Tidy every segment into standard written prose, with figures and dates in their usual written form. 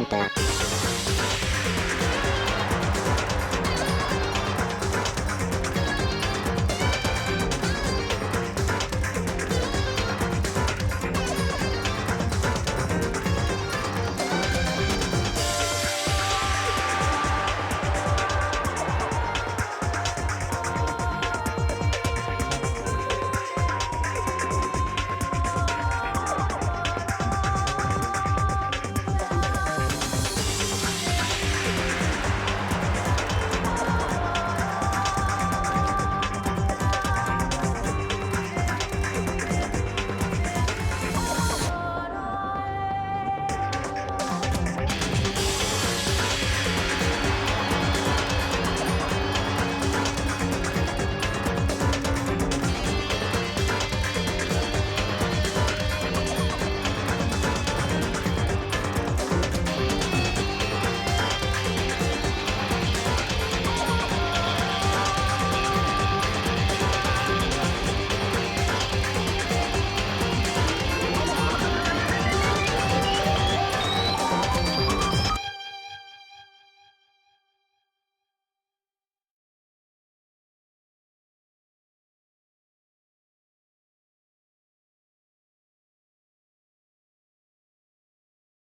Danganronpa.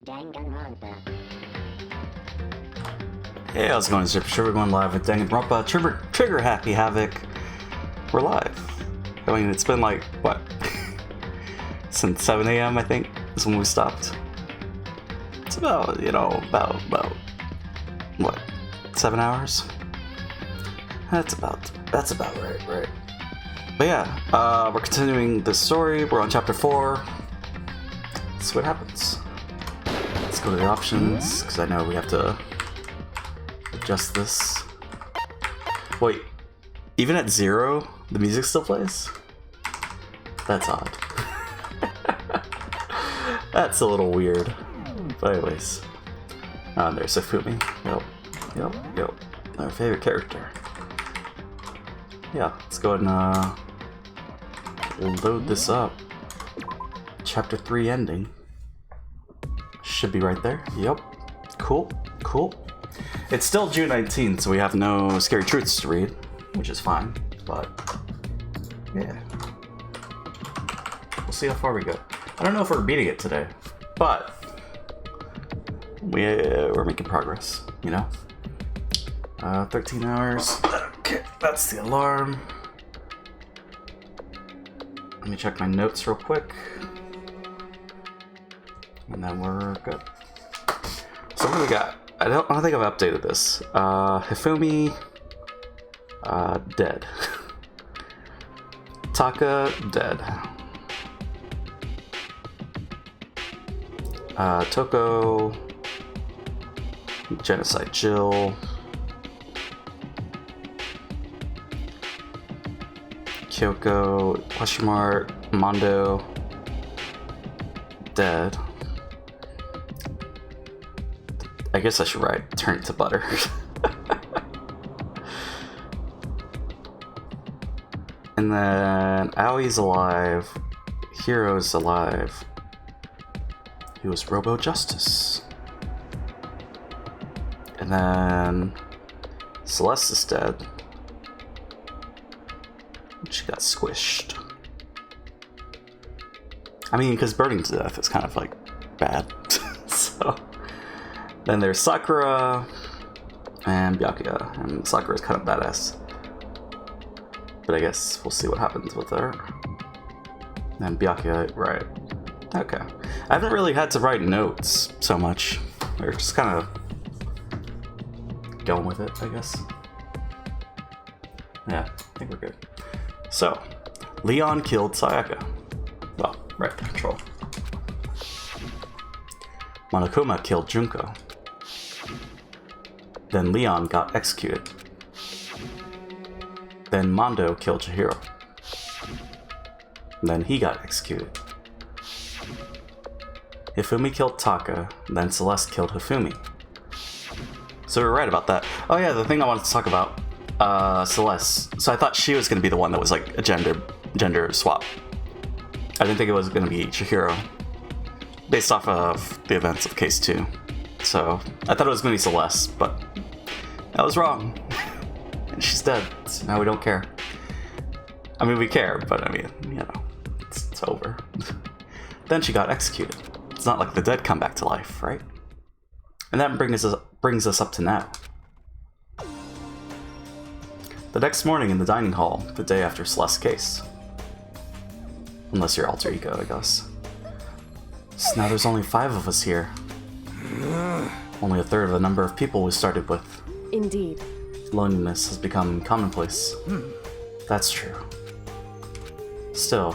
Danganronpa. Hey, how's it going? It's JPChivalry going live with Danganronpa. Trigger Happy Havoc. We're live. I mean, it's been like, what? Since 7 a.m. I think is when we stopped. It's about, about what? 7 hours? That's about right. But yeah, we're continuing the story. We're on chapter 4. Let's see what happens. Let's go to the options, because I know we have to adjust this. Wait, even at 0, the music still plays? That's odd. That's a little weird. But anyways. There's Hifumi. Yep. Our favorite character. Yeah, let's go ahead and load this up. Chapter 3 ending. Should be right there. Yep. Cool. It's still June 19th, so we have no scary truths to read, which is fine, but yeah. We'll see how far we go. I don't know if we're beating it today, but we're making progress, 13 hours. Okay, that's the alarm. Let me check my notes real quick. And then we're good. So what do we got? I don't think I've updated this. Hifumi, dead. Taka, dead. Toko, genocide Jill. Kyoko, question mark, Mondo, dead. I guess I should write turn it to butter. And then Aoi's alive. Hiro's alive. He was Robo Justice. And then Celeste is dead. She got squished. I mean, because burning to death is kind of like bad. So then there's Sakura and Byakuya, and Sakura's kind of badass. But I guess we'll see what happens with her. And Byakuya, right. Okay. I haven't really had to write notes so much. We're just kind of going with it, I guess. Yeah, I think we're good. So, Leon killed Sayaka. Well, right, control. Monokuma killed Junko. Then Leon got executed. Then Mondo killed Chihiro. Then he got executed. Hifumi killed Taka, then Celeste killed Hifumi. So we're right about that. Oh yeah, the thing I wanted to talk about, Celeste. So I thought she was going to be the one that was like a gender swap. I didn't think it was going to be Chihiro, based off of the events of Case 2. So I thought it was going to be Celeste, but I was wrong. And she's dead, so now we don't care. I mean, we care, but I mean, you know, it's over. Then she got executed. It's not like the dead come back to life, right? And that brings us up to now. The next morning in the dining hall, the day after Celeste's case. Unless you're alter ego, I guess. So now there's only 5 of us here. Only a third of the number of people we started with. Indeed. Loneliness has become commonplace. That's true. Still,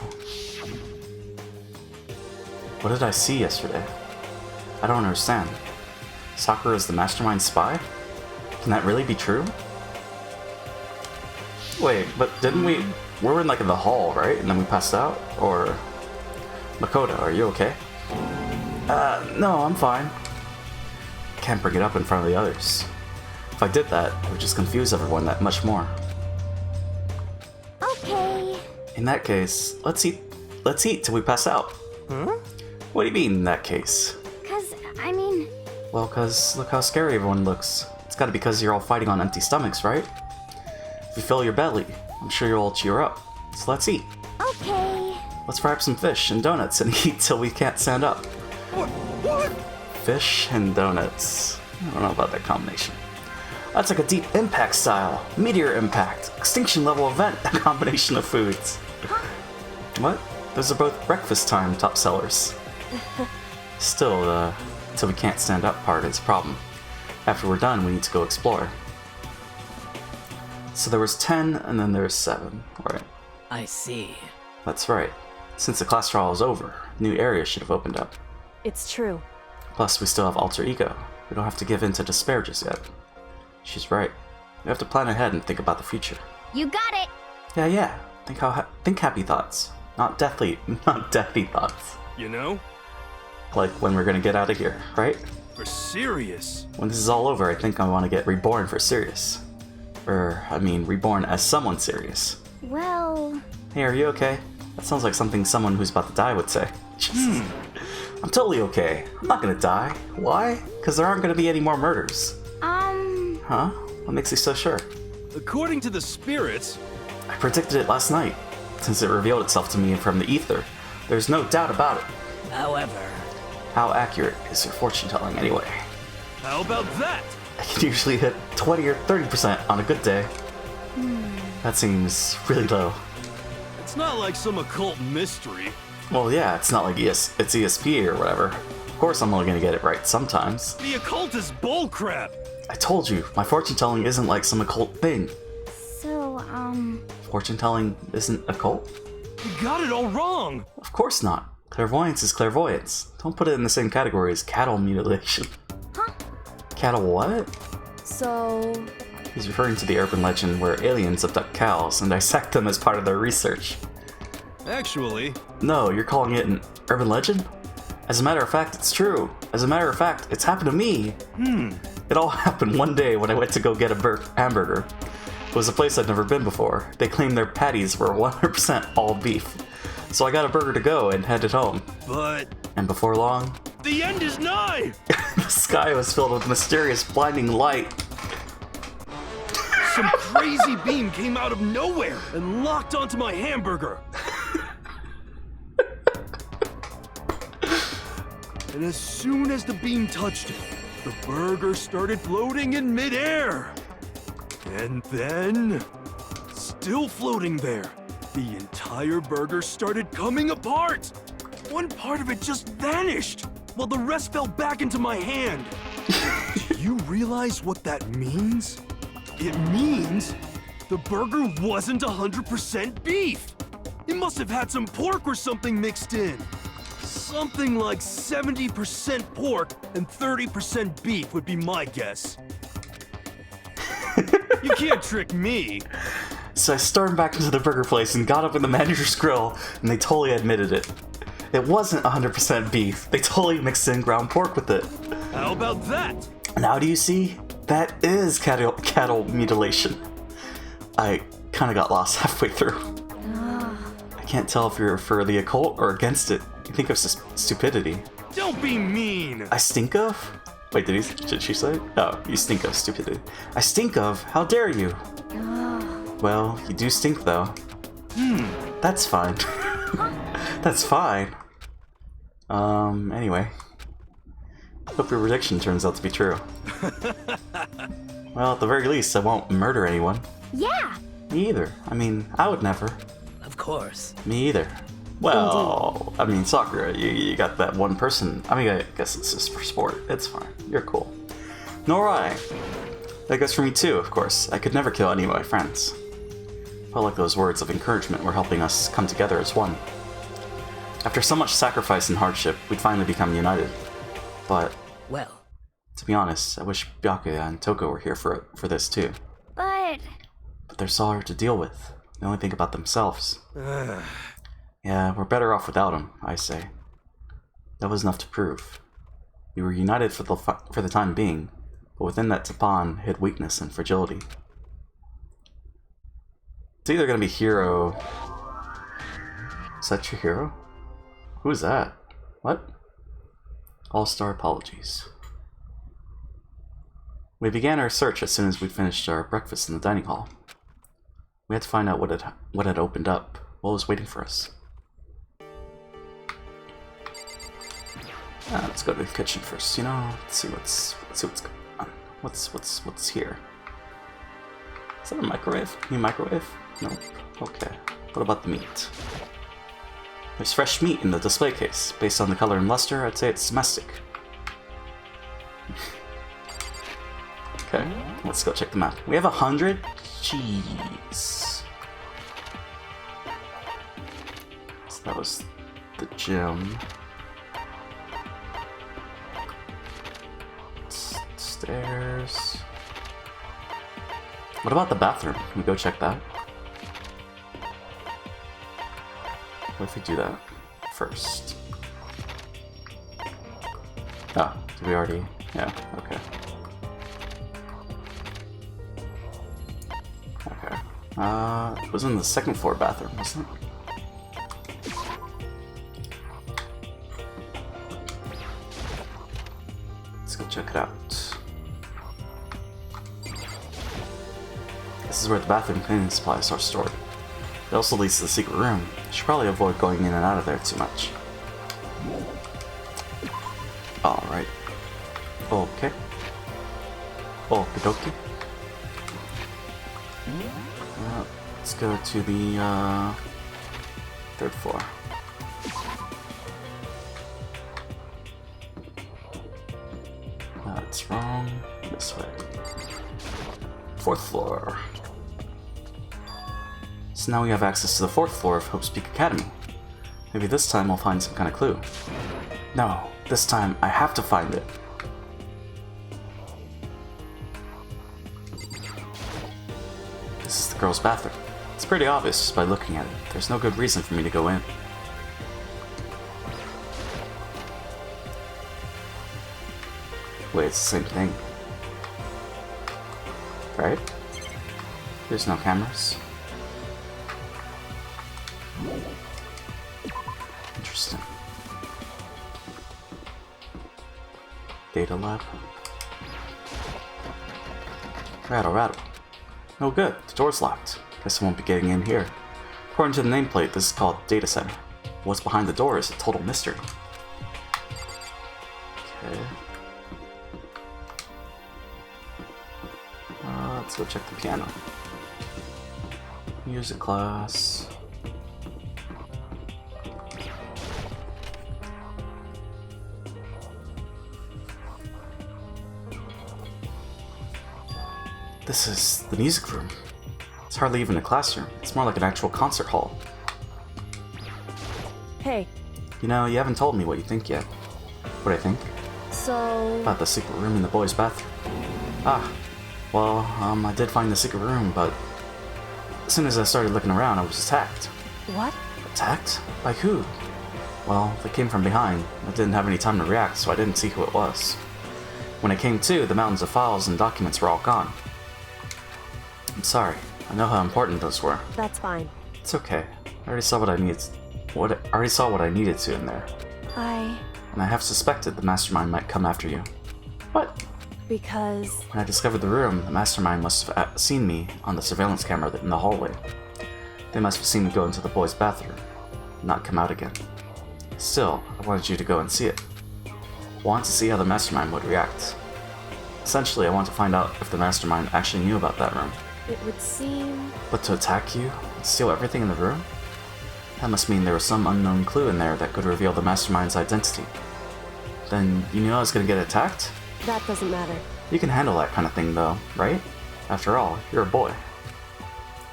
what did I see yesterday? I don't understand. Sakura is the mastermind spy? Can that really be true? Wait, but didn't we were in like in the hall, right? And then we passed out? Or Makoto, are you okay? No, I'm fine. Can't bring it up in front of the others. If I did that, it would just confuse everyone that much more. Okay. In that case, let's eat till we pass out. Huh? What do you mean in that case? I mean... Well, cause look how scary everyone looks. It's gotta be because you're all fighting on empty stomachs, right? If you fill your belly, I'm sure you'll all cheer up. So let's eat. Okay. Let's fry up some fish and donuts and eat till we can't stand up. What? Fish and donuts. I don't know about that combination. That's like a deep impact style. Meteor impact. Extinction level event. A combination of foods. What? Those are both breakfast time top sellers. Still, till we can't stand up part is a problem. After we're done, we need to go explore. So there was 10, and then there's 7, right? I see. That's right. Since the class trial is over, new areas should have opened up. It's true. Plus, we still have alter ego. We don't have to give in to despair just yet. She's right. We have to plan ahead and think about the future. You got it! Yeah. Think happy thoughts. Not deathly thoughts. You know? Like when we're gonna get out of here, right? For serious. When this is all over, I think I want to get reborn for serious. Reborn as someone serious. Well... Hey, are you okay? That sounds like something someone who's about to die would say. Jesus. I'm totally okay. I'm not gonna die. Why? Because there aren't gonna be any more murders. Huh? What makes you so sure? According to the spirits... I predicted it last night. Since it revealed itself to me from the ether, there's no doubt about it. However... How accurate is your fortune telling anyway? How about that? I can usually hit 20 or 30% on a good day. That seems really low. It's not like some occult mystery. Well, yeah, it's not like it's ESP or whatever. Of course I'm only gonna get it right sometimes. The occult is bullcrap. I told you, my fortune telling isn't like some occult thing. So, Fortune telling isn't occult? You got it all wrong. Of course not. Clairvoyance is clairvoyance. Don't put it in the same category as cattle mutilation. Huh? Cattle what? So... He's referring to the urban legend where aliens abduct cows and dissect them as part of their research. Actually... No, you're calling it an urban legend? As a matter of fact, it's true. As a matter of fact, it's happened to me. It all happened one day when I went to go get a hamburger. It was a place I'd never been before. They claimed their patties were 100% all beef. So I got a burger to go and headed home. But... And before long... the end is nigh! The sky was filled with mysterious blinding light. Some crazy beam came out of nowhere and locked onto my hamburger. And as soon as the beam touched it, the burger started floating in midair. And then, still floating there, the entire burger started coming apart. One part of it just vanished, while the rest fell back into my hand. Do you realize what that means? It means the burger wasn't 100% beef. It must have had some pork or something mixed in. Something like 70% pork and 30% beef would be my guess. You can't trick me. So I stormed back into the burger place and got up in the manager's grill, and they totally admitted it. It wasn't 100% beef. They totally mixed in ground pork with it. How about that? Now do you see? That is cattle mutilation. I kind of got lost halfway through. I can't tell if you're for the occult or against it. You think of stupidity. Don't be mean. I stink of? Wait, did she say? Oh, you stink of, stupidity. I stink of? How dare you? Well, you do stink though. That's fine. That's fine. Anyway. Hope your prediction turns out to be true. Well, at the very least, I won't murder anyone. Yeah. Me either. I mean, I would never. Of course. Me either. Well, I mean, Sakura, you got that one person. I mean, I guess it's just for sport. It's fine. You're cool. Nor I. That goes for me too, of course. I could never kill any of my friends. Felt like those words of encouragement were helping us come together as one. After so much sacrifice and hardship, we'd finally become united. But, Well, to be honest, I wish Byakuya and Toko were here for this too. But But they're so hard to deal with. They only think about themselves. Yeah, we're better off without them, I say. That was enough to prove. We were united for the time being, but within that bond hid weakness and fragility. It's either gonna be Hiro. Is that your hero? Who's that? What? All-star apologies. We began our search as soon as we'd finished our breakfast in the dining hall. We had to find out what had opened up, what was waiting for us. Let's go to the kitchen first. You know, let's see what's going on. What's here? Is that a microwave? New microwave? Nope. Okay. What about the meat? There's fresh meat in the display case. Based on the color and luster, I'd say it's domestic. Okay, let's go check the map. We have 100? Jeez. So that was the gym. Stairs. What about the bathroom? Can we go check that? What if we do that first? Oh, did we already? Yeah, okay. Okay. It was in the second floor bathroom, wasn't it? Let's go check it out. This is where the bathroom cleaning supplies are stored. It also leads to the secret room. I should probably avoid going in and out of there too much. Alright. Okay. Okie dokie. Let's go to the third floor. That's wrong. This way. Fourth floor. So now we have access to the fourth floor of Hope's Peak Academy. Maybe this time we'll find some kind of clue. No, this time I have to find it. This is the girls' bathroom. It's pretty obvious just by looking at it. There's no good reason for me to go in. Wait, it's the same thing. Right? There's no cameras. Interesting. Data lab. Rattle, rattle. No good. The door's locked. Guess I won't be getting in here. According to the nameplate, this is called Data Center. What's behind the door is a total mystery. Okay. Let's go check the piano. Music class. This is the music room. It's hardly even a classroom. It's more like an actual concert hall. Hey. You know, you haven't told me what you think yet. What I think? so... About the secret room in the boys' bathroom. Ah. Well, I did find the secret room, but as soon as I started looking around, I was attacked. What? Attacked? By who? Well, they came from behind. I didn't have any time to react, so I didn't see who it was. When it came to, the mountains of files and documents were all gone. I'm sorry. I know how important those were. That's fine. It's okay. I already saw what I needed. I already saw what I needed to in there. I... And I have suspected the mastermind might come after you. What? Because... When I discovered the room, the mastermind must have seen me on the surveillance camera in the hallway. They must have seen me go into the boys' bathroom, and not come out again. Still, I wanted you to go and see it. I want to see how the mastermind would react. Essentially, I want to find out if the mastermind actually knew about that room. It would seem... But to attack you and steal everything in the room? That must mean there was some unknown clue in there that could reveal the mastermind's identity. Then you knew I was gonna get attacked? That doesn't matter. You can handle that kind of thing though, right? After all, you're a boy.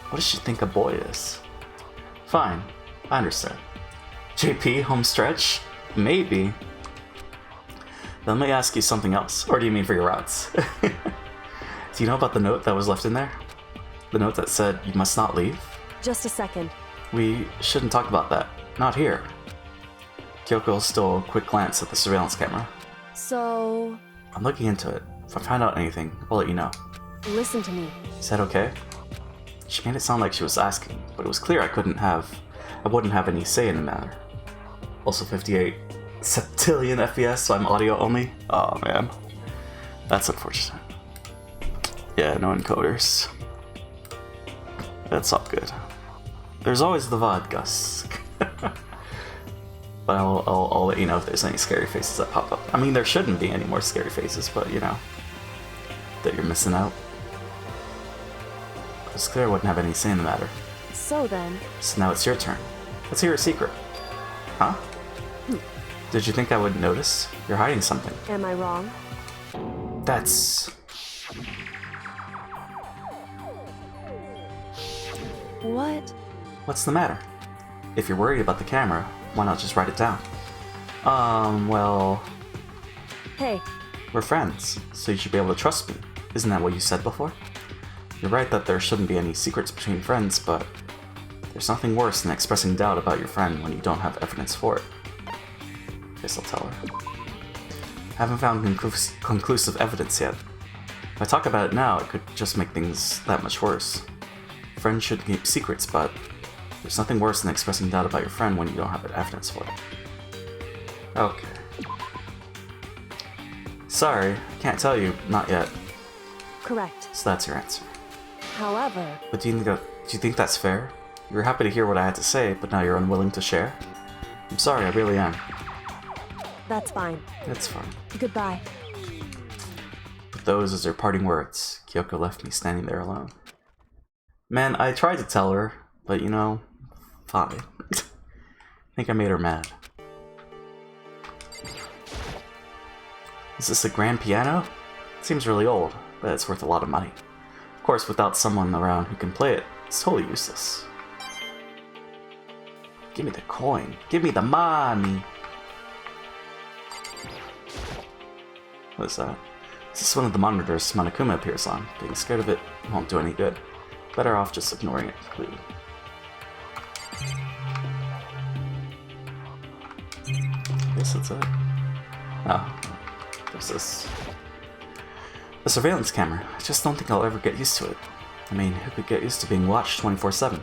What does she think a boy is? Fine, I understand. JP, home stretch? Maybe. Then let me ask you something else. Or do you mean for your routes? Do you know about the note that was left in there? The note that said you must not leave? Just a second. We shouldn't talk about that. Not here. Kyoko stole a quick glance at the surveillance camera. So... I'm looking into it. If I find out anything, I'll let you know. Listen to me. Is that okay? She made it sound like she was asking, but it was clear I wouldn't have any say in the matter. Also 58 septillion FPS, so I'm audio only? Oh man. That's unfortunate. Yeah, no encoders. That's all good. There's always the vodkas. But I'll let you know if there's any scary faces that pop up. I mean, there shouldn't be any more scary faces, but you know, that you're missing out. It's clear I wouldn't have any say in the matter. So then... So now it's your turn. Let's hear a secret. Huh? Did you think I wouldn't notice? You're hiding something. Am I wrong? That's... What? What's the matter? If you're worried about the camera, why not just write it down? Well... Hey. We're friends, so you should be able to trust me. Isn't that what you said before? You're right that there shouldn't be any secrets between friends, but there's nothing worse than expressing doubt about your friend when you don't have evidence for it. Guess I'll tell her. I haven't found conclusive evidence yet. If I talk about it now, it could just make things that much worse. Friends should keep secrets, but there's nothing worse than expressing doubt about your friend when you don't have evidence for it. Okay. Sorry, I can't tell you, not yet. Correct. So that's your answer. However... But do you think that's fair? You were happy to hear what I had to say, but now you're unwilling to share? I'm sorry, I really am. That's fine. It's fine. Goodbye. With those as her parting words, Kyoko left me standing there alone. Man, I tried to tell her, but you know, fine. I think I made her mad. Is this a grand piano? It seems really old, but it's worth a lot of money. Of course, without someone around who can play it, it's totally useless. Give me the coin. Give me the money. What is that? This is one of the monitors Monokuma appears on. Being scared of it won't do any good. Better off just ignoring it completely. I guess that's it. Oh, there's this. The surveillance camera. I just don't think I'll ever get used to it. I mean, who could get used to being watched 24/7?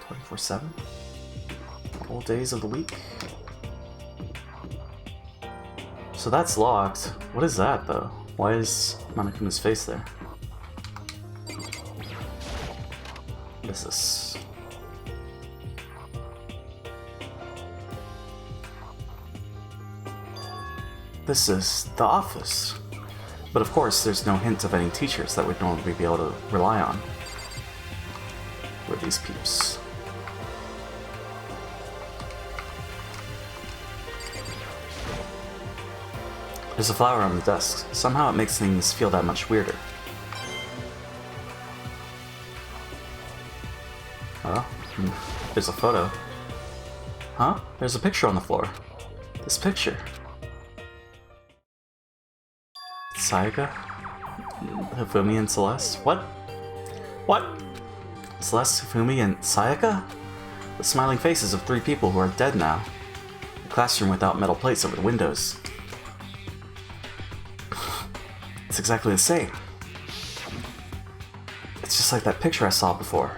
24/7? All days of the week? So that's locked. What is that, though? Why is Monokuma's face there? What is this? This is the office. But of course, there's no hint of any teachers that would normally be able to rely on. Who are these peeps? There's a flower on the desk. Somehow it makes things feel that much weirder. Oh, there's a photo. Huh? There's a picture on the floor. This picture. Sayaka? Hifumi and Celeste? What? What? Celeste, Hifumi, and Sayaka? The smiling faces of 3 people who are dead now. A classroom without metal plates over the windows. It's exactly the same. It's just like that picture I saw before.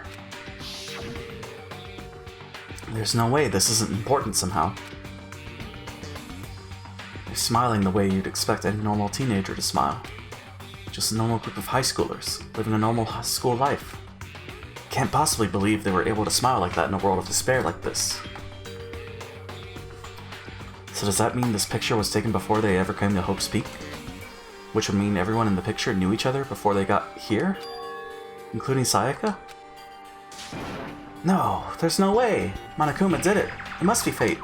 There's no way this isn't important somehow. They're smiling the way you'd expect any normal teenager to smile. Just a normal group of high schoolers, living a normal high school life. Can't possibly believe they were able to smile like that in a world of despair like this. So does that mean this picture was taken before they ever came to Hope's Peak? Which would mean everyone in the picture knew each other before they got here? Including Sayaka? No, there's no way! Monokuma did it! It must be fate!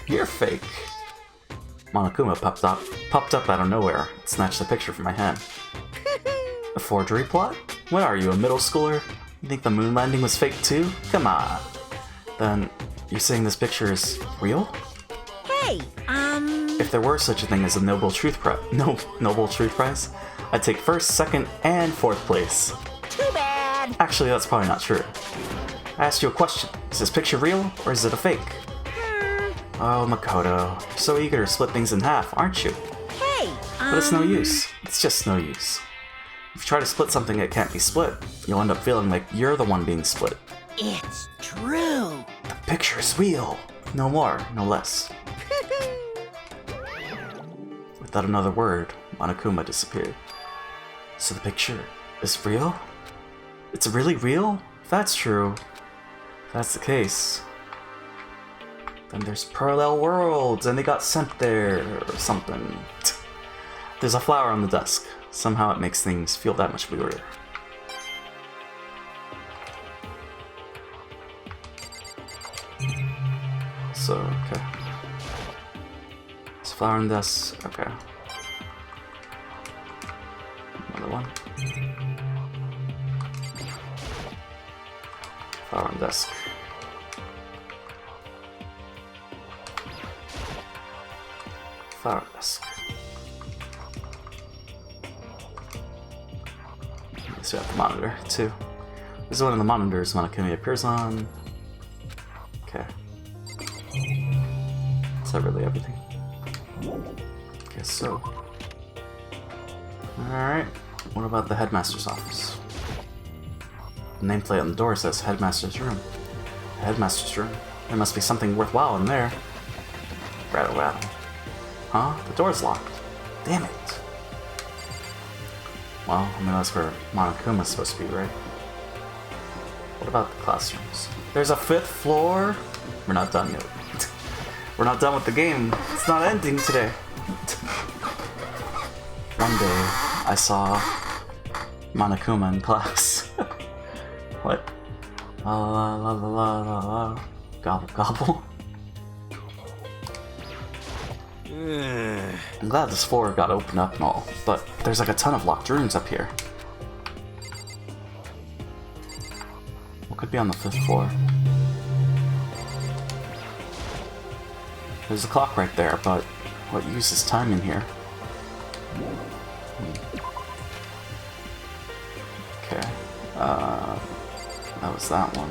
You're fake! Monokuma popped up out of nowhere and snatched the picture from my hand. A forgery plot? What are you, a middle schooler? You think the moon landing was fake too? Come on! Then, you're saying this picture is real? Hey, If there were such a thing as a Noble Truth Prize, I'd take first, second, and fourth place. too bad. Actually, that's probably not true. I asked you a question. Is this picture real, or is it a fake? Oh, Makoto. You're so eager to split things in half, aren't you? Hey, But it's no use. It's just no use. If you try to split something that can't be split, you'll end up feeling like you're the one being split. It's true. The picture is real. No more, no less. Without another word, Monokuma disappeared. So the picture is real? It's really real? If that's true, if that's the case, then there's parallel worlds and they got sent there or something. There's a flower on the desk. Somehow it makes things feel that much weirder. So, okay. There's a flower on the desk. Okay. Another one. Flower on desk. Flower on desk. So we have the monitor too. This is one of the monitors Monokuma appears on. Okay. Is that really everything? Guess so. Alright. What about the headmaster's office? The nameplate on the door says headmaster's room. The headmaster's room. There must be something worthwhile in there. Rattle rattle. Huh? The door's locked. Damn it. Well, I mean that's where Monokuma's supposed to be, right? What about the classrooms? There's a 5th floor? We're not done yet. We're not done with the game. It's not ending today. One day, I saw Monokuma in class. What? La la la la la la. Gobble gobble. I'm glad this floor got opened up and all, but there's like a ton of locked rooms up here. What could be on the 5th floor? There's a clock right there, but what use is time in here? Okay. That was that one.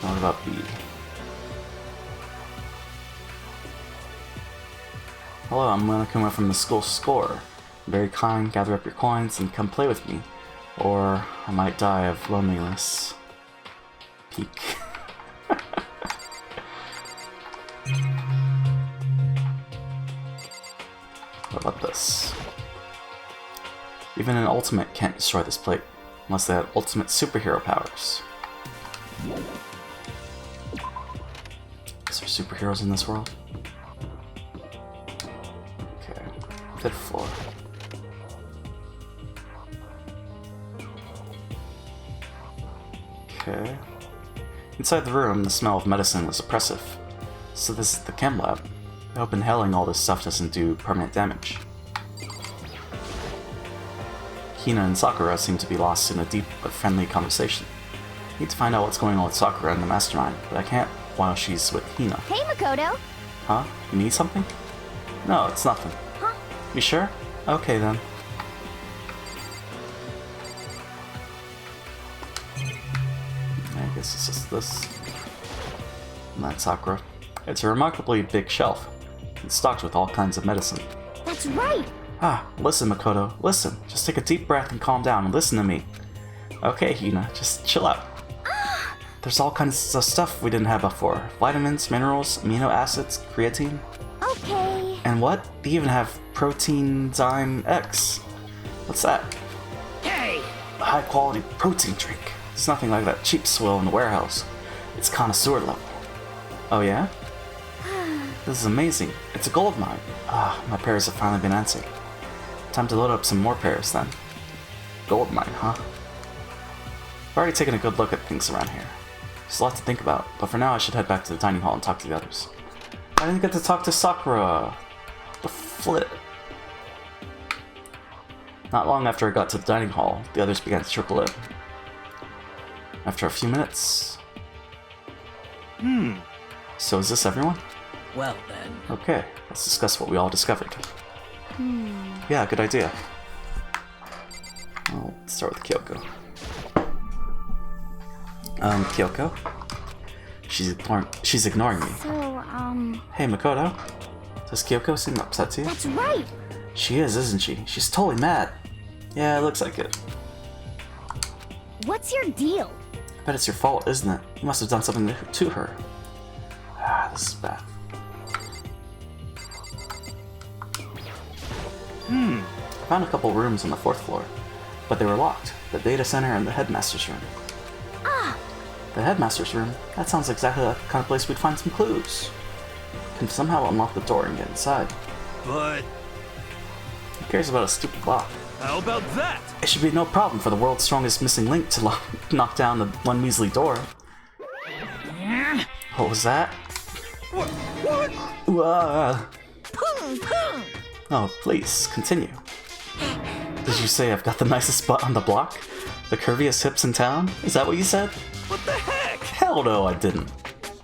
Now what about B? Hello, I'm Monokuma from the school score. Very kind, gather up your coins and come play with me. Or I might die of loneliness. Peak. What about this? Even an ultimate can't destroy this plate, unless they have ultimate superhero powers. Is there superheroes in this world? Okay, 5th floor. Okay. Inside the room, the smell of medicine was oppressive. So this is the chem lab. I hope inhaling all this stuff doesn't do permanent damage. Hina and Sakura seem to be lost in a deep but friendly conversation. I need to find out what's going on with Sakura and the mastermind, but I can't while she's with Hina. Hey, Makoto. Huh? You need something? No, it's nothing. Huh? You sure? Okay then. I guess it's just this. And that's Sakura. It's a remarkably big shelf. It's stocked with all kinds of medicine. That's right. Ah, listen, Makoto, listen. Just take a deep breath and calm down and listen to me. Okay, Hina, just chill out. There's all kinds of stuff we didn't have before. Vitamins, minerals, amino acids, creatine. Okay. And what? They even have Protein Zyme X. What's that? Hey! A high quality protein drink. It's nothing like that cheap swill in the warehouse. It's connoisseur level. Oh yeah? This is amazing. It's a gold mine. Ah, my pears have finally been answered. Time to load up some more pears then. Gold mine, huh? I've already taken a good look at things around here. There's a lot to think about, but for now I should head back to the dining hall and talk to the others. I didn't get to talk to Sakura. The flip. Not long after I got to the dining hall, the others began to trickle in. After a few minutes... So is this everyone? Well then. Okay, let's discuss what we all discovered. Yeah, good idea. I'll start with Kyoko. Kyoko? She's ignoring me. So, Hey, Makoto. Does Kyoko seem upset to you? that's right. She is, isn't she? She's totally mad. Yeah, it looks like it. What's your deal? I bet it's your fault, isn't it? You must have done something to her. Ah, this is bad. I found a couple rooms on the 4th floor, but they were locked. The data center and the headmaster's room. Ah, The headmaster's room? That sounds exactly like the kind of place we'd find some clues. Can somehow unlock the door and get inside. But Who cares about a stupid lock? how about that? It should be no problem for the world's strongest missing link to knock down the one measly door. What was that? What? Oh, please, continue. Did you say I've got the nicest butt on the block? The curviest hips in town? Is that what you said? What the heck? Hell no, I didn't.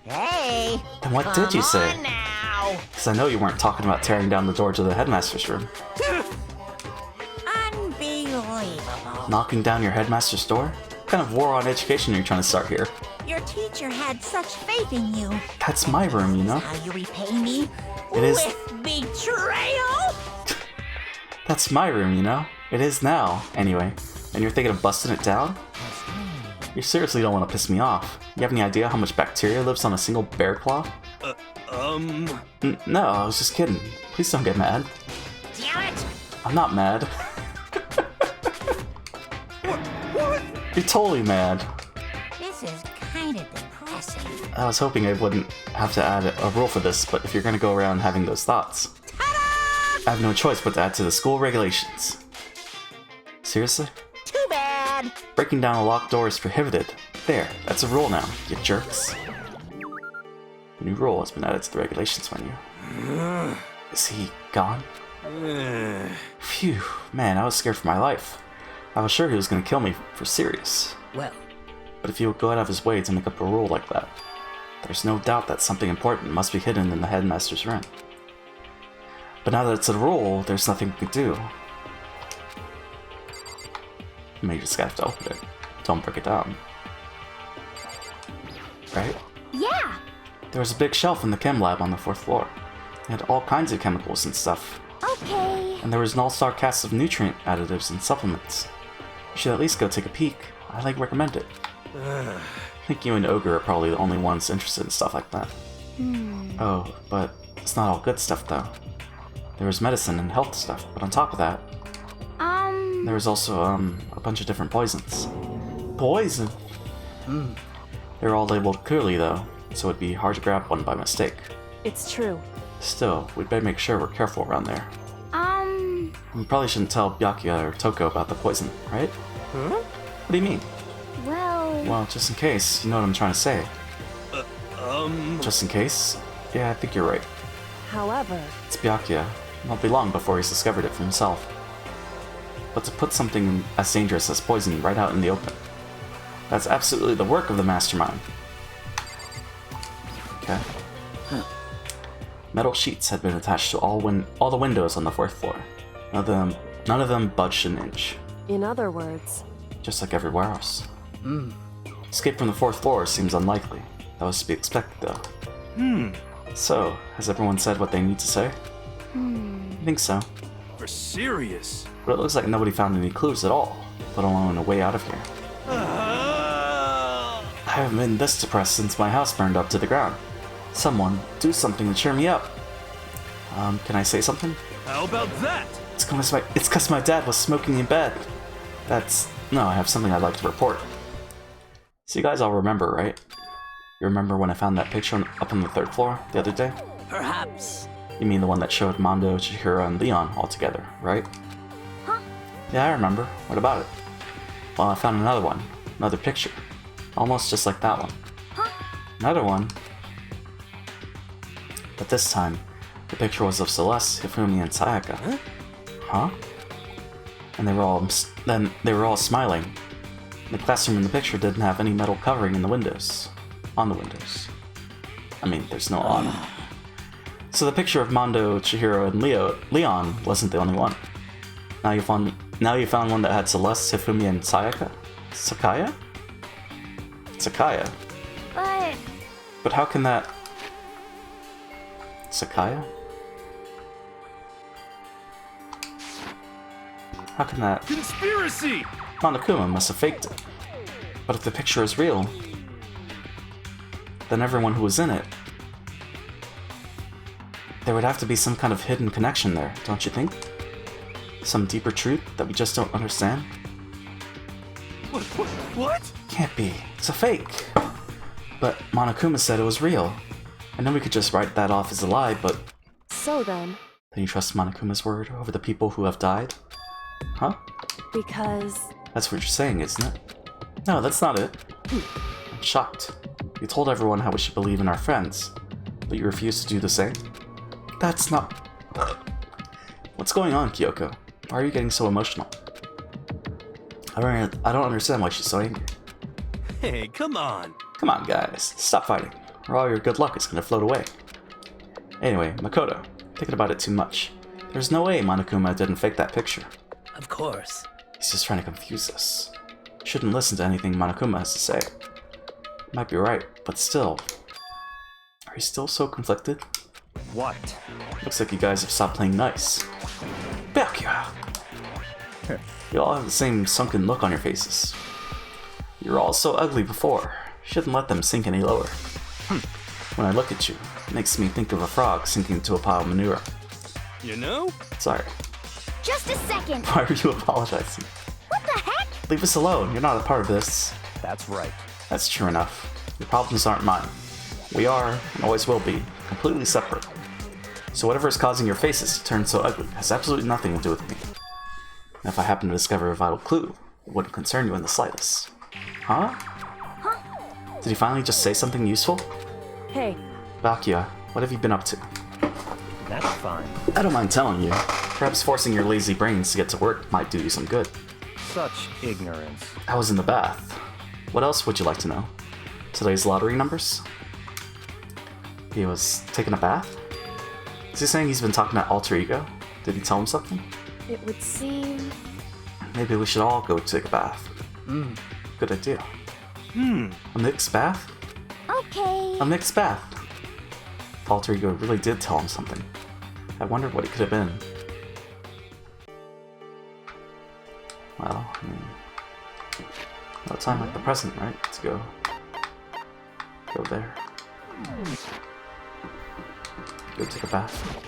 hey. Then what did you say? Come on now. Because I know you weren't talking about tearing down the door to the headmaster's room. Unbelievable. Knocking down your headmaster's door? What kind of war on education are you trying to start here? Your teacher had such faith in you. That's my room, you know? How you repay me? It is- With betrayal? That's my room, you know? It is now, anyway. And you're thinking of busting it down? You seriously don't want to piss me off. You have any idea how much bacteria lives on a single bear claw? No, I was just kidding. Please don't get mad. Damn it! I'm not mad. What? You're totally mad. This is kind of depressing. I was hoping I wouldn't have to add a rule for this, but if you're gonna go around having those thoughts, I have no choice but to add to the school regulations. Seriously? Too bad. Breaking down a locked door is prohibited. There, that's a rule now, you jerks. A new rule has been added to the regulations menu. Is he gone? Phew, man, I was scared for my life. I was sure he was gonna kill me for serious. Well, But if he would go out of his way to make up a rule like that, there's no doubt that something important must be hidden in the headmaster's room. But now that it's a rule, there's nothing we can do. You may just have to open it. Don't break it down. Right? Yeah. There was a big shelf in the chem lab on the 4th floor. It had all kinds of chemicals and stuff. Okay. And there was an all-star cast of nutrient additives and supplements. You should at least go take a peek. I recommend it. I think you and Ogre are probably the only ones interested in stuff like that. Oh, but it's not all good stuff though. There was medicine and health stuff, but on top of that, there was also a bunch of different poisons. Poison? They're all labeled clearly though, so it'd be hard to grab one by mistake. It's true. Still, we'd better make sure we're careful around there. We probably shouldn't tell Byakuya or Toko about the poison, right? What do you mean? Well, just in case, you know what I'm trying to say. Just in case? Yeah, I think you're right. However, It's Byakuya. It won't be long before he's discovered it for himself. But to put something as dangerous as poison right out in the open, that's absolutely the work of the mastermind. Okay. Metal sheets had been attached to all the windows on the 4th floor. None of them budged an inch, in other words, just like everywhere else. Escape from the 4th floor seems unlikely. That was to be expected, though. So, has everyone said what they need to say? I think so. For serious? But it looks like nobody found any clues at all, let alone a way out of here. I haven't been this depressed since my house burned up to the ground. Someone, do something to cheer me up. Can I say something? How about that? It's 'cause my dad was smoking in bed. No, I have something I'd like to report. So you guys all remember, right? You remember when I found that picture up on the 3rd floor the other day? Perhaps. You mean the one that showed Mondo, Chihiro, and Leon all together, right? Huh? Yeah, I remember. What about it? Well, I found another one. Another picture. Almost just like that one. Huh? Another one. But this time, the picture was of Celeste, Hifumi, and Sayaka. Huh? And they were all smiling. The classroom in the picture didn't have any metal covering in the windows. On the windows. I mean, there's no on. So the picture of Mondo, Chihiro, and Leon wasn't the only one. Now you found one that had Celeste, Hifumi, and Sayaka? Sakaya? Sakaya. But how can that... Sakaya? How can that... Conspiracy! Monokuma must have faked it. But if the picture is real, then everyone who was in it... There would have to be some kind of hidden connection there, don't you think? Some deeper truth that we just don't understand? What? Can't be. It's a fake. But Monokuma said it was real. I know we could just write that off as a lie, but... So then, Then you trust Monokuma's word over the people who have died? Huh? because... That's what you're saying, isn't it? No, that's not it. I'm shocked. You told everyone how we should believe in our friends, but you refuse to do the same? That's not... What's going on, Kyoko? Why are you getting so emotional? I don't understand why she's so angry. Hey, come on. Come on, guys. Stop fighting, or all your good luck is gonna float away. Anyway, Makoto, thinking about it too much. There's no way Monokuma didn't fake that picture. Of course. He's just trying to confuse us. Shouldn't listen to anything Monokuma has to say. Might be right, but still. Are you still so conflicted? What? Looks like you guys have stopped playing nice. Byakuya! You all have the same sunken look on your faces. You were all so ugly before. Shouldn't let them sink any lower. When I look at you, it makes me think of a frog sinking into a pile of manure. You know? Sorry. Just a second. Why are you apologizing? What the heck? Leave us alone. You're not a part of this. That's right. That's true enough. Your problems aren't mine. We are, and always will be, completely separate. So whatever is causing your faces to turn so ugly has absolutely nothing to do with me. And if I happen to discover a vital clue, it wouldn't concern you in the slightest. Huh? Did he finally just say something useful? Hey, Byakuya, what have you been up to? That's fine. I don't mind telling you. Perhaps forcing your lazy brains to get to work might do you some good. Such ignorance. I was in the bath. What else would you like to know? Today's lottery numbers? He was taking a bath? Is he saying he's been talking to Alter Ego? Did he tell him something? it would seem... Maybe we should all go take a bath. Good idea. A mixed bath? Okay. A mixed bath. If Alter Ego really did tell him something. I wonder what it could have been. Well, I mean... no time like the present, right? To go there. Go take a bath.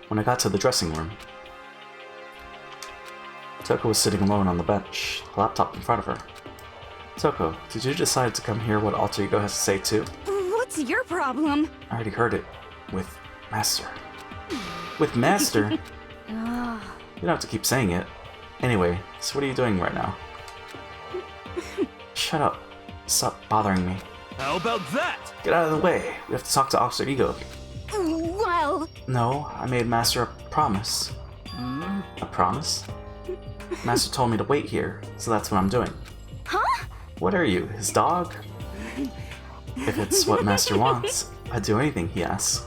When I got to the dressing room, Toko was sitting alone on the bench, a laptop in front of her. Toko, did you decide to come hear what Alter Ego has to say too? What's your problem? I already heard it. With Master. With Master? You don't have to keep saying it. Anyway, so what are you doing right now? Shut up. Stop bothering me. How about that? Get out of the way. We have to talk to Alter Ego. Well, No, I made Master a promise. A promise? Master told me to wait here, so that's what I'm doing. huh? What are you, his dog? If it's what Master wants, I'd do anything he asks.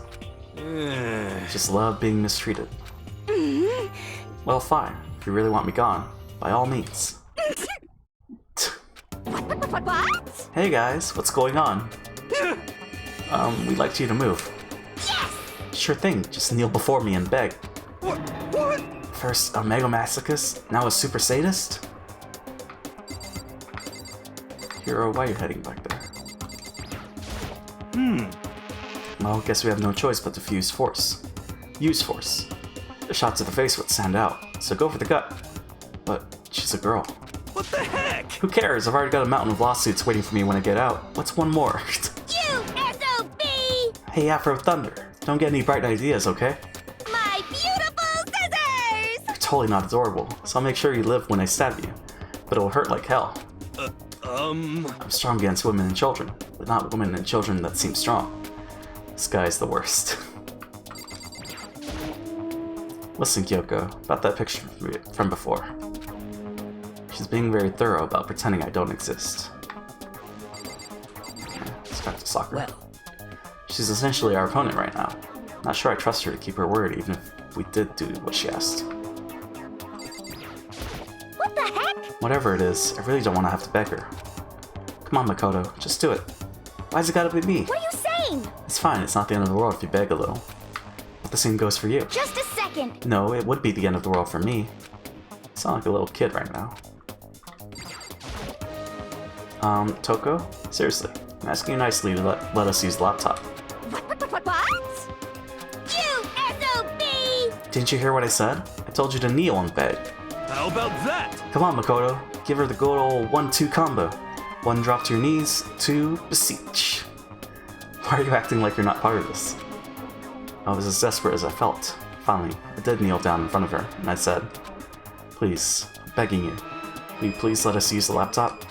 Just love being mistreated. Well, fine. If you really want me gone, by all means. What? Hey guys, what's going on? We'd like you to move. Yes! Sure thing, just kneel before me and beg. What? What? First a mega-masochist, now a super sadist? Hero, why are you heading back there? Well, guess we have no choice but to fuse force. Use force. A shot to the face would stand out, so go for the gut. But she's a girl. What the heck? Who cares? I've already got a mountain of lawsuits waiting for me when I get out. What's one more? You SOB! Hey, Afro Thunder, don't get any bright ideas, okay? My beautiful scissors! You're totally not adorable, so I'll make sure you live when I stab you. But it'll hurt like hell. I'm strong against women and children, but not women and children that seem strong. This guy's the worst. Listen, Kyoko, about that picture from before. She's being very thorough about pretending I don't exist. Okay, let's back to soccer. Well, She's essentially our opponent right now. Not sure I trust her to keep her word, even if we did do what she asked. What the heck? Whatever it is, I really don't want to have to beg her. Come on, Makoto, just do it. Why's it gotta be me? What are you saying? It's fine, it's not the end of the world if you beg a little. But the same goes for you. Just a second. No, it would be the end of the world for me. You sound like a little kid right now. Toko? Seriously, I'm asking you nicely to let us use the laptop. What? You SOB! Didn't you hear what I said? I told you to kneel and beg. How about that? Come on, Makoto. Give her the good old 1-2 combo. 1 drop to your knees, 2 beseech. Why are you acting like you're not part of this? I was as desperate as I felt. Finally, I did kneel down in front of her, and I said, "Please, I'm begging you. Will you please let us use the laptop?"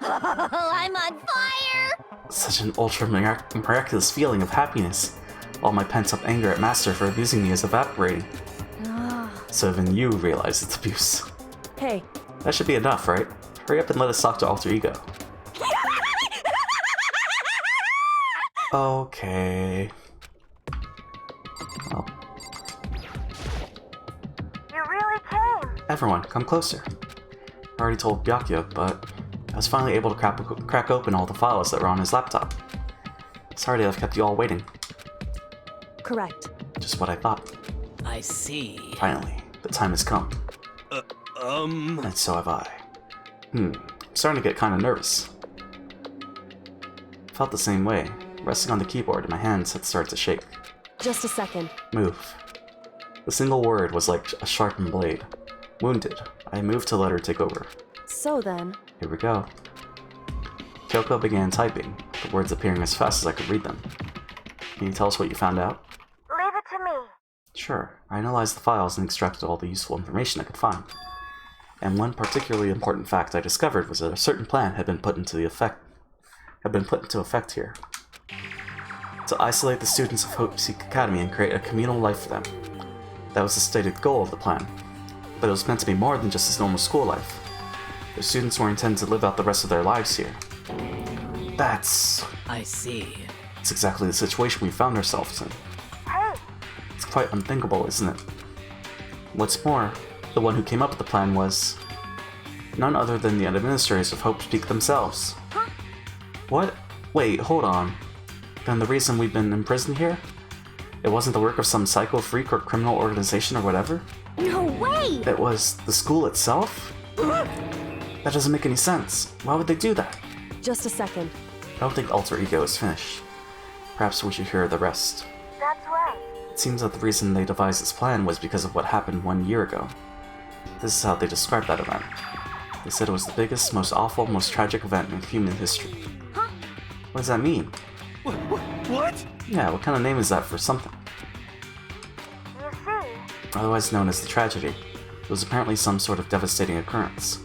I'm on fire! Such an miraculous feeling of happiness. All my pent-up anger at Master for abusing me is evaporating. So even you realize it's abuse. Hey, That should be enough, right? Hurry up and let us talk to Alter Ego. Okay. Well. You really came! Everyone, come closer. I already told Byakuya, but I was finally able to crack open all the files that were on his laptop. Sorry to have kept you all waiting. correct. Just what I thought. I see. Finally, the time has come. And so have I. I'm starting to get kind of nervous. Felt the same way. Resting on the keyboard, my hands had started to shake. Just a second. Move. The single word was like a sharpened blade. Wounded, I moved to let her take over. So then, Here we go. Kyoko began typing, the words appearing as fast as I could read them. Can you tell us what you found out? Leave it to me. Sure. I analyzed the files and extracted all the useful information I could find. And one particularly important fact I discovered was that a certain plan had been put into effect here. To isolate the students of Hope Seek Academy and create a communal life for them. That was the stated goal of the plan. But it was meant to be more than just a normal school life. The students were intended to live out the rest of their lives here. That's I see. exactly the situation we found ourselves in. Hey! It's quite unthinkable, isn't it? What's more, the one who came up with the plan was none other than the administrators of Hope Peak themselves. Huh? What? Wait, hold on. Then the reason we've been imprisoned here? It wasn't the work of some psycho freak or criminal organization or whatever? No way! It was the school itself? That doesn't make any sense. Why would they do that? just a second. I don't think Alter Ego is finished. Perhaps we should hear the rest. That's right. It seems that the reason they devised this plan was because of what happened 1 year ago. This is how they described that event. They said it was the biggest, most awful, most tragic event in human history. Huh? What does that mean? What? Yeah, what kind of name is that for something? You see? Otherwise known as the tragedy. It was apparently some sort of devastating occurrence.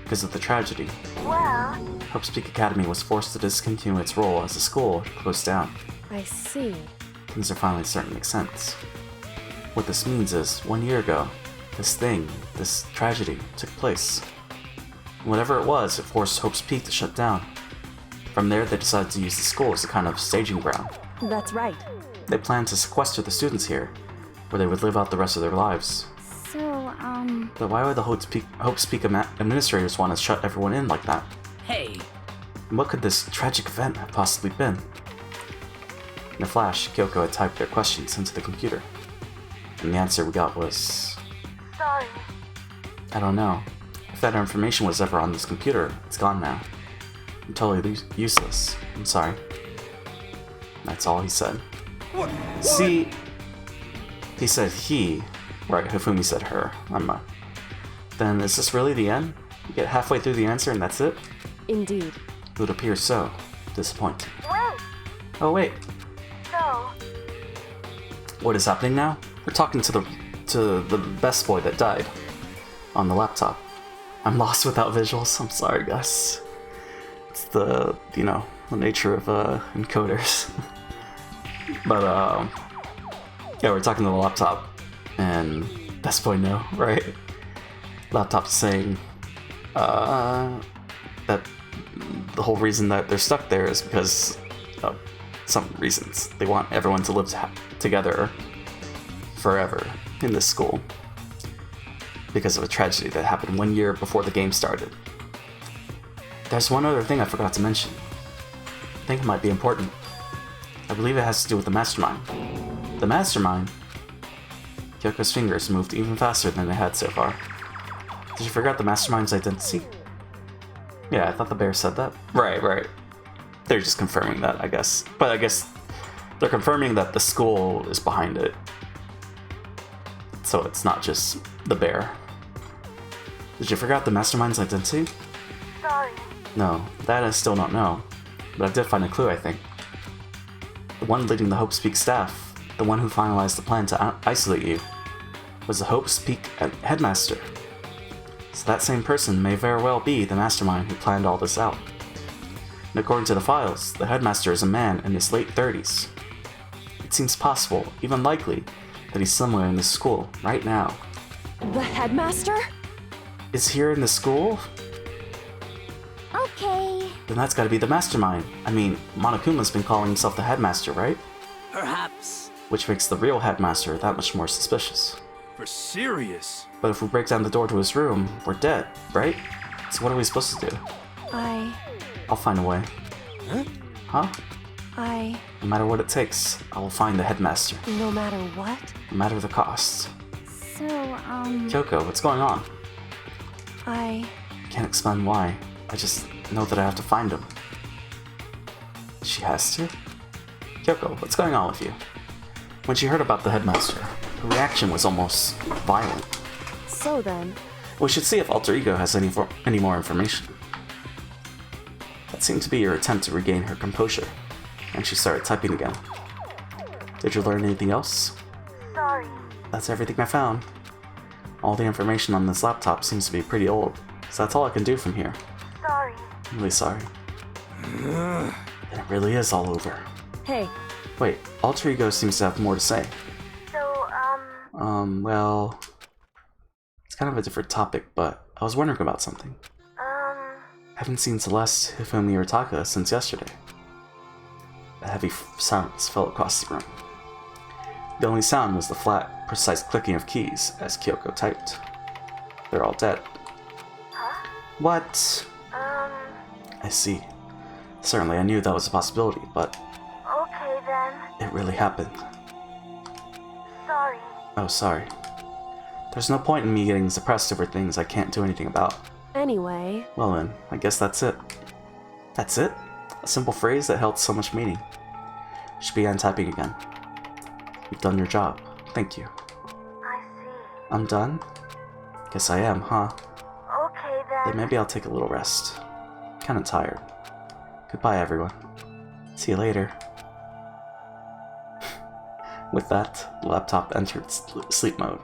Because of the tragedy, Well, Hope's Peak Academy was forced to discontinue its role as a school and closed down. I see. Things are finally starting to make sense. What this means is, 1 year ago, this tragedy, took place. And whatever it was, it forced Hope's Peak to shut down. From there, they decided to use the school as a kind of staging ground. That's right. They planned to sequester the students here, where they would live out the rest of their lives. so, But why would the Hope's Peak administrators want to shut everyone in like that? Hey, And what could this tragic event have possibly been? In a flash, Kyoko had typed their questions into the computer. And the answer we got was... Sorry. I don't know. If that information was ever on this computer, it's gone now. I'm totally useless. I'm sorry. That's all he said. What? See... He said he. Right, Hifumi said her. Then is this really the end? You get halfway through the answer and that's it? Indeed. It would appear so. Disappointing. Wait. Oh wait, So, what is happening now? We're talking to the best boy that died on the laptop. I'm lost without visuals. I'm sorry, guys. It's the the nature of encoders. But yeah, we're talking to the laptop, and best boy no, right? Laptop's saying that the whole reason that they're stuck there is because of some reasons. They want everyone to live together forever in this school because of a tragedy that happened 1 year before the game started. There's one other thing I forgot to mention. I think it might be important. I believe it has to do with the mastermind. The mastermind? Kyoko's fingers moved even faster than they had so far. Did you figure out the mastermind's identity? Yeah, I thought the bear said that. Right. They're just confirming that, I guess. But I guess they're confirming that the school is behind it. So it's not just the bear. Did you figure out the mastermind's identity? sorry. No, that I still don't know. But I did find a clue, I think. The one leading the Hope's Peak staff, the one who finalized the plan to isolate you, was the Hope's Peak headmaster. So that same person may very well be the mastermind who planned all this out. And according to the files, the headmaster is a man in his late 30s. It seems possible, even likely, that he's somewhere in this school right now. The headmaster? Is here in the school? Okay. Then that's gotta be the mastermind. I mean, Monokuma's been calling himself the headmaster, right? Perhaps. Which makes the real headmaster that much more suspicious. For serious? But if we break down the door to his room, we're dead, right? So what are we supposed to do? I'll find a way. Huh? No matter what it takes, I will find the headmaster. No matter what? No matter the cost. So, Kyoko, what's going on? I Can't explain why. I just know that I have to find him. She has to? Kyoko, what's going on with you? When she heard about the headmaster, her reaction was almost violent. So then, We should see if Alter Ego has any more information. That seemed to be your attempt to regain her composure, and she started typing again. Did you learn anything else? sorry. That's everything I found. All the information on this laptop seems to be pretty old, so that's all I can do from here. Sorry. I'm really sorry. And it really is all over. hey, Wait, Alter Ego seems to have more to say. So, Well... It's kind of a different topic, but I was wondering about something. I haven't seen Celeste, Hifumi, or Taka since yesterday. A heavy silence fell across the room. The only sound was the flat, precise clicking of keys as Kyoko typed. They're all dead. Huh? What? I see. Certainly I knew that was a possibility, but Okay then. it really happened. Sorry. Oh, sorry. There's no point in me getting depressed over things I can't do anything about. anyway, Well then, I guess that's it. That's it? A simple phrase that held so much meaning. She began typing again. You've done your job. Thank you. I see. I'm done? Guess I am, huh? Okay Then then. maybe I'll take a little rest. Kinda tired. Goodbye, everyone. See you later. With that, the laptop entered sleep mode.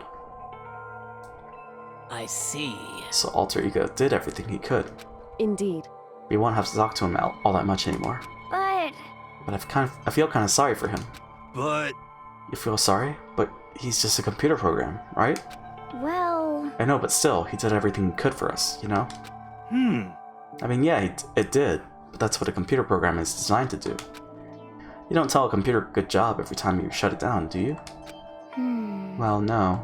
I see. So Alter Ego did everything he could. indeed. We won't have to talk to him all that much anymore. But But I feel kind of sorry for him. But You feel sorry? But he's just a computer program, right? well, I know, but still, he did everything he could for us, you know? I mean, yeah, it did, but that's what a computer program is designed to do. You don't tell a computer good job every time you shut it down, do you? Well, no.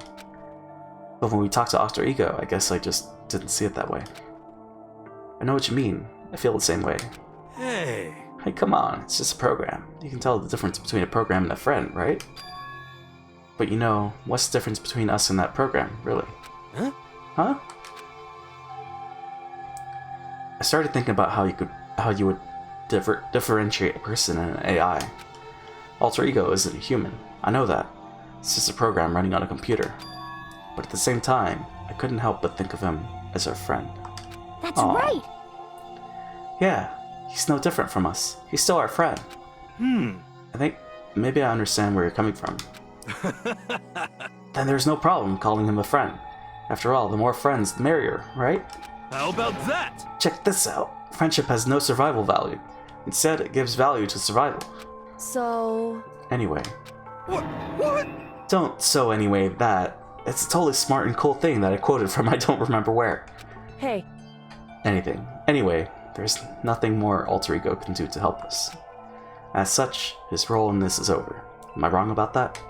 But when we talked to Alter Ego, I guess I just didn't see it that way. I know what you mean. I feel the same way. hey, Hey, come on, it's just a program. You can tell the difference between a program and a friend, right? But you know, what's the difference between us and that program, really? Huh? Huh? I started thinking about how you would differentiate a person and an AI. Alter ego isn't a human. I know that. It's just a program running on a computer. But at the same time, I couldn't help but think of him as our friend. That's Aw. right. Yeah, he's no different from us. He's still our friend. I think maybe I understand where you're coming from. Then there's no problem calling him a friend. After all, the more friends, the merrier, right? How about that? Check this out. Friendship has no survival value. Instead, it gives value to survival. So, Anyway. What? Don't so anyway that. It's a totally smart and cool thing that I quoted from I don't remember where. hey, Anything. Anyway, there's nothing more Alter Ego can do to help us. As such, his role in this is over. Am I wrong about that?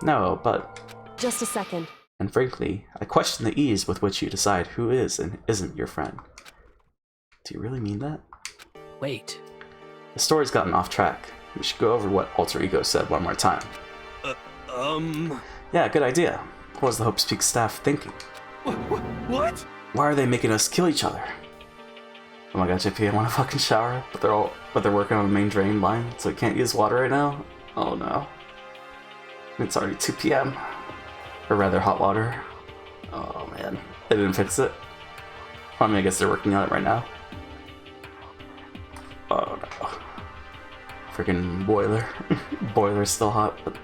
No, but... just a second. And frankly, I question the ease with which you decide who is and isn't your friend. Do you really mean that? Wait. The story's gotten off track. We should go over what Alter Ego said one more time. Yeah, good idea. What was the Hope's Peak staff thinking? What? Why are they making us kill each other? Oh my god, JP, I want to fucking shower, but they're working on the main drain line, so I can't use water right now? Oh no. It's already 2 PM. Or rather, hot water. Oh man, they didn't fix it. I mean, I guess they're working on it right now. Oh no. Freaking boiler. Boiler's still hot, but...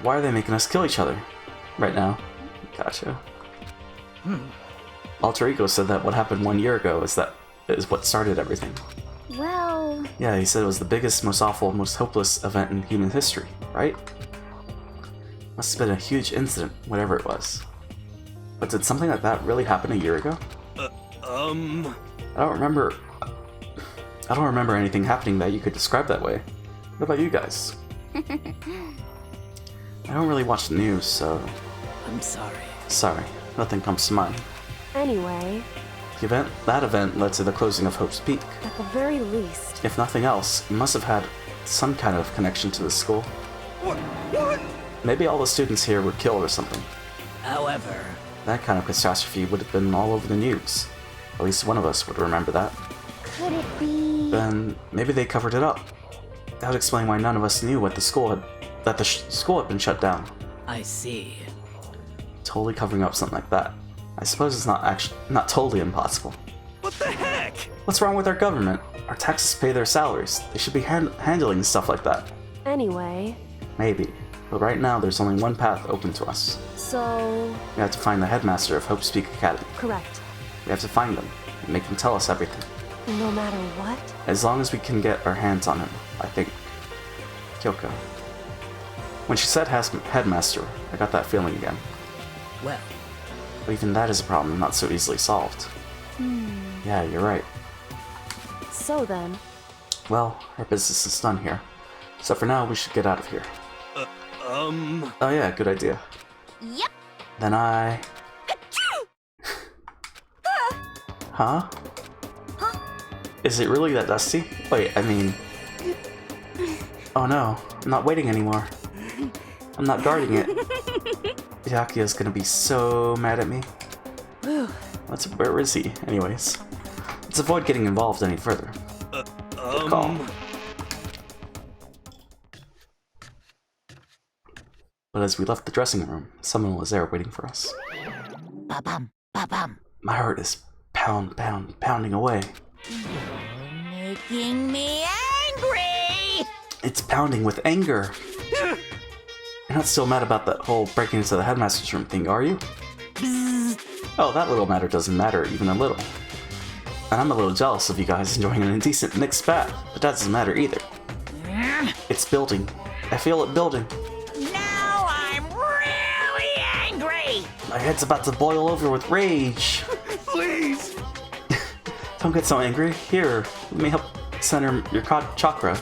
why are they making us kill each other? Right now. Gotcha. Alter Ego said that what happened 1 year ago is what started everything. Well, Yeah, he said it was the biggest, most awful, most hopeless event in human history, right? Must have been a huge incident, whatever it was. But did something like that really happen a year ago? I don't remember anything happening that you could describe that way. What about you guys? I don't really watch the news, so... I'm sorry. Sorry, nothing comes to mind. Anyway, That event led to the closing of Hope's Peak. at the very least, If nothing else, it must have had some kind of connection to the school. What? Maybe all the students here were killed or something. However, That kind of catastrophe would have been all over the news. At least one of us would remember that. could it be? Then maybe they covered it up. That would explain why none of us knew that the school had been shut down. I see. Totally covering up something like that. I suppose it's not totally impossible. What the heck? What's wrong with our government? Our taxes pay their salaries. They should be handling stuff like that. anyway, Maybe. But right now, there's only one path open to us. so, We have to find the headmaster of Hope's Peak Academy. correct. We have to find them and make them tell us everything. No matter what? As long as we can get our hands on him, I think. Kyoko. When she said headmaster, I got that feeling again. Well, But even that is a problem not so easily solved. Yeah, you're right. So then, Well, our business is done here. So for now, we should get out of here. Oh yeah, good idea. Yep. Then I... Huh? Is it really that dusty? Wait, I mean... Oh no, I'm not waiting anymore. I'm not guarding it. Yakuya's gonna be so mad at me. Where is he, anyways? Let's avoid getting involved any further. Good call. But as we left the dressing room, someone was there waiting for us. ba-bum, ba-bum. My heart is pounding away. Making me angry. It's pounding with anger. You're not still mad about that whole breaking into the headmaster's room thing, are you? Oh, that little matter doesn't matter even a little. And I'm a little jealous of you guys enjoying an indecent mixed bath, but that doesn't matter either. It's building. I feel it building. Now I'm really angry. My head's about to boil over with rage. Please! Don't get so angry. Here, let me help center your chakra.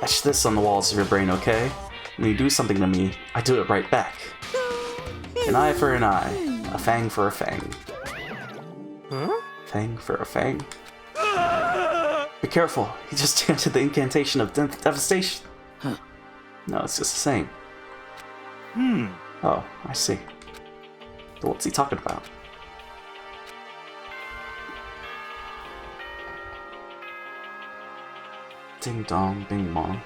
Etch this on the walls of your brain, okay? When you do something to me, I do it right back. An eye for an eye, a fang for a fang. Huh? Fang for a fang? Be careful. He just chanted the incantation of devastation. Huh. No, it's just the same. Oh, I see. But what's he talking about? Ding dong, bing bong.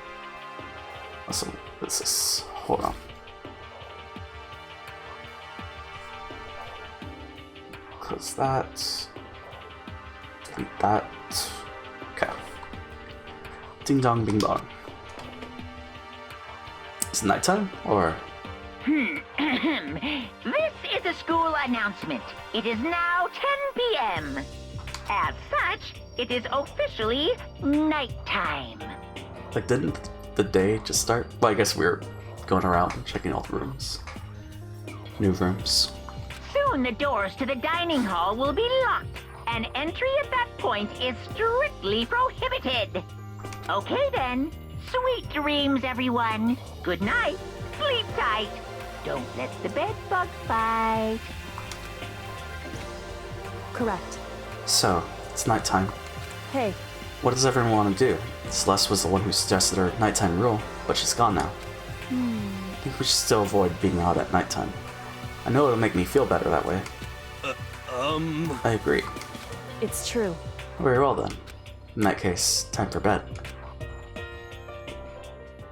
So, what's this? Hold on. Close that. Delete that. Okay. Ding dong, bing bong. Is it nighttime, or? This is a school announcement. It is now 10 p.m. As such, it is officially nighttime. Like, didn't the day just start? Well, I guess we were going around and checking all the rooms. New rooms. Soon the doors to the dining hall will be locked, and entry at that point is strictly prohibited. Okay then. Sweet dreams, everyone. Good night. Sleep tight. Don't let the bed bug bite. Correct. So, it's nighttime. Hey, What does everyone want to do? Celeste was the one who suggested her nighttime rule, but she's gone now. I think we should still avoid being out at nighttime. I know it'll make me feel better that way. I agree. it's true. Very well then. In that case, time for bed.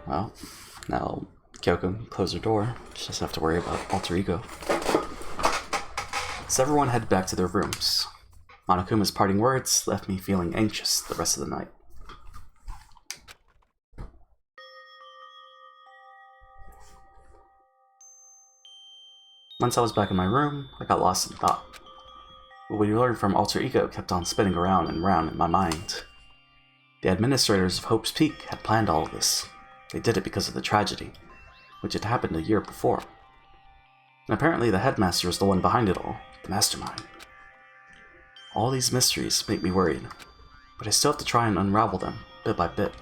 Well, now Kyoko can close her door. She doesn't have to worry about alter ego. So everyone head back to their rooms. Monokuma's parting words left me feeling anxious the rest of the night. Once I was back in my room, I got lost in thought. What we learned from alter ego kept on spinning around and round in my mind. The administrators of Hope's Peak had planned all of this. They did it because of the tragedy, which had happened a year before. And apparently the headmaster is the one behind it all, the mastermind. All these mysteries make me worried, but I still have to try and unravel them, bit by bit.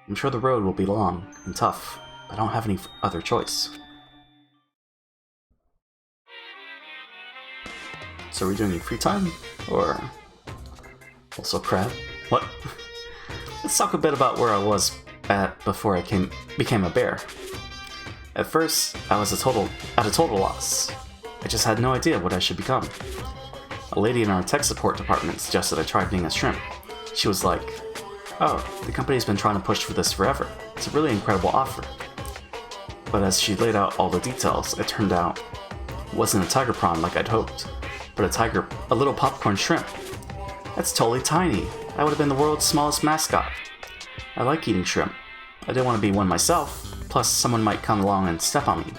I'm sure the road will be long and tough, but I don't have any other choice. So are we doing free time? Or... also crab? What? Let's talk a bit about where I was at before I became a bear. At first, I was at a total loss. I just had no idea what I should become. A lady in our tech support department suggested I try being a shrimp. She was like, "Oh, the company's been trying to push for this forever. It's a really incredible offer." But as she laid out all the details, it turned out it wasn't a tiger prawn like I'd hoped, but a little popcorn shrimp. That's totally tiny. I would have been the world's smallest mascot. I like eating shrimp. I didn't want to be one myself, plus someone might come along and step on me.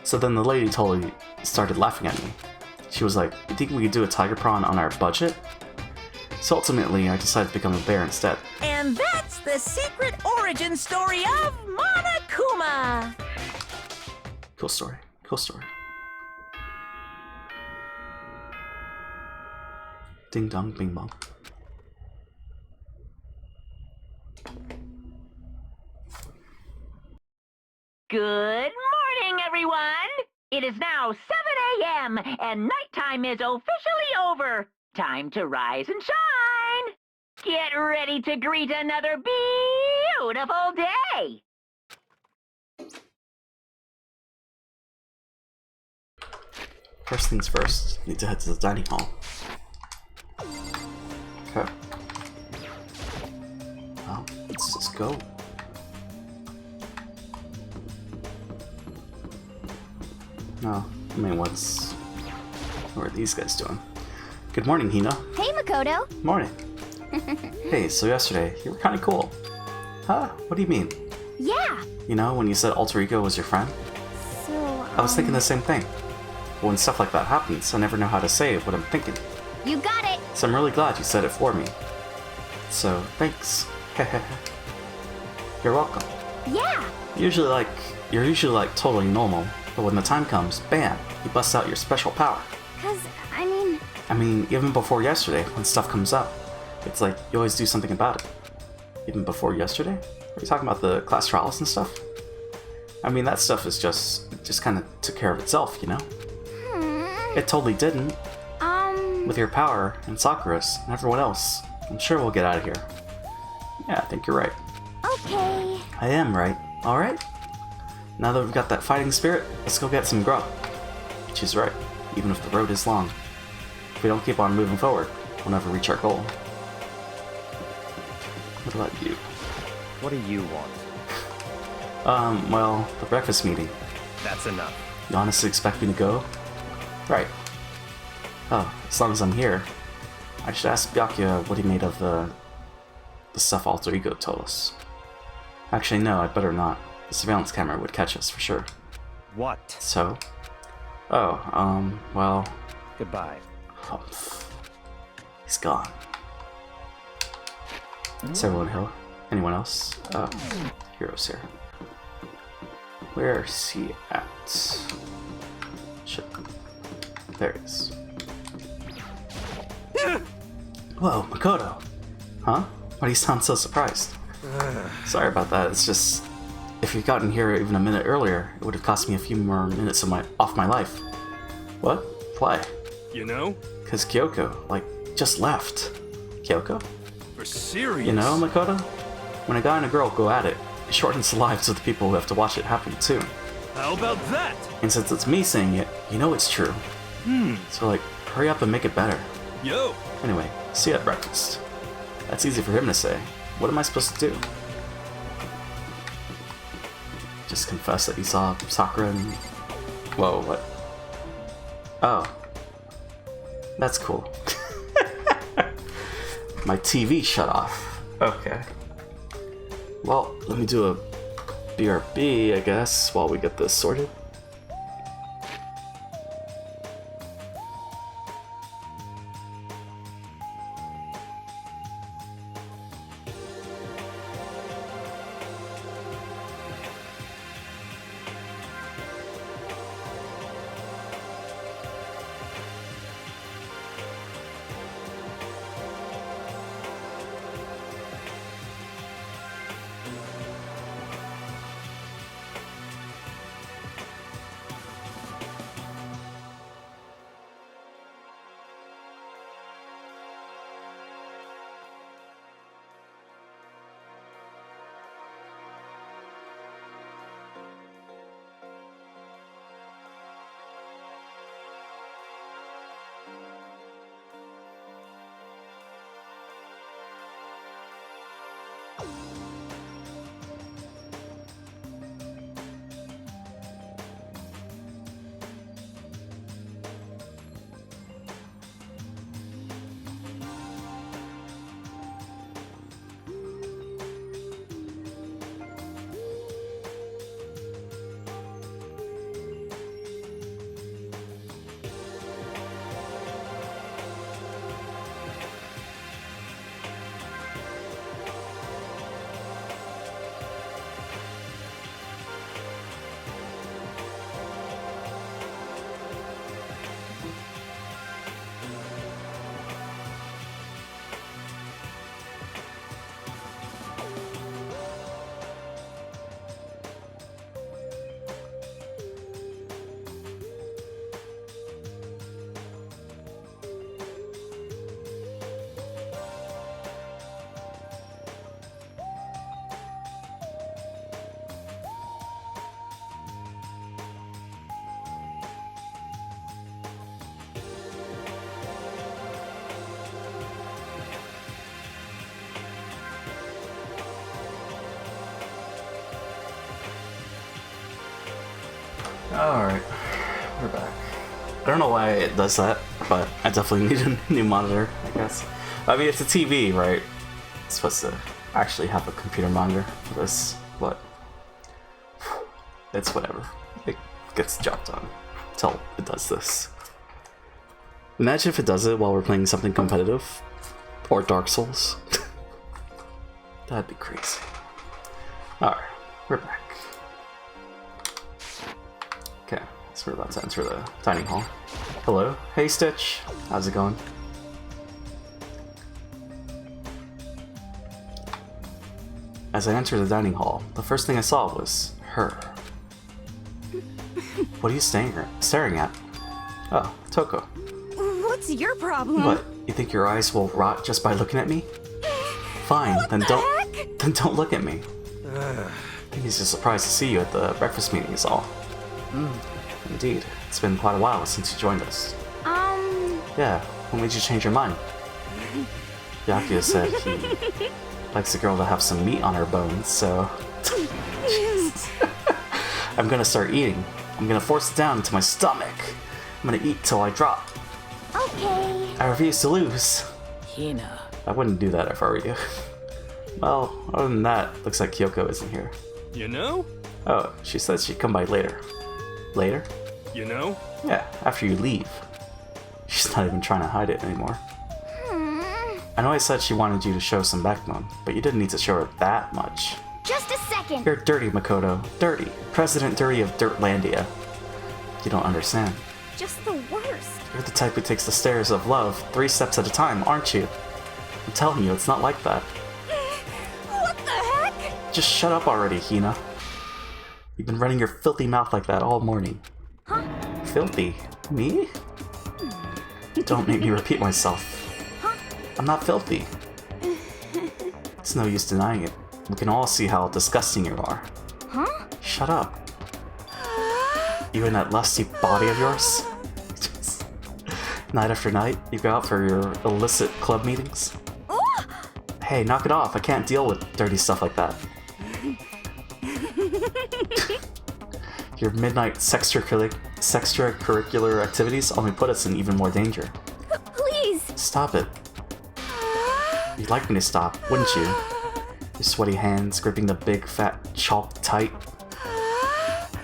So then the lady totally started laughing at me. She was like, "You think we could do a tiger prawn on our budget?" So ultimately, I decided to become a bear instead. And that's the secret origin story of Monokuma. Cool story. Cool story. Ding dong, bing bong. Good morning, everyone! It is now 7 a.m. and nighttime is officially over. Time to rise and shine! Get ready to greet another beautiful day! First things first, need to head to the dining hall. Okay. Well, let's just go. No, I mean, what are these guys doing? Good morning, Hina. Hey, Makoto. Morning. Hey, so yesterday, you were kind of cool. Huh? What do you mean? Yeah. You know, when you said alter ego was your friend? So, I was thinking the same thing. But when stuff like that happens, I never know how to say what I'm thinking. You got it. So I'm really glad you said it for me. So, thanks. You're welcome. Yeah. You're usually like totally normal, but when the time comes, bam, you bust out your special power. 'Cause, I mean, even before yesterday, when stuff comes up, it's like you always do something about it. Even before yesterday? Are you talking about the class trials and stuff? I mean, that stuff is just kind of took care of itself, you know? It totally didn't. With your power, and Sakura's, and everyone else, I'm sure we'll get out of here. Yeah, I think you're right. Okay. I am right. Alright? Now that we've got that fighting spirit, let's go get some grub. She's right, even if the road is long. If we don't keep on moving forward, we'll never reach our goal. What about you? What do you want? Well, the breakfast meeting. That's enough. You honestly expect me to go? Right. Oh, as long as I'm here, I should ask Byakuya what he made of the stuff Alter Ego told us. Actually, no, I'd better not. The surveillance camera would catch us for sure. What? So? Oh, well... Goodbye. He's gone. Is everyone here? Anyone else? Hero's here. Where's he at? Shit. There he is. Whoa, Makoto! Huh? Why do you sound so surprised? Sorry about that, it's just... If you'd gotten here even a minute earlier, it would have cost me a few more minutes of off my life. What? Why? You know? Cause Kyoko, just left. Kyoko? For serious. You know, Makoto? When a guy and a girl go at it, it shortens the lives of the people who have to watch it happen too. How about that? And since it's me saying it, you know it's true. So hurry up and make it better. Yo. Anyway, see you at breakfast. That's easy for him to say. What am I supposed to do? Just confess that he saw Sakura and... Whoa, what? Oh. That's cool. My TV shut off. Okay. Well, let me do a BRB, I guess, while we get this sorted. Alright, we're back. I don't know why it does that, but I definitely need a new monitor, I guess. I mean, it's a TV, right? It's supposed to actually have a computer monitor for this, but it's whatever. It gets the job done until it does this. Imagine if it does it while we're playing something competitive, or Dark Souls. That'd be crazy. Alright, we're back. Okay, so we're about to enter the dining hall. Hello. Hey, Stitch. How's it going? As I entered the dining hall, the first thing I saw was her. What are you staring at? Oh, Toko. What What's your problem? What? You think your eyes will rot just by looking at me? Fine, then don't look at me. I think he's just surprised to see you at the breakfast meeting is all. Indeed, it's been quite a while since you joined us. Yeah, what made you change your mind? Byakuya said he likes a girl to have some meat on her bones, so... I'm gonna start eating. I'm gonna force it down into my stomach. I'm gonna eat till I drop. Okay. I refuse to lose. Hina. I wouldn't do that if I were you. Well, other than that, looks like Kyoko isn't here. You know? Oh, she said she'd come by later. Later? You know? Yeah, after you leave. She's not even trying to hide it anymore. I know I said she wanted you to show some backbone, but you didn't need to show her that much. Just a second. You're dirty, Makoto. Dirty. President Dirty of Dirtlandia. You don't understand. Just the worst. You're the type who takes the stairs of love 3 steps at a time, aren't you? I'm telling you, it's not like that. What the heck? Just shut up already, Hina. You've been running your filthy mouth like that all morning. Huh? Filthy? Me? Don't make me repeat myself. Huh? I'm not filthy. It's no use denying it. We can all see how disgusting you are. Huh? Shut up. You and that lusty body of yours? Night after night, you go out for your illicit club meetings? Oh! Hey, knock it off. I can't deal with dirty stuff like that. Your midnight extracurricular activities only put us in even more danger. Please. Stop it. You'd like me to stop, wouldn't you? Your sweaty hands gripping the big fat chalk tight.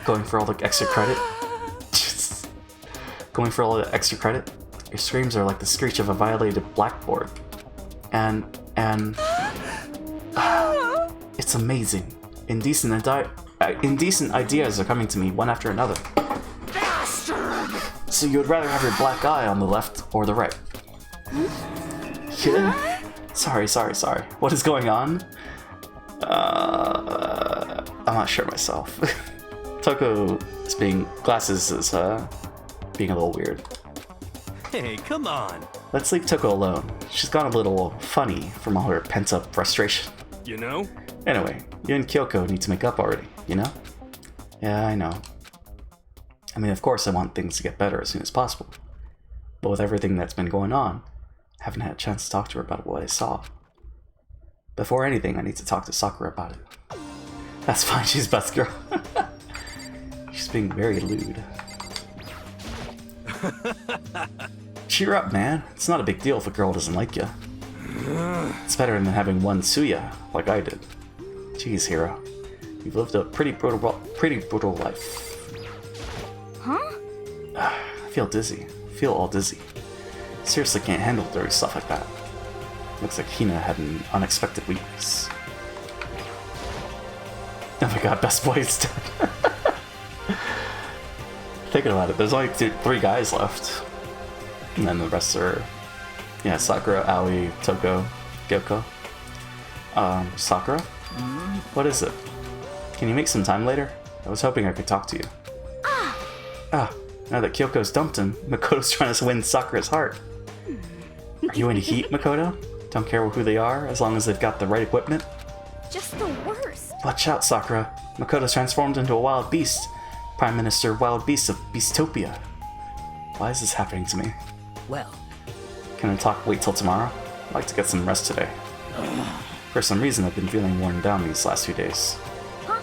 Going for all the extra credit. Going for all the extra credit. Your screams are like the screech of a violated blackboard. And it's amazing. Indecent ideas are coming to me one after another. Bastard! So you would rather have your black eye on the left or the right? Yeah. Sorry. What is going on? I'm not sure myself. Toko's glasses is being a little weird. Hey, come on. Let's leave Toko alone. She's gone a little funny from all her pent-up frustration. You know? Anyway, you and Kyoko need to make up already, you know? Yeah, I know. I mean, of course I want things to get better as soon as possible. But with everything that's been going on, I haven't had a chance to talk to her about what I saw. Before anything, I need to talk to Sakura about it. That's fine, she's best girl. She's being very lewd. Cheer up, man. It's not a big deal if a girl doesn't like you. It's better than having one Suya, like I did. Jeez, Hero. You've lived a pretty brutal life. Huh? I feel dizzy. Feel all dizzy. Seriously can't handle dirty stuff like that. Looks like Hina had an unexpected weakness. Oh my god, best boy is dead. Thinking about it, there's only 3 guys left. And then the rest are... Yeah, Sakura, Aoi, Toko, Gyoko. Sakura? What is it? Can you make some time later? I was hoping I could talk to you. Ah, now that Kyoko's dumped him, Makoto's trying to win Sakura's heart. Are you into heat, Makoto? Don't care who they are, as long as they've got the right equipment? Just the worst. Watch out, Sakura. Makoto's transformed into a wild beast. Prime Minister Wild Beast of Beastopia. Why is this happening to me? Well, Can I wait till tomorrow? I'd like to get some rest today. For some reason, I've been feeling worn down these last few days. Huh?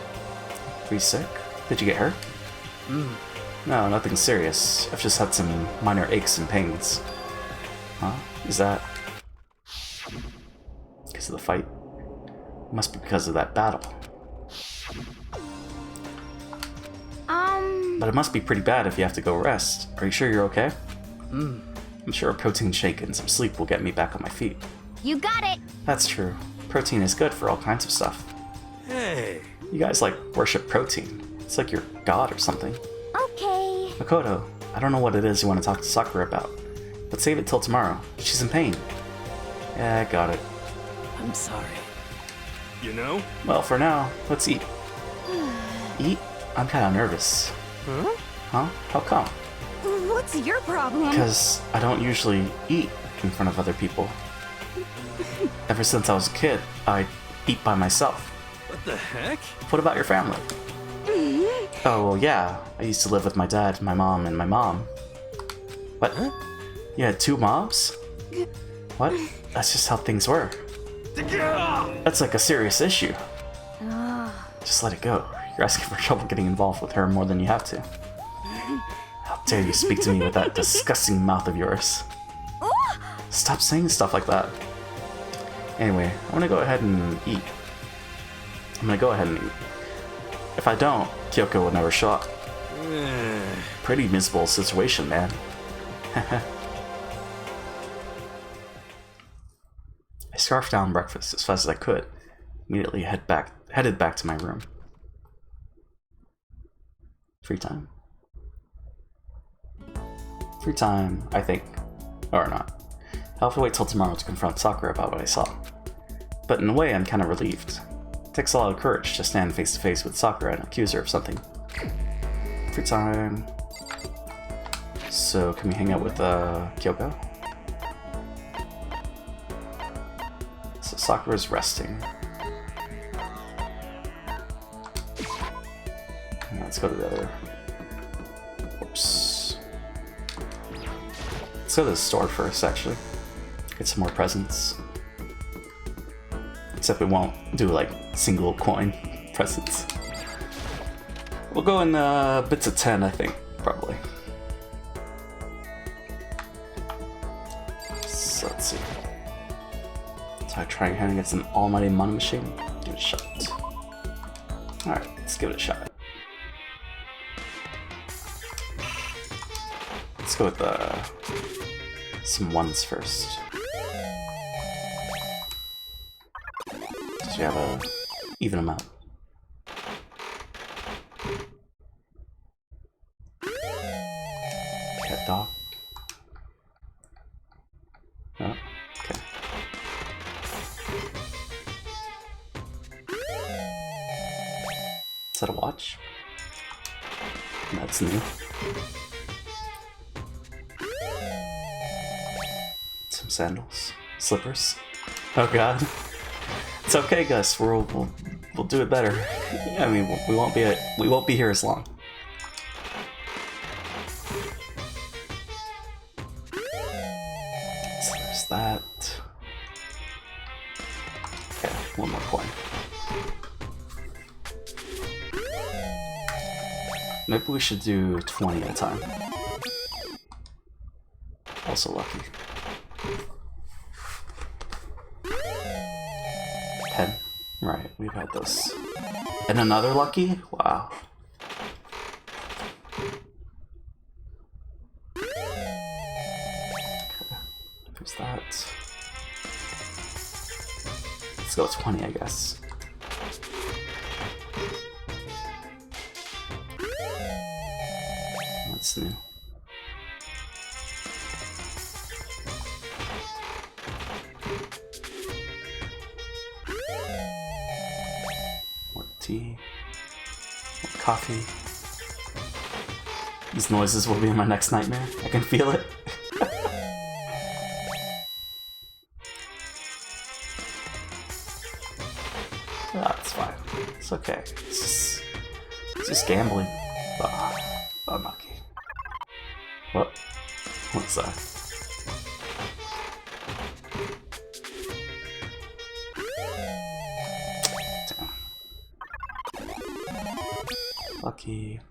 Are you sick? Did you get hurt? No, nothing serious. I've just had some minor aches and pains. Huh? Is that... because of the fight? It must be because of that battle. But it must be pretty bad if you have to go rest. Are you sure you're okay? I'm sure a protein shake and some sleep will get me back on my feet. You got it. That's true. Protein is good for all kinds of stuff. Hey. You guys worship protein. It's like your god or something. Okay. Makoto, I don't know what it is you want to talk to Sakura about, but save it till tomorrow. She's in pain. Yeah, I got it. I'm sorry. You know? Well, for now, let's eat. Eat? I'm kinda nervous. Huh? Huh? How come? What's your problem? Because I don't usually eat in front of other people. Ever since I was a kid, I eat by myself. What the heck? What about your family? Oh, well, yeah. I used to live with my dad, my mom, and my mom. What? Huh? You had 2 moms? What? That's just how things were. That's like a serious issue. Just let it go. You're asking for trouble getting involved with her more than you have to. How dare you speak to me with that disgusting mouth of yours. Stop saying stuff like that. Anyway, I'm gonna go ahead and eat. If I don't, Kyoko will never show up. Pretty miserable situation, man. I scarfed down breakfast as fast as I could. Immediately headed back to my room. Free time. Free time, I think. Or not. I'll have to wait till tomorrow to confront Sakura about what I saw. But in a way, I'm kind of relieved. It takes a lot of courage to stand face to face with Sakura and accuse her of something. Free time. So, can we hang out with Kyoko? So Sakura's resting. And let's go to the other. Whoops. Let's go to the store first, actually. Get some more presents. Except we won't do like single coin presents. We'll go in bits of 10, I think, probably. So let's see. So I try and get some almighty money machine. Give it a shot. Alright, let's give it a shot. Let's go with some ones first. So we have a even amount. Cat dog. Oh, okay. Is that a watch? That's new. Some sandals, slippers. Oh god. It's okay, Gus. We'll do it better. I mean, we won't be here as long. So there's that. Okay, one more coin. Maybe we should do 20 at a time. Also lucky. 10. Right, we've had those. And another lucky? Wow. Okay, there's that. Let's go 20, I guess. That's new. More tea. More coffee. These noises will be in my next nightmare. I can feel it. That's fine. It's okay. It's just gambling. Unlucky. What? What's that? Damn. Lucky.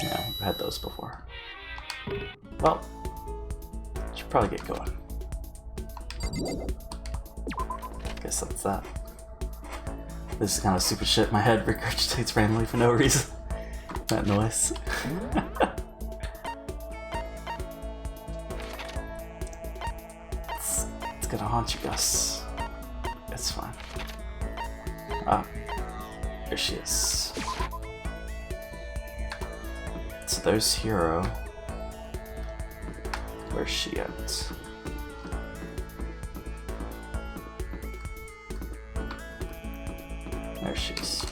Yeah, we've had those before. Well, should probably get going. Guess that's that. This is kind of stupid shit. My head regurgitates randomly for no reason. That noise. It's gonna haunt you, Gus. It's fine. Ah, there she is. So there's Hero. Where's she at? There she is.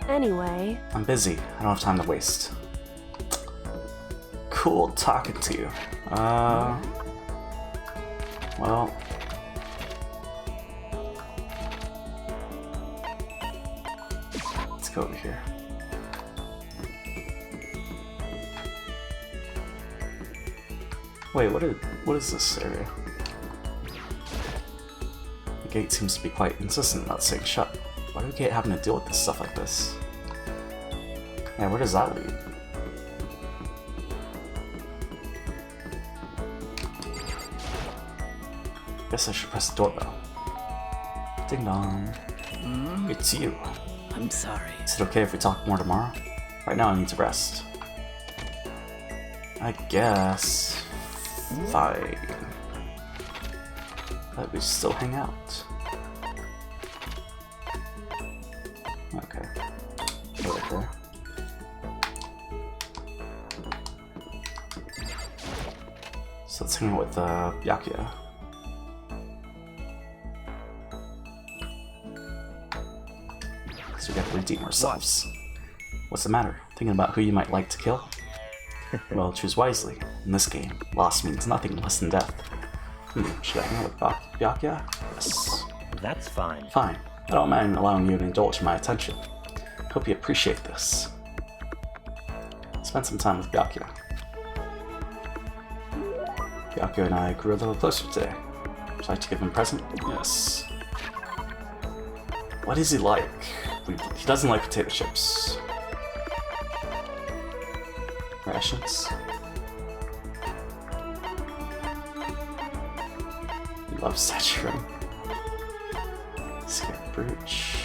Anyway, I'm busy. I don't have time to waste. Cool talking to you. Well... let's go over here. Wait, what is this area? The gate seems to be quite insistent about staying shut. Why do we keep having to deal with this stuff like this? Yeah, where does that lead? Guess I should press the doorbell. Ding dong. It's you. I'm sorry. Is it okay if we talk more tomorrow? Right now I need to rest. I guess... fine. But we still hang out. Okay. Go right there. So let's hang out with Byakuya. So we gotta redeem ourselves. What's the matter? Thinking about who you might like to kill? Well, choose wisely. In this game, loss means nothing less than death. Should I hang out with Byakuya? Yes. That's fine. Fine. I don't mind allowing you to indulge my attention. Hope you appreciate this. Spend some time with Byakuya. Byakuya and I grew a little closer today. Would you like to give him a present? Yes. What is he like? He doesn't like potato chips. Rations. He loves Saturum. Scared brooch.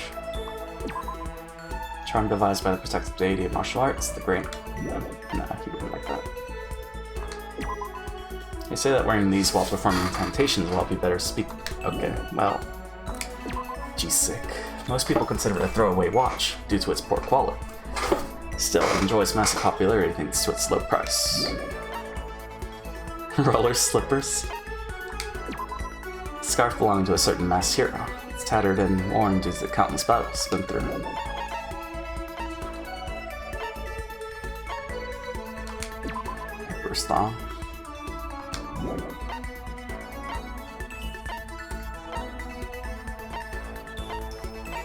Charm devised by the protective deity of martial arts, the Great. Nah, he wouldn't like that. They say that wearing these while performing incantations will help you better speak. Okay, well. Geez, sick. Most people consider it a throwaway watch due to its poor quality. Still, it enjoys massive popularity thanks to its low price. Roller slippers? Scarf belonging to a certain masked hero. It's tattered and worn due to the countless battles it's been through. First thong.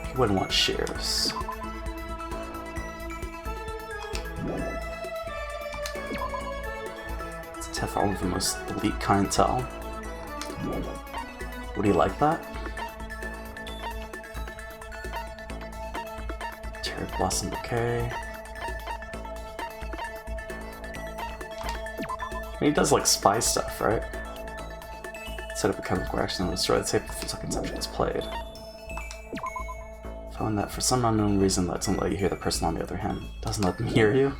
You wouldn't want shears. It's tough for all of the most elite clientele. Would he like that? Cherry blossom bouquet. I mean, he does like spy stuff, right? Set up a chemical reaction and destroy the tape if the second subject is played. Found that for some unknown reason that doesn't let you hear the person on the other hand. Doesn't let them hear you?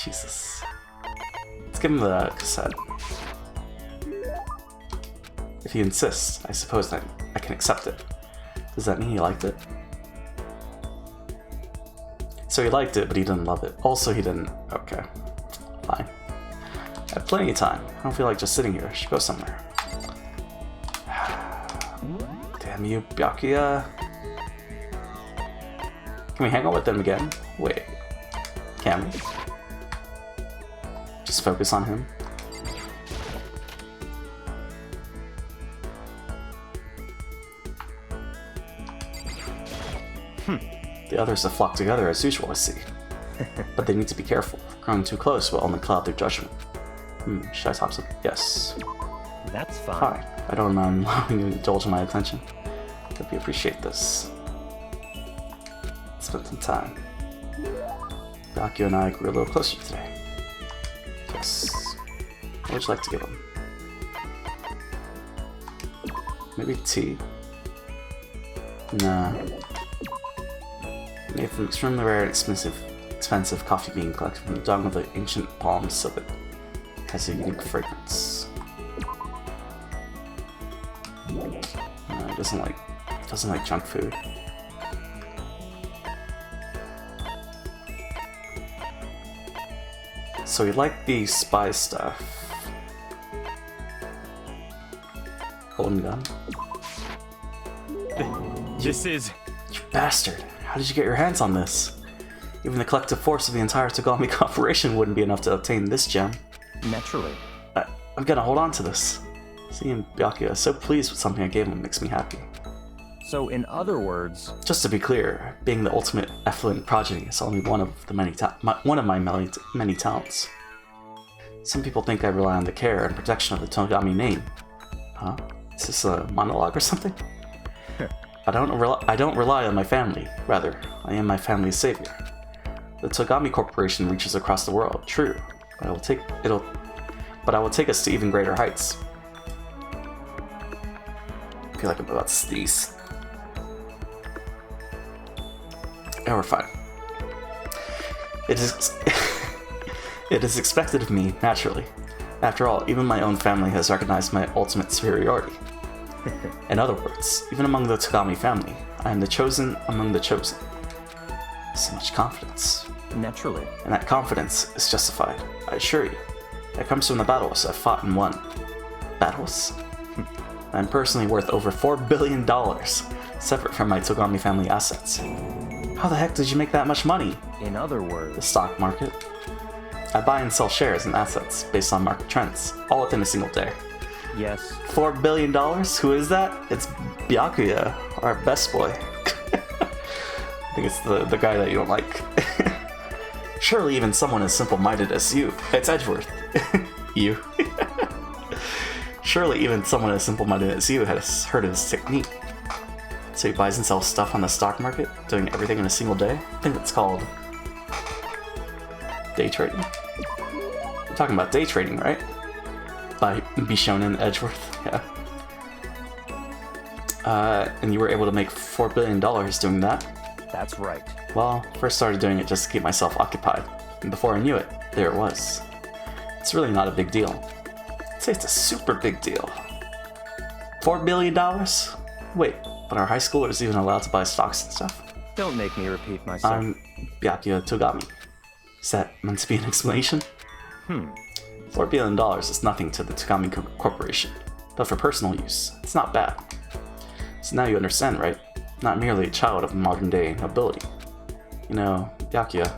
Jesus. Let's give him the cassette. If he insists, I suppose that I can accept it. Does that mean he liked it? So he liked it, but he didn't love it. Also, he didn't... Okay. Fine. I have plenty of time. I don't feel like just sitting here. I should go somewhere. Damn you, Byakuya. Can we hang out with them again? Wait. Can we? Just focus on him? The others have flocked together as usual, I see. But they need to be careful. Growing too close will only cloud their judgment. Should I talk to them? Yes. That's fine. Fine. I don't mind allowing you to indulge in my attention. Hope you appreciate this. Spend some time. Byakuya and I grew a little closer today. Yes. What would you like to give him? Maybe tea? Nah. Made from extremely rare and expensive coffee bean collected from the dung of the ancient palm civet. Has a unique fragrance. It doesn't like junk food. So he liked the spy stuff. Golden gun. This is... You bastard! How did you get your hands on this? Even the collective force of the entire Togami Corporation wouldn't be enough to obtain this gem. Naturally. I'm gonna hold on to this. Seeing Byakuya so pleased with something I gave him makes me happy. So, in other words, Just to be clear, being the ultimate effluent progeny is only one of the my many talents. Some people think I rely on the care and protection of the Togami name. Huh? Is this a monologue or something? I don't rely on my family. Rather, I am my family's savior. The Togami Corporation reaches across the world, true, but I will take us to even greater heights. I feel like I'm about to sneeze. Oh, we're fine. It is expected of me, naturally. After all, even my own family has recognized my ultimate superiority. In other words, even among the Togami family, I am the chosen among the chosen. So much confidence. naturally. And that confidence is justified, I assure you. It comes from the battles I've fought and won. Battles? I'm personally worth over $4 billion, separate from my Togami family assets. How the heck did you make that much money? In other The words, stock market. I buy and sell shares and assets based on market trends, all within a single day. yes, $4 billion? Who is that? It's Byakuya, our best boy. I think it's the guy that you don't like. Surely even someone as simple-minded as you. It's Edgeworth. You. Surely even someone as simple-minded as you has heard of his technique. So he buys and sells stuff on the stock market, doing everything in a single day? I think that's called day trading. We're talking about day trading, right? By Bishonen Edgeworth, yeah. And you were able to make $4 billion doing that? that's right. Well, first started doing it just to keep myself occupied, and before I knew it, there it was. It's really not a big deal. I'd say it's a super big deal. $4 billion? Wait, but are high schoolers even allowed to buy stocks and stuff? Don't make me repeat myself. I'm Byakuya Togami. Is that meant to be an explanation? $4 billion is nothing to the Togami Corporation, but for personal use, it's not bad. So now you understand, right? Not merely a child of modern-day nobility. You know, Byakuya,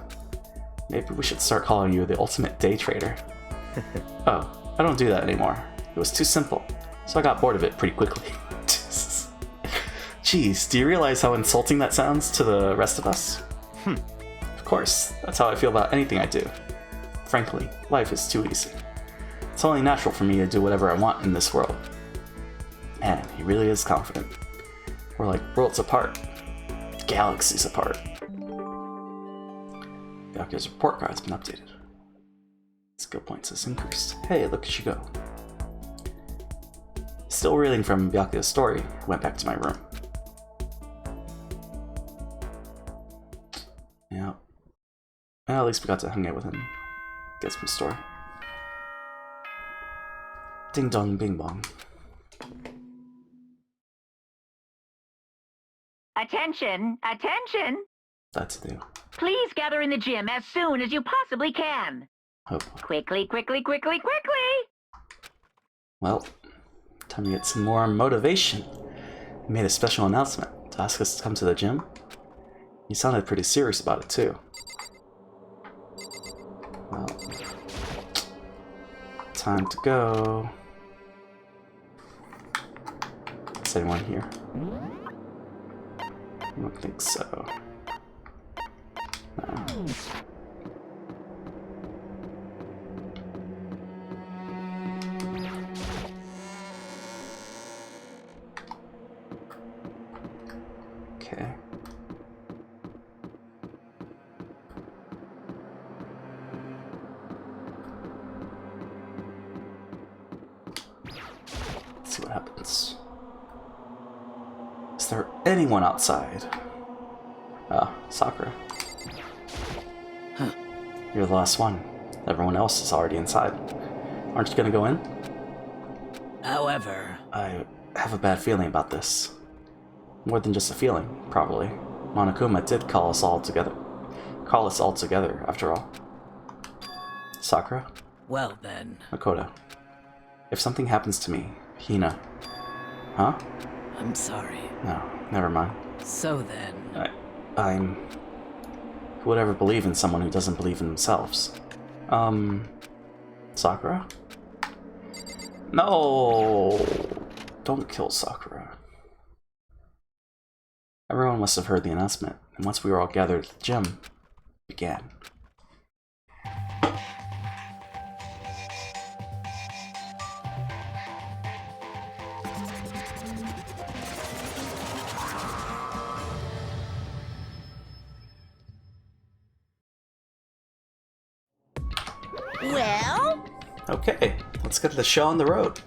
maybe we should start calling you the ultimate day trader. Oh, I don't do that anymore. It was too simple, so I got bored of it pretty quickly. Jeez, do you realize how insulting that sounds to the rest of us? Of course, that's how I feel about anything I do. Frankly, life is too easy. It's only natural for me to do whatever I want in this world. Man, he really is confident. We're like worlds apart. Galaxies apart. Byakuya's report card has been updated. Skill points has increased. Hey, look at you go. Still reeling from Byakuya's story, I went back to my room. Yeah. Well, at least we got to hang out with him. Get some story. Ding dong bing bong. Attention! Attention! That's new. Please gather in the gym as soon as you possibly can. Oh, Quickly, quickly, quickly, quickly! well, time to get some more motivation. He made a special announcement to ask us to come to the gym. He sounded pretty serious about it too. Well, time to go. Is anyone here? I don't think so. No. Okay. Let's see what happens. Is there anyone outside? Ah, Sakura. You're the last one. Everyone else is already inside. Aren't you gonna go in? However, I have a bad feeling about this. More than just a feeling, probably. Monokuma did call us all together, after all. Sakura? well then, Makoto. If something happens to me, Hina. Huh? I'm sorry. No, never mind. So then, Who would ever believe in someone who doesn't believe in themselves? Sakura? No! Don't kill Sakura. Everyone must have heard the announcement, and once we were all gathered at the gym, it began. Well? Okay, let's get the show on the road.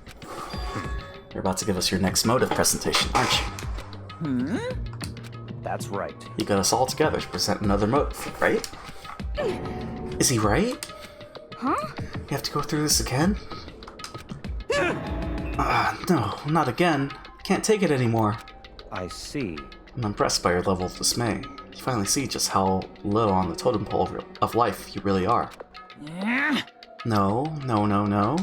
You're about to give us your next motive presentation, aren't you? That's right. You got us all together to present another motive, right? Is he right? Huh? You have to go through this again? No, not again. Can't take it anymore. I see. I'm impressed by your level of dismay. You finally see just how little on the totem pole of life you really are. No, no, no, no.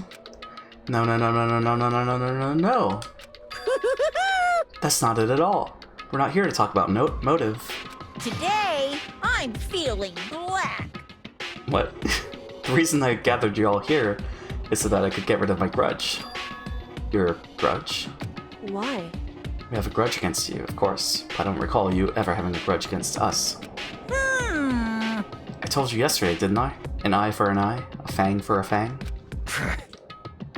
No, no, no, no, no, no, no, no, no, no, no, no. That's not it at all. We're not here to talk about motive. Today, I'm feeling black. What? The reason I gathered you all here is so that I could get rid of my grudge. Your grudge? Why? We have a grudge against you, of course. I don't recall you ever having a grudge against us. I told you yesterday, didn't I? An eye for an eye, a fang for a fang.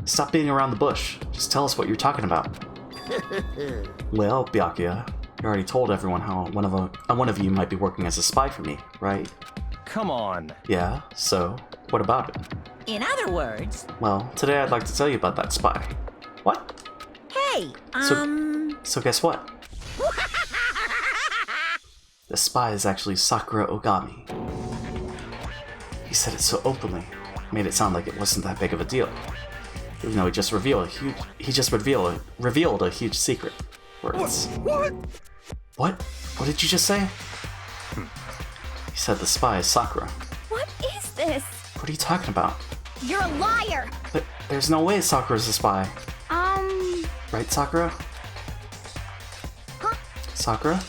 Stop beating around the bush. Just tell us what you're talking about. Well, Byakuya, you already told everyone how one of you might be working as a spy for me, right? Come on. Yeah, so what about it? In other words, Well, today I'd like to tell you about that spy. What? hey, So guess what? The spy is actually Sakura Ogami. He said it so openly, made it sound like it wasn't that big of a deal. Even though he just revealed a huge secret. Words. What? What did you just say? He said the spy is Sakura. What is this? What are you talking about? You're a liar! There's no way Sakura's a spy. Right, Sakura? Huh? Sakura?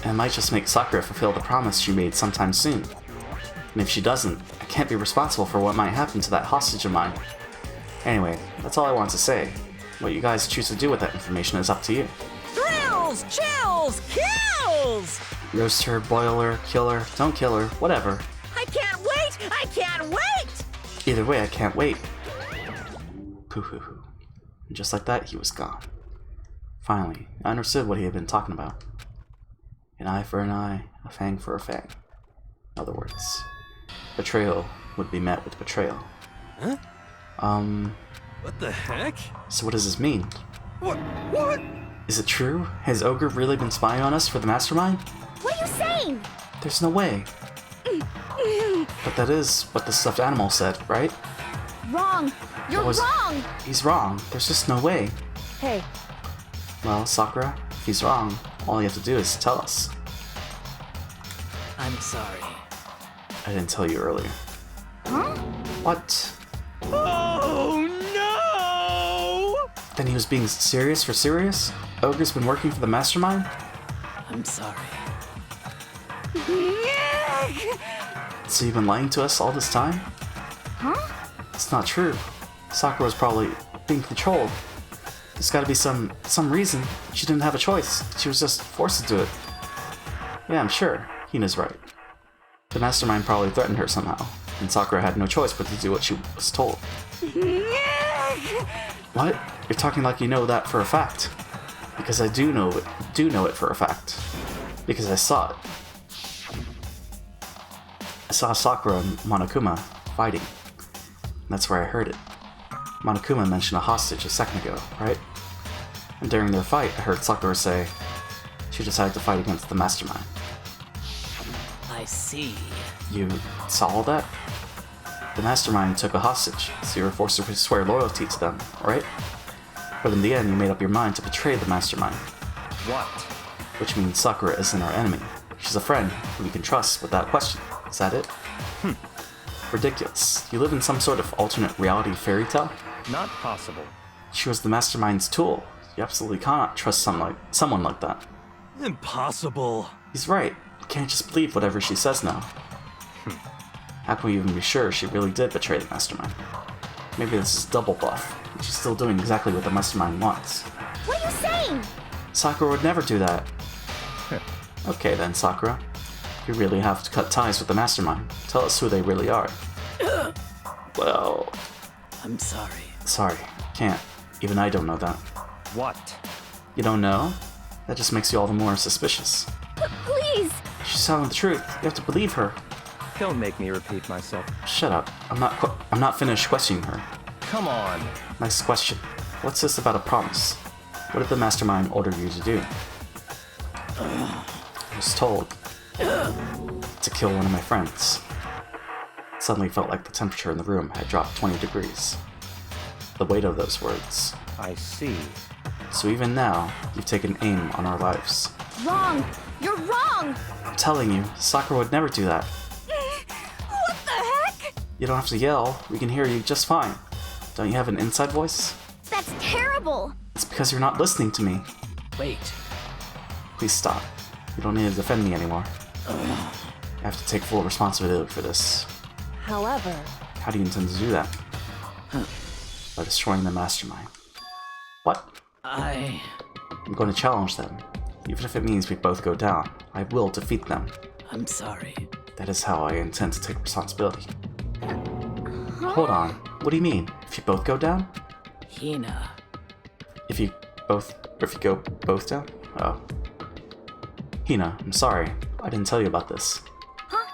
And it might just make Sakura fulfill the promise she made sometime soon. And if she doesn't, I can't be responsible for what might happen to that hostage of mine. Anyway, that's all I want to say. What you guys choose to do with that information is up to you. thrills, chills, kills! Roast her, boil her, kill her, don't kill her, whatever. I can't wait! I can't wait! Either way, I can't wait. Poo-hoo-hoo. And just like that, he was gone. Finally, I understood what he had been talking about. An eye for an eye, a fang for a fang. In other words, betrayal would be met with betrayal. Huh? What the heck? So what does this mean? What? Is it true? Has Ogre really been spying on us for the mastermind? What are you saying? There's no way. But that is what the stuffed animal said, right? Wrong! You're wrong! He's wrong. There's just no way. Hey, Well, Sakura, if he's wrong, all you have to do is tell us. I'm sorry. I didn't tell you earlier. Huh? What? Oh no! Then he was being serious for serious? Ogre's been working for the mastermind? I'm sorry. So you've been lying to us all this time? Huh? It's not true. Sakura was probably being controlled. There's gotta be some reason. She didn't have a choice. She was just forced to do it. Yeah, I'm sure. Hina's right. The mastermind probably threatened her somehow, and Sakura had no choice but to do what she was told. What? You're talking like you know that for a fact. Because I do know it for a fact. Because I saw it. I saw Sakura and Monokuma fighting. That's where I heard it. Monokuma mentioned a hostage a second ago, right? And during their fight, I heard Sakura say she decided to fight against the mastermind. I see. You saw all that? The mastermind took a hostage, so you were forced to swear loyalty to them, right? But in the end, you made up your mind to betray the mastermind. What? Which means Sakura isn't our enemy. She's a friend who we can trust without question. Is that it? Ridiculous. You live in some sort of alternate reality fairy tale? Not possible. She was the mastermind's tool. You absolutely cannot trust someone like that. Impossible. He's right. You can't just believe whatever she says now. How can we even be sure she really did betray the Mastermind? Maybe this is a double bluff, and she's still doing exactly what the Mastermind wants. What are you saying? Sakura would never do that. Okay then, Sakura. You really have to cut ties with the Mastermind. Tell us who they really are. Well... I'm sorry. Sorry, can't. Even I don't know that. What? You don't know? That just makes you all the more suspicious. Please! She's telling the truth. You have to believe her. Don't make me repeat myself. Shut up. I'm not finished questioning her. Come on. Nice question. What's this about a promise? What did the Mastermind order you to do? I was told to kill one of my friends. It suddenly felt like the temperature in the room had dropped 20 degrees. The weight of those words. I see. So even now, you've taken aim on our lives. Wrong! You're wrong! I'm telling you, Sakura would never do that. What the heck? You don't have to yell. We can hear you just fine. Don't you have an inside voice? That's terrible! It's because you're not listening to me. Wait. Please stop. You don't need to defend me anymore. I have to take full responsibility for this. However, How do you intend to do that? By destroying the Mastermind. What? I'm going to challenge them. Even if it means we both go down, I will defeat them. I'm sorry. That is how I intend to take responsibility. Hold on. What do you mean? If you both go down? Hina. If you go both down? Oh. Hina, I'm sorry. I didn't tell you about this. Huh?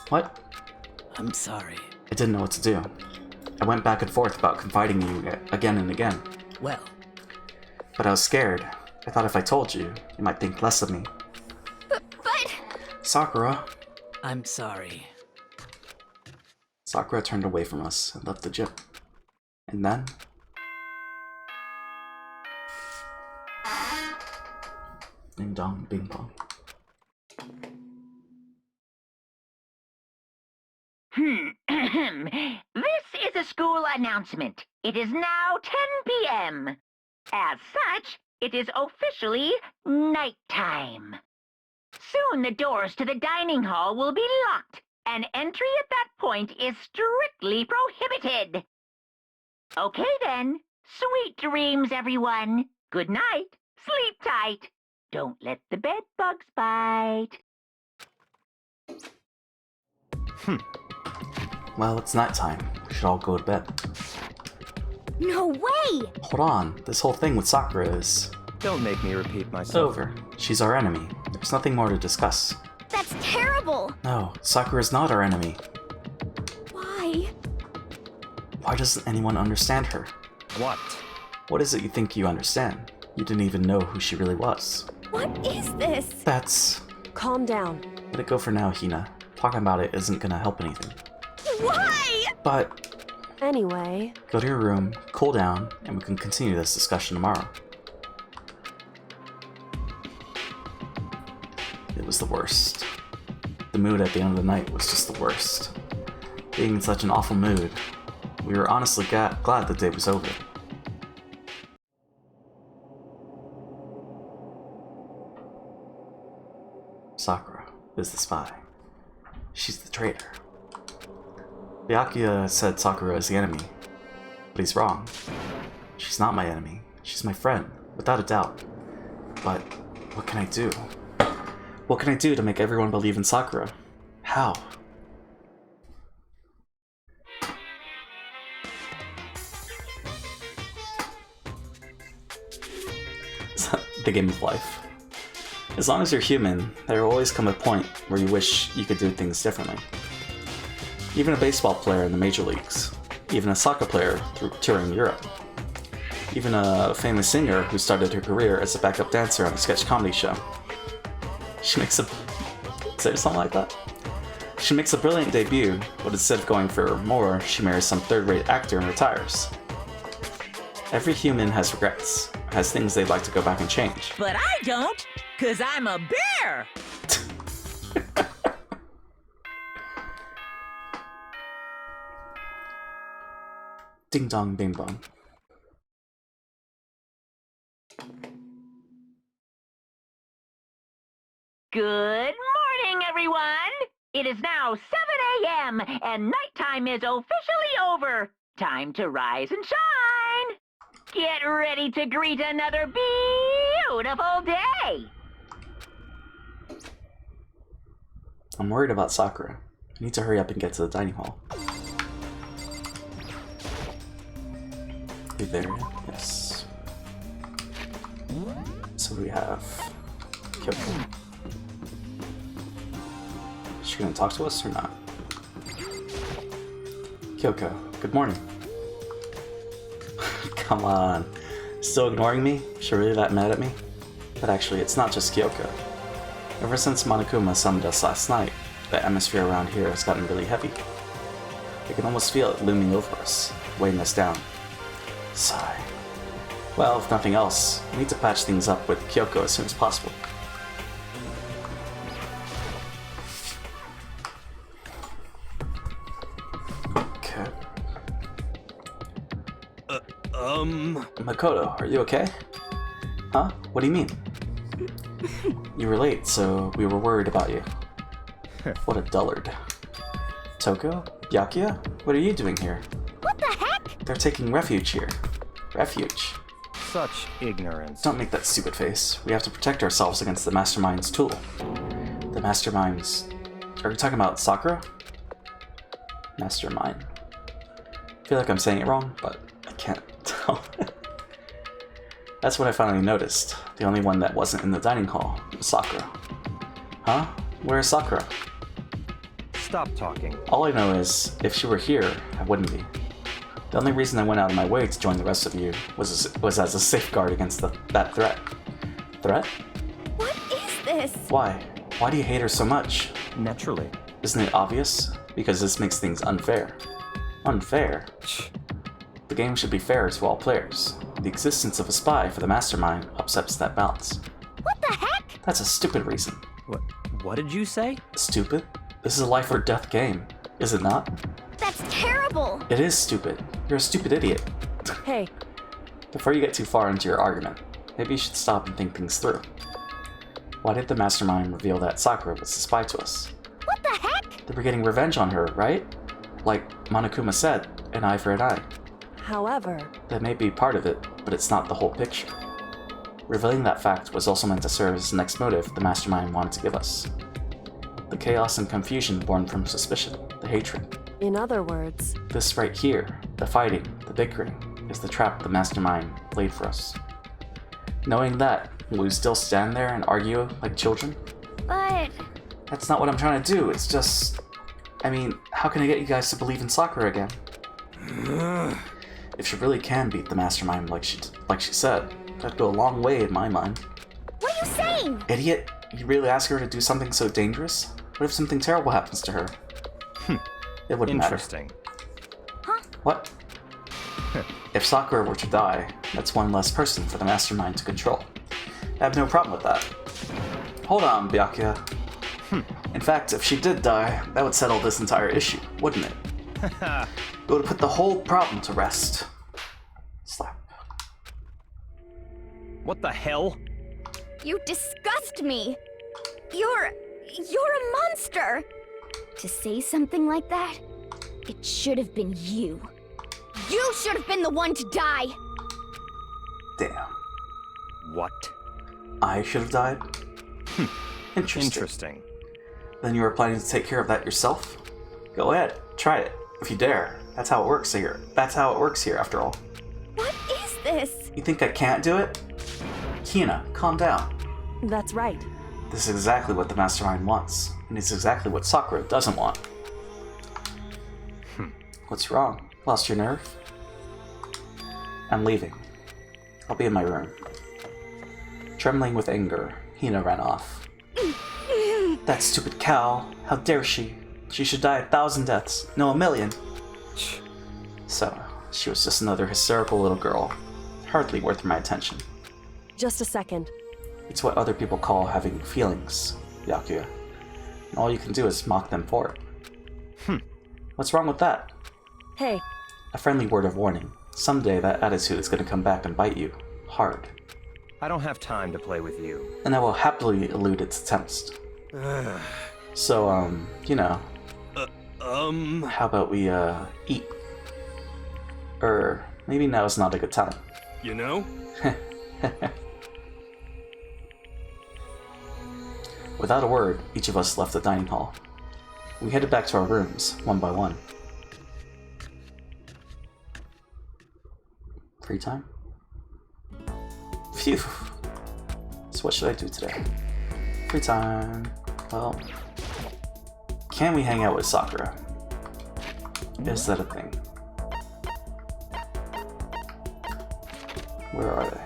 What? I'm sorry. I didn't know what to do. I went back and forth about confiding in you again and again. Well, But I was scared. I thought if I told you, you might think less of me. But... Sakura! I'm sorry. Sakura turned away from us and left the gym. And then... Ding dong, bing bong. This is a school announcement. It is now 10 p.m. As such, it is officially nighttime. Soon the doors to the dining hall will be locked, and entry at that point is strictly prohibited. Okay then. Sweet dreams, everyone. Good night. Sleep tight. Don't let the bed bugs bite. Well, it's nighttime. We should all go to bed. No way! Hold on. This whole thing with Sakura is... Don't make me repeat It's myself. over. She's our enemy. There's nothing more to discuss. That's terrible! No, Sakura's not our enemy. Why? Why doesn't anyone understand her? What? What is it you think you understand? You didn't even know who she really was. What is this? That's... calm down. Let it go for now, Hina. Talking about it isn't gonna help anything. Why? But... Anyway, go to your room, cool down, and we can continue this discussion tomorrow. It was the worst. The mood at the end of the night was just the worst. Being in such an awful mood, we were honestly glad the day was over. Sakura is the spy. She's the traitor. Byakuya said Sakura is the enemy, but he's wrong. She's not my enemy. She's my friend, without a doubt. But what can I do? What can I do to make everyone believe in Sakura? How? The game of life. As long as you're human, there will always come a point where you wish you could do things differently. Even a baseball player in the major leagues. Even a soccer player touring Europe. Even a famous singer who started her career as a backup dancer on a sketch comedy show. She makes a... Is there something like that? She makes a brilliant debut, but instead of going for more, she marries some third-rate actor and retires. Every human has regrets, has things they'd like to go back and change. But I don't, 'cause I'm a bear! Ding dong, bing bong. everyone! It is now 7 a.m. and nighttime is officially over. Time to rise and shine! Get ready to greet another beautiful day! I'm worried about Sakura. I need to hurry up and get to the dining hall. You there? Yes. So we have Kyoko. Is she gonna talk to us or not? Kyoko, good morning. Come on. Still ignoring me? Is she really that mad at me? But actually, it's not just Kyoko. Ever since Monokuma summoned us last night, the atmosphere around here has gotten really heavy. I can almost feel it looming over us, weighing us down. Sigh. Well, if nothing else, I need to patch things up with Kyoko as soon as possible. Okay. Makoto, are you okay? Huh? What do you mean? You were late, so we were worried about you. What a dullard. Toko? Byakuya? What are you doing here? What the heck? They're taking refuge here. Refuge? Such ignorance. Don't make that stupid face. We have to protect ourselves against the Mastermind's tool. The Mastermind's... Are you talking about Sakura? Mastermind. I feel like I'm saying it wrong, but I can't tell. That's what I finally noticed. The only one that wasn't in the dining hall was Sakura. Huh? Where's Sakura? Stop talking. All I know is, if she were here, I wouldn't be. The only reason I went out of my way to join the rest of you was as a safeguard against that threat. Threat? What is this? Why? Why do you hate her so much? Naturally. Isn't it obvious? Because this makes things unfair. Unfair? The game should be fair to all players. The existence of a spy for the Mastermind upsets that balance. What the heck? That's a stupid reason. What did you say? Stupid? This is a life or death game, is it not? That's terrible. It is stupid. You're a stupid idiot. Hey, Before you get too far into your argument, maybe you should stop and think things through. Why did the Mastermind reveal that Sakura was a spy to us? What the heck? They were getting revenge on her, right? Like Monokuma said, an eye for an eye. however, That may be part of it, but it's not the whole picture. Revealing that fact was also meant to serve as the next motive the Mastermind wanted to give us. The chaos and confusion born from suspicion, the hatred. in other words, This right here, the fighting, the bickering, is the trap the Mastermind laid for us. Knowing that, will we still stand there and argue like children? But That's not what I'm trying to do, it's just... I mean, how can I get you guys to believe in Sakura again? If she really can beat the Mastermind like she said, that'd go a long way in my mind. what are you saying? Idiot, you really ask her to do something so dangerous? What if something terrible happens to her? It wouldn't matter. Interesting. What? If Sakura were to die, that's one less person for the Mastermind to control. I have no problem with that. Hold on, Byakuya. In fact, if she did die, that would settle this entire issue, wouldn't it? It would put the whole problem to rest. Slap. What the hell? You disgust me. You're a monster. To say something like that, it should have been you. You should have been the one to die. Damn. What? I should have died? Interesting. Interesting. Then you were planning to take care of that yourself? Go ahead, try it, if you dare. That's how it works here. That's how it works here, after all. What is this? You think I can't do it? Hina, calm down. that's right. This is exactly what the Mastermind wants, and it's exactly what Sakura doesn't want. What's wrong? Lost your nerve? I'm leaving. I'll be in my room. Trembling with anger, Hina ran off. That stupid cow! How dare she? She should die 1,000 deaths, no 1,000,000. So, she was just another hysterical little girl, hardly worth my attention. Just a second. It's what other people call having feelings, Byakuya. And all you can do is mock them for it. What's wrong with that? Hey, A friendly word of warning. Someday that attitude is going to come back and bite you. Hard. I don't have time to play with you. And I will happily elude its attempts. So, you know, Um, how about we, eat? Or maybe now is not a good time. you know? Without a word, each of us left the dining hall. We headed back to our rooms, one by one. Free time? Phew! So what should I do today? Free time. Well, can we hang out with Sakura? Is that a thing? Where are they?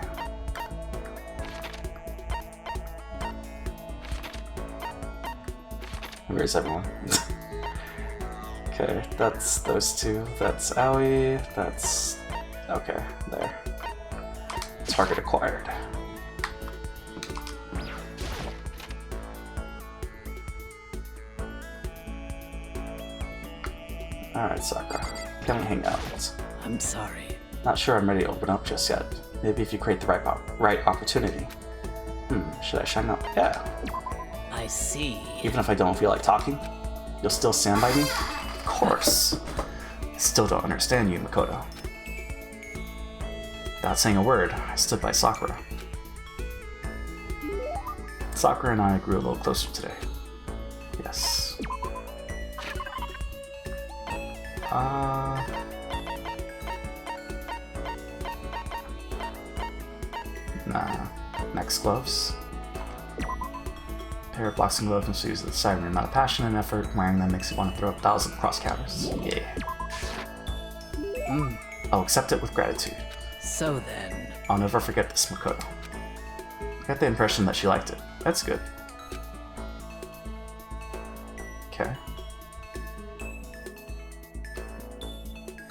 Where's everyone? Okay, that's those two. That's Aoi. That's... okay, there. Target acquired. Alright, Sakura. Can we hang out? I'm sorry. Not sure I'm ready to open up just yet. Maybe if you create the right opportunity. Should I shine up? Yeah. I see. Even if I don't feel like talking, you'll still stand by me? Of course. I still don't understand you, Makoto. Without saying a word, I stood by Sakura. Sakura and I grew a little closer today. Yes. Nah. Next gloves. A pair of boxing gloves infused with a staggering amount of passion and effort. Wearing them makes you want to throw up 1,000 cross counters. Yeah. I'll accept it with gratitude. So then... I'll never forget this, Makoto. I got the impression that she liked it. That's good. Okay.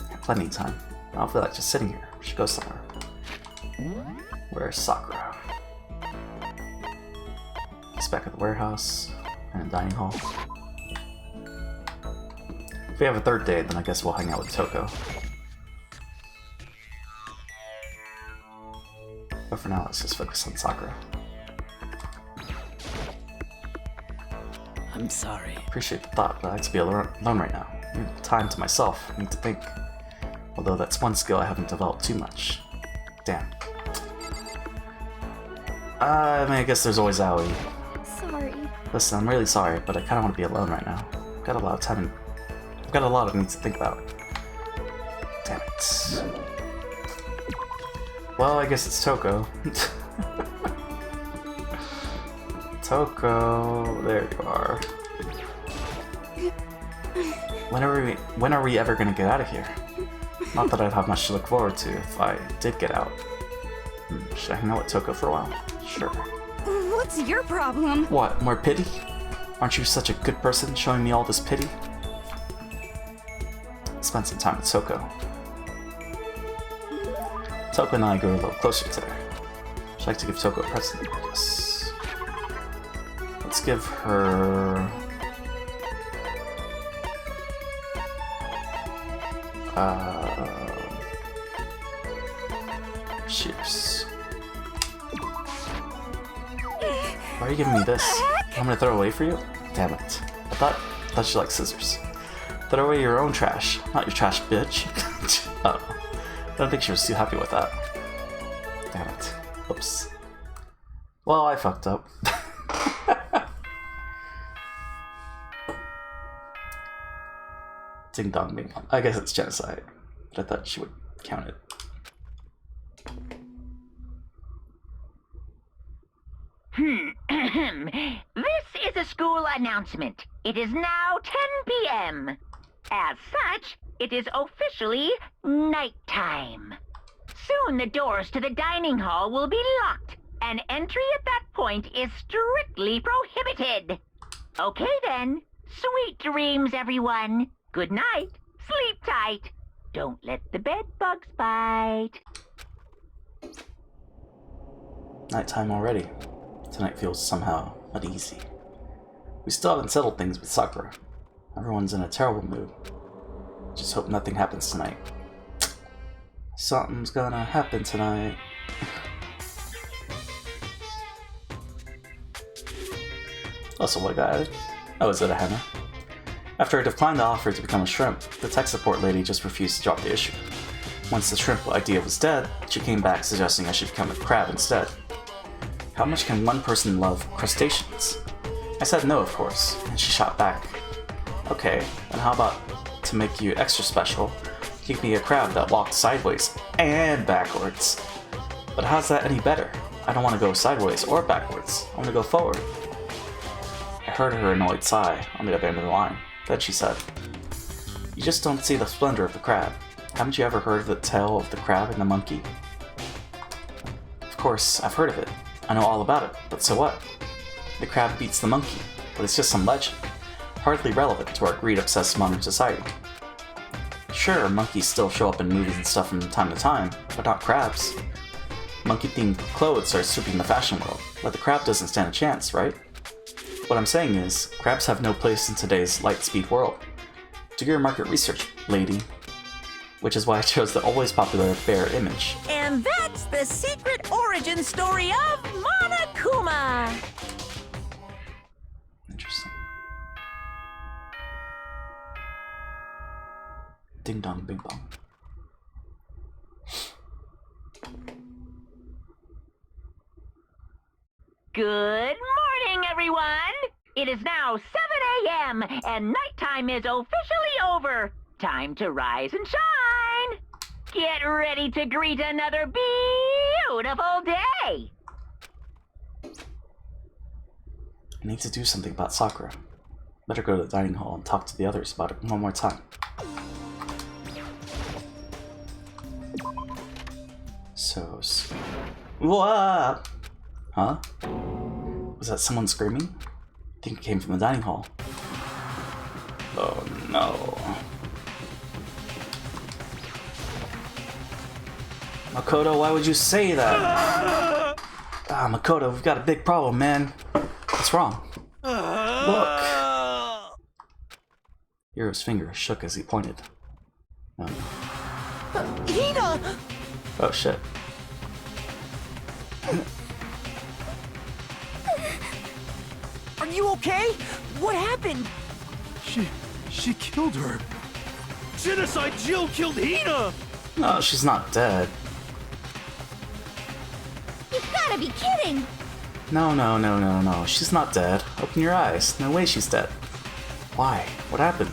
Got plenty of time. I don't feel like just sitting here. We should go somewhere. Where's Sakura? He's back at the warehouse and the dining hall. If we have a third date, then I guess we'll hang out with Toko. But for now, let's just focus on Sakura. I'm sorry. Appreciate the thought, but I like to be alone right now. I need time to myself. I need to think. Although that's one skill I haven't developed too much. Damn. I mean, I guess there's always Aoi. Sorry. Listen, I'm really sorry, but I kind of want to be alone right now. I've got a lot of time. I've got a lot of needs to think about. Damn it. Well, I guess it's Toko. Toko, there you are. When are we ever gonna get out of here? Not that I'd have much to look forward to if I did get out. Should I hang out with Toko for a while? Sure. What's your problem? What, more pity? Aren't you such a good person showing me all this pity? Spend some time with Toko. Toko and I grew a little closer today. I'd like to give Toko a present. Yes. Let's give her... shears. Why are you giving me this? I'm gonna throw it away for you? Damn it. I thought you liked scissors. Throw away your own trash, not your trash, bitch. Uh-oh. I don't think she was too happy with that. Damn it. Oops. Well, I fucked up. Ding dong ding dong. I guess it's genocide, but I thought she would count it. This is a school announcement. It is now 10 p.m. As such, it is officially nighttime. Soon the doors to the dining hall will be locked, and entry at that point is strictly prohibited. Okay then. Sweet dreams, everyone. Good night. Sleep tight. Don't let the bed bugs bite. Nighttime already. Tonight feels somehow uneasy. We still haven't settled things with Sakura. Everyone's in a terrible mood. Just hope nothing happens tonight. Something's gonna happen tonight. Also, what guy? Oh, is it a hammer? After I declined the offer to become a shrimp, the tech support lady just refused to drop the issue. Once the shrimp idea was dead, she came back suggesting I should become a crab instead. How much can one person love crustaceans? I said no, of course, and she shot back. Okay, and how about to make you extra special, give me a crab that walked sideways and backwards. But how's that any better? I don't want to go sideways or backwards, I want to go forward. I heard her annoyed sigh on the other end of the line. Then she said, "You just don't see the splendor of the crab. Haven't you ever heard of the tale of the crab and the monkey?" Of course, I've heard of it. I know all about it, but so what? The crab beats the monkey, but it's just some legend, hardly relevant to our greed-obsessed modern society. Sure, monkeys still show up in movies and stuff from time to time, but not crabs. Monkey-themed clothes are sweeping the fashion world, but the crab doesn't stand a chance, right? What I'm saying is, crabs have no place in today's light-speed world. Do your market research, lady. Which is why I chose the always popular bear image. And that's the secret origin story of Monokuma. Interesting. Ding dong, bing bong. Good morning, everyone! It is now 7 a.m. and nighttime is officially over. Time to rise and shine! Get ready to greet another beautiful day! I need to do something about Sakura. Better go to the dining hall and talk to the others about it one more time. So... What? Huh? Was that someone screaming? I think it came from the dining hall. Oh no. Makoto, why would you say that? Makoto, we've got a big problem, man. What's wrong? Look. Hiro's finger shook as he pointed. Hina! Oh shit. Are you okay? What happened? She killed her. Genocide Jill killed Hina! No, she's not dead. You've gotta be kidding! No. She's not dead. Open your eyes. No way she's dead. Why? What happened?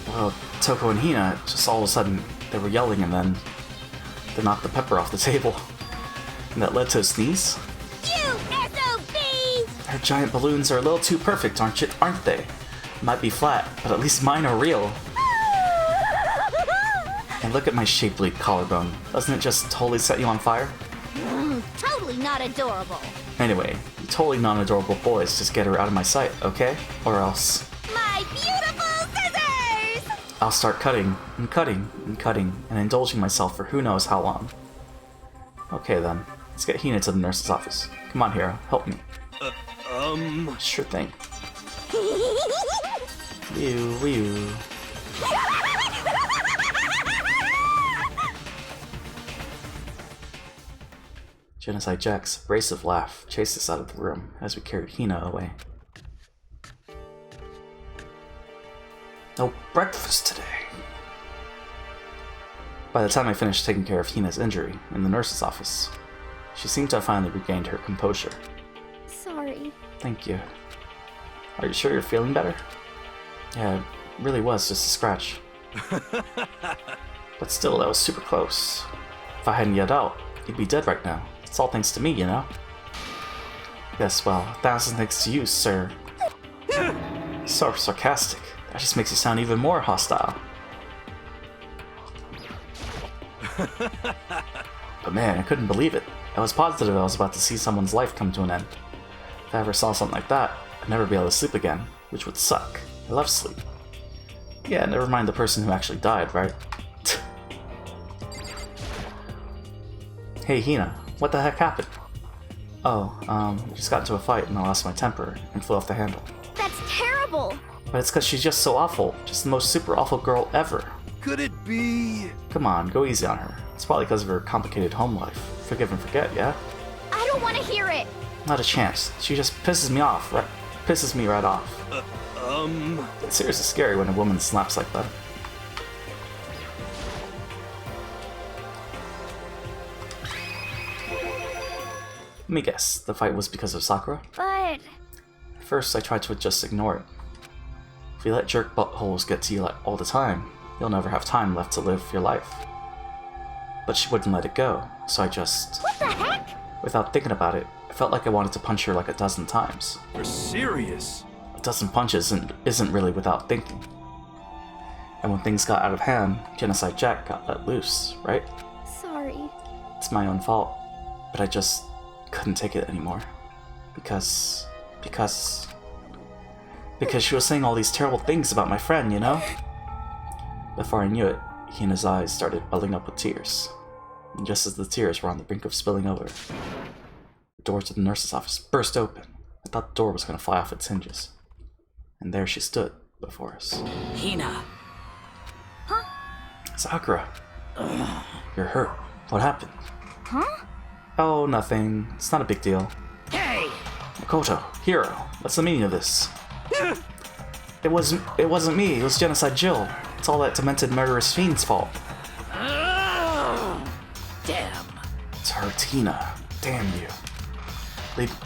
Well, Toko and Hina, just all of a sudden, they were yelling and then they knocked the pepper off the table. And that led to a sneeze? You SOBs! Her giant balloons are a little too perfect, aren't they? Might be flat, but at least mine are real. And look at my shapely collarbone. Doesn't it just totally set you on fire? Totally not adorable. Anyway, you totally non-adorable boys just get her out of my sight, okay? Or else... My beautiful scissors! I'll start cutting, and cutting, and cutting, and indulging myself for who knows how long. Okay then, let's get Hina to the nurse's office. Come on, Hiro, help me. Sure thing. Wee-oo. Genocide Jack's abrasive laugh chased us out of the room as we carried Hina away. No breakfast today. By the time I finished taking care of Hina's injury in the nurse's office, she seemed to have finally regained her composure. Sorry. Thank you. Are you sure you're feeling better? Yeah, it really was just a scratch. But still, that was super close. If I hadn't yelled out, you'd be dead right now. It's all thanks to me, you know? Yes, well, 1,000 thanks to you, sir. So sarcastic. That just makes you sound even more hostile. But man, I couldn't believe it. I was positive I was about to see someone's life come to an end. If I ever saw something like that, I'd never be able to sleep again, which would suck. I love sleep. Yeah, never mind the person who actually died, right? Hey Hina, what the heck happened? Oh, we just got into a fight and I lost my temper and flew off the handle. That's terrible! But it's because she's just so awful. Just the most super awful girl ever. Could it be... Come on, go easy on her. It's probably because of her complicated home life. Forgive and forget, yeah? I don't want to hear it! Not a chance. She just pisses me off, Pisses me right off. It's seriously scary when a woman slaps like that. Let me guess, the fight was because of Sakura? But At first, I tried to just ignore it. If you let jerk buttholes get to you all the time, you'll never have time left to live your life. But she wouldn't let it go, so I just... what the heck? Without thinking about it, I felt like I wanted to punch her like a dozen times. You're serious? A dozen punches isn't really without thinking. And when things got out of hand, Genocide Jack got let loose, right? Sorry. It's my own fault, but I just couldn't take it anymore. Because she was saying all these terrible things about my friend, you know? Before I knew it, he and his eyes started welling up with tears. And just as the tears were on the brink of spilling over, the door to the nurse's office burst open. I thought the door was going to fly off its hinges. And there she stood before us. Hina. Sakura! You're hurt. What happened? Huh? Oh, nothing. It's not a big deal. Hey! Makoto, Hiro, what's the meaning of this? It wasn't me, it was Genocide Jill. It's all that demented murderous fiend's fault. Damn. It's her, Tina. Damn you.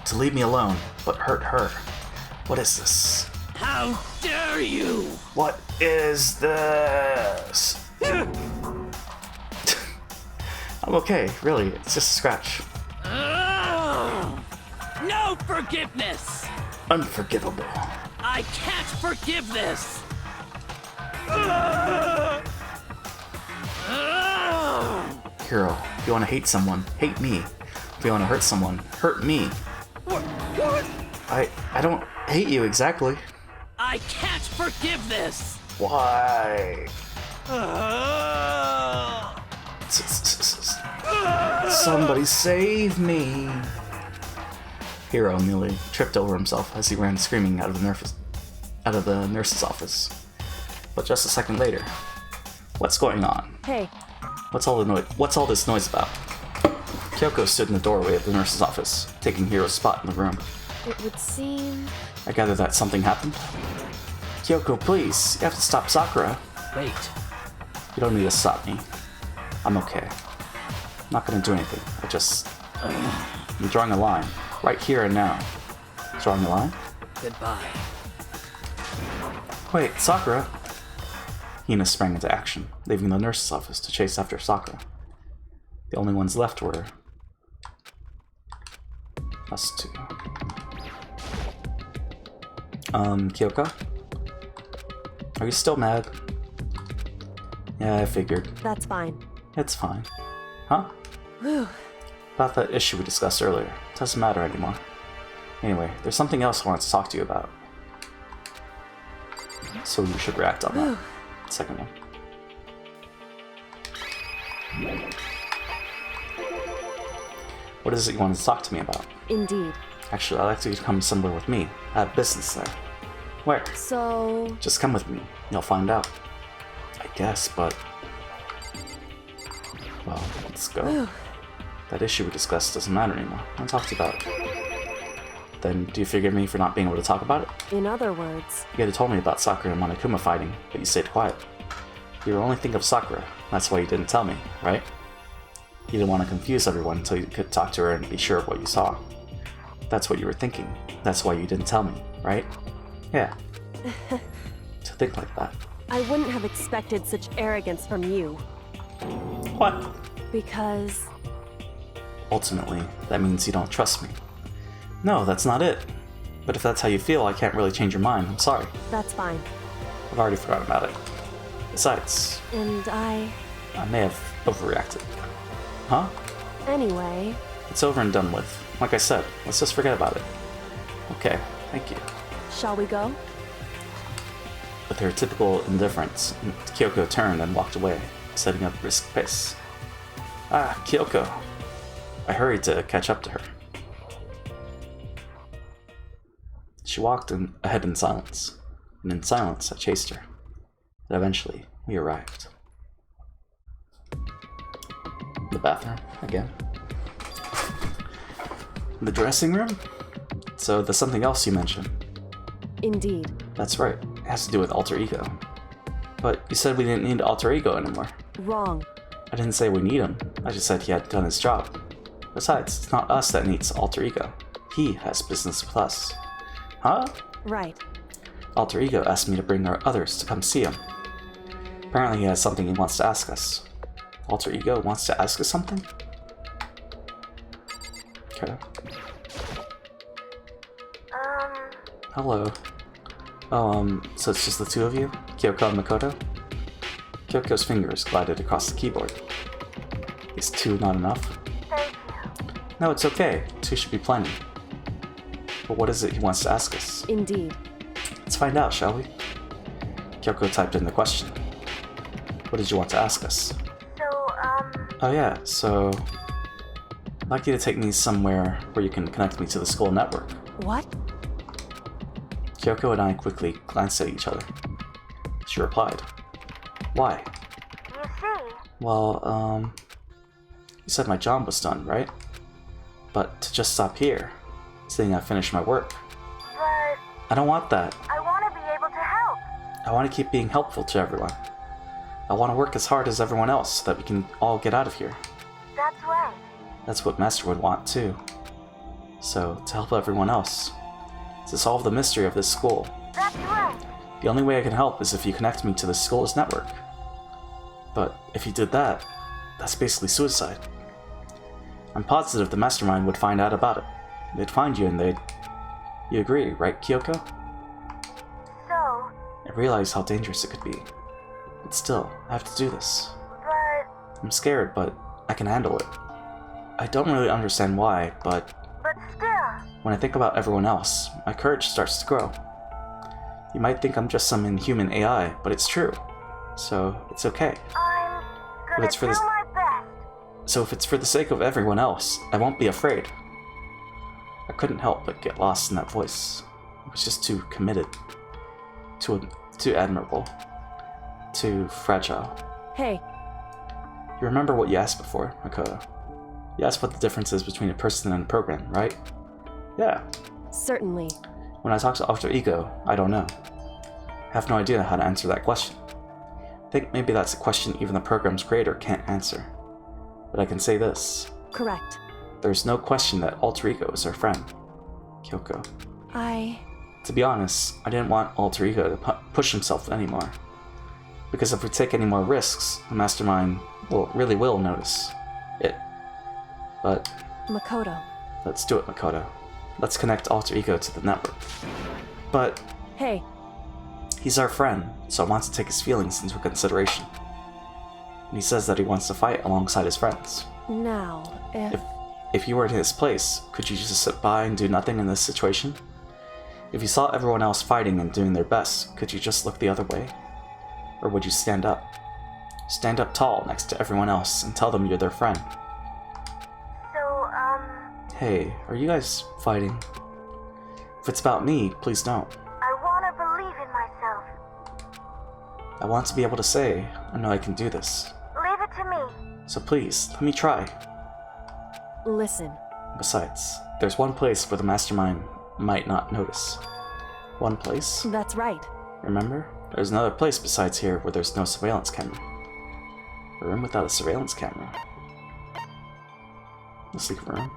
To leave me alone, but hurt her. What is this? How dare you! What is this? I'm okay, really. It's just a scratch. No forgiveness! Unforgivable. I can't forgive this! Hiro, if you want to hate someone, hate me. If you want to hurt someone, hurt me. What? I don't hate you exactly. I can't forgive this! Why? Somebody save me! Hiro nearly tripped over himself as he ran screaming out of the nurse's office. But just a second later, what's going on? Hey, What's all this noise about? Kyoko stood in the doorway of the nurse's office, taking Hiro's spot in the room. it would seem... I gather that something happened? Kyoko, please, you have to stop Sakura. Wait. You don't need to stop me. I'm okay. I'm not gonna do anything. I'm drawing a line. Right here and now. Drawing a line? Goodbye. Wait, Sakura! Hina sprang into action, leaving the nurse's office to chase after Sakura. The only ones left were... us two. Kyoko? Are you still mad? Yeah, I figured. That's fine. It's fine. Huh? Whew. About that issue we discussed earlier. Doesn't matter anymore. Anyway, there's something else I wanted to talk to you about. So you should react on that. Second one. What is it you wanted to talk to me about? Indeed. Actually, I'd like you to come somewhere with me. I have business there. Where? So... Just come with me. You'll find out. I guess, but... well, let's go. That issue we discussed doesn't matter anymore. I talked about it. Then, do you forgive me for not being able to talk about it? in other words... You had told me about Sakura and Monokuma fighting, but you stayed quiet. You were only thinking of Sakura. That's why you didn't tell me, right? You didn't want to confuse everyone until you could talk to her and be sure of what you saw. That's what you were thinking. That's why you didn't tell me, right? Yeah. To think like that. I wouldn't have expected such arrogance from you. What? Because... Ultimately, that means you don't trust me. No, that's not it. But if that's how you feel, I can't really change your mind. I'm sorry. that's fine. I've already forgotten about it. Besides, And I may have overreacted. Huh? Anyway... It's over and done with. Like I said, let's just forget about it. Okay, thank you. Shall we go? With her typical indifference, Kyoko turned and walked away, setting up a brisk pace. Ah, Kyoko! I hurried to catch up to her. She walked ahead in silence, and in silence I chased her. And eventually, we arrived. The bathroom, again. The dressing room? So there's something else you mentioned. Indeed. That's right. It has to do with alter ego. But you said we didn't need alter ego anymore. Wrong. I didn't say we need him. I just said he had done his job. Besides, it's not us that needs alter ego. He has business with us. Huh? Right. Alter ego asked me to bring our others to come see him. Apparently he has something he wants to ask us. Alter ego wants to ask us something? Okay. Hello. Oh, so it's just the two of you? Kyoko and Makoto? Kyoko's fingers glided across the keyboard. Is two not enough? No, it's okay. Two should be plenty. But what is it he wants to ask us? Indeed. Let's find out, shall we? Kyoko typed in the question. What did you want to ask us? Oh yeah, so... I'd like you to take me somewhere where you can connect me to the school network. What? Kyoko and I quickly glanced at each other. She replied. Why? You see? Well, you said my job was done, right? But to just stop here, saying I finished my work. But I don't want that. I want to be able to help. I want to keep being helpful to everyone. I want to work as hard as everyone else so that we can all get out of here. That's right. That's what Master would want too. So, to help everyone else. To solve the mystery of this school. That's right. The only way I can help is if you connect me to the school's network. But if you did that, that's basically suicide. I'm positive the mastermind would find out about it. They'd find you and they'd... You agree, right, Kyoko? So, I realize how dangerous it could be. But still, I have to do this. but I'm scared, but I can handle it. I don't really understand why, but still. when I think about everyone else, my courage starts to grow. You might think I'm just some inhuman AI, but it's true. So, it's okay. I'm But gonna it's for do this- my best. So if it's for the sake of everyone else, I won't be afraid. I couldn't help but get lost in that voice. It was just too committed. Too admirable. Too fragile. Hey, You remember what you asked before, Makoto. You asked what the difference is between a person and a program, right? Yeah. certainly. When I talk to Alter Ego, I don't know. I have no idea how to answer that question. I think maybe that's a question even the program's creator can't answer. But I can say this. Correct. There's no question that Alter Ego is our friend. Kyoko. To be honest, I didn't want Alter Ego to push himself anymore. Because if we take any more risks, the mastermind really will notice it. But Makoto. let's do it, Makoto. Let's connect Alter Ego to the network. But Hey, he's our friend, so I want to take his feelings into consideration. And he says that he wants to fight alongside his friends. now, If you were in his place, could you just sit by and do nothing in this situation? If you saw everyone else fighting and doing their best, could you just look the other way? Or would you stand up? Stand up tall next to everyone else and tell them you're their friend. So, Hey, are you guys fighting? If it's about me, please don't. I want to believe in myself. I want to be able to say, I know I can do this. Leave it to me. So please, let me try. listen. Besides, there's one place where the mastermind might not notice. One place? That's right. Remember? There's another place besides here where there's no surveillance camera. A room without a surveillance camera. The secret room.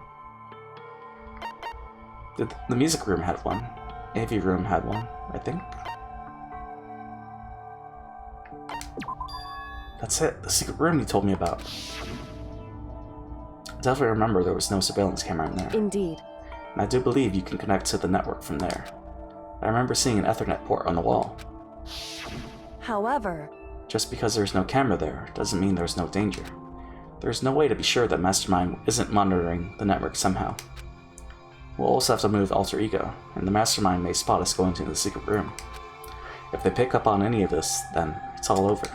The music room had one. AV room had one, I think. That's it, the secret room you told me about. I definitely remember there was no surveillance camera in there. Indeed. And I do believe you can connect to the network from there. I remember seeing an Ethernet port on the wall. However, Just because there's no camera there doesn't mean there's no danger. There's no way to be sure that Mastermind isn't monitoring the network somehow. We'll also have to move Alter Ego, and the Mastermind may spot us going to the secret room. If they pick up on any of this, then it's all over.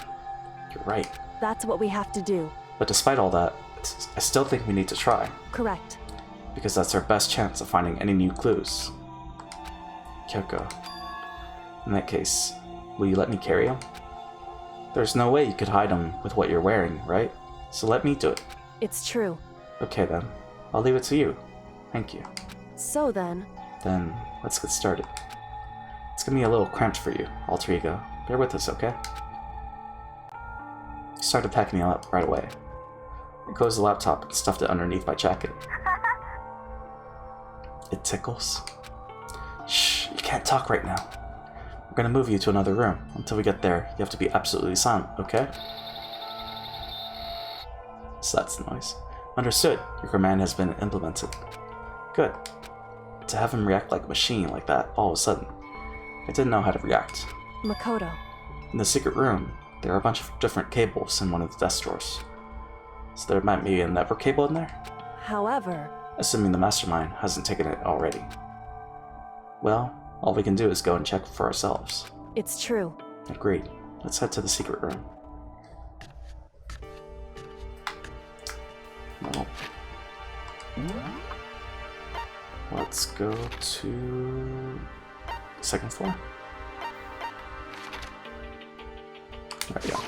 You're right. that's what we have to do. But despite all that, I still think we need to try, Correct. because that's our best chance of finding any new clues. Kyoko. In that case, will you let me carry him? There's no way you could hide him with what you're wearing, right? So let me do it. It's true. Okay then, I'll leave it to you. Thank you. So then, Then, let's get started. Let's gonna be a little cramped for you, alter ego. Bear with us, okay? He started packing me up right away. I closed the laptop and stuffed it underneath my jacket. It tickles. Shh, you can't talk right now. We're gonna move you to another room. Until we get there, you have to be absolutely silent, okay? So that's the noise. Understood. Your command has been implemented. Good. To have him react like a machine like that all of a sudden, I didn't know how to react. Makoto. In the secret room, there are a bunch of different cables in one of the desk drawers. So there might be a network cable in there? However, Assuming the mastermind hasn't taken it already. Well, all we can do is go and check for ourselves. it's true. Agreed. Let's head to the secret room. Well, let's go to the second floor. There we go.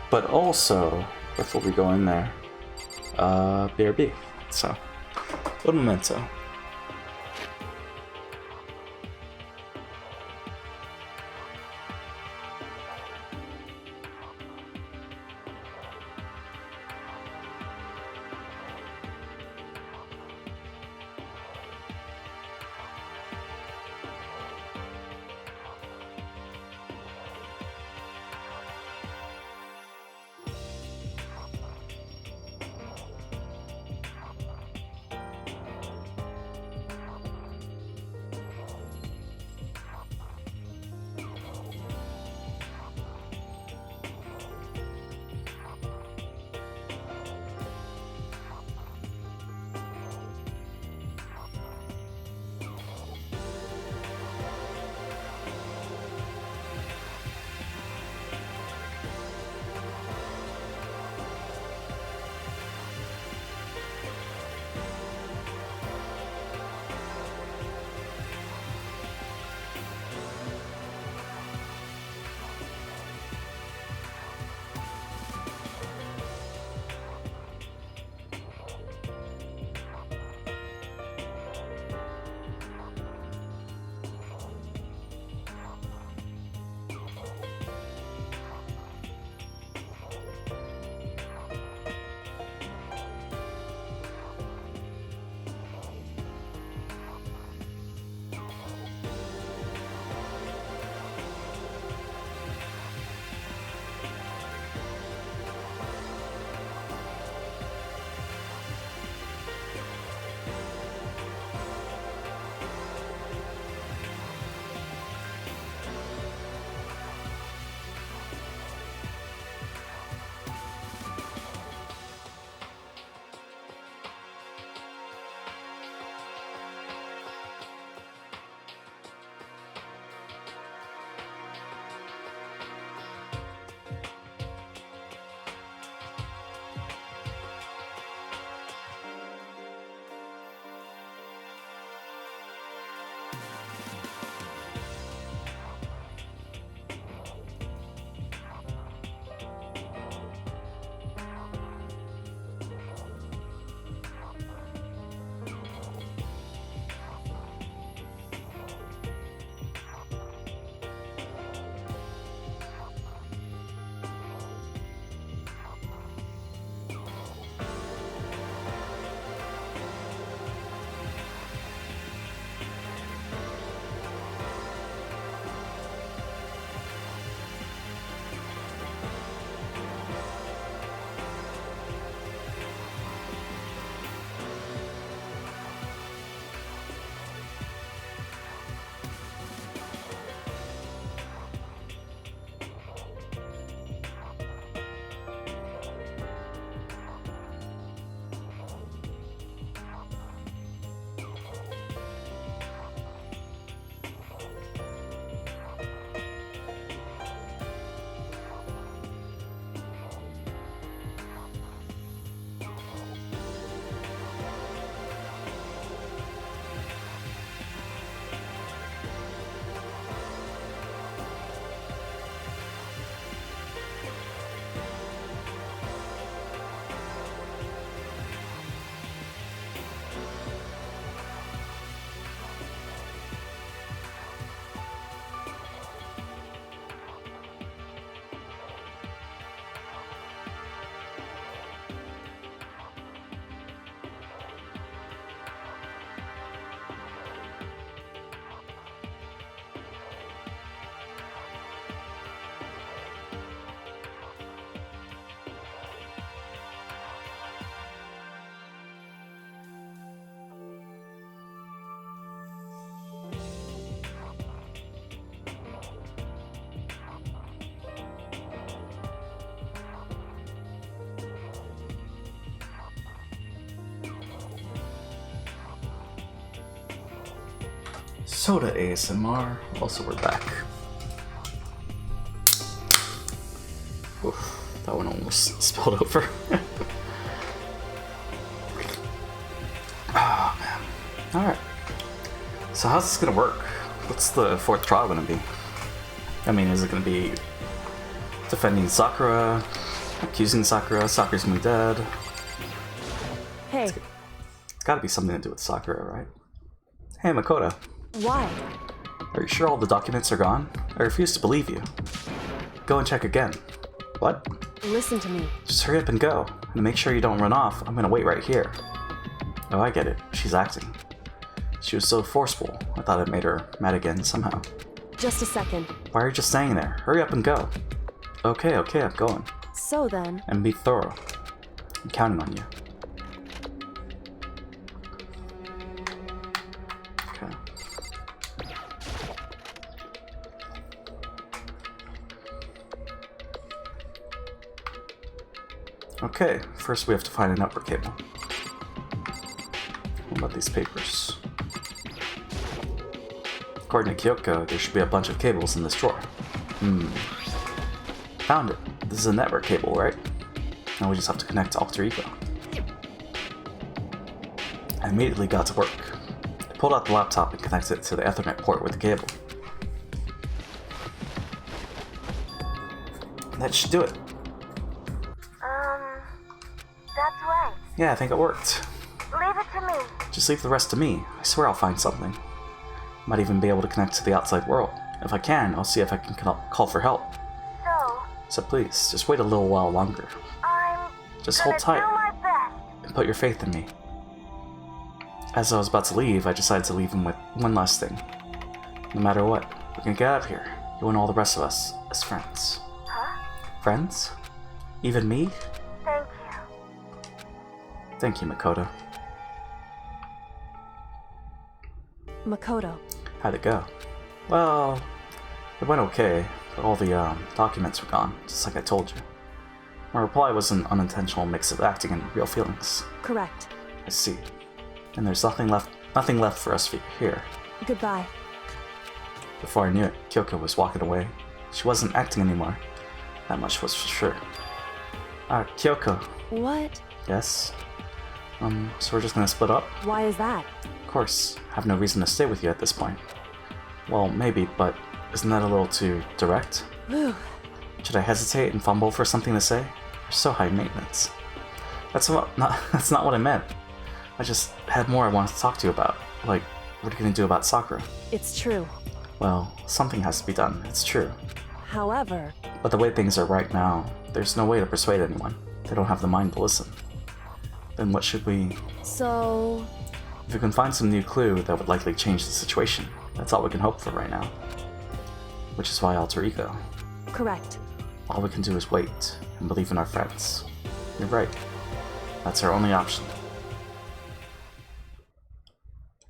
But also, before we go in there, BRB. So, a memento. Soda ASMR. Also, we're back. Oof, that one almost spilled over. Oh man. Alright. So how's this gonna work? What's the fourth trial gonna be? I mean, is it gonna be defending Sakura, accusing Sakura, Sakura's gonna be dead? Hey, It's gotta be something to do with Sakura, right? Hey, Makoto. why? Are you sure all the documents are gone? I refuse to believe you. Go and check again. What? Listen to me. Just hurry up and go. And make sure you don't run off. I'm gonna wait right here. Oh, I get it. She's acting. She was so forceful. I thought it made her mad again somehow. Just a second. Why are you just staying there? Hurry up and go. Okay, I'm going. So then, And be thorough. I'm counting on you. Okay. Okay, first we have to find a network cable. What about these papers? According to Kyoko, there should be a bunch of cables in this drawer. Found it. This is a network cable, right? Now we just have to connect to Alter Ego. I immediately got to work. I pulled out the laptop and connected it to the Ethernet port with the cable. That should do it. That's right. Yeah, I think it worked. Leave it to me. Just leave the rest to me. I swear I'll find something. Might even be able to connect to the outside world. If I can, I'll see if I can call for help. So please, just wait a little while longer. I'm Just hold tight do my best. and put your faith in me. As I was about to leave, I decided to leave him with one last thing. No matter what, we're gonna get out of here. You and all the rest of us as friends. Huh? Friends? Even me? Thank you. Thank you, Makoto. Makoto. How'd it go? Well, it went okay, but all the documents were gone, just like I told you. My reply was an unintentional mix of acting and real feelings. Correct. I see. And there's nothing left for us here. Goodbye. Before I knew it, Kyoko was walking away. She wasn't acting anymore. That much was for sure. Kyoko. What? Yes? So we're just gonna split up? Why is that? Of course. I have no reason to stay with you at this point. Well, maybe, but isn't that a little too direct? Whew. Should I hesitate and fumble for something to say? You're so high maintenance. That's not what I meant. I just had more I wanted to talk to you about. Like, what are you gonna do about Sakura? It's true. Well, something has to be done, it's true. However, But the way things are right now, there's no way to persuade anyone. They don't have the mind to listen. Then what should we... so... If we can find some new clue that would likely change the situation, that's all we can hope for right now. Which is why Alter Ego. Correct. All we can do is wait and believe in our friends. You're right. That's our only option.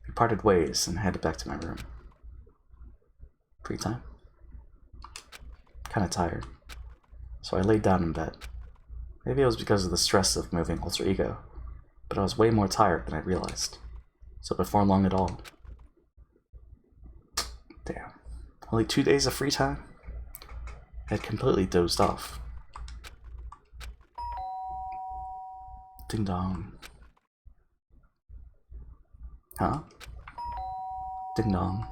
We parted ways and headed back to my room. Free time? Kinda tired. So I laid down in bed. Maybe it was because of the stress of moving Alter Ego, but I was way more tired than I realized. So before long at all... Damn. Only 2 days of free time? I had completely dozed off. Ding dong. Huh? Ding dong.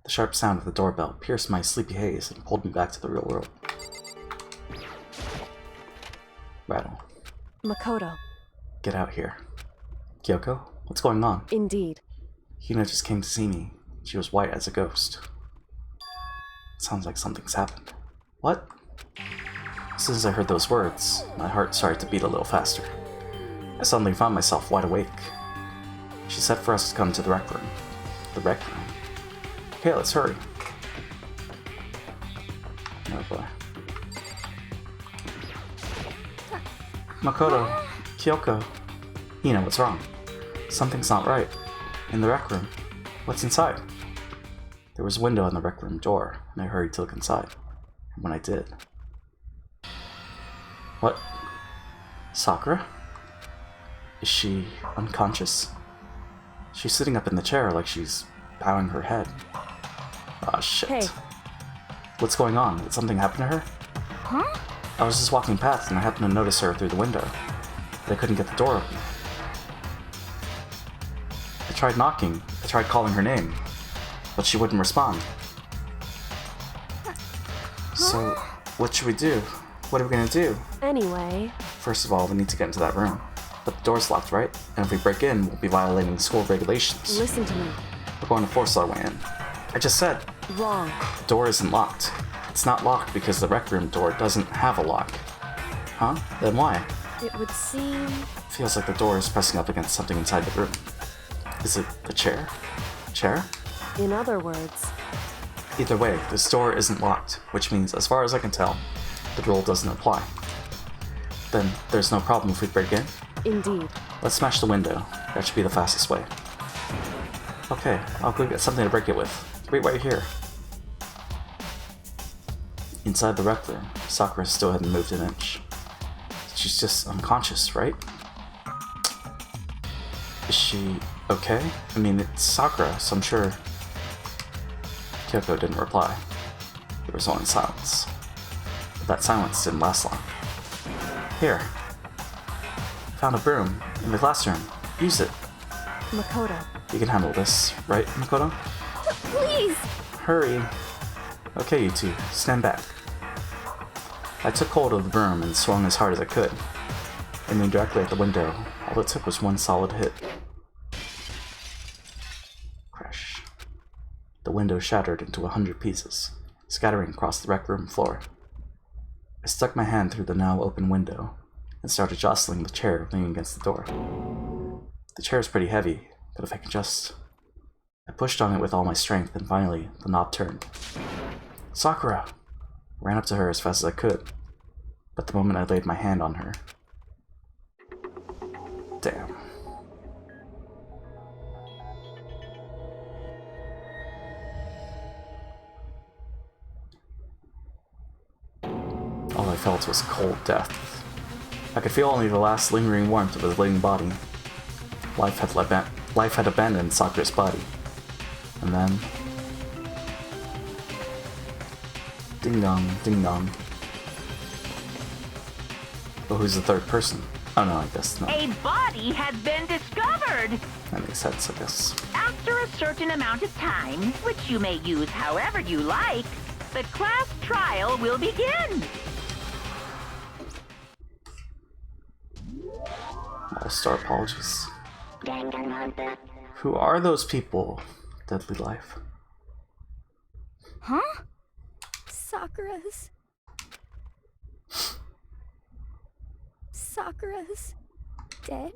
The sharp sound of the doorbell pierced my sleepy haze and pulled me back to the real world. Rattle. Makoto. Get out here. Kyoko? What's going on? Indeed. Hina just came to see me. She was white as a ghost. Sounds like something's happened. What? As soon as I heard those words, my heart started to beat a little faster. I suddenly found myself wide awake. She said for us to come to the rec room. The rec room? Okay, let's hurry. Oh boy. Makoto, Kyoko. Hina, what's wrong? Something's not right. In the rec room. What's inside? There was a window on the rec room door, and I hurried to look inside. And when I did... What? Sakura? Is she unconscious? She's sitting up in the chair like she's bowing her head. Ah, shit. Hey. What's going on? Did something happen to her? Huh? I was just walking past and I happened to notice her through the window. But I couldn't get the door open. I tried knocking. I tried calling her name. But she wouldn't respond. So, what should we do? What are we gonna do? Anyway, First of all, we need to get into that room. But the door's locked, right? And if we break in, we'll be violating school regulations. listen to me. We're going to force our way in. I just said, Wrong. the door isn't locked. It's not locked because the rec room door doesn't have a lock. Huh? Then why? It would seem... Feels like the door is pressing up against something inside the room. Is it the chair? Chair? In other words, Either way, this door isn't locked, which means, as far as I can tell, the rule doesn't apply. Then there's no problem if we break in? indeed. Let's smash the window. That should be the fastest way. Okay, I'll go get something to break it with. Wait right here. Inside the rec room, Sakura still hadn't moved an inch. She's just unconscious, right? Is she okay? I mean, it's Sakura, so I'm sure... Kyoko didn't reply. There was only silence. But that silence didn't last long. Here. Found a broom in the classroom. Use it. Makoto. You can handle this, right, Makoto? Please! Hurry. Okay, you two, stand back. I took hold of the broom and swung as hard as I could. Aiming directly at the window, all it took was one solid hit. Crash. The window shattered into 100 pieces, scattering across the rec room floor. I stuck my hand through the now open window and started jostling the chair leaning against the door. The chair is pretty heavy, but if I can just... I pushed on it with all my strength, and finally, the knob turned. Sakura! I ran up to her as fast as I could, but the moment I laid my hand on her... Damn. All I felt was cold death. I could feel only the last lingering warmth of his living body. Life had abandoned Sakura's body. And then... Ding dong, ding dong. But who's the third person? Oh no, I guess not. A body has been discovered! That makes sense, I guess. After a certain amount of time, which you may use however you like, the class trial will begin. All-star apologies. Danganronpa. Who are those people? Deadly Life. Huh? Sakura's dead?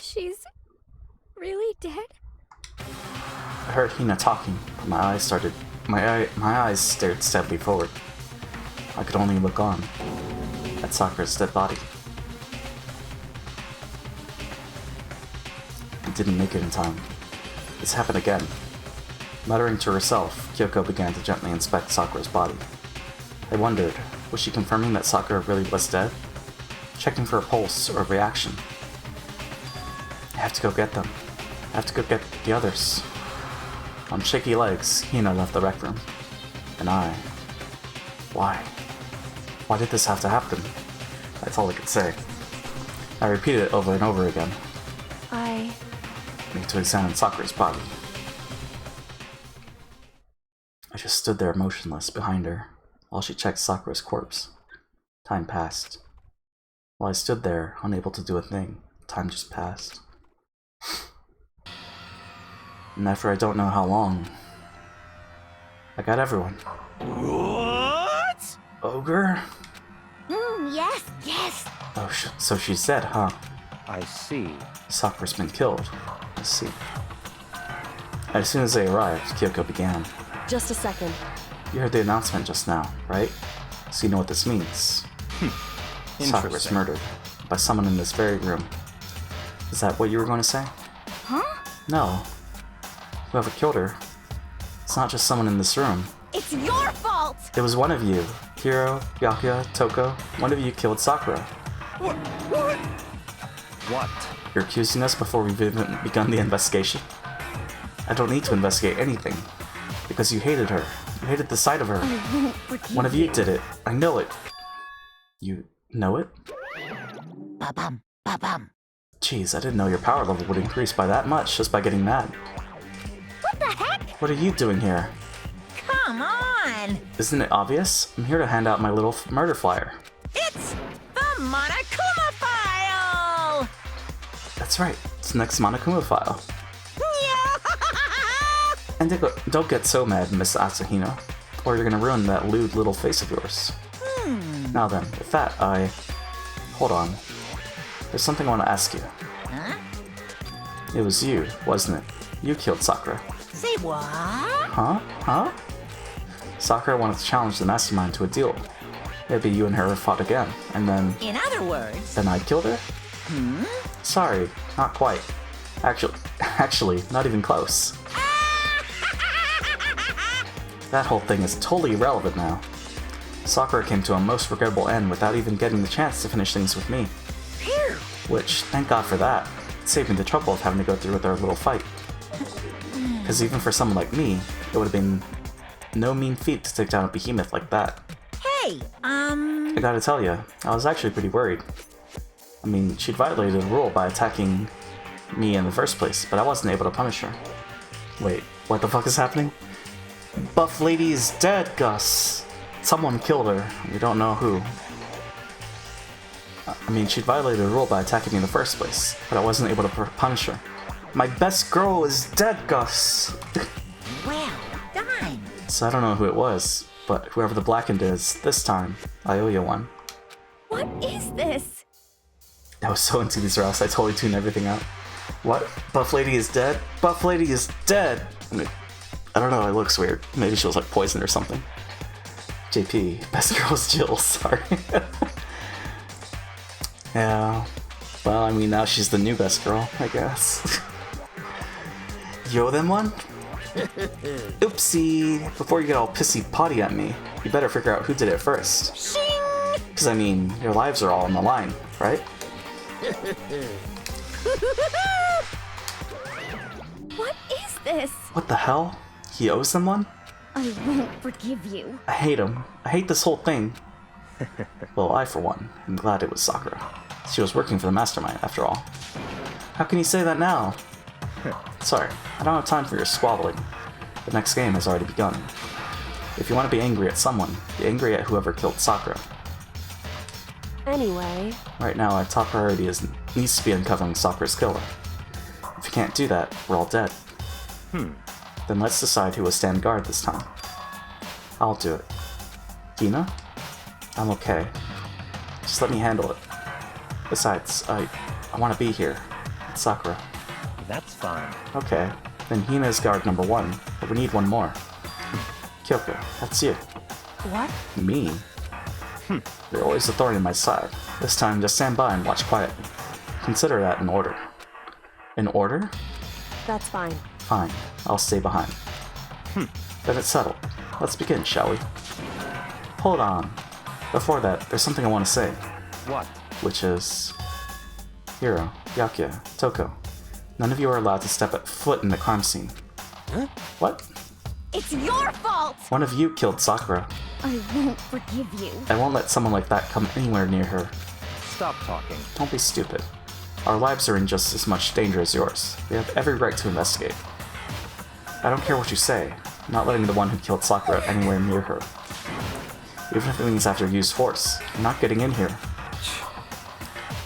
She's really dead? I heard Hina talking, but my eyes stared steadily forward. I could only look on at Sakura's dead body. I didn't make it in time. This happened again. Muttering to herself, Kyoko began to gently inspect Sakura's body. I wondered, was she confirming that Sakura really was dead? Checking for a pulse or a reaction? I have to go get them. I have to go get the others. On shaky legs, Hina left the rec room. And I... Why? Why did this have to happen? That's all I could say. I repeated it over and over again. I Need to examine Sakura's body. I just stood there motionless behind her, while she checked Sakura's corpse. Time passed. While I stood there, unable to do a thing, time just passed. And after I don't know how long, I got everyone. What? Ogre? Yes. Oh, so she's dead, huh? I see. Sakura's been killed. I see. As soon as they arrived, Kyoko began. just a second. You heard the announcement just now, right? So you know what this means. Sakura's Interesting. murdered by someone in this very room. Is that what you were going to say? Huh? No. Whoever killed her, it's not just someone in this room. It's your fault! It was one of you. Hiro, Byakuya, Toko. One of you killed Sakura. What? You're accusing us before we've even begun the investigation? I don't need to investigate anything. Because you hated her. You hated the sight of her. One of you did it. I know it. You know it? Ba-bum, ba-bum. Jeez, I didn't know your power level would increase by that much just by getting mad. What the heck? What are you doing here? Come on! Isn't it obvious? I'm here to hand out my little murder flyer. It's the Monokuma file! That's right. It's the next Monokuma file. Yeah! And don't get so mad, Miss Asahino, or you're gonna ruin that lewd little face of yours. Now then, with that, Hold on. There's something I want to ask you. Huh? It was you, wasn't it? You killed Sakura. Say what? Huh? Sakura wanted to challenge the mastermind to a duel. Maybe you and her fought again, and then... In other words... Then I killed her? Sorry, not quite. Actually, not even close. That whole thing is totally irrelevant now. Sakura came to a most regrettable end without even getting the chance to finish things with me. Phew! Which, thank God for that. It saved me the trouble of having to go through with our little fight. Because even for someone like me, it would have been no mean feat to take down a behemoth like that. Hey, I gotta tell you, I was actually pretty worried. I mean, she'd violated the rule by attacking me in the first place, but I wasn't able to punish her. Wait, what the fuck is happening? Buff Lady is dead, Gus! Someone killed her. We don't know who. I mean, she'd violated the rule by attacking me in the first place, but I wasn't able to punish her. My best girl is dead, Gus! well done! So I don't know who it was, but whoever the Blackened is, this time, I owe you one. What is this? I was so into these routes, I totally tuned everything out. What? Buff Lady is dead? Buff Lady is dead! I don't know, it looks weird. Maybe she was like poisoned or something. JP, best girl's Jill, sorry. Yeah, well, I mean, now she's the new best girl, I guess. You owe them one? Oopsie! Before you get all pissy potty at me, you better figure out who did it first. Shing! Because, I mean, your lives are all on the line, right? What is this? What the hell? He owes them one? I won't forgive you. I hate him. I hate this whole thing. Well, I, for one, am glad it was Sakura. She was working for the mastermind, after all. How can you say that now? Sorry, I don't have time for your squabbling. The next game has already begun. If you want to be angry at someone, be angry at whoever killed Sakura. Anyway, Right now, our top priority needs to be uncovering Sakura's killer. If you can't do that, we're all dead. Then let's decide who will stand guard this time. I'll do it. Hina? I'm okay. Just let me handle it. Besides, I want to be here. It's Sakura. That's fine. Okay, then Hina is guard number 1, but we need one more. Kyoko, that's you. what? Me? You're always the thorn in my side. This time, just stand by and watch quietly. Consider that in order. In order? That's fine. Fine, I'll stay behind. Then it's settled. Let's begin, shall we? Hold on. Before that, there's something I want to say. What? Which is... Hiro, Yakuya, Toko. None of you are allowed to step foot in the crime scene. Huh? What? It's your fault! One of you killed Sakura. I won't forgive you. I won't let someone like that come anywhere near her. Stop talking. Don't be stupid. Our lives are in just as much danger as yours. We have every right to investigate. I don't care what you say. I'm not letting the one who killed Sakura anywhere near her. Even if it means I have to use force, I'm not getting in here.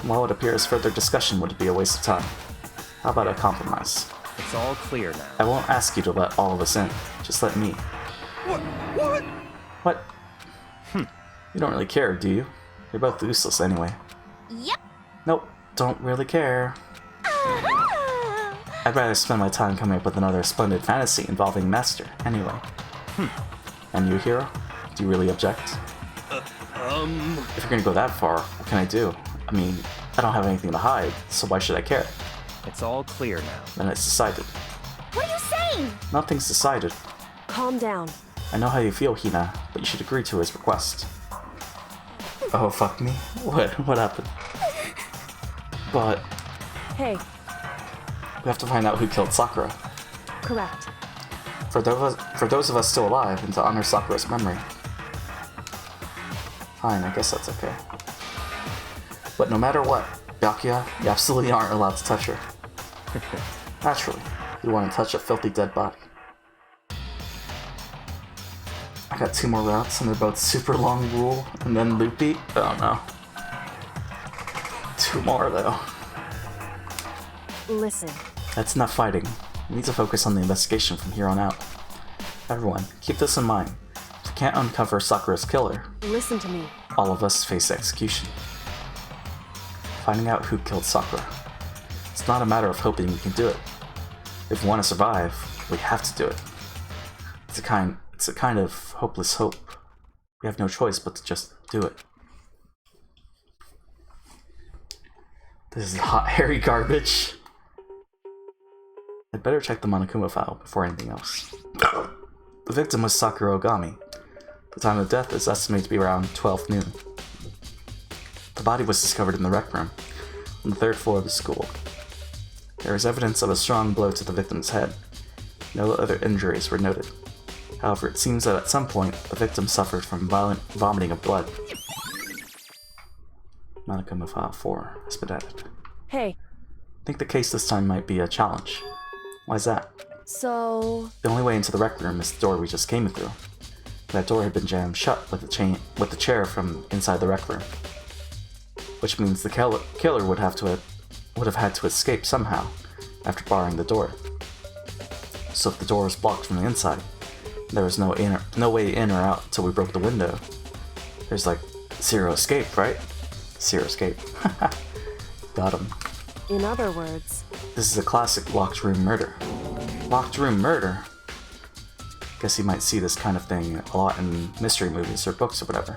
While it appears further discussion would be a waste of time, how about a compromise? It's all clear now. I won't ask you to let all of us in. Just let me. What? What? You don't really care, do you? You're both useless anyway. Yep. Nope, don't really care. Aha! I'd rather spend my time coming up with another splendid fantasy involving Master, anyway. And you, Hiro? Do you really object? If you're gonna go that far, what can I do? I mean, I don't have anything to hide, so why should I care? It's all clear now. Then it's decided. What are you saying? Nothing's decided. Calm down. I know how you feel, Hina, but you should agree to his request. Oh, fuck me? What happened? But Hey, we have to find out who killed Sakura. Correct. For those of us still alive, and to honor Sakura's memory. Fine, I guess that's okay. But no matter what, Byakuya, you absolutely aren't allowed to touch her. Naturally, you want to touch a filthy dead body. I got 2 more routes, and they're both super long rule, and then loopy. Oh no. 2 more though. Listen. That's enough fighting. We need to focus on the investigation from here on out. Everyone, keep this in mind. If we can't uncover Sakura's killer, Listen to me. all of us face execution. Finding out who killed Sakura. It's not a matter of hoping we can do it. If we want to survive, we have to do it. It's a kind of hopeless hope. We have no choice but to just do it. This is hot, hairy garbage. I'd better check the Monokuma file before anything else. The victim was Sakura Ogami. The time of death is estimated to be around 12 noon. The body was discovered in the rec room, on the 3rd floor of the school. There is evidence of a strong blow to the victim's head. No other injuries were noted. However, it seems that at some point, the victim suffered from violent vomiting of blood. Monokuma file 4 has been added. Hey, I think the case this time might be a challenge. Why is that? so... The only way into the rec room is the door we just came through. That door had been jammed shut with the chair from inside the rec room. Which means the killer would have had to escape somehow after barring the door. So if the door was blocked from the inside, there was no way in or out until we broke the window. There's like 0 escape, right? 0 escape. Got him. In other words... This is a classic locked room murder. Locked room murder? Guess you might see this kind of thing a lot in mystery movies or books or whatever.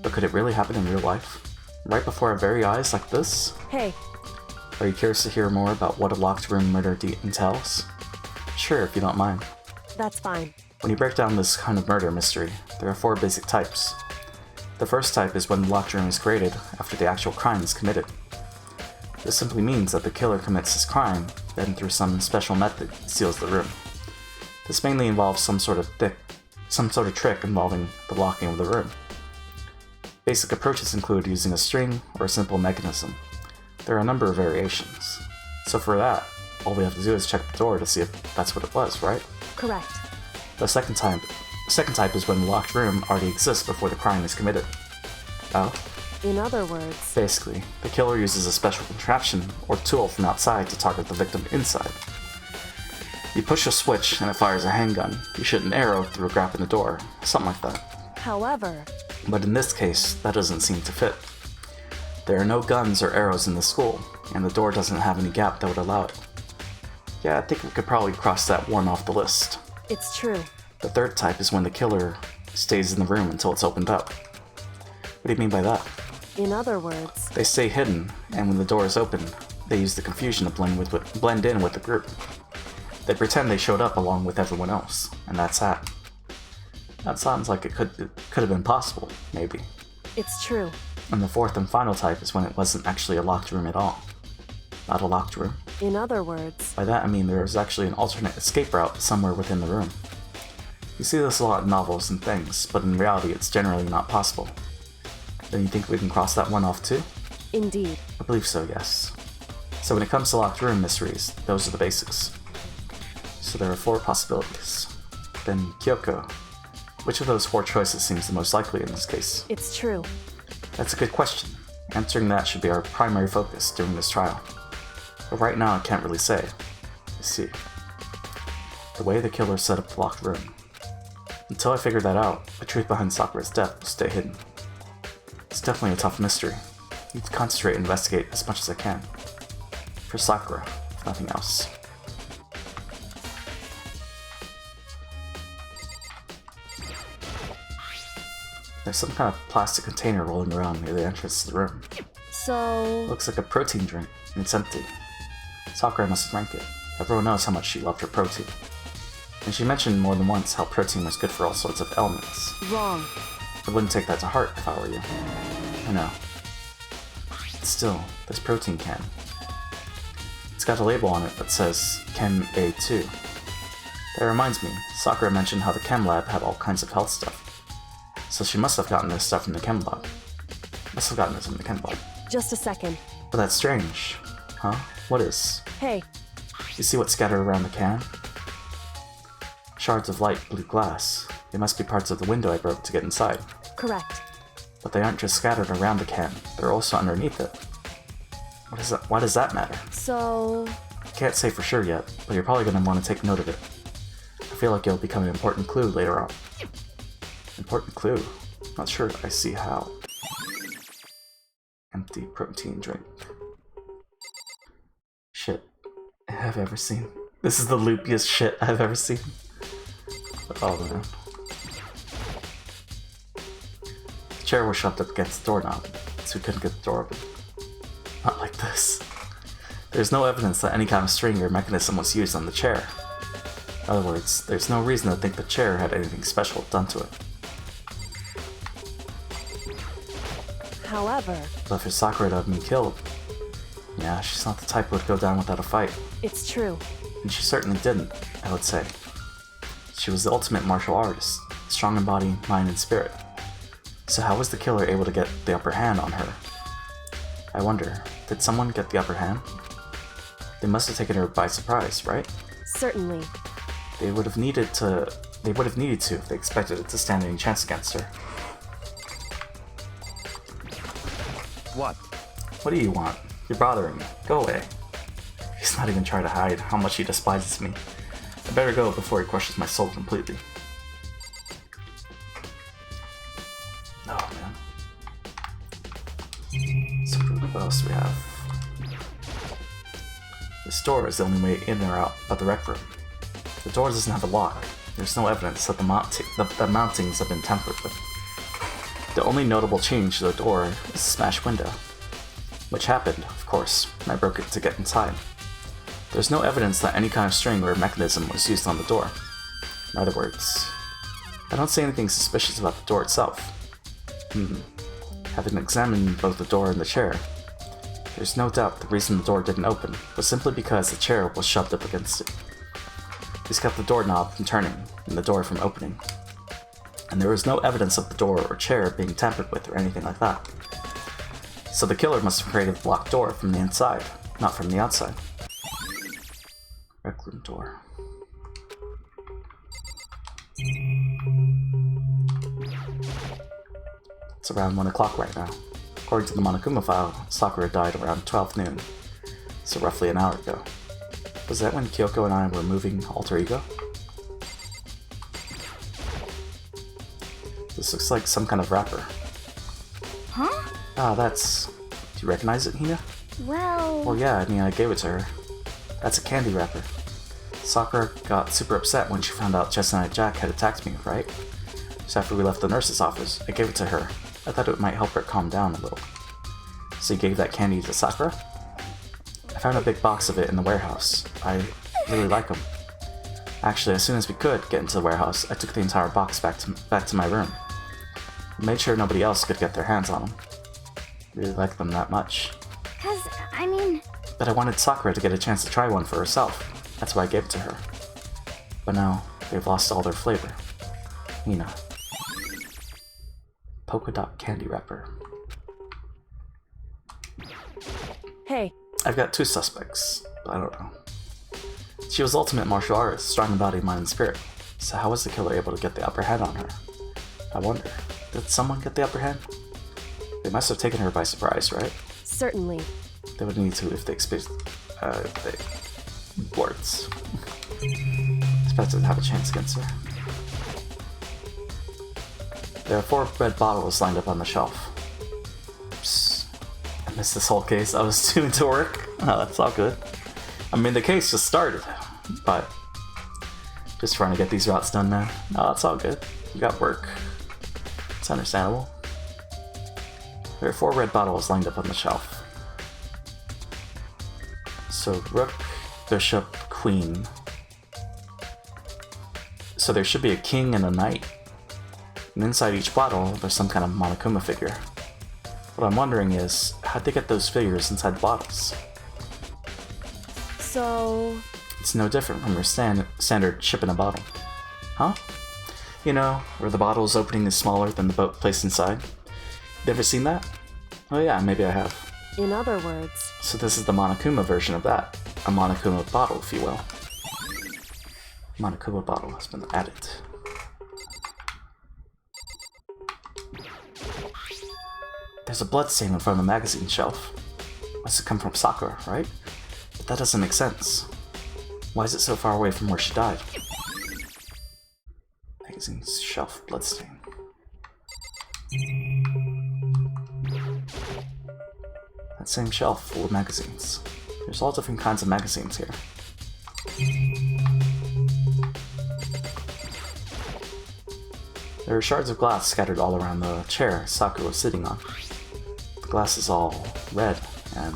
But could it really happen in real life? Right before our very eyes like this? Hey, Are you curious to hear more about what a locked room murder entails? Sure, if you don't mind. that's fine. When you break down this kind of murder mystery, there are 4 basic types. The first type is when the locked room is created after the actual crime is committed. This simply means that the killer commits his crime, then through some special method seals the room. This mainly involves some sort of trick involving the locking of the room. Basic approaches include using a string or a simple mechanism. There are a number of variations. So for that, all we have to do is check the door to see if that's what it was, right? Correct. The second type is when the locked room already exists before the crime is committed. Oh? In other words... Basically, the killer uses a special contraption or tool from outside to target the victim inside. You push a switch and it fires a handgun. You shoot an arrow through a gap in the door, something like that. However... But in this case, that doesn't seem to fit. There are no guns or arrows in the school, and the door doesn't have any gap that would allow it. Yeah, I think we could probably cross that one off the list. It's true. The third type is when the killer stays in the room until it's opened up. What do you mean by that? In other words... They stay hidden, and when the door is open, they use the confusion to blend in with the group. They pretend they showed up along with everyone else, and that's that. That sounds like it could have been possible, maybe. It's true. And the fourth and final type is when it wasn't actually a locked room at all. Not a locked room. In other words... By that I mean there is actually an alternate escape route somewhere within the room. You see this a lot in novels and things, but in reality it's generally not possible. Then you think we can cross that one off too? Indeed. I believe so, yes. So when it comes to locked room mysteries, those are the basics. So there are 4 possibilities. Then Kyoko. Which of those 4 choices seems the most likely in this case? It's true. That's a good question. Answering that should be our primary focus during this trial. But right now I can't really say. Let's see. The way the killer set up the locked room. Until I figure that out, the truth behind Sakura's death will stay hidden. It's definitely a tough mystery. I need to concentrate and investigate as much as I can. For Sakura, if nothing else. There's some kind of plastic container rolling around near the entrance to the room. So... Looks like a protein drink, and it's empty. Sakura must have drank it. Everyone knows how much she loved her protein. And she mentioned more than once how protein was good for all sorts of ailments. Wrong. I wouldn't take that to heart if I were you. I know. But still, this protein can. It's got a label on it that says Chem A2. That reminds me, Sakura mentioned how the chem lab had all kinds of health stuff. So she must have gotten this stuff from the chem lab. Just a second. But that's strange. Huh? What is? Hey, You see what's scattered around the can? Shards of light blue glass. They must be parts of the window I broke to get inside. correct. But they aren't just scattered around the can, they're also underneath it. Why does that matter? So, I can't say for sure yet, but you're probably going to want to take note of it. I feel like it'll become an important clue later on. Important clue? Not sure I see how. Empty protein drink. Shit. I've ever seen. This is the loopiest shit I've ever seen. Oh man. The chair was shoved up against the doorknob, so we couldn't get the door open. Not like this. There's no evidence that any kind of string or mechanism was used on the chair. In other words, there's no reason to think the chair had anything special done to it. however, But for Sakura to have been killed, yeah, she's not the type who would go down without a fight. it's true. And she certainly didn't, I would say. She was the ultimate martial artist, strong in body, mind, and spirit. So how was the killer able to get the upper hand on her? I wonder, did someone get the upper hand? They must have taken her by surprise, right? Certainly. They would have needed to if they expected it to stand any chance against her. What? What do you want? You're bothering me. Go away. He's not even trying to hide how much he despises me. I better go before he crushes my soul completely. Oh man. So what else do we have? This door is the only way in or out of the rec room. The door doesn't have a lock. There's no evidence that the mountings have been tampered with. The only notable change to the door is the smashed window, which happened, of course, when I broke it to get inside. There's no evidence that any kind of string or mechanism was used on the door. In other words, I don't see anything suspicious about the door itself. Having examined both the door and the chair, there's no doubt the reason the door didn't open was simply because the chair was shoved up against it. This kept the doorknob from turning and the door from opening. And there was no evidence of the door or chair being tampered with or anything like that. So the killer must have created the locked door from the inside, not from the outside. Rec room door. It's around 1 o'clock right now. According to the Monokuma file, Sakura died around 12 noon, so roughly an hour ago. Was that when Kyoko and I were moving Alter Ego? This looks like some kind of wrapper. Huh? Ah, that's... Do you recognize it, Hina? Well... Well, yeah, I mean, I gave it to her. That's a candy wrapper. Sakura got super upset when she found out Chestnut Jack had attacked me, right? Just after we left the nurse's office, I gave it to her. I thought it might help her calm down a little. So you gave that candy to Sakura? I found a big box of it in the warehouse. I really like them. Actually, as soon as we could get into the warehouse, I took the entire box back to my room. I made sure nobody else could get their hands on them. Really like them that much. 'Cause, I mean... But I wanted Sakura to get a chance to try one for herself. That's why I gave it to her. But now, they've lost all their flavor. Hina. Polka dot candy wrapper. Hey, I've got two suspects, but I don't know. She was ultimate martial artist, strong in body, mind, and spirit. So how was the killer able to get the upper hand on her? I wonder, did someone get the upper hand? They must have taken her by surprise, right? certainly. They would need to if they words. Expected to have a chance against her. There are 4 red bottles lined up on the shelf. Oops. I missed this whole case. I was too into work. Oh, that's all good. I mean, the case just started, but just trying to get these routes done, man. No, it's all good. You got work. It's understandable. There are 4 red bottles lined up on the shelf. So, Rook, Bishop, Queen. So there should be a king and a knight. And inside each bottle, there's some kind of Monokuma figure. What I'm wondering is, how'd they get those figures inside the bottles? So, It's no different from your standard ship in a bottle. Huh? You know, where the bottle's opening is smaller than the boat placed inside. You ever seen that? Oh yeah, maybe I have. In other words, So this is the Monokuma version of that. A Monokuma bottle, if you will. Monokuma bottle has been added. There's a bloodstain in front of the magazine shelf. Must have come from Sakura, right? But that doesn't make sense. Why is it so far away from where she died? Magazine shelf bloodstain. That same shelf full of magazines. There's all different kinds of magazines here. There are shards of glass scattered all around the chair Sakura was sitting on. The glass is all red, and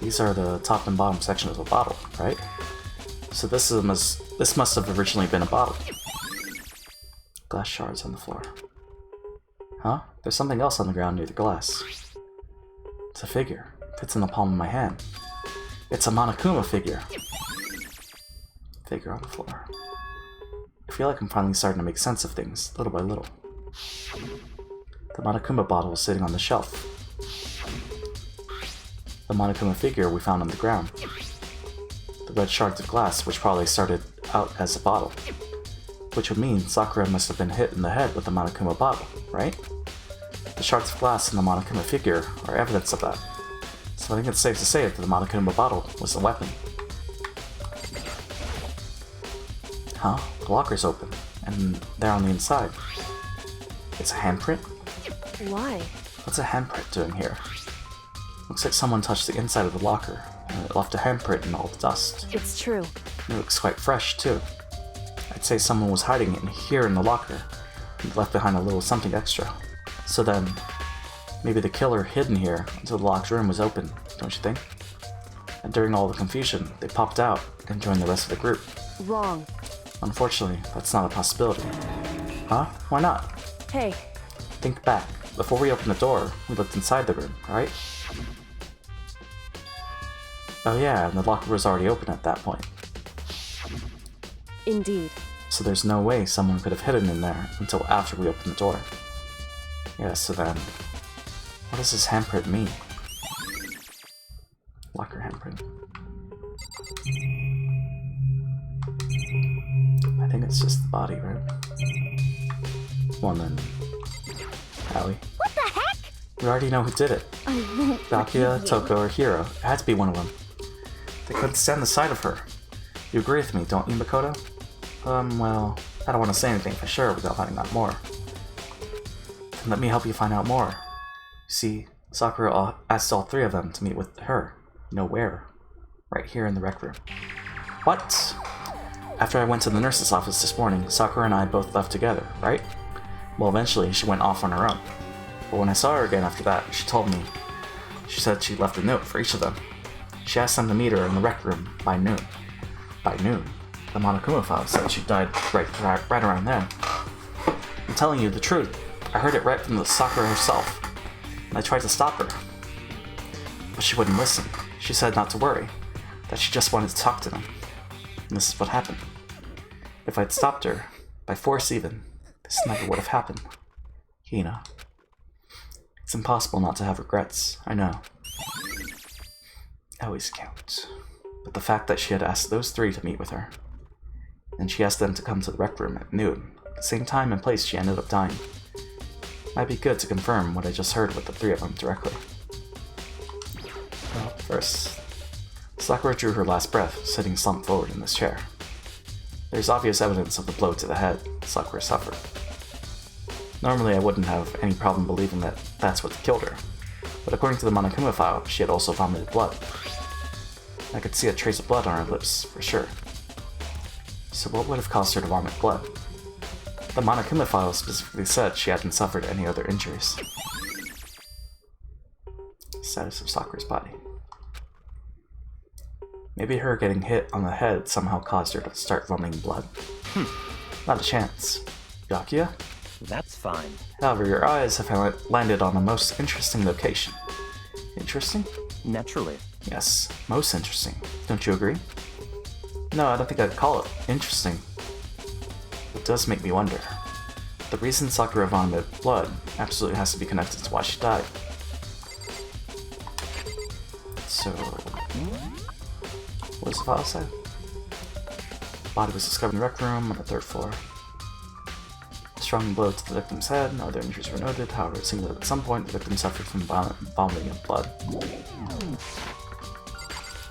these are the top and bottom section of the bottle, right? So this must have originally been a bottle. Glass shards on the floor. Huh? There's something else on the ground near the glass. It's a figure. It fits in the palm of my hand. It's a Monokuma figure. Figure on the floor. I feel like I'm finally starting to make sense of things, little by little. The Monokuma bottle is sitting on the shelf. The Monokuma figure we found on the ground. The red shards of glass, which probably started out as a bottle. Which would mean Sakura must have been hit in the head with the Monokuma bottle, right? The shards of glass and the Monokuma figure are evidence of that. So I think it's safe to say that the Monokuma bottle was the weapon. Huh? The locker's open, and there on the inside. It's a handprint? why? What's a handprint doing here? Looks like someone touched the inside of the locker, and it left a handprint in all the dust. It's true. It looks quite fresh, too. I'd say someone was hiding it in here in the locker, and left behind a little something extra. So then, maybe the killer hid in here until the locked room was open, don't you think? And during all the confusion, they popped out and joined the rest of the group. Wrong. Unfortunately, that's not a possibility. Huh? Why not? Hey, Think back. Before we opened the door, we looked inside the room, right? Oh yeah, and the locker was already open at that point. indeed. So there's no way someone could have hidden in there until after we opened the door. Yeah, so then, what does this handprint mean? Locker handprint. I think it's just the body, right? Well then, Allie. What the heck? We already know who did it. I won't Dakia, forgive you. Toko, or Hiro. It had to be one of them. They couldn't stand the sight of her. You agree with me, don't you, Makoto? Well, I don't want to say anything for sure without finding out more. Then let me help you find out more. You see, Sakura asked all three of them to meet with her. You know where? Right here in the rec room. What? After I went to the nurse's office this morning, Sakura and I both left together, right? Well, eventually she went off on her own. But when I saw her again after that, she told me. She said she left a note for each of them. She asked them to meet her in the rec room by noon. By noon? The Monokuma file said she died right around then. I'm telling you the truth. I heard it right from the Sakura herself. And I tried to stop her. But she wouldn't listen. She said not to worry. That she just wanted to talk to them. And this is what happened. If I'd stopped her, by force even, this never would have happened. Hina. It's impossible not to have regrets, I know. Always count. But the fact that she had asked those three to meet with her, and she asked them to come to the rec room at noon, the same time and place she ended up dying, might be good to confirm what I just heard with the three of them directly. Well, first, Sakura drew her last breath, sitting slumped forward in this chair. There's obvious evidence of the blow to the head Sakura suffered. Normally I wouldn't have any problem believing that that's what killed her, but according to the Monokuma file, she had also vomited blood. I could see a trace of blood on her lips, for sure. So what would have caused her to vomit blood? The Monokuma file specifically said she hadn't suffered any other injuries. Status of Sakura's body. Maybe her getting hit on the head somehow caused her to start vomiting blood. Not a chance. Dakia? That's fine. However, your eyes have landed on a most interesting location. Interesting? Naturally. Yes, most interesting. Don't you agree? No, I don't think I'd call it interesting. It does make me wonder. The reason Sakura vomited blood absolutely has to be connected to why she died. So, what does the file say? Body was discovered in the rec room on the 3rd floor. A strong blow to the victim's head, no other injuries were noted, however it seemed that at some point the victim suffered from violent vomiting of blood.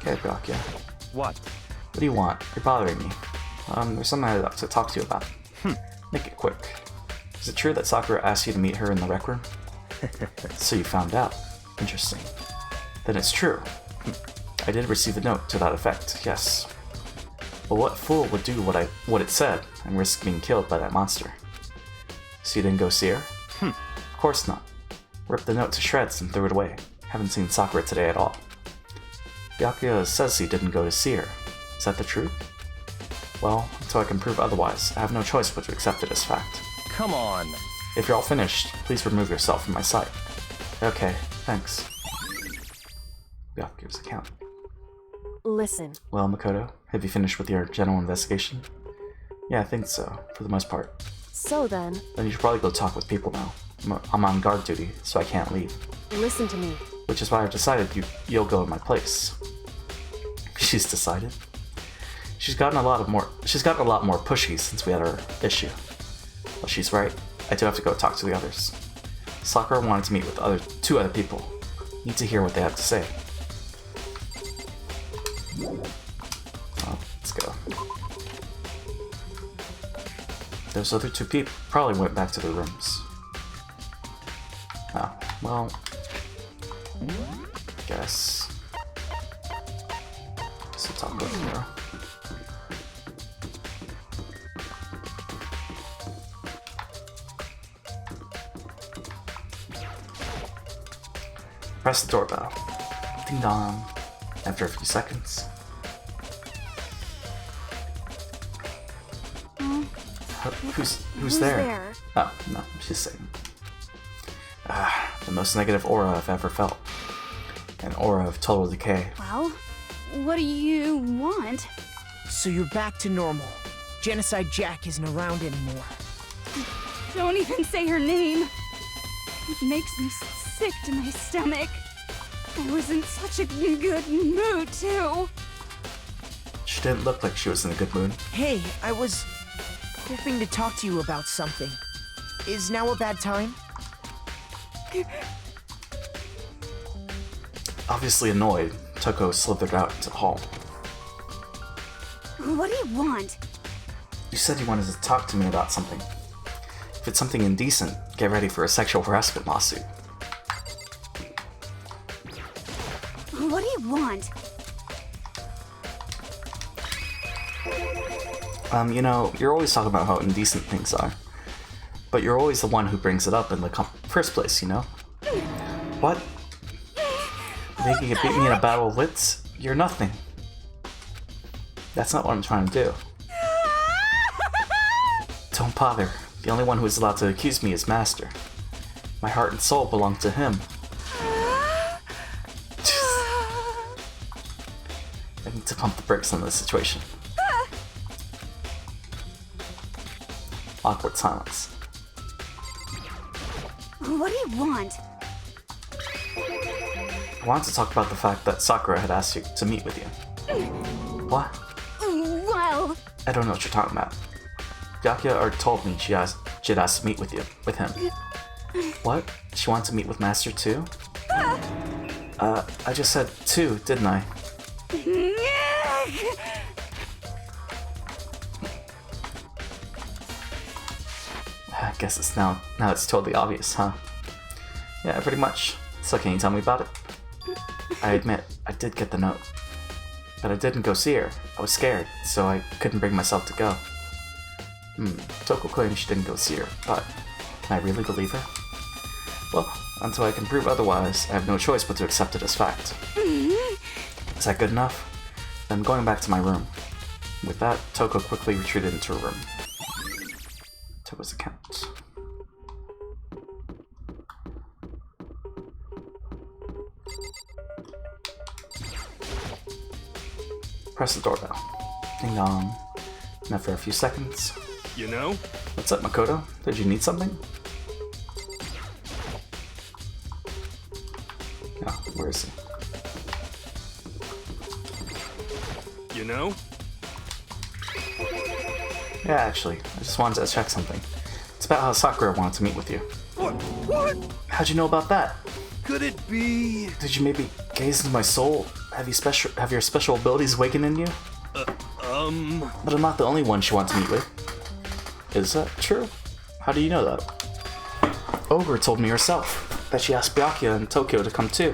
Okay, Byakuya. What? What do you want? You're bothering me. There's something I'd like to talk to you about. Make it quick. Is it true that Sakura asked you to meet her in the rec room? So you found out. Interesting. Then it's true. I did receive a note to that effect, yes. But what fool would do what it said and risk being killed by that monster? So you didn't go see her? Of course not. Ripped the note to shreds and threw it away. Haven't seen Sakura today at all. Byakuya says he didn't go to see her. Is that the truth? Well, until I can prove otherwise, I have no choice but to accept it as fact. Come on. If you're all finished, please remove yourself from my sight. Okay, thanks. Byakuya's account. Listen. Well, Makoto, have you finished with your general investigation? Yeah, I think so, for the most part. So then, You should probably go talk with people now. I'm on guard duty, so I can't leave. listen to me. Which is why I've decided you'll go in my place. She's decided. She's gotten a lot more pushy since we had our issue. Well, she's right. I do have to go talk to the others. Sakura wanted to meet with two other people. Need to hear what they have to say. Well, let's go. Those other two people probably went back to their rooms. Oh, well, guess. So talk about tomorrow. Press the doorbell. Ding dong. After a few seconds. Who's there? Oh, no, she's saying. The most negative aura I've ever felt. An aura of total decay. Well, what do you want? So you're back to normal. Genocide Jack isn't around anymore. Don't even say her name. It makes me sick to my stomach. I was in such a good mood, too. She didn't look like she was in a good mood. Hey, I was hoping to talk to you about something. Is now a bad time? Obviously annoyed, Toko slithered out into the hall. What do you want? You said you wanted to talk to me about something. If it's something indecent, get ready for a sexual harassment lawsuit. What do you want? You know, you're always talking about how indecent things are. But you're always the one who brings it up in the first place, you know? What? Thinking you beat me in a battle of wits? You're nothing. That's not what I'm trying to do. Don't bother. The only one who is allowed to accuse me is Master. My heart and soul belong to him. I need to pump the brakes on this situation. Awkward silence. What do you want? I wanted to talk about the fact that Sakura had asked you to meet with you. What? Well... I don't know what you're talking about. Byakuya told me she'd asked to meet with him. What? She wanted to meet with Master too? I just said two, didn't I? I guess it's now it's totally obvious, huh? Yeah, pretty much. So can you tell me about it? I admit, I did get the note. But I didn't go see her. I was scared, so I couldn't bring myself to go. Toko claims she didn't go see her, but can I really believe her? Well, until I can prove otherwise, I have no choice but to accept it as fact. Is that good enough? Then I'm going back to my room. With that, Toko quickly retreated into her room. Toko's account. Press the doorbell. Ding dong. Met for a few seconds. You know? What's up, Makoto? Did you need something? Oh, where is he? You know? Yeah, actually, I just wanted to check something. It's about how Sakura wanted to meet with you. What? How'd you know about that? Could it be... Did you maybe gaze into my soul? Have your special abilities awakened in you? But I'm not the only one she wants to meet with. Is that true? How do you know that? Ogre told me herself that she asked Byakuya and Tokyo to come too.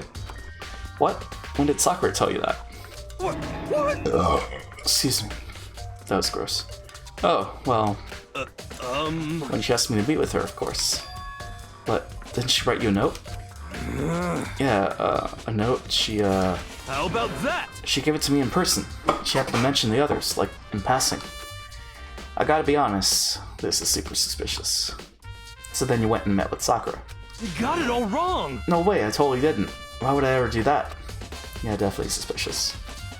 What? When did Sakura tell you that? What? Ugh. Excuse me. That was gross. Oh, well... When she asked me to meet with her, of course. But, didn't she write you a note? Yeah, a note. How about that? She gave it to me in person. She happened to mention the others, like, in passing. I gotta be honest, this is super suspicious. So then you went and met with Sakura. You got it all wrong! No way, I totally didn't. Why would I ever do that? Yeah, definitely suspicious.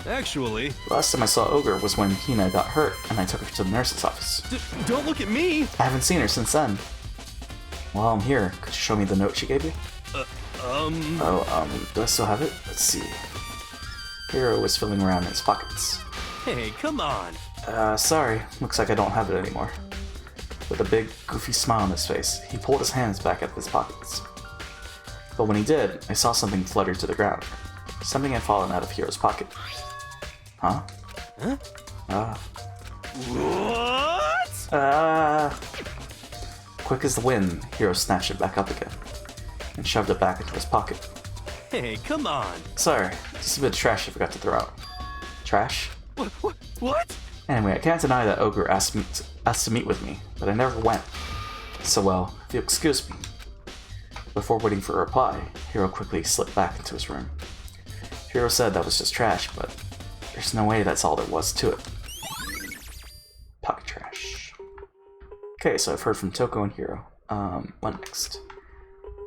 Actually... The last time I saw Ogre was when Hina got hurt, and I took her to the nurse's office. Don't look at me! I haven't seen her since then. While I'm here, could you show me the note she gave you? Do I still have it? Let's see. Hiro was filling around in his pockets. Hey, come on! Sorry. Looks like I don't have it anymore. With a big, goofy smile on his face, he pulled his hands back out of his pockets. But when he did, I saw something flutter to the ground. Something had fallen out of Hiro's pocket. Huh? Huh? What? Quick as the wind, Hiro snatched it back up again and shoved it back into his pocket. Hey, come on! Sorry, just a bit of trash I forgot to throw out. Trash? What? Anyway, I can't deny that Ogre asked to meet with me, but I never went. So well, if you'll excuse me. Before waiting for a reply, Hiro quickly slipped back into his room. Hiro said that was just trash, but there's no way that's all there was to it. Pocket trash. Okay, so I've heard from Toko and Hiro. What next?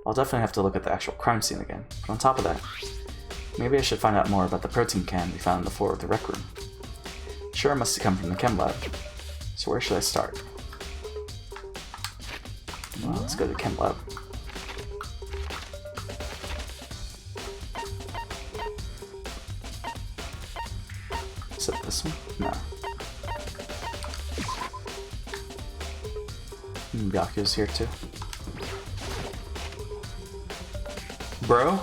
I'll definitely have to look at the actual crime scene again, but on top of that, maybe I should find out more about the protein can we found on the floor of the rec room. Sure, it must have come from the chem lab. So where should I start? Well, let's go to the chem lab. Is it this one? No. Byakuya's here too. Bro?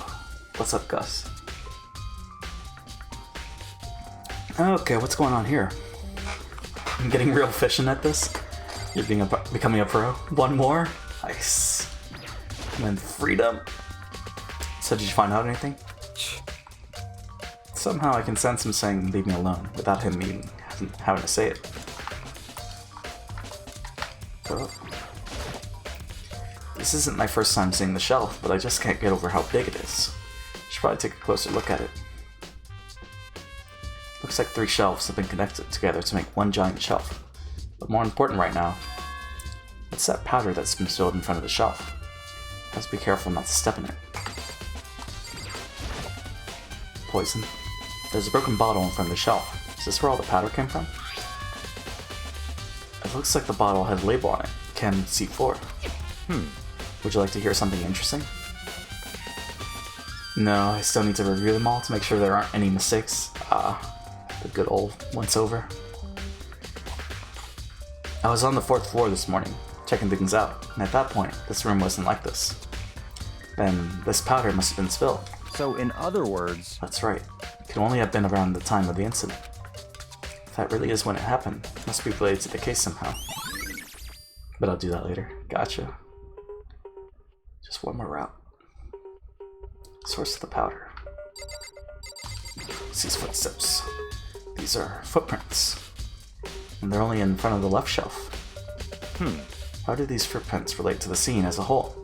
What's up, Gus? Okay, what's going on here? I'm getting real efficient at this. You're becoming a pro. One more? Nice. And then freedom. So did you find out anything? Somehow I can sense him saying leave me alone without him even having to say it. Oh. This isn't my first time seeing the shelf, but I just can't get over how big it is. Should probably take a closer look at it. Looks like 3 shelves have been connected together to make one giant shelf. But more important right now, what's that powder that's been spilled in front of the shelf? Have to be careful not to step in it. Poison. There's a broken bottle in front of the shelf. Is this where all the powder came from? It looks like the bottle had a label on it. Chem C4. Would you like to hear something interesting? No, I still need to review them all to make sure there aren't any mistakes. The good old once over. I was on the 4th floor this morning, checking things out, and at that point, this room wasn't like this. Then, this powder must have been spilled. So in other words... That's right. It could only have been around the time of the incident. If that really is when it happened, it must be related to the case somehow. But I'll do that later. Gotcha. Just one more route. Source of the powder. These footsteps. These are footprints. And they're only in front of the left shelf. How do these footprints relate to the scene as a whole?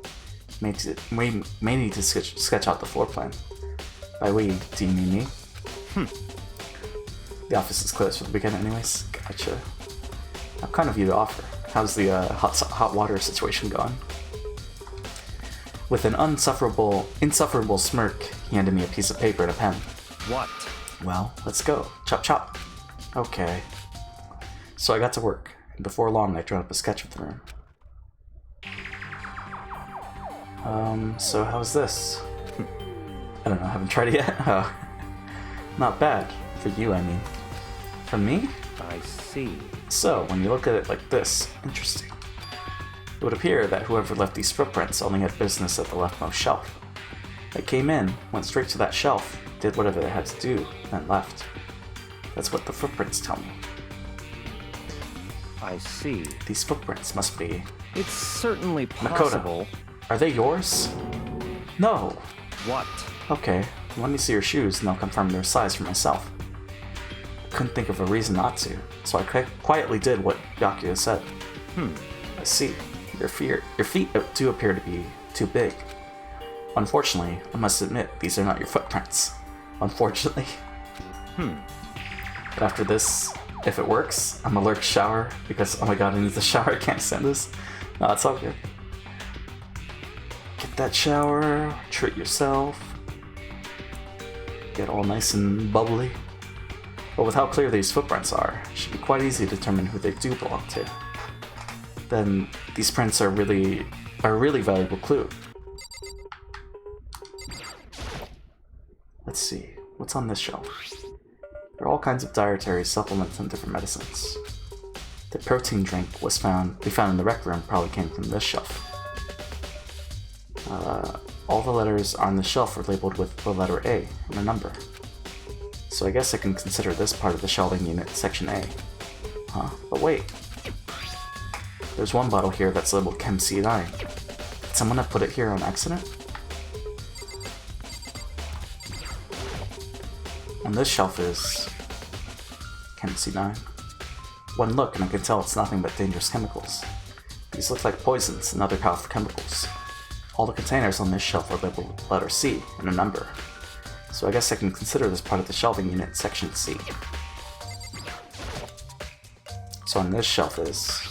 May need to sketch out the floor plan. By we, do you mean me? The office is closed for the weekend anyways. Gotcha. How kind of you to offer. How's the hot water situation going? With an insufferable smirk, he handed me a piece of paper and a pen. What? Well, let's go. Chop chop. Okay. So I got to work, and before long I drew up a sketch of the room. So how's this? I don't know, I haven't tried it yet. Oh. Not bad. For you, I mean. For me? I see. So, when you look at it like this, interesting. It would appear that whoever left these footprints only had business at the leftmost shelf. They came in, went straight to that shelf, did whatever they had to do, then left. That's what the footprints tell me. I see. These footprints must be... It's certainly possible. Makoto, are they yours? No. What? Okay, let me see your shoes and I'll confirm their size for myself. Couldn't think of a reason not to, so I quietly did what Yakuya said. I see. Your feet do appear to be too big. Unfortunately, I must admit, these are not your footprints. Unfortunately. But after this, if it works, I'm gonna lurk shower because, oh my god, I need the shower, I can't stand this. No, it's all good. Get that shower, treat yourself. Get all nice and bubbly. But with how clear these footprints are, it should be quite easy to determine who they do belong to. Then, these prints are a really valuable clue. Let's see, what's on this shelf? There are all kinds of dietary supplements and different medicines. The protein drink we found in the rec room probably came from this shelf. All the letters on the shelf are labeled with the letter A and a number. So I guess I can consider this part of the shelving unit Section A. But wait. There's one bottle here that's labeled Chem C9. Did someone have put it here on accident? And this shelf is... Chem C9. One look and I can tell it's nothing but dangerous chemicals. These look like poisons and other powerful chemicals. All the containers on this shelf are labeled with the letter C and a number. So I guess I can consider this part of the shelving unit Section C. So on this shelf is...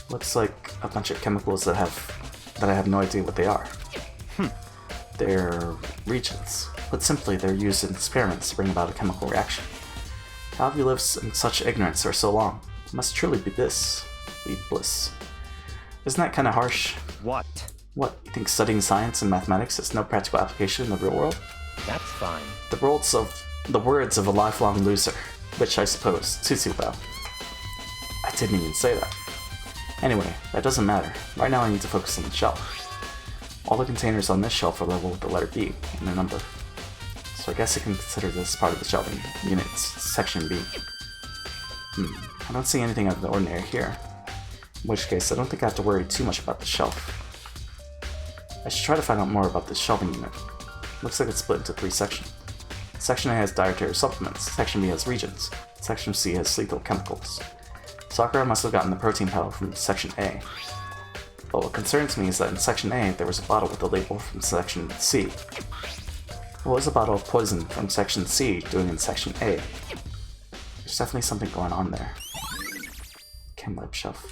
looks like a bunch of chemicals that I have no idea what they are. They're reagents. Put simply, they're used in experiments to bring about a chemical reaction. How have you lived in such ignorance for so long? It must truly be bliss. Isn't that kind of harsh? What? What, you think studying science and mathematics has no practical application in the real world? That's fine. The words of a lifelong loser, which I suppose suits you well. I didn't even say that. Anyway, that doesn't matter. Right now I need to focus on the shelf. All the containers on this shelf are labeled with the letter B and a number. So I guess I can consider this part of the shelving unit Section B. I don't see anything out of the ordinary here. In which case, I don't think I have to worry too much about the shelf. I should try to find out more about this shelving unit. Looks like it's split into 3 sections. Section A has dietary supplements, Section B has reagents, Section C has lethal chemicals. Sakura must have gotten the protein powder from Section A. But what concerns me is that in Section A, there was a bottle with a label from Section C. What was a bottle of poison from Section C doing in Section A? There's definitely something going on there. Chem lab shelf.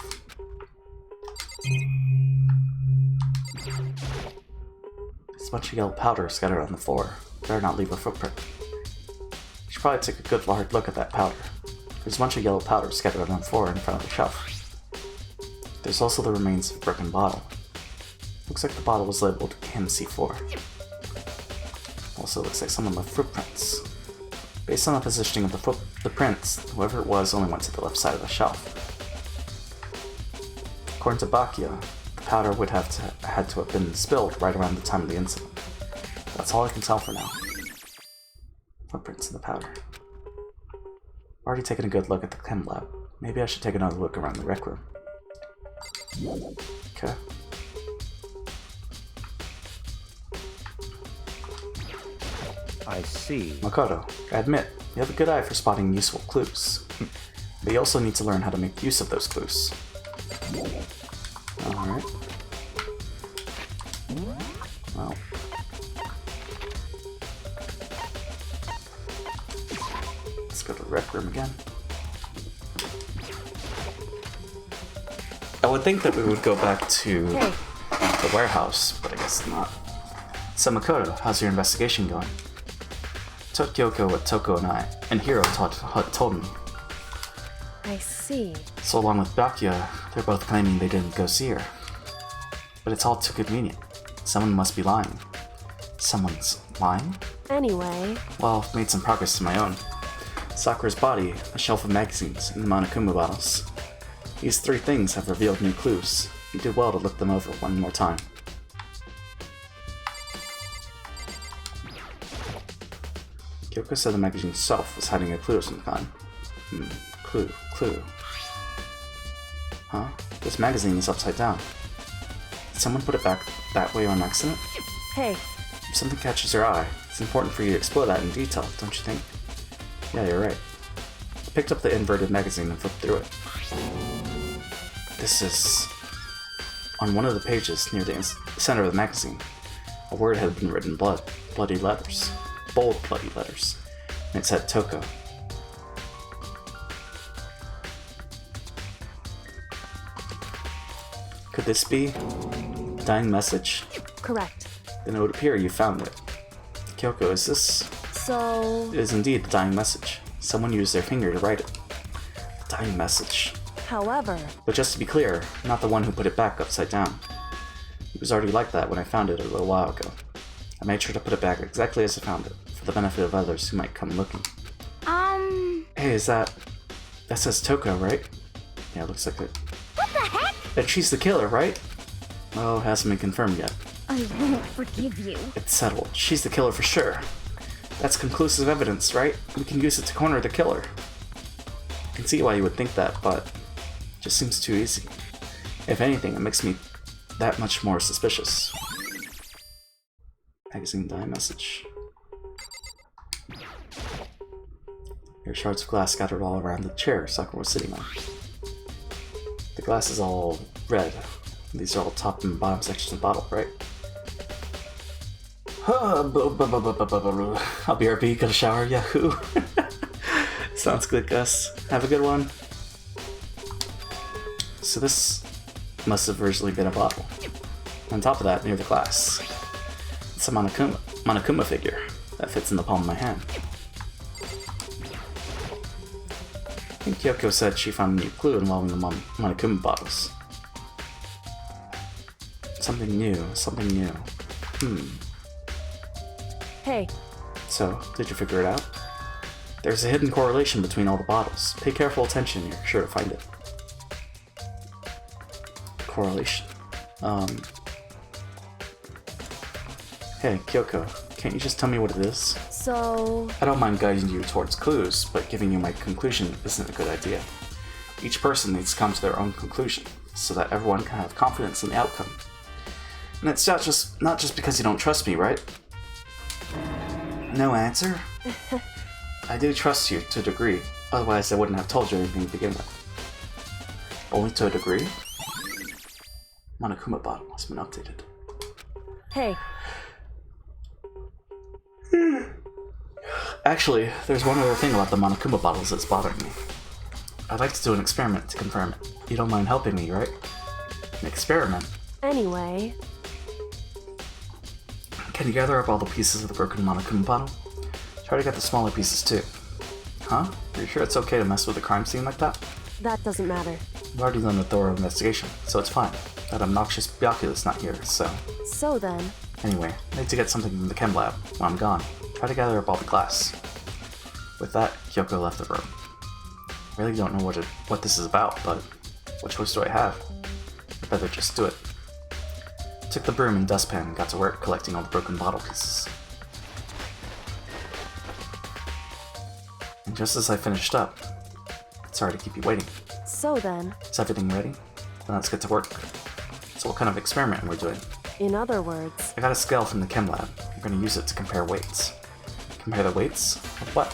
There's a bunch of yellow powder scattered on the floor. Better not leave a footprint. You should probably take a good hard look at that powder. There's a bunch of yellow powder scattered on the floor in front of the shelf. There's also the remains of a broken bottle. Looks like the bottle was labeled Chem C4. Also looks like someone left footprints. Based on the positioning of the prints, whoever it was only went to the left side of the shelf. According to Bakia, the powder would have had to have been spilled right around the time of the incident. That's all I can tell for now. Footprints in the powder. I've already taken a good look at the chem lab. Maybe I should take another look around the rec room. Okay. I see. Makoto, I admit, you have a good eye for spotting useful clues. But you also need to learn how to make use of those clues. Alright. Well. Let's go to the rec room again. I would think that we would go back to the warehouse, but I guess not. So Makoto, how's your investigation going? Took Kyoko what Toko and Hiro told me. I see. So along with Byakuya, they're both claiming they didn't go see her. But it's all too convenient. Someone must be lying. Someone's lying? Anyway, Well, I've made some progress to my own. Sakura's body, a shelf of magazines, and the Monokuma bottles. These three things have revealed new clues. You did well to look them over one more time. Kyoko said the magazine itself was hiding a clue of some kind. Clue. Huh? This magazine is upside down. Did someone put it back that way on accident? hey, If something catches your eye, it's important for you to explore that in detail, don't you think? Yeah, you're right. I picked up the inverted magazine and flipped through it. This is... On one of the pages near the center of the magazine, a word had been written in bloody letters. Bold bloody letters. And it said Toko. Could this be a dying message? correct. Then it would appear you found it. Kyoko, is this? So, It is indeed the dying message. Someone used their finger to write it. The dying message. however, But just to be clear, I'm not the one who put it back upside down. It was already like that when I found it a little while ago. I made sure to put it back exactly as I found it, for the benefit of others who might come looking. Hey, is that says Toko, right? Yeah, it looks like it. What the heck? And she's the killer, right? Oh, hasn't been confirmed yet. I won't forgive you. It's settled. She's the killer for sure. That's conclusive evidence, right? We can use it to corner the killer. I can see why you would think that, but it just seems too easy. If anything, it makes me that much more suspicious. Magazine die message. There are shards of glass scattered all around the chair Sakura was sitting on. The glass is all red. These are all top and bottom sections of the bottle, right? I'll be RP, got a shower, yahoo! Sounds good, Gus. Have a good one. So this must have originally been a bottle. On top of that, near the glass, it's a Monokuma figure that fits in the palm of my hand. I think Kyoko said she found a new clue involving the Monokuma bottles. Something new. hey, So, did you figure it out? There's a hidden correlation between all the bottles. Pay careful attention, you're sure to find it. Correlation. Hey, Kyoko, can't you just tell me what it is? so, I don't mind guiding you towards clues, but giving you my conclusion isn't a good idea. Each person needs to come to their own conclusion, so that everyone can have confidence in the outcome. And it's not just because you don't trust me, right? No answer? I do trust you to a degree, otherwise I wouldn't have told you anything to begin with. Only to a degree? Monokuma bottle has been updated. hey, Actually, there's one other thing about the Monokuma bottles that's bothering me. I'd like to do an experiment to confirm it. You don't mind helping me, right? An experiment? anyway, Can you gather up all the pieces of the broken Monokuma bottle? Try to get the smaller pieces too. Huh? Are you sure it's okay to mess with a crime scene like that? that doesn't matter. I've already done a thorough investigation, so it's fine. That obnoxious Byakuya's not here, so... So then, Anyway, I need to get something from the chem lab when I'm gone. Try to gather up all the glass. With that, Kyoko left the room. I really don't know what this is about, but what choice do I have? I better just do it. Took the broom and dustpan and got to work collecting all the broken bottle pieces. And just as I finished up, sorry to keep you waiting. so then, Is everything ready? Then let's get to work. So what kind of experiment we're doing? in other words, I got a scale from the chem lab. We're going to use it to compare weights. Compare the weights of what?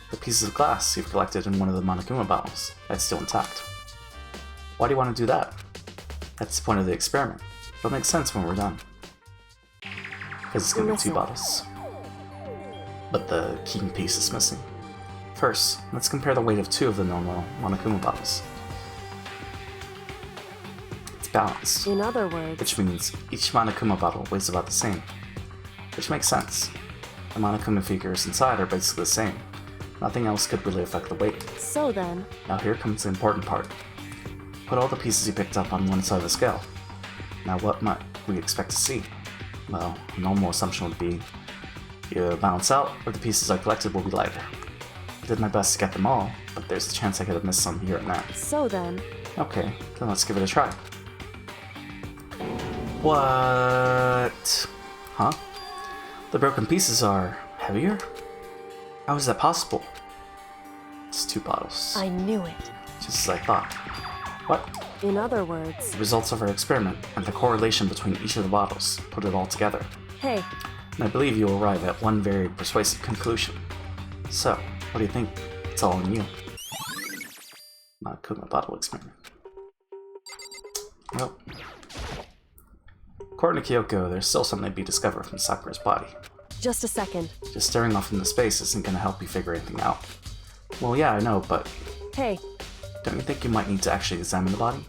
The pieces of glass you've collected in one of the Monokuma bottles that's still intact. Why do you want to do that? That's the point of the experiment. It'll make sense when we're done. Because it's going to be 2 Listen. bottles. But the key piece is missing. First, let's compare the weight of 2 of the normal Monokuma bottles. It's balanced. in other words, Which means each Monokuma bottle weighs about the same. Which makes sense. The Monokuma figures inside are basically the same, Nothing else could really affect the weight. So then, Now here comes the important part. Put all the pieces you picked up on one side of the scale. Now what might we expect to see? Well, a normal assumption would be either balance out, or the pieces I collected will be lighter. I did my best to get them all, but there's a chance I could have missed some here and there. so then, Okay, then let's give it a try. What? Huh? The broken pieces are heavier? How is that possible? It's 2 bottles. I knew it. Just as I thought. What? In other words, The results of our experiment and the correlation between each of the bottles. Put it all together. hey, And I believe you will arrive at one very persuasive conclusion. So, what do you think? It's all on you. Not Kuma bottle experiment. Well, according to Kyoko, there's still something to be discovered from Sakura's body. just a second. Just staring off into space isn't going to help you figure anything out. Well, yeah, I know, but Hey, don't you think you might need to actually examine the body?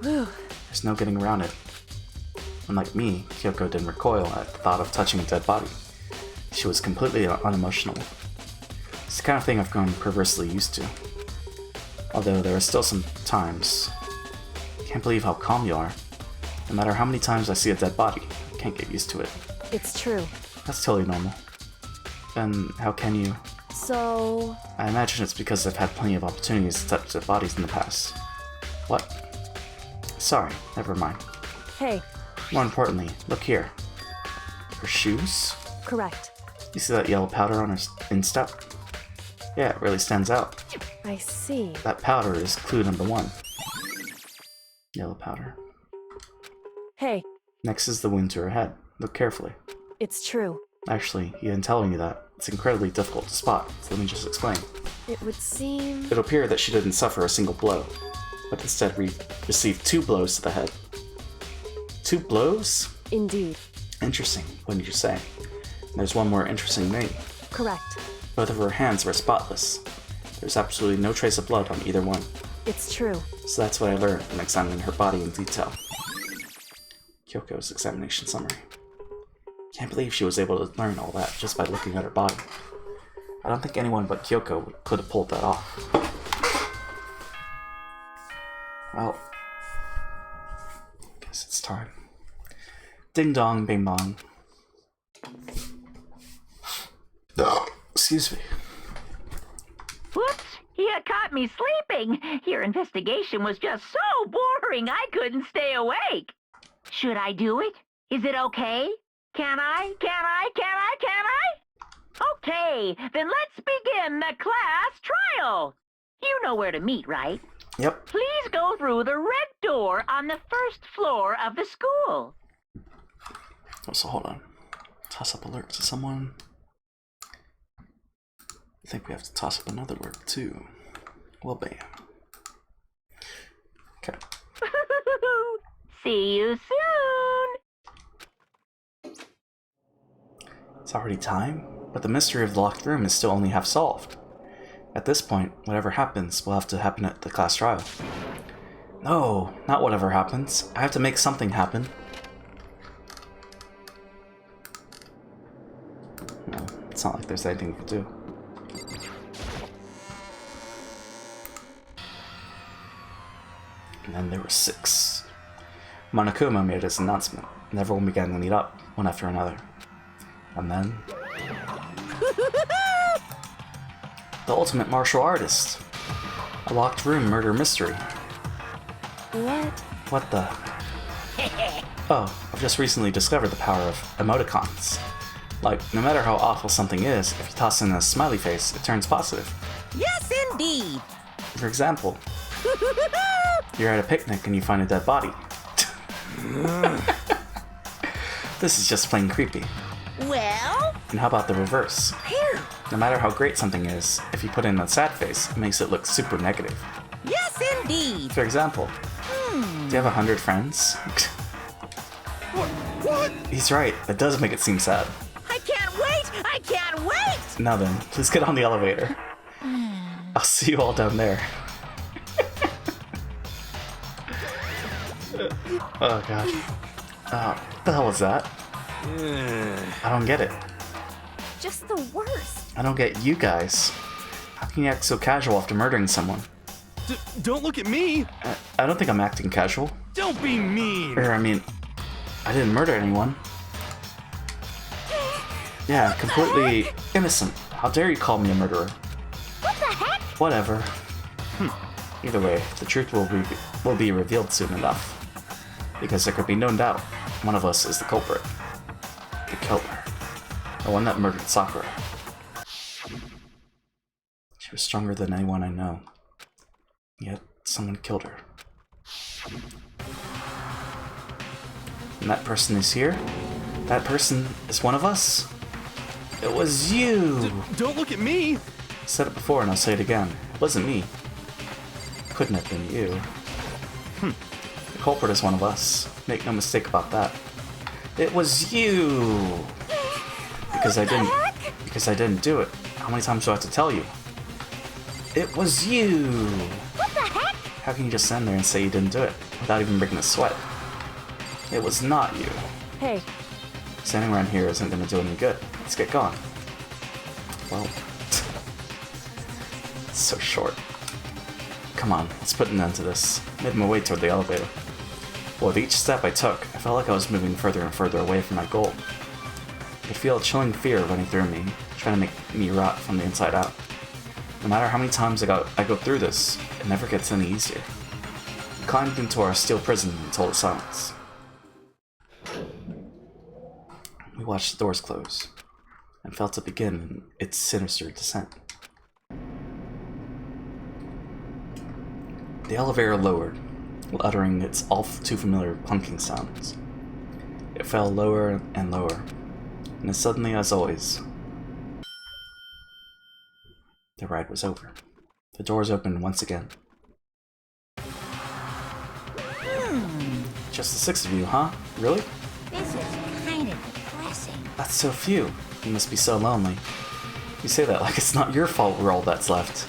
whew, There's no getting around it. Unlike me, Kyoko didn't recoil at the thought of touching a dead body. She was completely unemotional. It's the kind of thing I've grown perversely used to. Although there are still some times. I can't believe how calm you are. No matter how many times I see a dead body, I can't get used to it. it's true. That's totally normal. Then how can you? So, I imagine it's because I've had plenty of opportunities to touch dead bodies in the past. What? Sorry, never mind. hey, More importantly, look here. Her shoes? correct. You see that yellow powder on her instep? Yeah, it really stands out. I see. That powder is clue number 1. Yellow powder. Hey, Next is the wound to her head. Look carefully. it's true. Actually, you didn't tell me that. It's incredibly difficult to spot, so let me just explain. It would seem... It would appear that she didn't suffer a single blow, but instead received 2 blows to the head. 2 blows? Indeed. Interesting. What did you say? And there's one more interesting thing. Correct. Both of her hands were spotless. There's absolutely no trace of blood on either one. It's true. So that's what I learned from examining her body in detail. Kyoko's examination summary. Can't believe she was able to learn all that just by looking at her body. I don't think anyone but Kyoko could have pulled that off. Well, guess it's time. Ding dong, bing bong. Excuse me. Whoops! You caught me sleeping. Your investigation was just so boring I couldn't stay awake. Should I do it? Is it okay? Can I? Okay, then let's begin the class trial. You know where to meet, right? Yep. Please go through the red door on the first floor of the school. Also, hold on. Toss up alert to someone. I think we have to toss up another word too. Well, bam. Okay. See you soon. It's already time, but the mystery of the locked room is still only half solved. At this point, whatever happens will have to happen at the class trial. No, not whatever happens. I have to make something happen. No, it's not like there's anything to do. And then there were 6. Monokuma made his announcement, and everyone began to meet up, one after another. And then... the ultimate martial artist! A locked room murder mystery. What? What the... Oh, I've just recently discovered the power of emoticons. Like, no matter how awful something is, if you toss in a smiley face, it turns positive. Yes, indeed. For example, you're at a picnic and you find a dead body. This is just plain creepy. Well, And how about the reverse? phew. No matter how great something is, if you put in a sad face, it makes it look super negative. Yes, indeed. For example, do you have 100 friends? What? He's right, it does make it seem sad. I can't wait. I can't wait. Now then, please get on the elevator. I'll see you all down there. Oh gosh. What the hell was that? I don't get it. Just the worst. I don't get you guys. How can you act so casual after murdering someone? Don't look at me! I don't think I'm acting casual. Don't be mean! Or, I mean, I didn't murder anyone. Yeah, completely innocent. How dare you call me a murderer? What the heck? Whatever. Either way, the truth will be revealed soon enough. Because there could be no doubt, one of us is the culprit. The killer. The one that murdered Sakura. She was stronger than anyone I know. Yet, someone killed her. And that person is here? That person is one of us? It was you! Don't look at me! I said it before and I'll say it again. It wasn't me. Couldn't have been you. The culprit is one of us. Make no mistake about that. It was you! Because I didn't do it. How many times do I have to tell you? It was you! What the heck? How can you just stand there and say you didn't do it without even breaking a sweat? It was not you. Hey, Standing around here isn't gonna do any good. Let's get going. Well, it's so short. Come on, let's put an end to this. Made my way toward the elevator. But with each step I took, I felt like I was moving further and further away from my goal. I could feel a chilling fear running through me, trying to make me rot from the inside out. No matter how many times I go through this, it never gets any easier. We climbed into our steel prison in total silence. We watched the doors close, and felt it begin its sinister descent. The elevator lowered, uttering its all too familiar plunking sounds. It fell lower and lower, and as suddenly as always, the ride was over. The doors opened once again. Just the 6 of you, huh? Really? This is kind of depressing. That's so few. You must be so lonely. You say that like it's not your fault we're all that's left.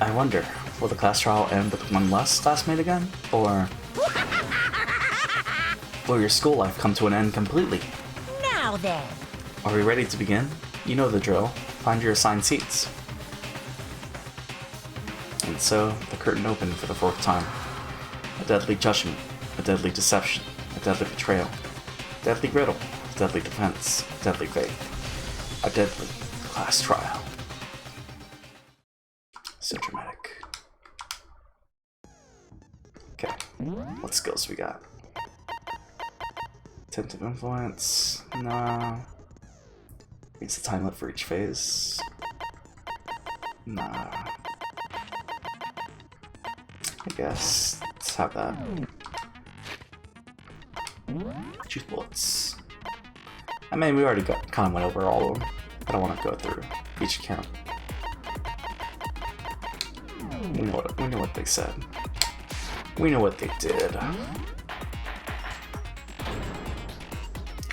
I wonder, will the class trial end with one less classmate again? Or will your school life come to an end completely? Now then. Are we ready to begin? You know the drill. Find your assigned seats. And so, the curtain opened for the 4th time. A deadly judgment, a deadly deception, a deadly betrayal, a deadly riddle, a deadly defense, a deadly faith, a deadly class trial. So dramatic. Okay, what skills we got? Attentive influence, nah. Makes the time limit for each phase. Nah. I guess let's have that. Choose bullets. I mean, we already kind of went over all of them. I don't want to go through each account. We know what they said. We know what they did.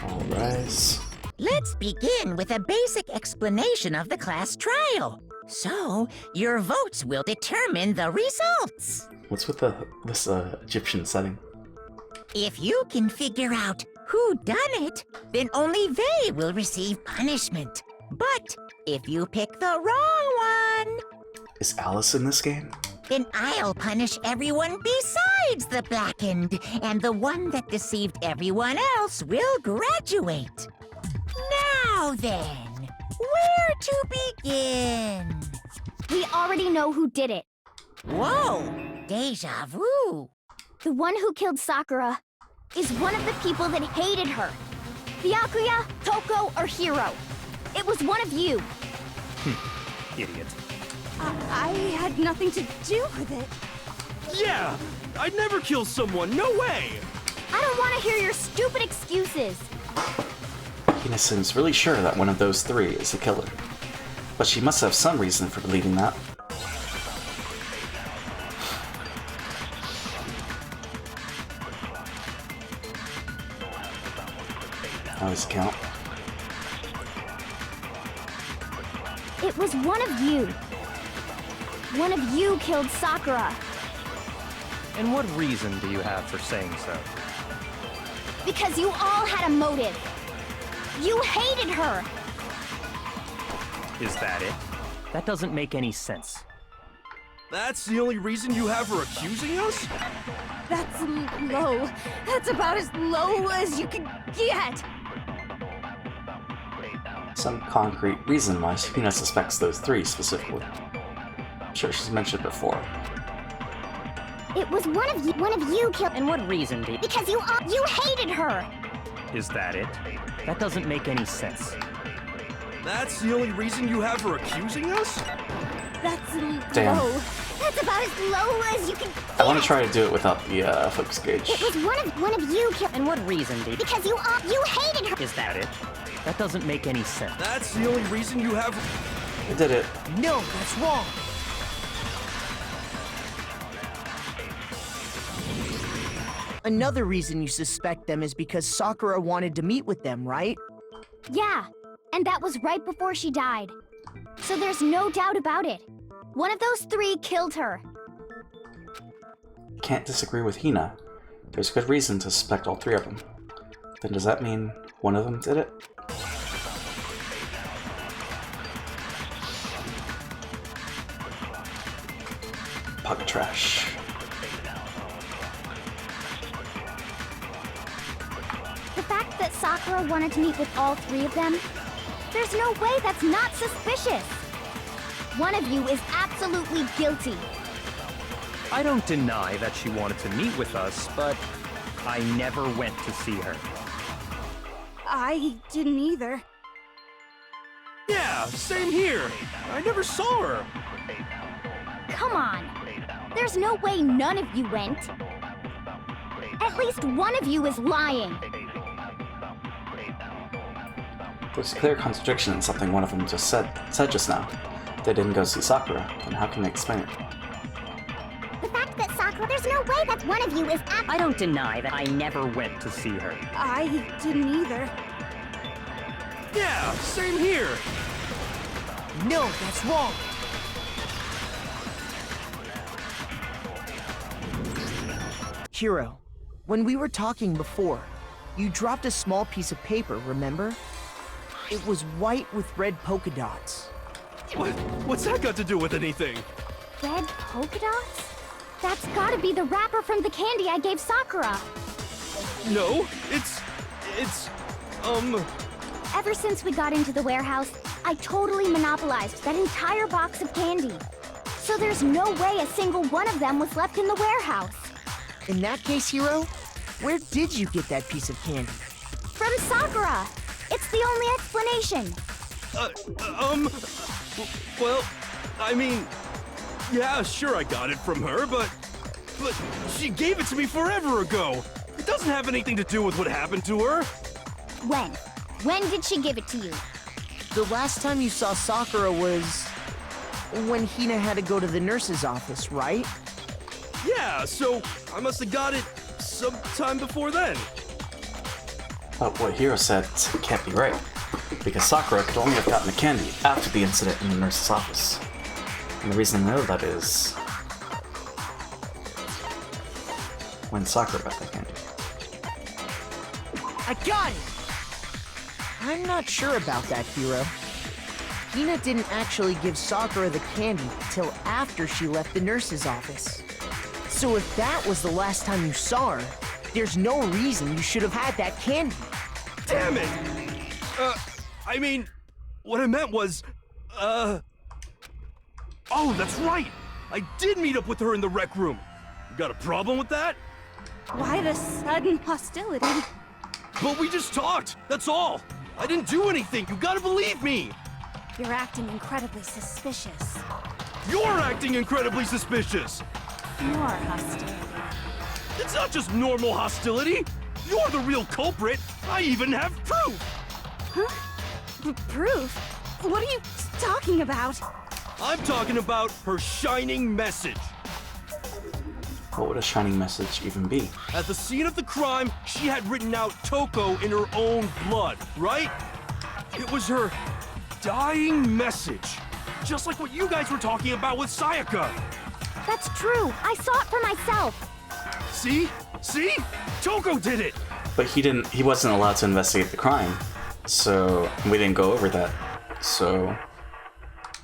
All rise. Let's begin with a basic explanation of the class trial. So, your votes will determine the results. What's with this Egyptian setting? If you can figure out who done it, then only they will receive punishment. But if you pick the wrong one, Is Alice in this game? then I'll punish everyone besides the blackened, and the one that deceived everyone else will graduate. Now then, where to begin? We already know who did it. Whoa, deja vu. The one who killed Sakura is one of the people that hated her. Byakuya, Toko, or Hiro. It was one of you. Idiot. I had nothing to do with it. Yeah! I'd never kill someone, no way! I don't want to hear your stupid excuses. Hina seems really sure that one of those 3 is the killer. But she must have some reason for believing that. Always count. It was one of you. One of you killed Sakura. And what reason do you have for saying so? Because you all had a motive. You hated her. Is that it? That doesn't make any sense. That's the only reason you have for accusing us? That's low. That's about as low as you can get. Some concrete reason why Hina suspects those three specifically. I'm sure she's mentioned before. It was one of you killed. And what reason do you... Because you hated her. Is that it? That doesn't make any sense. That's the only reason you have for accusing us? That's Damn. low. That's about as low as you can get. I want to try to do it without the focus gauge. It was one of you killed. And what reason do you... Because you hated her. Is that it? That doesn't make any sense. That's the only reason you have... I did it. No, that's wrong. Another reason you suspect them is because Sakura wanted to meet with them, right? Yeah, and that was right before she died. So there's no doubt about it. One of those three killed her. Can't disagree with Hina. There's good reason to suspect all three of them. Then does that mean one of them did it? Pocket trash. The fact that Sakura wanted to meet with all three of them, there's no way that's not suspicious. One of you is absolutely guilty. I don't deny that she wanted to meet with us, but I never went to see her. I didn't either. Yeah, same here. I never saw her. Come on. There's no way none of you went. At least one of you is lying. There's a clear contradiction in something one of them just said just now. They didn't go see Sakura, then how can they explain it? The fact that Sakura, there's no way that one of you is I don't deny that I never went to see her. I didn't either. Yeah, same here. No, that's wrong. Hiro, when we were talking before, you dropped a small piece of paper, remember? It was white with red polka dots. What's that got to do with anything? Red polka dots? That's gotta be the wrapper from the candy I gave Sakura. No, it's... Ever since we got into the warehouse, I totally monopolized that entire box of candy. So there's no way a single one of them was left in the warehouse. In that case, Hiro, where did you get that piece of candy? From Sakura! It's the only explanation. Well, I mean... Yeah, sure I got it from her, but she gave it to me forever ago. It doesn't have anything to do with what happened to her. When? When did she give it to you? The last time you saw Sakura was when Hina had to go to the nurse's office, right? Yeah, so I must have got it sometime before then. But what Hiro said can't be right, because Sakura could only have gotten the candy after the incident in the nurse's office. And the reason I know that is when Sakura got that candy. I got it! I'm not sure about that, Hiro. Hina didn't actually give Sakura the candy till after she left the nurse's office. So if that was the last time you saw her, there's no reason you should have had that candy. Damn it! I mean, what I meant was, Oh, that's right! I did meet up with her in the rec room. You got a problem with that? Why the sudden hostility? But we just talked, that's all! I didn't do anything, you gotta believe me! You're acting incredibly suspicious. You're acting incredibly suspicious! More hostility. It's not just normal hostility! You're the real culprit! I even have proof! Huh? Proof? What are you talking about? I'm talking about her shining message. What would a shining message even be? At the scene of the crime, she had written out Toko in her own blood, right? It was her dying message. Just like what you guys were talking about with Sayaka. That's true. I saw it for myself. See? See? Toko did it! But he wasn't allowed to investigate the crime, so we didn't go over that. So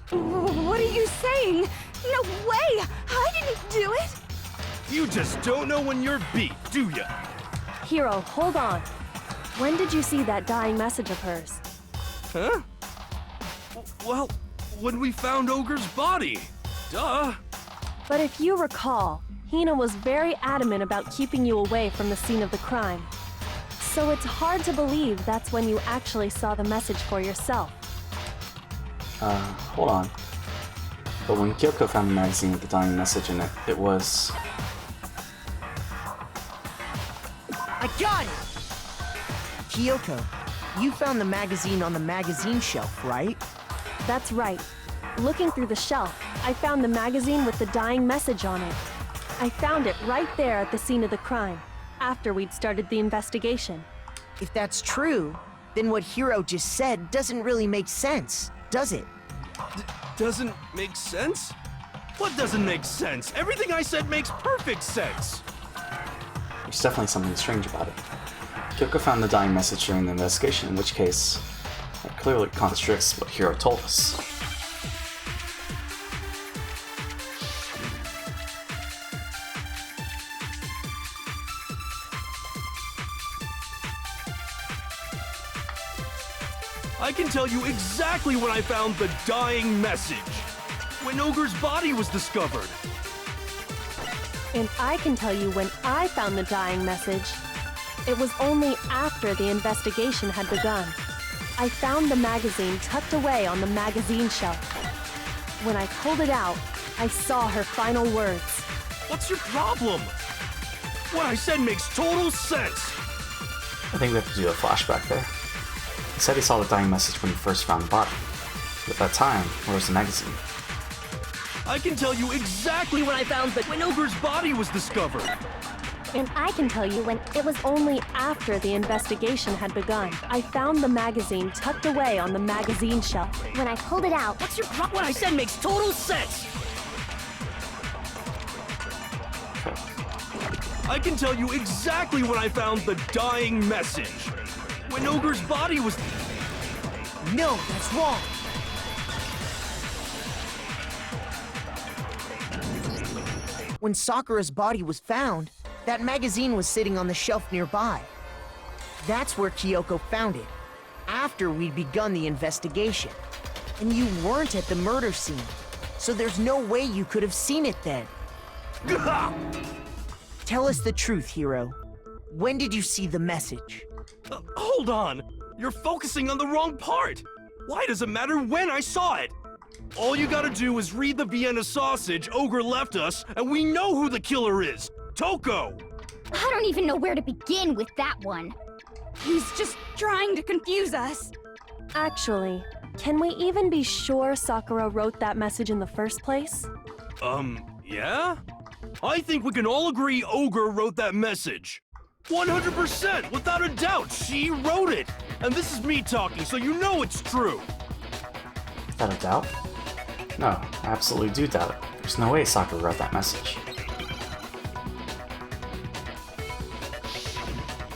What saying? No way! I didn't do it! You just don't know when you're beat, do ya? Hero, hold on. When did you see that dying message of hers? Huh? Well, when we found Ogre's body. Duh. But if you recall, Hina was very adamant about keeping you away from the scene of the crime. So it's hard to believe that's when you actually saw the message for yourself. Hold on. But when Kyoko found the magazine with the dying message in it, it was... I got it! Kyoko, you found the magazine on the magazine shelf, right? That's right. Looking through the shelf, I found the magazine with the dying message on it. I found it right there at the scene of the crime, after we'd started the investigation. If that's true, then what Hiro just said doesn't really make sense, does it? Doesn't make sense? What doesn't make sense? Everything I said makes perfect sense. There's definitely something strange about it. Kyoko found the dying message during the investigation, in which case, that clearly contradicts what Hiro told us. I can tell you exactly when I found the dying message. When Ogre's body was discovered. And I can tell you when I found the dying message. It was only after the investigation had begun. I found the magazine tucked away on the magazine shelf. When I pulled it out, I saw her final words. What's your problem? What I said makes total sense. I think we have to do a flashback there. He said he saw the dying message when he first found the body. But at that time, where was the magazine? I can tell you exactly when I found when Ogre's body was discovered. And I can tell you when it was only after the investigation had begun. I found the magazine tucked away on the magazine shelf. When I pulled it out, What's your problem? What I said makes total sense. I can tell you exactly when I found the dying message. When Ogre's body was... No, that's wrong! When Sakura's body was found, that magazine was sitting on the shelf nearby. That's where Kyoko found it, after we'd begun the investigation. And you weren't at the murder scene, so there's no way you could have seen it then. Tell us the truth, Hiro. When did you see the message? Hold on! You're focusing on the wrong part! Why does it matter when I saw it? All you gotta do is read the Vienna sausage Ogre left us, and we know who the killer is! Toko! I don't even know where to begin with that one. He's just trying to confuse us. Actually, can we even be sure Sakura wrote that message in the first place? Yeah? I think we can all agree Ogre wrote that message. 100%, without a doubt, she wrote it! And this is me talking, so you know it's true! Without a doubt? No, I absolutely do doubt it. There's no way Sakura wrote that message.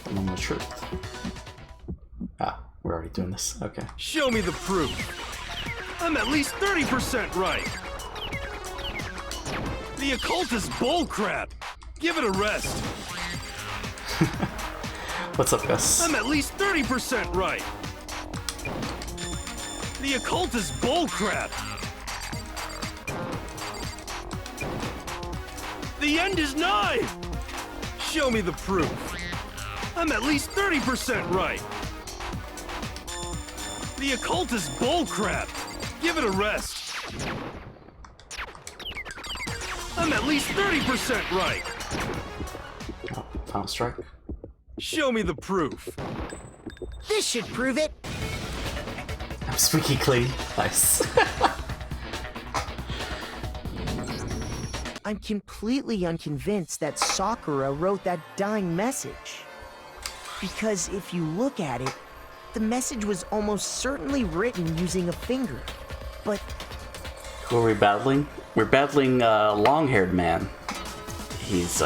The moment of truth. Ah, we're already doing this. Okay. Show me the proof. I'm at least 30% right. The occult is bullcrap. Give it a rest. What's up, Gus? I'm at least 30% right. The occult is bullcrap. The end is nigh. Show me the proof. I'm at least 30% right. The occult is bullcrap. Give it a rest. I'm at least 30% right. Oh, final strike. Show me the proof. This should prove it! I'm squeaky clean. Nice. I'm completely unconvinced that Sakura wrote that dying message. Because if you look at it, the message was almost certainly written using a finger. But Who are we battling? We're battling a long-haired man. He's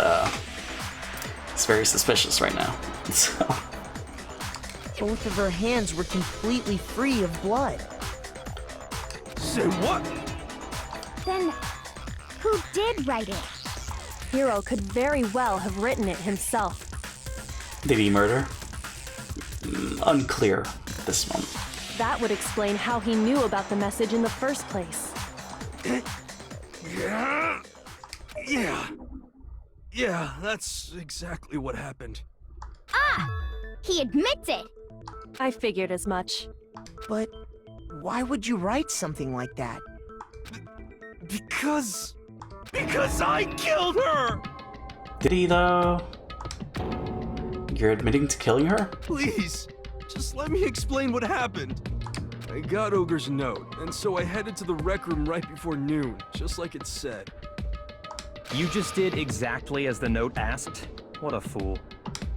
very suspicious right now. So. both of her hands were completely free of blood. Say what? Then, who did write it? Hiro could very well have written it himself. Did he murder? Unclear at this moment. That would explain how he knew about the message in the first place. Yeah, that's exactly what happened. Ah! He admits it! I figured as much. But why would you write something like that? Because I killed her! Did he though? You're admitting to killing her? Please, just let me explain what happened. I got Ogre's note, and so I headed to the rec room right before noon, just like it said. You just did exactly as the note asked? What a fool.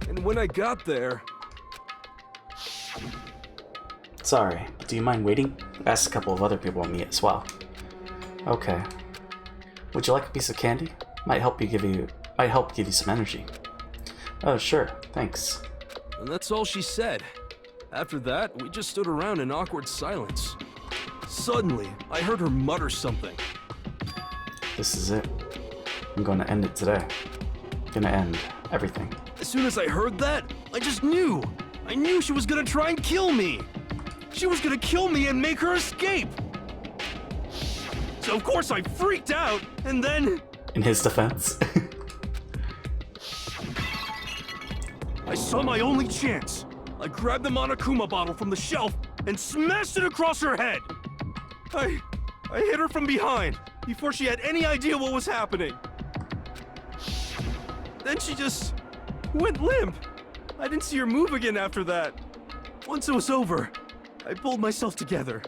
And when I got there... Sorry, but do you mind waiting? I asked a couple of other people to meet as well. Okay. Would you like a piece of candy? Might help give you some energy. Oh, sure, thanks. And that's all she said. After that, we just stood around in awkward silence. Suddenly, I heard her mutter something. This is it. I'm going to end it today. Gonna end everything. As soon as I heard that, I just knew. I knew she was gonna try and kill me. She was gonna kill me and make her escape. So of course I freaked out, and then... In his defense. I saw my only chance. I grabbed the Monokuma bottle from the shelf and smashed it across her head. I hit her from behind before she had any idea what was happening. Then she just went limp. I didn't see her move again after that. Once it was over, I pulled myself together.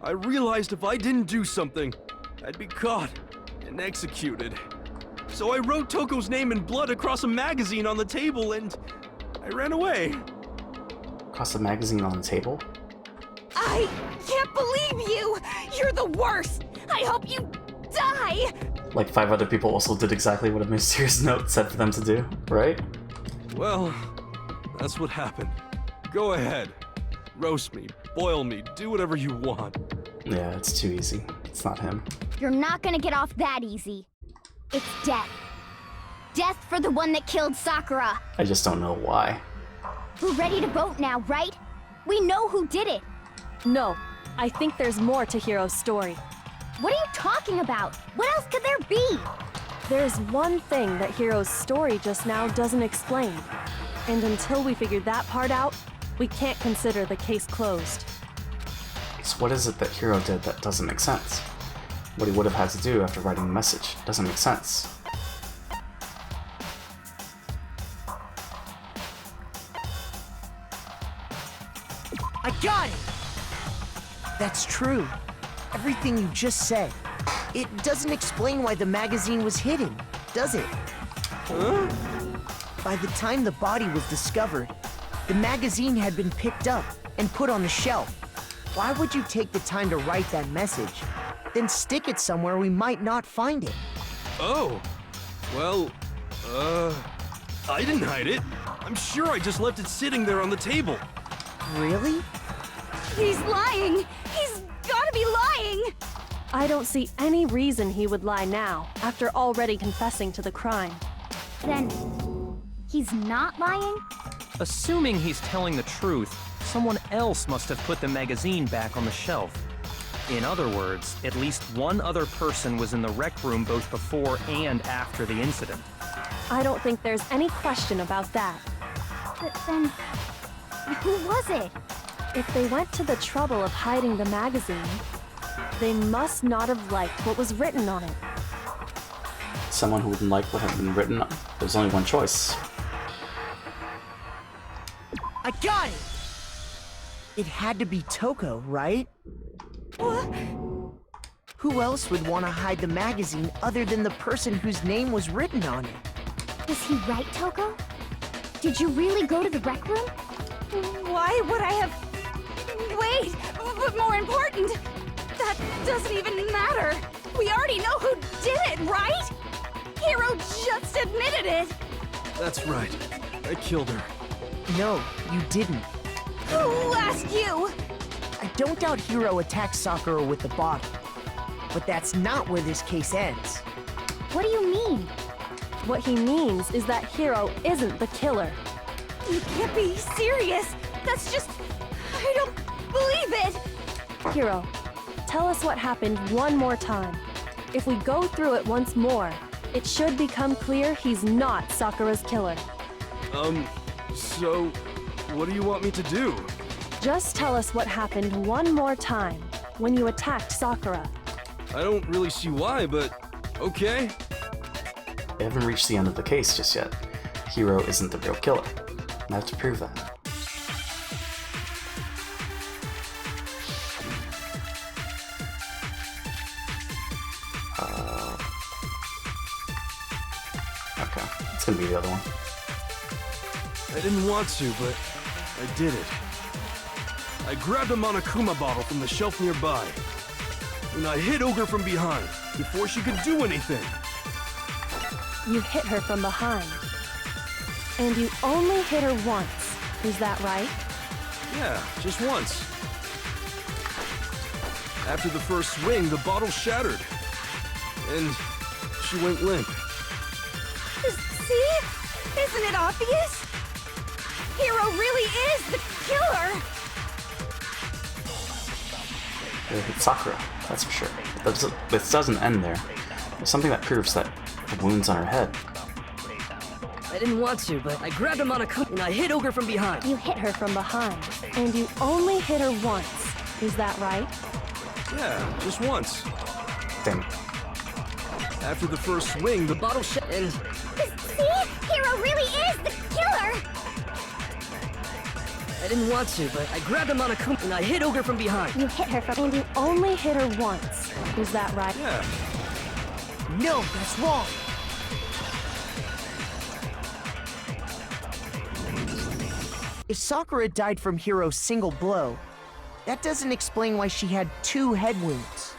I realized if I didn't do something, I'd be caught and executed. So I wrote Toko's name in blood across a magazine on the table and I ran away. Across the magazine on the table? I can't believe you! You're the worst! I hope you die! Like 5 other people also did exactly what a mysterious note said for them to do, right? Well, that's what happened. Go ahead. Roast me, boil me, do whatever you want. Yeah, it's too easy. It's not him. You're not gonna get off that easy. It's death. Death for the one that killed Sakura. I just don't know why. We're ready to vote now, right? We know who did it. No, I think there's more to Hiro's story. What are you talking about? What else could there be? There's one thing that Hiro's story just now doesn't explain. And until we figure that part out, we can't consider the case closed. So what is it that Hiro did that doesn't make sense? What he would have had to do after writing the message doesn't make sense. I got it! That's true. Everything you just said. It doesn't explain why the magazine was hidden, does it? Huh? By the time the body was discovered, the magazine had been picked up and put on the shelf. Why would you take the time to write that message, then stick it somewhere we might not find it? Oh. Well, I didn't hide it. I'm sure I just left it sitting there on the table. Really? He's lying! He's gotta be lying! I don't see any reason he would lie now, after already confessing to the crime. Then, he's not lying? Assuming he's telling the truth, someone else must have put the magazine back on the shelf. In other words, at least one other person was in the rec room both before and after the incident. I don't think there's any question about that. But then, who was it? If they went to the trouble of hiding the magazine, they must not have liked what was written on it. Someone who wouldn't like what had been written. There's only one choice. I got it! It had to be Toko, right? What? Who else would want to hide the magazine other than the person whose name was written on it? Was he right, Toko? Did you really go to the rec room? Why would I have... Wait, but more important, that doesn't even matter. We already know who did it, right? Hiro just admitted it. That's right. I killed her. No, you didn't. Who asked you? I don't doubt Hiro attacked Sakura with the bottle. But that's not where this case ends. What do you mean? What he means is that Hiro isn't the killer. You can't be serious. That's just... I don't believe it. Hiro, tell us what happened one more time. If we go through it once more, it should become clear he's not Sakura's killer. So, what do you want me to do? Just tell us what happened one more time when you attacked Sakura. I don't really see why, but okay. We haven't reached the end of the case just yet. Hiro isn't the real killer. I have to prove that. Okay, it's gonna be the other one. I didn't want to, but I did it. I grabbed a Monokuma bottle from the shelf nearby, and I hit Ogre from behind before she could do anything. You hit her from behind. And you only hit her once. Is that right? Yeah, just once. After the first swing, the bottle shattered, and she went limp. See? Isn't it obvious? Hiro really is the killer! It's Sakura, that's for sure. This doesn't end there. There's something that proves that the wounds on her head. I didn't want to, but I grabbed a Monokuma and I hit Ogre from behind. You hit her from behind. And you only hit her once. Is that right? Yeah, just once. Damn. After the first swing, the bottle And See? Hiro really is the killer! I didn't want to, but I grabbed a Monokuma and I hit Ogre from behind. You hit her from... And you only hit her once. Is that right? Yeah. No, that's wrong. If Sakura died from Hiro's single blow, that doesn't explain why she had 2 head wounds.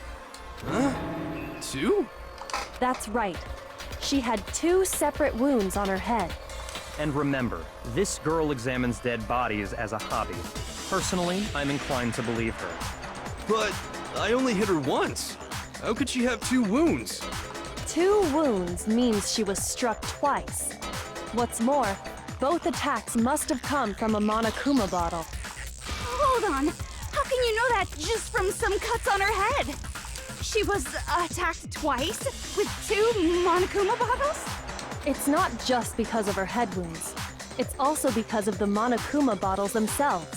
Huh? 2? That's right. She had 2 separate wounds on her head. And remember, this girl examines dead bodies as a hobby. Personally, I'm inclined to believe her. But I only hit her once. How could she have 2 wounds? 2 wounds means she was struck twice. What's more, both attacks must have come from a Monokuma bottle. Hold on. How can you know that just from some cuts on her head? She was attacked twice with 2 Monokuma bottles? It's not just because of her head wounds. It's also because of the Monokuma bottles themselves.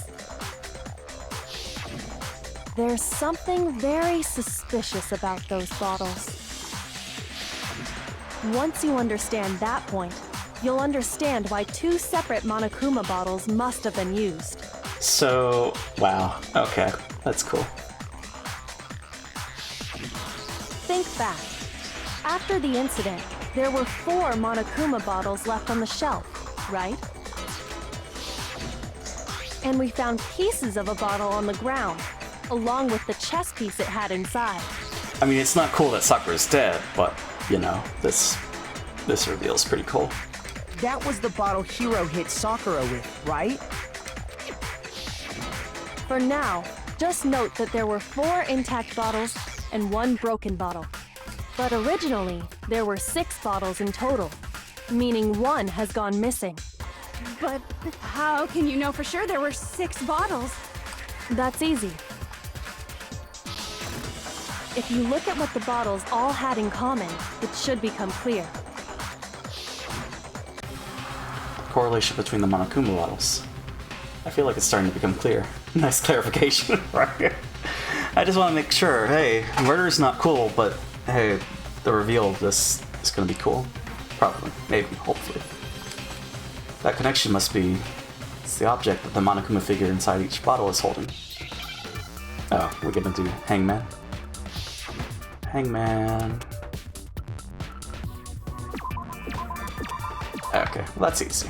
There's something very suspicious about those bottles. Once you understand that point, you'll understand why 2 separate Monokuma bottles must have been used. So, wow. Okay, that's cool. Think back. After the incident, there were 4 Monokuma bottles left on the shelf, right? And we found pieces of a bottle on the ground, along with the chess piece it had inside. I mean, it's not cool that Sakura's dead, but, you know, this reveal's pretty cool. That was the bottle Hiro hit Sakura with, right? For now, just note that there were 4 intact bottles and 1 broken bottle. But originally, there were 6 bottles in total, meaning 1 has gone missing. But how can you know for sure there were 6 bottles? That's easy. If you look at what the bottles all had in common, it should become clear. Correlation between the Monokuma bottles. I feel like it's starting to become clear. Nice clarification right here. I just want to make sure, hey, murder is not cool, but hey, the reveal of this is going to be cool. Probably. Maybe. Hopefully. That connection must be... It's the object that the Monokuma figure inside each bottle is holding. Oh, we're gonna do Hangman. Hangman... Okay, well that's easy.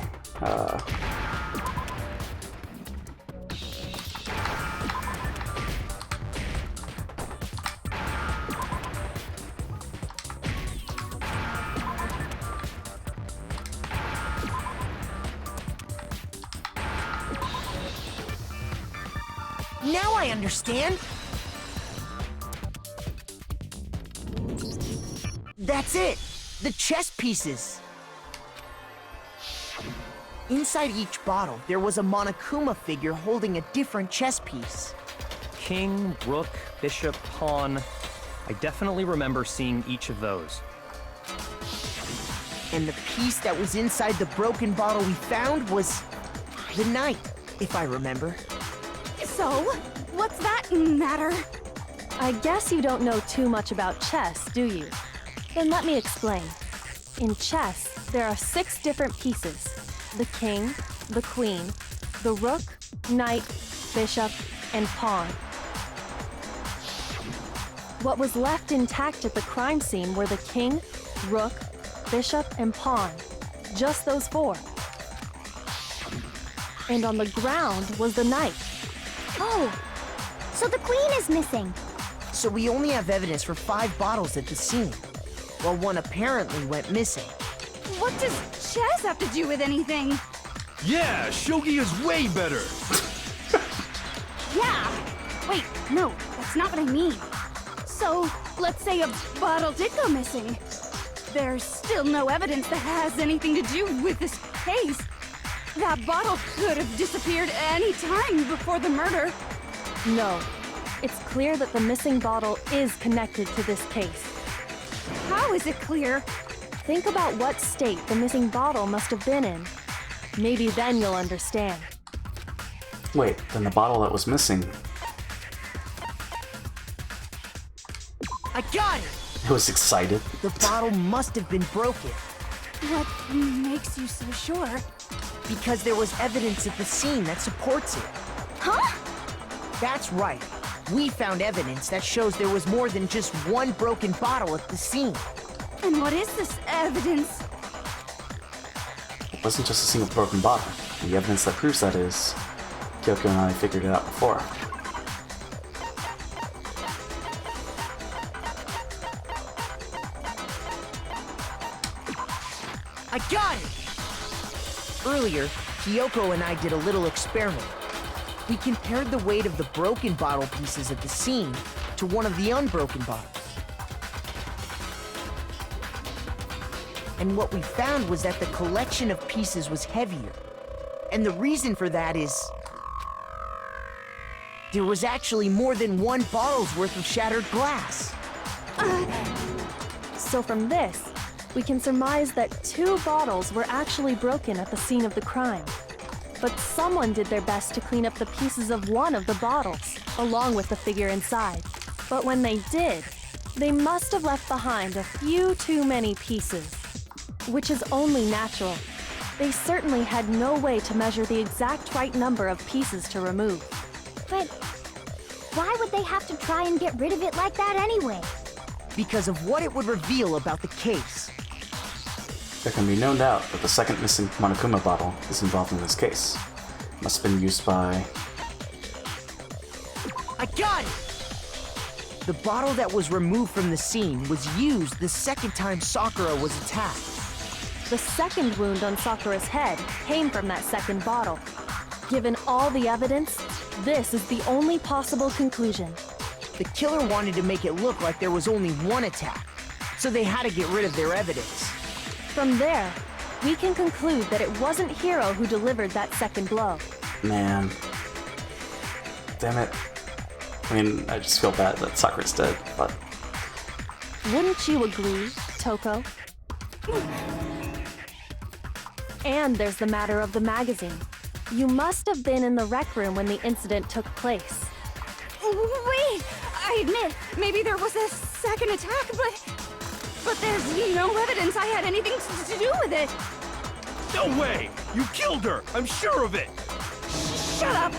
Now I understand. That's it! The chess pieces! Inside each bottle, there was a Monokuma figure holding a different chess piece. King, rook, bishop, pawn. I definitely remember seeing each of those. And the piece that was inside the broken bottle we found was the knight, if I remember. So, what's that matter? I guess you don't know too much about chess, do you? Then let me explain. In chess, there are 6 different pieces. The king, the queen, the rook, knight, bishop, and pawn. What was left intact at the crime scene were the king, rook, bishop, and pawn. Just those 4. And on the ground was the knight. Oh, so the queen is missing. So we only have evidence for 5 bottles at the scene, while one apparently went missing. What does chess have to do with anything? Yeah, shogi is way better. Yeah. Wait, no, that's not what I mean. So, let's say a bottle did go missing. There's still no evidence that has anything to do with this case. That bottle could have disappeared any time before the murder. No. It's clear that the missing bottle is connected to this case. How is it clear? Think about what state the missing bottle must have been in. Maybe then you'll understand. Wait, then the bottle that was missing, I got it! it was excited. The bottle must have been broken, What makes you so sure? because there was evidence at the scene that supports it. Huh? That's right. We found evidence that shows there was more than just one broken bottle at the scene. And what is this evidence? It wasn't just a single broken bottle. The evidence that proves that is, Kyoko and I figured it out before. I got it! Earlier, Kyoko and I did a little experiment. We compared the weight of the broken bottle pieces at the scene to one of the unbroken bottles. And what we found was that the collection of pieces was heavier. And the reason for that is there was actually more than one bottle's worth of shattered glass. So from this, we can surmise that 2 bottles were actually broken at the scene of the crime. But someone did their best to clean up the pieces of one of the bottles, along with the figure inside. But when they did, they must have left behind a few too many pieces. Which is only natural. They certainly had no way to measure the exact right number of pieces to remove. But why would they have to try and get rid of it like that anyway? Because of what it would reveal about the case. There can be no doubt that the second missing Monokuma bottle is involved in this case. It must have been used by... I got it! The bottle that was removed from the scene was used the second time Sakura was attacked. The second wound on Sakura's head came from that second bottle. Given all the evidence, this is the only possible conclusion. The killer wanted to make it look like there was only one attack, so they had to get rid of their evidence. From there, we can conclude that it wasn't Hiro who delivered that second blow. Man. Damn it. I mean, I just feel bad that Sakura's dead, but... Wouldn't you agree, Toko? And there's the matter of the magazine. You must have been in the rec room when the incident took place. Wait, I admit, maybe there was a second attack, but there's no evidence I had anything to do with it. No way! You killed her! I'm sure of it! Shut up!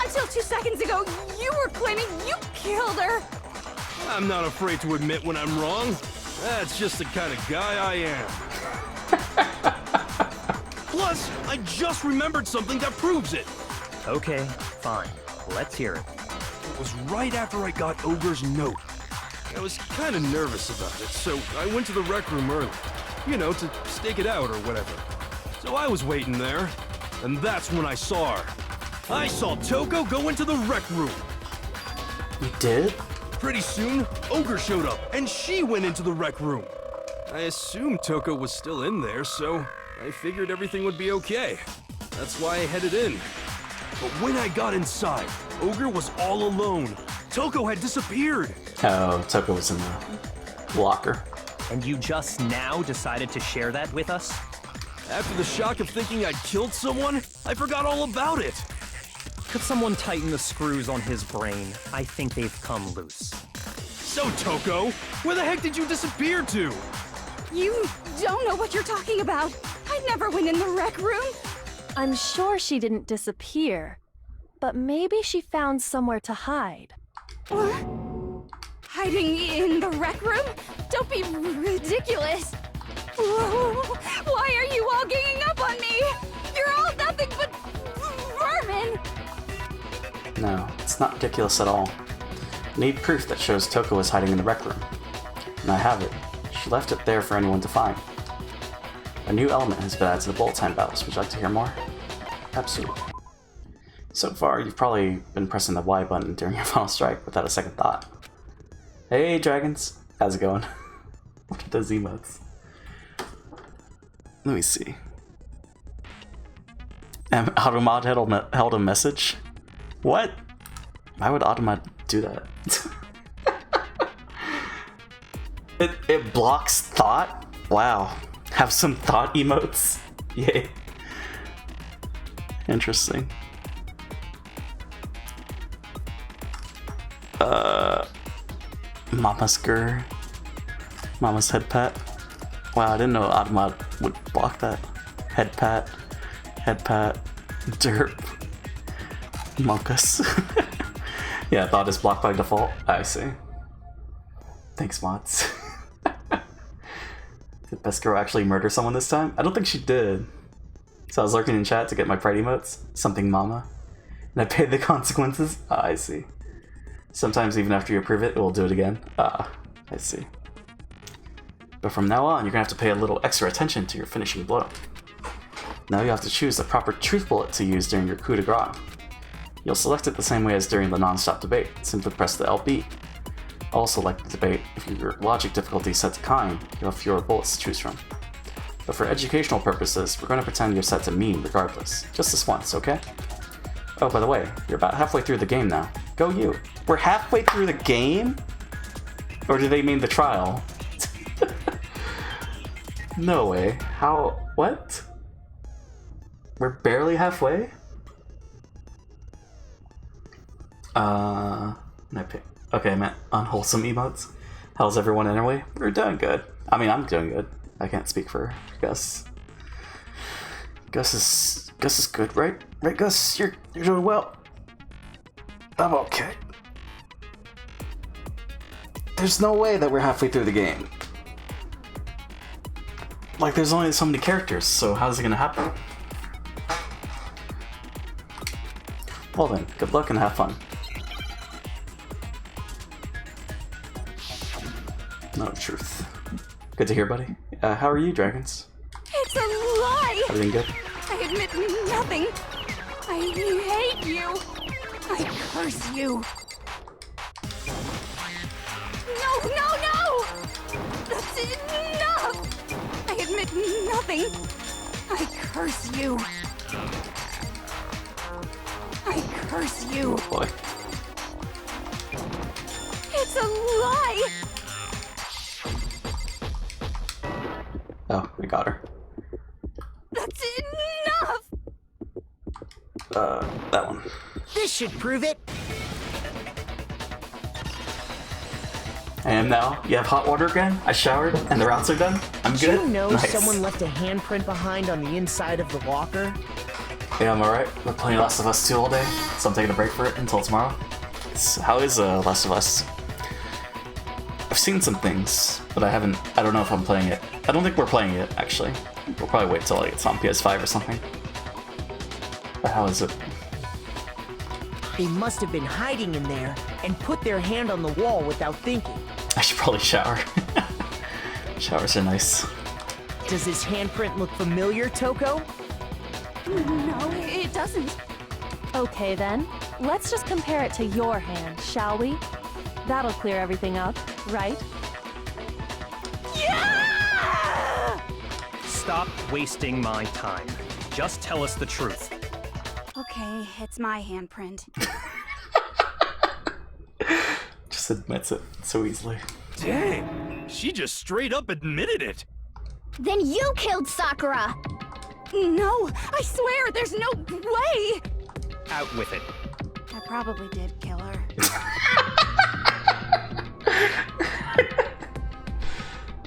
Until 2 seconds ago, you were claiming you killed her! I'm not afraid to admit when I'm wrong. That's just the kind of guy I am. Plus, I just remembered something that proves it. Okay, fine. Let's hear it. It was right after I got Ogre's note. I was kind of nervous about it, so I went to the rec room early. You know, to stake it out or whatever. So I was waiting there, and that's when I saw her. I saw Toko go into the rec room. You did? Pretty soon, Ogre showed up, and she went into the rec room. I assumed Toko was still in there, so I figured everything would be okay. That's why I headed in. But when I got inside, Ogre was all alone. Toko had disappeared. Oh, Toko was in the locker. And you just now decided to share that with us? After the shock of thinking I'd killed someone, I forgot all about it. Could someone tighten the screws on his brain? I think they've come loose. So, Toko, where the heck did you disappear to? You don't know what you're talking about. I never went in the rec room. I'm sure she didn't disappear, but maybe she found somewhere to hide. What? Hiding in the rec room? Don't be ridiculous. Whoa, why are you all ganging up on me? You're all nothing but vermin. No, it's not ridiculous at all. I need proof that shows Toko was hiding in the rec room. And I have it. She left it there for anyone to find. A new element has been added to the bullet time battles. Would you like to hear more? Absolutely. So far, you've probably been pressing the Y button during your final strike without a second thought. Hey, dragons. How's it going? What are those emotes? Let me see. Automod held a message? What? Why would Automod do that? It blocks thought? Wow. Have some thought emotes? Yay. Interesting. Mama's grr. Mama's head pat. Wow, I didn't know Automod would block that. Head pat. Head pat. Derp. Monkus. Yeah, thought is blocked by default. I see. Thanks, mods. Did Beskiro actually murder someone this time? I don't think she did. So I was lurking in chat to get my pride emotes. Something mama. And I paid the consequences? Ah, I see. Sometimes even after you approve it, it will do it again. Ah, I see. But from now on, you're gonna have to pay a little extra attention to your finishing blow. Now you have to choose the proper truth bullet to use during your coup de grace. You'll select it the same way as during the non-stop debate. Simply press the LB. Also, like the debate, if your logic difficulty is set to kind, you'll have fewer bullets to choose from. But for educational purposes, we're going to pretend you're set to mean regardless. Just this once, okay? Oh, by the way, you're about halfway through the game now. Go you. We're halfway through the game? Or do they mean the trial? No way. How? What? We're barely halfway? Okay, I meant unwholesome emotes. How's everyone anyway? We're doing good. I mean, I'm doing good. I can't speak for Gus. Gus is good, right? Right, Gus? You're doing well. I'm okay. There's no way that we're halfway through the game. Like, there's only so many characters, so how's it gonna happen? Well then, good luck and have fun. No truth. Good to hear, buddy. How are you, dragons? It's a lie! Everything good? I admit nothing. I hate you. I curse you. No! That's enough! I admit nothing. I curse you. I curse you. Oh boy. It's a lie! Oh, we got her. That's enough! That one. This should prove it. And now, you have hot water again? I showered, and the routes are done? I'm good? Did you know Nice. someone left a handprint behind on the inside of the locker? Yeah, I'm alright. We're playing Last of Us 2 all day, so I'm taking a break for it until tomorrow. How is Last of Us? I've seen some things, but I don't know if I'm playing it. I don't think we're playing it, actually. We'll probably wait till it's on PS5 or something. But how is it? They must have been hiding in there and put their hand on the wall without thinking. I should probably shower. Showers are nice. Does this handprint look familiar, Toko? No, it doesn't. Okay then, let's just compare it to your hand, shall we? That'll clear everything up, right? Yeah! stop wasting my time. Just tell us the truth. Okay, it's my handprint. Just admits it so easily. Dang, she just straight up admitted it. Then you killed Sakura! No, I swear, there's no way! Out with it. I probably did kill her.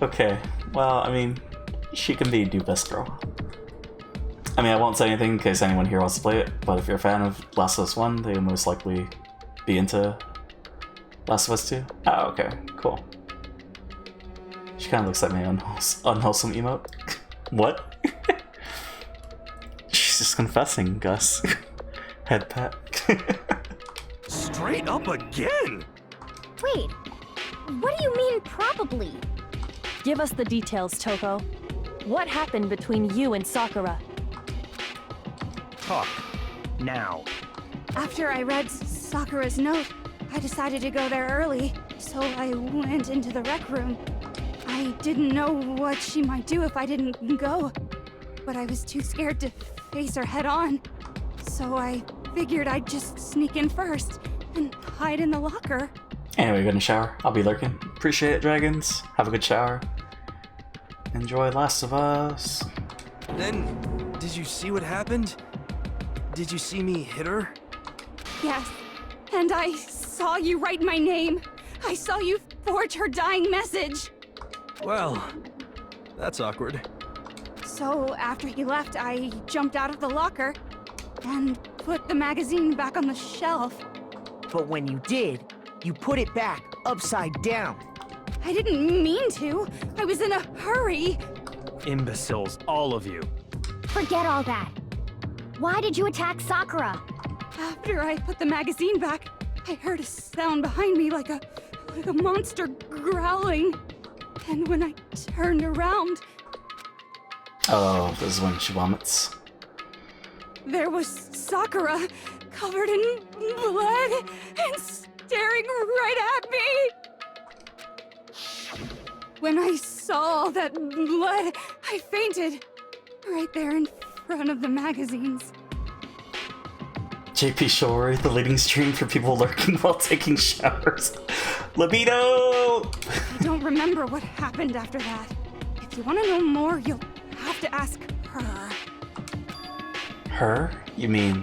Okay, well, I mean, she can be do best girl. I mean, I won't say anything in case anyone here wants to play it, but if you're a fan of Last of Us 1, they'll most likely be into Last of Us 2. Oh, okay, cool. She kind of looks like my unwholesome emote. What? She's just confessing, Gus. Head pat. Straight up again? Wait, what do you mean probably? Give us the details, Toko. What happened between you and Sakura? Talk. Now. After I read Sakura's note, I decided to go there early, so I went into the rec room. I didn't know what she might do if I didn't go, but I was too scared to face her head on. So I figured I'd just sneak in first and hide in the locker. Anyway, go in the shower. I'll be lurking. Appreciate it, dragons. Have a good shower. Enjoy Last of Us. Then, did you see what happened? Did you see me hit her? Yes, and I saw you write my name. I saw you forge her dying message. Well, that's awkward. So after he left, I jumped out of the locker and put the magazine back on the shelf. But when you did, you put it back upside down. I didn't mean to. I was in a hurry. Imbeciles, all of you. Forget all that. Why did you attack Sakura? After I put the magazine back, I heard a sound behind me like a monster growling. And when I turned around... Oh, this is when she vomits. There was Sakura, covered in blood and staring right at me. When I saw all that blood, I fainted. Right there in front of the magazines. JPChivalry, the leading stream for people lurking while taking showers. Libido! I don't remember what happened after that. If you want to know more, you'll have to ask her. Her? You mean...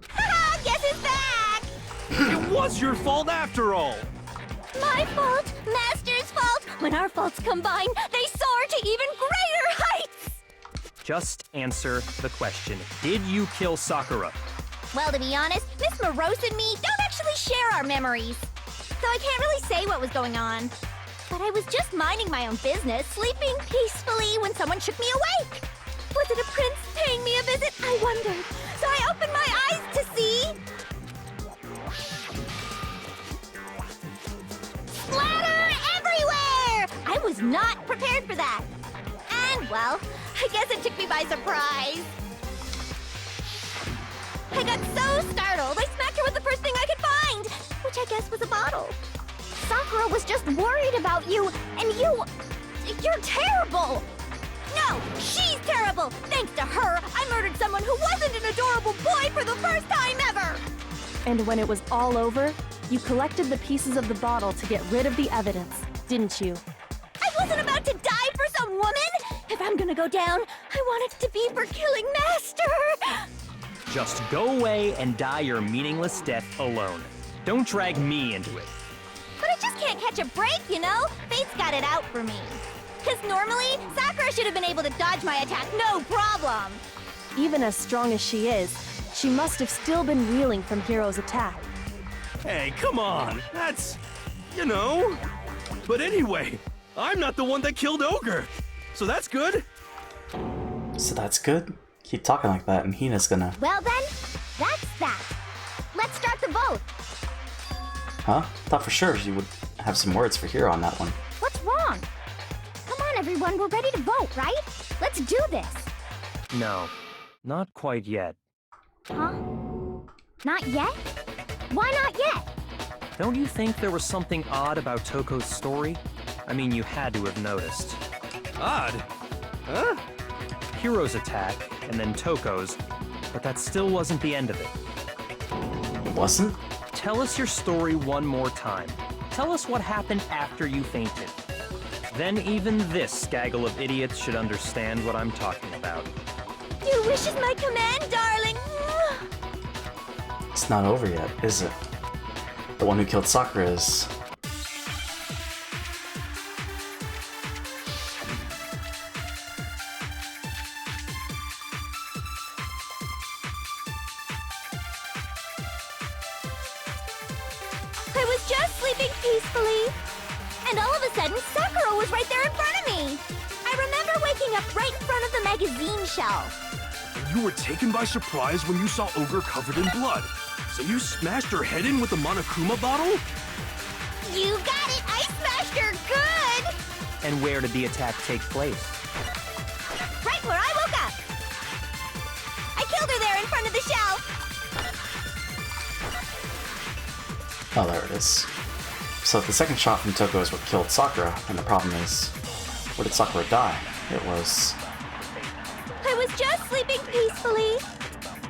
Haha, guess who's back? It was your fault after all! My fault, Master's fault. When our faults combine, they soar to even greater heights. Just answer the question. Did you kill Sakura? Well, to be honest, Miss Morose and me don't actually share our memories. So I can't really say what was going on. But I was just minding my own business, sleeping peacefully when someone shook me awake. Was it a prince paying me a visit? I wondered. So I opened my eyes to see... splatter everywhere! I was not prepared for that. And, well, I guess it took me by surprise. I got so startled, I smacked her with the first thing I could find, which I guess was a bottle. Sakura was just worried about you, and you're terrible! No, she's terrible! Thanks to her, I murdered someone who wasn't an adorable boy for the first time ever! And when it was all over, you collected the pieces of the bottle to get rid of the evidence, didn't you? I wasn't about to die for some woman! If I'm gonna go down, I want it to be for killing Master! Just go away and die your meaningless death alone. Don't drag me into it. But I just can't catch a break, you know? Fate's got it out for me. Because normally, Sakura should have been able to dodge my attack, no problem! Even as strong as she is, she must have still been reeling from Hiro's attack. Hey, come on! That's... you know... But anyway, I'm not the one that killed Ogre! So that's good! So that's good? Keep talking like that and Hina's gonna... Well then, that's that. Let's start the vote. Huh? Thought for sure you would have some words for Hiro on that one. What's wrong? Come on, everyone, we're ready to vote, right? Let's do this. No, not quite yet. Huh? Not yet? Why not yet? Don't you think there was something odd about Toko's story? I mean, you had to have noticed. Odd. Huh? Hiro's attack, and then Toko's, but that still wasn't the end of it. It wasn't? Tell us your story one more time. Tell us what happened after you fainted. Then even this gaggle of idiots should understand what I'm talking about. Your wish is my command, darling. It's not over yet, is it? The one who killed Sakura is... I was just sleeping peacefully, and all of a sudden, Sakura was right there in front of me. I remember waking up right in front of the magazine shelf. You were taken by surprise when you saw Ogre covered in blood. So you smashed her head in with the Monokuma bottle? You got it! I smashed her good! And where did the attack take place? Right where I woke up! I killed her there in front of the shelf! Oh, there it is. So the second shot from Toko is what killed Sakura, and the problem is, where did Sakura die? It was... I was just sleeping peacefully,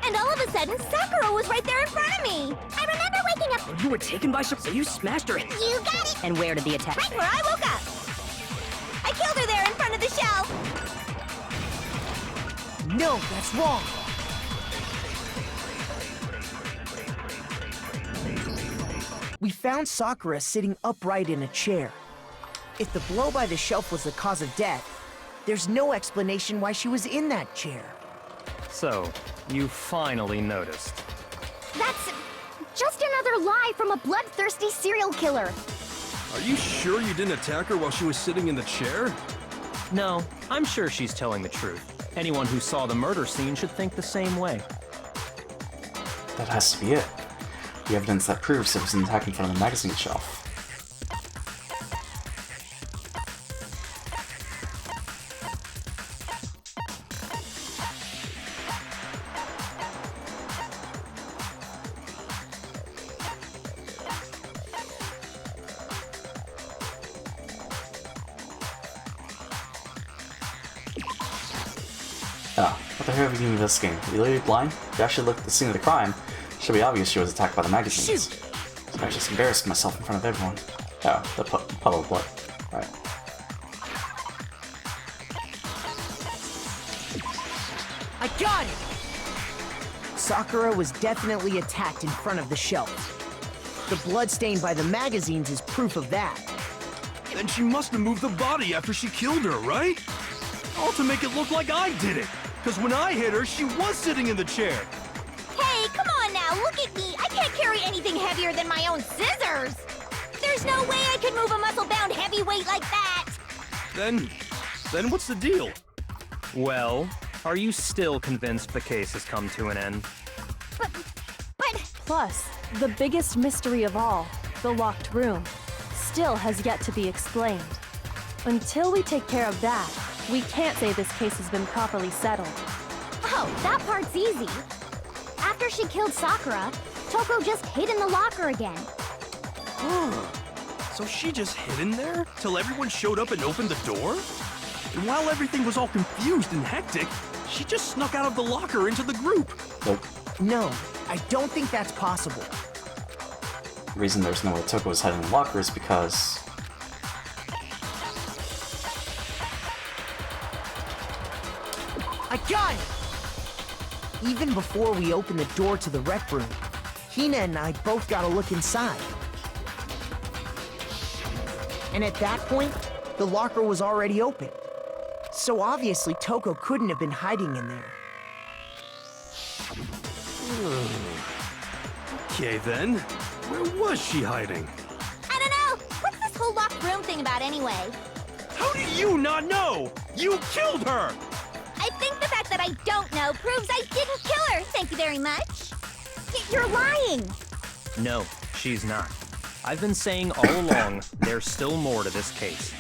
and all of a sudden, Sakura was right there in front of me. I remember waking up. You were taken by surprise. So you smashed her. You got it! And where did the attack? Right where I woke up. I killed her there in front of the shelf. No, that's wrong. We found Sakura sitting upright in a chair. If the blow by the shelf was the cause of death, there's no explanation why she was in that chair. So, you finally noticed. That's just another lie from a bloodthirsty serial killer. Are you sure you didn't attack her while she was sitting in the chair? No, I'm sure she's telling the truth. Anyone who saw the murder scene should think the same way. That has to be it. The evidence that proves it was an attack in front of the magazine shelf. Oh, what the hell have you been investigating? Are you lady blind? You actually looked at the scene of the crime. Should be obvious she was attacked by the magazines. Shoot! So I just embarrassed myself in front of everyone. Oh, the puddle of blood. Right. I got it! Sakura was definitely attacked in front of the shelf. The blood stain by the magazines is proof of that. Then she must have moved the body after she killed her, right? All to make it look like I did it. Because when I hit her, she was sitting in the chair. Hey, come on now, look at me. I can't carry anything heavier than my own scissors. There's no way I could move a muscle-bound heavyweight like that. Then what's the deal? Well, are you still convinced the case has come to an end? But... Plus, the biggest mystery of all, the locked room, still has yet to be explained. Until we take care of that, we can't say this case has been properly settled. Oh, that part's easy. After she killed Sakura, Toko just hid in the locker again. So she just hid in there till everyone showed up and opened the door? And while everything was all confused and hectic, she just snuck out of the locker into the group. Nope. No, I don't think that's possible. The reason there's no way Toko was hiding in the locker is because... I got it! Even before we opened the door to the rec room, Hina and I both got a look inside. And at that point, the locker was already open. So obviously Toko couldn't have been hiding in there. Okay then, where was she hiding? I don't know. What's this whole locked room thing about anyway? How do you not know? You killed her! I think the fact that I don't know proves I didn't kill her. Thank you very much. You're lying. No, she's not. I've been saying all along, there's still more to this case.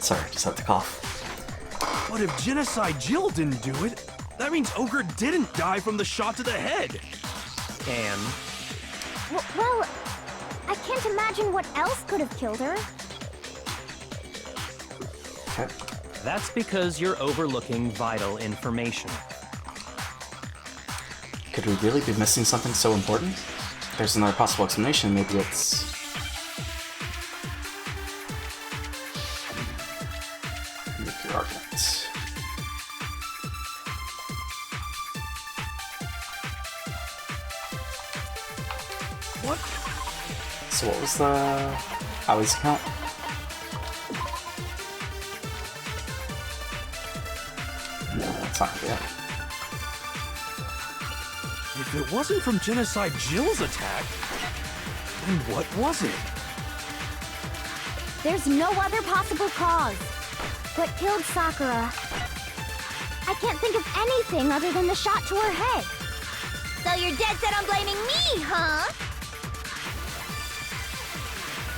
Sorry, just had to cough. But if Genocide Jill didn't do it, that means Ogre didn't die from the shot to the head. And? Well, I can't imagine what else could have killed her. Okay. That's because you're overlooking vital information. Could we really be missing something so important? There's another possible explanation. Maybe it's... nuclear argument. What? So what was the... Ali's account? No, that's not it. If it wasn't from Genocide Jill's attack, then what was it? There's no other possible cause. What killed Sakura? I can't think of anything other than the shot to her head. So you're dead set on blaming me, huh?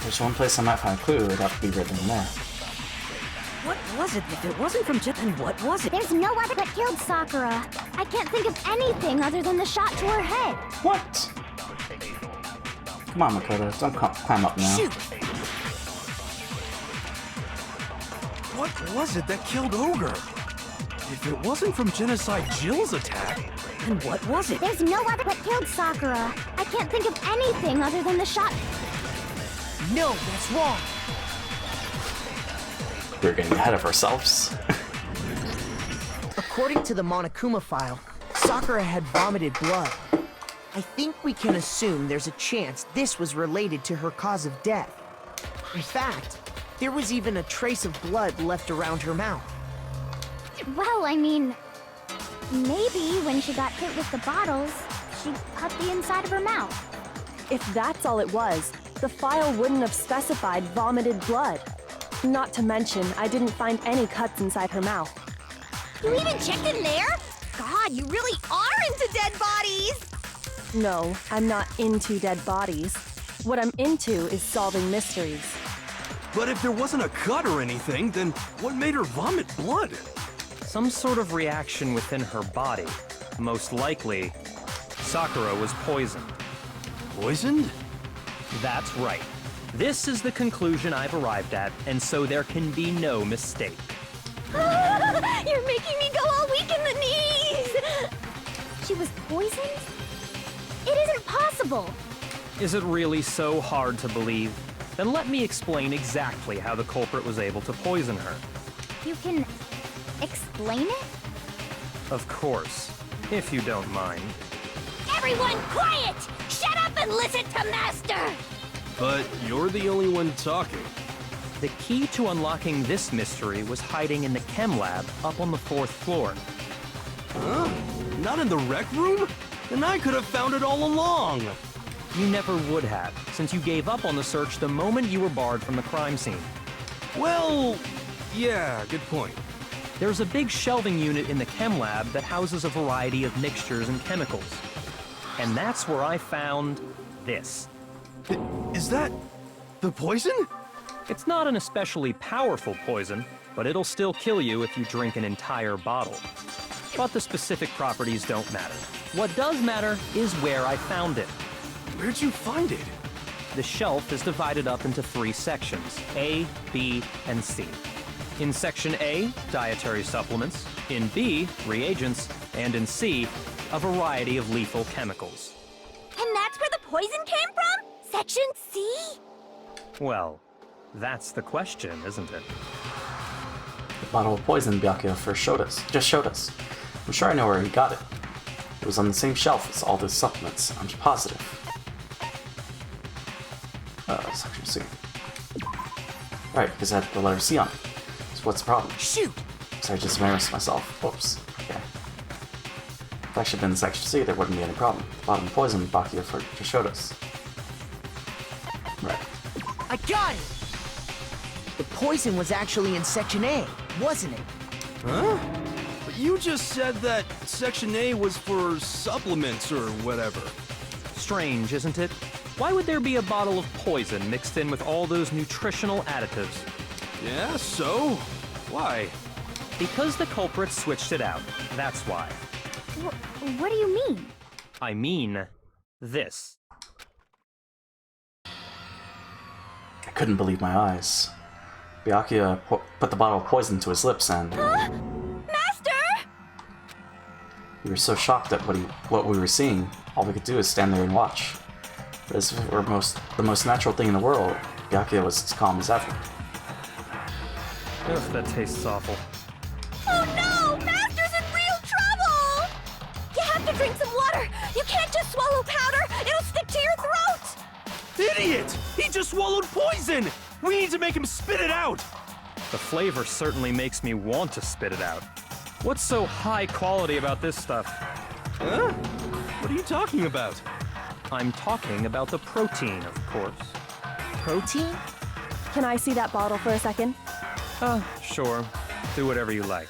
There's one place I might find a clue. It'd have to be written in there. What was it? If it wasn't from Jip, then what was it? There's no other that killed Sakura. I can't think of anything other than the shot to her head. What? Come on, Makoto. Don't climb up now. Shoot! What was it that killed Ogre? If it wasn't from Genocide Jill's attack, Then what was it? There's no other that killed Sakura. I can't think of anything other than the shot. No, that's wrong. We're getting ahead of ourselves. According to the Monokuma file, Sakura had vomited blood. I think we can assume there's a chance this was related to her cause of death. In fact, there was even a trace of blood left around her mouth. Well, I mean, maybe when she got hit with the bottles, she cut the inside of her mouth. If that's all it was, the file wouldn't have specified vomited blood. Not to mention, I didn't find any cuts inside her mouth. You even checked in there? God, you really are into dead bodies! No, I'm not into dead bodies. What I'm into is solving mysteries. but if there wasn't a cut or anything, then what made her vomit blood? Some sort of reaction within her body. Most likely, Sakura was poisoned. Poisoned? That's right. This is the conclusion I've arrived at, and so there can be no mistake. You're making me go all weak in the knees! She was poisoned? It isn't possible! Is it really so hard to believe? Then let me explain exactly how the culprit was able to poison her. You can explain it? Of course, if you don't mind. Everyone quiet! Shut up and listen to Master! But you're the only one talking. The key to unlocking this mystery was hiding in the chem lab up on the 4th floor. Huh? Not in the rec room? Then I could have found it all along! You never would have, since you gave up on the search the moment you were barred from the crime scene. Well, yeah, good point. There's a big shelving unit in the chem lab that houses a variety of mixtures and chemicals. And that's where I found this. Is that the poison? It's not an especially powerful poison, but it'll still kill you if you drink an entire bottle. But the specific properties don't matter. What does matter is where I found it. Where'd you find it? The shelf is divided up into 3 sections, A, B, and C. In Section A, dietary supplements. In B, reagents. And in C, a variety of lethal chemicals. And that's where the poison came from? Section C? Well, that's the question, isn't it? The bottle of poison Byakuya just showed us. I'm sure I know where he got it. It was on the same shelf as all the supplements, I'm positive. Section C. Right, because it had the letter C on it. So what's the problem? Shoot! So I just embarrassed myself. Whoops. Okay. If I should have been in Section C, there wouldn't be any problem. The bottle of poison Byakuya just showed us. Right. I got it! The poison was actually in Section A, wasn't it? Huh? But you just said that Section A was for supplements or whatever. Strange, isn't it? Why would there be a bottle of poison mixed in with all those nutritional additives? Yeah, so? Why? Because the culprit switched it out. That's why. What do you mean? I mean, this. I couldn't believe my eyes. Byakuya put the bottle of poison to his lips and... Master! We were so shocked at what we were seeing, all we could do is stand there and watch. But as if it were the most natural thing in the world, Byakuya was as calm as ever. Ugh, that tastes awful. Oh no! Master's in real trouble! You have to drink some water! You can't just swallow powder! It'll stick to your throat! Idiot! He just swallowed poison! We need to make him spit it out! The flavor certainly makes me want to spit it out. What's so high quality about this stuff? Huh? What are you talking about? I'm talking about the protein, of course. Protein? Can I see that bottle for a second? Sure. Do whatever you like.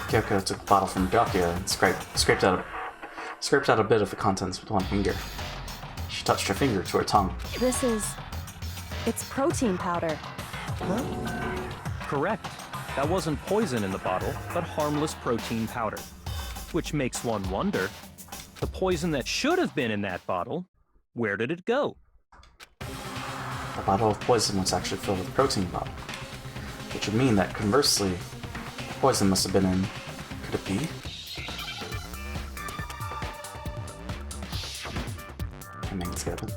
Kyoko took the bottle from Byakuya and scraped out a bit of the contents with one finger. She touched her finger to her tongue. It's protein powder. Correct. That wasn't poison in the bottle, but harmless protein powder. Which makes one wonder, the poison that should have been in that bottle, where did it go? The bottle of poison was actually filled with protein powder. Which would mean that, conversely, the poison must have been in... Could it be? I mean, it's good.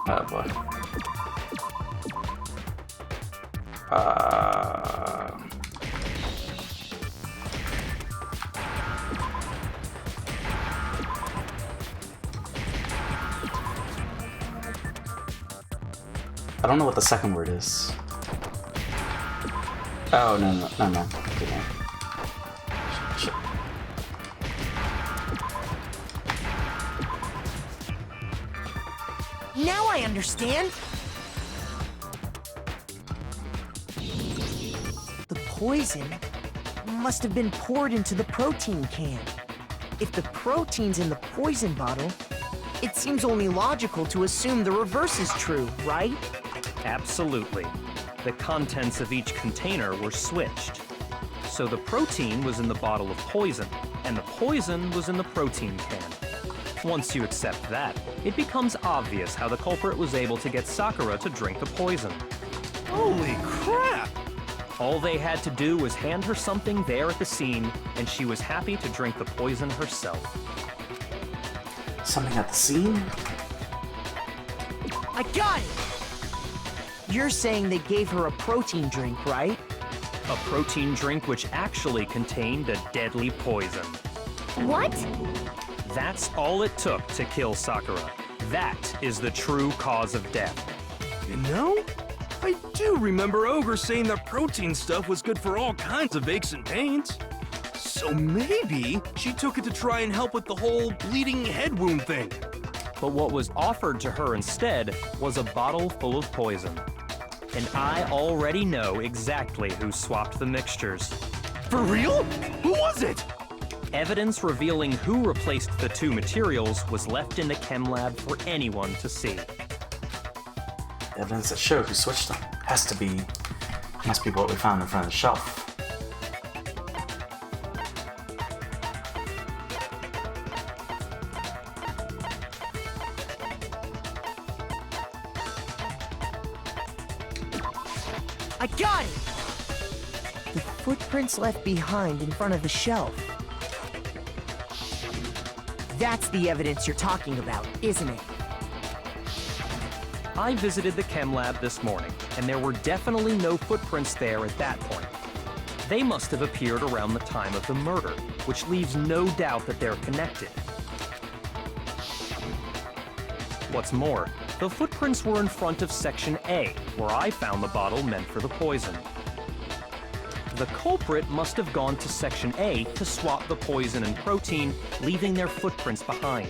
Oh boy. I don't know what the second word is. Oh, no. Okay, no. Shit. Now I understand! The poison must have been poured into the protein can. If the protein's in the poison bottle, it seems only logical to assume the reverse is true, right? Absolutely. The contents of each container were switched. So the protein was in the bottle of poison, and the poison was in the protein can. Once you accept that, it becomes obvious how the culprit was able to get Sakura to drink the poison. Holy crap! All they had to do was hand her something there at the scene, and she was happy to drink the poison herself. Something at the scene? I got it! You're saying they gave her a protein drink, right? A protein drink which actually contained a deadly poison. What? That's all it took to kill Sakura. That is the true cause of death. You know, I do remember Ogre saying that protein stuff was good for all kinds of aches and pains. So maybe she took it to try and help with the whole bleeding head wound thing. But what was offered to her instead was a bottle full of poison. And I already know exactly who swapped the mixtures. For real? Who was it? Evidence revealing who replaced the two materials was left in the chem lab for anyone to see. Evidence that show who switched them. Must be what we found in front of the shelf. I got it! The footprints left behind in front of the shelf. That's the evidence you're talking about, isn't it? I visited the chem lab this morning, and there were definitely no footprints there at that point. They must have appeared around the time of the murder, which leaves no doubt that they're connected. What's more, the footprints were in front of Section A, where I found the bottle meant for the poison. The culprit must have gone to Section A to swap the poison and protein, leaving their footprints behind.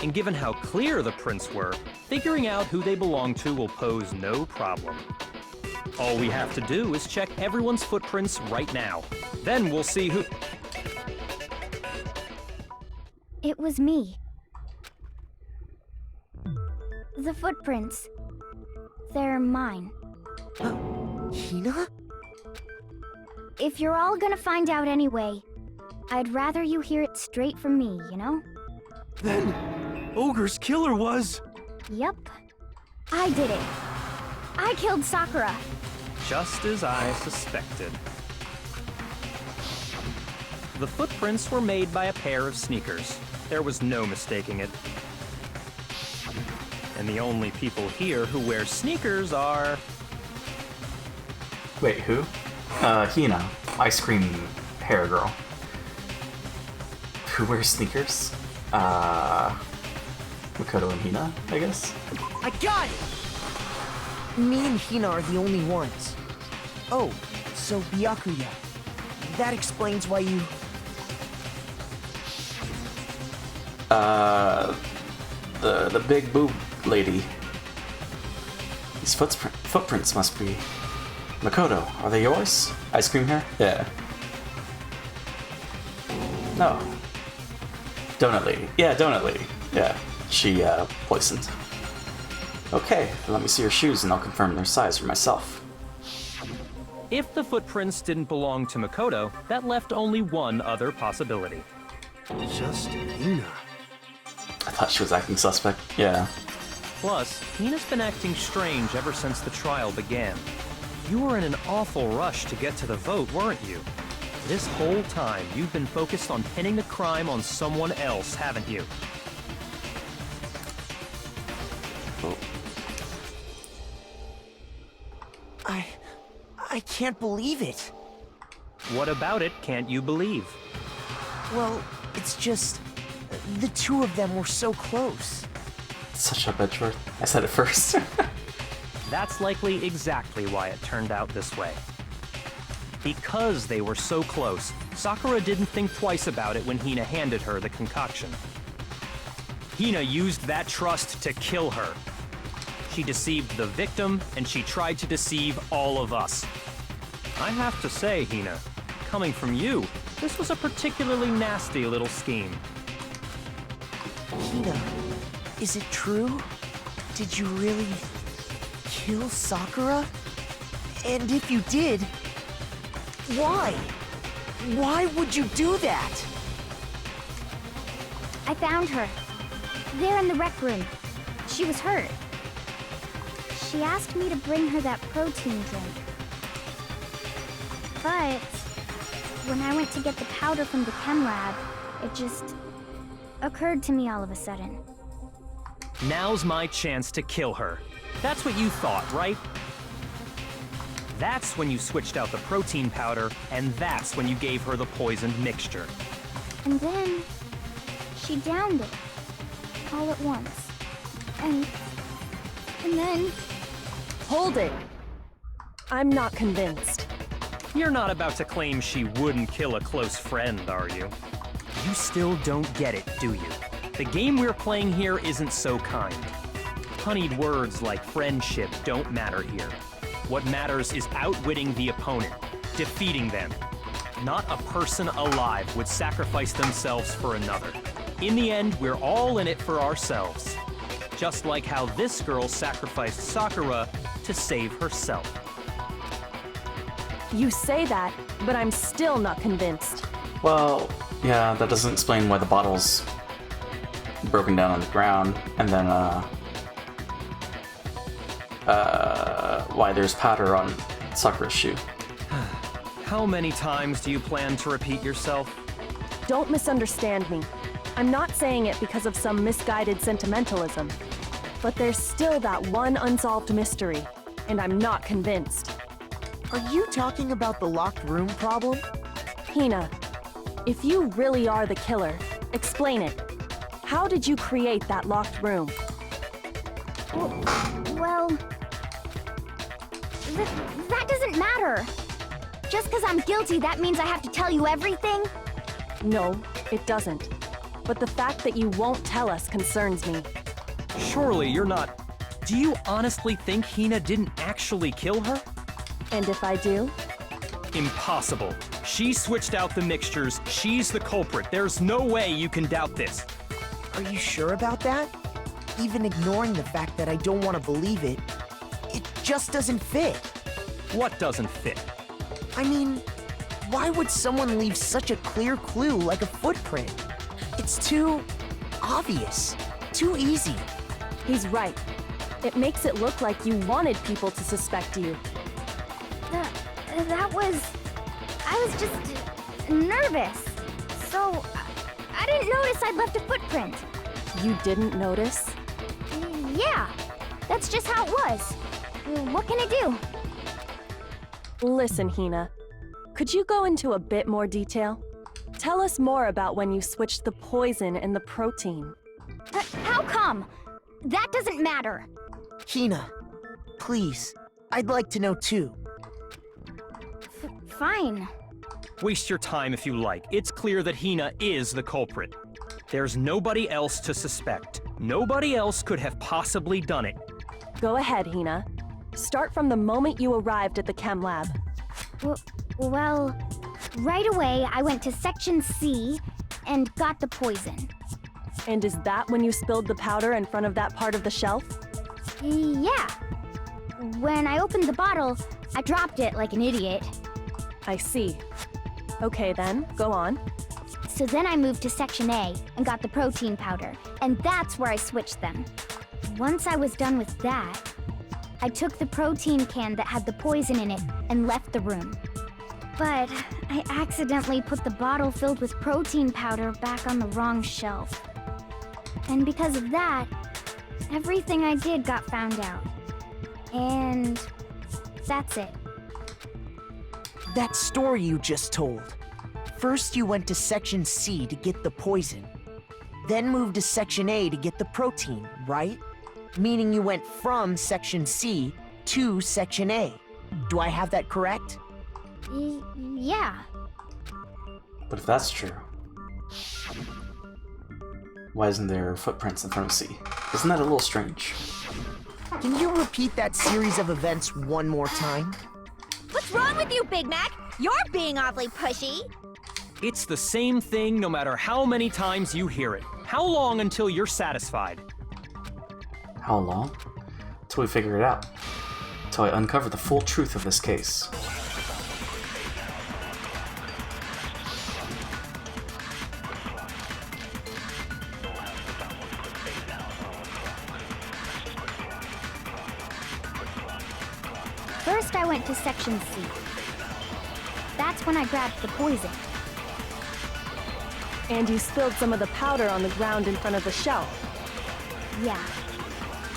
And given how clear the prints were, figuring out who they belong to will pose no problem. All we have to do is check everyone's footprints right now. Then we'll see who... It was me. The footprints. They're mine. Hina? If you're all gonna find out anyway, I'd rather you hear it straight from me, you know? Then, Ogre's killer was... Yep. I did it. I killed Sakura. Just as I suspected. The footprints were made by a pair of sneakers. There was no mistaking it. And the only people here who wear sneakers are... Wait, who? Hina, ice cream hair girl. Who wears sneakers? Makoto and Hina, I guess? I got it! Me and Hina are the only ones. Oh, so Byakuya. That explains why you... The big boob lady. These footprints must be... Makoto, are they yours? Ice cream hair? Yeah. No. Donut lady. Yeah, donut lady. Yeah, she, poisoned. Okay, then let me see your shoes and I'll confirm their size for myself. If the footprints didn't belong to Makoto, that left only one other possibility. Just Hina. I thought she was acting suspect. Yeah. Plus, Hina's been acting strange ever since the trial began. You were in an awful rush to get to the vote, weren't you? This whole time, you've been focused on pinning the crime on someone else, haven't you? I can't believe it. What about it can't you believe? Well, it's just... the two of them were so close. Such a bitch word. I said it first. That's likely exactly why it turned out this way. Because they were so close, Sakura didn't think twice about it when Hina handed her the concoction. Hina used that trust to kill her. She deceived the victim, and she tried to deceive all of us. I have to say, Hina, coming from you, this was a particularly nasty little scheme. Hina, is it true? Did you really kill Sakura? And if you did, why? Why would you do that? I found her. There in the rec room. She was hurt. She asked me to bring her that protein drink. But when I went to get the powder from the chem lab, it just occurred to me all of a sudden. Now's my chance to kill her. That's what you thought, right? That's when you switched out the protein powder, and that's when you gave her the poisoned mixture. And then she downed it all at once. And then... Hold it. I'm not convinced. You're not about to claim she wouldn't kill a close friend, are you? You still don't get it, do you? The game we're playing here isn't so kind. Honeyed words like friendship don't matter here. What matters is outwitting the opponent, defeating them. Not a person alive would sacrifice themselves for another. In the end, we're all in it for ourselves. Just like how this girl sacrificed Sakura to save herself. You say that, but I'm still not convinced. Well, yeah, that doesn't explain why the bottle's broken down on the ground, and then, why there's powder on Sakura's shoe. How many times do you plan to repeat yourself? Don't misunderstand me. I'm not saying it because of some misguided sentimentalism. But there's still that one unsolved mystery, and I'm not convinced. Are you talking about the locked room problem? Hina, if you really are the killer, explain it. How did you create that locked room? Well... that doesn't matter. Just because I'm guilty, that means I have to tell you everything? No, it doesn't. But the fact that you won't tell us concerns me. Surely you're not... Do you honestly think Hina didn't actually kill her? And if I do? Impossible. She switched out the mixtures. She's the culprit. There's no way you can doubt this. Are you sure about that? Even ignoring the fact that I don't want to believe it, it just doesn't fit. What doesn't fit? I mean, why would someone leave such a clear clue like a footprint? It's too obvious. Too easy. He's right. It makes it look like you wanted people to suspect you. I was just nervous. So, I didn't notice I'd left a footprint. You didn't notice? Yeah, that's just how it was. What can I do? Listen, Hina. Could you go into a bit more detail? Tell us more about when you switched the poison and the protein. How come? That doesn't matter. Hina, please. I'd like to know too. Fine. Waste your time if you like. It's clear that Hina is the culprit. There's nobody else to suspect. Nobody else could have possibly done it. Go ahead, Hina. Start from the moment you arrived at the chem lab. Well, right away I went to Section C and got the poison. And is that when you spilled the powder in front of that part of the shelf? Yeah. When I opened the bottle, I dropped it like an idiot. I see. Okay then, go on. So then I moved to Section A and got the protein powder, and that's where I switched them. Once I was done with that, I took the protein can that had the poison in it and left the room. But I accidentally put the bottle filled with protein powder back on the wrong shelf. And because of that, everything I did got found out. And that's it. That story you just told. First you went to Section C to get the poison, then moved to Section A to get the protein, right? Meaning you went from Section C to Section A. Do I have that correct? Yeah. But if that's true, why isn't there footprints in front of C? Isn't that a little strange? Can you repeat that series of events one more time? What's wrong with you, Big Mac? You're being awfully pushy. It's the same thing no matter how many times you hear it. How long until you're satisfied? How long? Till we figure it out. Till I uncover the full truth of this case. First I went to Section C. That's when I grabbed the poison. And you spilled some of the powder on the ground in front of the shelf. Yeah.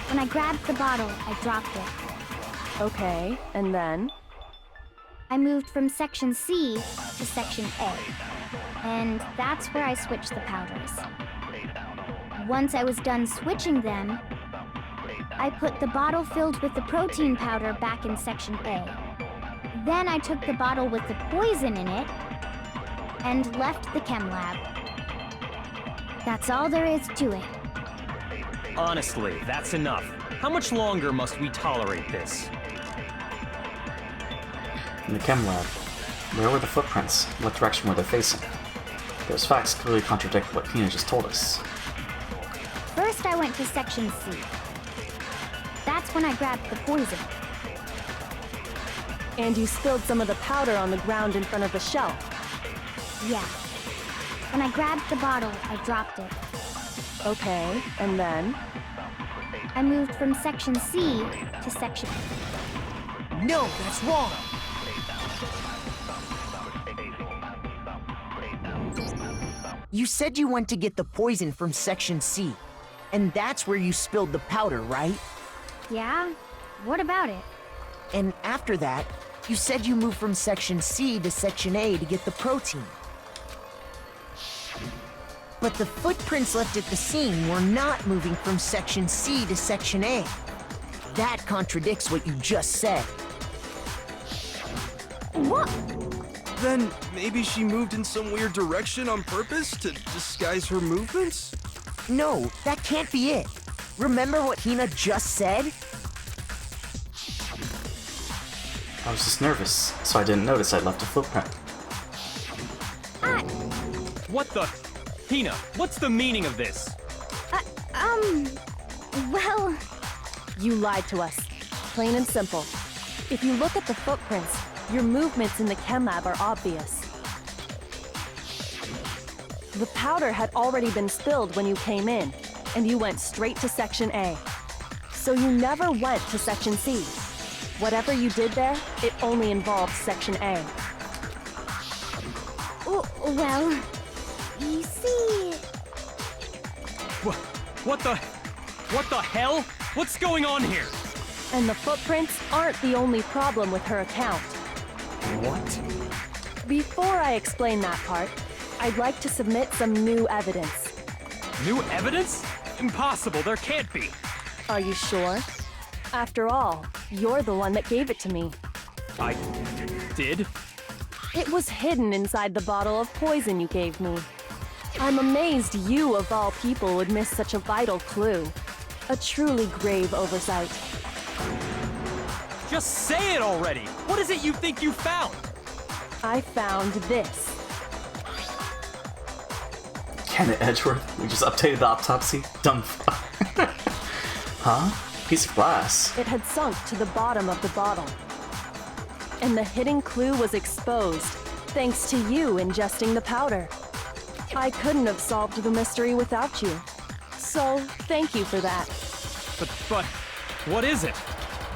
When I grabbed the bottle, I dropped it. Okay, and then? I moved from Section C to Section A. And that's where I switched the powders. Once I was done switching them, I put the bottle filled with the protein powder back in Section A. Then I took the bottle with the poison in it and left the chem lab. That's all there is to it. Honestly, that's enough. How much longer must we tolerate this? In the chem lab, where were the footprints? What direction were they facing? Those facts clearly contradict what Hina just told us. First I went to Section C. That's when I grabbed the poison. And you spilled some of the powder on the ground in front of the shelf. Yeah. When I grabbed the bottle, I dropped it. Okay, and then? I moved from Section C to Section... No, that's wrong! You said you went to get the poison from Section C, and that's where you spilled the powder, right? Yeah? What about it? And after that, you said you moved from Section C to Section A to get the protein. But the footprints left at the scene were not moving from Section C to Section A. That contradicts what you just said. What? Then maybe she moved in some weird direction on purpose to disguise her movements? No, that can't be it. Remember what Hina just said? I was just nervous, so I didn't notice I'd left a footprint. What the? Hina, what's the meaning of this? Well... You lied to us. Plain and simple. If you look at the footprints, your movements in the chem lab are obvious. The powder had already been spilled when you came in, and you went straight to Section A. So you never went to Section C. Whatever you did there, it only involved Section A. Well, you see... What the hell? What's going on here? And the footprints aren't the only problem with her account. What? Before I explain that part, I'd like to submit some new evidence. New evidence? Impossible, there can't be. Are you sure? After all, you're the one that gave it to me. I did? It was hidden inside the bottle of poison you gave me. I'm amazed you, of all people, would miss such a vital clue. A truly grave oversight. Just say it already! What is it you think you found? I found this. Kenneth Edgeworth, we just updated the autopsy? Dumb fuck. Huh? Piece of glass. It had sunk to the bottom of the bottle. And the hidden clue was exposed, thanks to you ingesting the powder. I couldn't have solved the mystery without you. So, thank you for that. But, what is it?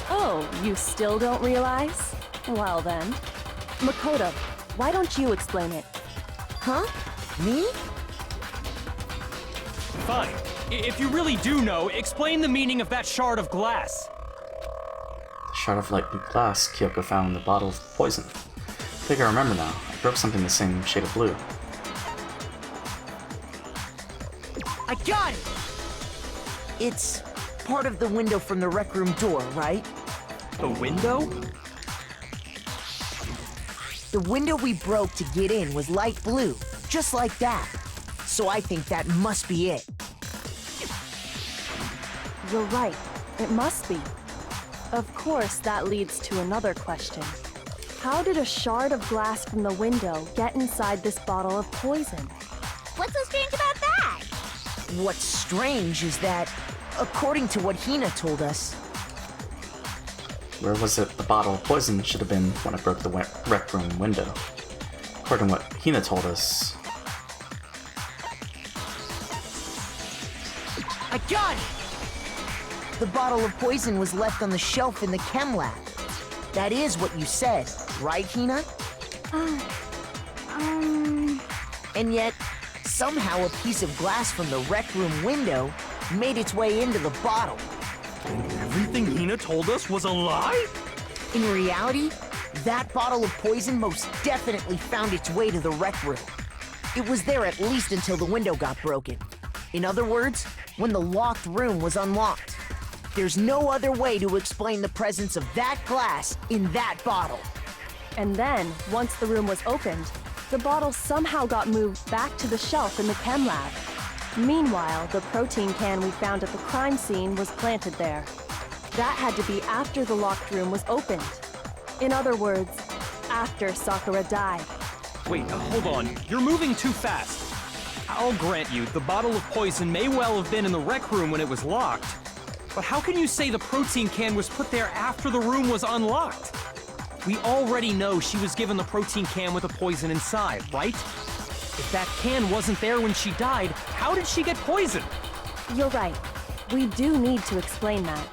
Oh, you still don't realize? Well then. Makoto, why don't you explain it? Huh? Me? Fine. If you really do know, explain the meaning of that shard of glass. The shard of light blue glass Kyoko found in the bottle of poison. I think I remember now. I broke something the same shade of blue. I got it! It's part of the window from the rec room door, right? The window? The window we broke to get in was light blue, just like that. So I think that must be it. You're right. It must be. Of course, that leads to another question. How did a shard of glass from the window get inside this bottle of poison? What's so strange about that? What's strange is that, according to what Hina told us... Where was it the bottle of poison should have been when I broke the rec room window? According to what Hina told us... I got it! The bottle of poison was left on the shelf in the chem lab. That is what you said, right, Hina? And yet, somehow a piece of glass from the rec room window made its way into the bottle. And everything Hina told us was a lie? In reality, that bottle of poison most definitely found its way to the rec room. It was there at least until the window got broken. In other words, when the locked room was unlocked. There's no other way to explain the presence of that glass in that bottle. And then, once the room was opened, the bottle somehow got moved back to the shelf in the chem lab. Meanwhile, the protein can we found at the crime scene was planted there. That had to be after the locked room was opened. In other words, after Sakura died. Wait, hold on. You're moving too fast. I'll grant you, the bottle of poison may well have been in the rec room when it was locked. But how can you say the protein can was put there after the room was unlocked? We already know she was given the protein can with the poison inside, right? If that can wasn't there when she died, how did she get poisoned? You're right. We do need to explain that.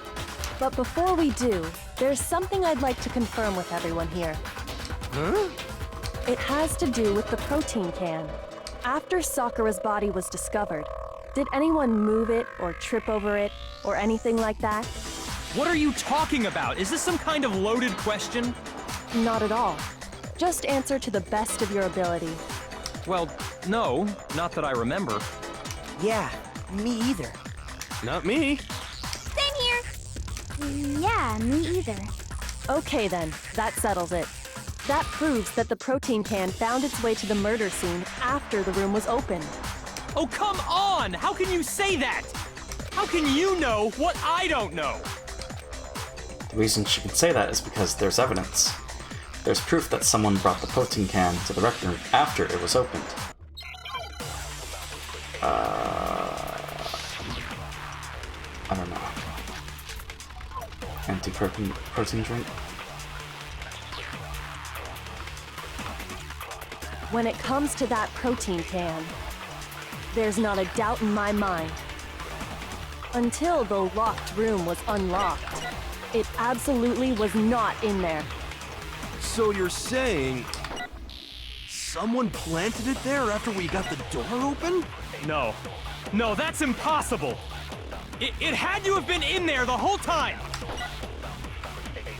But before we do, there's something I'd like to confirm with everyone here. Huh? It has to do with the protein can. After Sakura's body was discovered, did anyone move it or trip over it or anything like that? What are you talking about? Is this some kind of loaded question? Not at all. Just answer to the best of your ability. Well, no, not that I remember. Yeah, me either. Not me. Same here. Yeah, me either. Okay then, that settles it. That proves that the protein can found its way to the murder scene after the room was opened. Oh, come on! How can you say that? How can you know what I don't know? The reason she can say that is because there's evidence. There's proof that someone brought the protein can to the rec room after it was opened. I don't know. Empty protein drink? When it comes to that protein can, There's not a doubt in my mind. Until the locked room was unlocked. It absolutely was not in there. So you're saying someone planted it there after we got the door open? No. No, that's impossible! It had to have been in there the whole time!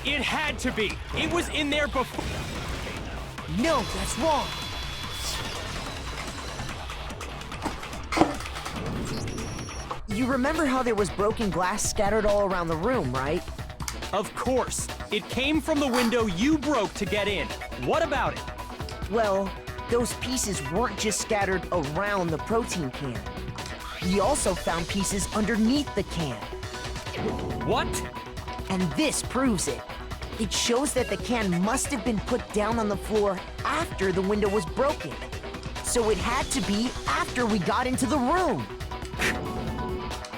It had to be! It was in there before— No, that's wrong. You remember how there was broken glass scattered all around the room, right? Of course! It came from the window you broke to get in. What about it? Well, those pieces weren't just scattered around the protein can. We also found pieces underneath the can. What? And this proves it. It shows that the can must have been put down on the floor after the window was broken. So it had to be after we got into the room.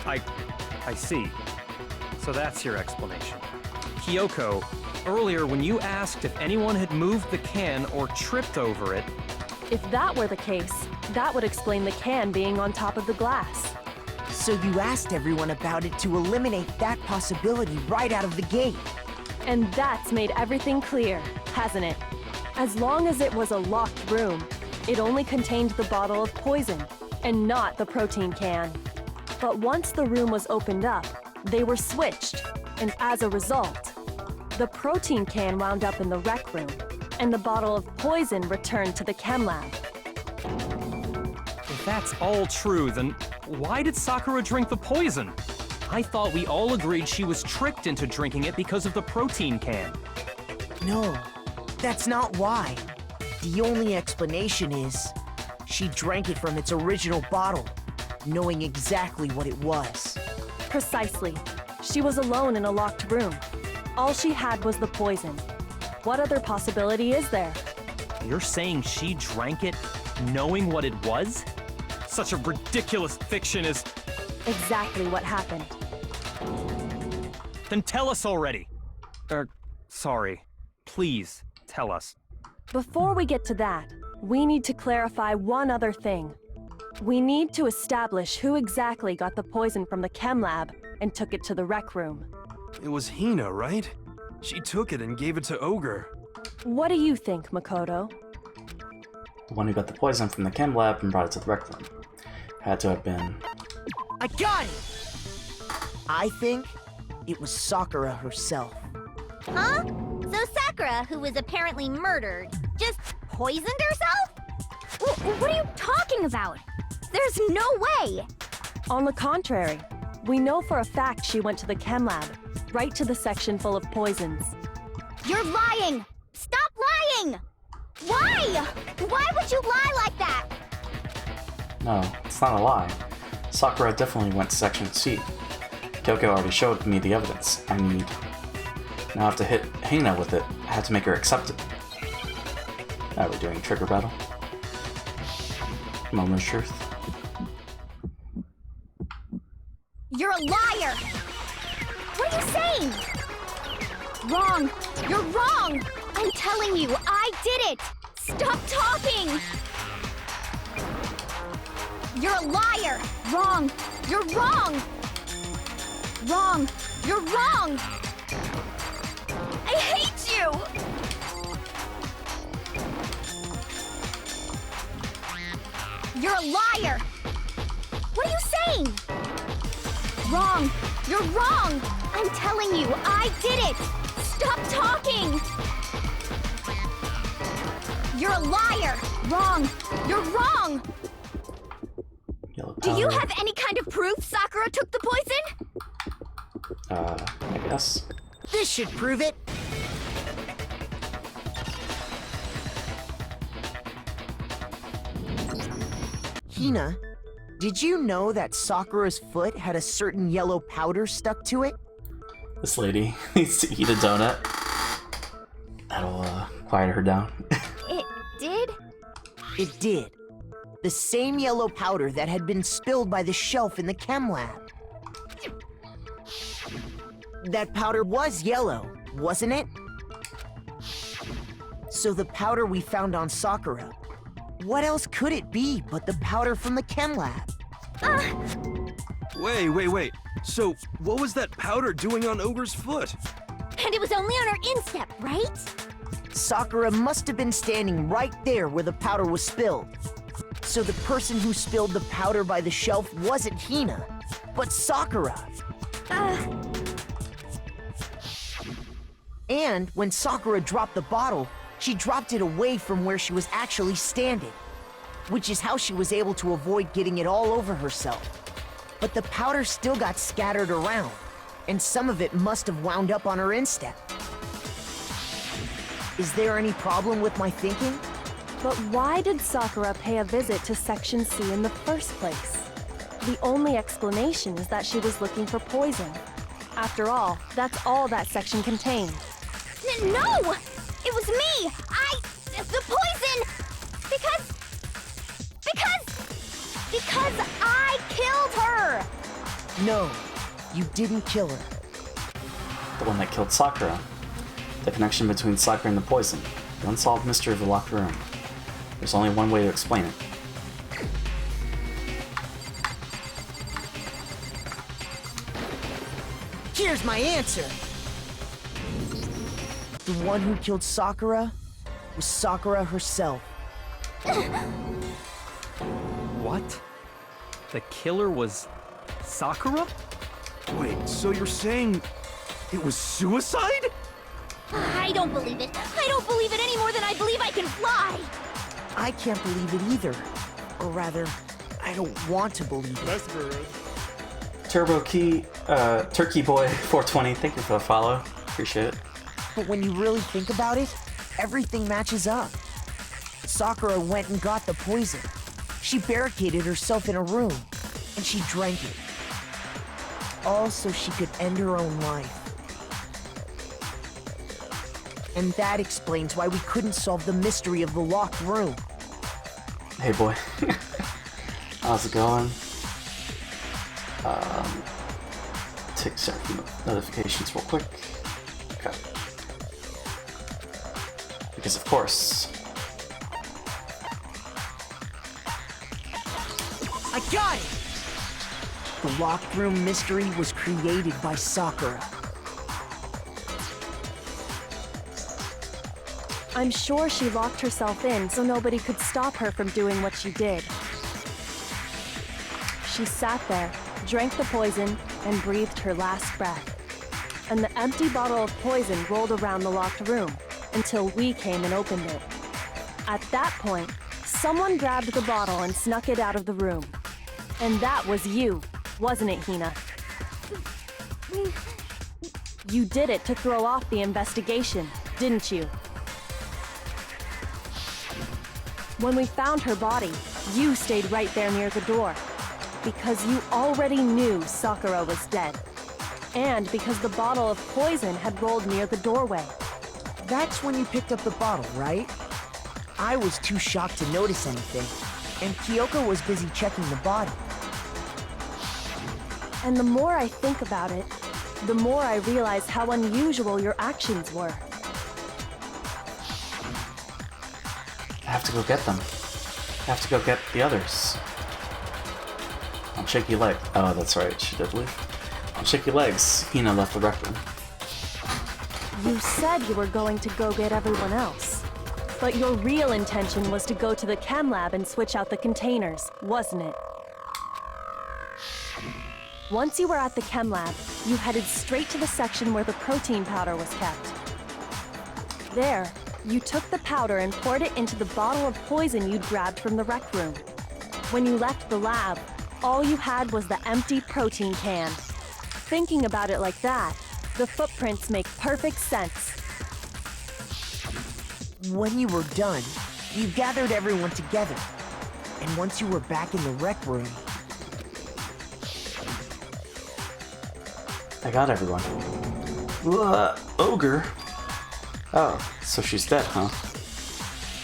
I see. So that's your explanation. Kyoko, earlier when you asked if anyone had moved the can or tripped over it— If that were the case, that would explain the can being on top of the glass. So you asked everyone about it to eliminate that possibility right out of the gate. And that's made everything clear, hasn't it? As long as it was a locked room, it only contained the bottle of poison, and not the protein can. But once the room was opened up, they were switched, and as a result, the protein can wound up in the rec room, and the bottle of poison returned to the chem lab. If that's all true, then why did Sakura drink the poison? I thought we all agreed she was tricked into drinking it because of the protein can. No, that's not why. The only explanation is she drank it from its original bottle, knowing exactly what it was. Precisely. She was alone in a locked room. All she had was the poison. What other possibility is there? You're saying she drank it knowing what it was? Such a ridiculous fiction is— Exactly what happened. Then tell us already. Sorry. Please, tell us. Before we get to that, we need to clarify one other thing. We need to establish who exactly got the poison from the chem lab and took it to the rec room. It was Hina, right? She took it and gave it to Ogre. What do you think, Makoto? The one who got the poison from the chem lab and brought it to the rec room. Had to have been... I got it! I think it was Sakura herself. Huh? So Sakura, who was apparently murdered, just poisoned herself? What are you talking about? There's no way! On the contrary, we know for a fact she went to the chem lab, right to the section full of poisons. You're lying! Stop lying! Why? Why would you lie like that? No, it's not a lie. Sakura definitely went to Section C. Kyoko already showed me the evidence. Now I have to hit Hina with it. I have to make her accept it. Now we're doing trigger battle. Moment of truth. You're a liar! What are you saying? Wrong! You're wrong! I'm telling you, I did it! Stop talking! You're a liar! Wrong! You're wrong! Wrong! You're wrong! I hate you! You're a liar! What are you saying? Wrong! You're wrong! I'm telling you, I did it! Stop talking! You're a liar! Wrong! You're wrong! Do you have any kind of proof Sakura took the poison? I guess. This should prove it. Hina, did you know that Sakura's foot had a certain yellow powder stuck to it? This lady needs to eat a donut. That'll quiet her down. It did? It did. The same yellow powder that had been spilled by the shelf in the chem lab. That powder was yellow, wasn't it? So the powder we found on Sakura, What else could it be but the powder from the chem lab? Wait. So, what was that powder doing on Ogre's foot? And it was only on her instep, right? Sakura must have been standing right there where the powder was spilled. So the person who spilled the powder by the shelf wasn't Hina, but Sakura. And when Sakura dropped the bottle, she dropped it away from where she was actually standing, which is how she was able to avoid getting it all over herself. But the powder still got scattered around, and some of it must have wound up on her instep. Is there any problem with my thinking? But why did Sakura pay a visit to Section C in the first place? The only explanation is that she was looking for poison. After all, that's all that section contained. No! It was me! The poison! Because I killed her! No, you didn't kill her. The one that killed Sakura. The connection between Sakura and the poison. The unsolved mystery of the locked room. There's only one way to explain it. Here's my answer! The one who killed Sakura was Sakura herself. What? The killer was Sakura? Wait, so you're saying it was suicide? I don't believe it. I don't believe it any more than I believe I can fly! I can't believe it either. Or rather, I don't want to believe it. Turbo Key, Turkey Boy 420, thank you for the follow. Appreciate it. But when you really think about it, everything matches up. Sakura went and got the poison. She barricaded herself in a room, and she drank it. All so she could end her own life. And that explains why we couldn't solve the mystery of the locked room. Hey boy. How's it going? Take some notifications real quick. Okay. Because of course. I got it! The locked room mystery was created by Sakura. I'm sure she locked herself in so nobody could stop her from doing what she did. She sat there, drank the poison, and breathed her last breath. And the empty bottle of poison rolled around the locked room until we came and opened it. At that point, someone grabbed the bottle and snuck it out of the room. And that was you, wasn't it, Hina? You did it to throw off the investigation, didn't you? When we found her body, you stayed right there near the door. Because you already knew Sakura was dead. And because the bottle of poison had rolled near the doorway. That's when you picked up the bottle, right? I was too shocked to notice anything, and Kyoko was busy checking the body. And the more I think about it, the more I realize how unusual your actions were. I have to go get them. I have to go get the others. On shaky leg. Oh, that's right, she did leave. On shaky legs, Hina left the rec room. You said you were going to go get everyone else. But your real intention was to go to the chem lab and switch out the containers, wasn't it? Once you were at the chem lab, you headed straight to the section where the protein powder was kept. There, you took the powder and poured it into the bottle of poison you'd grabbed from the rec room. When you left the lab, all you had was the empty protein can. Thinking about it like that, the footprints make perfect sense. When you were done, you gathered everyone together. And once you were back in the rec room... I got everyone. Ogre? Oh, so she's dead, huh?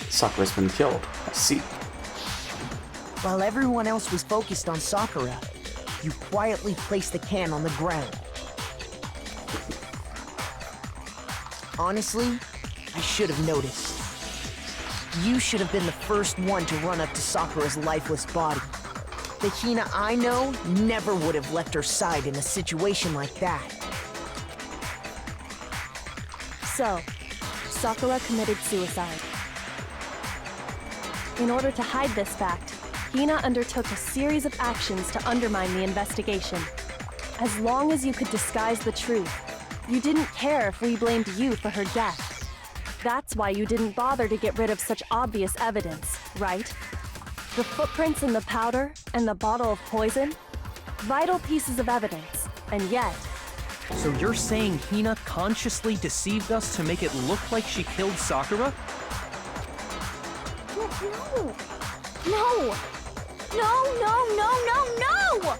Sakura's been killed. I see. While everyone else was focused on Sakura, you quietly placed the can on the ground. Honestly, I should have noticed. You should have been the first one to run up to Sakura's lifeless body. The Hina I know never would have left her side in a situation like that. So, Sakura committed suicide. In order to hide this fact, Hina undertook a series of actions to undermine the investigation. As long as you could disguise the truth, you didn't care if we blamed you for her death. That's why you didn't bother to get rid of such obvious evidence, right? The footprints in the powder and the bottle of poison? Vital pieces of evidence, and yet... So you're saying Hina consciously deceived us to make it look like she killed Sakura? No! No! No, no, no, no, no!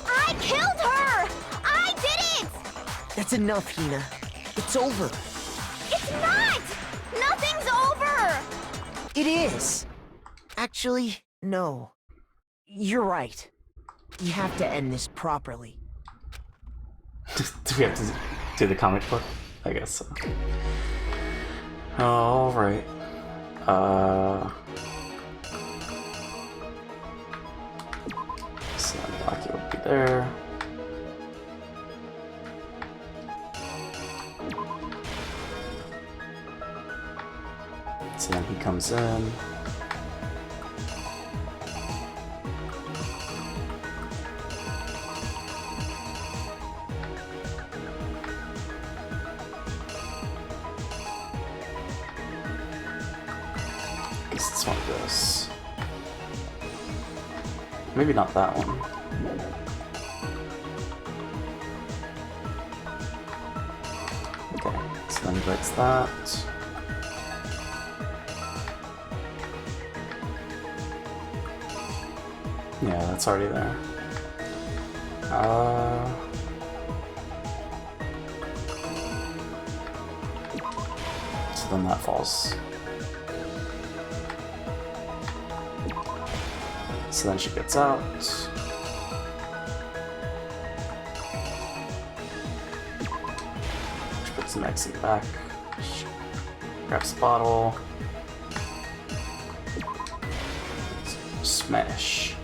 I killed her! I did it! That's enough, Hina. It's over. It's not! Nothing's over! It is. Actually, no. You're right. You have to end this properly. Do we have to do the comic book? I guess so. Alright. So Blackie will be there. So then he comes in. This one goes. Maybe not that one. Okay, so then he breaks that. Yeah, that's already there. So then that falls. So then she gets out. She puts the magazine back. She grabs the bottle. Smash.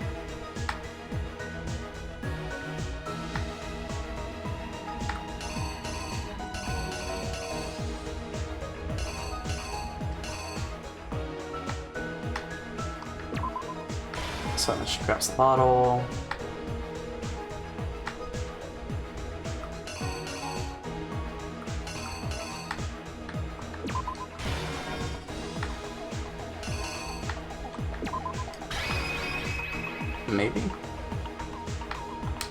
So then she grabs the bottle. Maybe.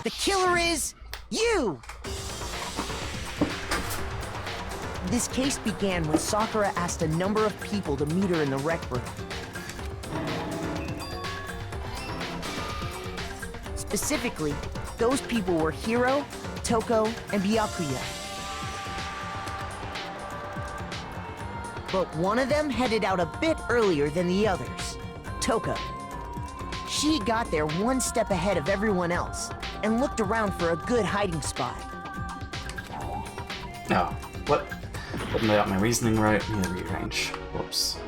The killer is you! This case began when Sakura asked a number of people to meet her in the rec room. Specifically, those people were Hiro, Toko, and Byakuya. But one of them headed out a bit earlier than the others, Toko. She got there one step ahead of everyone else and looked around for a good hiding spot. Oh, what? Didn't lay out my reasoning right. Need to rearrange. Whoops.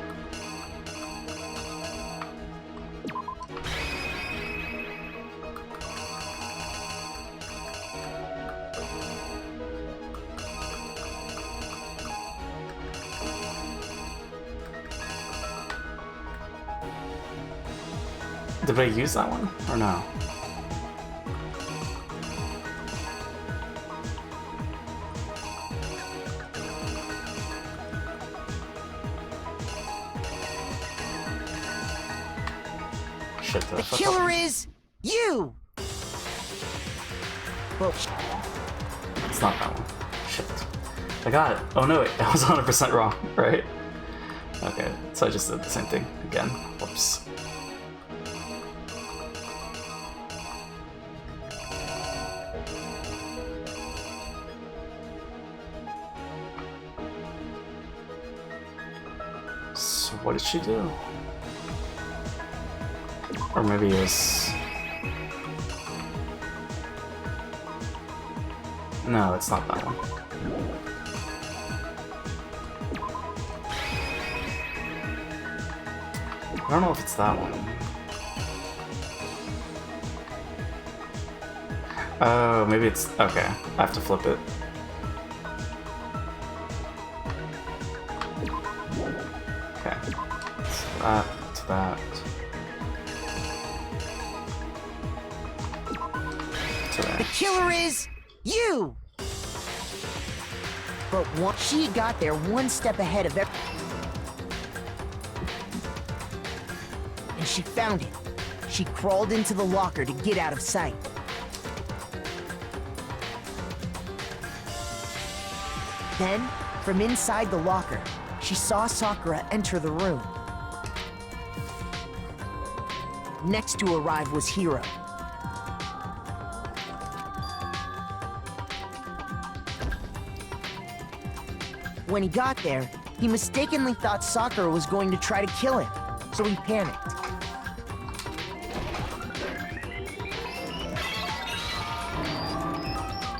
Did I use that one or no? Shit, the killer is you! Well, it's not that one. Shit. I got it. Oh no, wait, I was 100% wrong, right? Okay, so I just did the same thing again. Whoops. So what did she do? Or maybe it was... No, it's not that one. I don't know if it's that one. Oh, maybe it's... Okay, I have to flip it. Okay. So that, to that. To that. The killer is you! But once she got there one step ahead of everyone, and she found it. She crawled into the locker to get out of sight. Then, from inside the locker, she saw Sakura enter the room. Next to arrive was Hiro. When he got there, he mistakenly thought Sakura was going to try to kill him, so he panicked.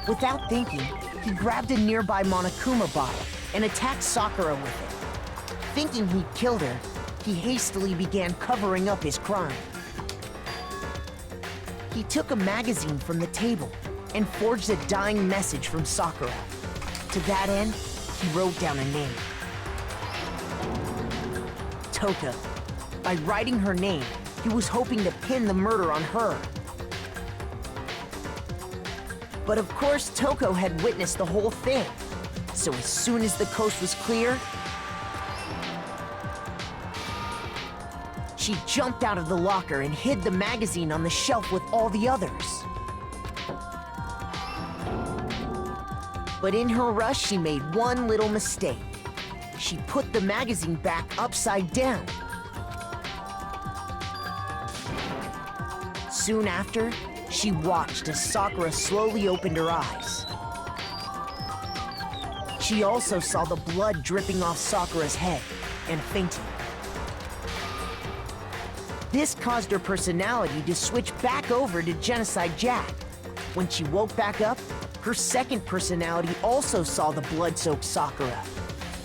Without thinking, he grabbed a nearby Monokuma bottle and attacked Sakura with it. Thinking he'd killed her, he hastily began covering up his crime. He took a magazine from the table and forged a dying message from Sakura. To that end, he wrote down a name. Toko. By writing her name, he was hoping to pin the murder on her. But of course, Toko had witnessed the whole thing. So as soon as the coast was clear, she jumped out of the locker and hid the magazine on the shelf with all the others. But in her rush, she made one little mistake. She put the magazine back upside down. Soon after, she watched as Sakura slowly opened her eyes. She also saw the blood dripping off Sakura's head and fainted. This caused her personality to switch back over to Genocide Jack. When she woke back up, her second personality also saw the blood-soaked Sakura,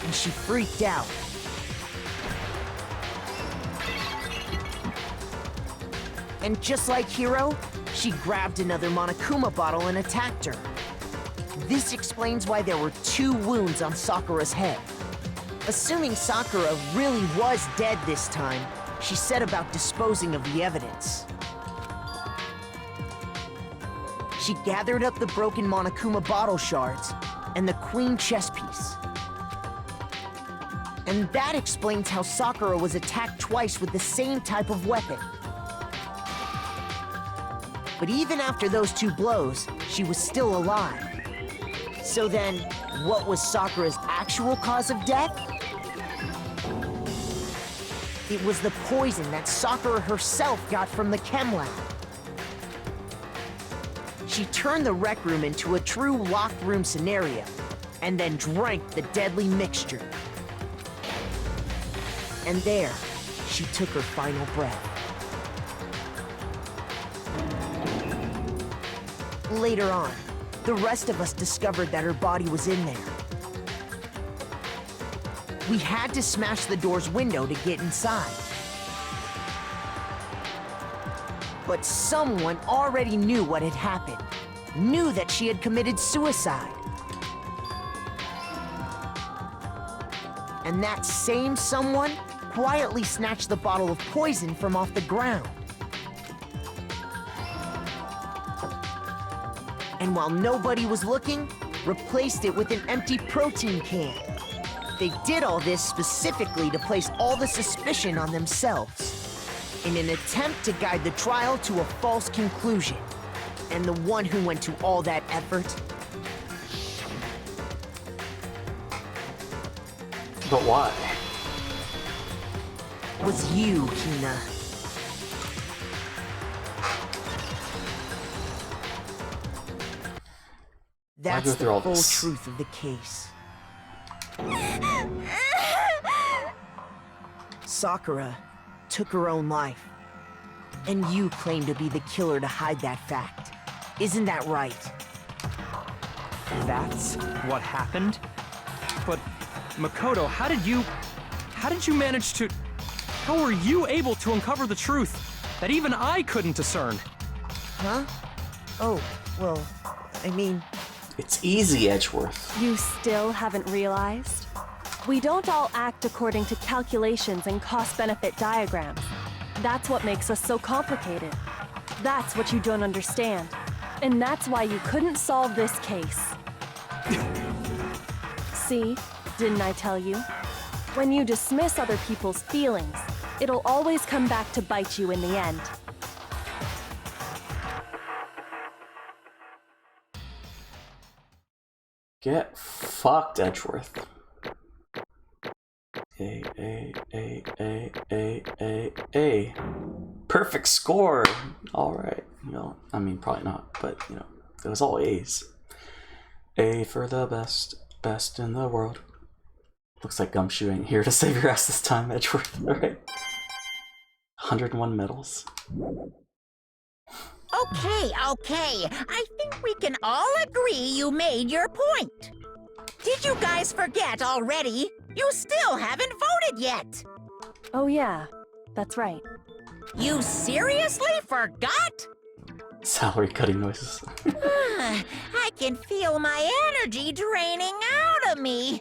and she freaked out. And just like Hiro, she grabbed another Monokuma bottle and attacked her. This explains why there were 2 wounds on Sakura's head. Assuming Sakura really was dead this time, she set about disposing of the evidence. She gathered up the broken Monokuma bottle shards and the queen chess piece. And that explains how Sakura was attacked twice with the same type of weapon. But even after those 2 blows, she was still alive. So then, what was Sakura's actual cause of death? It was the poison that Sakura herself got from the chem lab. She turned the rec room into a true locked room scenario, and then drank the deadly mixture. And there, she took her final breath. Later on, the rest of us discovered that her body was in there. We had to smash the door's window to get inside. But someone already knew what had happened, knew that she had committed suicide. And that same someone quietly snatched the bottle of poison from off the ground. And while nobody was looking, replaced it with an empty protein can. They did all this specifically to place all the suspicion on themselves, in an attempt to guide the trial to a false conclusion. And the one who went to all that effort... But why? was you, Hina. That's the full truth of the case. Sakura took her own life. And you claim to be the killer to hide that fact. Isn't that right? That's what happened? But, Makoto, how did you manage to... How were you able to uncover the truth that even I couldn't discern? Huh? Oh, well, I mean... It's easy, Edgeworth. You still haven't realized? We don't all act according to calculations and cost-benefit diagrams. That's what makes us so complicated. That's what you don't understand. And that's why you couldn't solve this case. See? Didn't I tell you? When you dismiss other people's feelings, it'll always come back to bite you in the end. Get fucked, Edgeworth. A. Perfect score! Alright. Well, I mean, probably not, but, you know, it was all A's. A for the best. Best in the world. Looks like Gumshoe ain't here to save your ass this time, Edgeworth. Alright. 101 medals. Okay. I think we can all agree you made your point. Did you guys forget already? You still haven't voted yet. Oh yeah, that's right. You seriously forgot? Salary cutting noises. I can feel my energy draining out of me.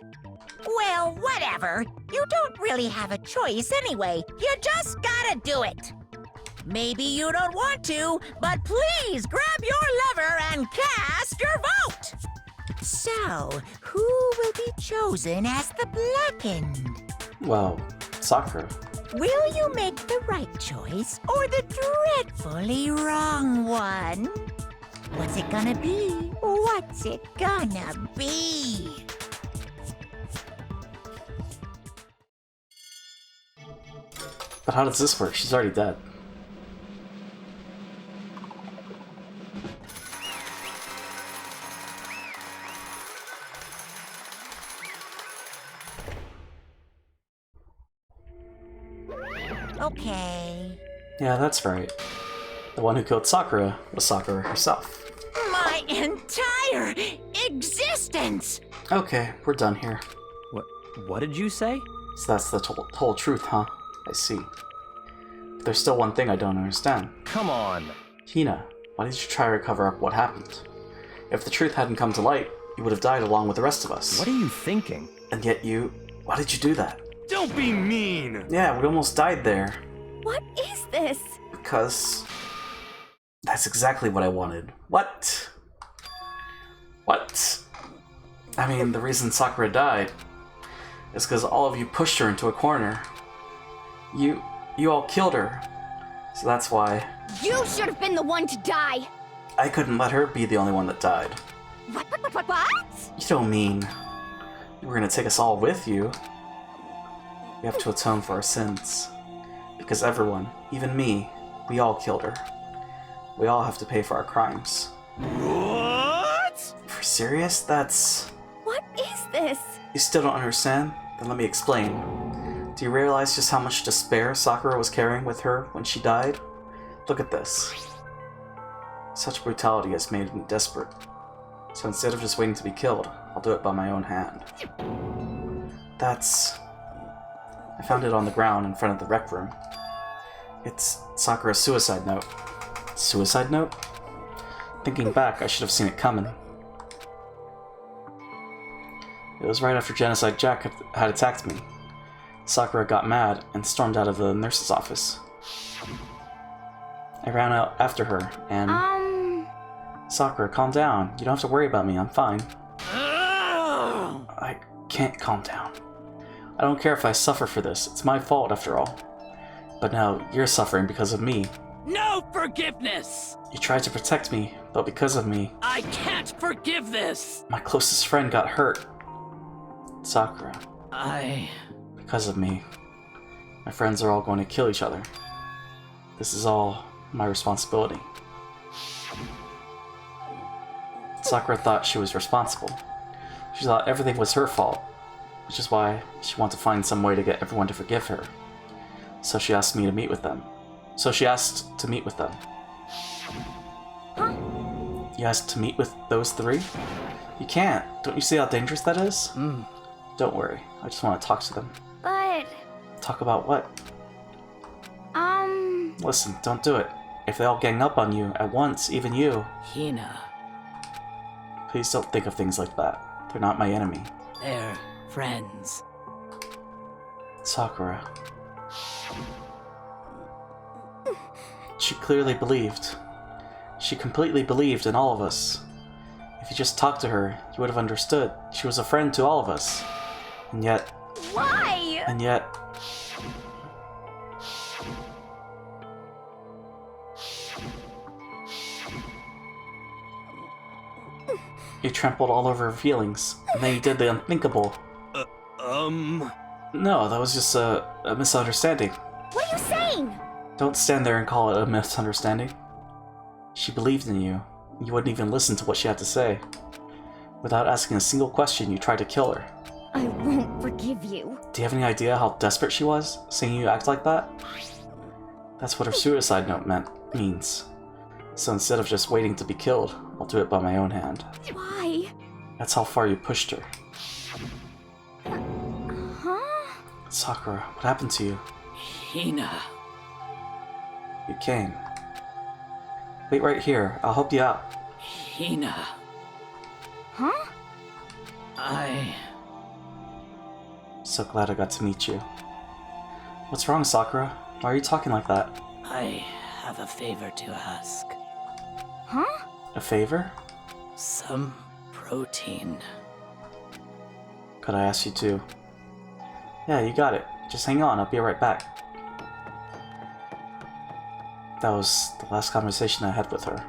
Well, whatever. You don't really have a choice anyway. You just gotta do it. Maybe you don't want to, but please grab your lever and cast your vote. So, who will be chosen as the blackened? Well, Sakura. Will you make the right choice or the dreadfully wrong one? What's it gonna be? What's it gonna be? But how does this work? She's already dead. Okay. Yeah, that's right. The one who killed Sakura was Sakura herself. My entire existence! Okay, we're done here. What did you say? So that's the whole truth, huh? I see. But there's still one thing I don't understand. Come on. Hina, why did you try to cover up what happened? If the truth hadn't come to light, you would have died along with the rest of us. What are you thinking? And yet why did you do that? Don't be mean! Yeah, we almost died there. What is this? Because that's exactly what I wanted. What? I mean, the reason Sakura died is because all of you pushed her into a corner. You all killed her. So that's why You should have been the one to die! I couldn't let her be the only one that died. What? You don't mean you were gonna take us all with you? We have to atone for our sins. Because everyone, even me, we all killed her. We all have to pay for our crimes. What? For serious? That's... What is this? You still don't understand? Then let me explain. Do you realize just how much despair Sakura was carrying with her when she died? Look at this. Such brutality has made me desperate. So instead of just waiting to be killed, I'll do it by my own hand. I found it on the ground in front of the rec room. It's Sakura's suicide note. Suicide note? Thinking back, I should have seen it coming. It was right after Genocide Jack had attacked me. Sakura got mad and stormed out of the nurse's office. I ran out after her and... Sakura, calm down. You don't have to worry about me, I'm fine. I can't calm down. I don't care if I suffer for this. It's my fault, after all. But now, you're suffering because of me. No forgiveness! You tried to protect me, but because of me... I can't forgive this! My closest friend got hurt. Sakura. I... Because of me. My friends are all going to kill each other. This is all my responsibility. Sakura thought she was responsible. She thought everything was her fault, which is why she wanted to find some way to get everyone to forgive her. So she asked me to meet with them. Huh? You asked to meet with those three? You can't. Don't you see how dangerous that is? Don't worry. I just want to talk to them. But... Talk about what? Listen, don't do it. If they all gang up on you at once, even you... Hina. Please don't think of things like that. They're not my enemy. They're friends. Sakura. She clearly believed. She completely believed in all of us. If you just talked to her, you would have understood. She was a friend to all of us. And yet... Why? And yet... You trampled all over her feelings, and then you did the unthinkable. No, that was just a misunderstanding. What are you saying? Don't stand there and call it a misunderstanding. She believed in you. You wouldn't even listen to what she had to say. Without asking a single question, you tried to kill her. I won't forgive you. Do you have any idea how desperate she was, seeing you act like that? That's what her suicide note means. So instead of just waiting to be killed, I'll do it by my own hand. Why? That's how far you pushed her. Huh? Sakura, what happened to you? Hina. You came. Wait right here, I'll help you out. Hina. Huh? So glad I got to meet you. What's wrong, Sakura? Why are you talking like that? I have a favor to ask. Huh? A favor? Some protein. Could I ask you to? Yeah, you got it. Just hang on, I'll be right back. That was the last conversation I had with her.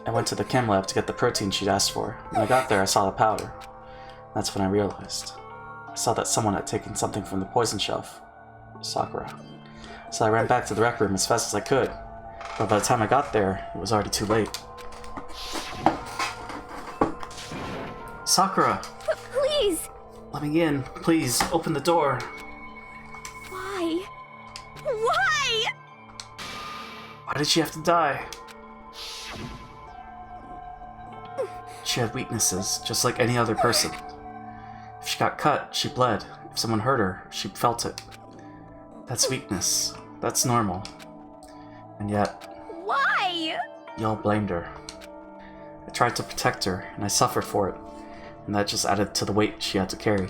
I went to the chem lab to get the protein she'd asked for. When I got there, I saw the powder. That's when I realized. I saw that someone had taken something from the poison shelf. Sakura. So I ran back to the rec room as fast as I could. But by the time I got there, it was already too late. Sakura! Please! Let me in. Please, open the door. Why? Why? Why did she have to die? She had weaknesses, just like any other person. If she got cut, she bled. If someone hurt her, she felt it. That's weakness. That's normal. And yet... Why? Y'all blamed her. I tried to protect her, and I suffered for it. And that just added to the weight she had to carry.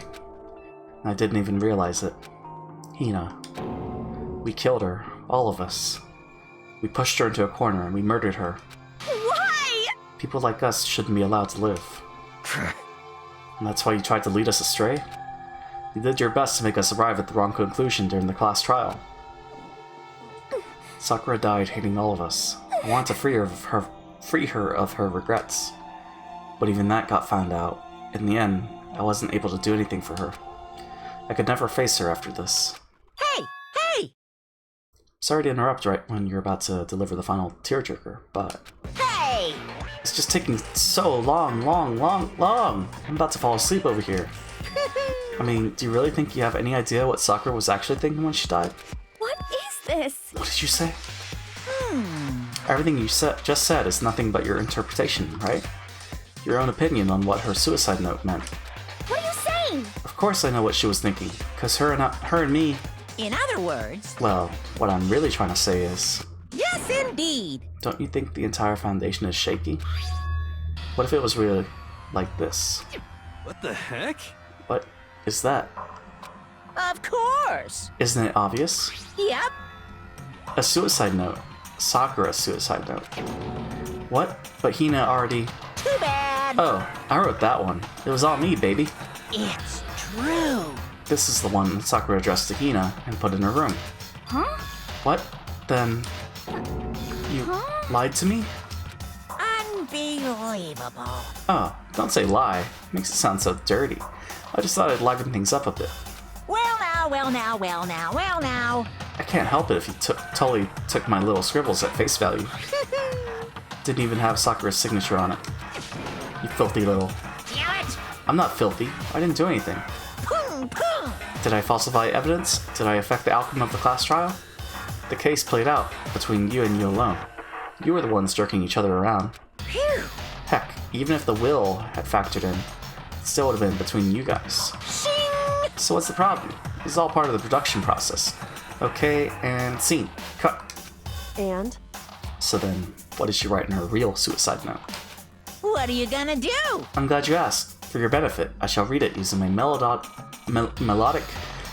And I didn't even realize it. Hina. We killed her. All of us. We pushed her into a corner, and we murdered her. Why? People like us shouldn't be allowed to live. And that's why you tried to lead us astray? You did your best to make us arrive at the wrong conclusion during the class trial. Sakura died hating all of us. I wanted to free her of her regrets. But even that got found out. In the end, I wasn't able to do anything for her. I could never face her after this. Hey! Hey! Sorry to interrupt right when you're about to deliver the final tearjerker, but... Hey! It's just taking so long. I'm about to fall asleep over here. I mean, do you really think you have any idea what Sakura was actually thinking when she died? What is this? What did you say? Everything you just said is nothing but your interpretation, right? Your own opinion on what her suicide note meant. What are you saying? Of course I know what she was thinking, because her and me... In other words... Well, what I'm really trying to say is... Yes, indeed! Don't you think the entire foundation is shaky? What if it was really like this? What the heck? What is that? Of course! Isn't it obvious? Yep. A suicide note. Sakura's suicide note. What? But Hina already... Too bad! Oh, I wrote that one. It was all me, baby. It's true! This is the one Sakura addressed to Hina and put in her room. Huh? What? Then... You lied to me? Unbelievable. Oh, don't say lie. Makes it sound so dirty. I just thought I'd liven things up a bit. Well now. I can't help it if you totally took my little scribbles at face value. Didn't even have Sakura's signature on it. You filthy little... Damn it! I'm not filthy. I didn't do anything. Did I falsify evidence? Did I affect the outcome of the class trial? The case played out between you and you alone. You were the ones jerking each other around. Phew! Heck, even if the will had factored in, it still would have been between you guys. Shing! So what's the problem? This is all part of the production process. Okay, and scene. Cut. And? So then, what did she write in her real suicide note? What are you gonna do? I'm glad you asked. For your benefit, I shall read it using my melodic,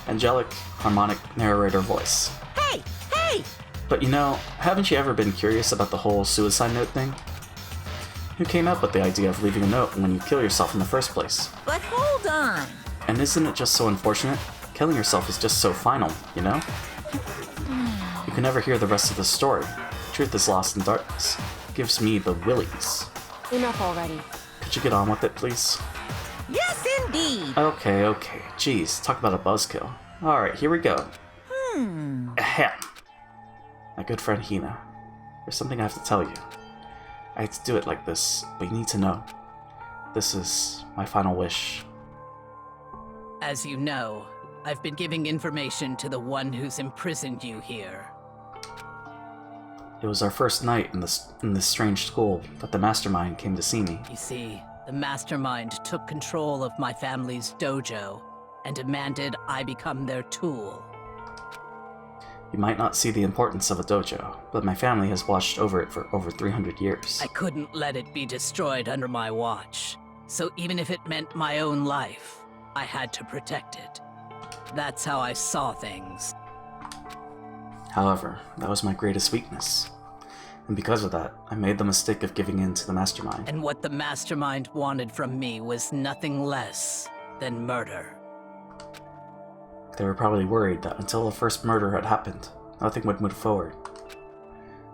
angelic, harmonic narrator voice. Hey! Hey! But you know, haven't you ever been curious about the whole suicide note thing? Who came up with the idea of leaving a note when you kill yourself in the first place? But hold on. And isn't it just so unfortunate? Killing yourself is just so final, you know? You can never hear the rest of the story. Truth is lost in darkness. Gives me the willies. Enough already. Could you get on with it, please? Yes, indeed. Okay. Jeez, talk about a buzzkill. Alright, here we go. Ahem. My good friend Hina. There's something I have to tell you. I hate to do it like this, but you need to know. This is my final wish. As you know, I've been giving information to the one who's imprisoned you here. It was our first night in this strange school that the mastermind came to see me. You see, the mastermind took control of my family's dojo and demanded I become their tool. You might not see the importance of a dojo, but my family has watched over it for over 300 years. I couldn't let it be destroyed under my watch, so even if it meant my own life, I had to protect it. That's how I saw things. However, that was my greatest weakness. And because of that, I made the mistake of giving in to the mastermind. And what the mastermind wanted from me was nothing less than murder. They were probably worried that until the first murder had happened, nothing would move forward.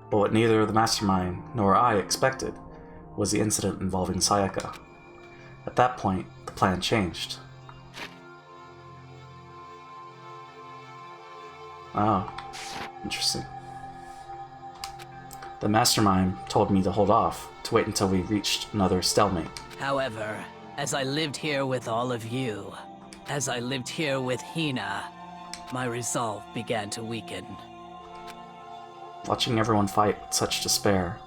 But what neither the mastermind nor I expected was the incident involving Sayaka. At that point, the plan changed. Oh, interesting. The mastermind told me to hold off, to wait until we reached another stalemate. However, as I lived here with all of you, as I lived here with Hina, my resolve began to weaken. Watching everyone fight with such despair,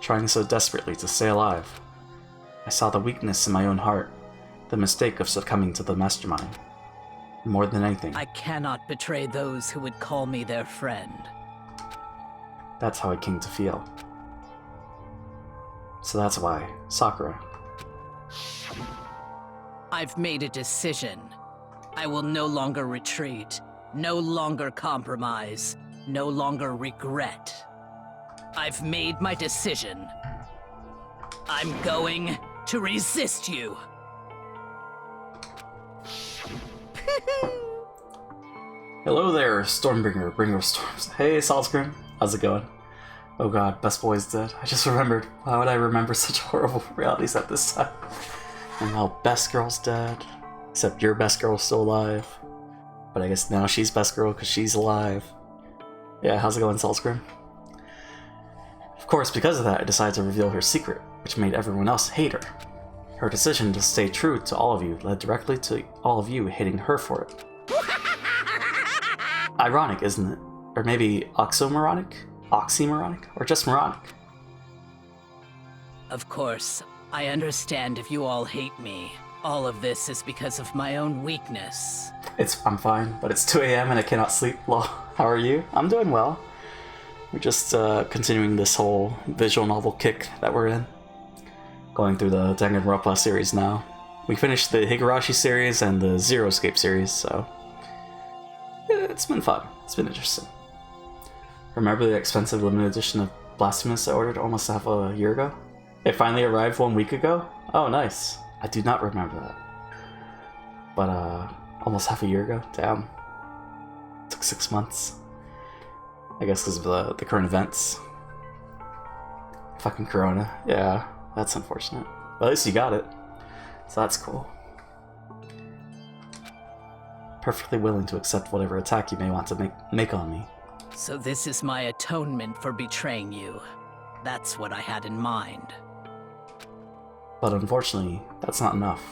trying so desperately to stay alive, I saw the weakness in my own heart, the mistake of succumbing to the mastermind. More than anything, I cannot betray those who would call me their friend. that's how I came to feel. So that's why, Sakura. I've made a decision. I will no longer retreat, no longer compromise, no longer regret. I've made my decision. I'm going to resist you. Hello there, Stormbringer, bringer of storms. Hey, Salzgrim. How's it going? Oh god, best boy's dead. I just remembered. Why would I remember such horrible realities at this time? And now best girl's dead. Except your best girl's still alive. But I guess now she's best girl because she's alive. Yeah, how's it going, Salzgrim? Of course, because of that, I decided to reveal her secret, which made everyone else hate her. Her decision to stay true to all of you led directly to all of you hating her for it. Ironic, isn't it? Or maybe oxymoronic? Oxymoronic? Or just moronic? Of course, I understand if you all hate me. All of this is because of my own weakness. I'm fine, but it's 2 a.m. and I cannot sleep. Lol. How are you? I'm doing well. We're just continuing this whole visual novel kick that we're in. Going through the Danganronpa series now. We finished the Higurashi series and the Zero Escape series, so it's been fun. It's been interesting. Remember the expensive limited edition of Blasphemous I ordered almost half a year ago? It finally arrived 1 week ago? Oh, nice. I do not remember that. But, almost half a year ago? Damn. It took 6 months. I guess because of the current events. Fucking Corona. Yeah, that's unfortunate. But at least you got it. So that's cool. Perfectly willing to accept whatever attack you may want to make on me. So this is my atonement for betraying you. That's what I had in mind. But unfortunately, that's not enough.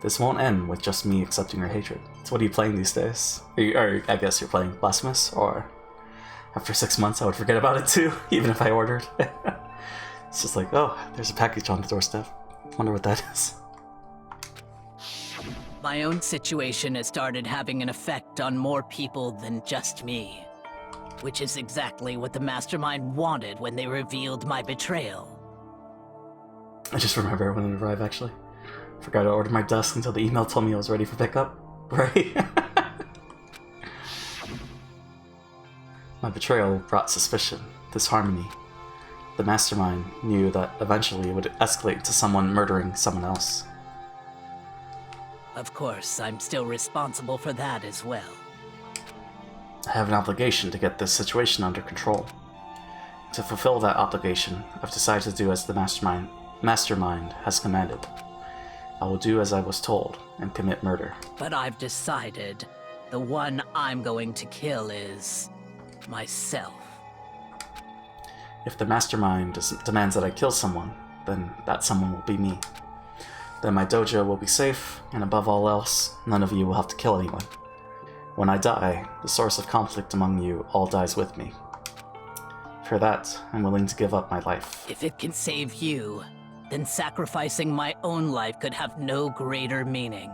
This won't end with just me accepting your hatred. So what are you playing these days? Or I guess you're playing Blasphemous, or after 6 months I would forget about it too, even if I ordered. It's just like, oh, there's a package on the doorstep. Wonder what that is. My own situation has started having an effect on more people than just me. Which is exactly what the Mastermind wanted when they revealed my betrayal. I just remember when it arrived, actually. Forgot to order my desk until the email told me I was ready for pickup. Right? My betrayal brought suspicion, disharmony. The Mastermind knew that eventually it would escalate to someone murdering someone else. Of course, I'm still responsible for that as well. I have an obligation to get this situation under control. To fulfill that obligation, I've decided to do as the Mastermind has commanded. I will do as I was told and commit murder. But I've decided the one I'm going to kill is myself. If the Mastermind demands that I kill someone, then that someone will be me. Then my dojo will be safe, and above all else, none of you will have to kill anyone. When I die, the source of conflict among you all dies with me. For that, I'm willing to give up my life. If it can save you, then sacrificing my own life could have no greater meaning.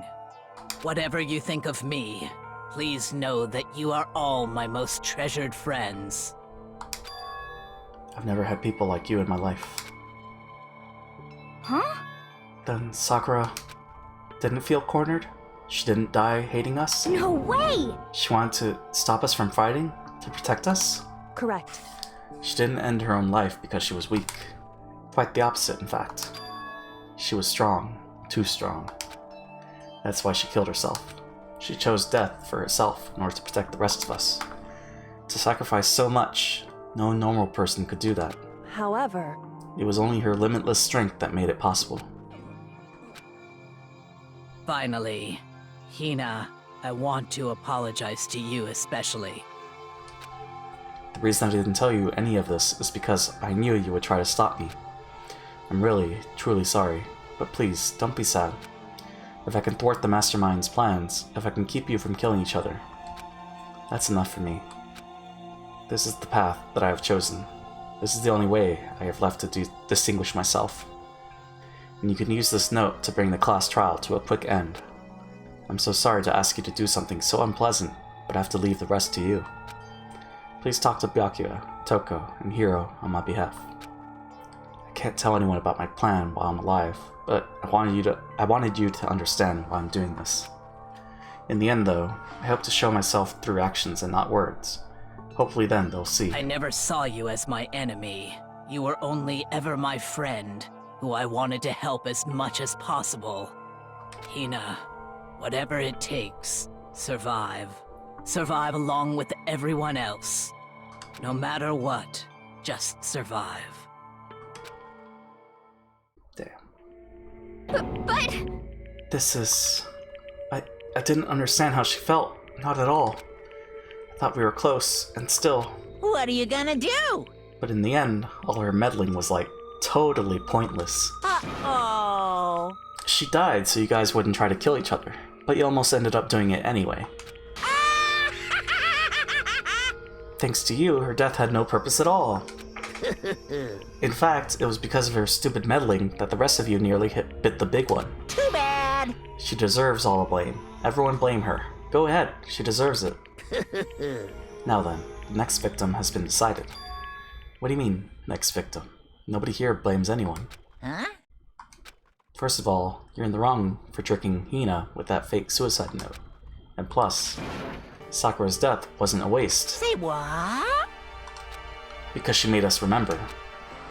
Whatever you think of me, please know that you are all my most treasured friends. I've never had people like you in my life. Huh? Then Sakura didn't feel cornered? She didn't die hating us? No way! She wanted to stop us from fighting? To protect us? Correct. She didn't end her own life because she was weak. Quite the opposite, in fact. She was strong. Too strong. That's why she killed herself. She chose death for herself in order to protect the rest of us. To sacrifice so much, no normal person could do that. However, it was only her limitless strength that made it possible. Finally, Hina, I want to apologize to you especially. The reason I didn't tell you any of this is because I knew you would try to stop me. I'm really, truly sorry, but please, don't be sad. If I can thwart the Mastermind's plans, if I can keep you from killing each other, that's enough for me. This is the path that I have chosen. This is the only way I have left to distinguish myself. And you can use this note to bring the class trial to a quick end. I'm so sorry to ask you to do something so unpleasant, but I have to leave the rest to you. Please talk to Byakuya, Toko, and Hiro on my behalf. I can't tell anyone about my plan while I'm alive, but I wanted you to understand why I'm doing this. In the end, though, I hope to show myself through actions and not words. Hopefully then they'll see. I never saw you as my enemy. You were only ever my friend, who I wanted to help as much as possible. Hina, whatever it takes, survive. Survive along with everyone else. No matter what, just survive. Damn. But... This is... I didn't understand how she felt. Not at all. I thought we were close, and still... What are you gonna do? But in the end, all her meddling was like, totally pointless. Uh-oh. She died so you guys wouldn't try to kill each other, but you almost ended up doing it anyway. Thanks to you, her death had no purpose at all. In fact, it was because of her stupid meddling that the rest of you nearly bit the big one. Too bad. She deserves all the blame. Everyone blame her. Go ahead, she deserves it. Now then, the next victim has been decided. What do you mean, next victim? Nobody here blames anyone. Huh? First of all, you're in the wrong for tricking Hina with that fake suicide note. And plus, Sakura's death wasn't a waste. Say what? Because she made us remember.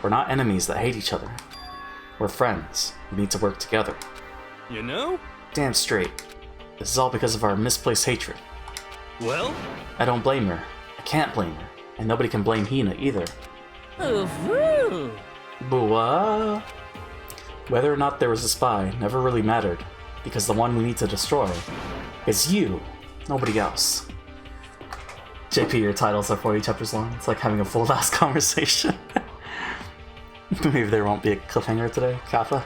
We're not enemies that hate each other. We're friends. We need to work together. You know? Damn straight. This is all because of our misplaced hatred. Well? I don't blame her. I can't blame her. And nobody can blame Hina either. Ooh-hoo. But whether or not there was a spy never really mattered, because the one we need to destroy is you, nobody else. JP, your titles are 40 chapters long. It's like having a full-ass conversation. Maybe there won't be a cliffhanger today, Kappa.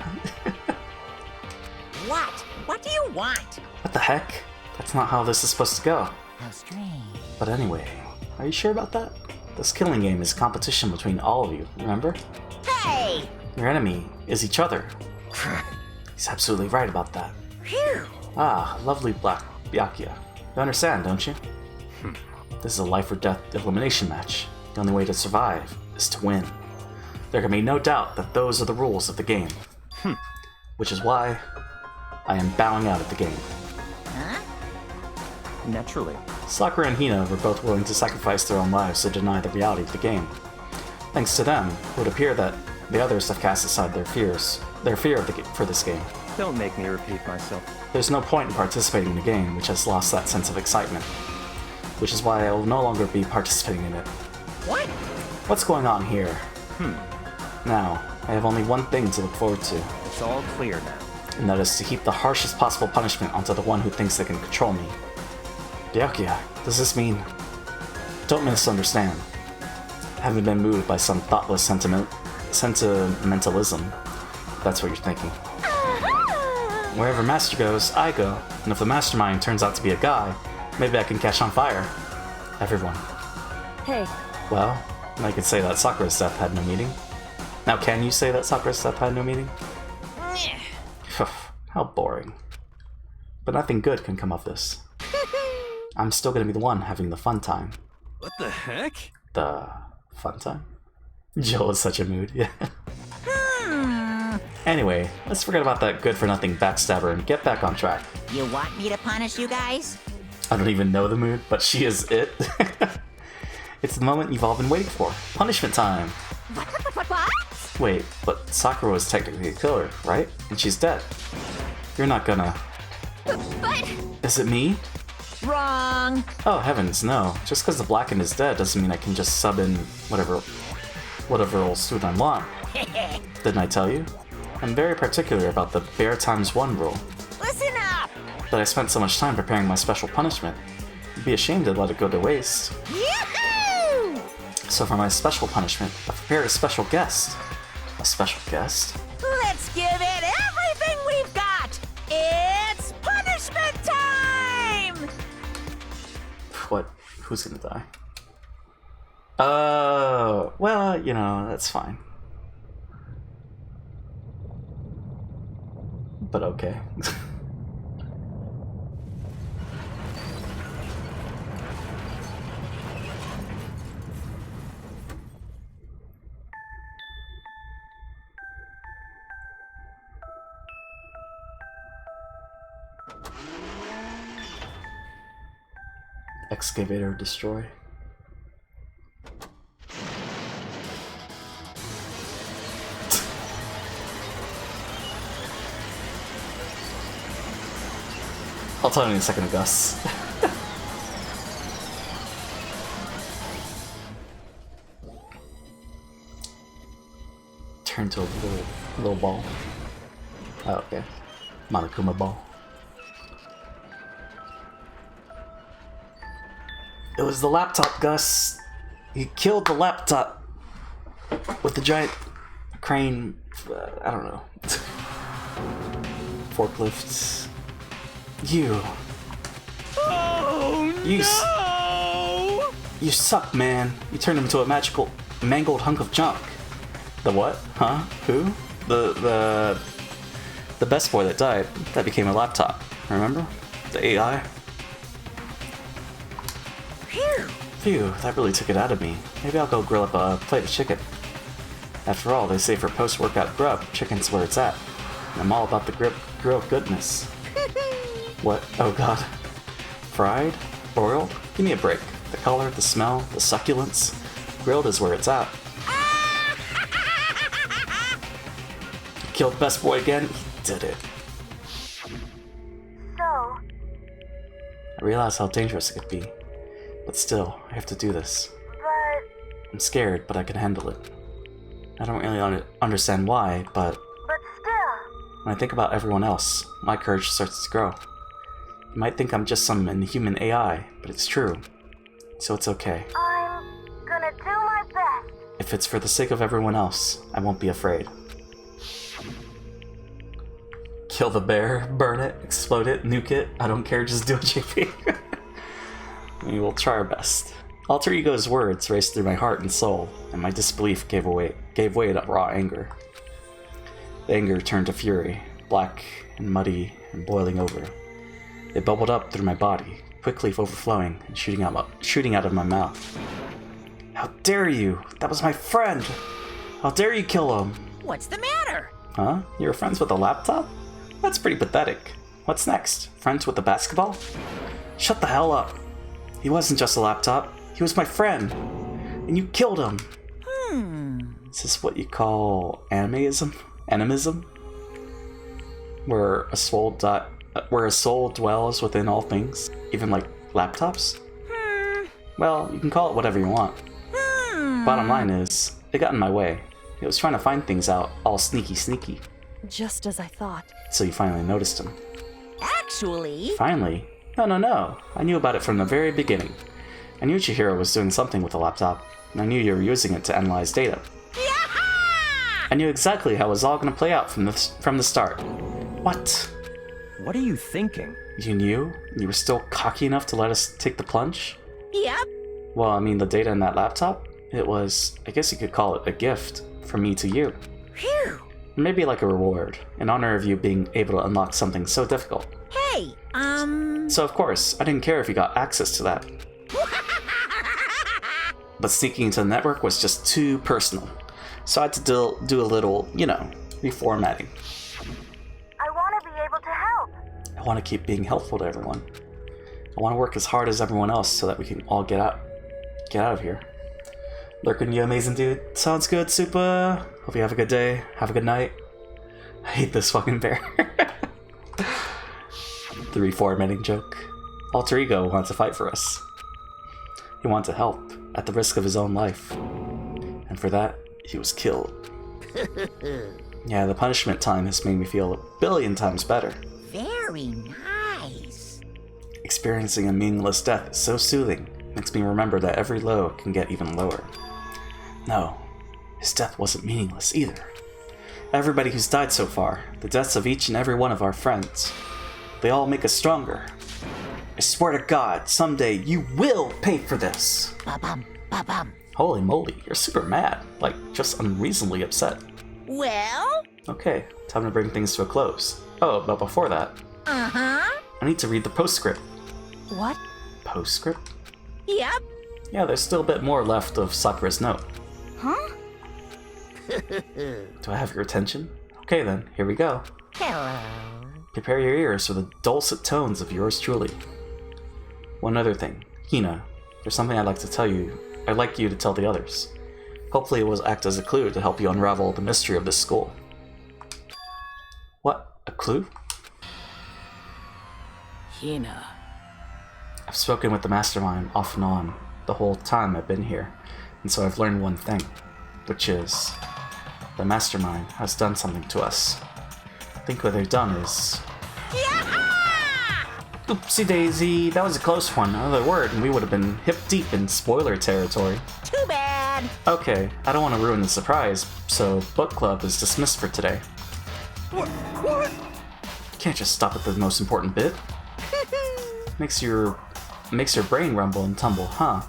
What? What do you want? What the heck? That's not how this is supposed to go. How strange. But anyway, are you sure about that? This killing game is competition between all of you, remember? Hey! Your enemy is each other. He's absolutely right about that. Phew! Ah, lovely Black Byakuya. You understand, don't you? This is a life or death elimination match. The only way to survive is to win. There can be no doubt that those are the rules of the game. Which is why I am bowing out of the game. Huh? Naturally. Sakura and Hina were both willing to sacrifice their own lives to deny the reality of the game. Thanks to them, it would appear that the others have cast aside their fear for this game. Don't make me repeat myself. There's no point in participating in a game which has lost that sense of excitement. Which is why I will no longer be participating in it. What? What's going on here? Now, I have only one thing to look forward to. It's all clear now. And that is to heap the harshest possible punishment onto the one who thinks they can control me. Byakuya, does this mean... Don't misunderstand. I haven't been moved by some thoughtless sentimentalism. If that's what you're thinking. Wherever Master goes, I go. And if the mastermind turns out to be a guy, maybe I can catch on fire. Everyone. Hey, Well, I could say that Sakura's death had no meaning. Now can you say that Sakura's death had no meaning? How boring. But nothing good can come of this. I'm still gonna be the one having the fun time. What the heck? The fun time? Joel is such a mood, yeah. Anyway, let's forget about that good-for-nothing backstabber and get back on track. You want me to punish you guys? I don't even know the mood, but she is it. It's the moment you've all been waiting for. Punishment time! What? Wait, but Sakura was technically a killer, right? And she's dead. You're not gonna... But... Is it me? Wrong. Oh heavens, no. Just because the Blackened is dead doesn't mean I can just sub in whatever old suit I want. Didn't I tell you? I'm very particular about the bear times 1 rule. Listen up. But I spent so much time preparing my special punishment. You'd be ashamed to let it go to waste. Yahoo! So for my special punishment, I've prepared a special guest. A special guest? Let's give it everything we've got. It's punishment time. What? Who's gonna die? Well, you know, that's fine. But okay. Excavator destroy. I'll tell you in a second, Gus. Turn to a little ball. Oh, okay. Monokuma ball. It was the laptop, Gus. He killed the laptop with the giant crane. I don't know. Forklifts. You. Oh no! You suck, man. You turned him into a magical, mangled hunk of junk. The what? Huh? Who? The best boy that died. That became a laptop. Remember? The AI. Phew, that really took it out of me. Maybe I'll go grill up a plate of chicken. After all, they say for post-workout grub, chicken's where it's at. And I'm all about the grilled goodness. What? Oh god. Fried? Broiled? Give me a break. The color, the smell, the succulence. Grilled is where it's at. You killed Best Boy again? He did it. So, I realize how dangerous it could be. But still, I have to do this. but I'm scared, but I can handle it. I don't really understand why, but still. when I think about everyone else, my courage starts to grow. You might think I'm just some inhuman AI, but it's true. So it's okay. I'm gonna do my best. If it's for the sake of everyone else, I won't be afraid. Kill the bear, burn it, explode it, nuke it. I don't care, just do it, JP. We will try our best. Alter Ego's words raced through my heart and soul, and my disbelief gave way to raw anger. The anger turned to fury, black and muddy and boiling over. It bubbled up through my body, quickly overflowing and shooting out of my mouth. How dare you? That was my friend! How dare you kill him? What's the matter? Huh? You were friends with a laptop? That's pretty pathetic. What's next? Friends with a basketball? Shut the hell up. He wasn't just a laptop. He was my friend. And you killed him. Is this what you call animism? Animism? Where a soul dwells within all things? Even like laptops? Well, you can call it whatever you want. Bottom line is, it got in my way. It was trying to find things out all sneaky. Just as I thought. So you finally noticed him. Actually... Finally? No. I knew about it from the very beginning. I knew Chihiro was doing something with the laptop, and I knew you were using it to analyze data. I knew exactly how it was all going to play out from the start. What? What are you thinking? You knew? You were still cocky enough to let us take the plunge? Yep. Well, I mean, the data in that laptop? It was, I guess you could call it a gift from me to you. Phew. Maybe like a reward, in honor of you being able to unlock something so difficult. Hey, So of course, I didn't care if you got access to that. But sneaking into the network was just too personal. So I had to do a little, reformatting. I want to be able to help. I want to keep being helpful to everyone. I want to work as hard as everyone else so that we can all get out of here. Lurkin, you amazing dude. Sounds good, Super. Hope you have a good day. Have a good night. I hate this fucking bear. The reformatting joke. Alter Ego wants to fight for us. He wanted to help, at the risk of his own life. And for that, he was killed. Yeah, the punishment time has made me feel a billion times better. Very nice. Experiencing a meaningless death is so soothing. Makes me remember that every low can get even lower. No, his death wasn't meaningless either. Everybody who's died so far, the deaths of each and every one of our friends, they all make us stronger. I swear to God, someday you will pay for this. Ba-bum, ba-bum. Holy moly, you're super mad. Like, just unreasonably upset. Well? Okay, time to bring things to a close. Oh, but before that... Uh-huh. I need to read the postscript. What? Postscript? Yep. Yeah, there's still a bit more left of Sakura's note. Huh? Do I have your attention? Okay then, here we go. Hello. Prepare your ears for the dulcet tones of yours truly. One other thing, Hina, there's something I'd like to tell you. I'd like you to tell the others. Hopefully it will act as a clue to help you unravel the mystery of this school. What? A clue? Hina. I've spoken with the mastermind off and on the whole time I've been here, and so I've learned one thing, which is the mastermind has done something to us. I think what they've done is... Oopsie daisy, that was a close one. Another word and we would have been hip deep in spoiler territory. Too bad. Okay, I don't want to ruin the surprise, so book club is dismissed for today. What? Can't just stop at the most important bit. Makes your brain rumble and tumble, huh?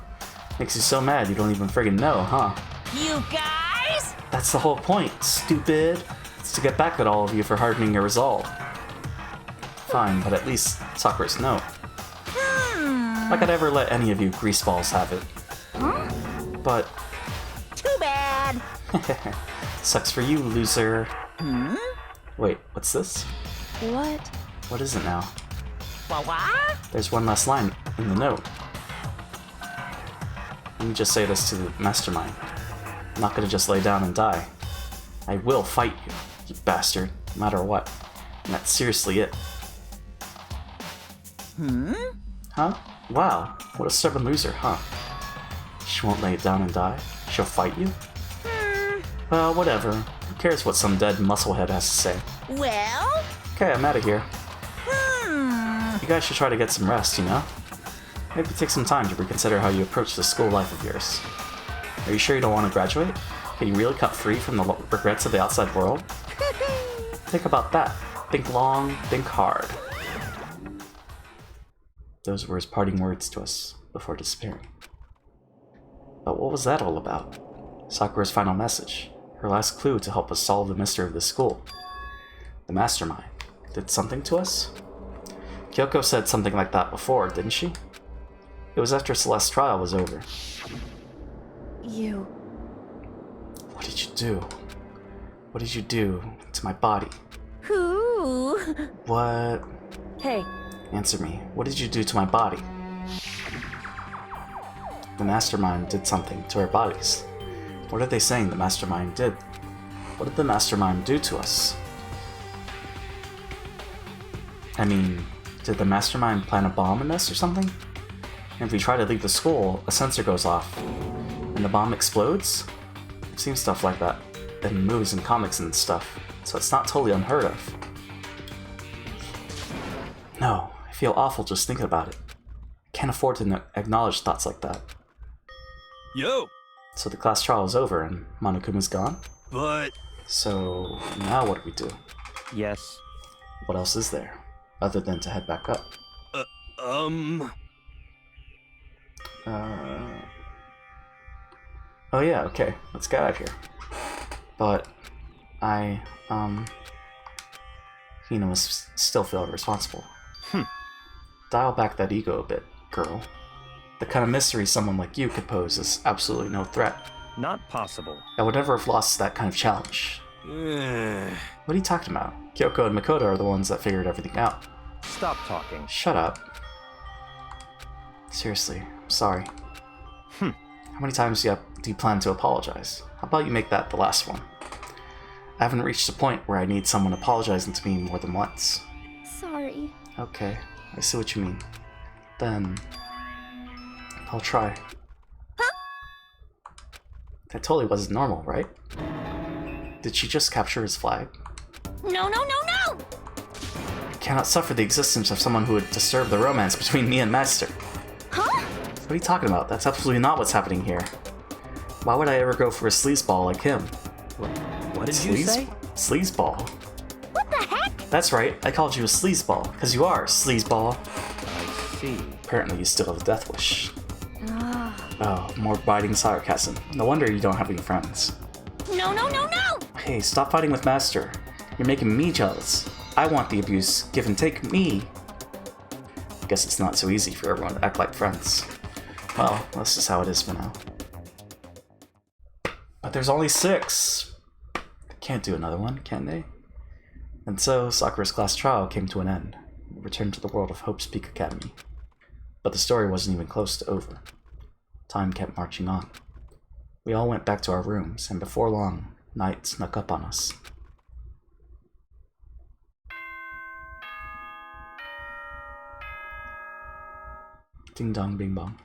Makes you so mad you don't even friggin' know, huh? You guys? That's the whole point, stupid. It's to get back at all of you for hardening your resolve. Fine, but at least Sakura's note. Like I'd ever let any of you greaseballs have it. Huh? But... Too bad. Sucks for you, loser. Wait, what's this? What? What is it now? What? There's one last line in the note. Let me just say this to the mastermind. I'm not gonna just lay down and die. I will fight you, you bastard, no matter what. And that's seriously it. Huh? Wow, what a stubborn loser, huh? She won't lay it down and die? She'll fight you? Well, whatever. Who cares what some dead musclehead has to say? Well? Okay, I'm out of here. You guys should try to get some rest, you know? Maybe take some time to reconsider how you approach the school life of yours. Are you sure you don't want to graduate? Can you really cut free from the regrets of the outside world? Think about that. Think long, think hard. Those were his parting words to us before disappearing. But what was that all about? Sakura's final message, her last clue to help us solve the mystery of the school. The mastermind did something to us? Kyoko said something like that before, didn't she? It was after Celeste's trial was over. You... What did you do? What did you do to my body? Who? What? Hey. Answer me. What did you do to my body? The Mastermind did something to our bodies. What are they saying the Mastermind did? What did the Mastermind do to us? I mean, did the Mastermind plant a bomb in us or something? And if we try to leave the school, a sensor goes off, and the bomb explodes? I've seen stuff like that in movies and comics and stuff, so it's not totally unheard of. No, I feel awful just thinking about it. I can't afford to acknowledge thoughts like that. Yo! So the class trial is over and Monokuma's gone? But... So now what do we do? Yes. What else is there, other than to head back up? Oh yeah, okay, let's get out of here. But I, must still feel responsible. Dial back that ego a bit, girl. The kind of mystery someone like you could pose is absolutely no threat. Not possible. I would never have lost that kind of challenge. What are you talking about? Kyoko and Makoto are the ones that figured everything out. Stop talking. Shut up. Seriously, I'm sorry. How many times do you plan to apologize? How about you make that the last one? I haven't reached a point where I need someone apologizing to me more than once. Sorry. Okay, I see what you mean. Then... I'll try. Huh? That totally wasn't normal, right? Did she just capture his flag? No, no, no, no! I cannot suffer the existence of someone who would disturb the romance between me and Master. Huh? What are you talking about? That's absolutely not what's happening here. Why would I ever go for a sleazeball like him? What did you say? Sleazeball. What the heck? That's right, I called you a sleazeball, because you are a sleazeball. I see. Apparently you still have a death wish. Oh, more biting sarcasm. No wonder you don't have any friends. No, no, no, no! Hey, stop fighting with Master. You're making me jealous. I want the abuse. Give and take me. I guess it's not so easy for everyone to act like friends. Well, that's just how it is for now. But there's only 6. They can't do another one, can they? And so, Sakura's class trial came to an end. We returned to the world of Hope's Peak Academy. But the story wasn't even close to over. Time kept marching on. We all went back to our rooms, and before long, night snuck up on us. Ding dong, bing bong.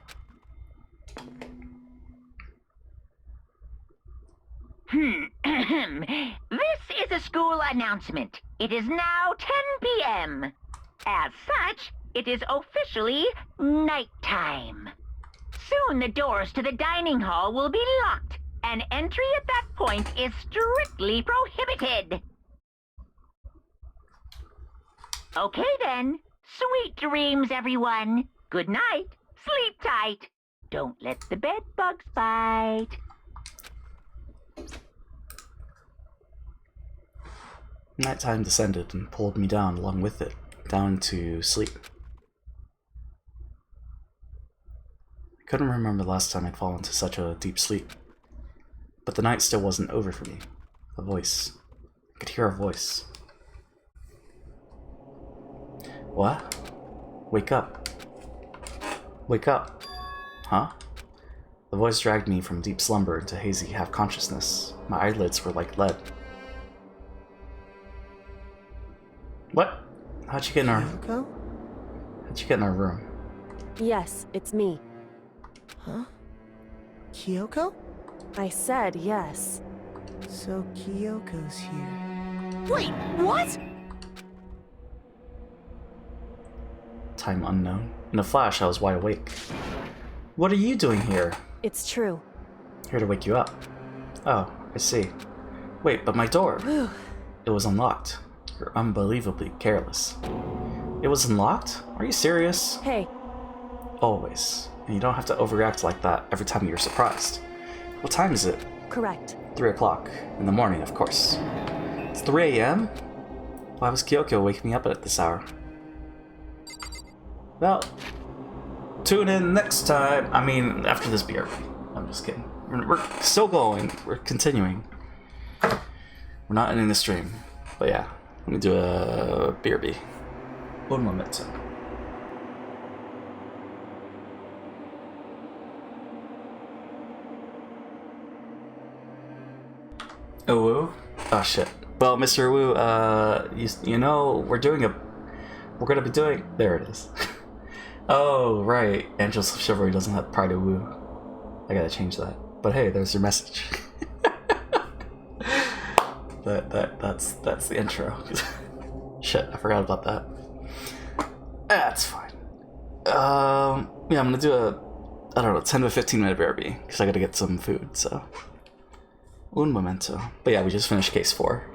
This is a school announcement. It is now 10 p.m. As such, it is officially nighttime. Soon the doors to the dining hall will be locked, and entry at that point is strictly prohibited. Okay then. Sweet dreams, everyone. Good night. Sleep tight. Don't let the bed bugs bite. Nighttime descended and pulled me down along with it, down to sleep. I couldn't remember the last time I'd fallen into such a deep sleep. But the night still wasn't over for me. A voice. I could hear a voice. What? Wake up. Wake up. Huh? The voice dragged me from deep slumber into hazy half-consciousness. My eyelids were like lead. What? How'd you get in our... Kyoko? How'd you get in our room? Yes, it's me. Huh? Kyoko? I said yes. So Kyoko's here. Wait, what? Time unknown. In a flash, I was wide awake. What are you doing here? It's true. Here to wake you up. Oh, I see. Wait, but my door. It was unlocked. You're unbelievably careless. It was unlocked? Are you serious? Hey. Always. And you don't have to overreact like that every time you're surprised. What time is it? Correct. 3 o'clock. In the morning, of course. It's 3 a.m.? Why was Kyoko waking me up at this hour? Well, tune in next time. I mean, after this beer. I'm just kidding. We're still going. We're continuing. We're not ending the stream. But yeah, let me do a BRB. Un momento. Oh, woo? Oh shit. Well, Mr. Wu, you know, we're gonna be doing, there it is. Oh, right. Angels of Chivalry doesn't have Pride of Wu. I gotta change that. But hey, there's your message. That's the intro. Shit, I forgot about that. That's fine. Yeah, I'm gonna do a, I don't know, 10 to 15 minute BRB, because I gotta get some food, so. Un momento. But yeah, we just finished case 4.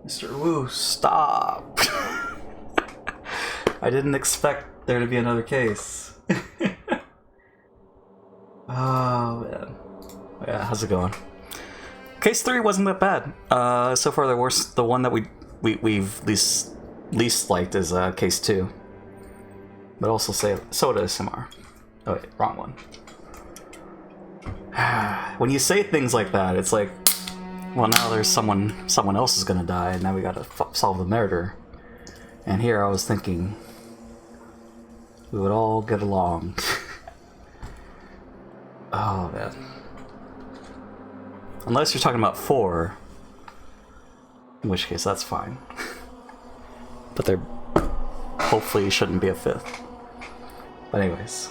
Mr. Wu, stop. I didn't expect there to be another case. Oh, man. Yeah, how's it going? Case 3 wasn't that bad. So far, the one that we've least liked is case 2. But also say Soda SMR. Oh wait, wrong one. When you say things like that, it's like, well, now there's someone else is gonna die, and now we gotta solve the murder. And here I was thinking we would all get along. Oh man. Unless you're talking about 4, in which case that's fine. But there hopefully shouldn't be a 5th. But anyways,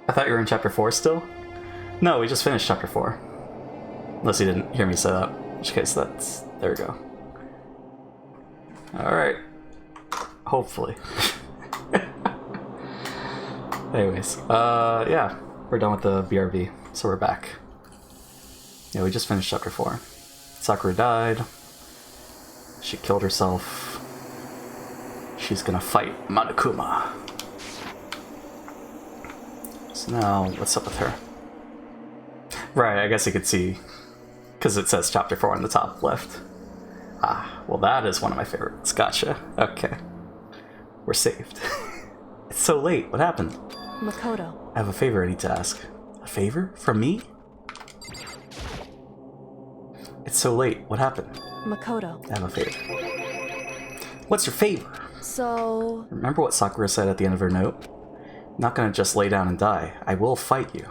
I thought you were in chapter 4 still? No, we just finished chapter 4. Unless you didn't hear me say that. In which case, there we go. Alright. Hopefully. Anyways, yeah. We're done with the BRB, so we're back. Yeah, we just finished chapter 4. Sakura died. She killed herself. She's gonna fight Monokuma. So now, what's up with her? Right, I guess you could see, because it says chapter 4 on the top left. Ah, well that is one of my favorites. Gotcha. Okay. We're saved. It's so late. What happened? Makoto. I have a favor I need to ask. A favor? From me? It's so late. What happened? Makoto. I have a favor. What's your favor? So... Remember what Sakura said at the end of her note? I'm not gonna just lay down and die. I will fight you.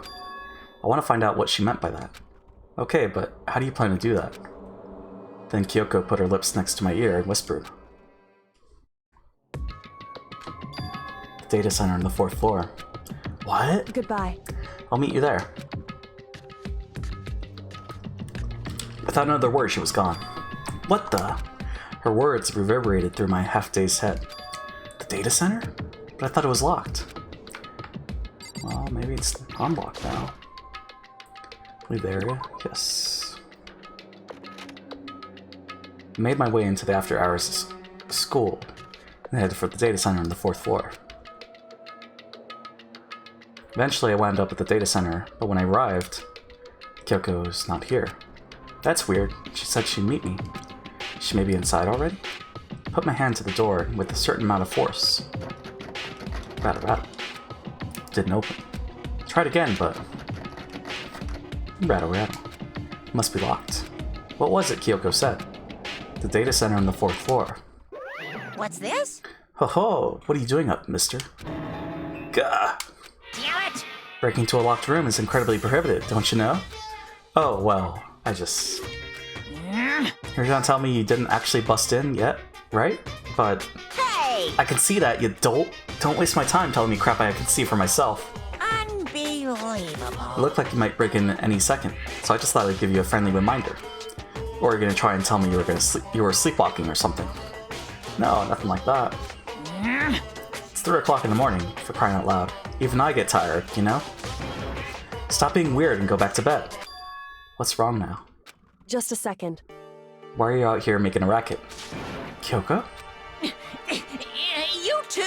I want to find out what she meant by that. Okay, but how do you plan to do that? Then Kyoko put her lips next to my ear and whispered. The data center on the 4th floor. What? Goodbye. I'll meet you there. Without another word, she was gone. What the? Her words reverberated through my half-dazed head. The data center? But I thought it was locked. Well, maybe it's unlocked now. Leave the area? Yes. I made my way into the after-hours school and headed for the data center on the 4th floor. Eventually, I wound up at the data center, but when I arrived, Kyoko's not here. That's weird. She said she'd meet me. She may be inside already? I put my hand to the door with a certain amount of force. Rattle, rattle. Didn't open. Tried again, but... Rattle, rattle. Must be locked. What was it Kyoko said? The data center on the 4th floor. What's this? Ho ho! What are you doing up, mister? Gah! Damn it! Breaking into a locked room is incredibly prohibited, don't you know? Oh, well, I just... You're gonna tell me you didn't actually bust in yet, right? But... Hey! I can see that, you dolt! Don't waste my time telling me crap I can see for myself. Unbelievable. It looked like you might break in any second, so I just thought I'd give you a friendly reminder. Or you're gonna try and tell me you were sleepwalking or something. No, nothing like that. It's 3 o'clock in the morning, for crying out loud. Even I get tired, you know? Stop being weird and go back to bed. What's wrong now? Just a second. Why are you out here making a racket? Kyoko? You too?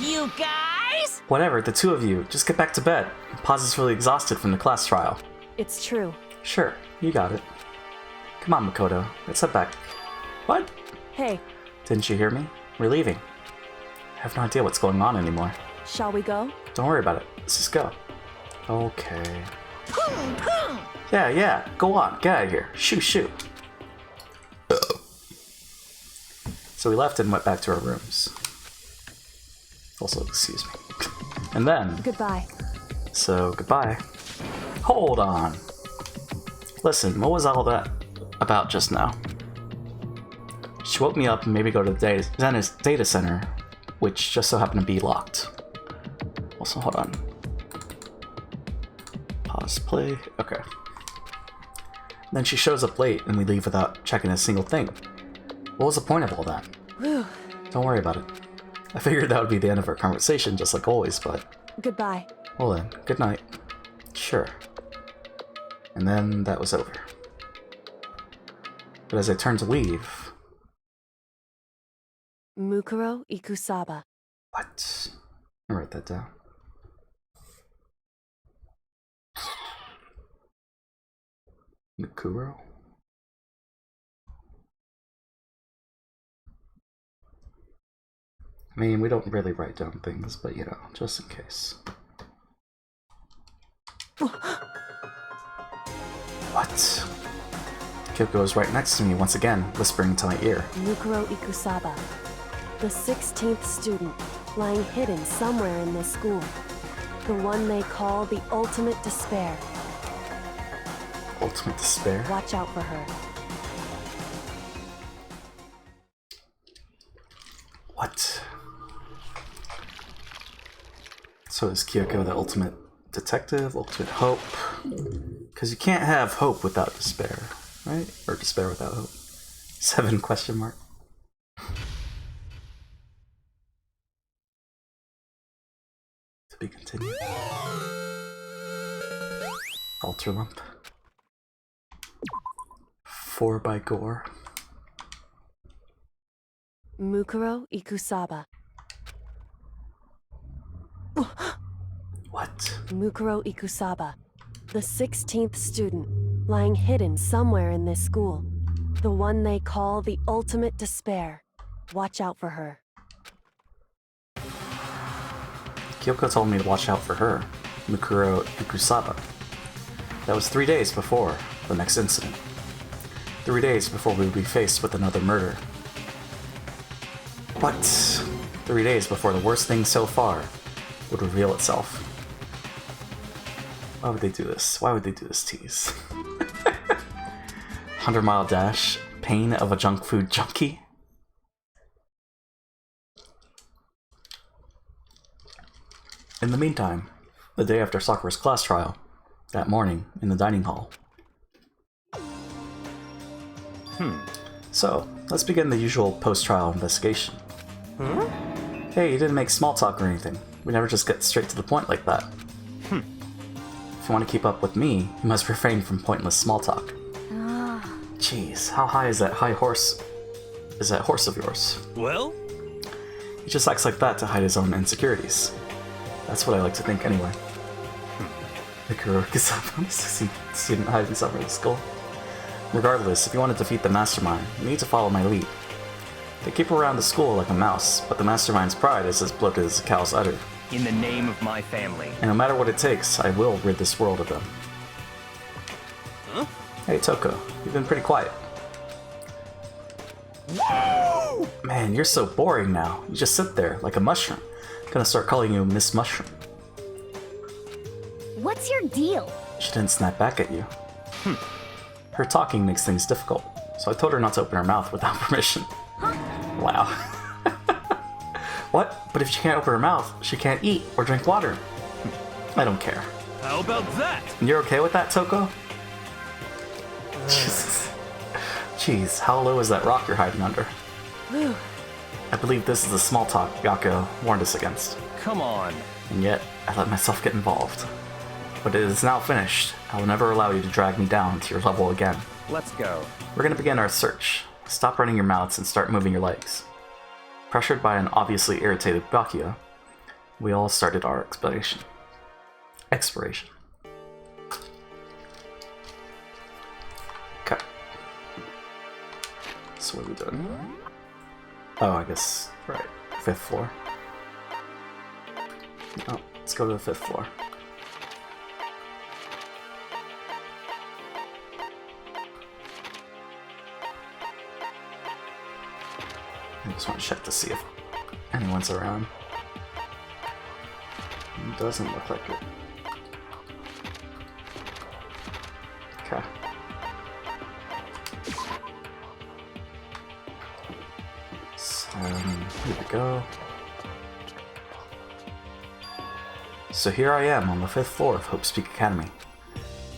You guys? Whatever, the two of you. Just get back to bed. Paz is really exhausted from the class trial. It's true. Sure, you got it. Come on, Makoto. Let's head back. What? Hey. Didn't you hear me? We're leaving. I have no idea what's going on anymore. Shall we go? Don't worry about it. Let's just go. Okay. Yeah, go on. Get out of here. Shoo. So we left and went back to our rooms. Also, excuse me. And then... Goodbye. So, goodbye. Hold on. Listen, what was all that about just now? She woke me up and made me go to the data center, which just so happened to be locked. Also, hold on. Pause, play. Okay. Then she shows up late and we leave without checking a single thing. What was the point of all that? Whew. Don't worry about it. I figured that would be the end of our conversation, just like always, but... Goodbye. Well then, good night. Sure. And then that was over. But as I turned to leave, Mukuro Ikusaba. What? I'll write that down. Mukuro? I mean, we don't really write down things, but you know, just in case. What? Kyoko is right next to me once again, whispering into my ear. Mukuro Ikusaba. The 16th student, lying hidden somewhere in this school. The one they call the ultimate despair. Ultimate despair? Watch out for her. What? So is Kyoko the ultimate detective, ultimate hope? Because you can't have hope without despair, right? Or despair without hope. 7 question mark. To be continued. Alter lump. 4 by Gore. Mukuro Ikusaba. What? Mukuro Ikusaba. The 16th student, lying hidden somewhere in this school. The one they call the ultimate despair. Watch out for her. Kyoko told me to watch out for her, Mukuro Ikusaba. That was 3 days before the next incident. 3 days before we would be faced with another murder. What? 3 days before the worst thing so far would reveal itself. Why would they do this? Why would they do this tease? 100-mile dash, pain of a junk food junkie? In the meantime, the day after Sakura's class trial, that morning in the dining hall. So, let's begin the usual post-trial investigation. Huh? Hey, you didn't make small talk or anything. We never just get straight to the point like that. If you want to keep up with me, you must refrain from pointless small talk. Jeez, how high is that horse of yours? Well? He just acts like that to hide his own insecurities. That's what I like to think anyway. Mukuro Ikusaba, student hides himself in the school. Regardless, if you want to defeat the mastermind, you need to follow my lead. They keep around the school like a mouse, but the mastermind's pride is as bloated as a cow's udder. In the name of my family. And no matter what it takes, I will rid this world of them. Huh? Hey Toko, you've been pretty quiet. Man, you're so boring now. You just sit there like a mushroom. I'm gonna start calling you Miss Mushroom. What's your deal? She didn't snap back at you. Her talking makes things difficult, so I told her not to open her mouth without permission. Wow. What? But if she can't open her mouth, she can't eat or drink water. I don't care. How about that? You're okay with that, Toko? Jesus. Jeez, how low is that rock you're hiding under? I believe this is the small talk Yako warned us against. Come on. And yet, I let myself get involved. But it is now finished. I will never allow you to drag me down to your level again. Let's go. We're gonna begin our search. Stop running your mouths and start moving your legs. Pressured by an obviously irritated Byakuya, we all started our exploration. Okay. So what are we doing? Oh, I guess, right. 5th floor. No, let's go to the 5th floor. I just want to check to see if anyone's around. It doesn't look like it. Okay. So, here we go. So here I am on the 5th floor of Hope's Peak Academy.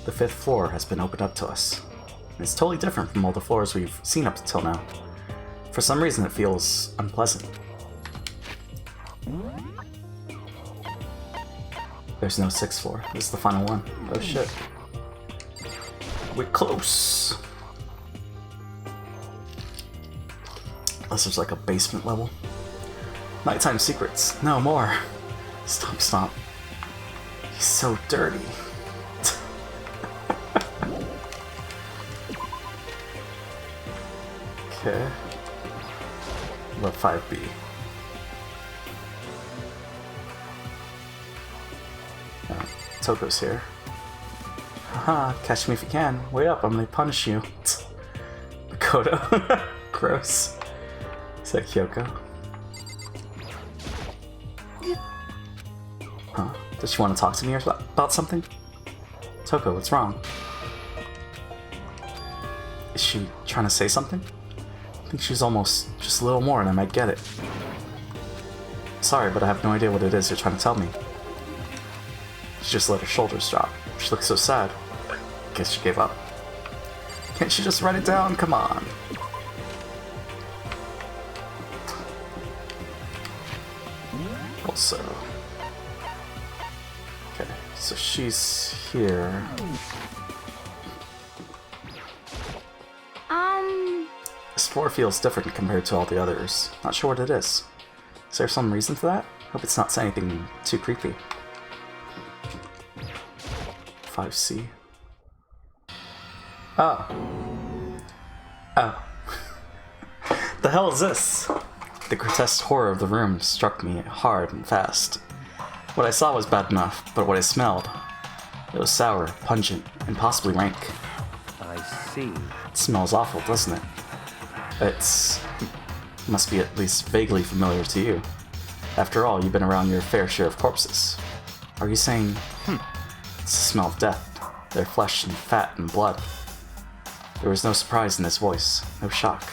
The 5th floor has been opened up to us. It's totally different from all the floors we've seen up until now. For some reason it feels unpleasant. There's no 6th floor. This is the final one. Oh shit. We're close. Unless there's like a basement level. Nighttime secrets. No more. Stomp Stomp. He's so dirty. Okay. What 5B? Toko's here. Haha, catch me if you can. Wait up, I'm gonna punish you. Makoto. Gross. Is that Kyoko? Huh? Does she want to talk to me or about something? Toko, what's wrong? Is she trying to say something? I think she's almost just a little more and I might get it. Sorry, but I have no idea what it is you're trying to tell me. She just let her shoulders drop. She looks so sad. I guess she gave up. Can't she just write it down? Come on. Also... Okay, so she's here. This floor feels different compared to all the others. Not sure what it is. Is there some reason for that? Hope it's not anything too creepy. 5C. Oh. Oh. The hell is this? The grotesque horror of the room struck me hard and fast. What I saw was bad enough, but what I smelled, it was sour, pungent, and possibly rank. I see. It smells awful, doesn't it? It must be at least vaguely familiar to you. After all, you've been around your fair share of corpses. Are you saying, it's the smell of death, their flesh and fat and blood? There was no surprise in his voice, no shock.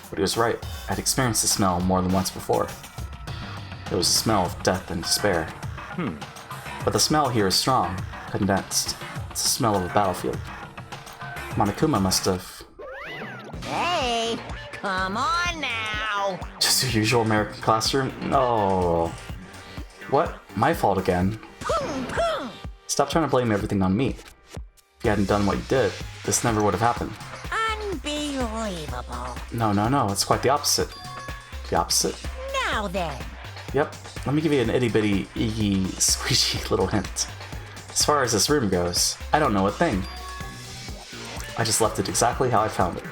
But he was right, I'd experienced the smell more than once before. It was the smell of death and despair. But the smell here is strong, condensed. It's the smell of a battlefield. Monokuma must have... Hey, come on now. Just your usual American classroom? No. What? My fault again. Stop trying to blame everything on me. If you hadn't done what you did, this never would have happened. Unbelievable. No, it's quite the opposite. The opposite? Now then. Yep, let me give you an itty-bitty, iggy, squishy little hint. As far as this room goes, I don't know a thing. I just left it exactly how I found it.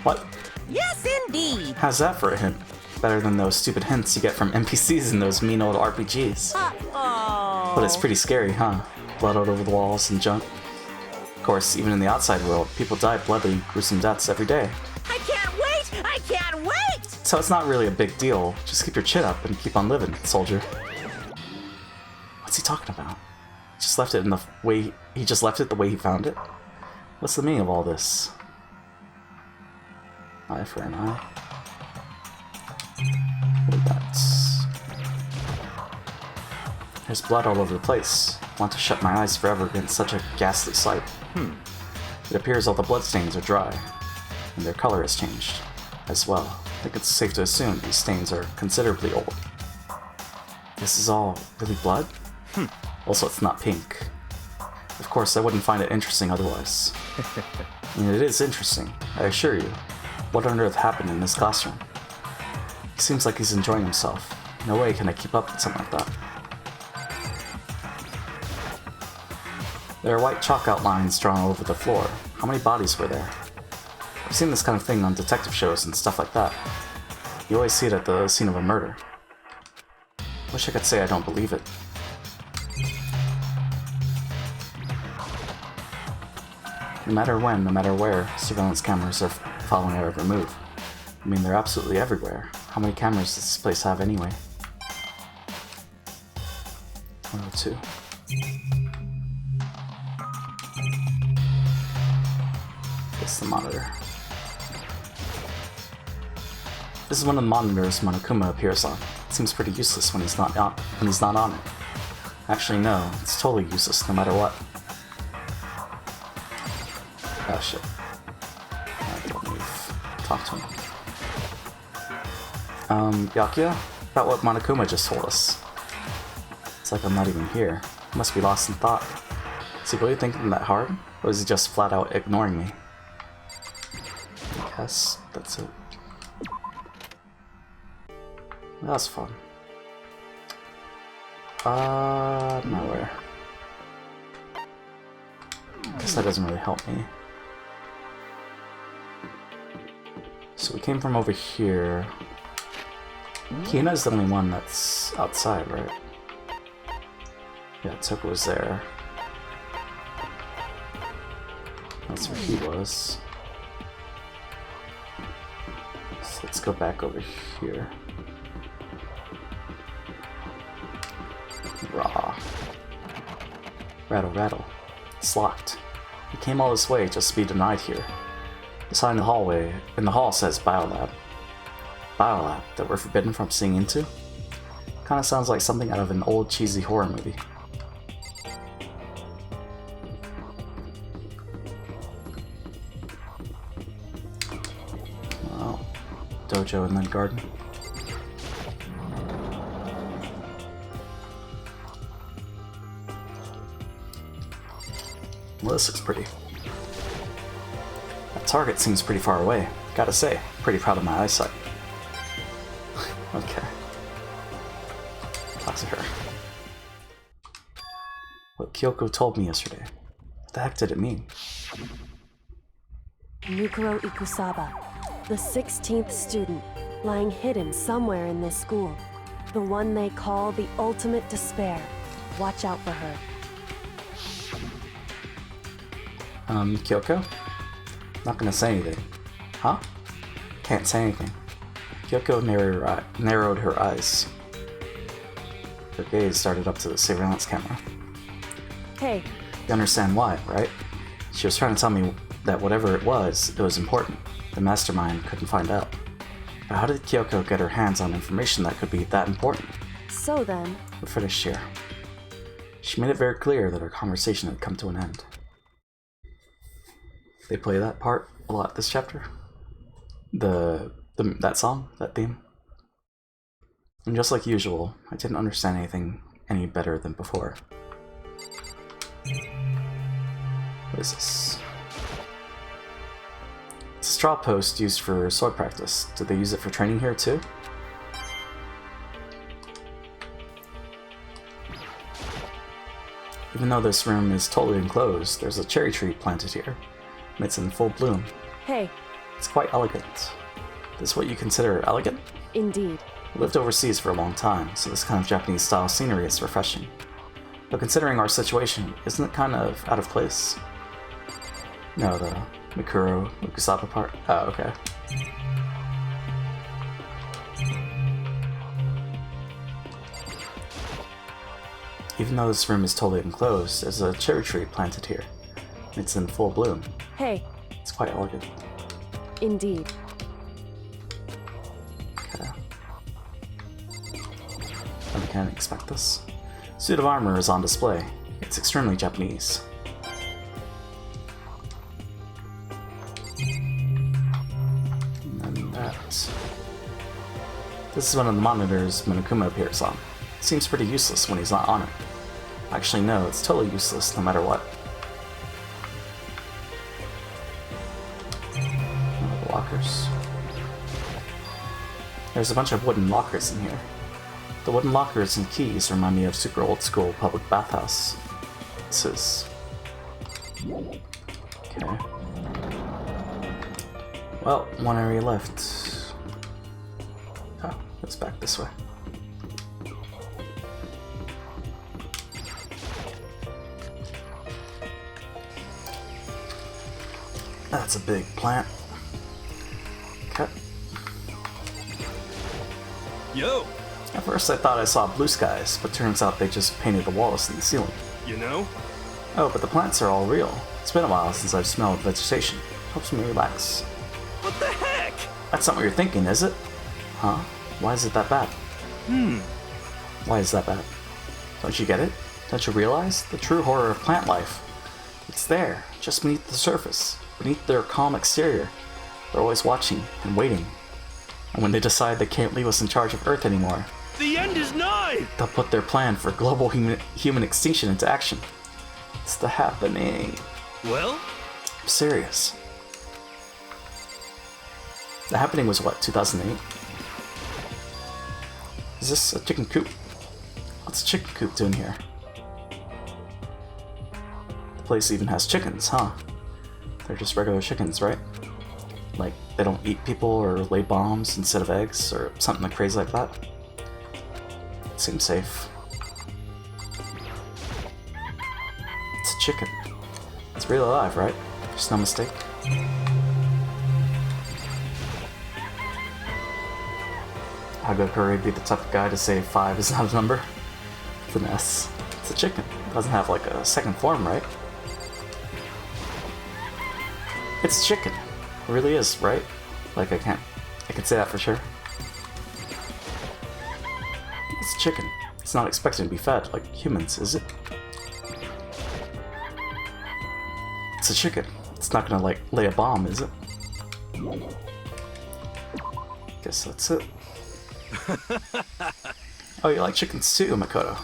What? Yes, indeed. How's that for a hint? Better than those stupid hints you get from NPCs in those mean old RPGs. Uh-oh. But it's pretty scary, huh? Blood all over the walls and junk. Of course, even in the outside world, people die bloody, gruesome deaths every day. I can't wait! I can't wait! So it's not really a big deal. Just keep your chin up and keep on living, soldier. What's he talking about? He just left it the way he found it? What's the meaning of all this? Eye for an eye. That's... There's blood all over the place. I want to shut my eyes forever against such a ghastly sight. It appears all the bloodstains are dry, and their color has changed as well. I think it's safe to assume these stains are considerably old. This is all really blood? Also, it's not pink. Of course, I wouldn't find it interesting otherwise. I mean, it is interesting, I assure you. What on earth happened in this classroom? He seems like he's enjoying himself. No way can I keep up with something like that. There are white chalk outlines drawn all over the floor. How many bodies were there? I've seen this kind of thing on detective shows and stuff like that. You always see it at the scene of a murder. Wish I could say I don't believe it. No matter when, no matter where, surveillance cameras are following our every move. I mean, they're absolutely everywhere. How many cameras does this place have anyway? 102. It's the monitor. This is one of the monitors Monokuma appears on. It seems pretty useless when he's not on it. Actually, no, it's totally useless no matter what. Oh shit. Don't move. Talk to him. Byakuya? About what Monokuma just told us. It's like I'm not even here. I must be lost in thought. Is he really thinking that hard? Or is he just flat out ignoring me? I guess that's it. That was fun. Nowhere. Guess that doesn't really help me. So we came from over here. Hina's the only one that's outside, right? Yeah, Toka was there. That's where he was. So let's go back over here. Raw. Rattle, rattle. It's locked. We came all this way just to be denied here. The sign in the hall says Biolab. Biolab that we're forbidden from seeing into? Kinda sounds like something out of an old cheesy horror movie. Well, dojo and then garden. Well, this looks pretty. That target seems pretty far away. Gotta say, pretty proud of my eyesight. Okay. Talk to her. What Kyoko told me yesterday. What the heck did it mean? Mikuro Ikusaba, the 16th student, lying hidden somewhere in this school. The one they call the ultimate despair. Watch out for her. Kyoko? Not gonna say anything. Huh? Can't say anything. Kyoko narrowed her eyes. Her gaze started up to the surveillance camera. Hey. You understand why, right? She was trying to tell me that whatever it was important. The mastermind couldn't find out. But how did Kyoko get her hands on information that could be that important? So then... We're finished here. She made it very clear that our conversation had come to an end. They play that part a lot this chapter. That song, that theme. And just like usual, I didn't understand anything any better than before. What is this? It's a straw post used for sword practice. Did they use it for training here too? Even though this room is totally enclosed, there's a cherry tree planted here. And it's in full bloom. Hey. It's quite elegant. This is what you consider elegant? Indeed. I lived overseas for a long time, so this kind of Japanese-style scenery is refreshing. But considering our situation, isn't it kind of out of place? No, the Mikuro Ikusaba part? Oh, okay. Even though this room is totally enclosed, there's a cherry tree planted here. It's in full bloom. Hey. It's quite elegant. Indeed. Okay. I can't expect this. Suit of armor is on display. It's extremely Japanese. And then that. This is one of the monitors Monokuma appears on. It seems pretty useless when he's not on it. Actually, no, it's totally useless no matter what. Lockers. There's a bunch of wooden lockers in here. The wooden lockers and keys remind me of super old school public bathhouse. This is... Okay. Well, one area left. Oh, it's back this way. That's a big plant. Okay. Yo! At first I thought I saw blue skies, but turns out they just painted the walls and the ceiling. You know? Oh, but the plants are all real. It's been a while since I've smelled vegetation. Helps me relax. What the heck? That's not what you're thinking, is it? Huh? Why is it that bad? Why is that bad? Don't you get it? Don't you realize? The true horror of plant life. It's there, just beneath the surface, beneath their calm exterior. They're always watching and waiting. And when they decide they can't leave us in charge of Earth anymore, the end is nigh! They'll put their plan for global human extinction into action. It's the happening. Well? I'm serious. The happening was what, 2008? Is this a chicken coop? What's a chicken coop doing here? The place even has chickens, huh? They're just regular chickens, right? Like, they don't eat people or lay bombs instead of eggs or something like crazy like that? It seems safe. It's a chicken. It's real alive, right? There's no mistake. How could Hurry be the type of guy to say 5 is not a number? It's an S. It's a chicken. It doesn't have like a second form, right? It's chicken. It really is, right? Like I can say that for sure. It's chicken. It's not expected to be fed like humans, is it? It's a chicken. It's not gonna like lay a bomb, is it? Guess that's it. Oh, you like chickens too, Makoto?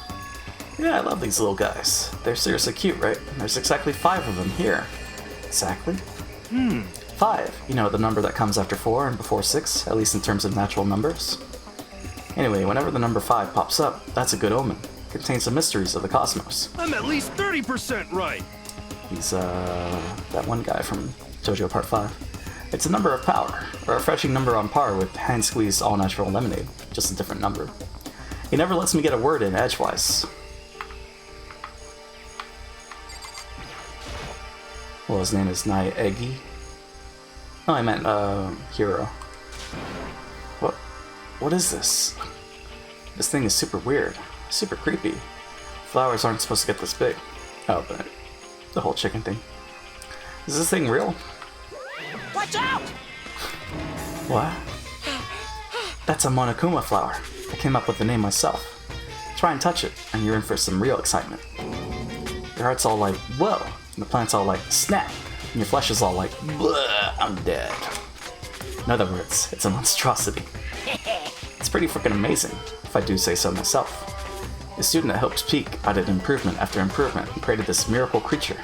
Yeah, I love these little guys. They're seriously cute, right? There's exactly 5 of them here. Exactly? 5. You know, the number that comes after 4 and before 6, at least in terms of natural numbers. Anyway, whenever the number 5 pops up, that's a good omen. It contains the mysteries of the cosmos. I'm at least 30% right. He's, that one guy from JoJo Part 5. It's a number of power, a refreshing number on par with hand-squeezed all-natural lemonade, just a different number. He never lets me get a word in edgewise. Well, his name is Naegi. Oh, I meant, Hero. What is this? This thing is super weird, super creepy. Flowers aren't supposed to get this big. Oh, but the whole chicken thing. Is this thing real? Watch out! What? That's a Monokuma flower. I came up with the name myself. Try and touch it, and you're in for some real excitement. Your heart's all like, whoa, and the plant's all like, snap, and your flesh is all like, bleh, I'm dead. In other words, it's a monstrosity. It's pretty freaking amazing, if I do say so myself. The student at Hope's Peak added improvement after improvement and created this miracle creature.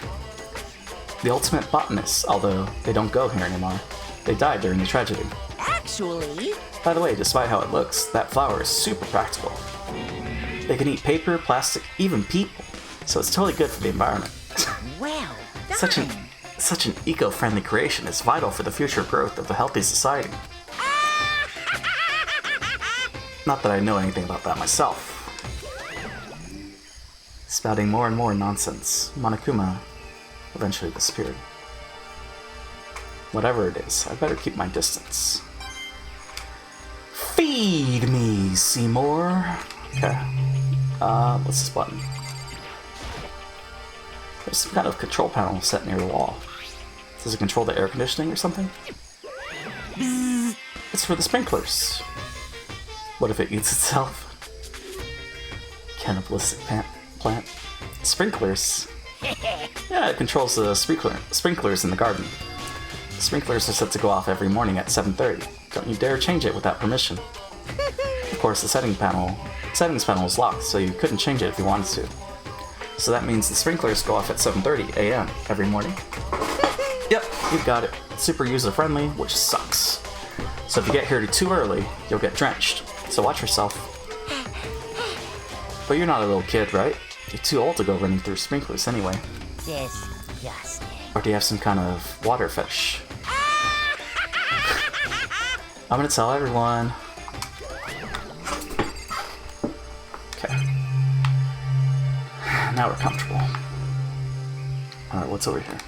The ultimate botanist, although they don't go here anymore. They died during the tragedy. Actually... By the way, despite how it looks, that flower is super practical. They can eat paper, plastic, even people, so it's totally good for the environment. Well done. Such an eco-friendly creation is vital for the future growth of a healthy society. Not that I know anything about that myself. Spouting more and more nonsense, Monokuma eventually disappeared. Whatever it is, I better keep my distance. Feed me, Seymour! Okay. What's this button? There's some kind of control panel set near the wall. Does it control the air conditioning or something? Bzzz. It's for the sprinklers. What if it eats itself? Cannibalistic plant. Sprinklers. Yeah, it controls the sprinklers in the garden. The sprinklers are set to go off every morning at 7:30. Don't you dare change it without permission. Of course, the settings panel is locked, so you couldn't change it if you wanted to. So that means the sprinklers go off at 7:30 a.m. every morning. Yep, you got it. It's super user-friendly, which sucks. So if you get here too early, you'll get drenched. So watch yourself. But you're not a little kid, right? You're too old to go running through sprinklers anyway. Disgusting. Or do you have some kind of water fetish? I'm gonna tell everyone. Okay. Now we're comfortable. Alright, what's over here?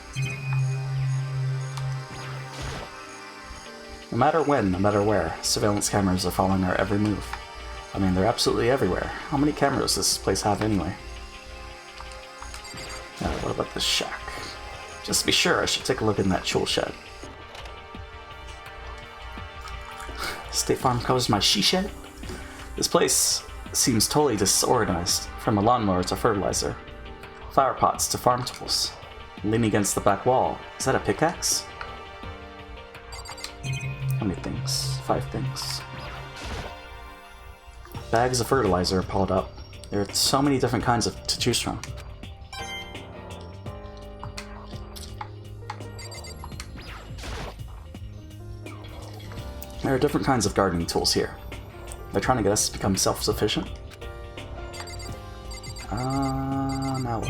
No matter when, no matter where, surveillance cameras are following our every move. I mean, they're absolutely everywhere. How many cameras does this place have anyway? What about this shack? Just to be sure, I should take a look in that tool shed. State Farm covers my she shed? This place seems totally disorganized, from a lawnmower to fertilizer, flower pots to farm tools. Leaning against the back wall. Is that a pickaxe? How many things? 5 things. Bags of fertilizer are piled up. There are so many different kinds to choose from. There are different kinds of gardening tools here. They're trying to get us to become self-sufficient. Now what?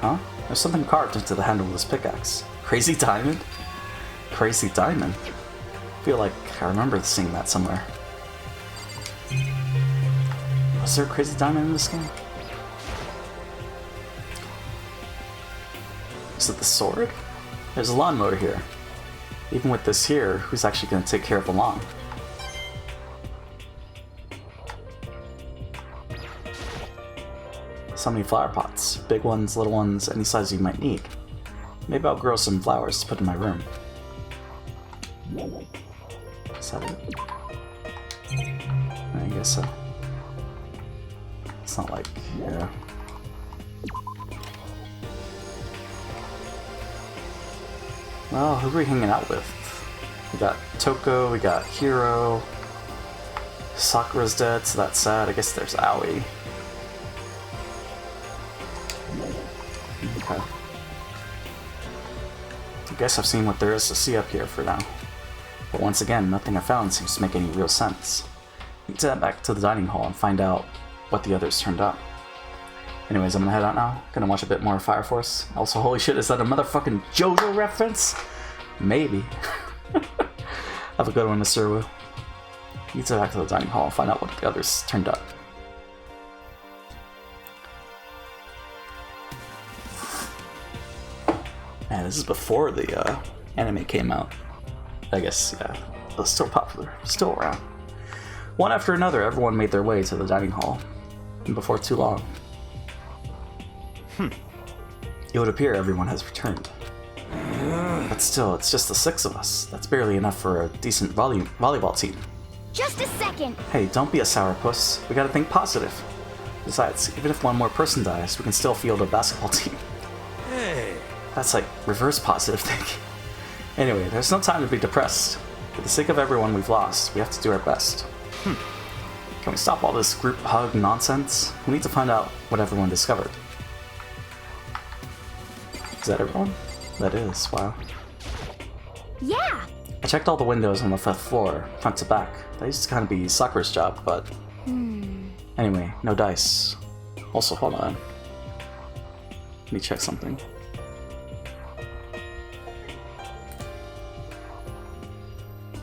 Huh? There's something carved into the handle of this pickaxe. Crazy diamond? Crazy diamond? I feel like I remember seeing that somewhere. Was there a crazy diamond in this game? Is it the sword? There's a lawnmower here. Even with this here, who's actually going to take care of the lawn? So many flower pots. Big ones, little ones, any size you might need. Maybe I'll grow some flowers to put in my room. Is that it? I guess so. It's not like, yeah. Well, who are we hanging out with? We got Toko, we got Hiro. Sakura's dead, so that's sad. I guess there's Aoi. Okay. I guess I've seen what there is to see up here for now. But once again, nothing I found seems to make any real sense. We need to head back to the dining hall and find out what the others turned up. Anyways, I'm gonna head out now. Gonna watch a bit more of Fire Force. Also, holy shit, is that a motherfucking JoJo reference? Maybe. Have a good one, Mr. Wu. Need to head back to the dining hall and find out what the others turned up. Man, this is before the anime came out. I guess, yeah, it was still popular, still around. One after another, everyone made their way to the dining hall. And before too long, it would appear everyone has returned. But still, it's just the 6 of us. That's barely enough for a decent volleyball team. Just a second! Hey, don't be a sourpuss. We gotta think positive. Besides, even if one more person dies, we can still field a basketball team. Hey! That's like reverse positive thinking. Anyway, there's no time to be depressed. For the sake of everyone we've lost, we have to do our best. Can we stop all this group hug nonsense? We need to find out what everyone discovered. Is that everyone? That is, wow. Yeah! I checked all the windows on the 5th floor, front to back. That used to kind of be Sakura's job, but... Anyway, no dice. Also, hold on. Let me check something.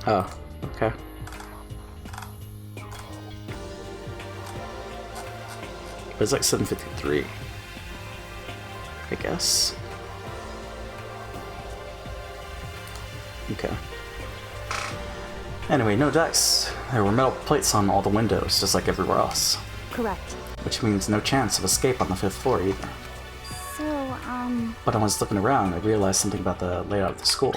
Oh, okay. But it's like 7:53. I guess. Okay. Anyway, no dice. There were metal plates on all the windows, just like everywhere else. Correct. Which means no chance of escape on the 5th floor either. So, But when I was looking around, I realized something about the layout of the school.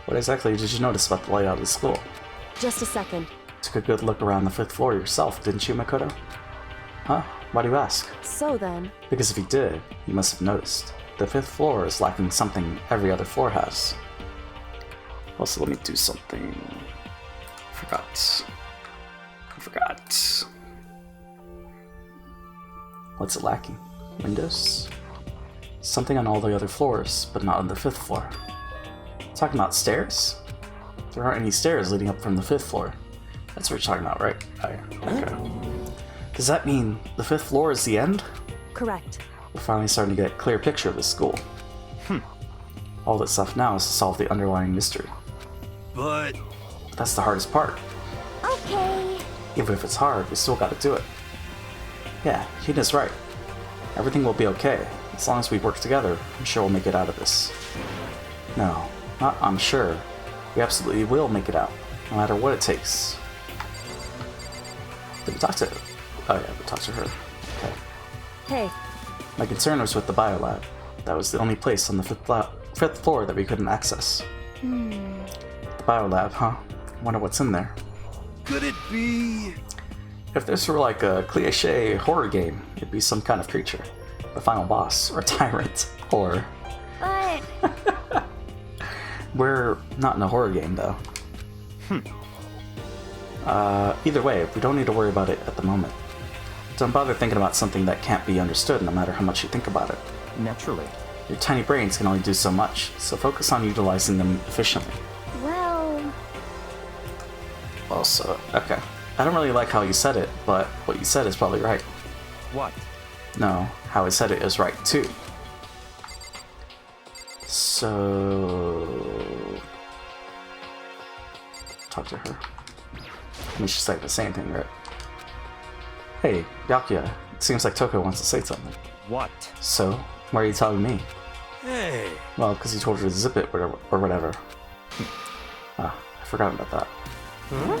What exactly did you notice about the layout of the school? Just a second. Took a good look around the 5th floor yourself, didn't you, Makoto? Huh? Why do you ask? So then... Because if you did, you must have noticed. The 5th floor is lacking something every other floor has. Also, let me do something. I forgot. What's it lacking? Windows? Something on all the other floors, but not on the 5th floor. Talking about stairs? There aren't any stairs leading up from the 5th floor. That's what you're talking about, right? Okay. Does that mean the 5th floor is the end? Correct. We're finally starting to get a clear picture of this school. All that's left now is to solve the underlying mystery. But that's the hardest part. Okay. Even if it's hard, we still gotta do it. Yeah, Hina's right. Everything will be okay. As long as we work together, I'm sure we'll make it out of this. No, not I'm sure. We absolutely will make it out, no matter what it takes. Did we talk to her? Oh yeah, we talked to her. Okay. Hey. My concern was with the biolab. That was the only place on the 5th floor that we couldn't access. The biolab, huh? Wonder what's in there. could it be? If this were like a cliche horror game, it'd be some kind of creature. The final boss, or tyrant, or... But... We're not in a horror game, though. Either way, we don't need to worry about it at the moment. Don't bother thinking about something that can't be understood no matter how much you think about it. Naturally. Your tiny brains can only do so much, so focus on utilizing them efficiently. Well, Also, okay. I don't really like how you said it, but what you said is probably right. What? No, how I said it is right too. So... talk to her. I mean, she's like the same thing, right? Hey, Yakuya, it seems like Toko wants to say something. What? So, why are you telling me? Hey. Well, because he told her to zip it or whatever. Ah, I forgot about that. Huh?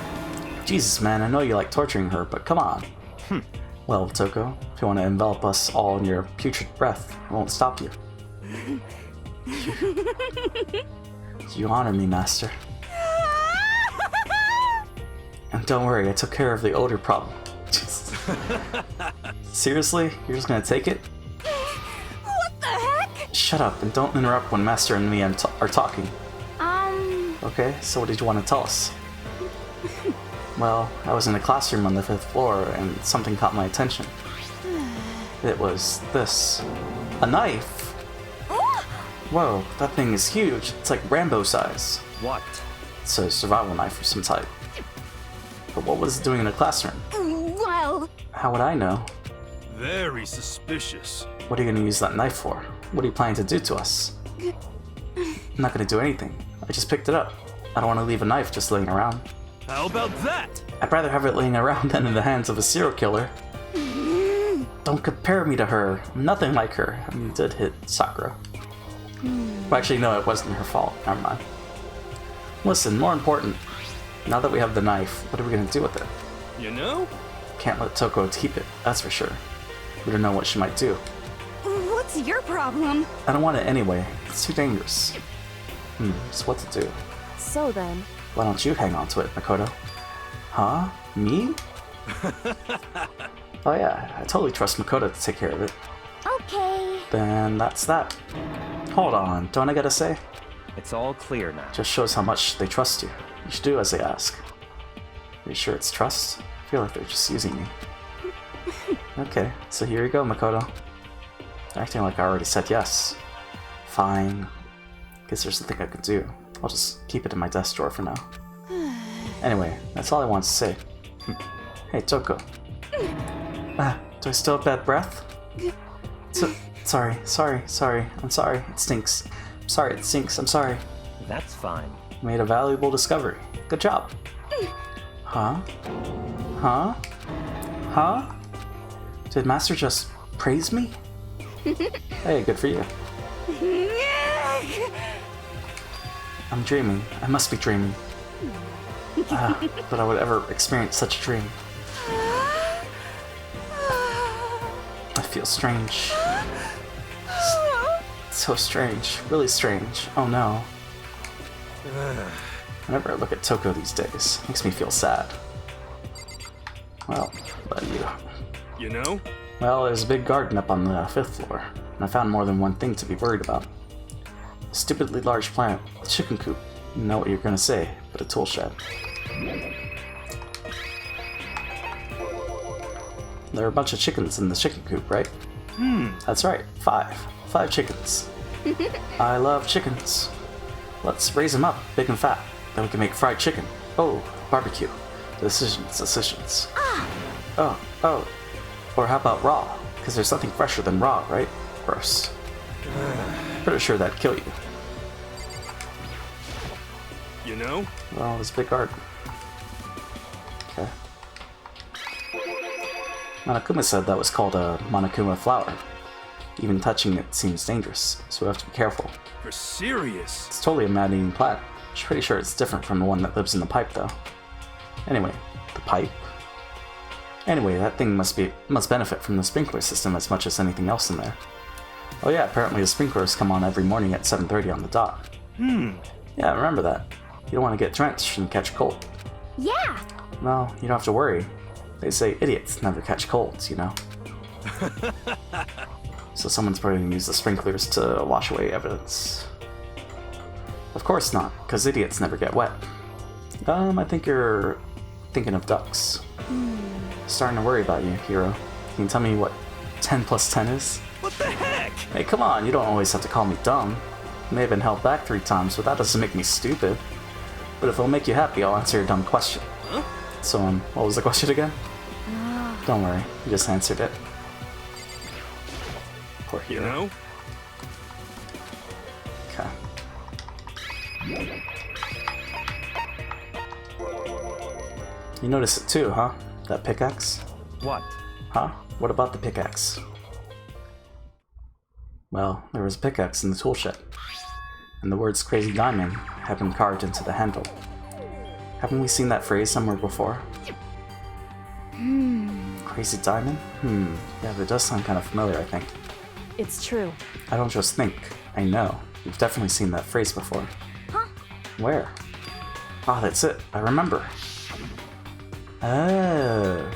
Jesus, man, I know you like torturing her, but come on. Well, Toko, if you want to envelop us all in your putrid breath, I won't stop you. You honor me, Master. And don't worry, I took care of the odor problem. Seriously? You're just gonna take it? What the heck? Shut up and don't interrupt when Master and me are talking. Okay, so what did you want to tell us? Well, I was in a classroom on the 5th floor and something caught my attention. It was this. A knife! Whoa, that thing is huge. It's like Rambo size. What? It's a survival knife of some type. But what was it doing in a classroom? Well... How would I know? Very suspicious. What are you gonna use that knife for? What are you planning to do to us? I'm not gonna do anything. I just picked it up. I don't want to leave a knife just laying around. How about that? I'd rather have it laying around than in the hands of a serial killer. Don't compare me to her. I'm nothing like her. I mean, you did hit Sakura. Well, actually, no, it wasn't her fault. Never mind. Listen, more important. Now that we have the knife, what are we gonna do with it? You know? Can't let Toko keep it, that's for sure. We don't know what she might do. What's your problem? I don't want it anyway. It's too dangerous. So what to do? So then... Why don't you hang on to it, Makoto? Huh? Me? Oh yeah, I totally trust Makoto to take care of it. Okay. Then that's that. Hold on, don't I gotta say? It's all clear now. Just shows how much they trust you. You should do as they ask. Are you sure it's trust? I feel like they're just using me. Okay, so here you go, Makoto. Acting like I already said yes. Fine. Guess there's nothing I could do. I'll just keep it in my desk drawer for now. Anyway, that's all I want to say. Hey, Toko. Do I still have bad breath? Sorry. I'm sorry. It stinks. I'm sorry, it stinks. I'm sorry. That's fine. Made a valuable discovery. Good job. Huh? Did Master just praise me? Hey, good for you. I'm dreaming. I must be dreaming. That I would ever experience such a dream. I feel strange. So strange. Really strange. Oh no. Whenever I look at Toko these days, it makes me feel sad. Well, but you... You know? Well, there's a big garden up on the 5th floor, and I found more than one thing to be worried about. A stupidly large plant, a chicken coop. You know what you're gonna say, but a tool shed. There are a bunch of chickens in the chicken coop, right? That's right, 5. 5 chickens. I love chickens. Let's raise them up, big and fat. Then we can make fried chicken. Oh, barbecue. Decisions. Oh. Or how about raw? Because there's nothing fresher than raw, right? Gross. Pretty sure that'd kill you. You know? Well, this big garden. Okay. Monokuma said that was called a Monokuma flower. Even touching it seems dangerous, so we have to be careful. You're serious? It's totally a man-eating plant. I'm pretty sure it's different from the one that lives in the pipe, though. Anyway, the pipe? Anyway, that thing must benefit from the sprinkler system as much as anything else in there. Oh yeah, apparently the sprinklers come on every morning at 7:30 on the dot. Yeah, remember that. You don't want to get drenched and catch cold. Yeah. Well, you don't have to worry. They say idiots never catch colds, you know? So someone's probably going to use the sprinklers to wash away evidence. Of course not, because idiots never get wet. I think you're thinking of ducks. Starting to worry about you, Hiro. Can you tell me what 10 plus 10 is? What the heck? Hey, come on, you don't always have to call me dumb. I may have been held back 3 times, but that doesn't make me stupid. But if it'll make you happy, I'll answer your dumb question. Huh? So, what was the question again? Don't worry, you just answered it. Poor hero. You know? Okay. You noticed it too, huh? That pickaxe? What? Huh? What about the pickaxe? Well, there was a pickaxe in the tool shed, and the words Crazy Diamond had been carved into the handle. Haven't we seen that phrase somewhere before? Crazy Diamond? Yeah, that does sound kind of familiar, I think. It's true. I don't just think, I know. We've definitely seen that phrase before. Huh? Where? Ah, that's it. I remember. Oh.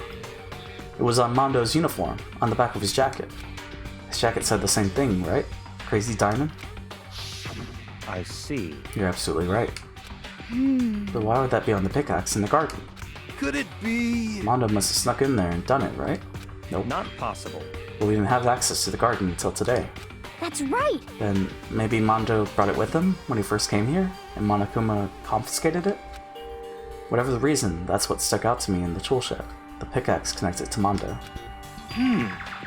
It was on Mondo's uniform, on the back of his jacket. His jacket said the same thing, right? Crazy Diamond? I see. You're absolutely right. But why would that be on the pickaxe in the garden? Could it be... Mondo must have snuck in there and done it, right? Nope. Not possible. But we didn't have access to the garden until today. That's right. Then maybe Mondo brought it with him when he first came here, and Monokuma confiscated it? Whatever the reason, that's what stuck out to me in the tool shed. The pickaxe connected to Mondo.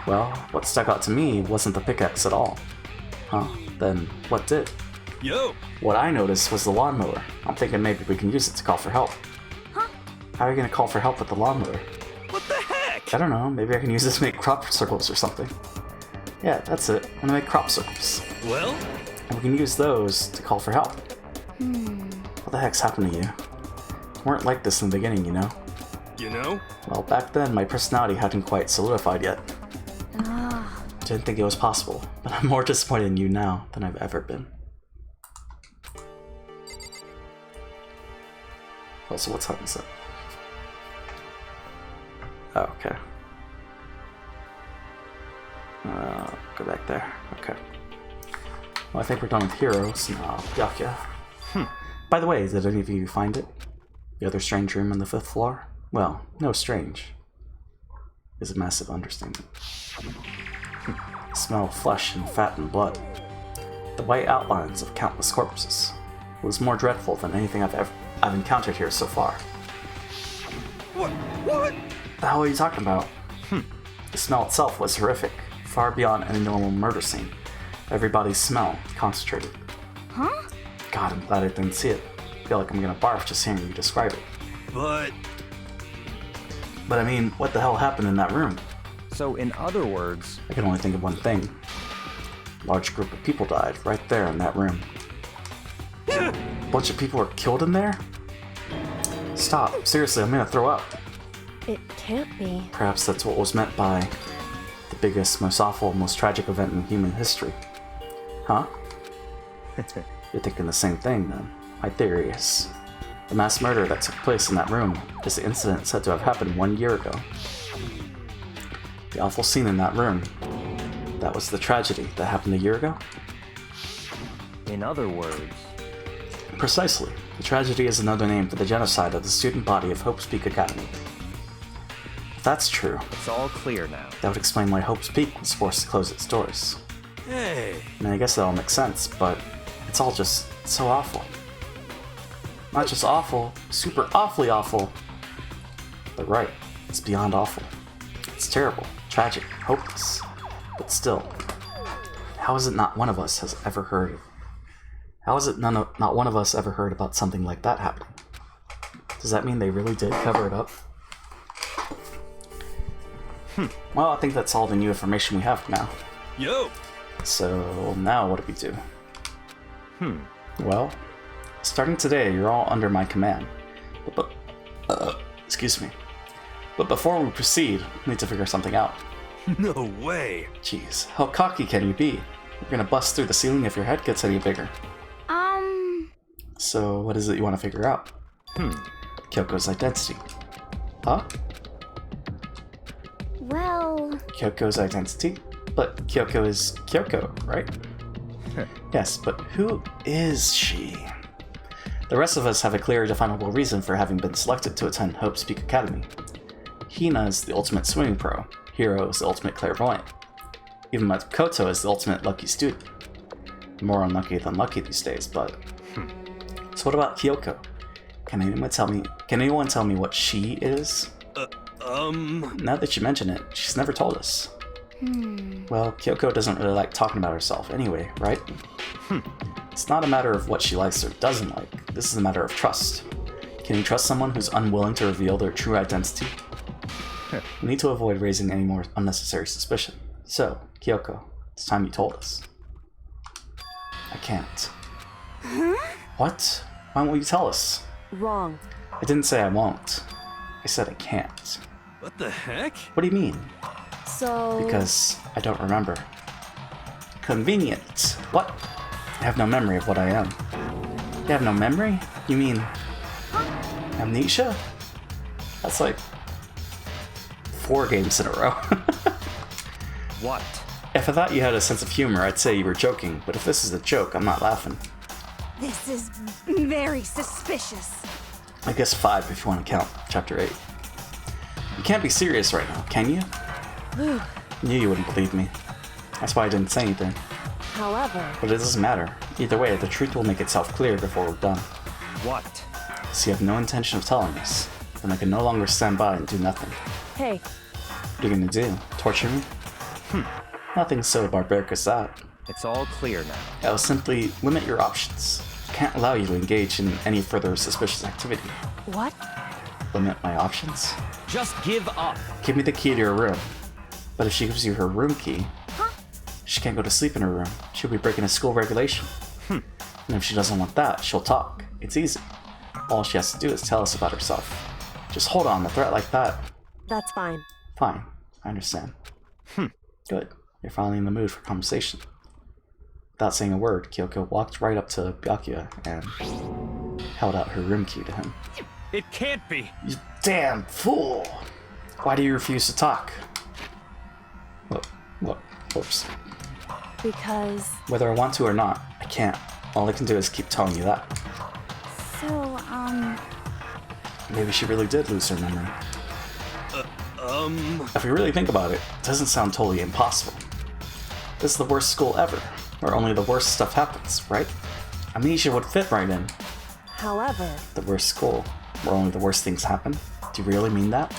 Well, what stuck out to me wasn't the pickaxe at all. Huh, then what did? Yo! What I noticed was the lawnmower. I'm thinking maybe we can use it to call for help. Huh? How are you gonna call for help with the lawnmower? What the heck? I don't know, maybe I can use this to make crop circles or something. Yeah, that's it. I'm gonna make crop circles. Well? And we can use those to call for help. What the heck's happened to you? You weren't like this in the beginning, you know? You know? Well, back then, my personality hadn't quite solidified yet. Didn't think it was possible, but I'm more disappointed in you now than I've ever been. Also, what time is it? Oh, okay. Go back there. Okay. Well, I think we're done with heroes now. Yakya. By the way, did any of you find it? The other strange room on the 5th floor? Well, no strange. Is a massive understatement. The smell of flesh and fat and blood. The white outlines of countless corpses. It was more dreadful than anything I've encountered here so far. What? The hell are you talking about? The smell itself was horrific, far beyond any normal murder scene. Everybody's smell concentrated. Huh? God, I'm glad I didn't see it. I feel like I'm gonna barf just hearing you describe it. But I mean, what the hell happened in that room? So, in other words... I can only think of one thing. A large group of people died right there in that room. A bunch of people were killed in there? Stop. Seriously, I'm gonna throw up. It can't be. Perhaps that's what was meant by the biggest, most awful, most tragic event in human history. Huh? You're thinking the same thing, then. My theory is the mass murder that took place in that room is the incident said to have happened 1 year ago. The awful scene in that room, that was the tragedy that happened a year ago? In other words... Precisely. The tragedy is another name for the genocide of the student body of Hope's Peak Academy. If that's true, It's all clear now. that would explain why Hope's Peak was forced to close its doors. hey, I mean, I guess that all makes sense, but it's all just so awful. Not just awful, super awfully awful, but right, it's beyond awful. It's terrible, tragic, hopeless, but still, how is it not one of us has ever heard of? How is it not one of us ever heard about something like that happening? Does that mean they really did cover it up? Well, I think that's all the new information we have now. yo! So now what do we do? Well, starting today, you're all under my command. Excuse me. But before we proceed, we need to figure something out. No way! Jeez, how cocky can you be? You're gonna bust through the ceiling if your head gets any bigger. So what is it you want to figure out? Kyoko's identity. Huh? Well... Kyoko's identity? But Kyoko is Kyoko, right? Yes, but who is she? The rest of us have a clear, definable reason for having been selected to attend Hope's Peak Academy. Hina is the ultimate swimming pro. Hiro is the ultimate clairvoyant. Even Makoto is the ultimate lucky student. More unlucky than lucky these days, but... So what about Kyoko? Can anyone tell me what she is? Now that you mention it, she's never told us. Well, Kyoko doesn't really like talking about herself anyway, right? It's not a matter of what she likes or doesn't like. This is a matter of trust. Can you trust someone who's unwilling to reveal their true identity? We need to avoid raising any more unnecessary suspicion. So, Kyoko, it's time you told us. I can't. What? Why won't you tell us? Wrong. I didn't say I won't. I said I can't. What the heck? What do you mean? So... Because I don't remember. Convenient. What? I have no memory of what I am. You have no memory? You mean... amnesia? That's like... 4 games in a row. What? If I thought you had a sense of humor, I'd say you were joking, but if this is a joke, I'm not laughing. This is very suspicious. I guess 5 if you want to count Chapter 8. You can't be serious right now, can you? I knew you wouldn't believe me. That's why I didn't say anything. However... But it doesn't matter. Either way, the truth will make itself clear before we're done. What? So you have no intention of telling us. Then I can no longer stand by and do nothing. Hey. What are you gonna do? Torture me? Nothing so barbaric as that. It's all clear now. I'll simply limit your options. I can't allow you to engage in any further suspicious activity. What? Limit my options? Just give up. Give me the key to her room. But if she gives you her room key, she can't go to sleep in her room. She'll be breaking a school regulation. And if she doesn't want that, she'll talk. It's easy. All she has to do is tell us about herself. Just hold on, a threat like that. That's fine. Fine, I understand. Good. You're finally in the mood for conversation. Without saying a word, Kyoko walked right up to Byakuya and held out her room key to him. It can't be! You damn fool! Why do you refuse to talk? Whoops. Because... Whether I want to or not, I can't. All I can do is keep telling you that. So, Maybe she really did lose her memory. If we really think about it, it doesn't sound totally impossible. This is the worst school ever, where only the worst stuff happens, right? Amnesia would fit right in. However... The worst school, where only the worst things happen? Do you really mean that?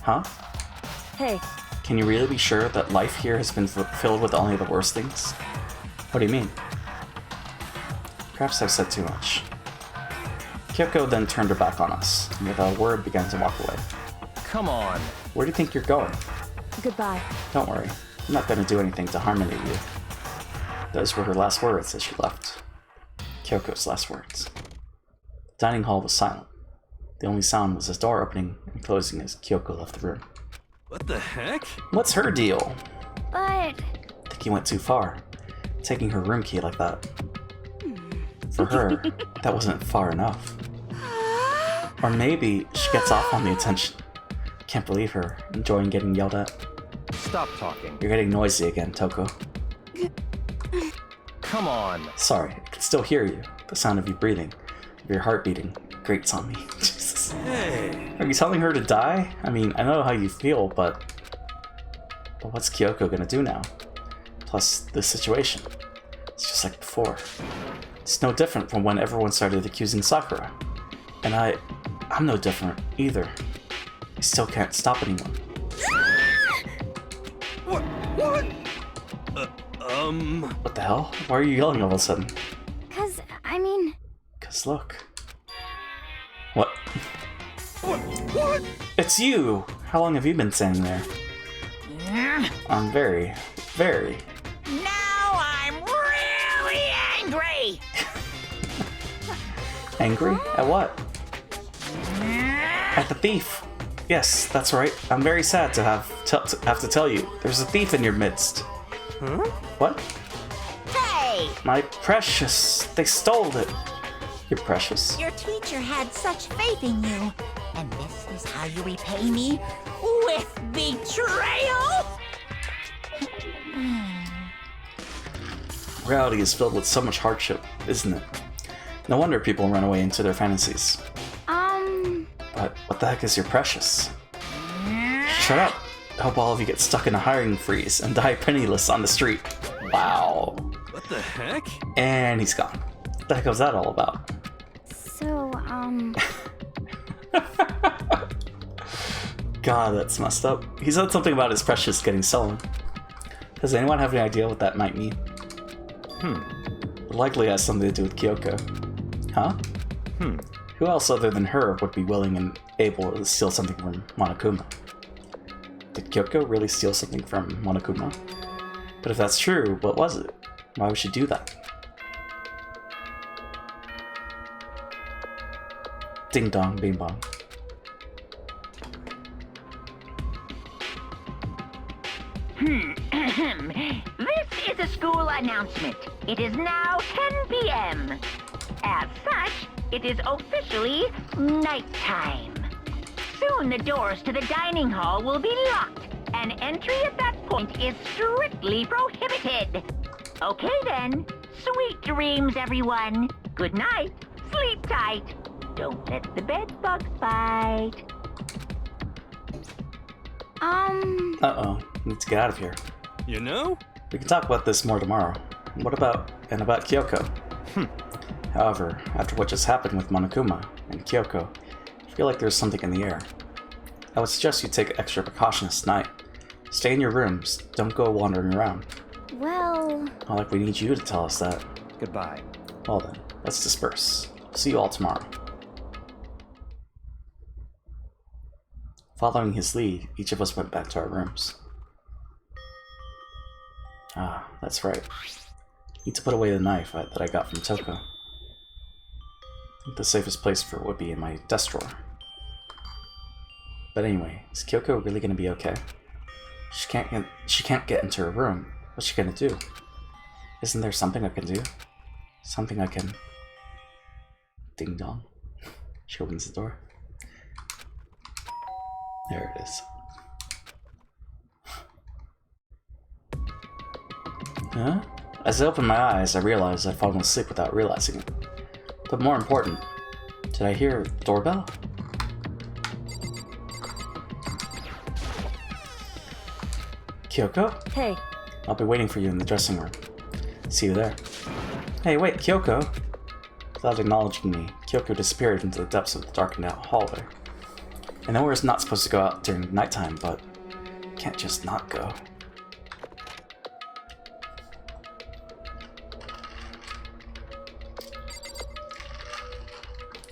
Huh? Hey. Can you really be sure that life here has been filled with only the worst things? What do you mean? Perhaps I've said too much. Kyoko then turned her back on us, and without a word began to walk away. Come on. Where do you think you're going? Goodbye. Don't worry. I'm not going to do anything to harm any of you. Those were her last words as she left. Kyoko's last words. The dining hall was silent. The only sound was his door opening and closing as Kyoko left the room. What the heck? What's her deal? but... I think he went too far, taking her room key like that. For her, that wasn't far enough. Or maybe she gets off on the attention. Can't believe her, enjoying getting yelled at. Stop talking. You're getting noisy again, Toko. Come on. Sorry, I can still hear you. The sound of you breathing, of your heart beating, grates on me. Jesus. Hey. Are you telling her to die? I mean, I know how you feel, but what's Kyoko gonna do now? Plus, this situation. It's just like before. It's no different from when everyone started accusing Sakura. And I'm no different either. I still can't stop anyone. What? What the hell? Why are you yelling all of a sudden? Cause look. What? What? It's you! How long have you been standing there? I'm very, very... Now I'm really angry! Angry? At what? At the thief. Yes, that's right. I'm very sad to have to tell you. There's a thief in your midst. Huh? What? Hey! My precious. They stole it. You're precious. Your teacher had such faith in you. And this is how you repay me? With betrayal? Reality is filled with so much hardship, isn't it? No wonder people run away into their fantasies. But what the heck is your precious? Shut up! I hope all of you get stuck in a hiring freeze and die penniless on the street. Wow. What the heck? And he's gone. What the heck was that all about? So, God, that's messed up. He said something about his precious getting stolen. Does anyone have any idea what that might mean? It likely has something to do with Kyoko. Huh? Who else other than her would be willing and able to steal something from Monokuma? Did Kyoko really steal something from Monokuma? But if that's true, what was it? Why would she do that? Ding dong, bing bong. This is a school announcement. It is now 10 p.m. As such, it is officially nighttime. Soon the doors to the dining hall will be locked, and entry at that point is strictly prohibited. Okay then. Sweet dreams, everyone. Good night. Sleep tight. Don't let the bed bugs bite. Uh-oh. Need to get out of here. You know? We can talk about this more tomorrow. What about Kyoko? However, after what just happened with Monokuma and Kyoko, I feel like there's something in the air. I would suggest you take extra precautions tonight. Stay in your rooms. Don't go wandering around. Well... Not like we need you to tell us that. Goodbye. Well then, let's disperse. See you all tomorrow. Following his lead, each of us went back to our rooms. Ah, that's right. Need to put away the knife that I got from Toko. I think the safest place for it would be in my desk drawer. But anyway, is Kyoko really gonna be okay? She can't get into her room. What's she gonna do? Isn't there something I can do? Something I can... Ding dong. She opens the door. There it is. Huh? As I opened my eyes, I realized I'd fallen asleep without realizing it. But more important, did I hear a doorbell? Kyoko? Hey. I'll be waiting for you in the dressing room. See you there. Hey, wait, Kyoko! Without acknowledging me, Kyoko disappeared into the depths of the darkened out hallway. I know we're not supposed to go out during nighttime, but can't just not go.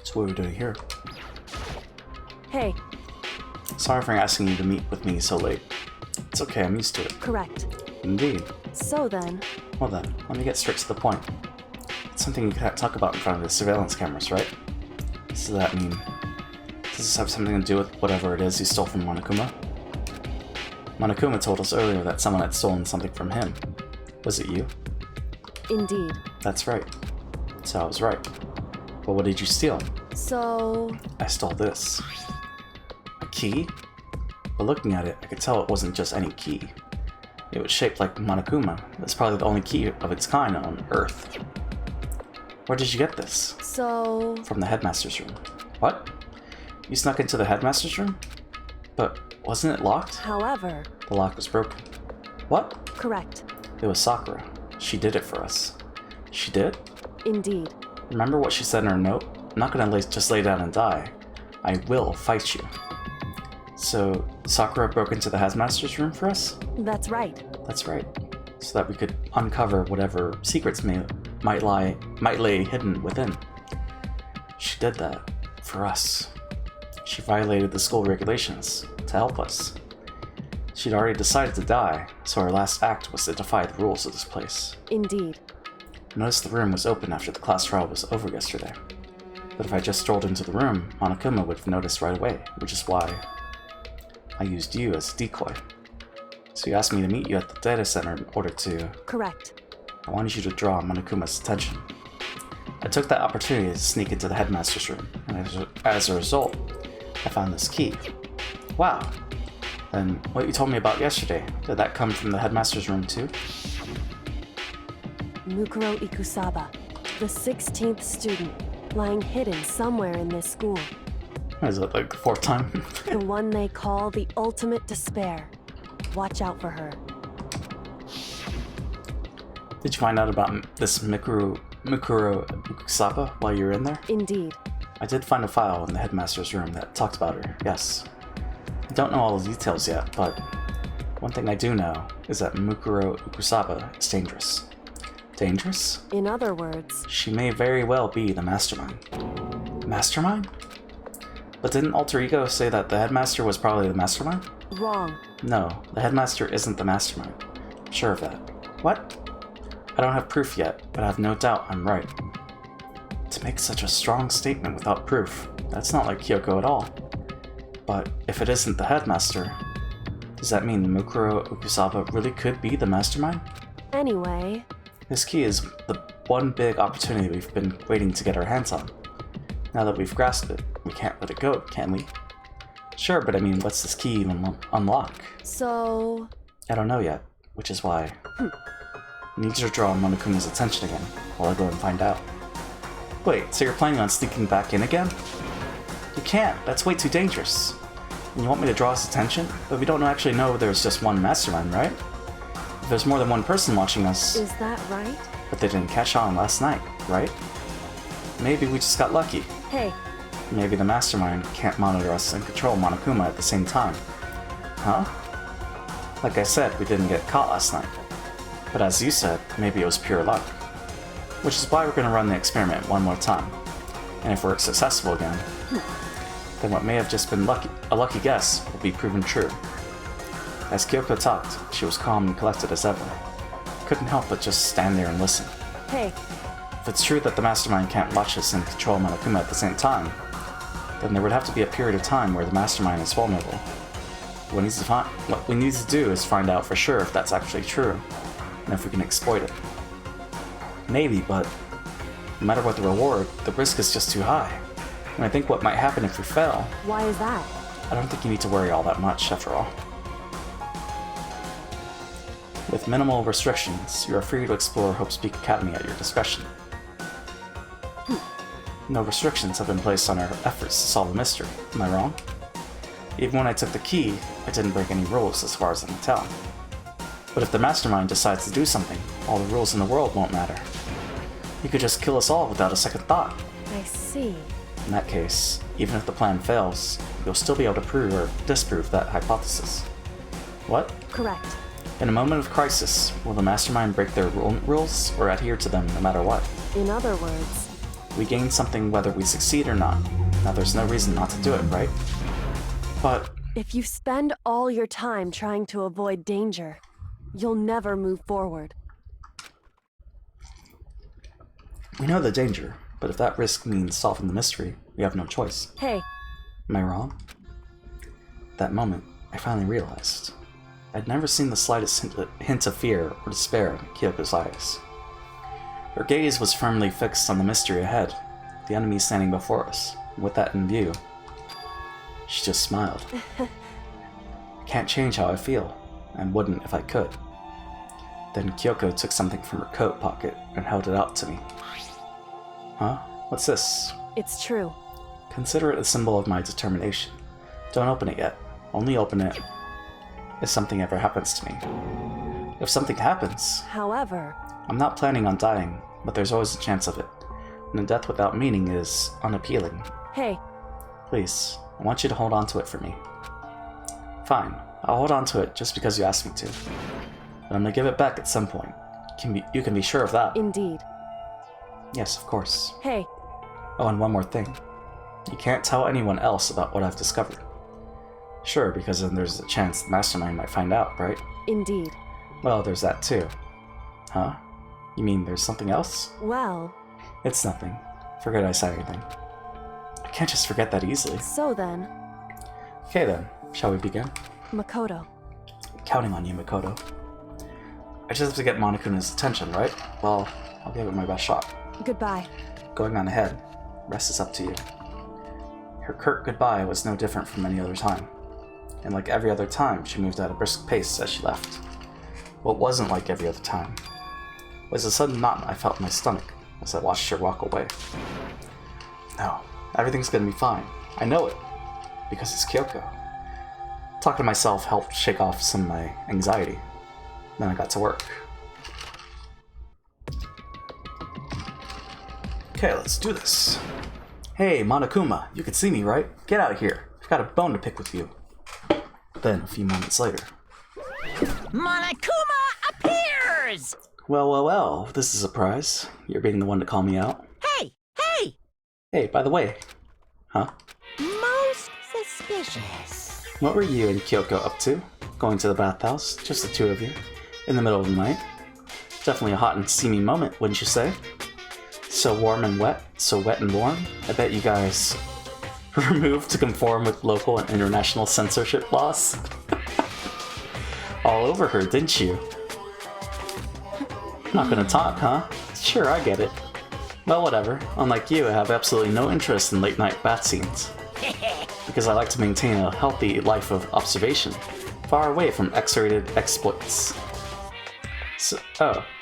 So what are we doing here? Hey. Sorry for asking you to meet with me so late. It's okay, I'm used to it. Correct. Indeed. So then... Well then, let me get straight to the point. It's something you can't talk about in front of the surveillance cameras, right? Does that mean... Does this have something to do with whatever it is you stole from Monokuma? Monokuma told us earlier that someone had stolen something from him. Was it you? Indeed. That's right. So I was right. But what did you steal? So... I stole this. A key? But looking at it, I could tell it wasn't just any key. It was shaped like Monokuma. It's probably the only key of its kind on Earth. Where did you get this? So... From the headmaster's room. What? You snuck into the headmaster's room? But wasn't it locked? However... The lock was broken. What? Correct. It was Sakura. She did it for us. She did? Indeed. Remember what she said in her note? I'm not gonna just lay down and die. I will fight you. So, Sakura broke into the headmaster's room for us? That's right. That's right. So that we could uncover whatever secrets might lay hidden within. She did that for us. She violated the school regulations to help us. She'd already decided to die, so her last act was to defy the rules of this place. Indeed. I noticed the room was open after the class trial was over yesterday. But if I just strolled into the room, Monokuma would have noticed right away, which is why I used you as a decoy. So you asked me to meet you at the data center in order to... Correct. I wanted you to draw Monokuma's attention. I took that opportunity to sneak into the headmaster's room, and as a result, I found this key. Wow. Then what you told me about yesterday, did that come from the headmaster's room too? Mukuro Ikusaba, the 16th student, lying hidden somewhere in this school. Is it like the fourth time? The one they call the ultimate despair. Watch out for her. Did you find out about this Mukuro Ikusaba while you were in there? Indeed. I did find a file in the headmaster's room that talked about her, yes. I don't know all the details yet, but one thing I do know is that Mukuro Ukusaba is dangerous. Dangerous? In other words, She may very well be the mastermind. Mastermind? But didn't Alter Ego say that the headmaster was probably the mastermind? wrong. No, the headmaster isn't the mastermind. I'm sure of that. What? I don't have proof yet, but I have no doubt I'm right. To make such a strong statement without proof, that's not like Kyoko at all. But if it isn't the headmaster, does that mean Mukuro Ukusaba really could be the mastermind? Anyway, This key is the one big opportunity we've been waiting to get our hands on. Now that we've grasped it, we can't let it go, can we? Sure, but I mean, what's this key even unlock? so... I don't know yet, which is why I need to draw Monokuma's attention again while I go and find out. Wait, so you're planning on sneaking back in again? You can't, that's way too dangerous. And you want me to draw his attention? But we don't actually know there's just one mastermind, right? If there's more than one person watching us... Is that right? But they didn't catch on last night, right? Maybe we just got lucky. Hey, Maybe the mastermind can't monitor us and control Monokuma at the same time. Huh? Like I said, we didn't get caught last night. But as you said, maybe it was pure luck. Which is why we're going to run the experiment one more time. And if we're successful again, then what may have just been a lucky guess will be proven true. As Kyoko talked, she was calm and collected as ever. Couldn't help but just stand there and listen. hey, If it's true that the mastermind can't watch us and control Monokuma at the same time, then there would have to be a period of time where the mastermind is vulnerable. What we need to do is find out for sure if that's actually true, and if we can exploit it. Maybe, but no matter what the reward, the risk is just too high. And I think what might happen if we fail, why is that? I don't think you need to worry all that much, after all. With minimal restrictions, you are free to explore Hope's Peak Academy at your discretion. No restrictions have been placed on our efforts to solve the mystery, am I wrong? Even when I took the key, I didn't break any rules as far as I can tell. But if the mastermind decides to do something, all the rules in the world won't matter. He could just kill us all without a second thought. I see. In that case, even if the plan fails, you'll still be able to prove or disprove that hypothesis. What? Correct. In a moment of crisis, will the mastermind break their rules or adhere to them no matter what? In other words, We gain something whether we succeed or not. Now there's no reason not to do it, right? But if you spend all your time trying to avoid danger, you'll never move forward. we know the danger, but if that risk means solving the mystery, we have no choice. Hey, Am I wrong? That moment, I finally realized. I'd never seen the slightest hint of fear or despair in Kyoko's eyes. Her gaze was firmly fixed on the mystery ahead, the enemy standing before us. With that in view, she just smiled. I can't change how I feel, and wouldn't if I could. Then Kyoko took something from her coat pocket and held it out to me. Huh? What's this? it's true. Consider it a symbol of my determination. Don't open it yet. Only open it if something ever happens to me. If something happens, However, I'm not planning on dying, but there's always a chance of it. And a death without meaning is unappealing. hey, Please, I want you to hold on to it for me. Fine, I'll hold on to it just because you asked me to. But I'm gonna give it back at some point. You can be sure of that. indeed. Yes, of course. Hey, Oh, and one more thing. You can't tell anyone else about what I've discovered. Sure, because then there's a chance the mastermind might find out, right? indeed. Well, there's that too. Huh? You mean there's something else? Well, It's nothing. Forget I said anything. I can't just forget that easily. so then, Okay then, shall we begin? Makoto. I'm counting on you, Makoto. I just have to get Monokuma's attention, right? Well, I'll give it my best shot. Goodbye. Going on ahead. Rest is up to you. Her curt goodbye was no different from any other time. And like every other time, she moved at a brisk pace as she left. What wasn't like every other time was a sudden knot I felt in my stomach as I watched her walk away. No, everything's gonna be fine. I know it, because it's Kyoko. Talking to myself helped shake off some of my anxiety. Then I got to work. Okay, let's do this. Hey, Monokuma, you can see me, right? Get out of here. I've got a bone to pick with you. Then, a few moments later. Monokuma appears! Well, this is a surprise. You're being the one to call me out. Hey! Hey, by the way. Huh? Most suspicious. What were you and Kyoko up to? Going to the bathhouse? Just the two of you? In the middle of the night? Definitely a hot and steamy moment, wouldn't you say? So warm and wet, so wet and warm. I bet you guys removed to conform with local and international censorship laws. All over her, didn't you? Not gonna talk, huh? Sure, I get it. Well, whatever. Unlike you, I have absolutely no interest in late-night bath scenes. Because I like to maintain a healthy life of observation, far away from X-rated exploits.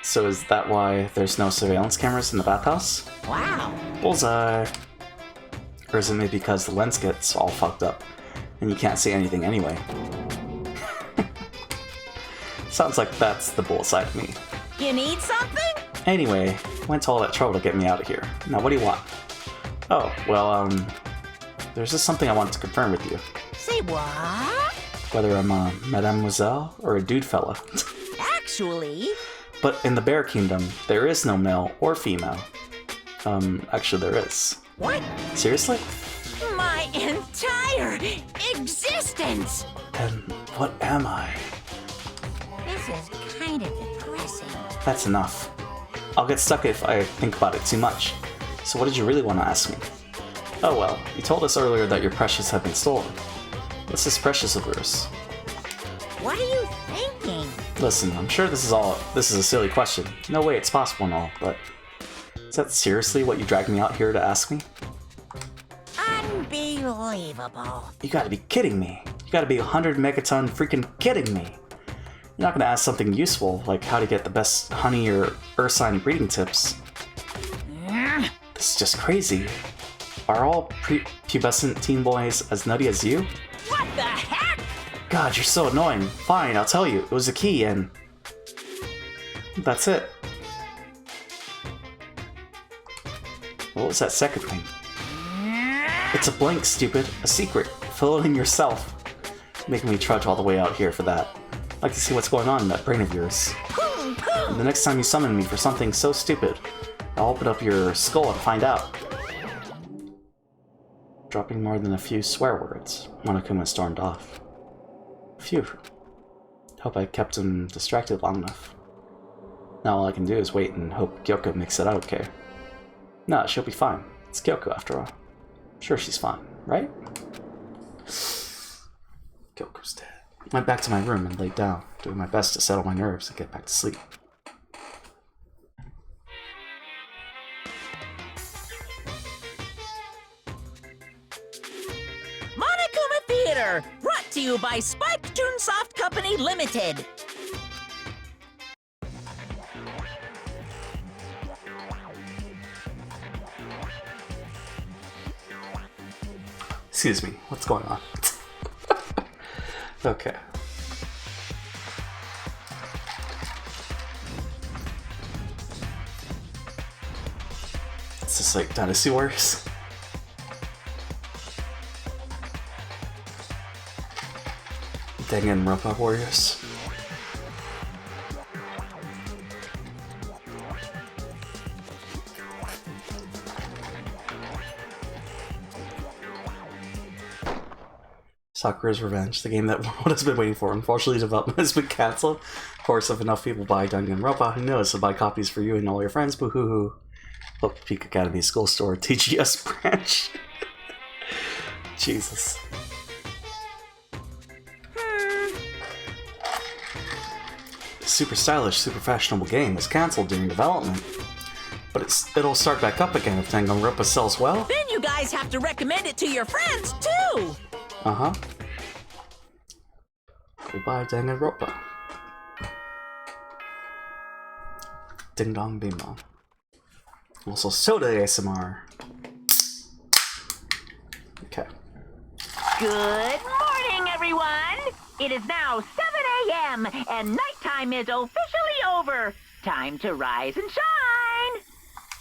So is that why there's no surveillance cameras in the bathhouse? Wow. Bullseye. Or is it maybe because the lens gets all fucked up and you can't see anything anyway? Sounds like that's the bullseye to me. You need something? Anyway, went to all that trouble to get me out of here. Now what do you want? Oh, well, there's just something I want to confirm with you. Say what? Whether I'm a mademoiselle or a dude fella. Actually... But in the Bear Kingdom, there is no male or female. Actually there is. What? Seriously? My entire existence! Then what am I? This is kind of depressing. That's enough. I'll get stuck if I think about it too much. So what did you really want to ask me? Oh well, you told us earlier that your precious had been stolen. What's this precious of yours? What are you thinking? Listen, I'm sure this is a silly question. No way it's possible and all, but... Is that seriously what you dragged me out here to ask me? Unbelievable. You gotta be kidding me. You gotta be 100 megaton freaking kidding me. You're not gonna ask something useful, like how to get the best honey or ursine breeding tips. This is just crazy. Are all pubescent teen boys as nutty as you? What the heck? God, you're so annoying. Fine, I'll tell you. It was a key and... That's it. What was that second thing? It's a blank, stupid. A secret. Fill it in yourself. Making me trudge all the way out here for that. I'd like to see what's going on in that brain of yours. And the next time you summon me for something so stupid, I'll open up your skull and find out. Dropping more than a few swear words, Monokuma stormed off. Phew. Hope I kept him distracted long enough. Now all I can do is wait and hope Kyoko makes it out okay. Nah, she'll be fine. It's Kyoko after all. Sure, she's fine, right? Kyoko's dead. Went back to my room and laid down, doing my best to settle my nerves and get back to sleep. Monokuma Theater, brought to you by Spike Toonsoft Company Limited. Excuse me, what's going on? Okay. It's just like Dynasty Warriors. Danganronpa Warriors. Sakura's Revenge, the game that the world has been waiting for. Unfortunately, development has been cancelled. Of course, if enough people buy Danganronpa, who knows, they'll buy copies for you and all your friends. Boo hoo hoo. Hope Peak Academy School Store TGS branch. Jesus. The super stylish, super fashionable game was cancelled during development. But it'll start back up again if Danganronpa sells well. Then you guys have to recommend it to your friends, too! Uh-huh. Goodbye, Danganronpa. Ding dong, ding dong. Also, soda ASMR. Okay. Good morning, everyone! It is now 7 a.m. and nighttime is officially over. Time to rise and shine!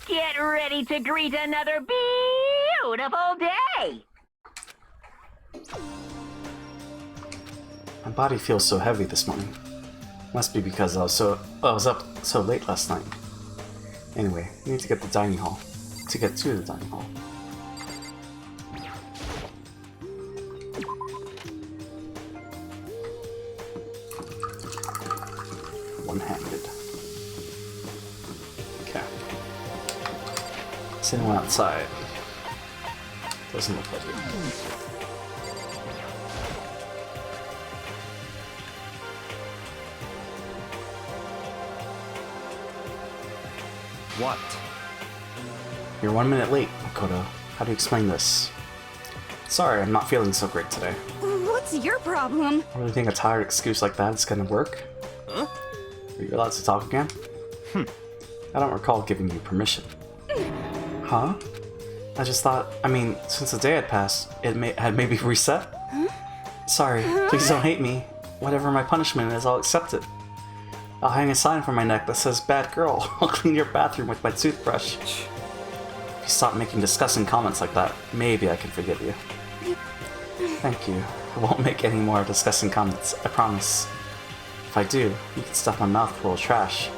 Get ready to greet another beautiful day. My body feels so heavy this morning. Must be because I was up so late last night. Anyway, I need to get to the dining hall. One-handed. Okay. Is anyone outside? Doesn't look like it. What? You're 1 minute late, Makoto. How do you explain this? Sorry, I'm not feeling so great today. What's your problem? I really think a tired excuse like that is gonna work? Huh? Are you allowed to talk again? I don't recall giving you permission. Huh? I just thought, since the day had passed, it had maybe reset? Sorry, please don't hate me. Whatever my punishment is, I'll accept it. I'll hang a sign from my neck that says, "Bad girl." I'll clean your bathroom with my toothbrush. If you stop making disgusting comments like that, maybe I can forgive you. Thank you. I won't make any more disgusting comments, I promise. If I do, you can stuff my mouth full of trash.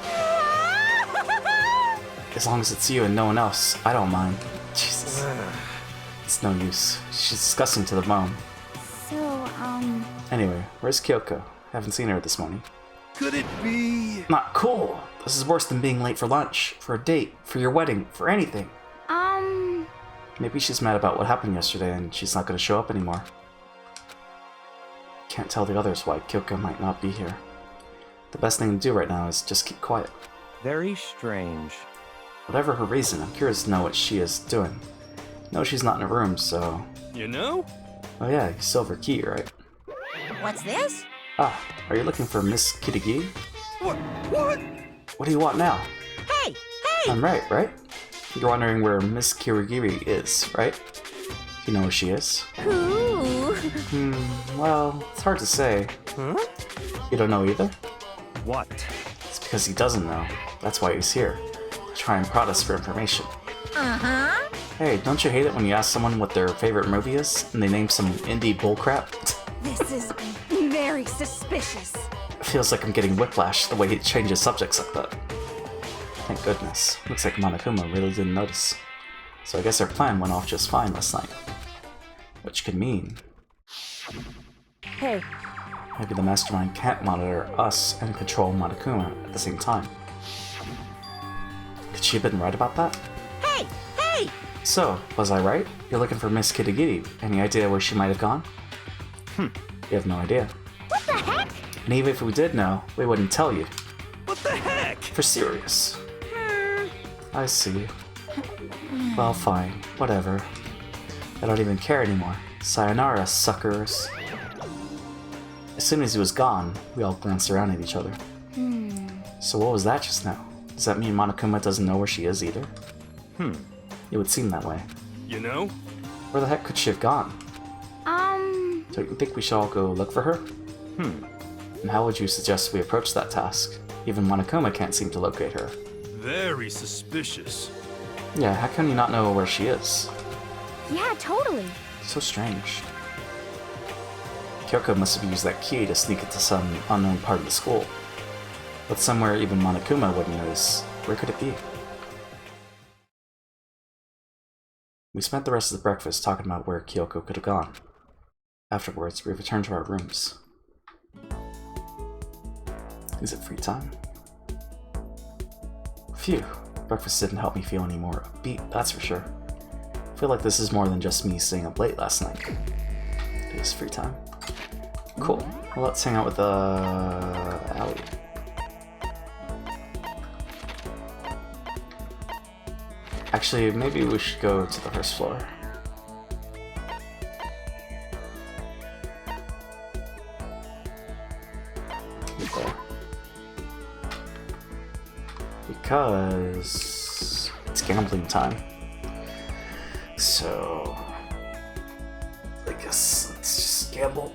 As long as it's you and no one else, I don't mind. Jesus. It's no use. She's disgusting to the bone. So, Anyway, where's Kyoko? Haven't seen her this morning. Could it be? Not cool! This is worse than being late for lunch, for a date, for your wedding, for anything. Maybe she's mad about what happened yesterday and she's not going to show up anymore. Can't tell the others why Kyoko might not be here. The best thing to do right now is just keep quiet. Very strange. Whatever her reason, I'm curious to know what she is doing. No, she's not in her room, so... You know? Oh yeah, silver key, right? What's this? Ah, are you looking for Miss Kirigi? What? What do you want now? Hey! I'm right? You're wondering where Miss Kirigi is, right? You know where she is? Who? Well, it's hard to say. Huh? You don't know either? What? It's because he doesn't know. That's why he's here. To try and prod us for information. Uh-huh. Hey, don't you hate it when you ask someone what their favorite movie is, and they name some indie bullcrap? this is very suspicious. It feels like I'm getting whiplash the way he changes subjects like that. Thank goodness. Looks like Monokuma really didn't notice. So I guess our plan went off just fine last night. Which could mean... Hey, maybe the mastermind can't monitor us and control Monokuma at the same time. Could she have been right about that? Hey! So, was I right? You're looking for Miss Kirigi. Any idea where she might have gone? You have no idea. What the heck? And even if we did know, we wouldn't tell you. What the heck? For serious. I see. Well, fine. Whatever. I don't even care anymore. Sayonara, suckers. As soon as he was gone, we all glanced around at each other. So what was that just now? Does that mean Monokuma doesn't know where she is either? It would seem that way. You know? Where the heck could she have gone? Don't you think we should all go look for her? And how would you suggest we approach that task? Even Monokuma can't seem to locate her. Very suspicious. Yeah, how can you not know where she is? Yeah, totally. So strange. Kyoko must have used that key to sneak into some unknown part of the school. But somewhere even Monokuma wouldn't notice. Where could it be? We spent the rest of the breakfast talking about where Kyoko could have gone. Afterwards, we returned to our rooms. Is it free time? Phew, breakfast didn't help me feel any more upbeat, that's for sure. I feel like this is more than just me staying up late last night. It is free time. Cool. Well, let's hang out with Allie. Actually, maybe we should go to the first floor. There. Because it's gambling time. So I guess let's just gamble.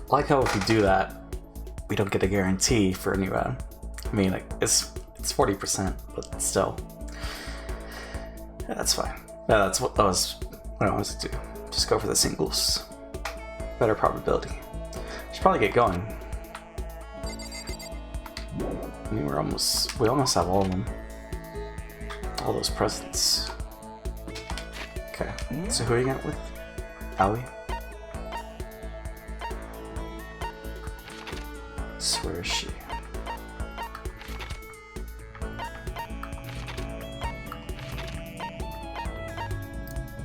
I like how if we do that, we don't get a guarantee for a new round. I mean, like, it's 40%, but still. Yeah, that's fine. Yeah, that was what I wanted to do. Just go for the singles. Better probability. Should probably get going. I mean, we almost have all of them. All those presents. Okay, so who are you going with? Aoi? So where is she?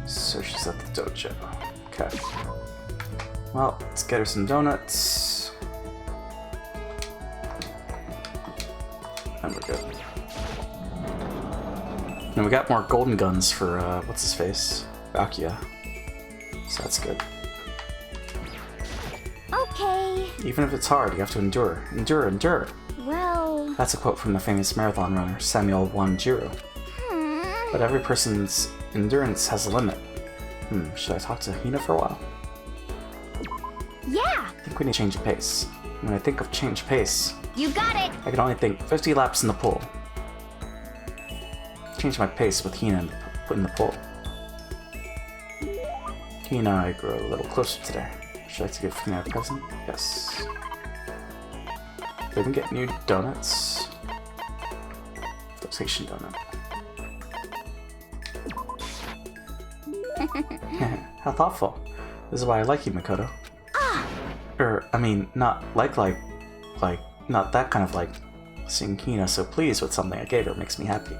So she's at the dojo. Okay. Well, let's get her some donuts. And we're good. And we got more golden guns for, what's his face? Bakuya. So that's good. Okay. Even if it's hard, you have to endure. Endure, endure. Well... That's a quote from the famous marathon runner, Samuel Wanjiru. But every person's endurance has a limit. Should I talk to Hina for a while? Yeah! I think we need to change the pace. When I think of change pace, You got it! I can only think 50 laps in the pool. Change my pace with Hina in the pool. Hina and I grow a little closer today. Should I like to give Hina a present? Yes. We can get new donuts. Flotation donut. How thoughtful. This is why I like you, Makoto. I mean, not like, not that kind of like. Seeing Hina so pleased with something I gave her makes me happy.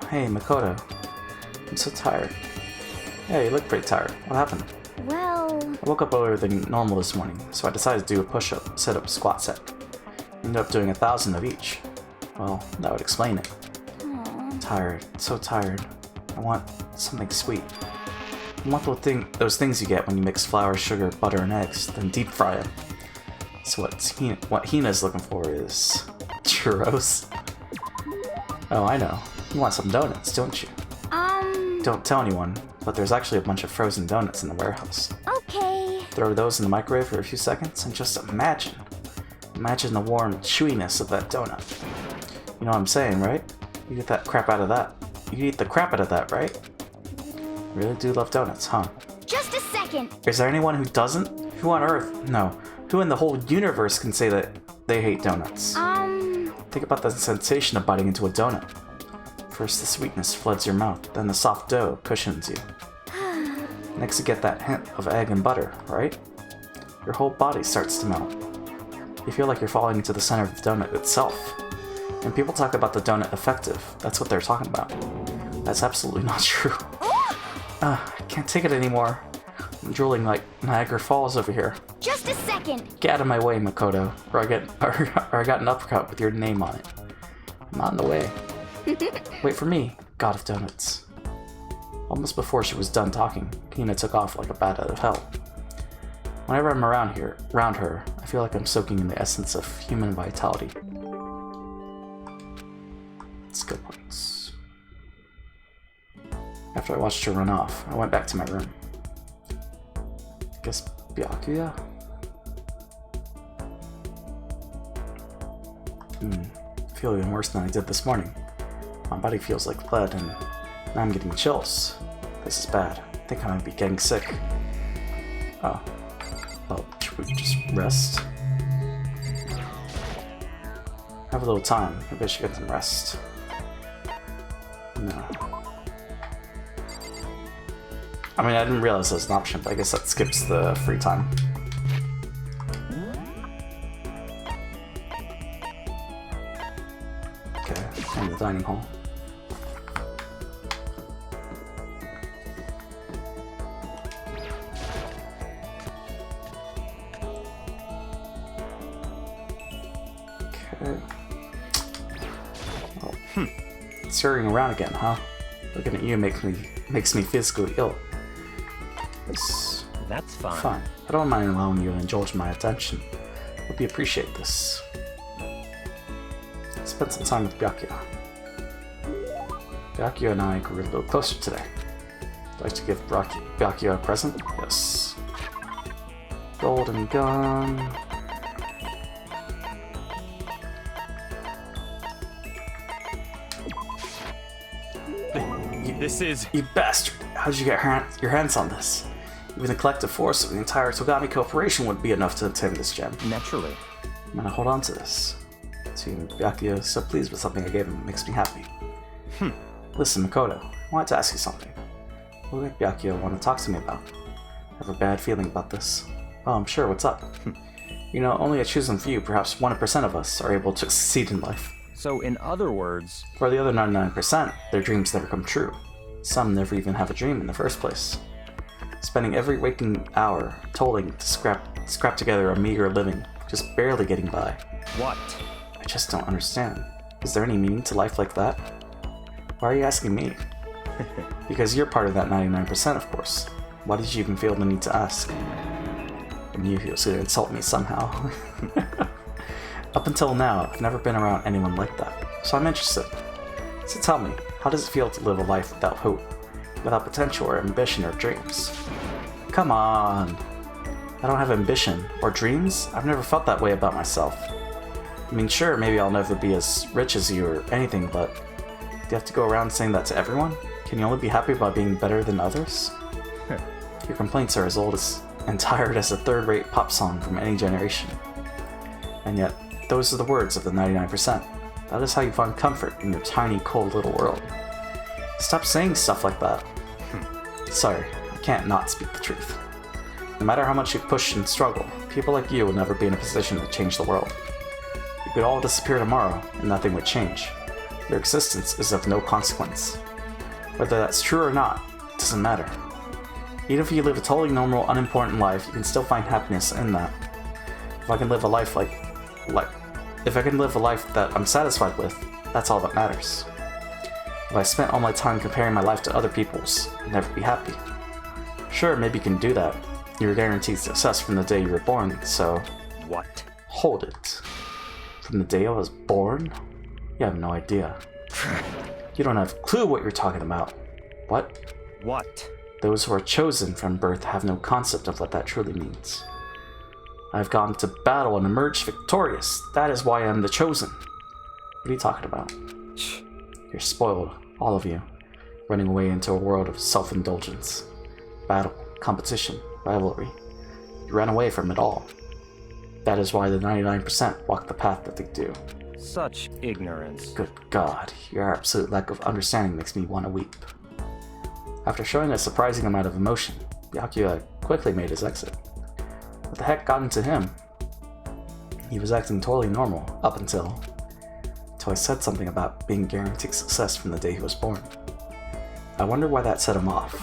Hey, Makoto. I'm so tired. Yeah, you look pretty tired. What happened? Well... I woke up earlier than normal this morning, so I decided to do a push-up, sit-up, squat set. Ended up doing 1,000 of each. Well, that would explain it. Tired, so tired. I want something sweet. I want those things you get when you mix flour, sugar, butter, and eggs, then deep fry them. So what Hina's looking for is churros. Oh, I know. You want some donuts, don't you? Don't tell anyone, but there's actually a bunch of frozen donuts in the warehouse. Okay. Throw those in the microwave for a few seconds and just imagine. Imagine the warm chewiness of that donut. You know what I'm saying, right? You get that crap out of that. You eat the crap out of that, right? Really do love donuts, huh? Just a second. Is there anyone who doesn't? Who on Earth? No. Who in the whole universe can say that they hate donuts? Think about the sensation of biting into a donut. First the sweetness floods your mouth, then the soft dough cushions you. Next you get that hint of egg and butter, right? Your whole body starts to melt. You feel like you're falling into the center of the donut itself. When people talk about the donut effective, that's what they're talking about. That's absolutely not true. I can't take it anymore. I'm drooling like Niagara Falls over here. Just a second. Get out of my way, Makoto, or I got an uppercut with your name on it. I'm not in the way. Wait for me, God of Donuts. Almost before she was done talking, Hina took off like a bat out of hell. Whenever I'm around her, I feel like I'm soaking in the essence of human vitality. Skill points. After I watched her run off, I went back to my room. Guess Byakuya? I feel even worse than I did this morning. My body feels like lead, and now I'm getting chills. This is bad. I think I might be getting sick. Oh. Well, should we just rest? Have a little time. Maybe I should get some rest. No. I mean, I didn't realize that was an option, but I guess that skips the free time. Okay, in the dining hall. Okay. Oh, Scurrying around again, huh? Looking at you makes me physically ill. That's fine. Fine. I don't mind allowing you to indulge my attention. Hope you appreciate this. Spend some time with Byakuya. Byakuya and I grew a little closer today. I'd like to give Byakuya a present? Yes. Golden gun. This is... You bastard! How did you get your hands on this? Even the collective force of the entire Togami Corporation would be enough to obtain this gem. Naturally. I'm gonna hold on to this. Seeing Byakuya is so pleased with something I gave him makes me happy. Listen, Makoto, I wanted to ask you something. What did Byakuya want to talk to me about? I have a bad feeling about this. Oh, I'm sure, what's up? You know, only a chosen few, perhaps 1% of us, are able to succeed in life. So, in other words... For the other 99%, their dreams never come true. Some never even have a dream in the first place. Spending every waking hour toiling to scrap together a meager living, just barely getting by. What? I just don't understand. Is there any meaning to life like that? Why are you asking me? Because you're part of that 99%, of course. Why did you even feel the need to ask? I knew he was going to insult me somehow. Up until now, I've never been around anyone like that, so I'm interested. So tell me, how does it feel to live a life without hope, without potential or ambition or dreams? Come on! I don't have ambition or dreams? I've never felt that way about myself. I mean, sure, maybe I'll never be as rich as you or anything, but do you have to go around saying that to everyone? Can you only be happy by being better than others? Your complaints are as old as and tired as a third-rate pop song from any generation. And yet, those are the words of the 99%. That is how you find comfort in your tiny, cold little world. Stop saying stuff like that. Sorry, I can't not speak the truth. No matter how much you push and struggle, people like you will never be in a position to change the world. You could all disappear tomorrow, and nothing would change. Your existence is of no consequence. Whether that's true or not, doesn't matter. Even if you live a totally normal, unimportant life, you can still find happiness in that. If I can live a life if I can live a life that I'm satisfied with, that's all that matters. If I spent all my time comparing my life to other people's, I'd never be happy. Sure, maybe you can do that. You're guaranteed success from the day you were born, so... What? Hold it. From the day I was born? You have no idea. You don't have a clue what you're talking about. What? What? Those who are chosen from birth have no concept of what that truly means. I've gone to battle and emerged victorious. That is why I'm the chosen. What are you talking about? You're spoiled, all of you, running away into a world of self-indulgence. Battle, competition, rivalry. You ran away from it all. That is why the 99% walk the path that they do. Such ignorance. Good God, your absolute lack of understanding makes me want to weep. After showing a surprising amount of emotion, Byakuya quickly made his exit. What the heck got into him? He was acting totally normal up until I said something about being guaranteed success from the day he was born. I wonder why that set him off.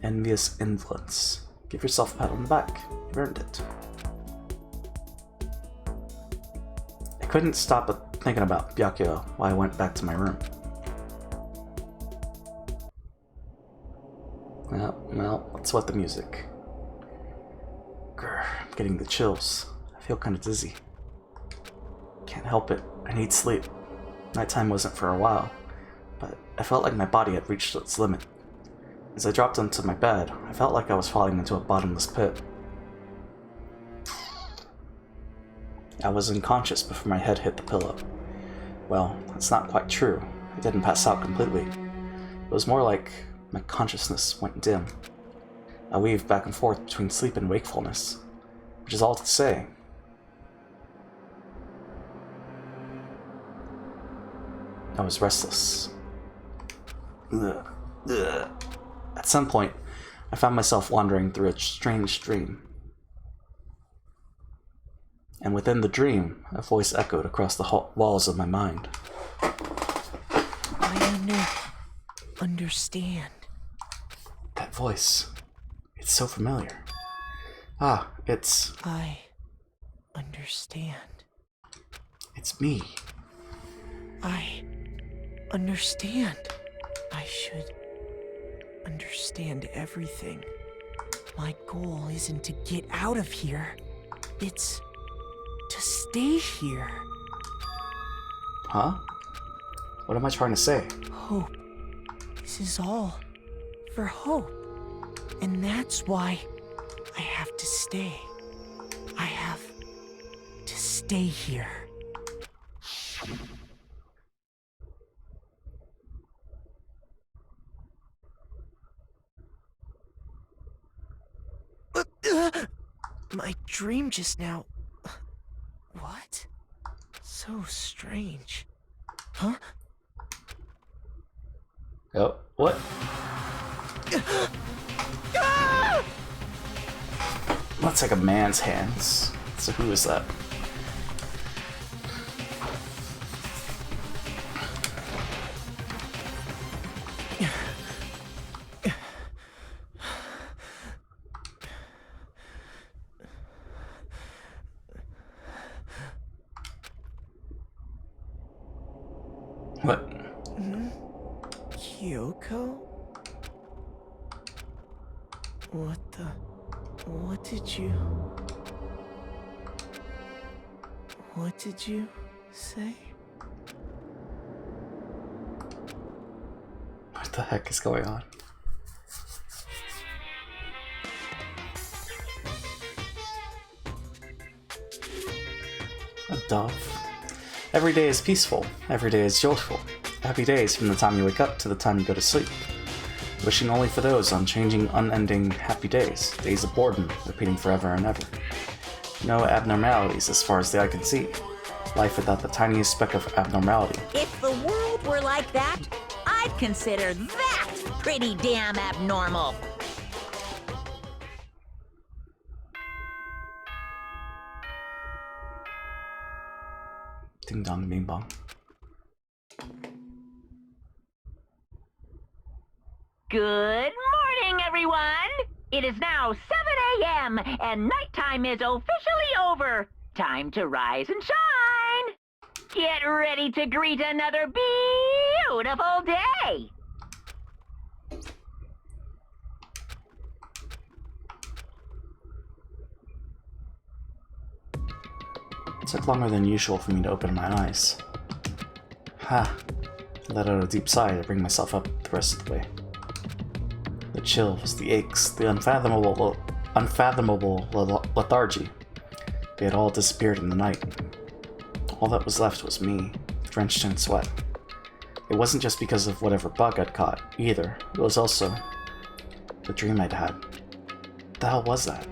Envious influence. Give yourself a pat on the back. You've earned it. I couldn't stop thinking about Byakuya while I went back to my room. Well, let's let the music. Grr, I'm getting the chills. I feel kind of dizzy. Can't help it. I need sleep. Nighttime wasn't for a while, but I felt like my body had reached its limit. As I dropped onto my bed, I felt like I was falling into a bottomless pit. I was unconscious before my head hit the pillow. Well, that's not quite true. I didn't pass out completely. It was more like my consciousness went dim. I weaved back and forth between sleep and wakefulness, which is all to say, I was restless. Ugh. At some point, I found myself wandering through a strange dream. And within the dream, a voice echoed across the walls of my mind. I understand. That voice. It's so familiar. Ah, it's... I understand. It's me. I understand. I should understand everything. My goal isn't to get out of here. It's to stay here. Huh? What am I trying to say? Hope. This is all for hope. And that's why I have to stay. I have to stay here. My dream just now... What? So strange. Huh? Oh, what? Looks like a man's hands. So who is that? What? Kyoko? What did you say? What the heck is going on? A dove. Every day is peaceful. Every day is joyful. Happy days from the time you wake up to the time you go to sleep. Wishing only for those unchanging, unending happy days. Days of boredom, repeating forever and ever. No abnormalities as far as the eye can see. Life without the tiniest speck of abnormality. If the world were like that, I'd consider that pretty damn abnormal. Ding dong, bing bong. Good morning, everyone! It is now 7 a.m. and nighttime is officially over. Time to rise and shine! Get ready to greet another beautiful day! It took longer than usual for me to open my eyes. Ha! I let out a deep sigh to bring myself up the rest of the way. The chills, the aches, the unfathomable lethargy. They had all disappeared in the night. All that was left was me, drenched in sweat. It wasn't just because of whatever bug I'd caught, either. It was also the dream I'd had. What the hell was that?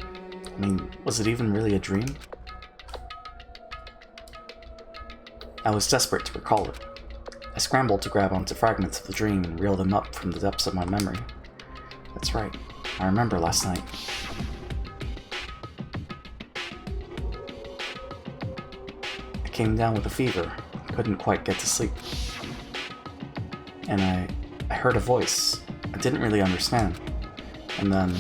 I mean, was it even really a dream? I was desperate to recall it. I scrambled to grab onto fragments of the dream and reel them up from the depths of my memory. That's right, I remember last night. I came down with a fever, couldn't quite get to sleep. And I heard a voice I didn't really understand. And then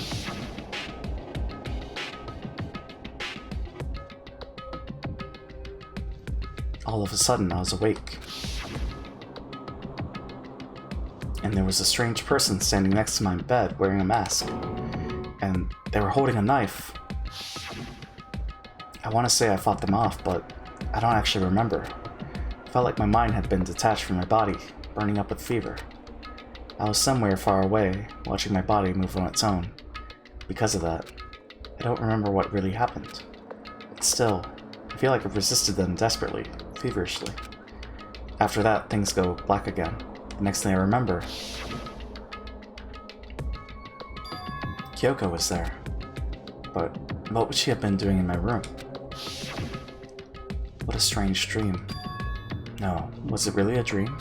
all of a sudden, I was awake. And there was a strange person standing next to my bed wearing a mask. And they were holding a knife. I want to say I fought them off, but I don't actually remember. It felt like my mind had been detached from my body, burning up with fever. I was somewhere far away, watching my body move on its own. Because of that, I don't remember what really happened. But still, I feel like I resisted them desperately. Feverishly. After that, things go black again. The next thing I remember, Kyoko was there. But what would she have been doing in my room? What a strange dream. No, was it really a dream?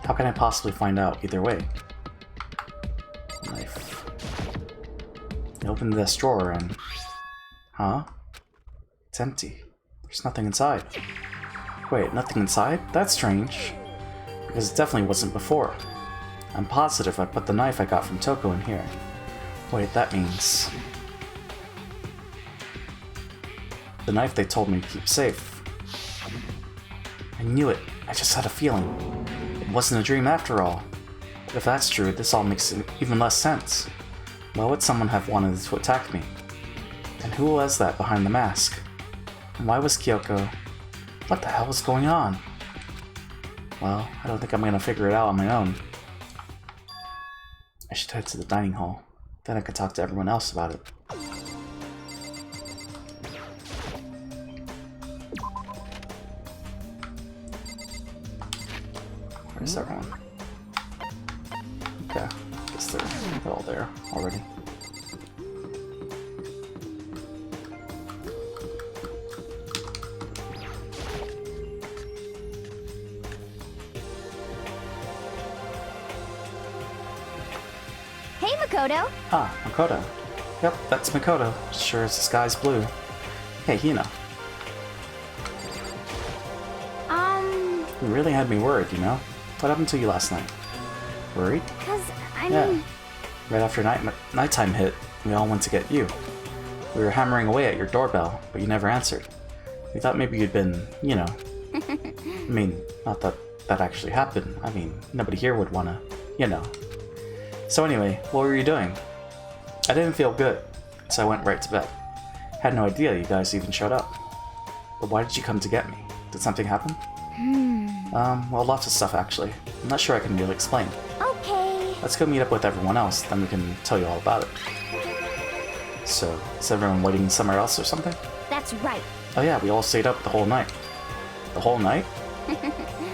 How can I possibly find out either way? Knife. I opened this drawer and... Huh? It's empty. There's nothing inside. Wait, nothing inside? That's strange. Because it definitely wasn't before. I'm positive I put the knife I got from Toko in here. Wait, that means... the knife they told me to keep safe. I knew it. I just had a feeling. It wasn't a dream after all. But if that's true, this all makes even less sense. Why would someone have wanted to attack me? And who was that behind the mask? And why was Kyoko... What the hell was going on? Well, I don't think I'm gonna figure it out on my own. I should head to the dining hall. Then I can talk to everyone else about it. Where's everyone? Okay, guess they're all there already. Hey, Makoto. Ah, Makoto. Yep, that's Makoto. Sure as the sky's blue. Hey, Hina. You really had me worried, you know? What happened to you last night? Worried? Because, I mean... Right after nighttime hit, we all went to get you. We were hammering away at your doorbell, but you never answered. We thought maybe you'd been, you know... I mean, not that that actually happened. I mean, nobody here would wanna, you know. So anyway, what were you doing? I didn't feel good, so I went right to bed. Had no idea you guys even showed up. But why did you come to get me? Did something happen? Well, lots of stuff actually. I'm not sure I can really explain. Okay. Let's go meet up with everyone else, then we can tell you all about it. So, is everyone waiting somewhere else or something? That's right. Oh yeah, we all stayed up the whole night. The whole night?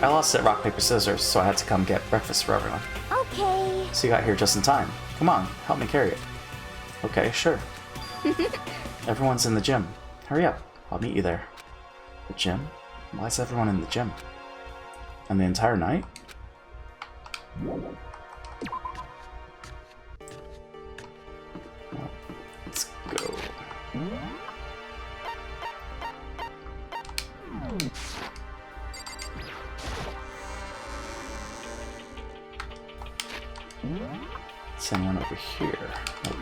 I lost at rock, paper, scissors, so I had to come get breakfast for everyone. Okay. So you got here just in time. Come on, help me carry it. Okay, sure. Everyone's in the gym. Hurry up, I'll meet you there. The gym? Why is everyone in the gym? And the entire night? Well, let's go. Is anyone over here? Nope.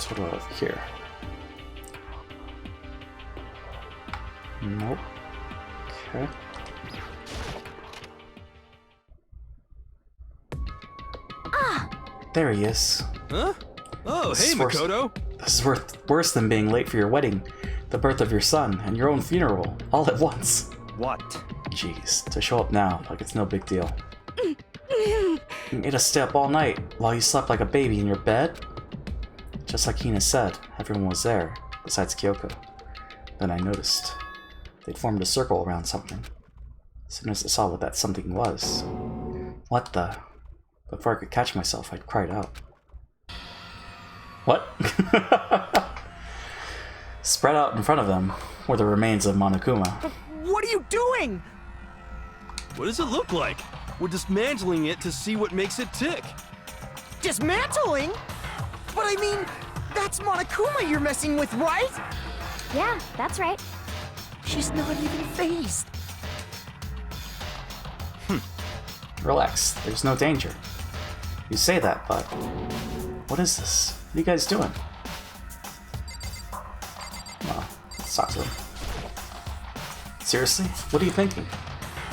What about over here? Nope. Okay. There he is. Huh? Oh, hey, Makoto. This is worse than being late for your wedding, the birth of your son, and your own funeral, all at once. What? Jeez, to show up now, like it's no big deal. You made us stay up all night while you slept like a baby in your bed? Just like Hina said, everyone was there, besides Kyoko. Then I noticed. They'd formed a circle around something. As soon as I saw what that something was. What the? Before I could catch myself, I'd cried out. What? Spread out in front of them were the remains of Monokuma. What are you doing? What does it look like? We're dismantling it to see what makes it tick. Dismantling? But I mean, that's Monokuma you're messing with, right? Yeah, that's right. She's not even phased. Relax, there's no danger. You say that, but... What is this? What are you guys doing? Well, let's talk to him. Seriously? What are you thinking?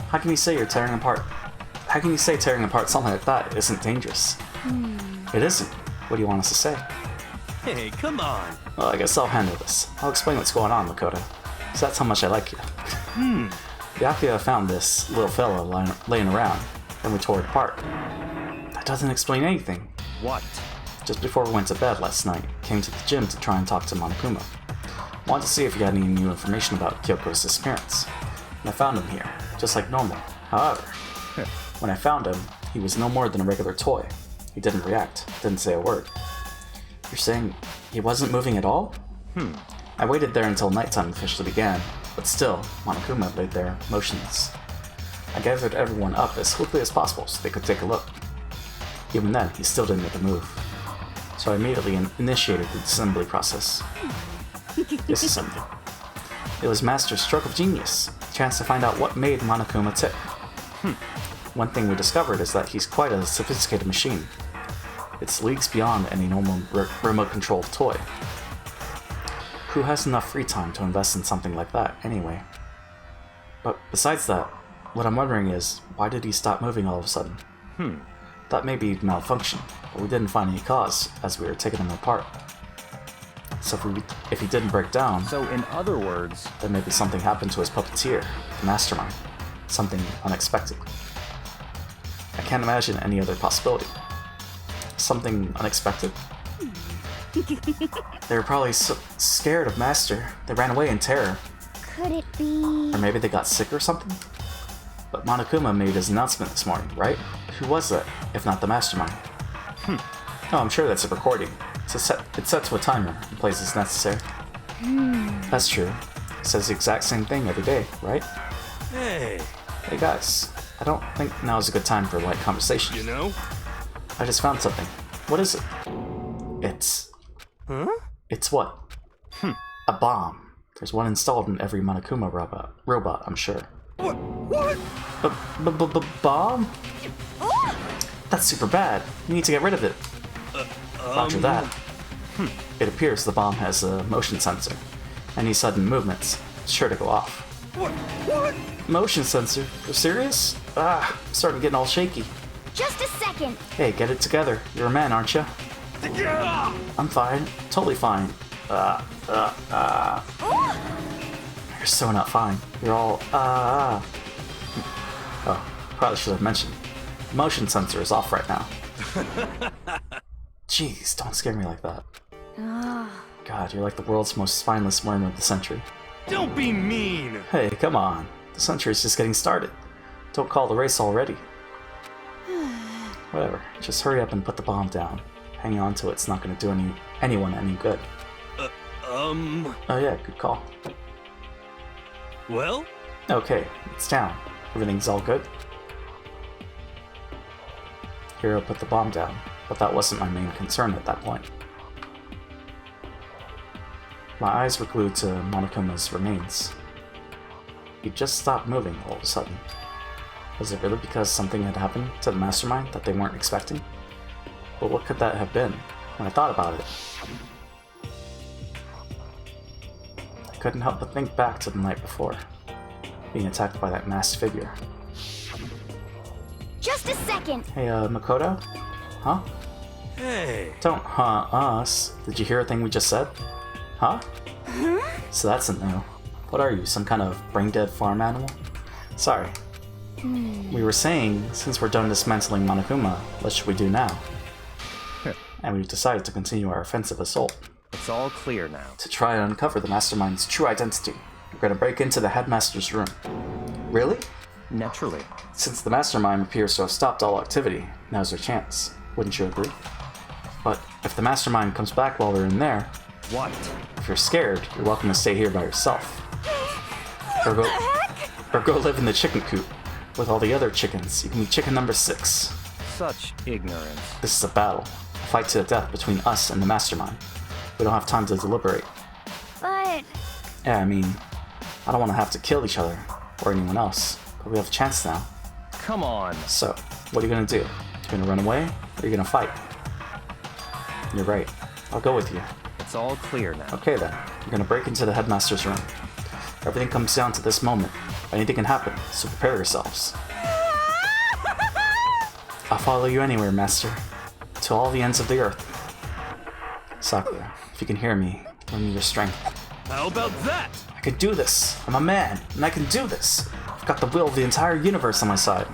How can you say you're tearing apart... How can you say tearing apart something like that isn't dangerous? It isn't. What do you want us to say? Hey, come on. Well, I guess I'll handle this. I'll explain what's going on, Makoto. So that's how much I like you. Byakuya found this little fellow laying around, and we tore it apart. That doesn't explain anything. What? Just before we went to bed last night, came to the gym to try and talk to Monokuma. Wanted to see if he had any new information about Kyoko's disappearance. And I found him here, just like normal. However, when I found him, he was no more than a regular toy. He didn't react, didn't say a word. You're saying he wasn't moving at all? I waited there until nighttime officially began, but still, Monokuma laid there, motionless. I gathered everyone up as quickly as possible so they could take a look. Even then, he still didn't make a move. So I immediately initiated the disassembly process. Disassembly. It was Master's stroke of genius, a chance to find out what made Monokuma tick. One thing we discovered is that he's quite a sophisticated machine. It's leagues beyond any normal remote-controlled toy. Who has enough free time to invest in something like that, anyway? But besides that, what I'm wondering is, why did he stop moving all of a sudden? That may be malfunction, but we didn't find any cause as we were taking him apart. So if he didn't break down... So in other words... Then maybe something happened to his puppeteer, the mastermind. Something unexpected. I can't imagine any other possibility. Something unexpected? They were probably so scared of Master, they ran away in terror. Could it be... Or maybe they got sick or something? But Monokuma made his announcement this morning, right? Who was that, if not the mastermind? Oh, I'm sure that's a recording. It's set to a timer and plays as necessary. That's true. It says the exact same thing every day, right? Hey. Hey guys, I don't think now's a good time for a light conversation. You know? I just found something. What is it? It's... Huh? It's what? A bomb. There's one installed in every Monokuma robot, I'm sure. What? Bomb? That's super bad. You need to get rid of it. Roger that. It appears the bomb has a motion sensor. Any sudden movements, it's sure to go off. What? Motion sensor? You're serious? I'm starting getting all shaky. Just a second. Hey, get it together. You're a man, aren't you? I'm fine. Totally fine. You're so not fine. You're all, Oh, probably should have mentioned. The motion sensor is off right now. Jeez, don't scare me like that. God, you're like the world's most spineless worm of the century. Don't be mean! Hey, come on. The century's just getting started. Don't call the race already. Whatever, just hurry up and put the bomb down. Hanging on to it's not going to do anyone any good. Oh yeah, good call. Well? Okay, it's down. Everything's all good? Hiro put the bomb down, but that wasn't my main concern at that point. My eyes were glued to Monokuma's remains. He just stopped moving all of a sudden. Was it really because something had happened to the mastermind that they weren't expecting? But what could that have been when I thought about it? I couldn't help but think back to the night before, being attacked by that masked figure. Just a second! Hey, Makoto? Huh? Hey! Don't us. Did you hear a thing we just said? Huh? So that's new. What are you, some kind of brain-dead farm animal? Sorry. We were saying, since we're done dismantling Monokuma, what should we do now? And we've decided to continue our offensive assault. It's all clear now. To try and uncover the mastermind's true identity, we're going to break into the headmaster's room. Really? Naturally. Since the mastermind appears to have stopped all activity, now's our chance. Wouldn't you agree? But if the mastermind comes back while we're in there... What? If you're scared, you're welcome to stay here by yourself. Or go live in the chicken coop with all the other chickens. You can be chicken number 6. Such ignorance. This is a battle. A fight to the death between us and the mastermind. We don't have time to deliberate. But... Yeah, I mean, I don't want to have to kill each other, or anyone else, but we have a chance now. Come on. So, what are you gonna do? You gonna run away, or are you gonna fight? You're right. I'll go with you. It's all clear now. Okay then. You're gonna break into the headmaster's room. Everything comes down to this moment. Anything can happen, so prepare yourselves. I'll follow you anywhere, master. To all the ends of the earth. Sakura, if you can hear me, lend me your strength. How about that? I can do this. I'm a man, and I can do this. I've got the will of the entire universe on my side.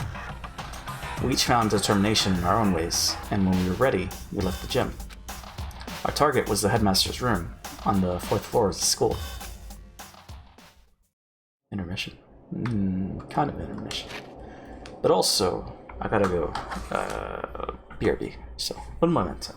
We each found determination in our own ways, and when we were ready, we left the gym. Our target was the headmaster's room, on the 4th floor of the school. Intermission? Kind of intermission. But also, I gotta go, BRB, so, one momento.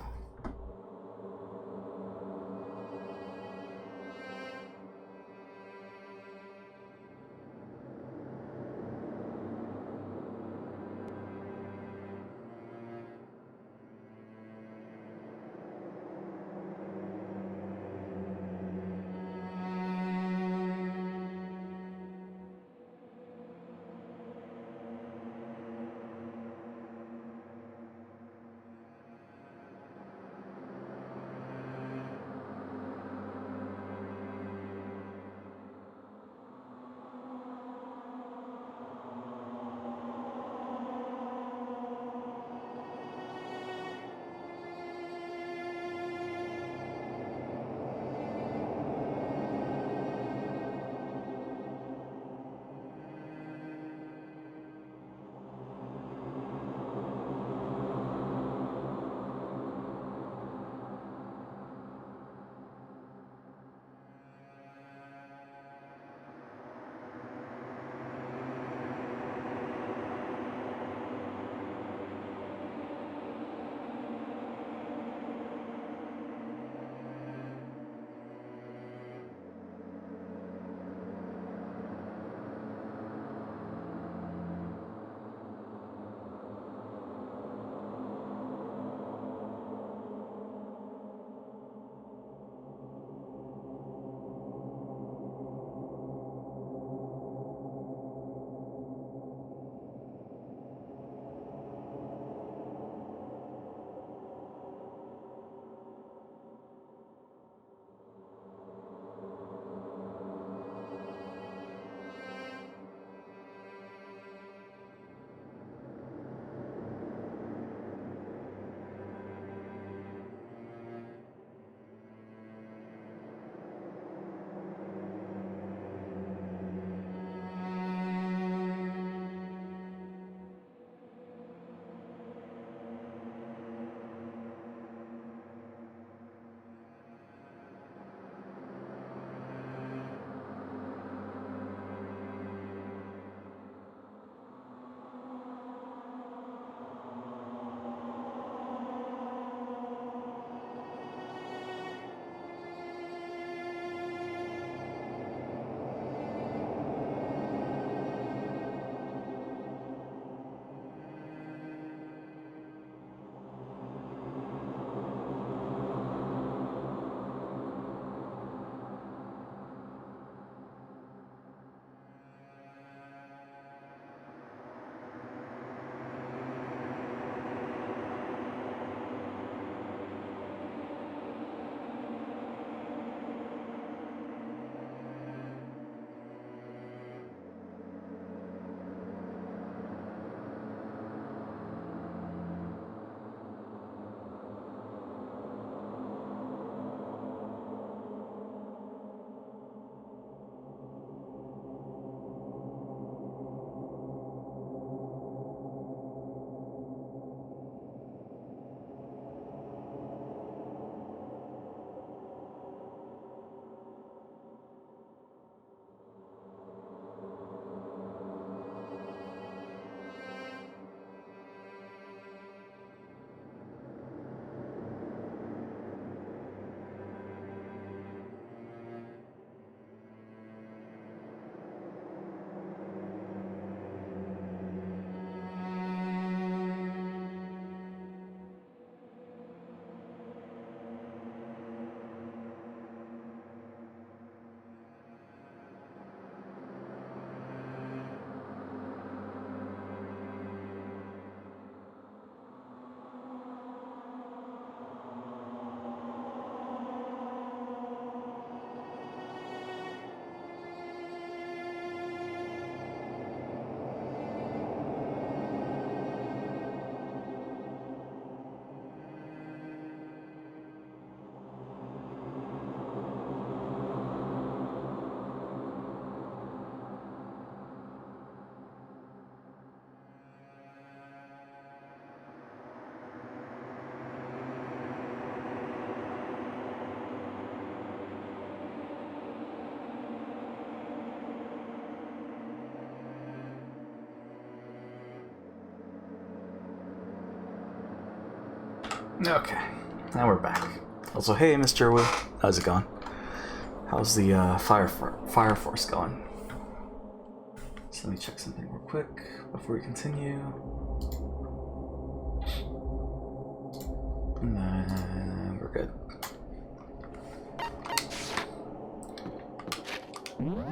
Okay, now we're back. Also, hey, Mr. Wu, how's it going? How's the fire force going? So let me check something real quick before we continue. And then we're good.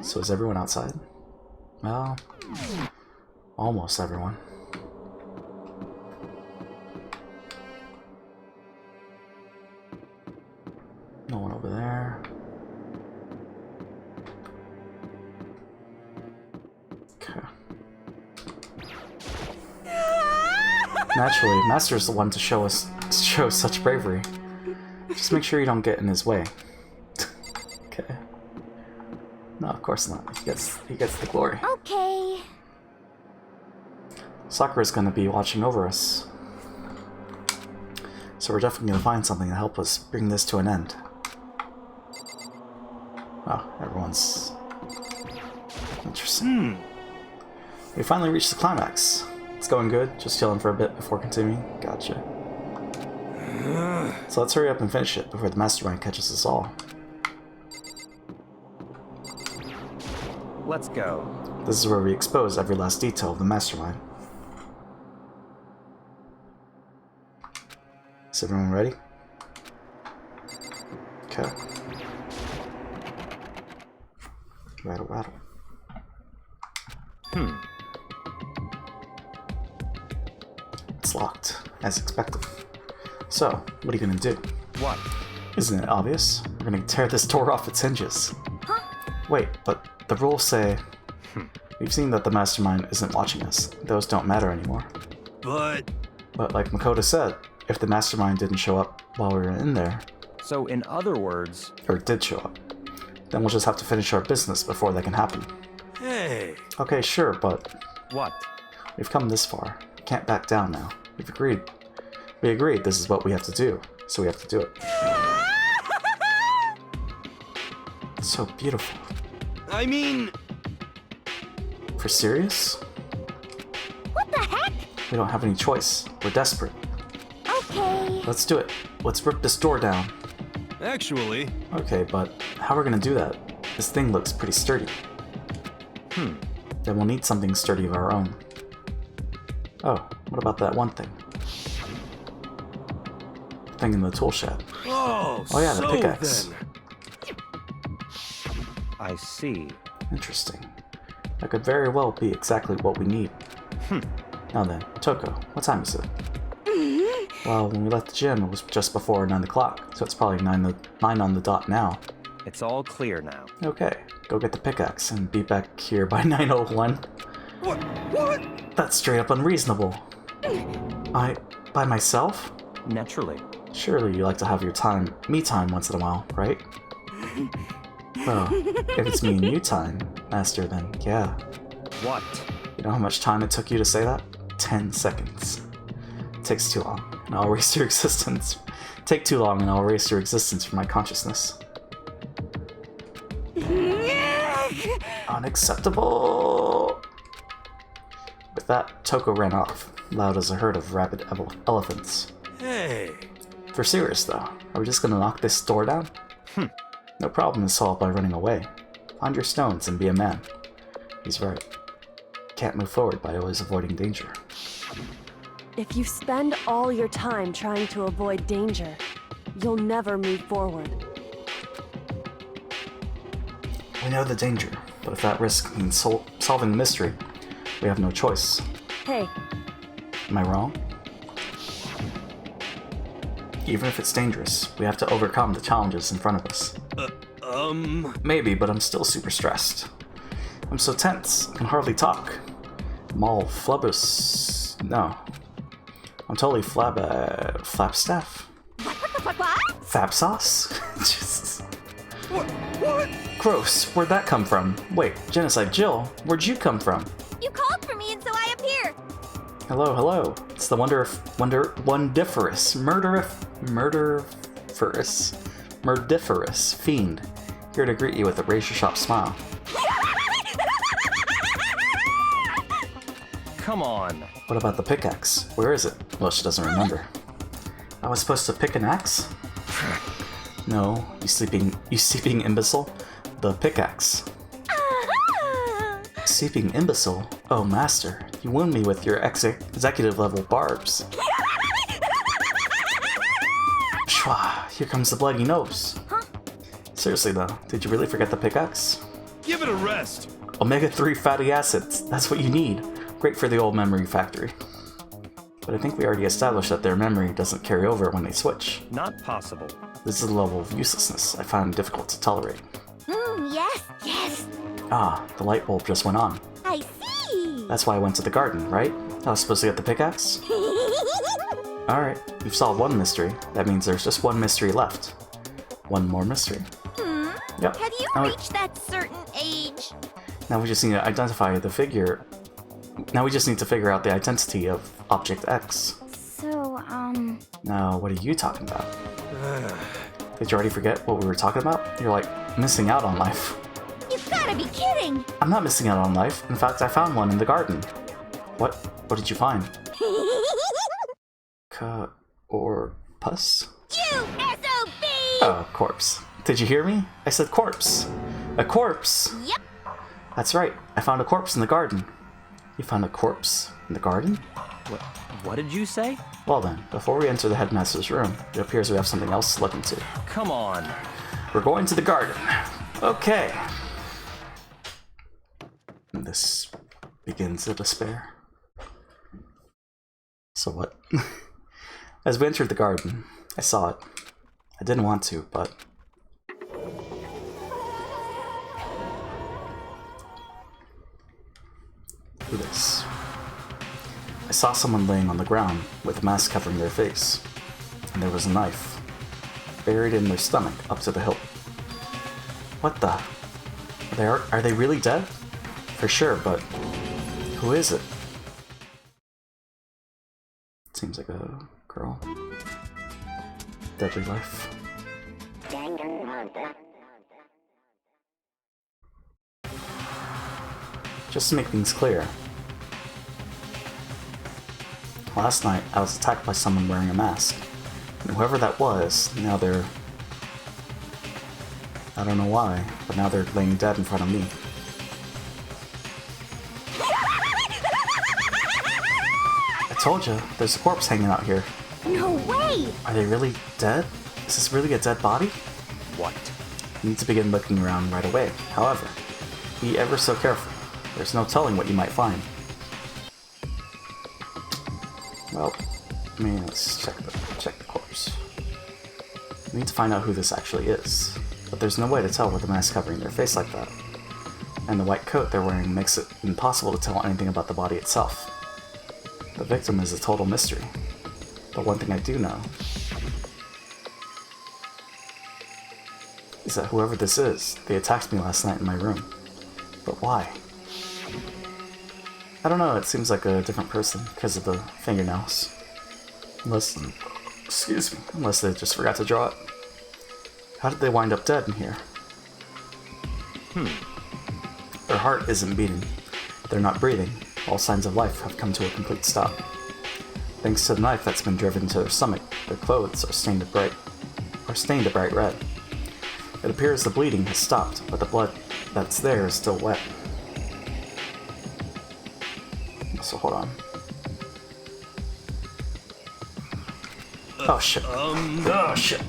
So is everyone outside? Well, almost everyone. No one over there. Okay. Naturally, Master's the one to show such bravery. Just make sure you don't get in his way. Okay. No, of course not. He gets the glory. Okay. Sakura's gonna be watching over us. So we're definitely gonna find something to help us bring this to an end. Oh, everyone's interesting. We finally reached the climax. It's going good, just chilling for a bit before continuing. Gotcha. So let's hurry up and finish it before the mastermind catches us all. Let's go. This is where we expose every last detail of the mastermind. Is everyone ready? Okay. Rattle, rattle. It's locked, as expected. So, what are you gonna do? What? Isn't it obvious? We're gonna tear this door off its hinges. Huh? Wait, but the rules say... We've seen that the mastermind isn't watching us. Those don't matter anymore. But like Makoto said, if the mastermind didn't show up while we were in there... So in other words... Or did show up. Then we'll just have to finish our business before that can happen. hey, Okay, sure, but... What? We've come this far. We can't back down now. We've agreed. We agreed this is what we have to do, so we have to do it. It's so beautiful. I mean... For serious? What the heck? We don't have any choice. We're desperate. Okay. Let's do it. Let's rip this door down. Actually... Okay, but how are we gonna do that? This thing looks pretty sturdy. Then we'll need something sturdy of our own. Oh, what about that one thing? Thing in the tool shed. Oh yeah, the so pickaxe. Then. I see. Interesting. That could very well be exactly what we need. Now then, Toko, what time is it? Well, when we left the gym, it was just before 9 o'clock, so it's probably 9 on the dot now. It's all clear now. Okay, go get the pickaxe and be back here by 9:01. What? That's straight up unreasonable. By myself? Naturally. Surely you like to have your me time once in a while, right? Well, if it's me and you time, Master, then yeah. What? You know how much time it took you to say that? 10 seconds. It takes too long, and I'll erase your existence. Take too long, and I'll erase your existence from my consciousness. Unacceptable! With that, Toko ran off, loud as a herd of rabid elephants. Hey. For serious though, are we just gonna knock this door down? No problem is solved by running away. Find your stones and be a man. He's right. Can't move forward by always avoiding danger. If you spend all your time trying to avoid danger, you'll never move forward. We know the danger, but if that risk means solving the mystery, we have no choice. Hey, Am I wrong? Even if it's dangerous, we have to overcome the challenges in front of us. Maybe, but I'm still super stressed. I'm so tense, I can hardly talk. I'm all flubbus. No. I'm totally flapstaff? What? Fab sauce? Jesus. What? Gross, where'd that come from? Wait, Genocide Jill, where'd you come from? You called for me and so I appeared. Hello. It's the murdiferous fiend. Here to greet you with a razor sharp smile. Come on. What about the pickaxe? Where is it? Well, she doesn't remember. I was supposed to pick an axe? No, you sleeping imbecile. The pickaxe. Sleeping imbecile? Oh, master, you wound me with your executive level barbs. Shwa, here comes the bloody nose. Huh? Seriously though, did you really forget the pickaxe? Give it a rest. Omega-3 fatty acids, that's what you need. Great for the old memory factory. But I think we already established that their memory doesn't carry over when they switch. Not possible. This is a level of uselessness I find difficult to tolerate. Yes, yes. Ah, the light bulb just went on. I see. That's why I went to the garden, right? I was supposed to get the pickaxe? Alright, we've solved one mystery. That means there's just one mystery left. One more mystery. Yep. Have you Now reached that certain age? Now we just need to identify the figure. Now we just need to figure out the identity of Object X. So, Now, what are you talking about? Did you already forget what we were talking about? You're like, missing out on life. You've gotta be kidding! I'm not missing out on life. In fact, I found one in the garden. What? What did you find? Or pus? You SOB! Oh, corpse. Did you hear me? I said corpse. A corpse? Yep. That's right. I found a corpse in the garden. You found a corpse in the garden? What did you say? Well then, before we enter the headmaster's room, it appears we have something else to look into. Come on. We're going to the garden. Okay. And this begins the despair. So what? As we entered the garden, I saw it. I didn't want to, but... Who this? I saw someone laying on the ground with a mask covering their face, and there was a knife buried in their stomach up to the hilt. What the? Are they really dead? For sure, but who is it? Seems like a girl. Deadly life. Danganronpa. Just to make things clear, last night I was attacked by someone wearing a mask, and whoever that was, now they're... I don't know why, but now they're laying dead in front of me. I told you, there's a corpse hanging out here. No way! Are they really dead? Is this really a dead body? What? You need to begin looking around right away. However, be ever so careful. There's no telling what you might find. Well, I mean, let's check the corpse. We need to find out who this actually is, but there's no way to tell with the mask covering their face like that. And the white coat they're wearing makes it impossible to tell anything about the body itself. The victim is a total mystery. But one thing I do know is that whoever this is, they attacked me last night in my room. But why? I don't know, it seems like a different person because of the fingernails. Unless they just forgot to draw it. How did they wind up dead in here? Their heart isn't beating. They're not breathing. All signs of life have come to a complete stop. Thanks to the knife that's been driven into their stomach, their clothes are stained a bright red. It appears the bleeding has stopped, but the blood that's there is still wet. So hold on. Oh shit. Oh shit.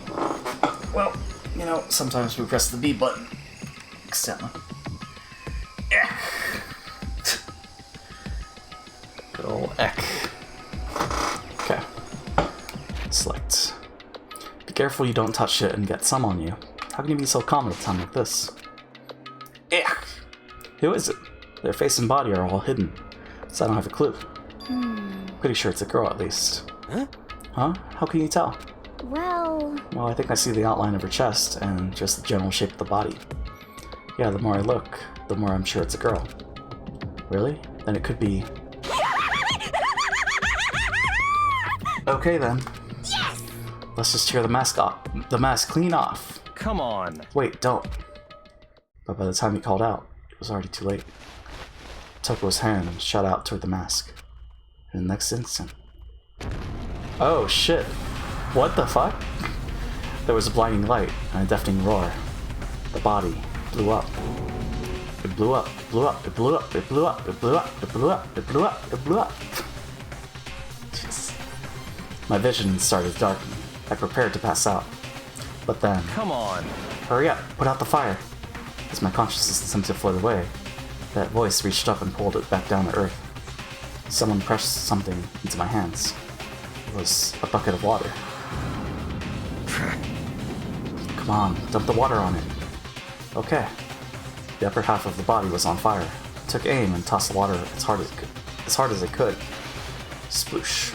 Well, you know, sometimes we press the B button. Accidentally. Good old Eck. Okay. Select. Be careful you don't touch it and get some on you. How can you be so calm at a time like this? Who is it? Their face and body are all hidden, so I don't have a clue. Pretty sure it's a girl at least. Huh? How can you tell? Well, I think I see the outline of her chest and just the general shape of the body. Yeah, the more I look, the more I'm sure it's a girl. Really? Then it could be... Okay then. yes! Let's just tear the mask off. The mask clean off. Come on. Wait, don't. But by the time he called out, it was already too late. Toko's hand shot out toward the mask. In the next instant... Oh shit. What the fuck? There was a blinding light and a deafening roar. The body blew up. It blew up, blew up, it blew up, it blew up, it blew up, it blew up, it blew up, it blew up. Jesus. My vision started to darken. I prepared to pass out. But then... Come on. Hurry up, put out the fire. As my consciousness attempted to float away, that voice reached up and pulled it back down to earth. Someone pressed something into my hands. It was a bucket of water. Come on, dump the water on it. Okay. The upper half of the body was on fire. I took aim and tossed the water as hard as I could. Sploosh.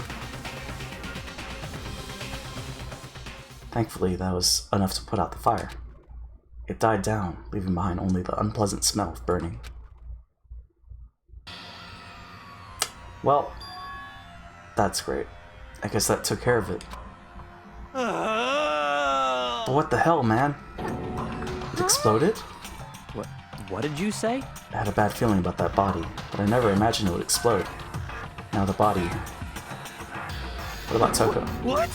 Thankfully, that was enough to put out the fire. It died down, leaving behind only the unpleasant smell of burning. Well, that's great. I guess that took care of it. But what the hell, man? It exploded? What did you say? I had a bad feeling about that body, but I never imagined it would explode. Now the body... What about Toko? What?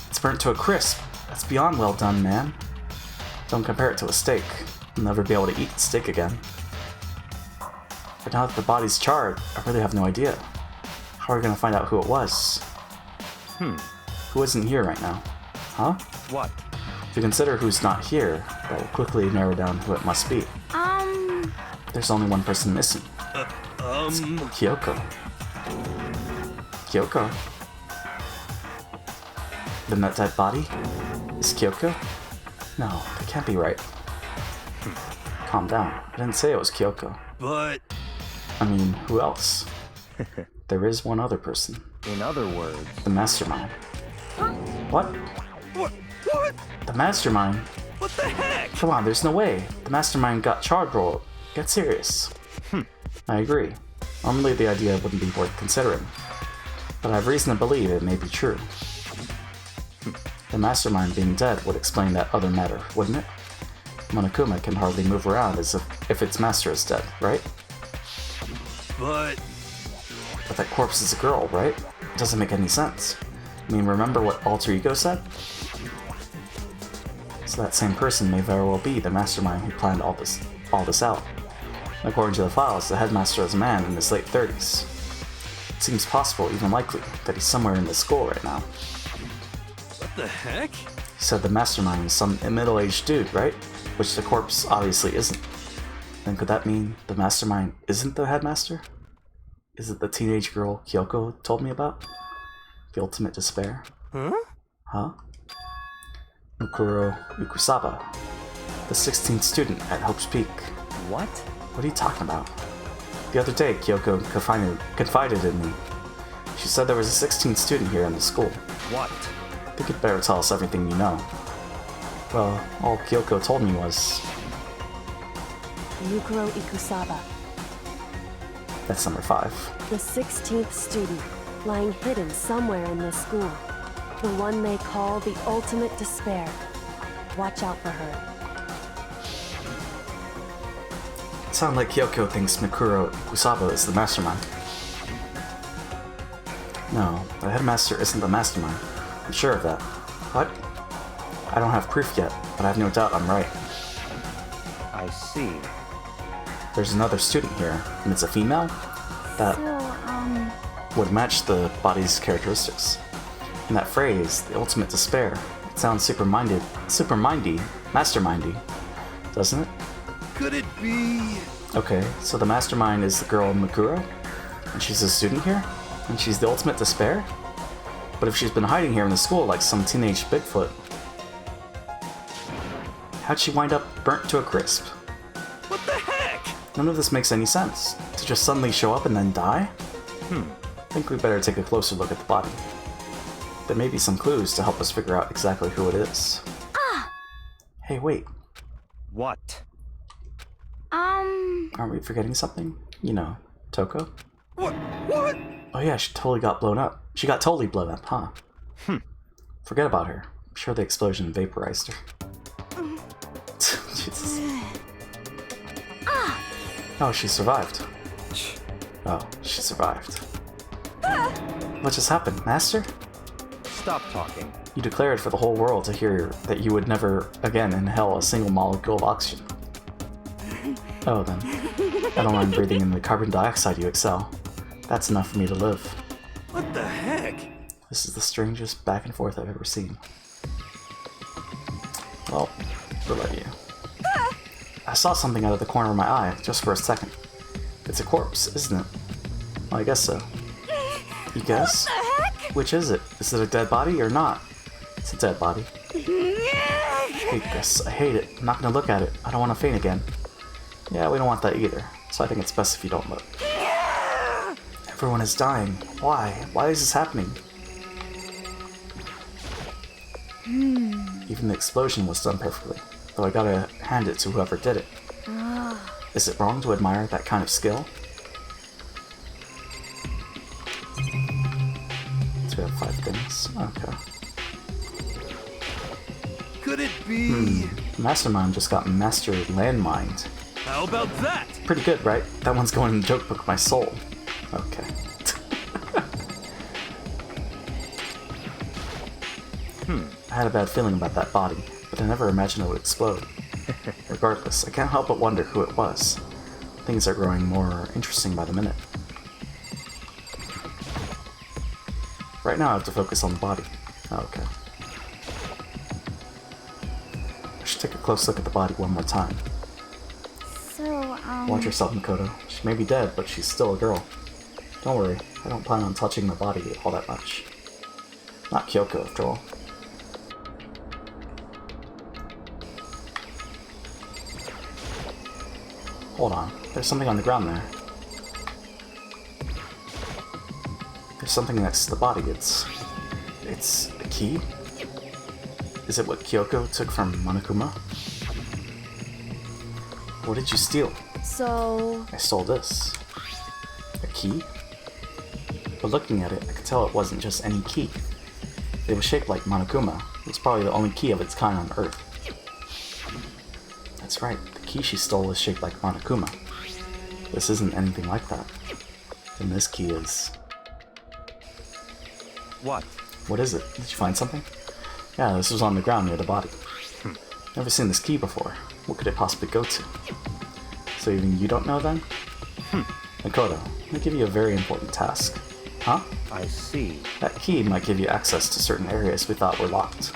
It's burnt to a crisp. That's beyond well done, man. Don't compare it to a steak. You'll never be able to eat steak again. But now that the body's charred, I really have no idea. How are we gonna find out who it was? Who isn't here right now? Huh? What? If you consider who's not here, that will quickly narrow down who it must be. There's only one person missing. It's Kyoko. Kyoko? Then that dead body? Is Kyoko? No, that can't be right. Calm down. I didn't say it was Kyoko. But... I mean, who else? There is one other person. In other words... The Mastermind. What? What? The Mastermind? What the heck? Come on, there's no way. The Mastermind got charred rolled. Get serious. I agree. Normally the idea wouldn't be worth considering. But I have reason to believe it may be true. The Mastermind being dead would explain that other matter, wouldn't it? Monokuma can hardly move around as if its master is dead, right? But that corpse is a girl, right? It doesn't make any sense. I mean, remember what Alter Ego said? So that same person may very well be the Mastermind who planned all this out. According to the files, the headmaster is a man in his late 30s. It seems possible, even likely, that he's somewhere in the school right now. what the heck? He said the Mastermind is some middle-aged dude, right? Which the corpse obviously isn't. Then could that mean the Mastermind isn't the headmaster? Is it the teenage girl Kyoko told me about? The ultimate despair? Huh? Mukuro Ukusaba, the 16th student at Hope's Peak. What? What are you talking about? The other day, Kyoko confided in me. She said there was a 16th student here in the school. What? I think you'd better tell us everything you know. Well, all Kyoko told me was... Mukuro Ikusaba, That's number 5. the 16th student, lying hidden somewhere in this school. The one they call the ultimate despair. Watch out for her. It sounds like Kyoko thinks Mikuro Ukusaba is the Mastermind. No, the headmaster isn't the Mastermind. I'm sure of that. What? I don't have proof yet, but I have no doubt I'm right. I see. There's another student here, and it's a female? That So, would match the body's characteristics. And that phrase, the ultimate despair, it sounds super-mindy, mastermindy, doesn't it? Could it be... Okay, so the Mastermind is the girl Mikuro, and she's a student here, and she's the ultimate despair? But if she's been hiding here in the school like some teenage Bigfoot, how'd she wind up burnt to a crisp? What the heck? None of this makes any sense. To just suddenly show up and then die? I think we better take a closer look at the body. There may be some clues to help us figure out exactly who it is. Hey, wait. What? Aren't we forgetting something? You know, Toko? What? Oh yeah, she totally got blown up. She got totally blown up, huh? Forget about her. I'm sure the explosion vaporized her. Jesus. Oh, she survived. Oh, she survived. What just happened, Master? stop talking. You declared for the whole world to hear that you would never again inhale a single molecule of oxygen. Oh, then. I don't mind breathing in the carbon dioxide you exhale. That's enough for me to live. What the heck? This is the strangest back and forth I've ever seen. Well, we'll let you. I saw something out of the corner of my eye, just for a second. It's a corpse, isn't it? Well, I guess so. You guess? What the heck? Which is it? Is it a dead body or not? It's a dead body. I hate this. I hate it. I'm not gonna look at it. I don't want to faint again. Yeah, we don't want that either. So I think it's best if you don't look. Everyone is dying. Why? Why is this happening? Even the explosion was done perfectly, though I gotta hand it to whoever did it. Is it wrong to admire that kind of skill? So we have 5 things. Okay. Could it be? Mastermind just got Master Landmined. How about that? Pretty good, right? That one's going in the joke book of my soul. Okay. I had a bad feeling about that body, but I never imagined it would explode. Regardless, I can't help but wonder who it was. Things are growing more interesting by the minute. Right now I have to focus on the body. Okay. I should take a close look at the body one more time. So, Watch yourself, Makoto. She may be dead, but she's still a girl. Don't worry, I don't plan on touching the body all that much. Not Kyoko, after all. Hold on, there's something on the ground there. There's something next to the body. It's a key? Is it what Kyoko took from Monokuma? What did you steal? So... I stole this. A key? But looking at it, I could tell it wasn't just any key. It was shaped like Monokuma. It was probably the only key of its kind on Earth. That's right, the key she stole is shaped like Monokuma. This isn't anything like that. And this key is... What? What is it? Did you find something? Yeah, this was on the ground near the body. Never seen this key before. What could it possibly go to? So even you don't know then? Makoto, let me give you a very important task. Huh? I see. That key might give you access to certain areas we thought were locked.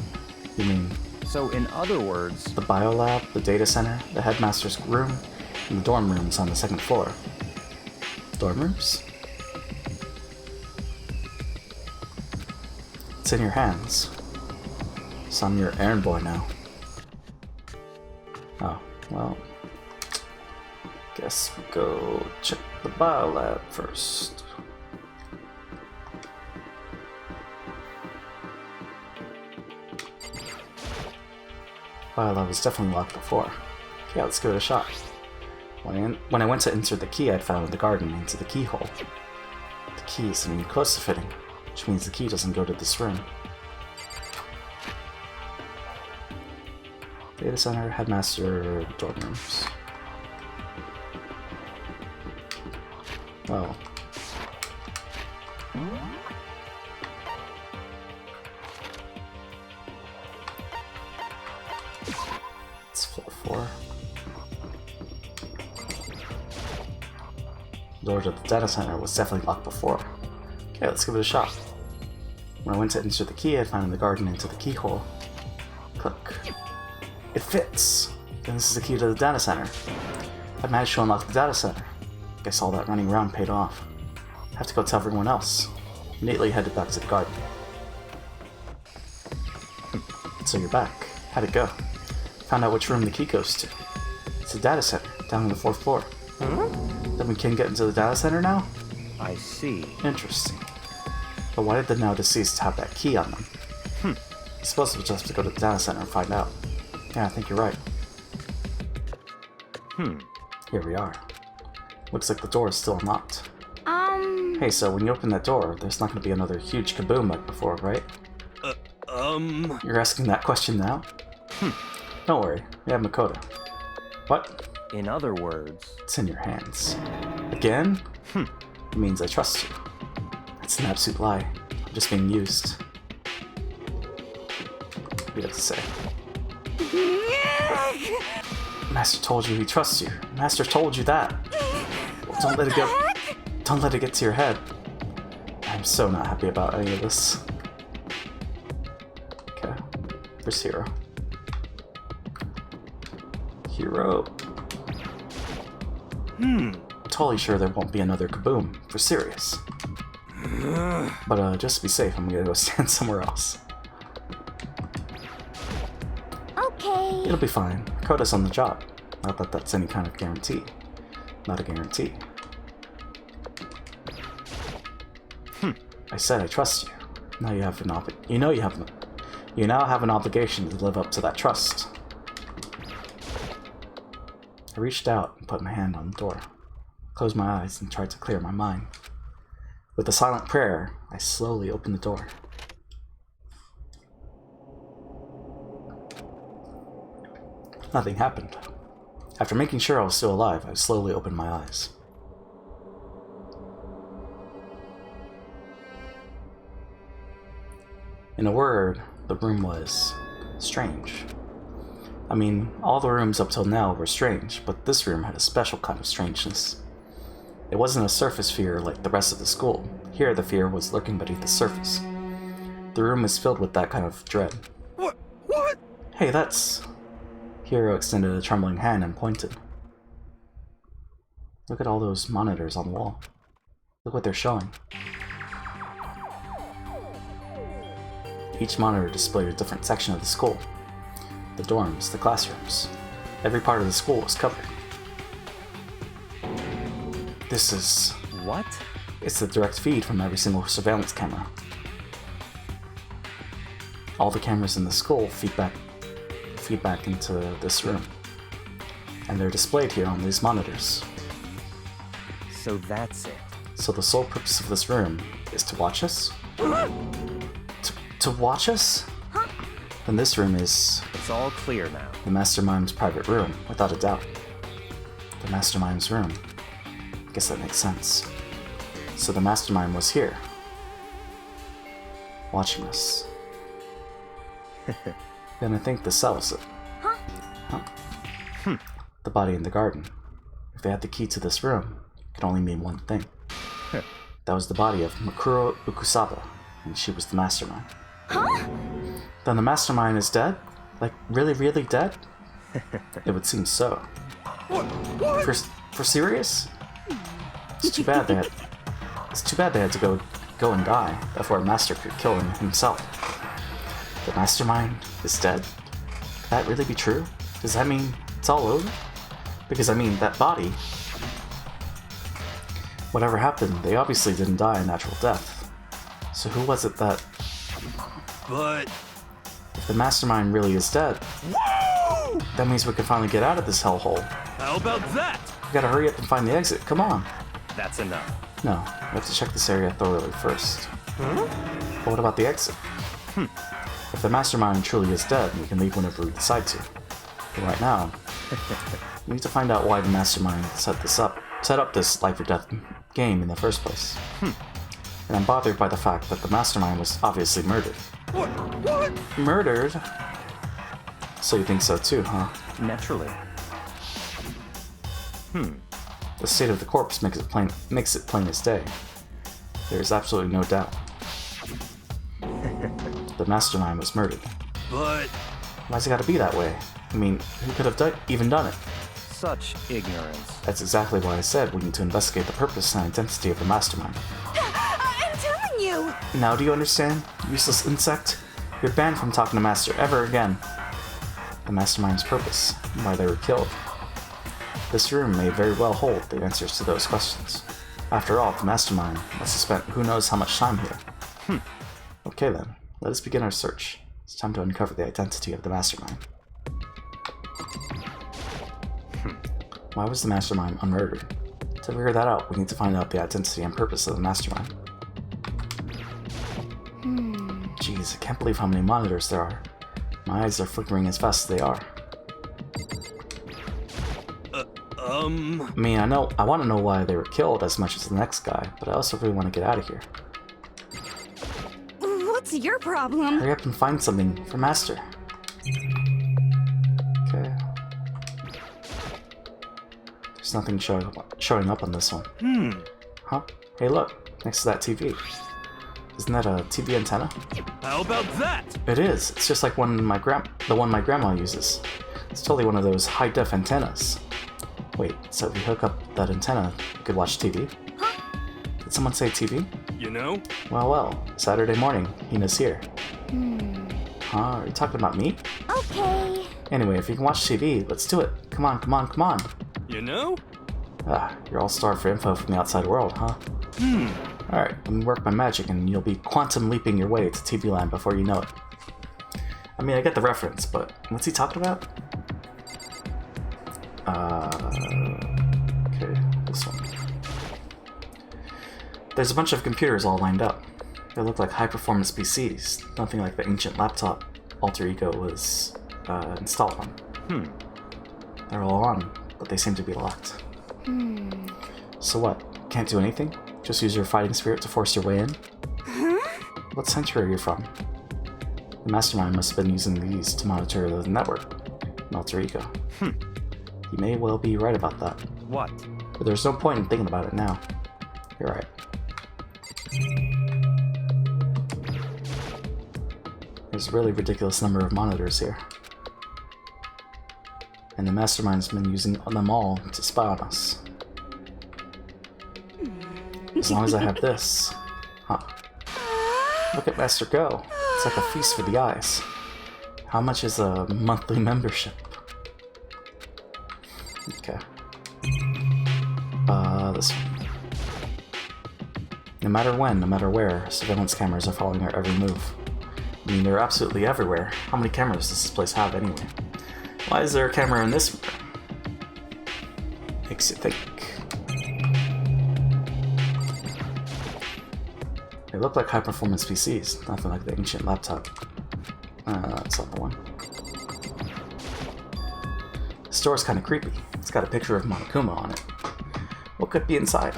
You mean... So in other words... The biolab, the data center, the headmaster's room, and the dorm rooms on the 2nd floor. Dorm rooms? It's in your hands. So I'm your errand boy now. Oh, well... Guess we'll go check the biolab first. Biolab was definitely locked before. Yeah, let's give it a shot. When I went to insert the key I'd found in the garden into the keyhole. The key isn't even close to fitting, which means the key doesn't go to this room. Data center, headmaster, dorm rooms. Well. It's floor 4. The door to the data center was definitely locked before. Okay, let's give it a shot. When I went to insert the key I found in the garden into the keyhole. Click. It fits! Then this is the key to the data center. I managed to unlock the data center. Guess all that running around paid off. I have to go tell everyone else. Immediately headed back to the garden. So you're back. How'd it go? Found out which room the key goes to. It's a data center, down on the 4th floor. Then we can get into the data center now? I see. Interesting. But why did the now deceased have that key on them? I suppose we'll just have to go to the data center and find out. Yeah, I think you're right. Here we are. Looks like the door is still unlocked. Hey, so when you open that door, there's not going to be another huge kaboom like before, right? You're asking that question now? Don't worry, we have Makoto. What? In other words... It's in your hands. Again? It means I trust you. That's an absolute lie. I'm just being used. you have to say. Master told you he trusts you. Master told you that. Well, don't let it go. Don't let it get to your head. I'm so not happy about any of this. Okay, where's Hero? Hero. Totally sure there won't be another kaboom, for serious. But just to be safe, I'm gonna go stand somewhere else. Okay. It'll be fine. Koda's on the job. Not that that's any kind of guarantee. Not a guarantee. I said I trust you. Now you have an you now have an obligation to live up to that trust. I reached out and put my hand on the door, closed my eyes, and tried to clear my mind. With a silent prayer, I slowly opened the door. Nothing happened. After making sure I was still alive, I slowly opened my eyes. In a word, the room was strange. I mean, all the rooms up till now were strange, but this room had a special kind of strangeness. It wasn't a surface fear like the rest of the school. Here, the fear was lurking beneath the surface. The room was filled with that kind of dread. What? Hey, that's... Hero extended a trembling hand and pointed. Look at all those monitors on the wall. Look what they're showing. Each monitor displayed a different section of the school. The dorms, the classrooms. Every part of the school was covered. This is... What? It's the direct feed from every single surveillance camera. All the cameras in the school feed back into this room. And they're displayed here on these monitors. So that's it. So the sole purpose of this room is to watch us? To watch us? Then this room is... It's all clear now. The Mastermind's private room, without a doubt. The Mastermind's room. I guess that makes sense. So the Mastermind was here. Watching us. Then I think this settles it. The body in the garden. If they had the key to this room, it could only mean one thing. That was the body of Makuro Ukusaba, and she was the Mastermind. Then the Mastermind is dead? Like, really, really dead? It would seem so. What? For serious? It's too bad they had to go and die before a master could kill him himself. The Mastermind is dead? Could that really be true? Does that mean it's all over? Because I mean, that body... Whatever happened, they obviously didn't die a natural death. So who was it that... But... If the Mastermind really is dead... Whoa! That means we can finally get out of this hellhole. How about that? We gotta hurry up and find the exit, come on! That's enough. No, we have to check this area thoroughly first. But what about the exit? If the Mastermind truly is dead, we can leave whenever we decide to. But right now, we need to find out why the Mastermind set up this life or death game in the first place. And I'm bothered by the fact that the Mastermind was obviously murdered. What? Murdered? So you think so too, huh? Naturally. The state of the corpse makes it plain as day. There is absolutely no doubt. The Mastermind was murdered. But... Why's it gotta be that way? I mean, who could have even done it? Such ignorance. That's exactly why I said we need to investigate the purpose and identity of the Mastermind. I'm telling you! Now do you understand, useless insect? You're banned from talking to Master ever again. The Mastermind's purpose, and why they were killed. This room may very well hold the answers to those questions. After all, the Mastermind must have spent who knows how much time here. Okay then, let us begin our search. It's time to uncover the identity of the Mastermind. Why was the Mastermind unmurdered? To figure that out, we need to find out the identity and purpose of the Mastermind. Jeez, I can't believe how many monitors there are. My eyes are flickering as fast as they are. I mean, I want to know why they were killed as much as the next guy, but I also really want to get out of here. What's your problem? Hurry up and find something for Master. Okay. There's nothing showing up on this one. Huh? Hey look, next to that TV. Isn't that a TV antenna? How about that? It is. It's just like the one my grandma uses. It's totally one of those high-def antennas. Wait, so if you hook up that antenna, you could watch TV? Did someone say TV? You know? Well, Saturday morning, Hina's here. Huh? Are you talking about me? Okay. Anyway, if you can watch TV, let's do it. Come on. You know? You're all starved for info from the outside world, huh? Alright, let me work my magic and you'll be quantum leaping your way to TV land before you know it. I mean, I get the reference, but what's he talking about? Okay, this one. There's a bunch of computers all lined up. They look like high-performance PCs, nothing like the ancient laptop Alter Ego was installed on. They're all on, but they seem to be locked. So what? Can't do anything? Just use your fighting spirit to force your way in? What century are you from? The mastermind must have been using these to monitor the network. An Alter Ego. You may well be right about that. What? But there's no point in thinking about it now. You're right. There's a really ridiculous number of monitors here. And the mastermind's been using them all to spy on us. As long as I have this. Huh. Look at Master go. It's like a feast for the eyes. How much is a monthly membership? Okay. This one. No matter when, no matter where, surveillance cameras are following our every move. I mean, they're absolutely everywhere. How many cameras does this place have anyway? Why is there a camera in this room? Makes you think. They look like high-performance PCs, nothing like the ancient laptop. That's not the one. The store's kind of creepy. It's got a picture of Monokuma on it. What could be inside?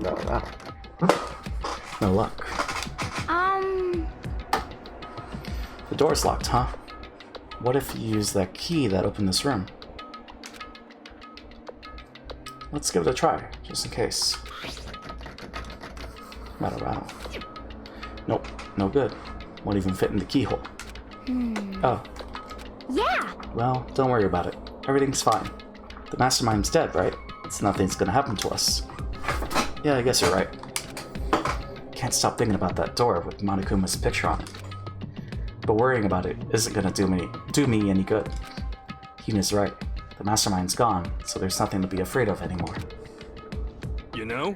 No luck. The door's locked, huh? What if you use that key that opened this room? Let's give it a try, just in case. Rattle. Nope, no good. Won't even fit in the keyhole. Oh. Yeah! Well, don't worry about it. Everything's fine. The mastermind's dead, right? So nothing's gonna happen to us. Yeah, I guess you're right. Can't stop thinking about that door with Monokuma's picture on it. But worrying about it isn't gonna do me any good. Hina's right. The mastermind's gone, so there's nothing to be afraid of anymore. You know?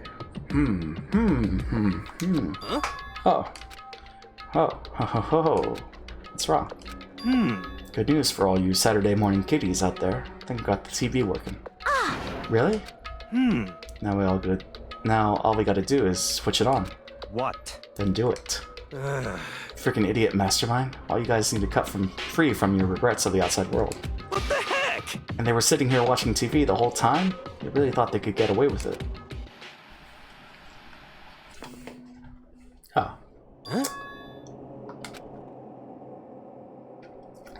Huh? Oh. What's wrong? Good news for all you Saturday morning kiddies out there. I think I got the TV working. Really? Now all we gotta do is switch it on. What? Then do it. Freaking idiot mastermind. All you guys need to cut free from your regrets of the outside world. What the heck? And they were sitting here watching TV the whole time? They really thought they could get away with it. Oh. Huh?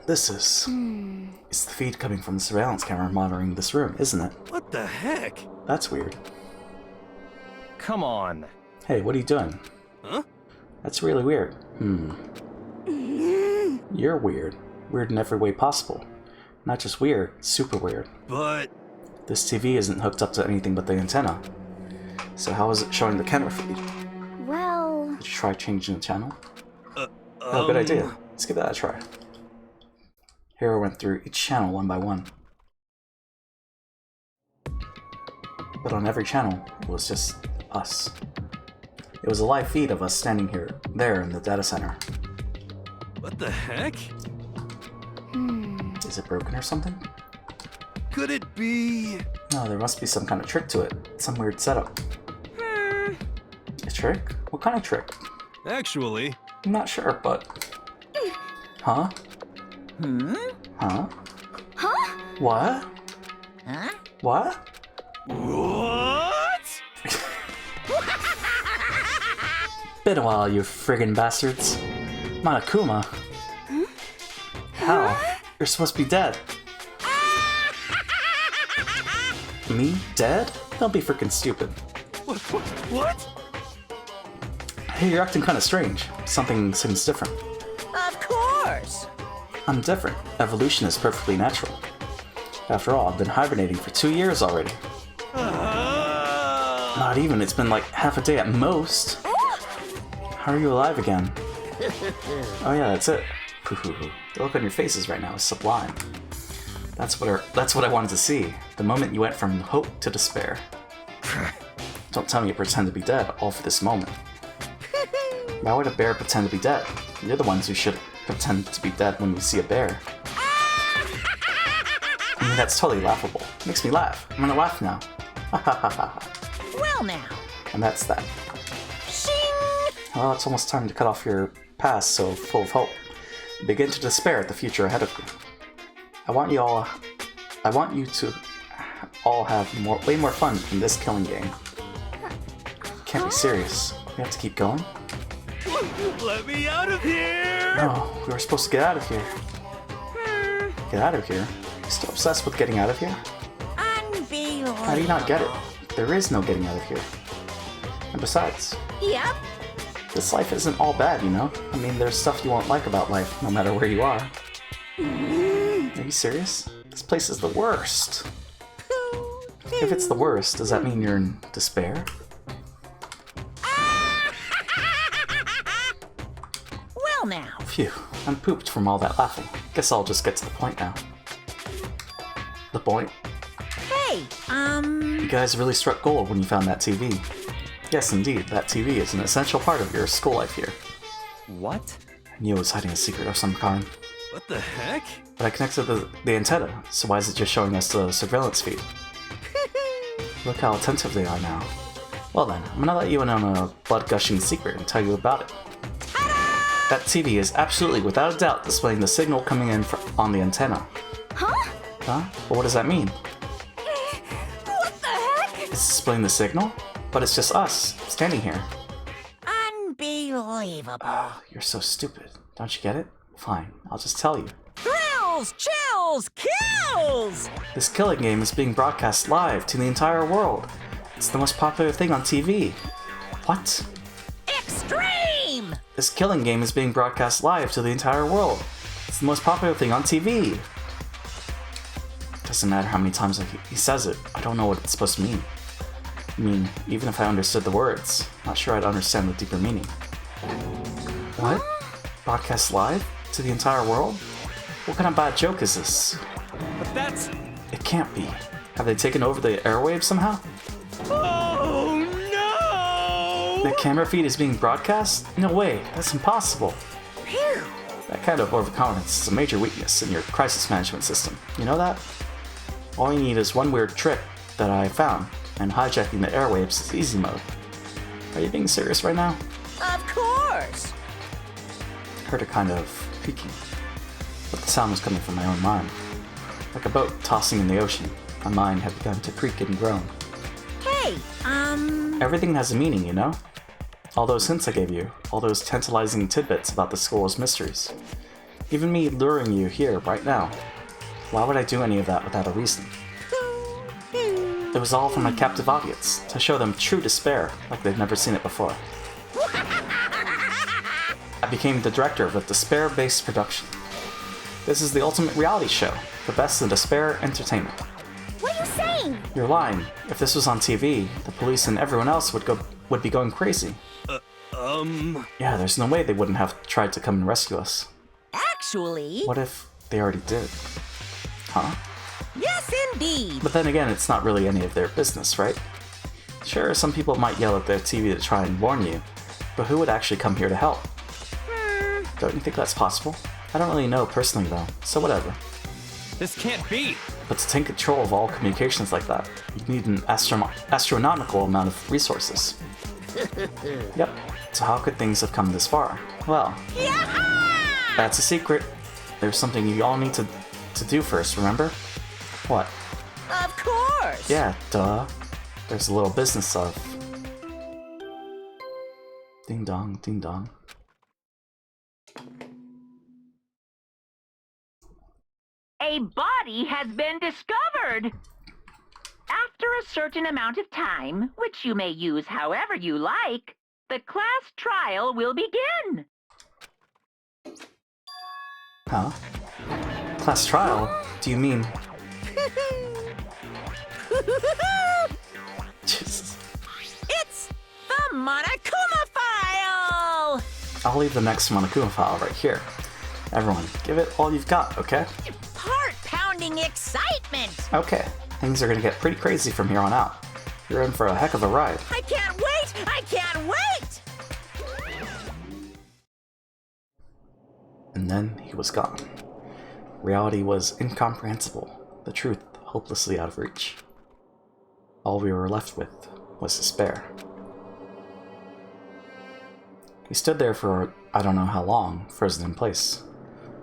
This is... It's the feed coming from the surveillance camera monitoring this room, isn't it? What the heck? That's weird. Come on. Hey, what are you doing? Huh? That's really weird. You're weird. Weird in every way possible. Not just weird, super weird. But... This TV isn't hooked up to anything but the antenna. So how is it showing the camera feed? Well... Did you try changing the channel? Oh, good idea. Let's give that a try. Hero went through each channel one by one. But on every channel, it was just us. It was a live feed of us standing there in the data center. What the heck? Is it broken or something? Could it be... No, there must be some kind of trick to it. Some weird setup. A trick? What kind of trick? Actually... I'm not sure, but... Huh? Huh? Huh? What? Huh? What? What? Been a while, you friggin' bastards. Monokuma. How? You're supposed to be dead. Me? Dead? Don't be freaking stupid. What? Hey, you're acting kind of strange. Something seems different. Of course! I'm different. Evolution is perfectly natural. After all, I've been hibernating for 2 years already. Not even, it's been like half a day at most. How are you alive again? Oh yeah, that's it. The look on your faces right now is sublime. That's what I wanted to see. The moment you went from hope to despair. Don't tell me you pretend to be dead, all for this moment. Why would a bear pretend to be dead? You're the ones who should pretend to be dead when you see a bear. I mean, that's totally laughable. It makes me laugh. I'm gonna laugh now. Well now. And that's that. Shing! Well, it's almost time to cut off your past so full of hope. Begin to despair at the future ahead of you. I want you to all have way more fun in this killing game. Can't be serious. We have to keep going? Let me out of here! No, we were supposed to get out of here. Get out of here? You're still obsessed with getting out of here? Unbelievable. How do you not get it? There is no getting out of here. And besides, Yep. this life isn't all bad, you know? I mean, there's stuff you won't like about life, no matter where you are. Are you serious? This place is the worst. If it's the worst, does that mean you're in despair? Well now. Phew, I'm pooped from all that laughing. Guess I'll just get to the point now. The point? Hey, You guys really struck gold when you found that TV. Yes, indeed, that TV is an essential part of your school life here. What? I knew it was hiding a secret of some kind. What the heck? But I connected the antenna, so why is it just showing us the surveillance feed? Look how attentive they are now. Well then, I'm gonna let you in on a blood-gushing secret and tell you about it. That TV is absolutely, without a doubt, displaying the signal coming in on the antenna. Huh? Huh? Well, what does that mean? What the heck? It's displaying the signal? But it's just us, standing here. unbelievable. You're so stupid. Don't you get it? Fine, I'll just tell you. Thrills, chills, kills! This killing game is being broadcast live to the entire world. It's the most popular thing on TV. What? Extreme! This killing game is being broadcast live to the entire world. It's the most popular thing on TV. Doesn't matter how many times he says it, I don't know what it's supposed to mean. I mean, even if I understood the words, not sure I'd understand the deeper meaning. What? Broadcast live? To the entire world? What kind of bad joke is this? But that's... It can't be. Have they taken over the airwaves somehow? Oh no! The camera feed is being broadcast? No way, that's impossible. Phew! That kind of overconfidence is a major weakness in your crisis management system. You know that? All you need is one weird trick that I found, and hijacking the airwaves is easy mode. Are you being serious right now? Of course! I heard a kind of creaking, but the sound was coming from my own mind. Like a boat tossing in the ocean, my mind had begun to creak and groan. Hey, Everything has a meaning, you know? All those hints I gave you, all those tantalizing tidbits about the school's mysteries. Even me luring you here right now. Why would I do any of that without a reason? It was all for my captive audience, to show them true despair, like they've never seen it before. I became the director of a despair-based production. This is the ultimate reality show, the best in despair entertainment. What are you saying? You're lying. If this was on TV, the police and everyone else would be going crazy. Yeah, there's no way they wouldn't have tried to come and rescue us. actually... What if they already did? Huh? Yes, indeed! But then again, it's not really any of their business, right? Sure, some people might yell at their TV to try and warn you, but who would actually come here to help? Don't you think that's possible? I don't really know personally though, so whatever. This can't be! But to take control of all communications like that, you need an astronomical amount of resources. Yep, so how could things have come this far? Well, that's a secret. There's something you all need to do first, remember? What? Of course! Yeah, duh. There's a little business of... Ding dong, ding dong. A body has been discovered. After a certain amount of time, which you may use however you like, the class trial will begin. Huh? Class trial? Do you mean... Jesus. It's the Monokuma file! I'll leave the next Monokuma file right here. Everyone, give it all you've got, okay? Heart-pounding excitement! Okay, things are gonna get pretty crazy from here on out. You're in for a heck of a ride. I can't wait! I can't wait! And then he was gone. Reality was incomprehensible, the truth hopelessly out of reach. All we were left with was despair. We stood there for I don't know how long, frozen in place.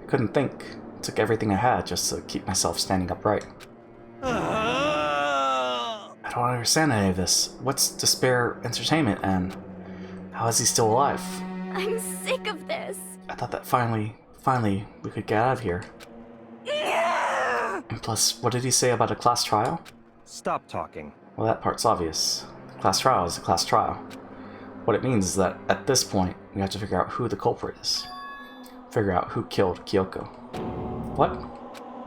I couldn't think. It took everything I had just to keep myself standing upright. I don't understand any of this. What's despair entertainment, and how is he still alive? I'm sick of this. I thought that finally we could get out of here. And plus, what did he say about a class trial? Stop talking. Well, that part's obvious. The class trial is a class trial. What it means is that at this point, we have to figure out who the culprit is. Figure out who killed Kyoko. What?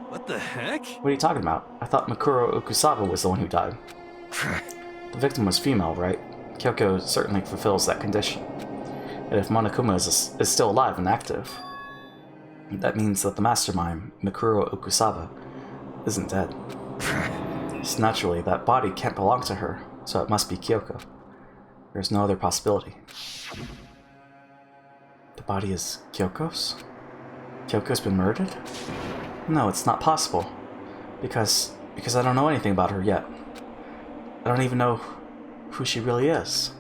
What the heck? What are you talking about? I thought Mikuro Okusaba was the one who died. The victim was female, right? Kyoko certainly fulfills that condition. And if Monokuma is still alive and active, that means that the mastermind, Mikuro Okusaba, isn't dead. So naturally, that body can't belong to her, so it must be Kyoko. There's no other possibility. The body is Kyoko's? Kyoko's been murdered? No, it's not possible. Because I don't know anything about her yet. I don't even know who she really is.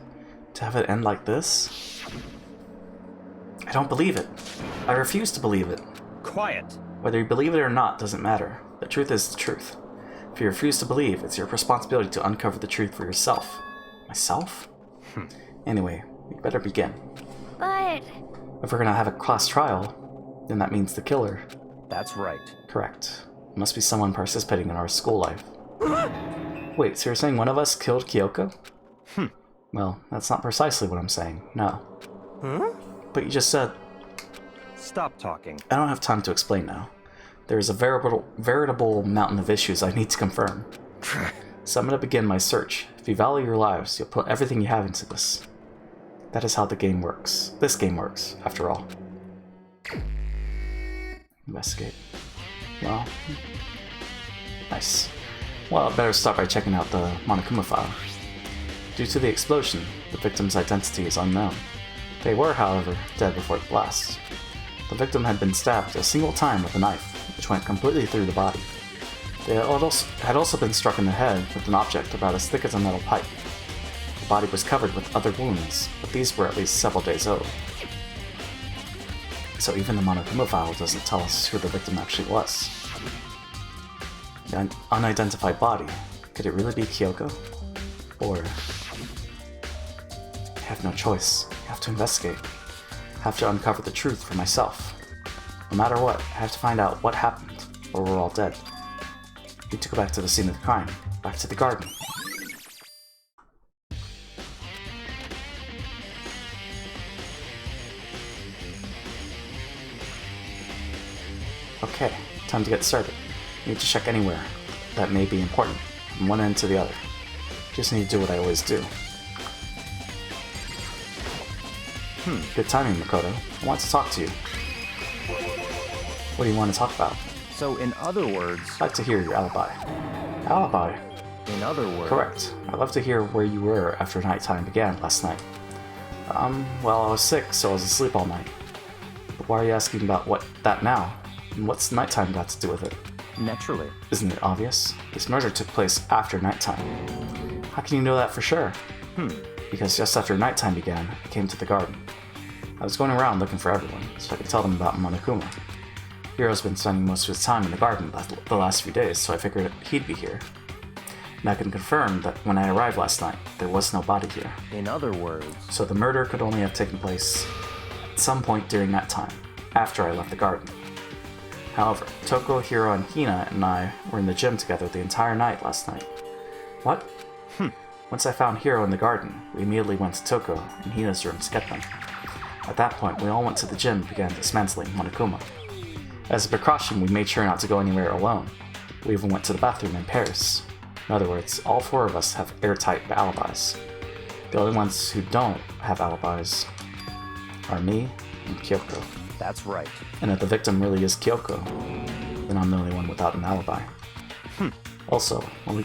To have it end like this? I don't believe it. I refuse to believe it. Quiet. Whether you believe it or not doesn't matter. The truth is the truth. If you refuse to believe, it's your responsibility to uncover the truth for yourself. Myself? Anyway, we better begin. But... If we're gonna have a class trial, then that means the killer. That's right. Correct. It must be someone participating in our school life. Wait, so you're saying one of us killed Kyoko? Well, that's not precisely what I'm saying, no. But you just said... Stop talking. I don't have time to explain now. There is a veritable mountain of issues I need to confirm. So I'm going to begin my search. If you value your lives, you'll put everything you have into this. That is how the game works. This game works, after all. Investigate. Well, nice. Well, I'd better start by checking out the Monokuma file. Due to the explosion, the victim's identity is unknown. They were, however, dead before the blast. The victim had been stabbed a single time with a knife, which went completely through the body. They had also been struck in the head with an object about as thick as a metal pipe. The body was covered with other wounds, but these were at least several days old. So even the Monokuma file doesn't tell us who the victim actually was. The unidentified body, could it really be Kyoko? Or... I have no choice. I have to investigate. I have to uncover the truth for myself. No matter what, I have to find out what happened, or we're all dead. We need to go back to the scene of the crime, back to the garden. Okay, time to get started. I need to check anywhere that may be important, from one end to the other. Just need to do what I always do. Good timing, Makoto. I want to talk to you. What do you want to talk about? So, in other words... I'd like to hear your alibi. Alibi? In other words... Correct. I'd love to hear where you were after nighttime began last night. Well, I was sick, so I was asleep all night. But why are you asking about that now? And what's nighttime got to do with it? Naturally. Isn't it obvious? This murder took place after nighttime. How can you know that for sure? Because just after nighttime began, I came to the garden. I was going around looking for everyone, so I could tell them about Monokuma. Hiro's been spending most of his time in the garden the last few days, so I figured he'd be here. And I can confirm that when I arrived last night, there was no body here. In other words... So the murder could only have taken place at some point during that time, after I left the garden. However, Toko, Hiro, and Hina and I were in the gym together the entire night last night. What? Once I found Hiro in the garden, we immediately went to Toko and Hina's room to get them. At that point, we all went to the gym and began dismantling Monokuma. As a precaution, we made sure not to go anywhere alone. We even went to the bathroom in pairs. In other words, all 4 of us have airtight alibis. The only ones who don't have alibis are me and Kyoko. That's right. And if the victim really is Kyoko, then I'm the only one without an alibi. Also, when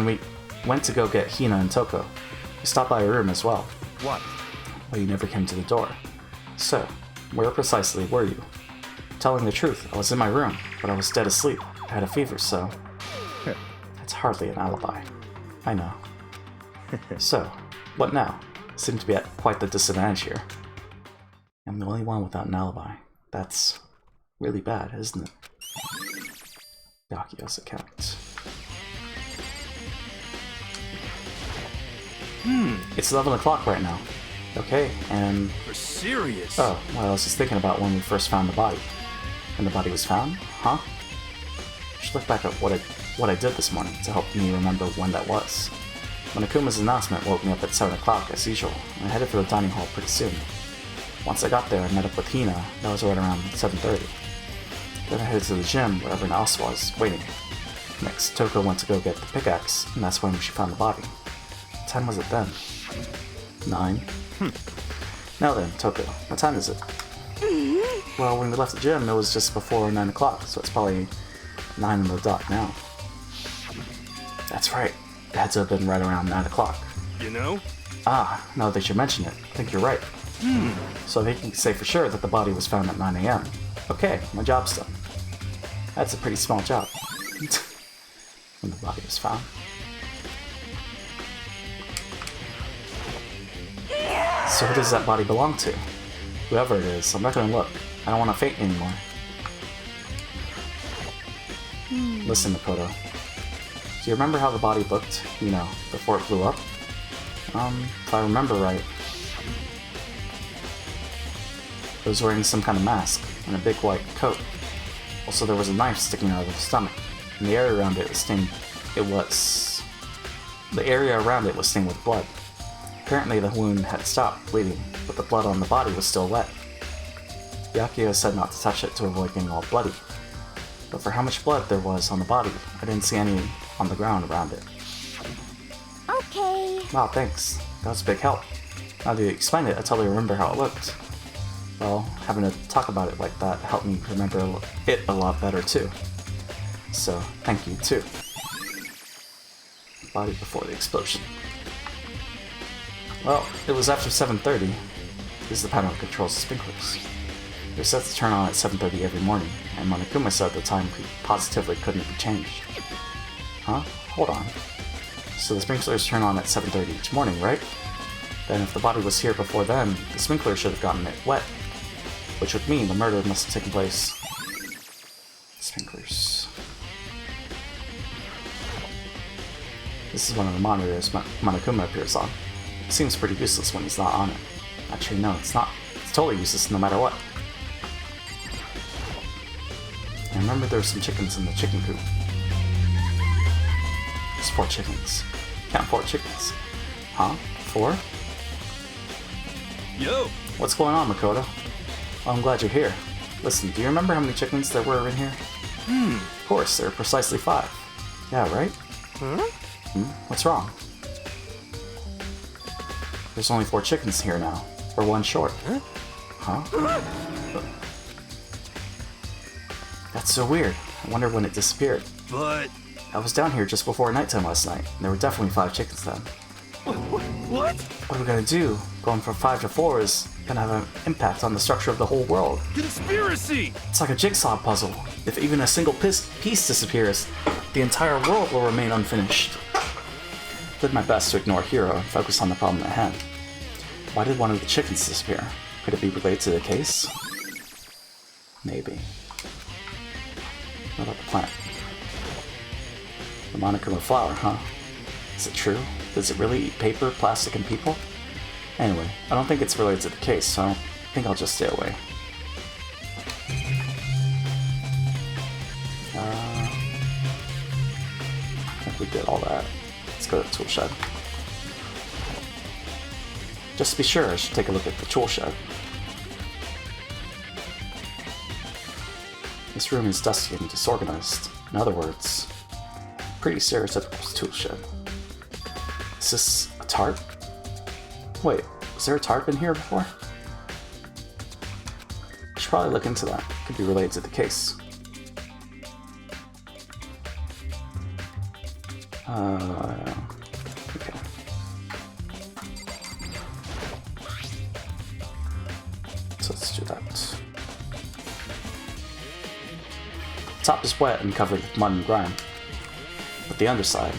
we went to go get Hina and Toko, we stopped by a room as well. What? Well, you never came to the door. So, where precisely were you? Telling the truth, I was in my room, but I was dead asleep. I had a fever, so... That's hardly an alibi. I know. So, what now? Seem to be at quite the disadvantage here. I'm the only one without an alibi. That's really bad, isn't it? Yakio's account. It's 11 o'clock right now. Okay, and... You're serious? Oh, well, I was just thinking about when we first found the body. When the body was found? Huh? I should look back at what I did this morning to help me remember when that was. Monokuma's announcement woke me up at 7 o'clock, as usual, and I headed for the dining hall pretty soon. Once I got there, I met up with Hina. That was right around 7:30. Then I headed to the gym where everyone else was, waiting. Next, Toko went to go get the pickaxe, and that's when she found the body. What time was it then? 9. Now then, Toko, what time is it? Well, when we left the gym, it was just before 9 o'clock, so it's probably 9 on the dot now. That's right. It had to have been right around 9 o'clock. You know? Ah, now that you mention it, I think you're right. So they can say for sure that the body was found at 9 a.m. Okay, my job's done. That's a pretty small job. When the body was found. So who does that body belong to? Whoever it is, I'm not gonna look. I don't want to faint anymore. Listen, Makoto. Do you remember how the body looked, you know, before it blew up? If I remember right, it was wearing some kind of mask and a big white coat. Also, there was a knife sticking out of his stomach, and the area around it was stained. The area around it was stained with blood. Apparently, the wound had stopped bleeding, but the blood on the body was still wet. Yakio said not to touch it to avoid getting all bloody. But for how much blood there was on the body, I didn't see any on the ground around it. Okay. Wow, thanks. That was a big help. Now that you explained it, I totally remember how it looked. Well, having to talk about it like that helped me remember it a lot better too. So, thank you too. Body before the explosion. Well, it was after 7:30. This is the panel that controls the sprinklers. They're set to turn on at 7:30 every morning, and Monokuma said the time positively couldn't be changed. Huh? Hold on. So the sprinklers turn on at 7:30 each morning, right? Then if the body was here before then, the sprinkler should have gotten it wet. Which would mean the murder must have taken place. Sprinklers. This is one of the monitors Monokuma appears on. It seems pretty useless when he's not on it. Actually, no, it's not. It's totally useless no matter what. I remember there were some chickens in the chicken coop. There's 4 chickens. Count 4 chickens. Huh? 4? Yo! What's going on, Makoto? Well, I'm glad you're here. Listen, do you remember how many chickens there were in here? Of course, there are precisely 5. Yeah, right? What's wrong? There's only 4 chickens here now. We're 1 short. Huh? That's so weird. I wonder when it disappeared. But... I was down here just before nighttime last night, and there were definitely 5 chickens then. What? What are we gonna do? Going from 5 to 4 is gonna have an impact on the structure of the whole world. Conspiracy! It's like a jigsaw puzzle. If even a single piece disappears, the entire world will remain unfinished. I did my best to ignore Hiro and focus on the problem at hand. Why did one of the chickens disappear? Could it be related to the case? Maybe. What about the plant? The Monokuma flower, huh? Is it true? Does it really eat paper, plastic, and people? Anyway, I don't think it's related to the case, so I think I'll just stay away. think we did all that. Let's go to the tool shed. Just to be sure, I should take a look at the tool shed. This room is dusty and disorganized. In other words, pretty stereotypical tool shed. Is this a tarp? Wait, was there a tarp in here before? I should probably look into that. Could be related to the case. Okay. So let's do that. The top is wet and covered with mud and grime, but the underside,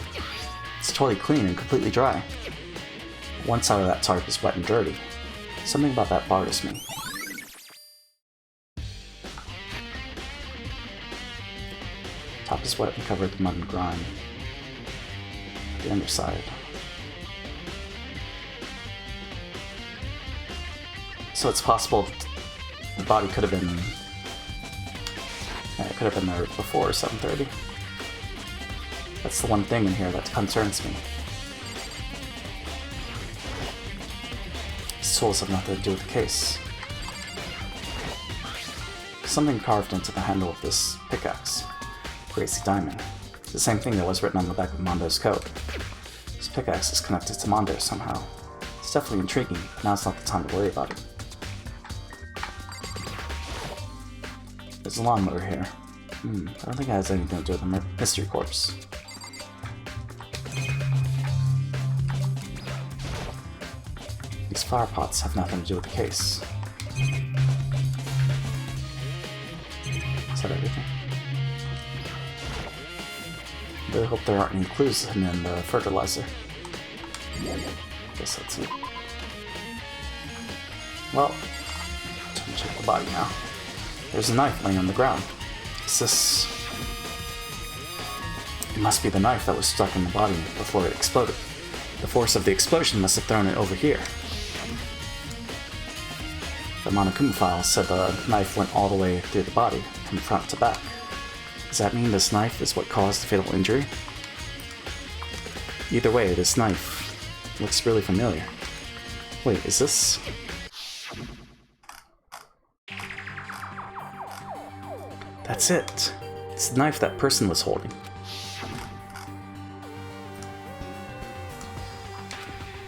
it's totally clean and completely dry. One side of that tarp is wet and dirty. Something about that bothers me. Top is wet and covered with mud and grime. The underside. So it's possible the body could have been... Yeah, it could have been there before 7:30. That's the one thing in here that concerns me. These tools have nothing to do with the case. Something carved into the handle of this pickaxe. Crazy diamond. It's the same thing that was written on the back of Mondo's coat. This pickaxe is connected to Mondo somehow. It's definitely intriguing, but now's not the time to worry about it. There's a lawnmower here. I don't think it has anything to do with the mystery corpse. These flower pots have nothing to do with the case. Is that everything? I really hope there aren't any clues hidden in the fertilizer. Guess that's it. Well, time to check the body now. There's a knife laying on the ground. Is this... It must be the knife that was stuck in the body before it exploded. The force of the explosion must have thrown it over here. The Monokuma file said the knife went all the way through the body, from front to back. Does that mean this knife is what caused the fatal injury? Either way, this knife looks really familiar. Wait, is this... That's it! It's the knife that person was holding.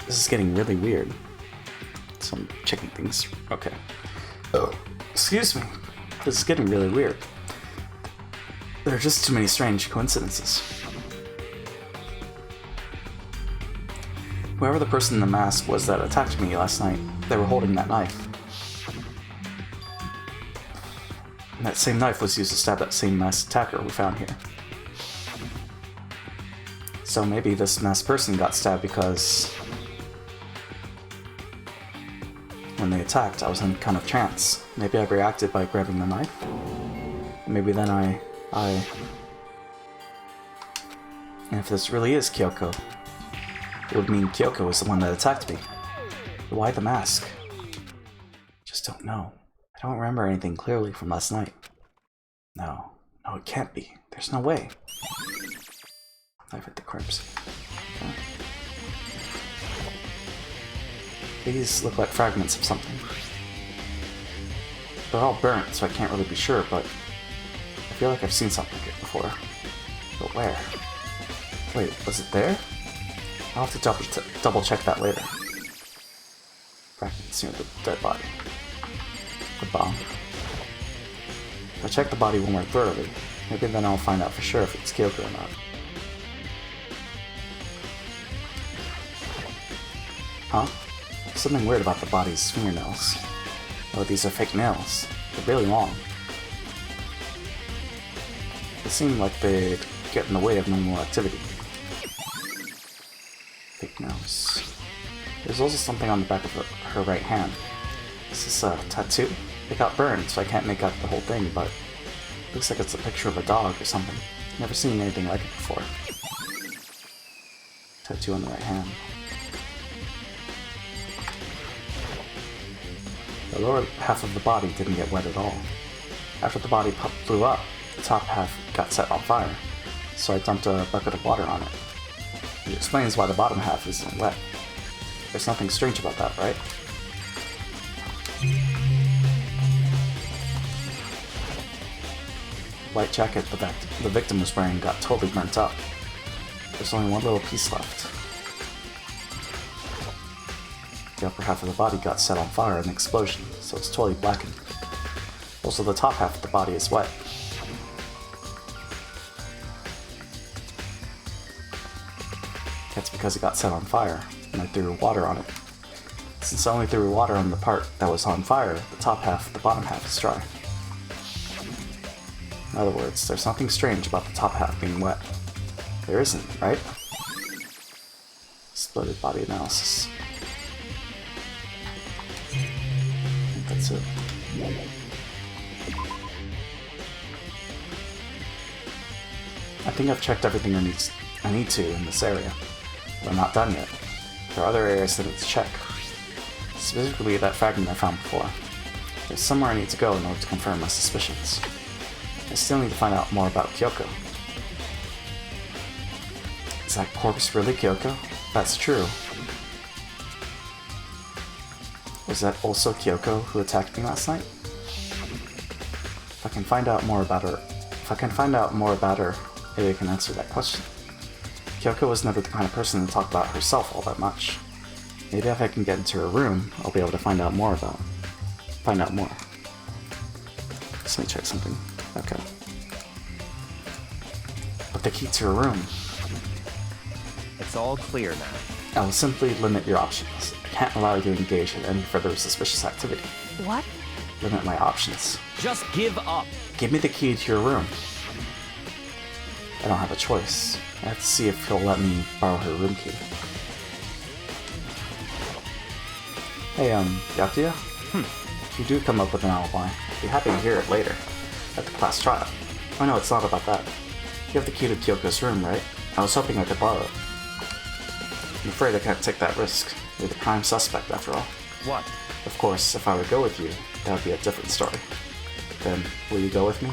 This is getting really weird. So I'm checking things. Okay. Oh, excuse me. This is getting really weird. There are just too many strange coincidences. Whoever the person in the mask was that attacked me last night, they were holding that knife. And that same knife was used to stab that same masked attacker we found here. So maybe this masked person got stabbed because... when they attacked, I was in kind of trance. Maybe I reacted by grabbing the knife. Maybe then I... And if this really is Kyoko, it would mean Kyoko was the one that attacked me. But why the mask? Just don't know. I don't remember anything clearly from last night. No, it can't be. There's no way. Knife at the corpse. Okay. These look like fragments of something. They're all burnt, so I can't really be sure, but I feel like I've seen something like it before. But where? Wait, was it there? I'll have to double check that later. Fragments near the dead body. The bomb. If I check the body one more thoroughly, maybe then I'll find out for sure if it's Kyoko or not. Huh? Something weird about the body's fingernails. Oh, these are fake nails. They're really long. They seem like they'd get in the way of normal activity. Fake nails. There's also something on the back of her right hand. Is this a tattoo? It got burned, so I can't make out the whole thing, but it looks like it's a picture of a dog or something. Never seen anything like it before. Tattoo on the right hand. The lower half of the body didn't get wet at all. After the body blew up, the top half got set on fire. so I dumped a bucket of water on it. It explains why the bottom half isn't wet. There's nothing strange about that, right? White jacket the victim was wearing got totally burnt up. There's only one little piece left. The upper half of the body got set on fire in an explosion, so it's totally blackened. Also, the top half of the body is wet. That's because it got set on fire, and I threw water on it. Since I only threw water on the part that was on fire, the top half, the bottom half is dry. In other words, there's nothing strange about the top half being wet. There isn't, right? Exploded body analysis. I think that's it. I think I've checked everything I need to in this area, but I'm not done yet. There are other areas that I need to check. Specifically that fragment I found before. There's somewhere I need to go in order to confirm my suspicions. I still need to find out more about Kyoko. Is that corpse really Kyoko? That's true. Was that also Kyoko who attacked me last night? If I can find out more about her, maybe I can answer that question. Kyoko was never the kind of person to talk about herself all that much. Maybe if I can get into her room, I'll be able to find out more. Just let me check something. Okay. But the key to her room. It's all clear now. I will simply limit your options. I can't allow you to engage in any further suspicious activity. What? Limit my options. Just give up. Give me the key to your room. I don't have a choice. I have to see if he'll let me borrow her room key. Hey, Yakuya? If you do come up with an alibi, I'd be happy to hear it later, at the class trial. Oh no, it's not about that. You have the key to Kyoko's room, right? I was hoping I could borrow it. I'm afraid I can't take that risk. You're the prime suspect, after all. What? Of course, if I would go with you, that would be a different story. Then, will you go with me?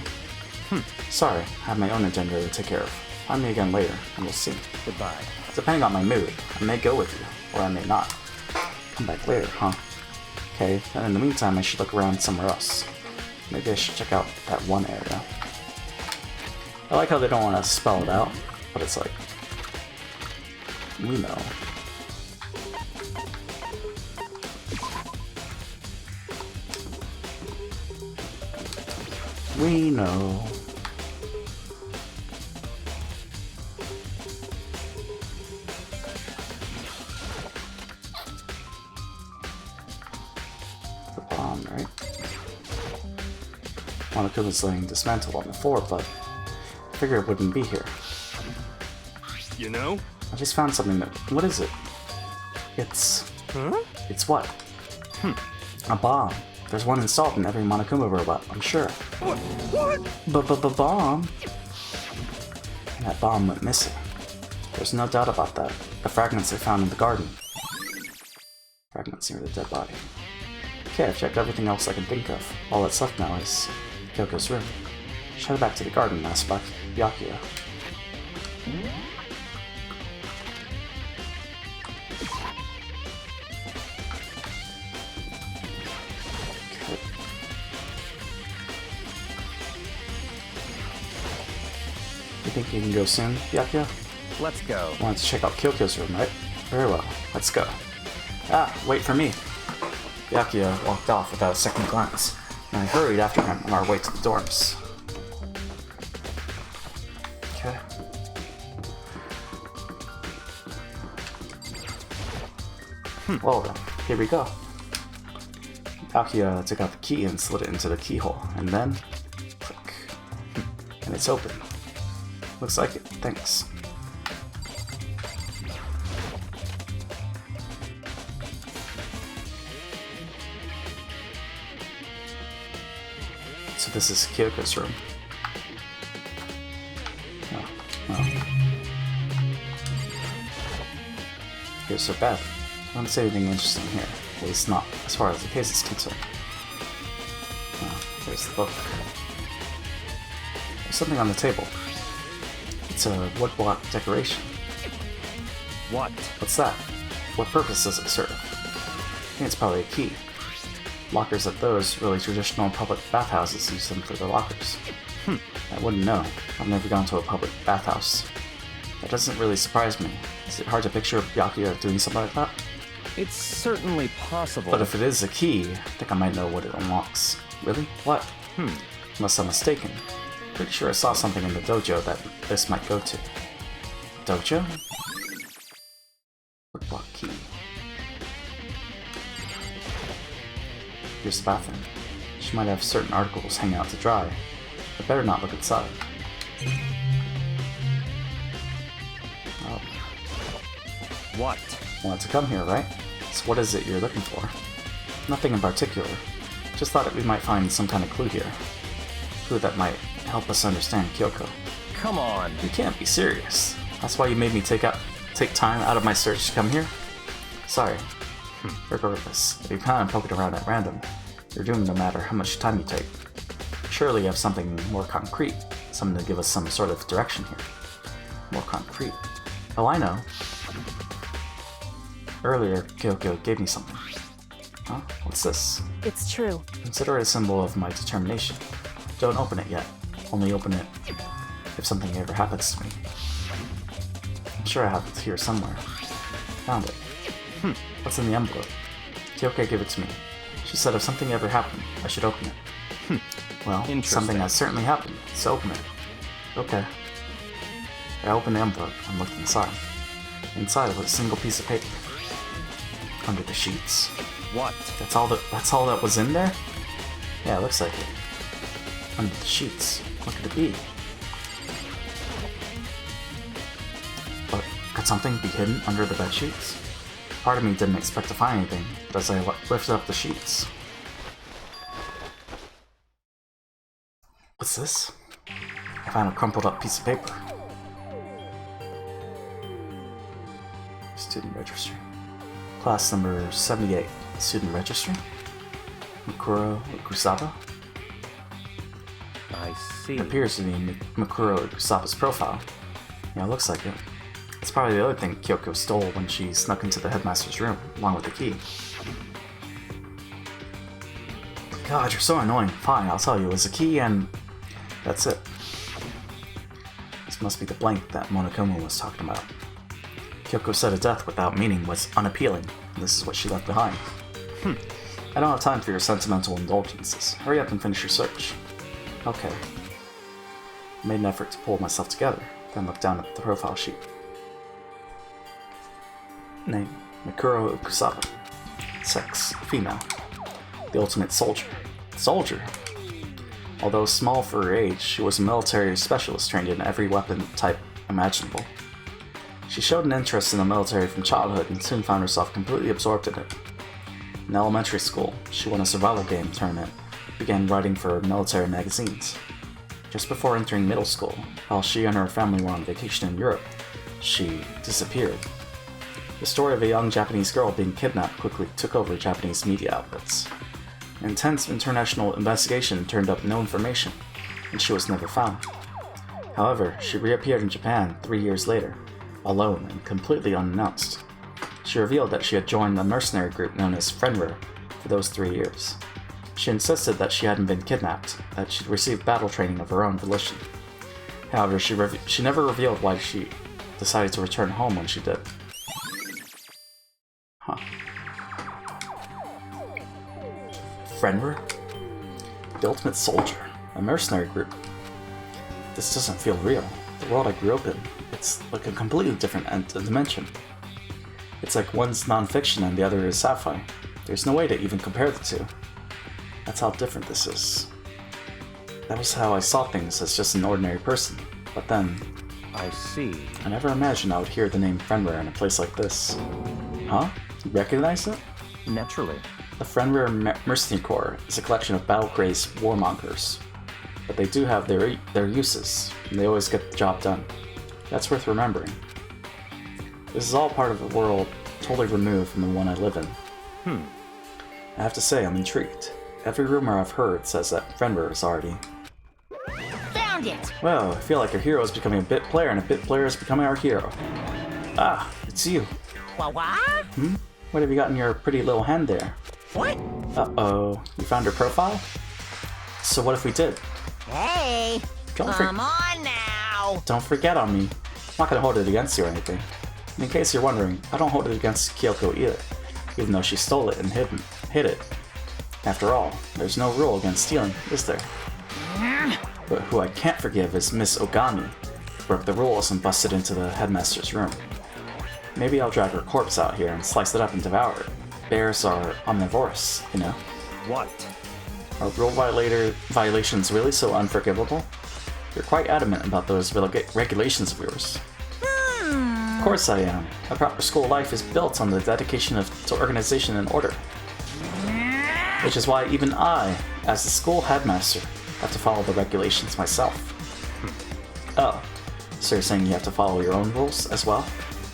Sorry, I have my own agenda to take care of. Find me again later, and we'll see. Goodbye. Depending on my mood, I may go with you, or I may not. Come back later, huh? Okay, then in the meantime I should look around somewhere else. Maybe I should check out that one area. I like how they don't want to spell it out, but it's like... we know. We know. The bomb, right? Monaco was laying dismantled on the floor, but I figured it wouldn't be here. You know? I just found something that... what is it? It's... Huh? It's what? A bomb. There's one installed in every Monokuma robot, I'm sure. What? Bomb? And that bomb went missing. There's no doubt about that. The fragments I found in the garden. Fragments near the dead body. Okay, I've checked everything else I can think of. All that's left now is Kyoko's room. Should head back to the garden and ask about Yakuya. You think you can go soon, Yakuya? Let's go. Wanted to check out Kyoko's room, right? Very well, let's go. Ah, wait for me! Yakuya walked off without a second glance, and I hurried after him on our way to the dorms. Okay. Well then, here we go. Yakuya took out the key and slid it into the keyhole, and then... click. And it's open. Looks like it, thanks. So this is Kyoko's room. Oh, well. Here's her bed. I don't see anything interesting here. At least not as far as the case is concerned. Oh, there's the book. There's something on the table. It's a woodblock decoration. What? What's that? What purpose does it serve? I think it's probably a key. Lockers like those, really traditional public bathhouses use them for their lockers. I wouldn't know. I've never gone to a public bathhouse. That doesn't really surprise me. Is it hard to picture Byakuya doing something like that? It's certainly possible. But if it is a key, I think I might know what it unlocks. Really? What? Unless I'm mistaken. Pretty sure I saw something in the dojo that this might go to. Dojo? Woodblock key. Here's the bathroom. She might have certain articles hanging out to dry. I better not look inside. Oh. What? Wanted to come here, right? So what is it you're looking for? Nothing in particular. Just thought that we might find some kind of clue here. Clue that might help us understand Kyoko. Come on. You can't be serious. That's why you made me take time out of my search to come here? Sorry. Regardless, if you plan on poking around at random, you're doomed no matter how much time you take. Surely you have something more concrete, something to give us some sort of direction here. More concrete. Oh, I know. Earlier, Kyoko gave me something. Huh? What's this? It's true. Consider it a symbol of my determination. Don't open it yet. Only open it if something ever happens to me. I'm sure I have it here somewhere. Found it. What's in the envelope? Kyoko gave it to me. She said if something ever happened, I should open it. Well, something has certainly happened, so open it. Okay. I opened the envelope and looked inside. Inside was a single piece of paper. Under the sheets. What? That's all that was in there? Yeah, it looks like it. Under the sheets. What could it be? But could something be hidden under the bed sheets? Part of me didn't expect to find anything, but as I lifted up the sheets. What's this? I found a crumpled up piece of paper. Student registry. Class number 78. Student registry? Mikuro Ikusawa? I see. It appears to be Mikuro Ikusawa's profile. Yeah, it looks like it. It's probably the other thing Kyoko stole when she snuck into the headmaster's room, along with the key. God, you're so annoying. Fine, I'll tell you. It was a key and... that's it. This must be the blank that Monokuma was talking about. Kyoko said a death without meaning was unappealing, and this is what she left behind. I don't have time for your sentimental indulgences. Hurry up and finish your search. Okay. I made an effort to pull myself together, then looked down at the profile sheet. Name, Mikuro Ikusawa. Sex, female. The ultimate soldier. Soldier? Although small for her age, she was a military specialist trained in every weapon type imaginable. She showed an interest in the military from childhood and soon found herself completely absorbed in it. In elementary school, she won a survival game tournament and began writing for military magazines. Just before entering middle school, while she and her family were on vacation in Europe, she disappeared. The story of a young Japanese girl being kidnapped quickly took over Japanese media outlets. An intense international investigation turned up no information, and she was never found. However, she reappeared in Japan 3 years later, alone and completely unannounced. She revealed that she had joined a mercenary group known as Fenrir for those 3 years. She insisted that she hadn't been kidnapped, that she'd received battle training of her own volition. However, she never revealed why she decided to return home when she did. Huh. Fenrir? The ultimate soldier. A mercenary group. This doesn't feel real. The world I grew up in, it's like a completely different dimension. It's like one's non-fiction and the other is sci-fi. There's no way to even compare the two. That's how different this is. That was how I saw things as just an ordinary person, but then... I see. I never imagined I would hear the name Fenrir in a place like this. Huh? You recognize it? Naturally. The Fenrir Mercenary Corps is a collection of battle-crazed warmongers. But they do have their uses, and they always get the job done. That's worth remembering. This is all part of a world totally removed from the one I live in. I have to say, I'm intrigued. Every rumor I've heard says that Fenrir is already... Found found it. Well, I feel like your hero is becoming a bit player and a bit player is becoming our hero. Ah, it's you. What? What have you got in your pretty little hand there? What? Uh-oh, you found her profile? So what if we did? Hey, Don't come on now. Don't forget on me. I'm not gonna hold it against you or anything. And in case you're wondering, I don't hold it against Kyoko either, even though she stole it and hid it. After all, there's no rule against stealing, is there? But who I can't forgive is Miss Ogami, who broke the rules and busted into the headmaster's room. Maybe I'll drag her corpse out here and slice it up and devour it. Bears are omnivorous, you know? What? Are rule violations really so unforgivable? You're quite adamant about those regulations of yours. Of course I am. A proper school life is built on the dedication to organization and order. Which is why even I, as the school headmaster, have to follow the regulations myself. Oh, so you're saying you have to follow your own rules as well?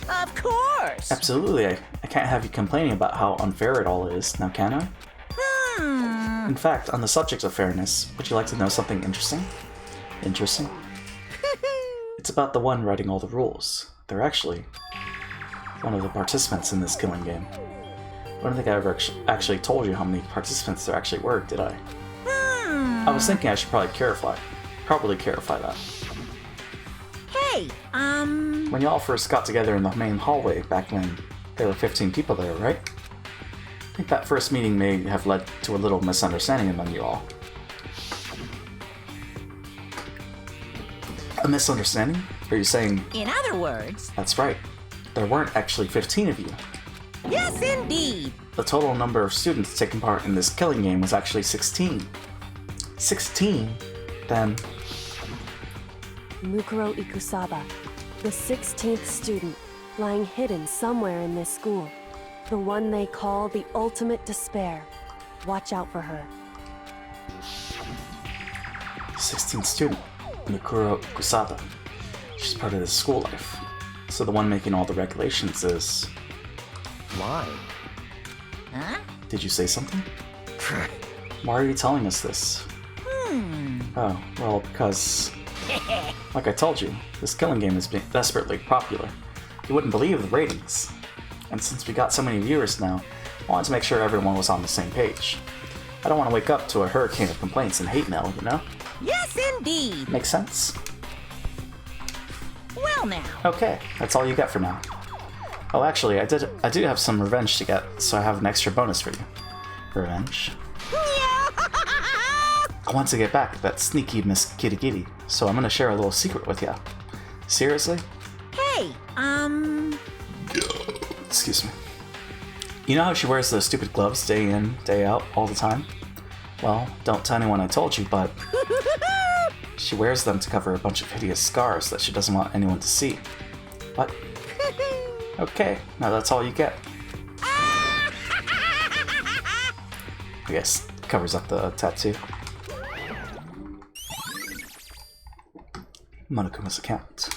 Of course. Absolutely. I can't have you complaining about how unfair it all is, now can I? In fact, on the subject of fairness, would you like to know something interesting? Interesting? It's about the one writing all the rules. They're actually one of the participants in this killing game. I don't think I ever actually told you how many participants there actually were, did I? I was thinking I should probably clarify that. Hey, When y'all first got together in the main hallway back when there were 15 people there, right? I think that first meeting may have led to a little misunderstanding among you all. A misunderstanding? Are you saying... In other words... That's right. There weren't actually 15 of you. Yes, indeed. The total number of students taking part in this killing game was actually 16. 16? Then... Mukuro Ikusaba, the 16th student, lying hidden somewhere in this school. The one they call the ultimate despair. Watch out for her. 16th student, Mukuro Ikusaba. She's part of this school life. So the one making all the regulations is... Why? Huh? Did you say something? Why are you telling us this? Oh, well, because... Like I told you, this killing game is being desperately popular. You wouldn't believe the ratings. And since we got so many viewers now, I wanted to make sure everyone was on the same page. I don't want to wake up to a hurricane of complaints and hate mail, you know? Yes, indeed. Makes sense? Well now. Okay, that's all you get for now. Oh, actually, I do have some revenge to get, so I have an extra bonus for you. Revenge? I want to get back at that sneaky Miss Kirigiri, so I'm gonna share a little secret with ya. Seriously? Hey, Excuse me. You know how she wears those stupid gloves day in, day out, all the time? Well, don't tell anyone I told you, but... she wears them to cover a bunch of hideous scars that she doesn't want anyone to see. What? Okay, now that's all you get. I guess it covers up the tattoo. Monokuma's account.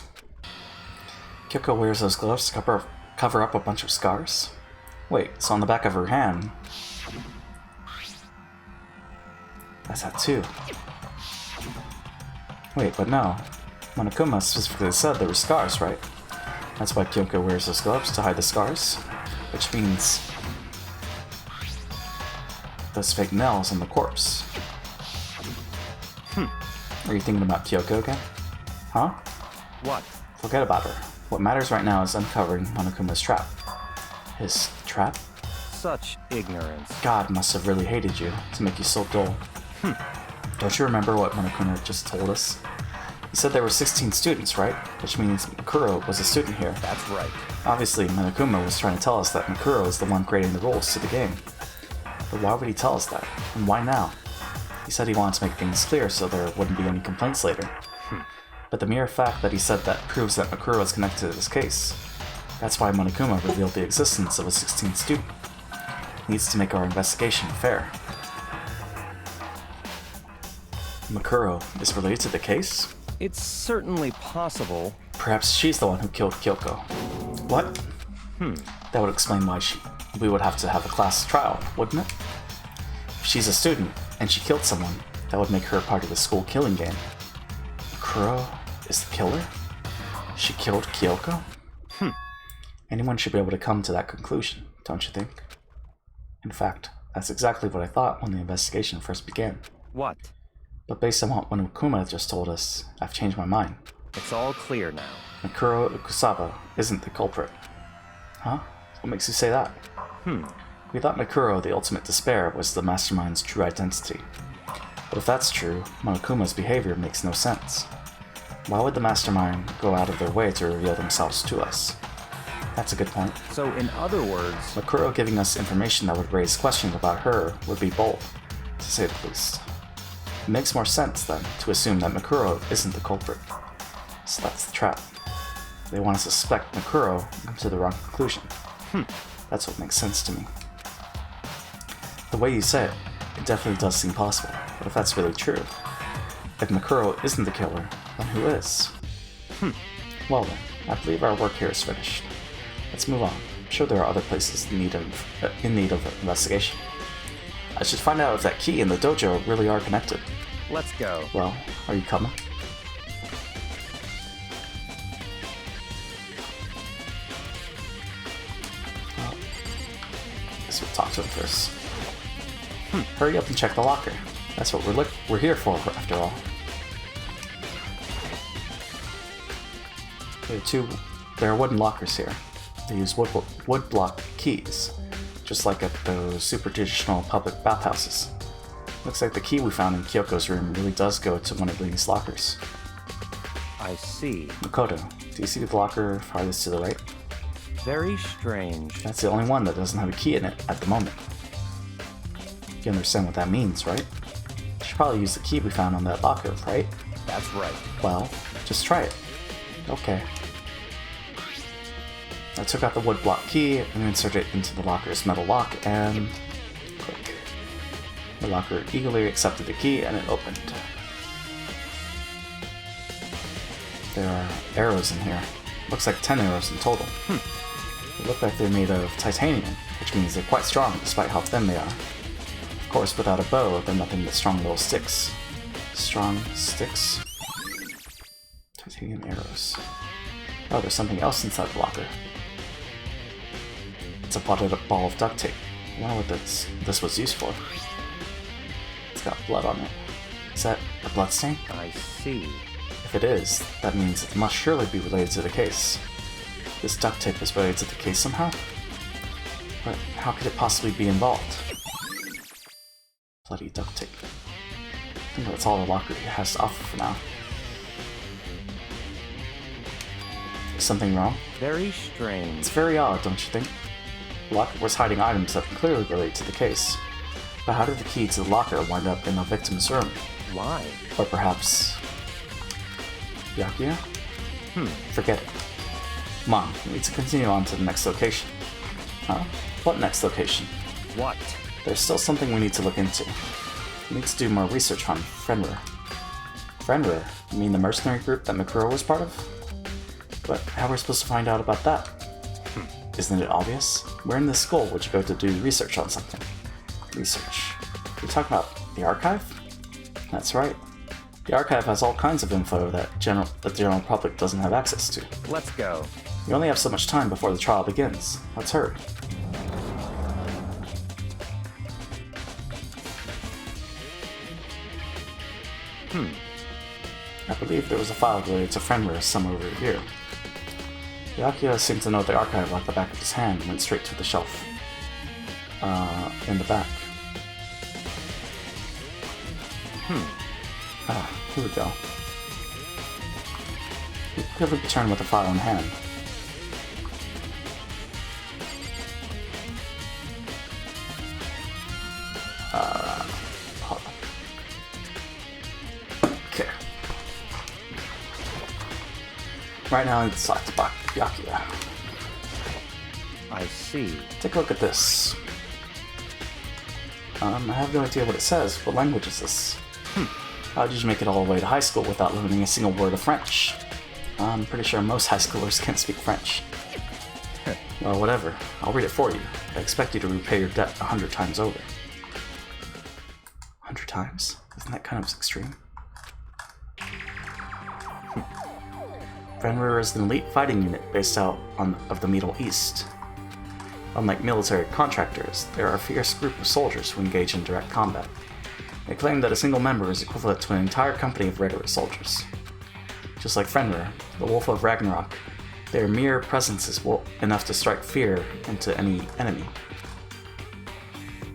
Kyoko wears those gloves to cover up a bunch of scars? Wait, so on the back of her hand... That's that too. Wait, but no. Monokuma specifically said there were scars, right? That's why Kyoko wears those gloves, to hide the scars. Which means... those fake nails on the corpse. Are you thinking about Kyoko again? Huh? What? Forget about her. What matters right now is uncovering Monokuma's trap. His trap? Such ignorance. God must have really hated you to make you so dull. Don't you remember what Monokuma just told us? He said there were 16 students, right? Which means Mikuro was a student here. That's right. Obviously, Monokuma was trying to tell us that Mikuro is the one creating the rules to the game. But why would he tell us that? And why now? He said he wanted to make things clear so there wouldn't be any complaints later. But the mere fact that he said that proves that Mikuro is connected to this case. That's why Monokuma revealed the existence of a 16th student. He needs to make our investigation fair. Mikuro is related to the case? It's certainly possible. Perhaps she's the one who killed Kyoko. What? That would explain why we would have to have a class trial, wouldn't it? If she's a student, and she killed someone, that would make her part of the school killing game. Makuro is the killer? She killed Kyoko? Anyone should be able to come to that conclusion, don't you think? In fact, that's exactly what I thought when the investigation first began. What? But based on what Monokuma just told us, I've changed my mind. It's all clear now. Makuro Ukusaba isn't the culprit. Huh? What makes you say that? We thought Makuro, the ultimate despair, was the mastermind's true identity. But if that's true, Monokuma's behavior makes no sense. Why would the mastermind go out of their way to reveal themselves to us? That's a good point. So, in other words... Makuro giving us information that would raise questions about her would be bold, to say the least. It makes more sense, then, to assume that Makuro isn't the culprit. So that's the trap. They want us to suspect Makuro and come to the wrong conclusion. That's what makes sense to me. The way you say it, it definitely does seem possible, but if that's really true, if Makuro isn't the killer, then who is? Well then, I believe our work here is finished. Let's move on. I'm sure there are other places in need of investigation. I should find out if that key and the dojo really are connected. Let's go. Well, are you coming? Well, I guess we'll talk to him first. Hurry up and check the locker. That's what we're here for, after all. There are wooden lockers here. They use wood block keys, just like at those super traditional public bathhouses. Looks like the key we found in Kyoko's room really does go to one of these lockers. I see. Makoto, do you see the locker farthest to the right? Very strange. That's the only one that doesn't have a key in it at the moment. You understand what that means, right? You should probably use the key we found on that locker, right? That's right. Well, just try it. Okay. I took out the wood block key and inserted it into the locker's metal lock and... click. The locker eagerly accepted the key and it opened. There are arrows in here. Looks like 10 arrows in total. They look like they're made of titanium, which means they're quite strong despite how thin they are. Of course, without a bow, they're nothing but strong little sticks. Strong sticks? Titanium arrows. Oh, there's something else inside the locker. It's a potted up ball of duct tape. I wonder what this was used for. It's got blood on it. Is that a blood stain? I see. If it is, that means it must surely be related to the case. This duct tape is related to the case somehow? But how could it possibly be involved? Bloody duct tape. I think that's all the locker has to offer for now. Is something wrong? Very strange. It's very odd, don't you think? The locker was hiding items that clearly relate to the case. But how did the key to the locker wind up in the victim's room? Why? Or perhaps... Byakuya? Forget it. Come on, we need to continue on to the next location. Huh? What next location? What? There's still something we need to look into. We need to do more research on Fenrir. Fenrir? You mean the mercenary group that Makuro was part of? But how are we supposed to find out about that? Isn't it obvious? Where in this school would you go to do research on something? Research? You're talking about the archive? That's right. The archive has all kinds of info that the general public doesn't have access to. Let's go. We only have so much time before the trial begins. Let's hurry. I believe there was a file related to Fenrir somewhere over here. Byakuya seemed to know the archive like the back of his hand and went straight to the shelf. In the back. Here we go. We quickly return with the file in hand. Hold on. Okay. Right now, it's select Byakuya. I see. Take a look at this. I have no idea what it says. What language is this? How did you make it all the way to high school without learning a single word of French? I'm pretty sure most high schoolers can't speak French. Well, whatever. I'll read it for you. I expect you to repay your debt 100 times over. 100 times? Isn't that kind of extreme? Fenrir is an elite fighting unit based out of the Middle East. Unlike military contractors, they are a fierce group of soldiers who engage in direct combat. They claim that a single member is equivalent to an entire company of regular soldiers. Just like Fenrir, the Wolf of Ragnarok, their mere presence is enough to strike fear into any enemy.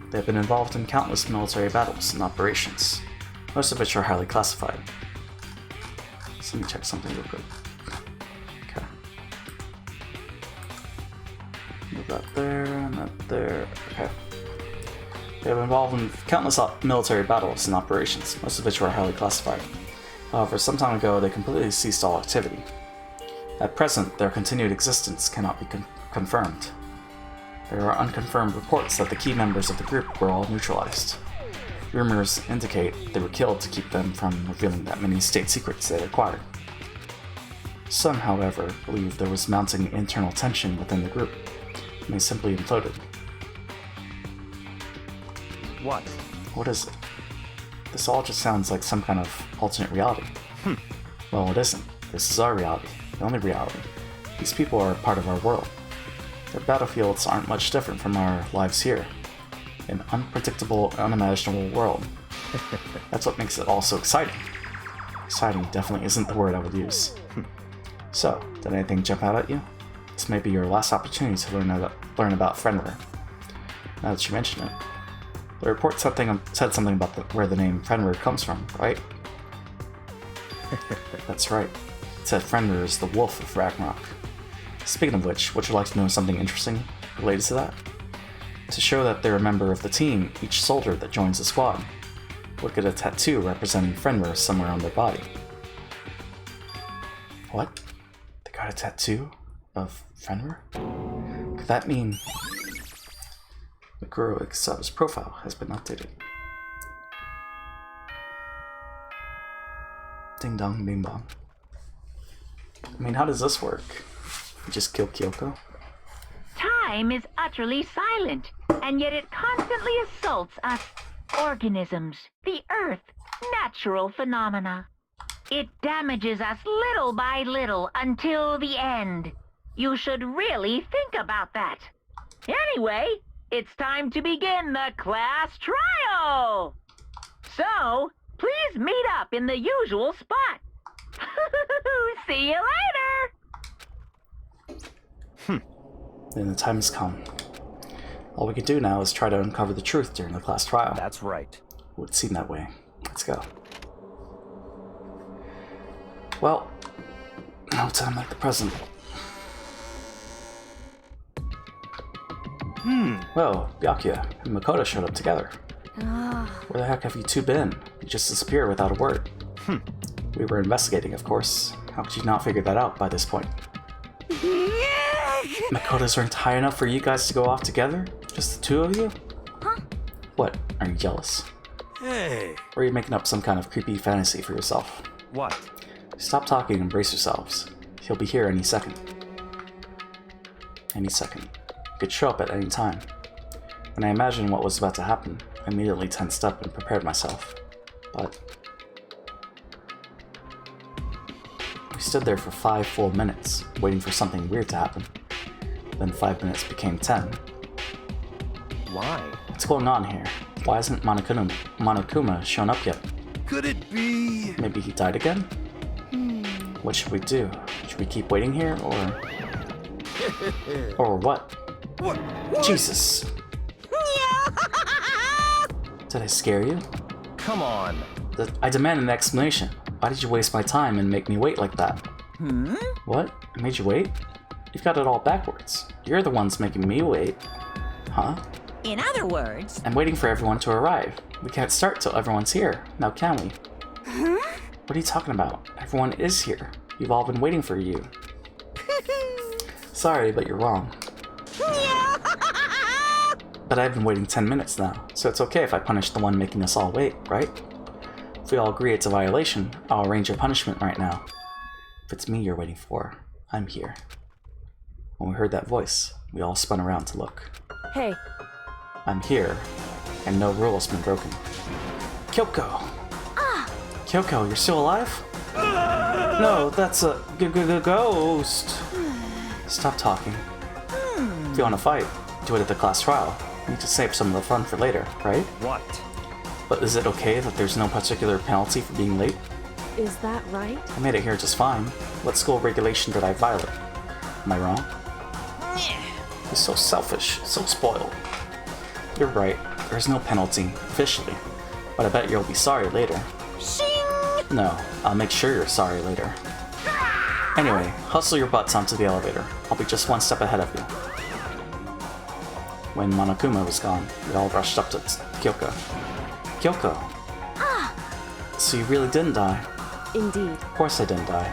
They have been involved in countless military battles and operations, most of which are highly classified. So let me check something real quick. Okay. Move that there, and that there. Okay. They have been involved in countless military battles and operations, most of which are highly classified. However, some time ago they completely ceased all activity. At present, their continued existence cannot be confirmed. There are unconfirmed reports that the key members of the group were all neutralized. Rumors indicate they were killed to keep them from revealing that many state secrets they acquired. Some, however, believe there was mounting internal tension within the group, and they simply imploded. What? What is it? This all just sounds like some kind of alternate reality. Well, it isn't. This is our reality, the only reality. These people are a part of our world. Their battlefields aren't much different from our lives here. An unpredictable, unimaginable world. That's what makes it all so exciting. Exciting definitely isn't the word I would use. So, did anything jump out at you? This may be your last opportunity to learn about Fenrir. Now that you mention it. The report said something about where the name Fenrir comes from, right? That's right. It said Fenrir is the Wolf of Ragnarok. Speaking of which, would you like to know something interesting related to that? To show that they're a member of the team, each soldier that joins the squad would get a tattoo representing Fenrir somewhere on their body. What? They got a tattoo of Fenrir? Could that mean Mikuro Ikusawa's profile has been updated? Ding dong, bing bong. I mean, how does this work? You just kill Kyoko? Time is utterly silent, and yet it constantly assaults us organisms, the Earth, natural phenomena. It damages us little by little until the end. You should really think about that. Anyway, it's time to begin the class trial! So, please meet up in the usual spot. See you later! Then the time has come. All we can do now is try to uncover the truth during the class trial. That's right. It would seem that way. Let's go. Well, no time like the present. Well, Byakuya and Makoto showed up together. Where the heck have you two been? You just disappeared without a word. We were investigating, of course. How could you not figure that out by this point? Makoto's ranked high enough for you guys to go off together? Just the two of you? Huh? What? Are you jealous? Hey. Or are you making up some kind of creepy fantasy for yourself? What? Stop talking and brace yourselves. He'll be here any second. Any second. He could show up at any time. When I imagined what was about to happen, I immediately tensed up and prepared myself. But we stood there for 5 full minutes, waiting for something weird to happen. Then 5 minutes became 10. Why? What's going on here? Why hasn't Monokuma shown up yet? Could it be? Maybe he died again? What should we do? Should we keep waiting here, or... or what? What? Jesus! Did I scare you? Come on. I demand an explanation. Why did you waste my time and make me wait like that? What? I made you wait? You've got it all backwards. You're the ones making me wait. Huh? In other words... I'm waiting for everyone to arrive. We can't start till everyone's here. Now can we? What are you talking about? Everyone is here. We've all been waiting for you. Sorry, but you're wrong. But I've been waiting 10 minutes now, so it's okay if I punish the one making us all wait, right? If we all agree it's a violation, I'll arrange a punishment right now. If it's me you're waiting for, I'm here. When we heard that voice, we all spun around to look. Hey. I'm here, and no rule has been broken. Kyoko! Kyoko, you're still alive? No, that's a ghost. Stop talking. If you want to fight, do it at the class trial. You need to save some of the fun for later, right? What? But is it okay that there's no particular penalty for being late? Is that right? I made it here just fine. What school regulation did I violate? Am I wrong? He's so selfish, so spoiled. You're right, there's no penalty, officially. But I bet you'll be sorry later. No, I'll make sure you're sorry later. Anyway, hustle your butts onto the elevator. I'll be just one step ahead of you. When Monokuma was gone, we all rushed up to Kyoko. Kyoko! So you really didn't die? Indeed. Of course I didn't die.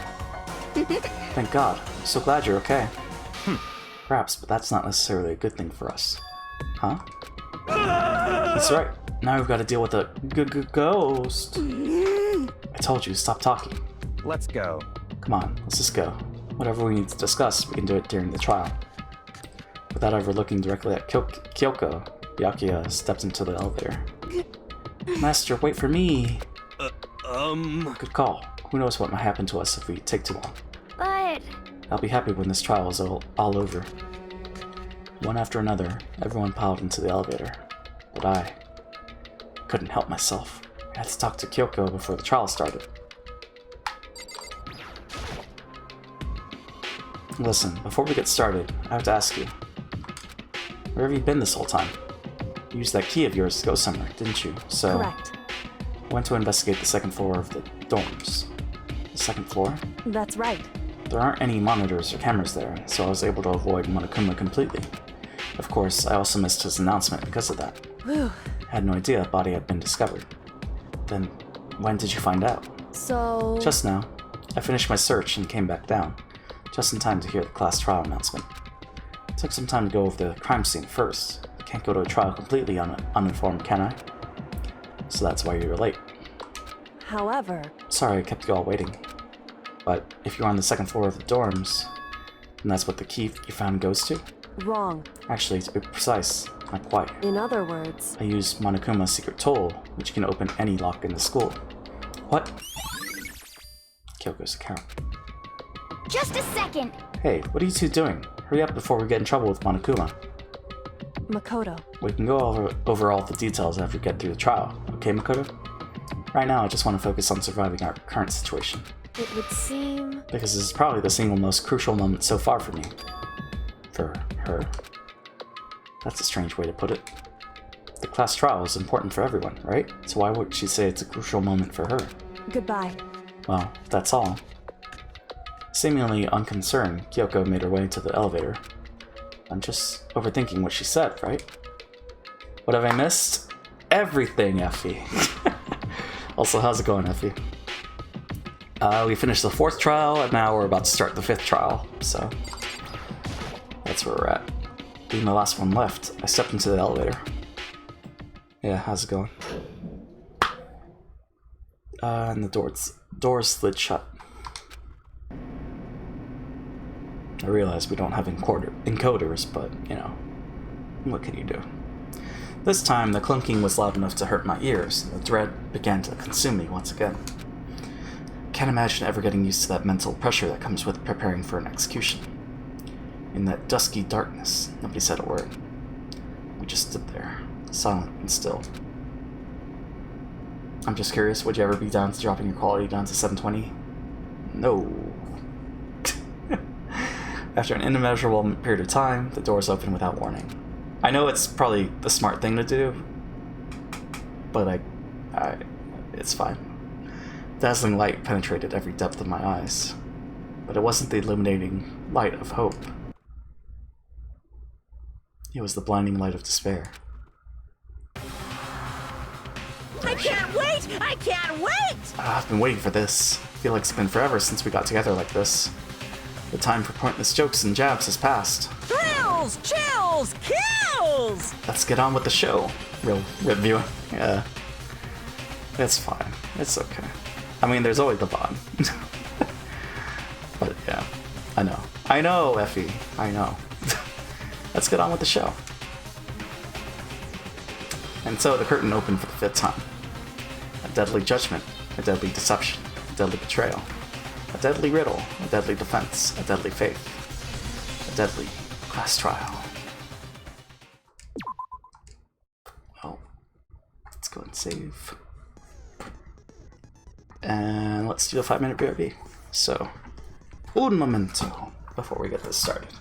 Thank God. I'm so glad you're okay. Perhaps, but that's not necessarily a good thing for us. Huh? That's right. Now we've got to deal with a ghost. I told you, stop talking. Let's go. Come on, let's just go. Whatever we need to discuss, we can do it during the trial. Without ever looking directly at Kyoko, Byakuya stepped into the elevator. Master, wait for me! Good call. Who knows what might happen to us if we take too long. But... I'll be happy when this trial is all over. One after another, everyone piled into the elevator. But I couldn't help myself. I had to talk to Kyoko before the trial started. Listen, before we get started, I have to ask you. Where have you been this whole time? You used that key of yours to go somewhere, didn't you? So, correct. I went to investigate the second floor of the dorms. The second floor? That's right. There aren't any monitors or cameras there, so I was able to avoid Monokuma completely. Of course, I also missed his announcement because of that. Whew. I had no idea a body had been discovered. Then, when did you find out? So... Just now. I finished my search and came back down, just in time to hear the class trial announcement. It took some time to go over the crime scene first. I can't go to a trial completely uninformed, can I? So that's why you were late. However... Sorry I kept you all waiting. But if you're on the second floor of the dorms, then that's what the key you found goes to? Wrong. Actually, to be precise, not quite. In other words... I used Monokuma's secret tool, which can open any lock in the school. What? Kyoko's account. Just a second! Hey, what are you two doing? Hurry up before we get in trouble with Monokuma. Makoto. We can go over all the details after we get through the trial, okay, Makoto? Right now, I just want to focus on surviving our current situation. It would seem... Because this is probably the single most crucial moment so far for me. For her. That's a strange way to put it. The class trial is important for everyone, right? So why would she say it's a crucial moment for her? Goodbye. Well, if that's all. Seemingly unconcerned, Kyoko made her way to the elevator. I'm just overthinking what she said, right? What have I missed? Everything, Effie. Also, how's it going, Effie? We finished the 4th trial, and now we're about to start the 5th trial, so that's where we're at. Being the last one left, I stepped into the elevator. Yeah, how's it going? And the doors slid shut. I realize we don't have encoders, but, you know, what can you do? This time, the clunking was loud enough to hurt my ears, and the dread began to consume me once again. Can't imagine ever getting used to that mental pressure that comes with preparing for an execution. In that dusky darkness, nobody said a word. We just stood there, silent and still. I'm just curious, would you ever be down to dropping your quality down to 720? No. After an immeasurable period of time, the doors opened without warning. I know it's probably the smart thing to do, but it's fine. Dazzling light penetrated every depth of my eyes, but it wasn't the illuminating light of hope. It was the blinding light of despair. I can't wait! I can't wait! I've been waiting for this. I feel like it's been forever since we got together like this. The time for pointless jokes and jabs has passed. Thrills, chills, kills! Let's get on with the show. Real viewing. Yeah. It's fine. It's okay. I mean, there's always the bond. But yeah, I know. I know, Effie. I know. Let's get on with the show. And so the curtain opened for the 5th time. A deadly judgment, a deadly deception, deadly betrayal, a deadly riddle, a deadly defense, a deadly faith, a deadly class trial. Well, let's go and save. And let's do a 5-minute BRB. So, un momento before we get this started.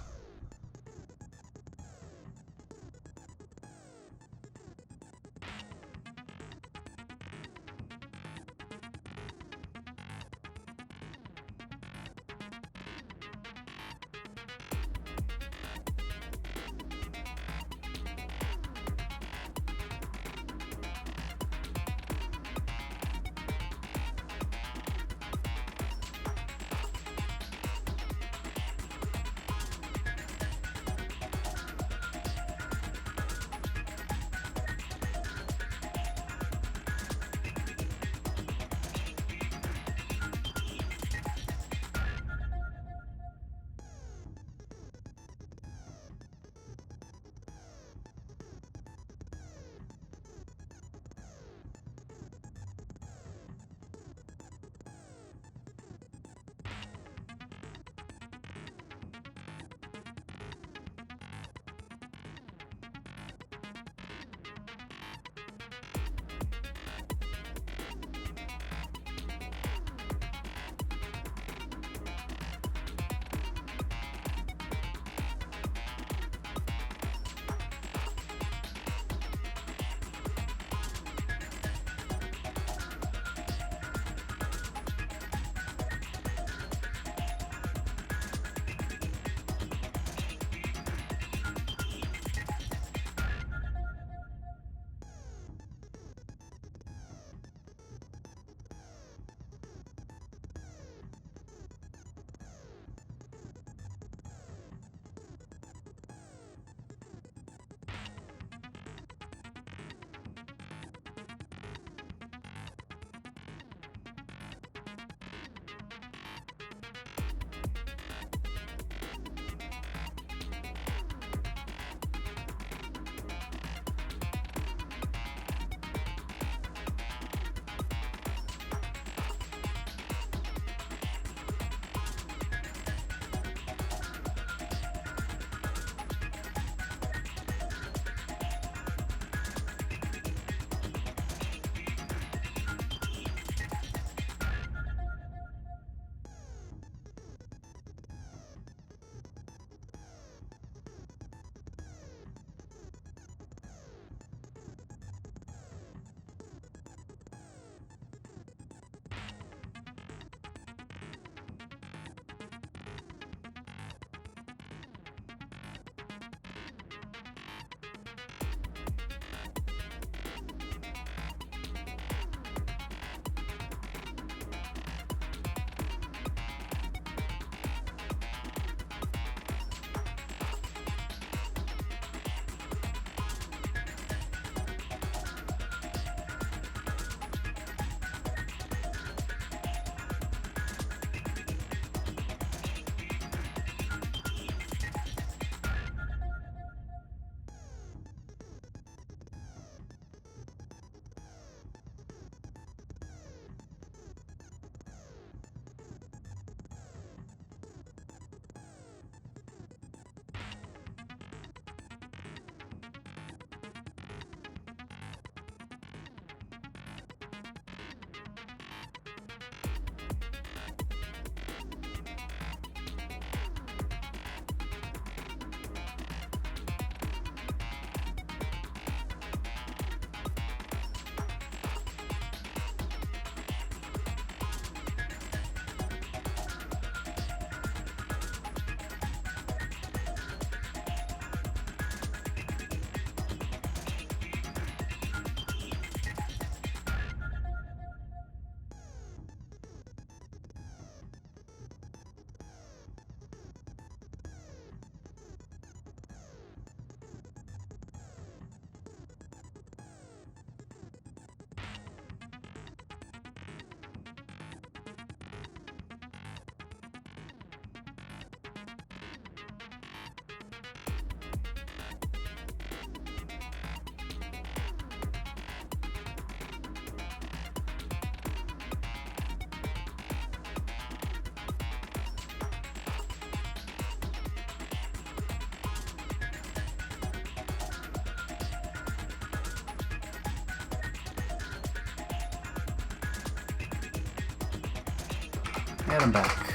And I'm back.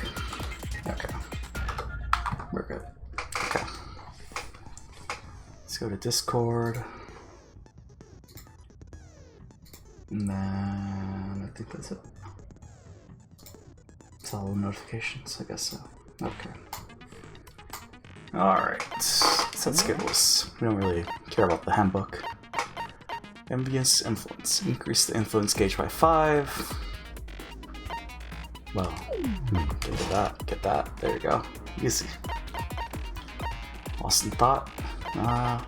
Okay. We're good. Okay. Let's go to Discord. And then I think that's it. It's all notifications, I guess so. Okay. Alright. So let's get this. We don't really care about the handbook. Envious influence. Increase the influence gauge by 5. Well, get to that. Get that. There you go. Easy. Lost in thought? Nah.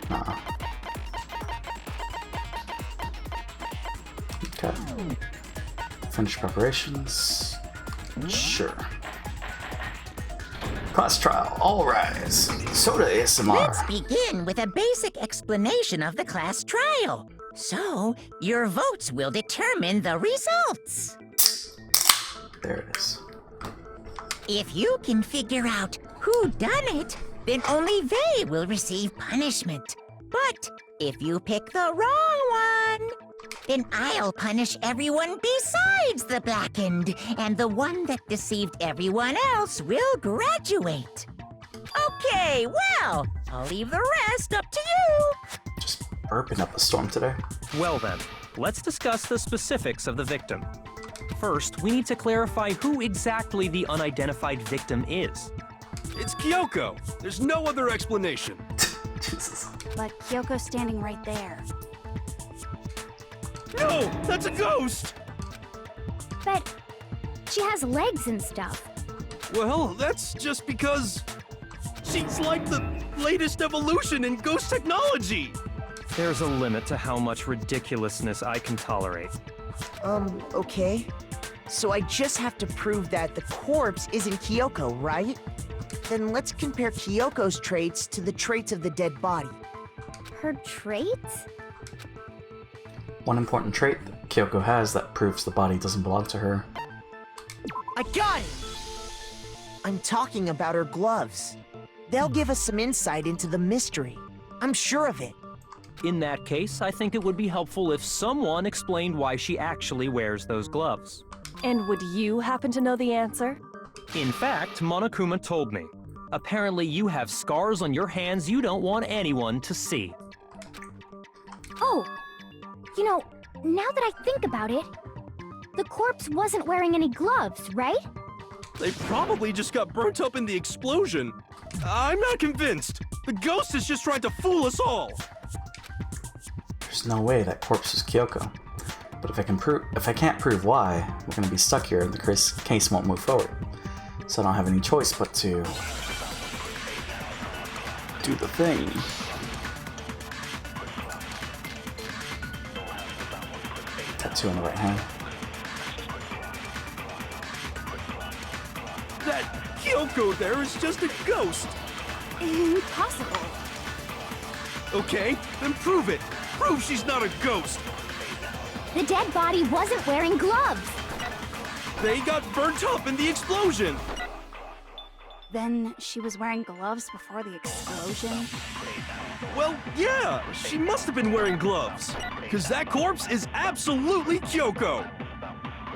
Okay. Finish preparations. Sure. Class trial. All rise. Soda ASMR. Let's begin with a basic explanation of the class trial. So, your votes will determine the results. There it is. If you can figure out who done it, then only they will receive punishment. But if you pick the wrong one, then I'll punish everyone besides the blackened, and the one that deceived everyone else will graduate. Okay, well, I'll leave the rest up to you. Just burping up a storm today. Well then, let's discuss the specifics of the victim. First, we need to clarify who exactly the unidentified victim is. It's Kyoko. There's no other explanation. Jesus. But Kyoko's standing right there. No, that's a ghost! But she has legs and stuff. Well, that's just because she's like the latest evolution in ghost technology. There's a limit to how much ridiculousness I can tolerate. Okay. So I just have to prove that the corpse isn't Kyoko, right? Then let's compare Kyoko's traits to the traits of the dead body. Her traits? One important trait that Kyoko has that proves the body doesn't belong to her. I got it! I'm talking about her gloves. They'll give us some insight into the mystery. I'm sure of it. In that case, I think it would be helpful if someone explained why she actually wears those gloves. And would you happen to know the answer? In fact, Monokuma told me. Apparently you have scars on your hands you don't want anyone to see. Oh, you know, now that I think about it, the corpse wasn't wearing any gloves, right? They probably just got burnt up in the explosion. I'm not convinced. The ghost is just trying to fool us all. There's no way that corpse is Kyoko. But if I can't prove why, we're gonna be stuck here and the case won't move forward. So I don't have any choice but to do the thing. Tattoo on the right hand. That Kyoko there is just a ghost. Impossible. Okay, then prove it. Prove she's not a ghost. The dead body wasn't wearing gloves. They got burnt up in the explosion. Then she was wearing gloves before the explosion? Well, yeah, she must have been wearing gloves. Because that corpse is absolutely Kyoko.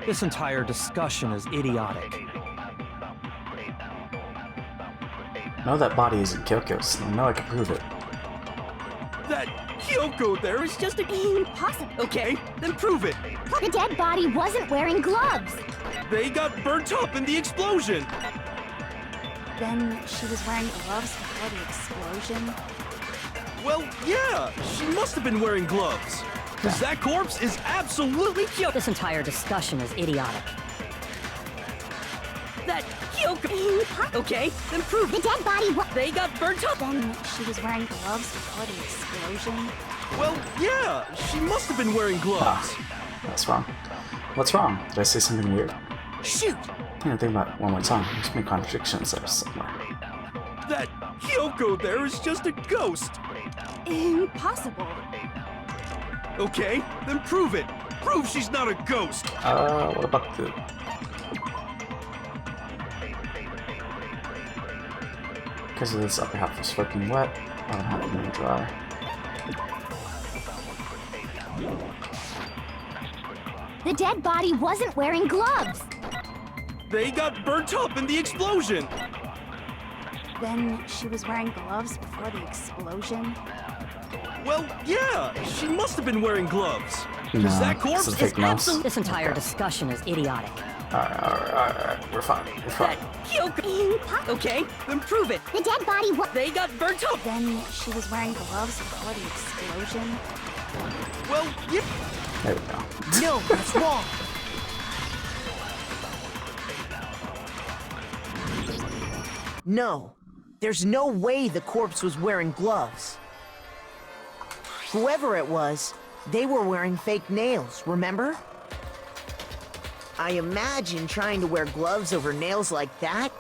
This entire discussion is idiotic. No, that body isn't Kyoko's. I know I can prove it. That Kyoko there is just a... Impossible. Okay, then prove it. The dead body wasn't wearing gloves. They got burnt up in the explosion. Then she was wearing gloves before the explosion? Well, yeah, she must have been wearing gloves. Because that corpse is absolutely Kyoko. This entire discussion is idiotic. That Kyoko... Okay, then prove The it. dead body They got burnt up. Then she was wearing gloves before the explosion? Well, yeah, she must have been wearing gloves. That's wrong. What's wrong? Did I say something weird? Shoot! I didn't think about it one more time. There's been contradictions there somewhere. That Kyoko there is just a ghost. Impossible. Okay, then prove it. Prove she's not a ghost. What about the... Because of this upper half was soaking wet, bottom half remained dry. The dead body wasn't wearing gloves. They got burnt up in the explosion! Then she was wearing gloves before the explosion? Well, yeah, she must have been wearing gloves. No, Because that corpse this is a is fake mouse. absolutely... This entire discussion is idiotic. Alright. We're fine. We're fine. Kyoko! Okay, then prove it. The dead body was... They got burnt up. Then she was wearing gloves before the explosion? Well, yeah... There we go. No, that's wrong. No, there's no way the corpse was wearing gloves. Whoever it was, they were wearing fake nails, remember? I imagine trying to wear gloves over nails like that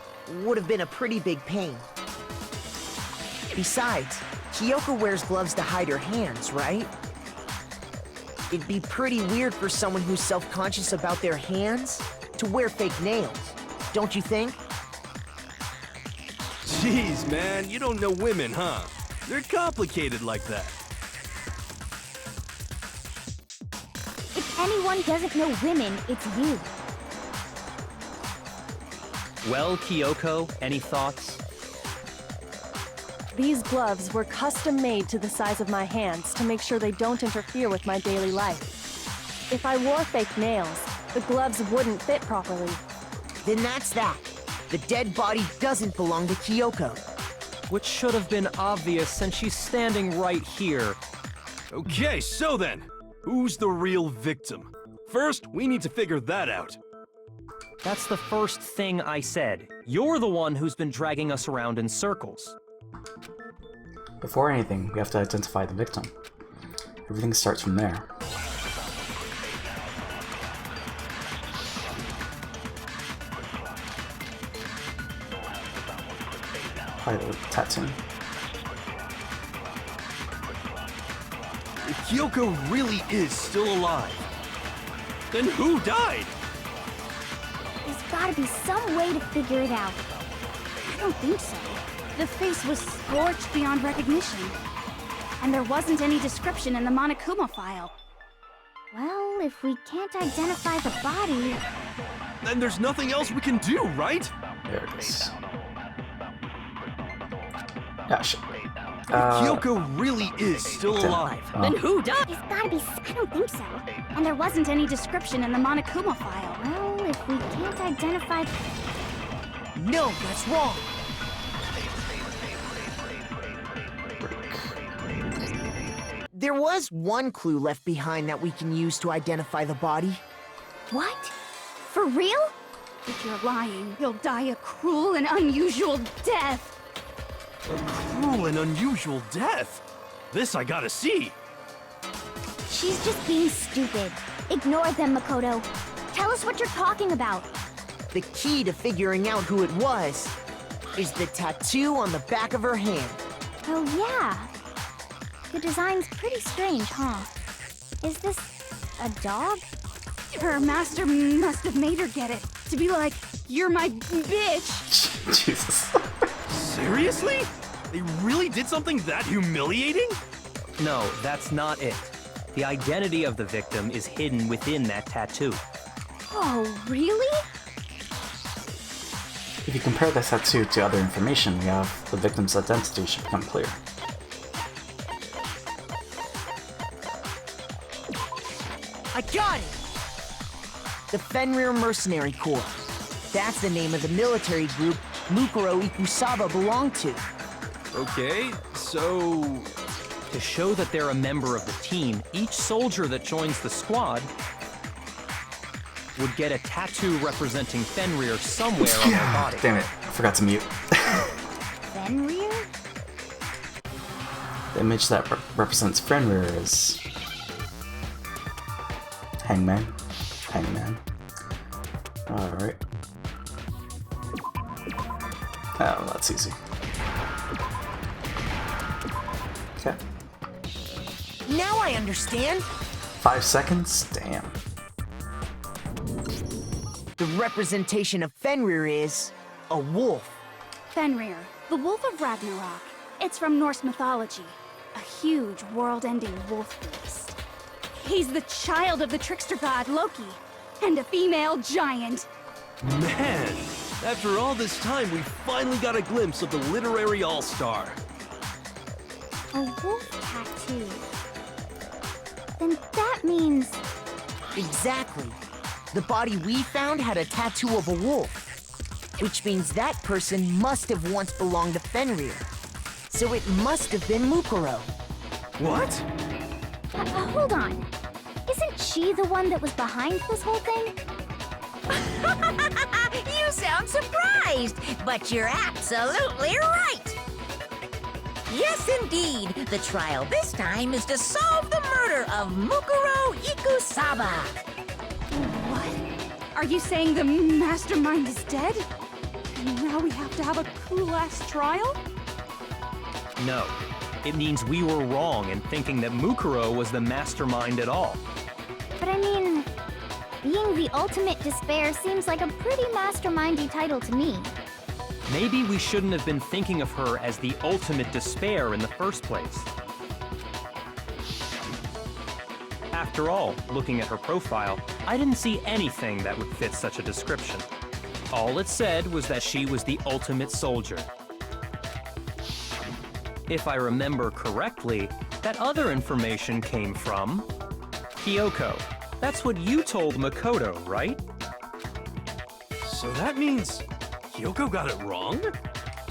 would have been a pretty big pain. Besides, Kyoko wears gloves to hide her hands, right? It'd be pretty weird for someone who's self-conscious about their hands to wear fake nails, don't you think? Jeez, man, you don't know women, huh? They're complicated like that. If anyone doesn't know women, it's you. Well, Kyoko, any thoughts? These gloves were custom made to the size of my hands to make sure they don't interfere with my daily life. If I wore fake nails, the gloves wouldn't fit properly. Then that's that. The dead body doesn't belong to Kyoko. Which should have been obvious since she's standing right here. Okay, so then, who's the real victim? First, we need to figure that out. That's the first thing I said. You're the one who's been dragging us around in circles. Before anything, we have to identify the victim. Everything starts from there. Probably the tattoo. If Kyoko really is still alive, then who died? There's gotta be some way to figure it out. I don't think so. The face was scorched beyond recognition. And there wasn't any description in the Monokuma file. Well, if we can't identify the body... Then there's nothing else we can do, right? There it is. Yeah, shit. If Kyoko really is still alive, Then who died? There's gotta be... I don't think so. And there wasn't any description in the Monokuma file. Well, if we can't identify... No, that's wrong. There was one clue left behind that we can use to identify the body. What? For real? If you're lying, you'll die a cruel and unusual death. a cruel and unusual death. This I gotta see. She's just being stupid. Ignore them, Makoto. Tell us what you're talking about. The key to figuring out who it was is the tattoo on the back of her hand. Oh, yeah. The design's pretty strange, huh? Is this a dog? Her master must have made her get it. To be like, you're my bitch. Jesus. Seriously? They really did something that humiliating? No, that's not it. The identity of the victim is hidden within that tattoo. Oh, really? If you compare this tattoo to other information we have, the victim's identity should become clear. I got it! The Fenrir Mercenary Corps. That's the name of the military group Mukuro Ikusaba belonged to. Okay, so... To show that they're a member of the team, each soldier that joins the squad would get a tattoo representing Fenrir somewhere on their body. Damn it, I forgot to mute. Fenrir? The image that represents Fenrir is... Hangman. Hangman. Alright. Oh, that's easy. Okay. Now I understand. 5 seconds? Damn. The representation of Fenrir is a wolf. Fenrir, the Wolf of Ragnarok. It's from Norse mythology. A huge, world-ending wolf beast. He's the child of the trickster god Loki, and a female giant. Man, after all this time, we finally got a glimpse of the literary all-star. A wolf tattoo. Then that means... Exactly. The body we found had a tattoo of a wolf, which means that person must have once belonged to Fenrir. So it must have been Mukuro. What? Hold on. Isn't she the one that was behind this whole thing? You sound surprised, but you're absolutely right. Yes, indeed. The trial this time is to solve the murder of Mukuro Ikusaba. What? Are you saying the mastermind is dead? And now we have to have a cool-ass trial? No. It means we were wrong in thinking that Mukuro was the mastermind at all. But I mean, being the ultimate despair seems like a pretty mastermindy title to me. Maybe we shouldn't have been thinking of her as the ultimate despair in the first place. After all, looking at her profile, I didn't see anything that would fit such a description. All it said was that she was the ultimate soldier. If I remember correctly, that other information came from Kyoko. That's what you told Makoto, right? So that means Kyoko got it wrong?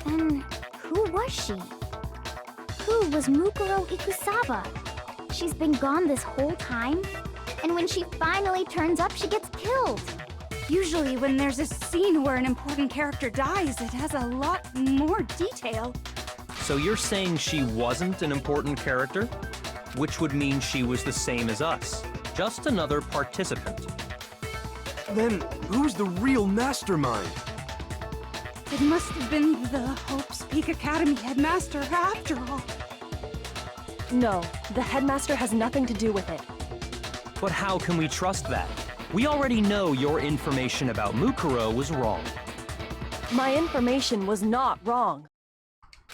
Then who was she? Who was Mukuro Ikusaba? She's been gone this whole time, and when she finally turns up, she gets killed. Usually when there's a scene where an important character dies, it has a lot more detail. So you're saying she wasn't an important character? Which would mean she was the same as us, just another participant. Then who's the real mastermind? It must have been the Hope's Peak Academy headmaster after all. No, the headmaster has nothing to do with it. But how can we trust that? We already know your information about Mukuro was wrong. My information was not wrong.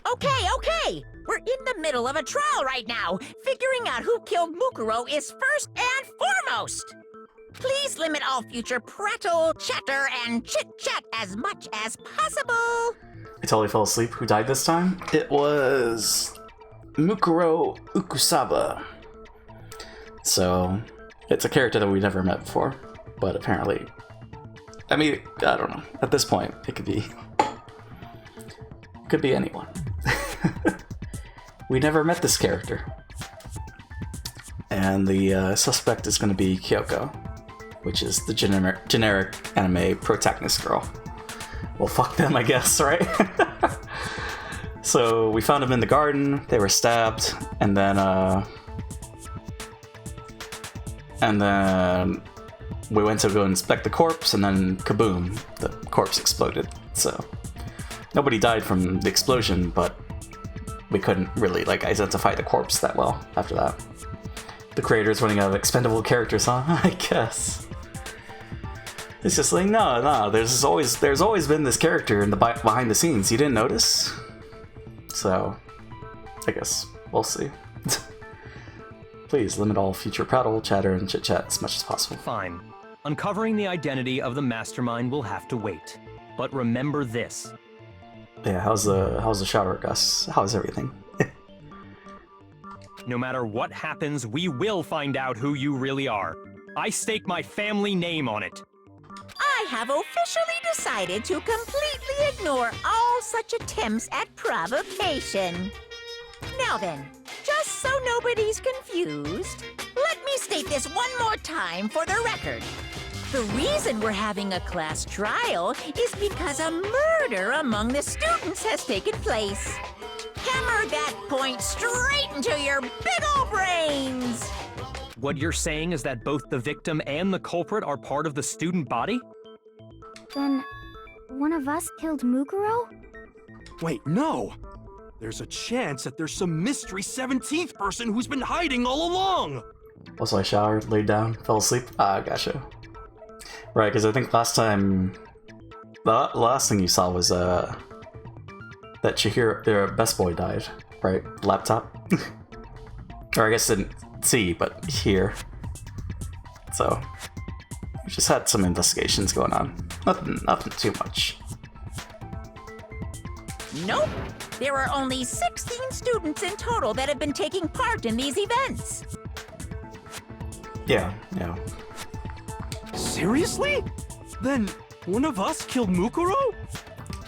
Okay. We're in the middle of a trial right now. Figuring out who killed Mukuro is first and foremost. Please limit all future prattle, chatter, and chit-chat as much as possible. I totally fell asleep. Who died this time? It was Mukuro Ikusaba. So, it's a character that we never met before, but apparently, I mean, I don't know. At this point, it could be anyone. We never met this character. And the suspect is going to be Kyoko, which is the generic anime protagonist girl. Well, fuck them, I guess, right? So we found them in the garden, they were stabbed, and then we went to go inspect the corpse, and then kaboom, the corpse exploded. So nobody died from the explosion, but we couldn't really identify the corpse that well after that. The creator's running out of expendable characters, huh? I guess. It's just like, no, there's always been this character in the behind the scenes. You didn't notice? So, I guess we'll see. Please limit all future prattle, chatter, and chit-chat as much as possible. Fine. Uncovering the identity of the mastermind will have to wait. But remember this. Yeah, how's the shower, Gus? How's everything? No matter what happens, we will find out who you really are. I stake my family name on it. I have officially decided to completely ignore all such attempts at provocation. Now then, just so nobody's confused, let me state this one more time for the record. The reason we're having a class trial is because a murder among the students has taken place. Hammer that point straight into your big ol' brains! What you're saying is that both the victim and the culprit are part of the student body? Then, one of us killed Mukuro? Wait, no! There's a chance that there's some mystery 17th person who's been hiding all along! Also, I showered, laid down, fell asleep. Gotcha. Right, because I think last time... The last thing you saw was, that Chihiro, their best boy, died, right? Laptop? Or I guess didn't see, but hear. So, we just had some investigations going on. Nothing too much. Nope. There are only 16 students in total that have been taking part in these events. Yeah. Seriously? Then one of us killed Mukuro?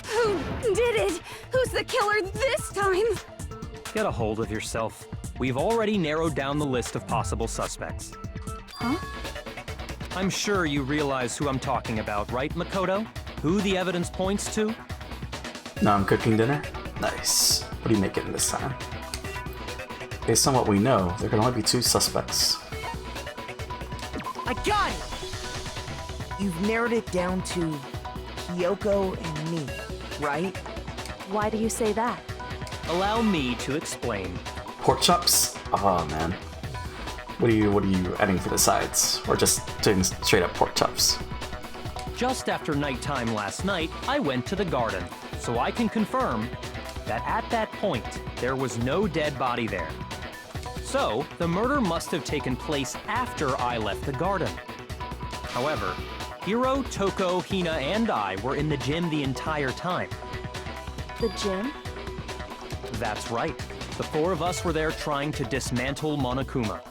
Who did it? Who's the killer this time? Get a hold of yourself. We've already narrowed down the list of possible suspects. Huh? I'm sure you realize who I'm talking about, right, Makoto? Who the evidence points to? Now I'm cooking dinner? Nice. What are you making this time? Based on what we know, there can only be 2 suspects. I got it! You've narrowed it down to Kyoko and me, right? Why do you say that? Allow me to explain. Pork chops? Oh man. What are you adding for the sides? Or just doing straight up pork chops? Just after nighttime last night, I went to the garden, so I can confirm that at that point, there was no dead body there. So, the murder must have taken place after I left the garden. However, Hiro, Toko, Hina, and I were in the gym the entire time. The gym? That's right. The 4 of us were there trying to dismantle Monokuma.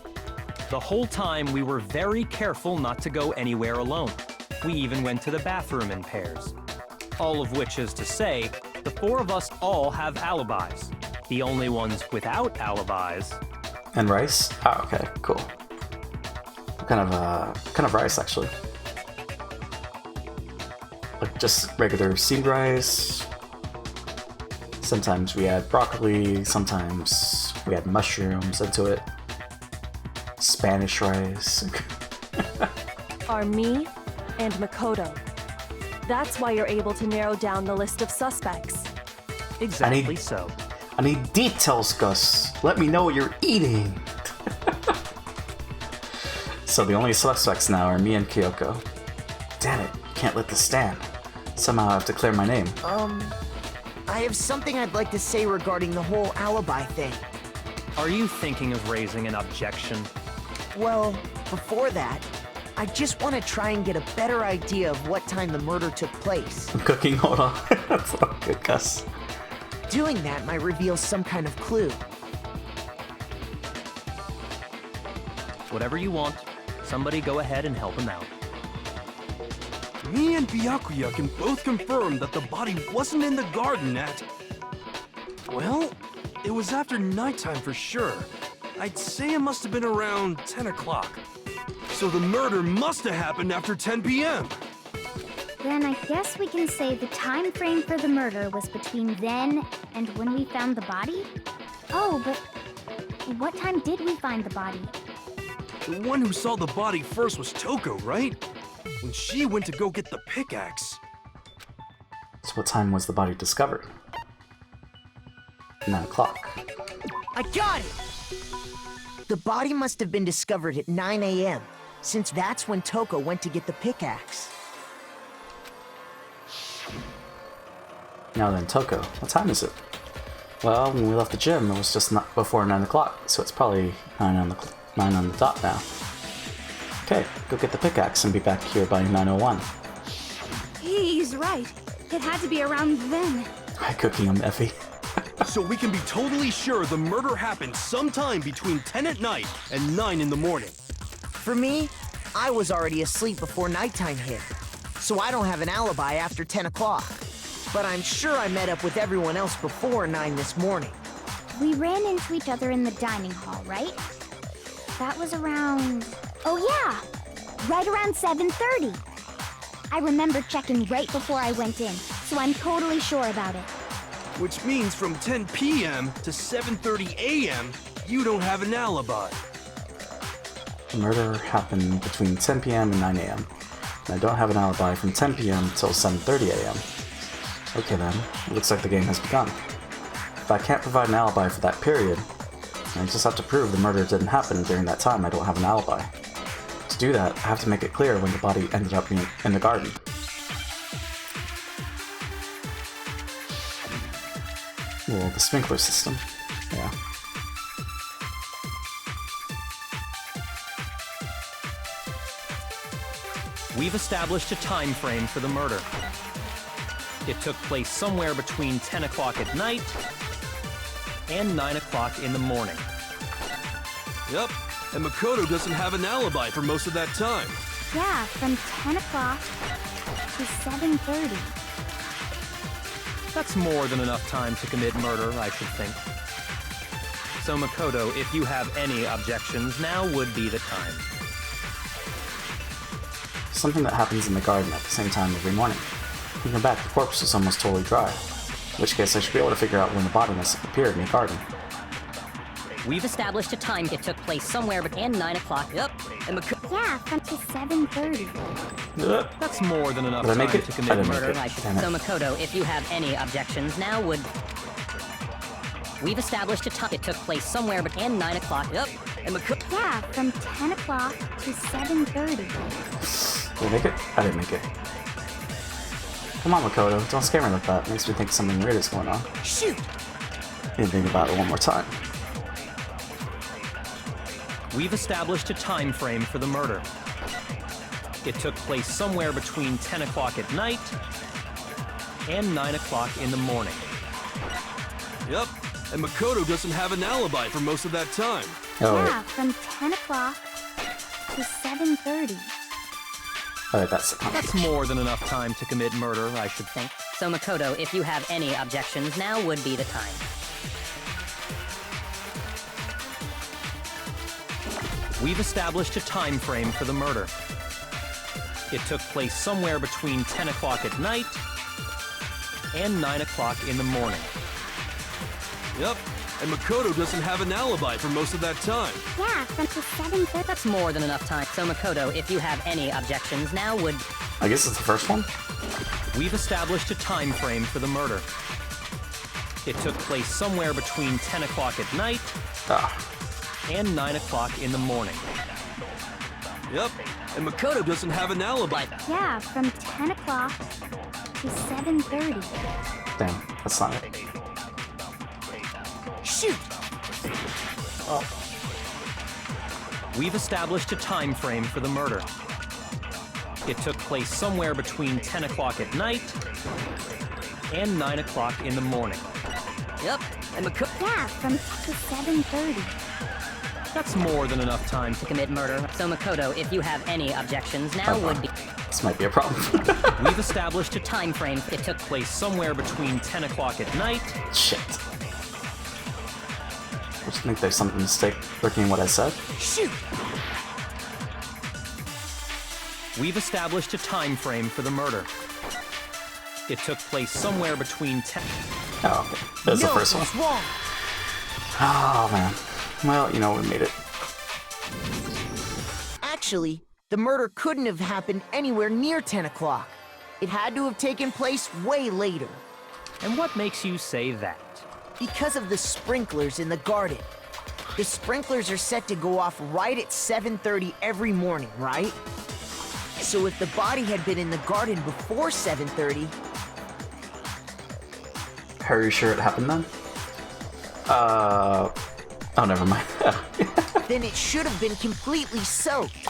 The whole time, we were very careful not to go anywhere alone. We even went to the bathroom in pairs. All of which is to say, the 4 of us all have alibis. The only ones without alibis... And rice? Oh, okay, cool. What kind of rice, actually? Like just regular seed rice. Sometimes we add broccoli, sometimes we add mushrooms into it. Spanish rice. Are me and Makoto. That's why you're able to narrow down the list of suspects. Exactly so. I need details, Gus. Let me know what you're eating. So the only suspects now are me and Kyoko. Damn it, can't let this stand. Somehow I have to clear my name. I have something I'd like to say regarding the whole alibi thing. Are you thinking of raising an objection? Well, before that, I just want to try and get a better idea of what time the murder took place. I'm cooking, hold on. That's all good, Gus. Doing that might reveal some kind of clue. Whatever you want. Somebody go ahead and help him out. Me and Byakuya can both confirm that the body wasn't in the garden at... Well, it was after nighttime for sure. I'd say it must have been around 10 o'clock. So the murder must have happened after 10 p.m. Then I guess we can say the time frame for the murder was between then and when we found the body? Oh, but what time did we find the body? The one who saw the body first was Toko, right? When she went to go get the pickaxe. So what time was the body discovered? 9 o'clock. I got it! The body must have been discovered at 9 a.m., since that's when Toko went to get the pickaxe. Now then, Toko, what time is it? Well, when we left the gym, it was just not before 9 o'clock, so it's probably 9 on the dot now. Okay, go get the pickaxe and be back here by 9:01. He's right. It had to be around then. Hi, cooking him, Effie. So we can be totally sure the murder happened sometime between 10 at night and 9 in the morning. For me, I was already asleep before nighttime hit, so I don't have an alibi after 10 o'clock. But I'm sure I met up with everyone else before 9 this morning. We ran into each other in the dining hall, right? That was around... Oh yeah! Right around 7:30. I remember checking right before I went in, so I'm totally sure about it. Which means from 10 p.m. to 7:30 a.m., you don't have an alibi. The murder happened between 10 p.m. and 9 a.m. And I don't have an alibi from 10 p.m. till 7:30 a.m. Okay then, it looks like the game has begun. If I can't provide an alibi for that period, I just have to prove the murder didn't happen during that time I don't have an alibi. To do that, I have to make it clear when the body ended up in the garden. Well, the sprinkler system. Yeah. We've established a time frame for the murder. It took place somewhere between 10 o'clock at night and 9 o'clock in the morning. Yep, and Makoto doesn't have an alibi for most of that time. Yeah, from 10 o'clock to 7:30. That's more than enough time to commit murder, I should think. So Makoto, if you have any objections, now would be the time. Something that happens in the garden at the same time every morning. Thinking back, the corpse is almost totally dry. In which case, I should be able to figure out when the body must have appeared in the garden. We've established a time. It took place somewhere between 9 o'clock. Yep. And Yeah, from to 7:30. That's more than enough Did I time make it? to I commit didn't murder. make it. I should. Damn it. So Makoto, if you have any objections, now would. We've established a time. It took place somewhere between 9 o'clock. Yep. And Yeah, from 10 o'clock to 7:30. Did I make it? I didn't make it. Come on, Makoto, don't scare me like that. Makes me think something weird is going on. Shoot! Need to think about it one more time. We've established a time frame for the murder. It took place somewhere between 10 o'clock at night and 9 o'clock in the morning. Yep, and Makoto doesn't have an alibi for most of that time. Oh, Yeah, from 10 o'clock to 7:30. Alright, that's more than enough time to commit murder, I should think. So Makoto, if you have any objections, now would be the time. We've established a time frame for the murder. It took place somewhere between 10 o'clock at night and 9 o'clock in the morning. Yep, and Makoto doesn't have an alibi for most of that time. Yeah, from to 7:30. That's more than enough time. So Makoto, if you have any objections, now would. I guess it's the first one? We've established a time frame for the murder. It took place somewhere between 10 o'clock at night and 9 o'clock in the morning. Yep, and Makoto doesn't have an alibi. Yeah, from 10 o'clock to 7:30. Damn, that's not it. Shoot! Oh. We've established a time frame for the murder. It took place somewhere between 10 o'clock at night and 9 o'clock in the morning. Yep. And Yeah, from to 7:30. That's more than enough time to commit murder. So Makoto, if you have any objections, now would be. This might be a problem. We've established a time frame. It took place somewhere between 10 o'clock at night. Shit. I just think there's some mistake lurking in what I said. Shoot! We've established a time frame for the murder. It took place somewhere between 10. Oh, okay. That's the first one. Wrong. Oh, man. Well, you know, we made it. Actually, the murder couldn't have happened anywhere near 10 o'clock. It had to have taken place way later. And what makes you say that? Because of the sprinklers in the garden. The sprinklers are set to go off right at 7:30 every morning, right? So if the body had been in the garden before 7:30... Are you sure it happened then? Oh, never mind. then it should have been completely soaked.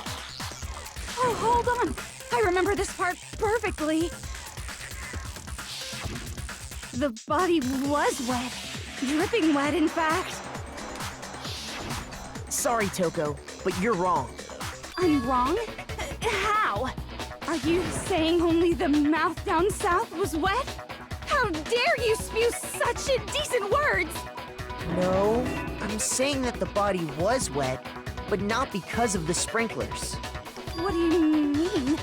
Oh, hold on. I remember this part perfectly. The body was wet. Dripping wet, in fact. Sorry, Toko, but you're wrong. I'm wrong? How? Are you saying only the mouth down south was wet? How dare you spew such indecent words! No, I'm saying that the body was wet, but not because of the sprinklers. What do you mean?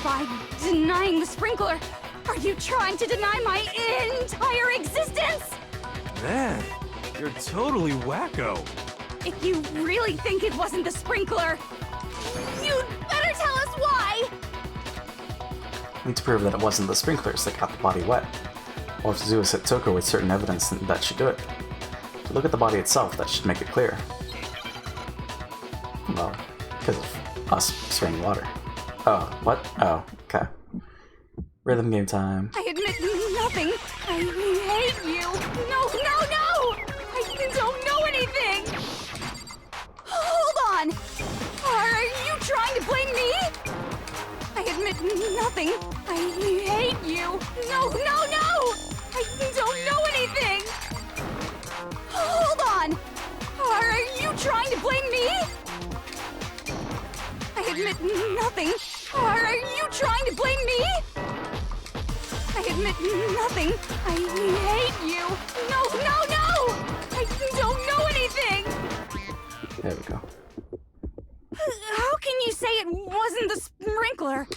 By denying the sprinkler, are you trying to deny my entire existence? Man, you're totally wacko. If you really think it wasn't the sprinkler, you'd better tell us why! We need to prove that it wasn't the sprinklers that got the body wet. We'll have to do is hit Toko with certain evidence that should do it. If you look at the body itself, that should make it clear. Well, because of us spraying water. Oh, what? Oh, okay. Rhythm game time. I admit nothing. I hate you. No, no, no! I don't know anything! Hold on! Are you trying to blame me? I admit nothing. I hate you. No, no, no! I don't know anything! Hold on! Are you trying to blame me? I admit nothing. Are you trying to blame me? I admit nothing. I hate you. No, no, no! I don't know anything! There we go. How can you say it wasn't the sprinkler?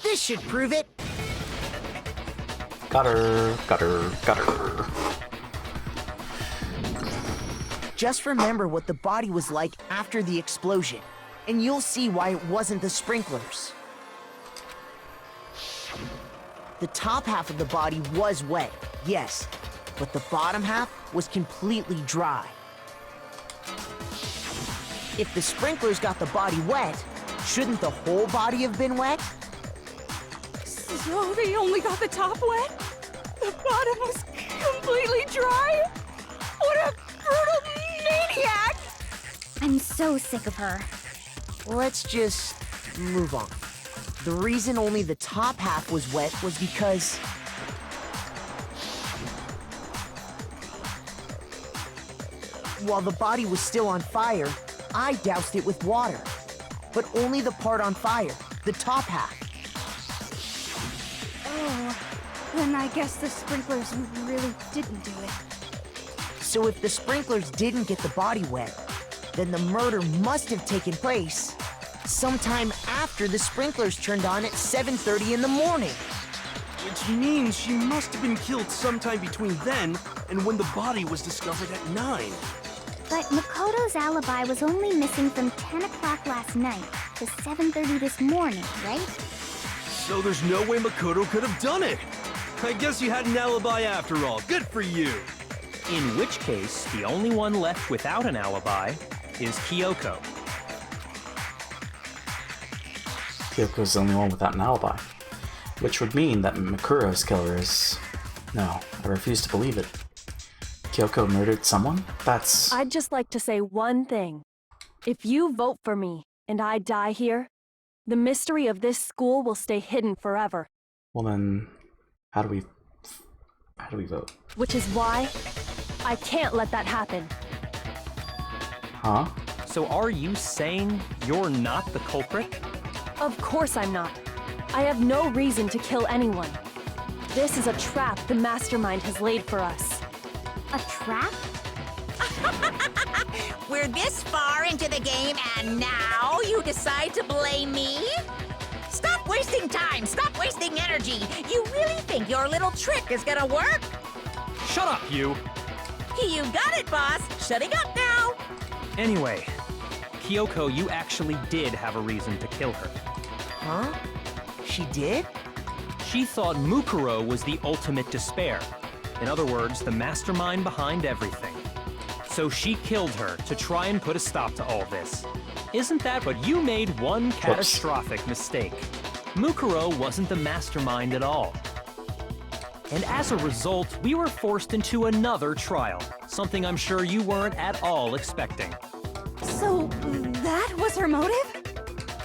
This should prove it. Got her, got her, got her. Just remember what the body was like after the explosion, and you'll see why it wasn't the sprinklers. The top half of the body was wet, yes, but the bottom half was completely dry. If the sprinklers got the body wet, shouldn't the whole body have been wet? So they only got the top wet? The bottom was completely dry? What a brutal maniac! I'm so sick of her. Let's just move on. The reason only the top half was wet was because while the body was still on fire, I doused it with water. But only the part on fire, the top half. Oh, then I guess the sprinklers really didn't do it. So if the sprinklers didn't get the body wet, then the murder must have taken place sometime after the sprinklers turned on at 7:30 in the morning. Which means she must have been killed sometime between then and when the body was discovered at 9. But Makoto's alibi was only missing from 10 o'clock last night to 7:30 this morning, right? So there's no way Makoto could have done it. I guess you had an alibi after all. Good for you. In which case, the only one left without an alibi is Kyoko. Kyoko's the only one without an alibi. Which would mean that Makuro's killer is... No, I refuse to believe it. Kyoko murdered someone? That's... I'd just like to say one thing. If you vote for me, and I die here, the mystery of this school will stay hidden forever. Well then, how do we vote? Which is why I can't let that happen. Huh? So are you saying you're not the culprit? Of course I'm not. I have no reason to kill anyone. This is a trap the mastermind has laid for us. A trap? We're this far into the game and now you decide to blame me? Stop wasting time! Stop wasting energy! You really think your little trick is gonna work? Shut up, you! You got it, boss! Shutting up now! Anyway, Kyoko, you actually did have a reason to kill her. Huh? She did? She thought Mukuro was the ultimate despair. In other words, the mastermind behind everything. So she killed her to try and put a stop to all this. Isn't that what you made one catastrophic mistake? Mukuro wasn't the mastermind at all. And as a result, we were forced into another trial, something I'm sure you weren't at all expecting. So, that was her motive?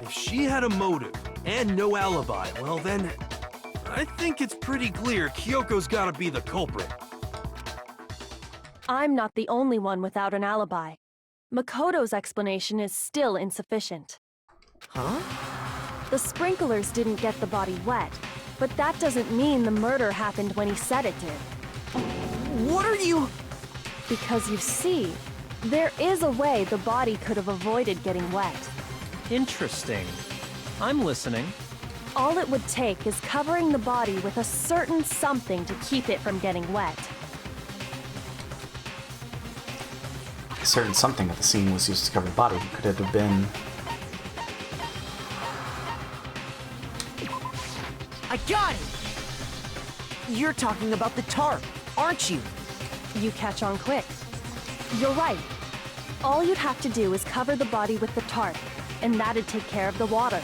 If she had a motive and no alibi, well then, I think it's pretty clear Kyoko's gotta be the culprit. I'm not the only one without an alibi. Makoto's explanation is still insufficient. Huh? The sprinklers didn't get the body wet, but that doesn't mean the murder happened when he said it did. What are you... Because you see, there is a way the body could have avoided getting wet. Interesting. I'm listening. All it would take is covering the body with a certain something to keep it from getting wet. A certain something at the scene was used to cover the body. Could it have been... I got it! You're talking about the tarp, aren't you? You catch on quick. You're right. All you'd have to do is cover the body with the tarp, and that'd take care of the water.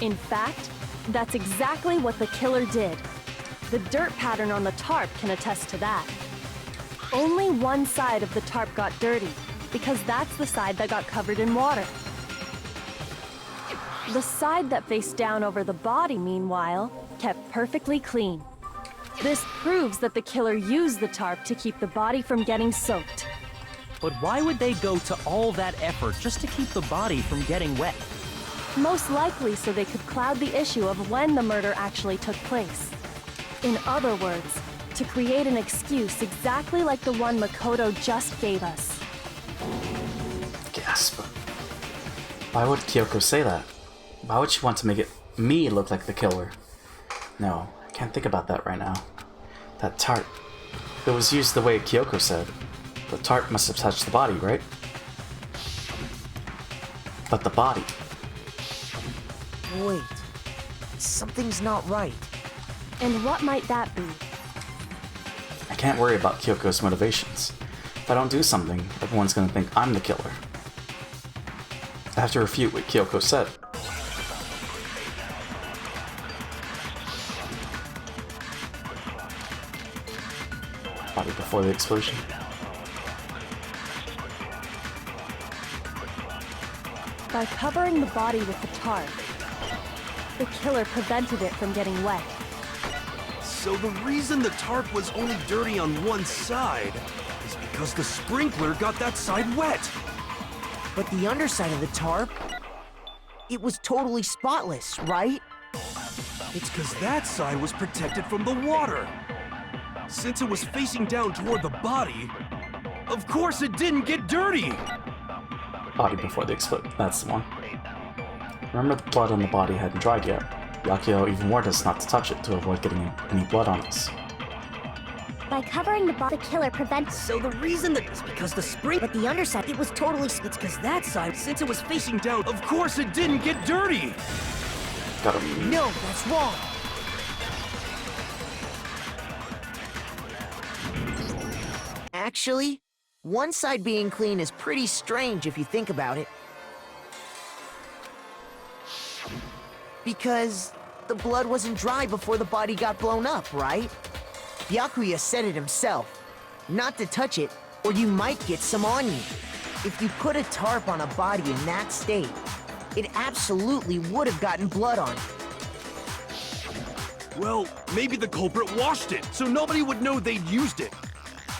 In fact, that's exactly what the killer did. The dirt pattern on the tarp can attest to that. Only one side of the tarp got dirty, because that's the side that got covered in water. The side that faced down over the body, meanwhile, kept perfectly clean. This proves that the killer used the tarp to keep the body from getting soaked. But why would they go to all that effort just to keep the body from getting wet? Most likely so they could cloud the issue of when the murder actually took place. In other words, to create an excuse exactly like the one Makoto just gave us. Gasp. Why would Kyoko say that? Why would she want to make me look like the killer? No, I can't think about that right now. That tarp. If it was used the way Kyoko said, the tarp must have touched the body, right? But the body. Wait. Something's not right. And what might that be? I can't worry about Kyoko's motivations. If I don't do something, everyone's gonna think I'm the killer. I have to refute what Kyoko said. Body before the explosion. By covering the body with the tarp, the killer prevented it from getting wet. So the reason the tarp was only dirty on one side is because the sprinkler got that side wet. But the underside of the tarp, it was totally spotless, right? It's because that side was protected from the water. Since it was facing down toward the body, of course it didn't get dirty. Body before the explosion. That's the one. Remember, the blood on the body hadn't dried yet. Yakio even warned us not to touch it to avoid getting any blood on us. By covering the body, the killer prevents. So the reason that is because the spring. But the underside, it was totally. It's because that side, since it was facing down. Of course it didn't get dirty. Gotta No, that's wrong. Actually, one side being clean is pretty strange if you think about it. Because the blood wasn't dry before the body got blown up, right? Byakuya said it himself. Not to touch it, or you might get some on you. If you put a tarp on a body in that state, it absolutely would have gotten blood on it. Well, maybe the culprit washed it, so nobody would know they'd used it.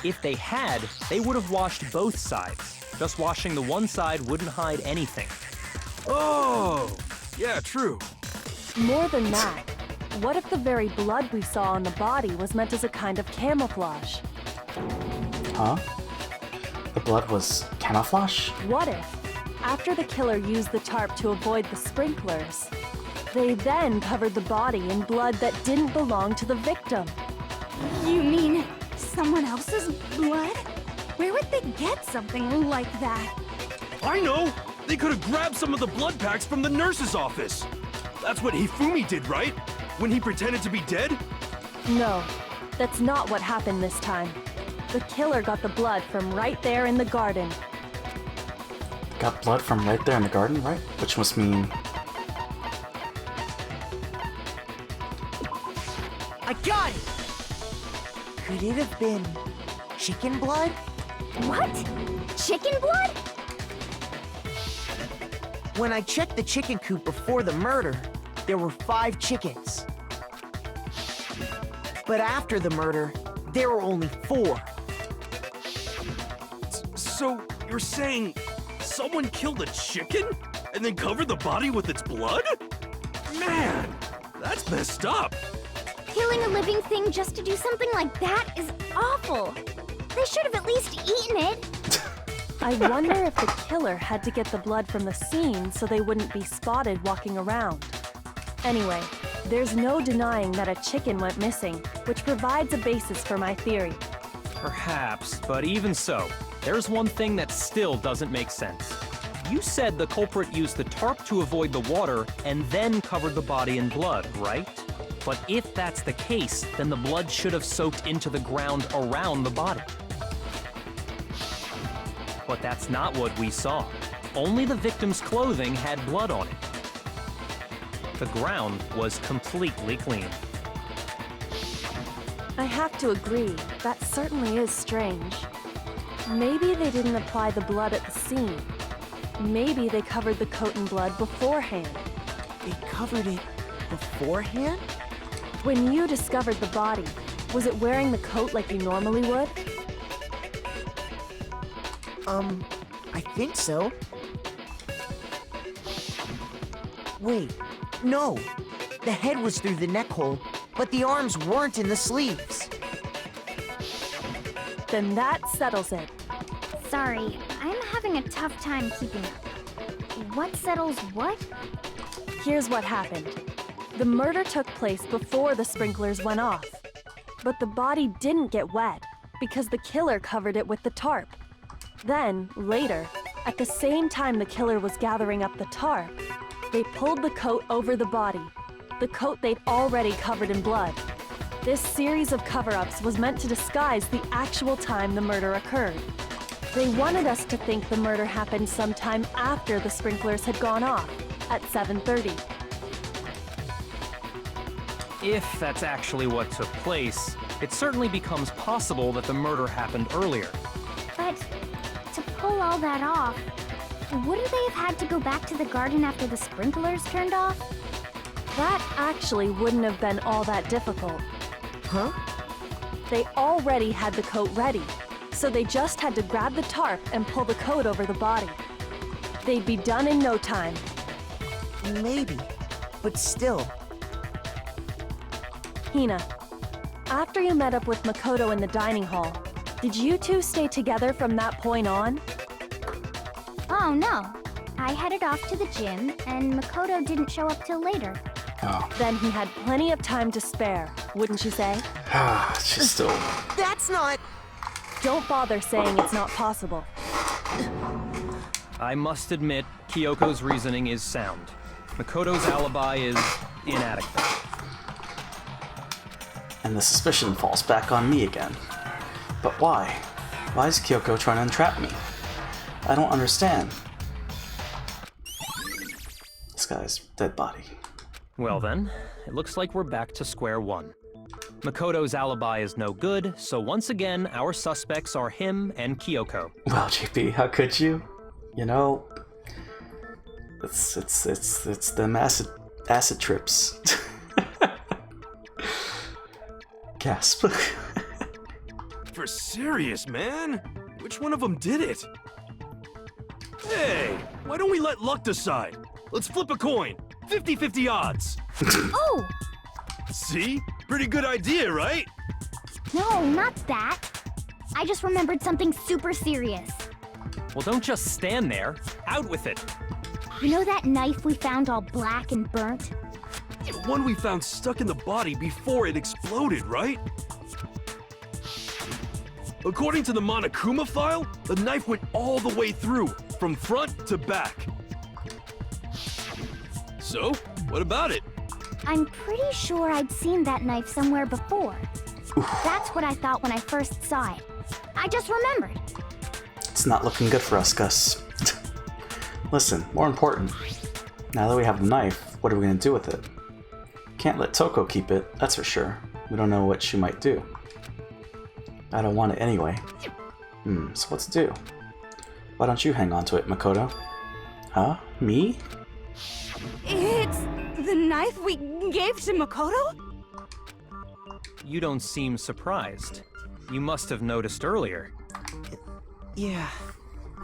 If they had, they would have washed both sides. Just washing the one side wouldn't hide anything. Oh, yeah, true. More than that, what if the very blood we saw on the body was meant as a kind of camouflage? Huh? The blood was camouflage? What if, after the killer used the tarp to avoid the sprinklers, they then covered the body in blood that didn't belong to the victim? You mean someone else's blood? Where would they get something like that? I know! They could have grabbed some of the blood packs from the nurse's office. That's what Hifumi did, right? When he pretended to be dead? No, that's not what happened this time. The killer got the blood from right there in the garden. Got blood from right there in the garden, right? Which must mean... I got it! Could it have been chicken blood? What? Chicken blood? When I checked the chicken coop before the murder, there were 5 chickens. But after the murder, there were only 4. So, you're saying someone killed a chicken and then covered the body with its blood? Man, that's messed up. Killing a living thing just to do something like that is awful. They should have at least eaten it. I wonder if the killer had to get the blood from the scene so they wouldn't be spotted walking around. Anyway, there's no denying that a chicken went missing, which provides a basis for my theory. Perhaps, but even so, there's one thing that still doesn't make sense. You said the culprit used the tarp to avoid the water and then covered the body in blood, right? But if that's the case, then the blood should have soaked into the ground around the body. But that's not what we saw. Only the victim's clothing had blood on it. The ground was completely clean. I have to agree, that certainly is strange. Maybe they didn't apply the blood at the scene. Maybe they covered the coat in blood beforehand. They covered it beforehand? When you discovered the body, was it wearing the coat like you normally would? I think so. Wait, no. The head was through the neck hole, but the arms weren't in the sleeves. Then that settles it. Sorry, I'm having a tough time keeping up. What settles what? Here's what happened. The murder took place before the sprinklers went off. But the body didn't get wet because the killer covered it with the tarp. Then, later, at the same time the killer was gathering up the tarp, they pulled the coat over the body, the coat they'd already covered in blood. This series of cover-ups was meant to disguise the actual time the murder occurred. They wanted us to think the murder happened sometime after the sprinklers had gone off, at 7:30. If that's actually what took place, it certainly becomes possible that the murder happened earlier. But to pull all that off, wouldn't they have had to go back to the garden after the sprinklers turned off? That actually wouldn't have been all that difficult. Huh? They already had the coat ready, so they just had to grab the tarp and pull the coat over the body. They'd be done in no time. Maybe, but still. Hina, after you met up with Makoto in the dining hall, did you two stay together from that point on? Oh no. I headed off to the gym, and Makoto didn't show up till later. Oh. Then he had plenty of time to spare, wouldn't you say? She's still... That's not... Don't bother saying it's not possible. I must admit, Kyoko's reasoning is sound. Makoto's alibi is inadequate. And the suspicion falls back on me again. But why? Why is Kyoko trying to entrap me? I don't understand. This guy's dead body. Well then, it looks like we're back to square one. Makoto's alibi is no good, so once again, our suspects are him and Kyoko. Well, JP, how could you? You know, it's them acid trips. Gasp. For serious, man? Which one of them did it? Hey, why don't we let luck decide? Let's flip a coin. 50-50 odds. Oh! See? Pretty good idea, right? No, not that. I just remembered something super serious. Well, don't just stand there. Out with it. You know that knife we found all black and burnt? The one we found stuck in the body before it exploded, right? According to the Monokuma file, the knife went all the way through, from front to back. So, what about it? I'm pretty sure I'd seen that knife somewhere before. That's what I thought when I first saw it. I just remembered. It's not looking good for us, Gus. Listen, more important. Now that we have the knife, what are we gonna do with it? Can't let Toko keep it, that's for sure. We don't know what she might do. I don't want it anyway. So what to do? Why don't you hang on to it, Makoto? Huh? Me? It's the knife we gave to Makoto? You don't seem surprised. You must have noticed earlier. Yeah.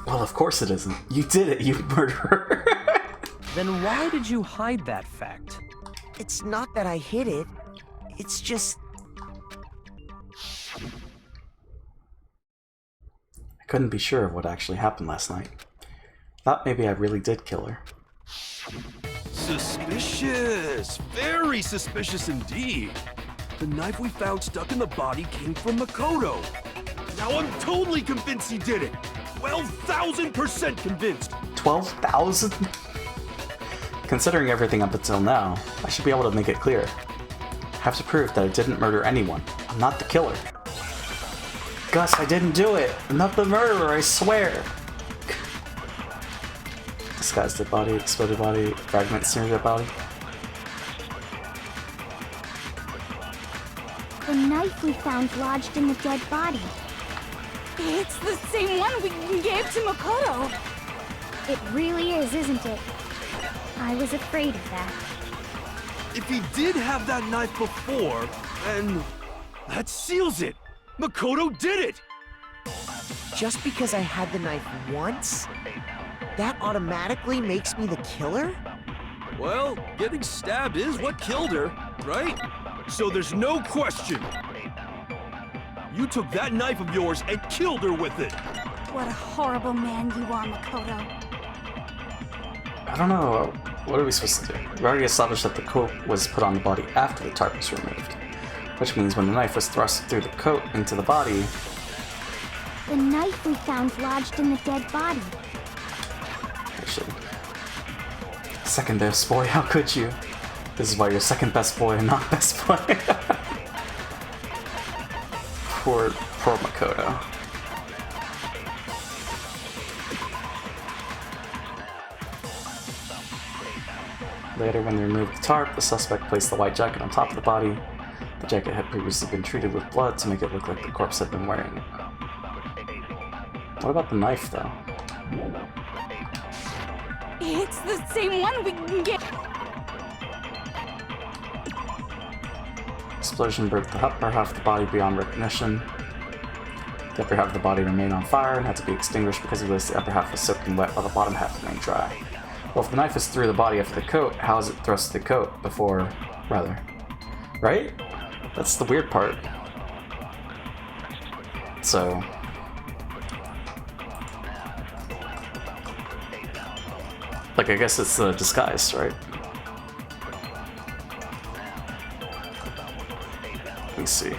Well, of course it isn't. You did it, you murderer. Then why did you hide that fact? It's not that I hid it. It's just... I couldn't be sure of what actually happened last night. Thought maybe I really did kill her. Suspicious! Very suspicious indeed. The knife we found stuck in the body came from Makoto. Now I'm totally convinced he did it. 12,000% convinced. 12,000? Considering everything up until now, I should be able to make it clear. I have to prove that I didn't murder anyone. I'm not the killer. Gus, I didn't do it. I'm not the murderer, I swear. Disguised dead body, exploded body, fragments near dead body. The knife we found lodged in the dead body. It's the same one we gave to Makoto. It really is, isn't it? I was afraid of that. If he did have that knife before, then that seals it. Makoto did it! Just because I had the knife once, that automatically makes me the killer? Well, getting stabbed is what killed her, right? So there's no question. You took that knife of yours and killed her with it. What a horrible man you are, Makoto. I don't know. What are we supposed to do? We already established that the coat was put on the body after the tarp was removed, which means when the knife was thrust through the coat into the body. The knife we found lodged in the dead body. Actually, second best boy, how could you? This is why you're second best boy and not best boy. poor Makoto. Later, when they removed the tarp, the suspect placed the white jacket on top of the body. The jacket had previously been treated with blood to make it look like the corpse had been wearing it. What about the knife, though? It's the same one we can get. Explosion burnt the upper half of the body beyond recognition. The upper half of the body remained on fire and had to be extinguished because the upper half was soaking wet while the bottom half remained dry. Well, if the knife is through the body after the coat, how is it thrust through the coat before, rather? Right? That's the weird part. So... like, I guess it's disguised, right? Let me see.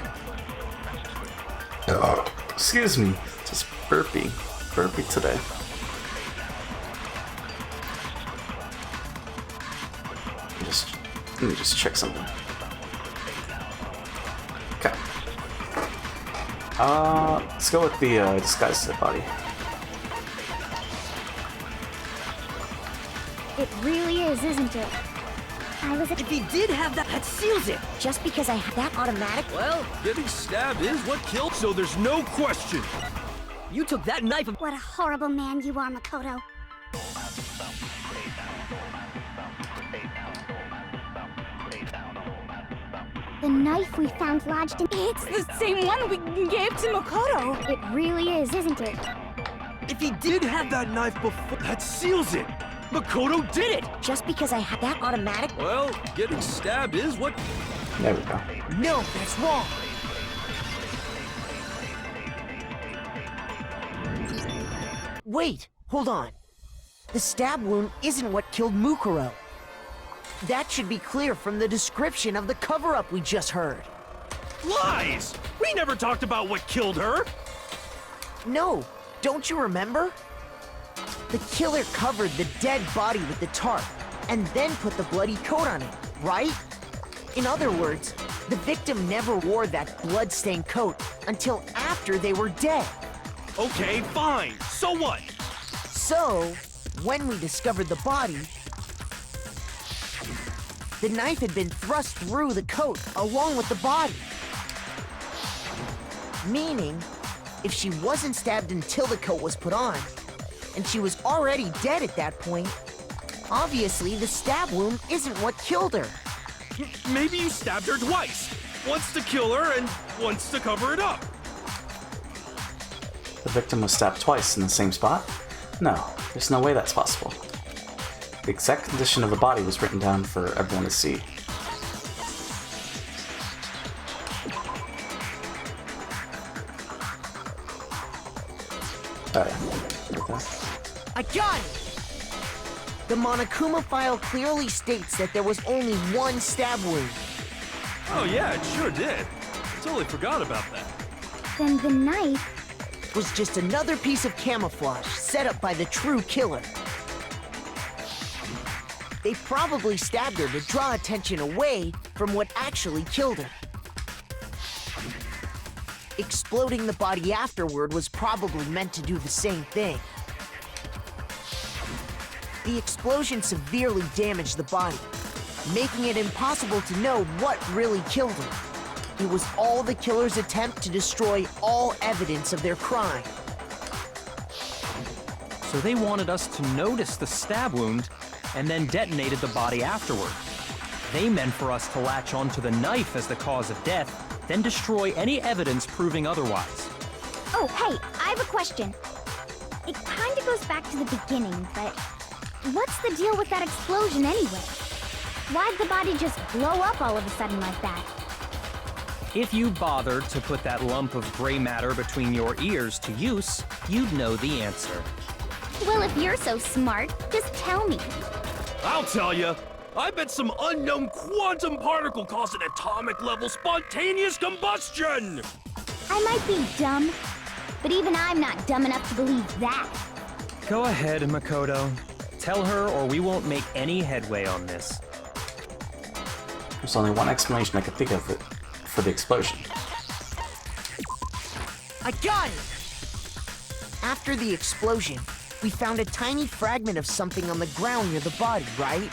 Excuse me. Just burpy. Burpy today. Let me just check something. Okay. Let's go with the disguise to the body. It really is, isn't it? If he did have that seals it. Just because I had that automatic? Well, getting stabbed is what killed, so there's no question. You took that knife of— What a horrible man you are, Makoto. The knife we found lodged in— It's the same one we gave to Makoto. It really is, isn't it? If he did have that knife before, that seals it. Makoto did it! Just because I had that automatic? Well, getting stabbed is what... There we go. No, that's wrong. Wait, hold on. The stab wound isn't what killed Mukuro. That should be clear from the description of the cover-up we just heard. Lies! We never talked about what killed her! No, don't you remember? The killer covered the dead body with the tarp, and then put the bloody coat on it, right? In other words, the victim never wore that blood-stained coat until after they were dead. Okay, fine. So what? So, when we discovered the body, the knife had been thrust through the coat along with the body. Meaning, if she wasn't stabbed until the coat was put on, and she was already dead at that point, obviously the stab wound isn't what killed her. Maybe you stabbed her twice. Once to kill her and once to cover it up. The victim was stabbed twice in the same spot? No, there's no way that's possible. The exact condition of the body was written down for everyone to see. I got it! The Monokuma file clearly states that there was only one stab wound. Oh yeah, it sure did. I totally forgot about that. Then the knife was just another piece of camouflage set up by the true killer. They probably stabbed her to draw attention away from what actually killed her. Exploding the body afterward was probably meant to do the same thing. The explosion severely damaged the body, making it impossible to know what really killed her. It was all the killer's attempt to destroy all evidence of their crime. So they wanted us to notice the stab wound and then detonated the body afterward. They meant for us to latch onto the knife as the cause of death, then destroy any evidence proving otherwise. Oh, hey, I have a question. It kinda goes back to the beginning, but what's the deal with that explosion anyway? Why'd the body just blow up all of a sudden like that? If you bothered to put that lump of gray matter between your ears to use, you'd know the answer. Well, if you're so smart, just tell me. I'll tell you. I bet some unknown quantum particle caused an atomic-level spontaneous combustion! I might be dumb, but even I'm not dumb enough to believe that. Go ahead, Makoto. Tell her or we won't make any headway on this. There's only one explanation I could think of for the explosion. I got it! After the explosion, we found a tiny fragment of something on the ground near the body, right?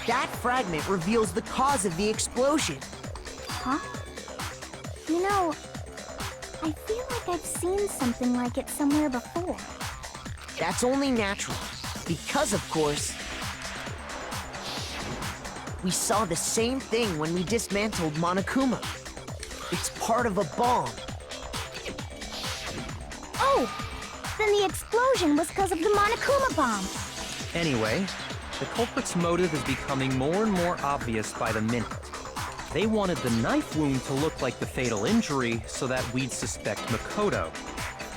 That fragment reveals the cause of the explosion. Huh? You know, I feel like I've seen something like it somewhere before. That's only natural, because of course, we saw the same thing when we dismantled Monokuma. It's part of a bomb. Oh! Then the explosion was because of the Monokuma bomb. Anyway, the culprit's motive is becoming more and more obvious by the minute. They wanted the knife wound to look like the fatal injury so that we'd suspect Makoto.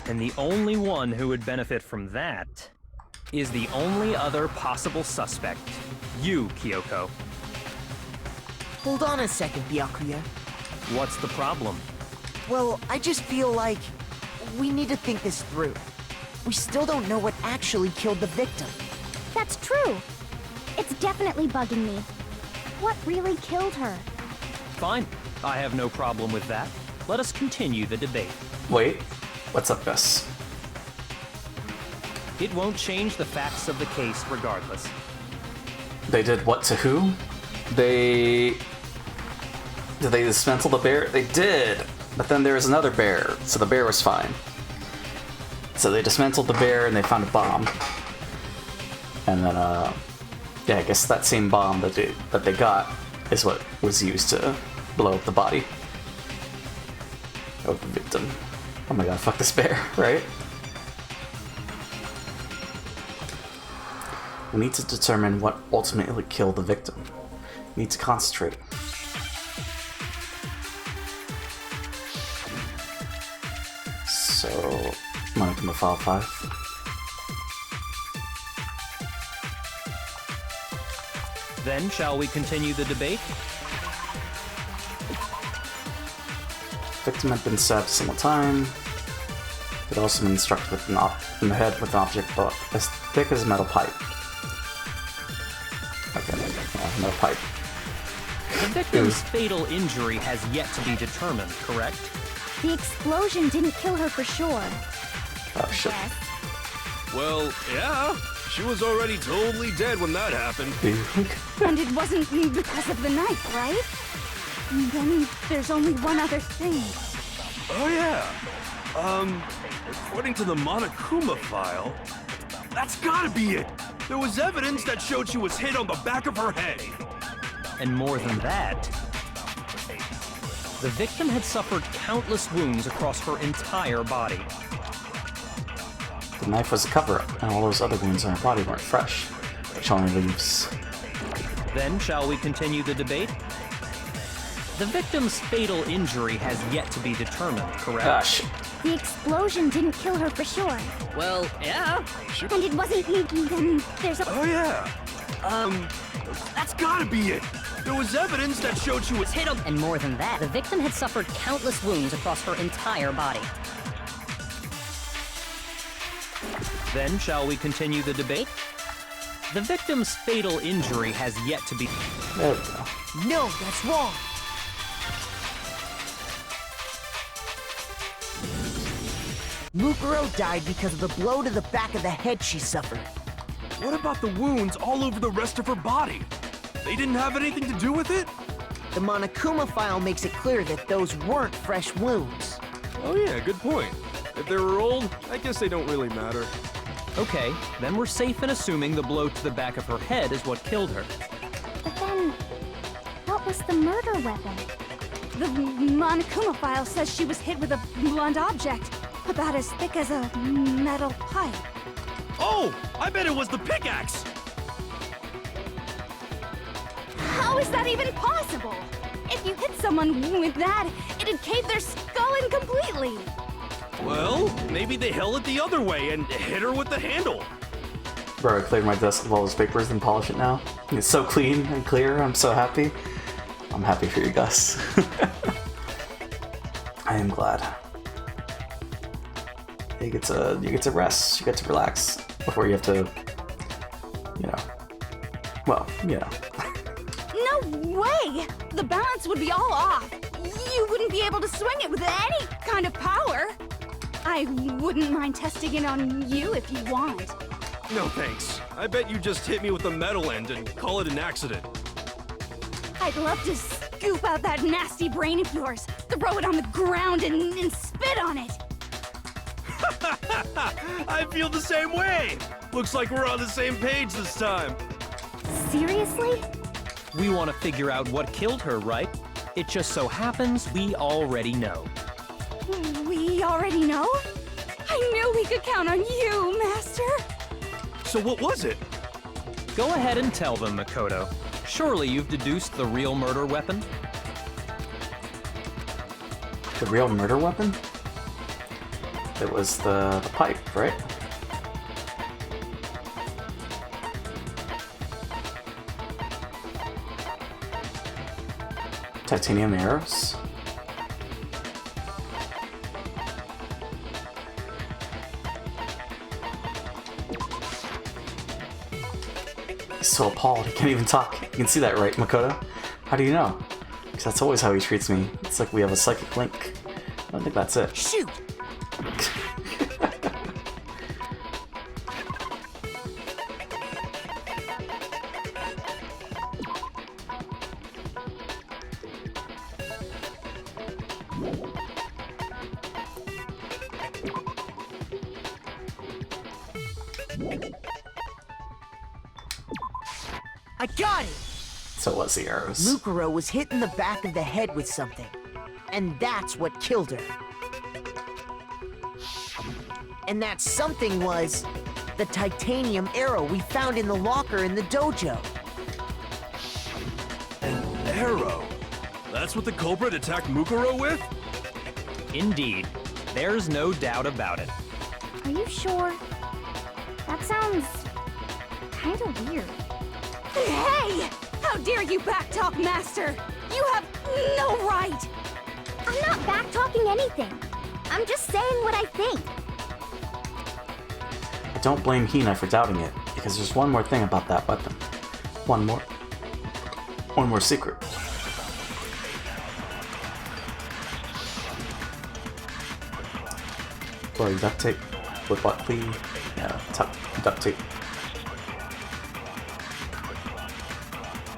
And the only one who would benefit from that is the only other possible suspect. You, Kyoko. Hold on a second, Byakuya. What's the problem? Well, I just feel like we need to think this through. We still don't know what actually killed the victim. That's true. It's definitely bugging me. What really killed her? Fine. I have no problem with that. Let us continue the debate. Wait, what's up, Gus? It won't change the facts of the case regardless. They did what to who? Did they dismantle the bear? They did! But then there was another bear, so the bear was fine. So they dismantled the bear and they found a bomb. And then, yeah, I guess that same bomb that they got is what was used to blow up the body of the victim. Oh my god, fuck this bear, right? We need to determine what ultimately killed the victim. We need to concentrate. So, Monokuma File 5. Then, shall we continue the debate? Victim had been stabbed a single time. It also been struck with in the head with an object about as thick as a metal pipe. Okay, metal pipe. The victim's fatal injury has yet to be determined, correct? The explosion didn't kill her for sure. Oh shit. Yes. Well, yeah. She was already totally dead when that happened. And it wasn't because of the knife, right? And then there's only one other thing. Oh yeah. According to the Monokuma file, that's gotta be it. There was evidence that showed she was hit on the back of her head. And more than that, the victim had suffered countless wounds across her entire body. The knife was a cover-up, and all those other wounds on her body weren't fresh, which only leaves... Then, shall we continue the debate? The victim's fatal injury has yet to be determined, correct? Gosh. The explosion didn't kill her for sure. Well, yeah. And it wasn't then there's a... Oh yeah. That's gotta be it. There was evidence that showed she was hit on... And more than that, the victim had suffered countless wounds across her entire body. Then, shall we continue the debate? The victim's fatal injury has yet to be... There we go. No, that's wrong. Mukuro died because of the blow to the back of the head she suffered. What about the wounds all over the rest of her body? They didn't have anything to do with it? The Monokuma file makes it clear that those weren't fresh wounds. Oh yeah, good point. If they were old, I guess they don't really matter. Okay, then we're safe in assuming the blow to the back of her head is what killed her. But then, was the murder weapon? The Monokuma file says she was hit with a blunt object, about as thick as a metal pipe. Oh, I bet it was the pickaxe! How is that even possible? If you hit someone with that, it'd cave their skull in completely. Well, maybe they held it the other way and hit her with the handle. Bro, I cleared my desk of all those papers and polish it now. It's so clean and clear. I'm so happy. I'm happy for you, Gus. I am glad. You get to rest. You get to relax before you have to, you know. Well, you know. No way! The balance would be all off. You wouldn't be able to swing it with any kind of power. I wouldn't mind testing it on you if you want. No thanks. I bet you just hit me with the metal end and call it an accident. I'd love to scoop out that nasty brain of yours, throw it on the ground and spit on it. I feel the same way! Looks like we're on the same page this time. Seriously? We want to figure out what killed her, right? It just so happens we already know. We already know? I knew we could count on you, Master. So what was it? Go ahead and tell them, Makoto. Surely you've deduced the real murder weapon? The real murder weapon? It was the pipe, right? Titanium arrows? He's so appalled, he can't even talk. You can see that, right, Makoto? How do you know? Because that's always how he treats me. It's like we have a psychic link. I don't think that's it. Shoot! I got it! So it was the arrows. Mukuro was hit in the back of the head with something, and that's what killed her. And that something was the titanium arrow we found in the locker in the dojo. An arrow? That's what the culprit attacked Mukuro with? Indeed. There's no doubt about it. Are you sure? That sounds kinda weird. Hey! How dare you backtalk, Master? You have no right! I'm not backtalking anything. I'm just saying what I think. I don't blame Hina for doubting it, because there's one more thing about that weapon. One more secret. Sorry, duct tape. With what, please? Yeah, duct tape.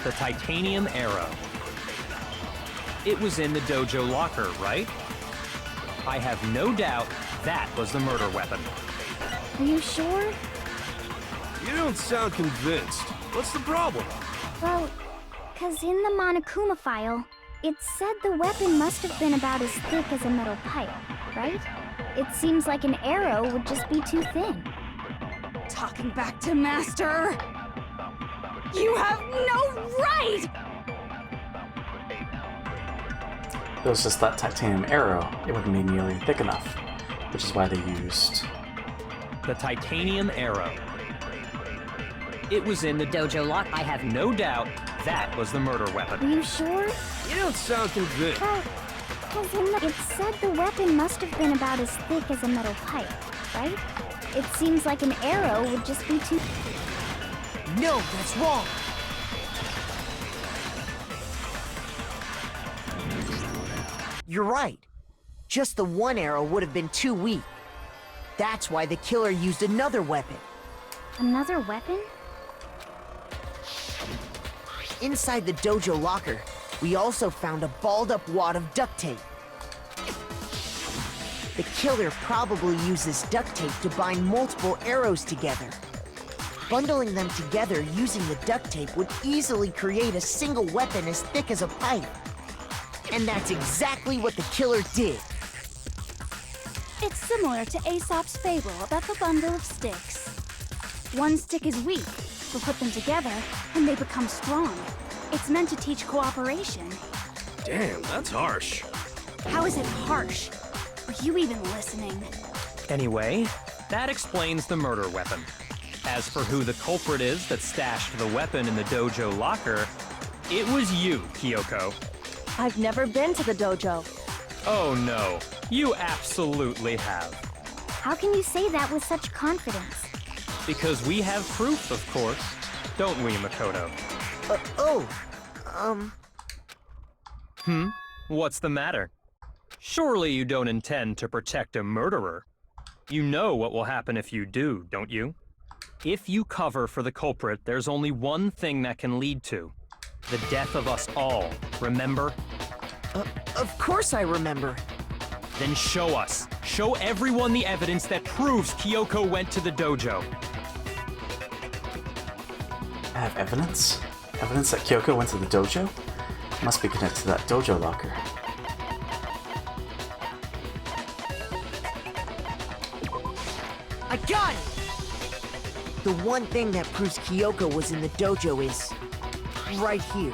The titanium arrow. It was in the dojo locker, right? I have no doubt that was the murder weapon. Are you sure? You don't sound convinced. What's the problem? Well, 'cause in the Monokuma file, it said the weapon must have been about as thick as a metal pipe, right? It seems like an arrow would just be too thin. Talking back to Master! You have no right! If it was just that titanium arrow, it wouldn't be nearly thick enough, which is why they used the titanium arrow. It was in the dojo lock. I have no doubt that was the murder weapon. Are you sure? You don't sound convinced. Well, 'cause it said the weapon must have been about as thick as a metal pipe, right? It seems like an arrow would just be too... No, that's wrong! You're right. Just the one arrow would have been too weak. That's why the killer used another weapon. Another weapon? Inside the dojo locker, we also found a balled-up wad of duct tape. The killer probably uses duct tape to bind multiple arrows together. Bundling them together using the duct tape would easily create a single weapon as thick as a pipe. And that's exactly what the killer did. It's similar to Aesop's fable about the bundle of sticks. One stick is weak, but put them together and they become strong. It's meant to teach cooperation. Damn, that's harsh. How is it harsh? Are you even listening? Anyway, that explains the murder weapon. As for who the culprit is that stashed the weapon in the dojo locker, it was you, Kyoko. I've never been to the dojo. Oh no, you absolutely have. How can you say that with such confidence? Because we have proof, of course. Don't we, Makoto? What's the matter? Surely you don't intend to protect a murderer. You know what will happen if you do, don't you? If you cover for the culprit, there's only one thing that can lead to. The death of us all, remember? Of course I remember. Then show us. Show everyone the evidence that proves Kyoko went to the dojo. I have evidence? Evidence that Kyoko went to the dojo? Must be connected to that dojo locker. I got it! The one thing that proves Kyoko was in the dojo is right here.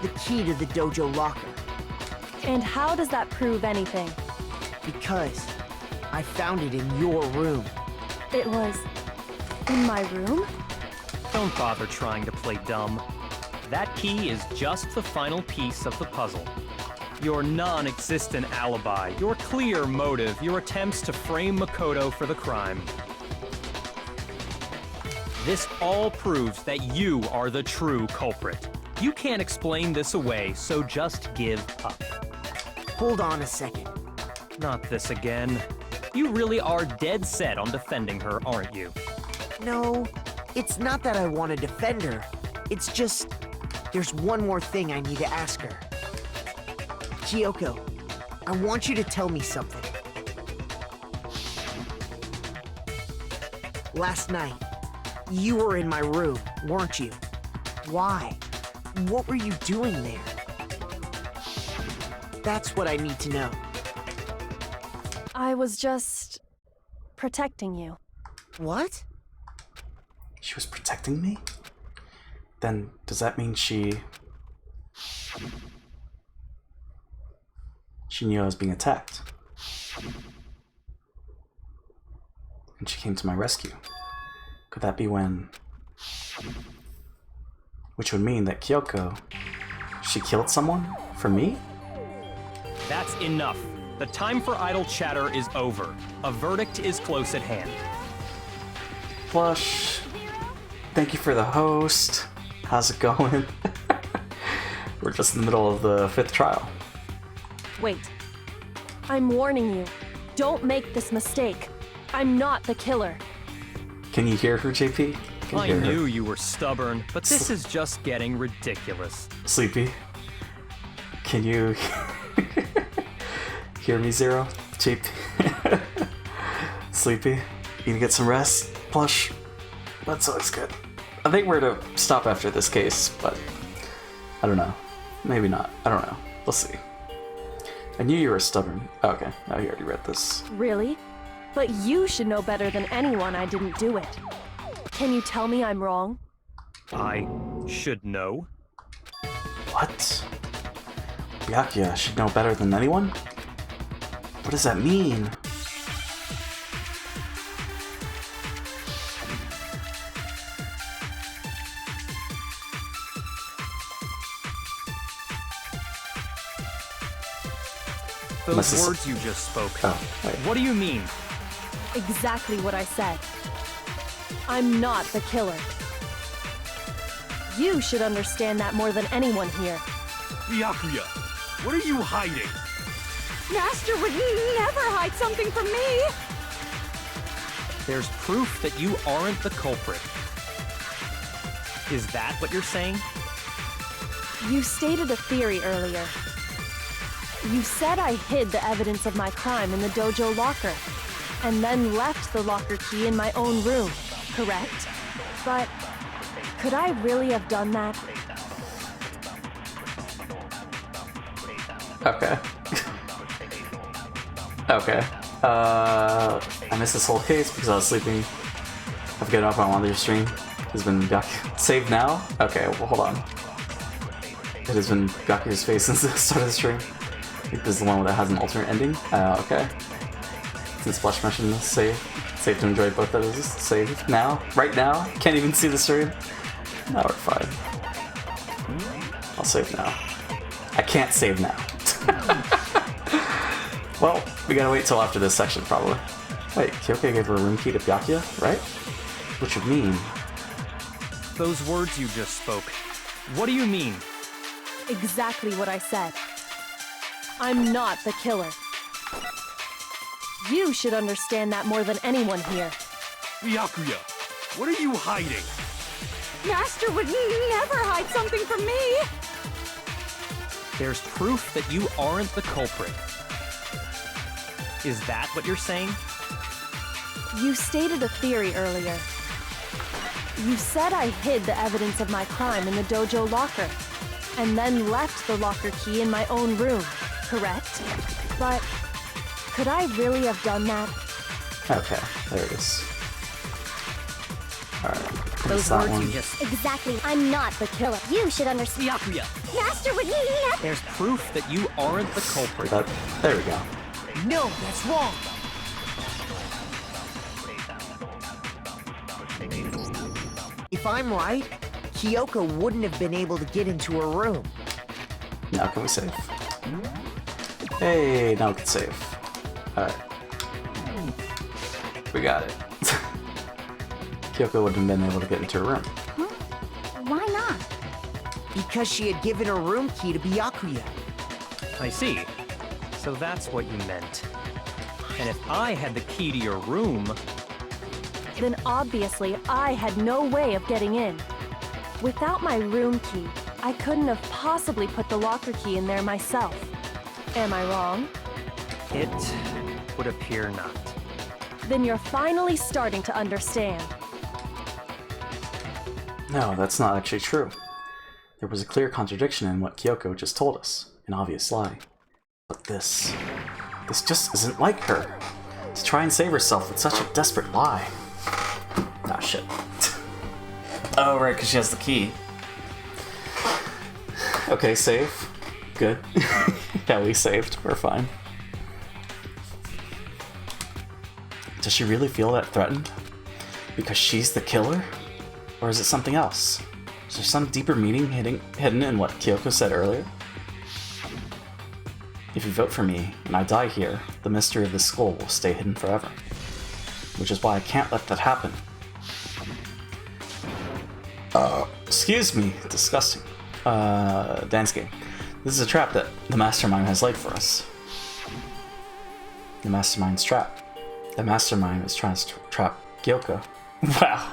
The key to the dojo locker. And how does that prove anything? Because I found it in your room. It was in my room? Don't bother trying to play dumb. That key is just the final piece of the puzzle. Your non-existent alibi, your clear motive, your attempts to frame Makoto for the crime. This all proves that you are the true culprit. You can't explain this away, so just give up. Hold on a second. Not this again. You really are dead set on defending her, aren't you? No, it's not that I want to defend her. It's just, there's one more thing I need to ask her. Kyoko, I want you to tell me something. Last night, you were in my room, weren't you? Why? What were you doing there? That's what I need to know. I was just protecting you. What? She was protecting me? Then does that mean she knew I was being attacked? And she came to my rescue. Could that be when... Which would mean that Kyoko, she killed someone for me? That's enough. The time for idle chatter is over. A verdict is close at hand. Blush, thank you for the host. How's it going? We're just in the middle of the 5th trial. Wait. I'm warning you. Don't make this mistake. I'm not the killer. Can you hear her, JP? I knew you were stubborn, but this is just getting ridiculous. Sleepy, can you hear me, Zero? JP? Sleepy, you gonna get some rest? Plush, that's always good. I think we're to stop after this case, but I don't know. Maybe not. I don't know. We'll see. I knew you were stubborn. Oh, okay, now you already read this. Really? But you should know better than anyone I didn't do it. Can you tell me I'm wrong? I should know. What? Byakuya should know better than anyone? What does that mean? Those words you just spoke. Oh, wait. What do you mean? Exactly what I said. I'm not the killer. You should understand that more than anyone here. Byakuya, what are you hiding? Master would never hide something from me! There's proof that you aren't the culprit. Is that what you're saying? You stated a theory earlier. You said I hid the evidence of my crime in the dojo locker, and then left the locker key in my own room, correct? But could I really have done that? Okay. Okay. I missed this whole case because I was sleeping. I've given up on one of your stream. It's been saved now? Okay, well, hold on. It has been Gaku's face since the start of the stream. I think this is the one that has an alternate ending. Okay. Since Flesh mentioned this, save to enjoy both of those. Save now? Right now? Can't even see the stream? No, we're fine. I'll save now. I can't save now. Well, we gotta wait till after this section, probably. Wait, Kyoko gave her a room key to Byakuya, right? Which would mean... Those words you just spoke, what do you mean? Exactly what I said. I'm not the killer. You should understand that more than anyone here. Byakuya, what are you hiding? Master would never hide something from me! There's proof that you aren't the culprit. Is that what you're saying? You stated a theory earlier. You said I hid the evidence of my crime in the dojo locker, and then left the locker key in my own room, correct? But could I really have done that? Okay, there it is. Alright. Those words you just... Exactly. I'm not the killer. You should understand. Byakuya, Master would never... there's proof that you aren't the culprit. There we go. No, that's wrong. If I'm right, Kyoko wouldn't have been able to get into her room. Now can we save? Hey, now we can save. Alright. We got it. Kyoko wouldn't have been able to get into her room. Why not? Because she had given her room key to Byakuya. I see. So that's what you meant. And if I had the key to your room... Then obviously I had no way of getting in. Without my room key, I couldn't have possibly put the locker key in there myself. Am I wrong? It would appear not. Then you're finally starting to understand. No, that's not actually true. There was a clear contradiction in what Kyoko just told us. An obvious lie. But this just isn't like her. To try and save herself with such a desperate lie. Ah, shit. Oh, right, because she has the key. Okay, save. Good. Yeah, we saved. We're fine. Does she really feel that threatened? Because she's the killer? Or is it something else? Is there some deeper meaning hidden in what Kyoko said earlier? If you vote for me, and I die here, the mystery of this skull will stay hidden forever. Which is why I can't let that happen. Excuse me, disgusting. Dance game. This is a trap that the Mastermind has laid for us. The Mastermind's trap. The Mastermind is trying to trap Kyoko. Wow.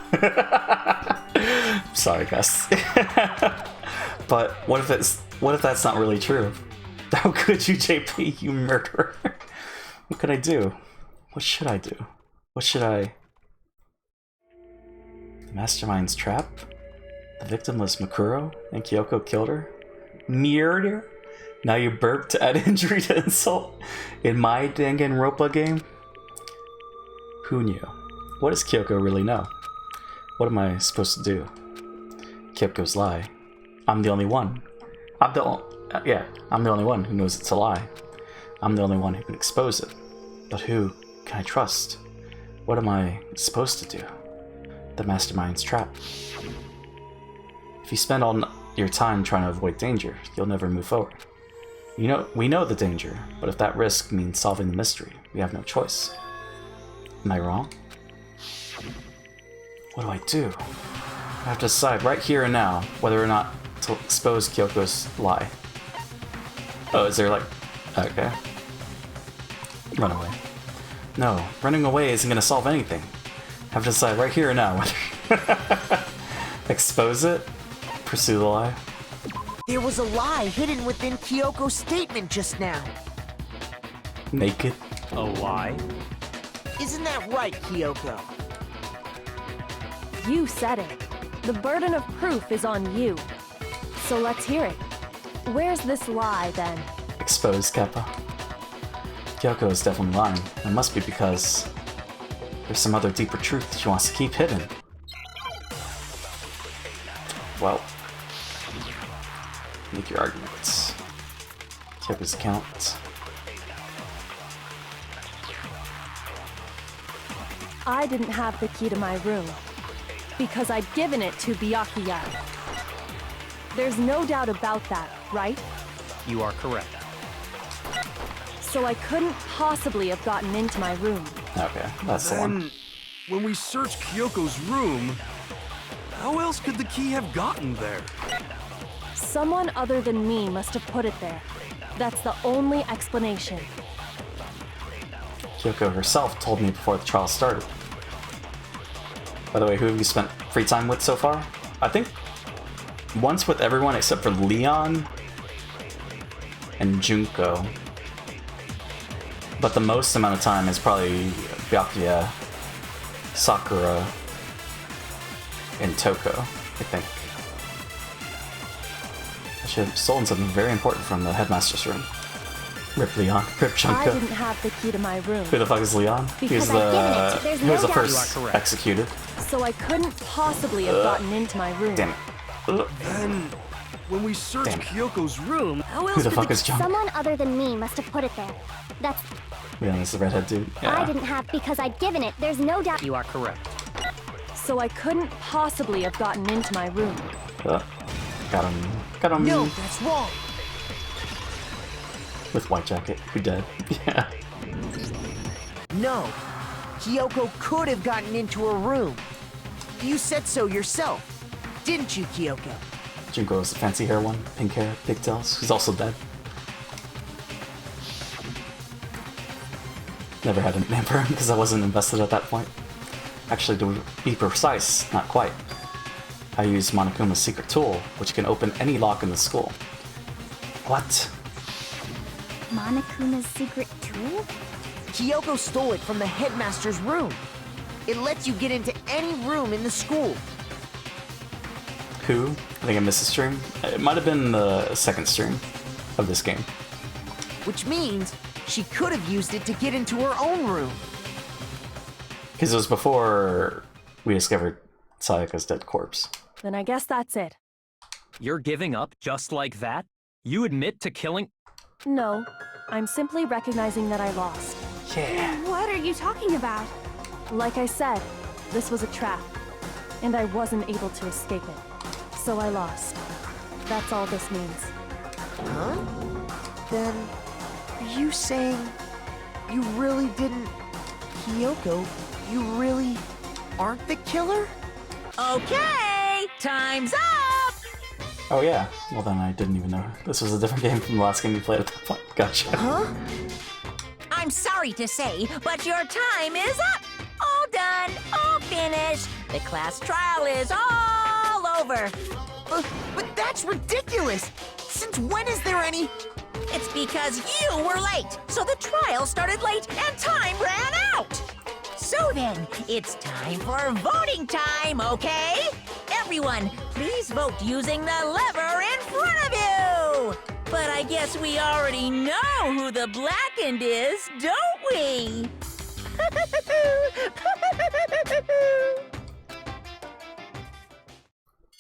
Sorry, guys. But what if that's not really true? How could you, JP, you murderer? What could I do? What should I do? What should I... The Mastermind's trap? The victim was Makuro, and Kyoko killed her? Murder? Now you burp to add injury to insult? In my Danganronpa game? Who knew? What does Kyoko really know? What am I supposed to do? Kyoko's lie. I'm the only one. I'm the only one who knows it's a lie. I'm the only one who can expose it. But who can I trust? What am I supposed to do? The Mastermind's trap. If you spend all your time trying to avoid danger, you'll never move forward. We know the danger, but if that risk means solving the mystery, we have no choice. Am I wrong? What do I do? I have to decide right here and now whether or not to expose Kyoko's lie. Oh, is there like... Okay. Run away. No, running away isn't gonna solve anything. I have to decide right here and now whether... Expose it? Pursue the lie? There was a lie hidden within Kyoko's statement just now. Naked? A lie? Isn't that right, Kyoko? You said it. The burden of proof is on you. So let's hear it. Where's this lie, then? Exposed, Kappa. Kyoko is definitely lying. It must be because there's some other deeper truth she wants to keep hidden. Well, make your arguments. Kyoko's account. I didn't have the key to my room because I'd given it to Byakuya. There's no doubt about that, right? You are correct. So I couldn't possibly have gotten into my room. Okay, that's the one. Then, when we searched Kyoko's room, how else could the key have gotten there? Someone other than me must have put it there. That's the only explanation. Kyoko herself told me before the trial started. By the way, who have you spent free time with so far? I think once with everyone except for Leon and Junko. But the most amount of time is probably Byakuya, Sakura, and Toko, I think. I should have stolen something very important from the headmaster's room. Rip Leon. Rip Junko. I didn't have the key to my room. Who the fuck is Leon? He was the first executed. So I couldn't possibly have gotten into my room. Damn it. Then, when we searched Kyoko's room, how else Who the could fuck is Junko? Someone other than me must have put it there. That's... Yeah, that's the redhead dude. I Yeah. didn't have because I'd given it. There's no doubt. You are correct. So I couldn't possibly have gotten into my room. Got him. Got him. No, that's wrong. With White Jacket, who dead. Yeah. No. Kyoko could have gotten into her room. You said so yourself, didn't you, Kyoko? Junko is the fancy hair one, pink hair, pigtails. He's also dead. Never had a name for him because I wasn't invested at that point. Actually, to be precise, not quite. I used Monokuma's secret tool, which can open any lock in the school. What? Monokuma's secret tool? Kyoko stole it from the headmaster's room. It lets you get into any room in the school. Who? I think I missed a stream. It might have been the second stream of this game. Which means she could have used it to get into her own room. Because it was before we discovered Sayaka's dead corpse. Then I guess that's it. You're giving up just like that? You admit to killing... No, I'm simply recognizing that I lost. Yeah. What are you talking about? Like I said, this was a trap, and I wasn't able to escape it. So I lost. That's all this means. Huh? Then, are you saying you really didn't... Kyoko, you really aren't the killer? Okay, time's up! Oh yeah, well then I didn't even know. This was a different game from the last game we played at that point. Gotcha. Huh? I'm sorry to say, but your time is up! All done, all finished. The class trial is all over. But that's ridiculous! Since when is there any... It's because you were late, so the trial started late and time ran out. So then, it's time for voting time, okay? Everyone, please vote using the lever in front of you! But I guess we already know who the blackened is, don't we?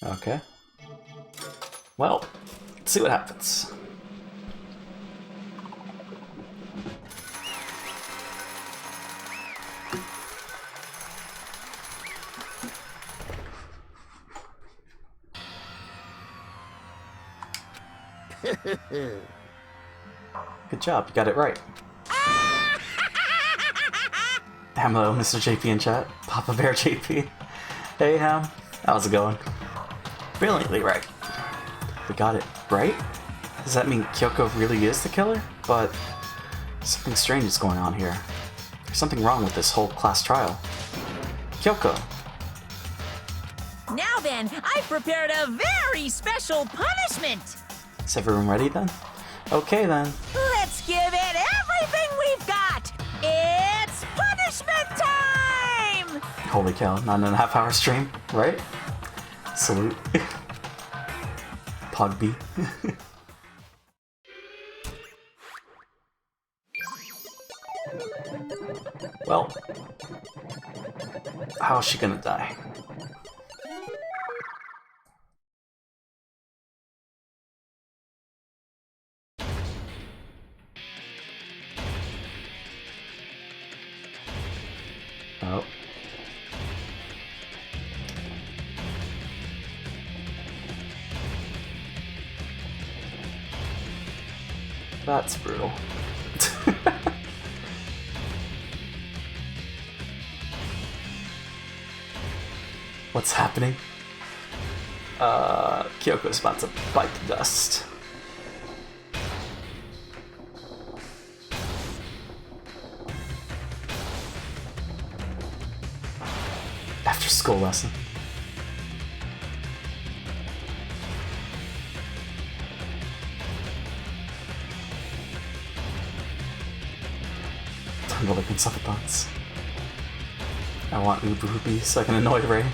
Okay. Well, let's see what happens. Good job, you got it right. Hello, Mr. JP in chat. Papa Bear JP. Hey, Ham. How's it going? Brilliantly right. We got it right? Does that mean Kyoko really is the killer? But something strange is going on here. There's something wrong with this whole class trial. Kyoko. Now then, I've prepared a very special punishment. Is everyone ready then? Okay then. Let's give it everything we've got. It's punishment time! Holy cow, 9.5 hour stream, right? Salute. Pogby. Well, how's she gonna die? Oh. That's brutal. What's happening? Kyoko's about to bite the dust. After school lesson. Time to look in suckathons. I want Ubu Hoopy so I can annoy Ray.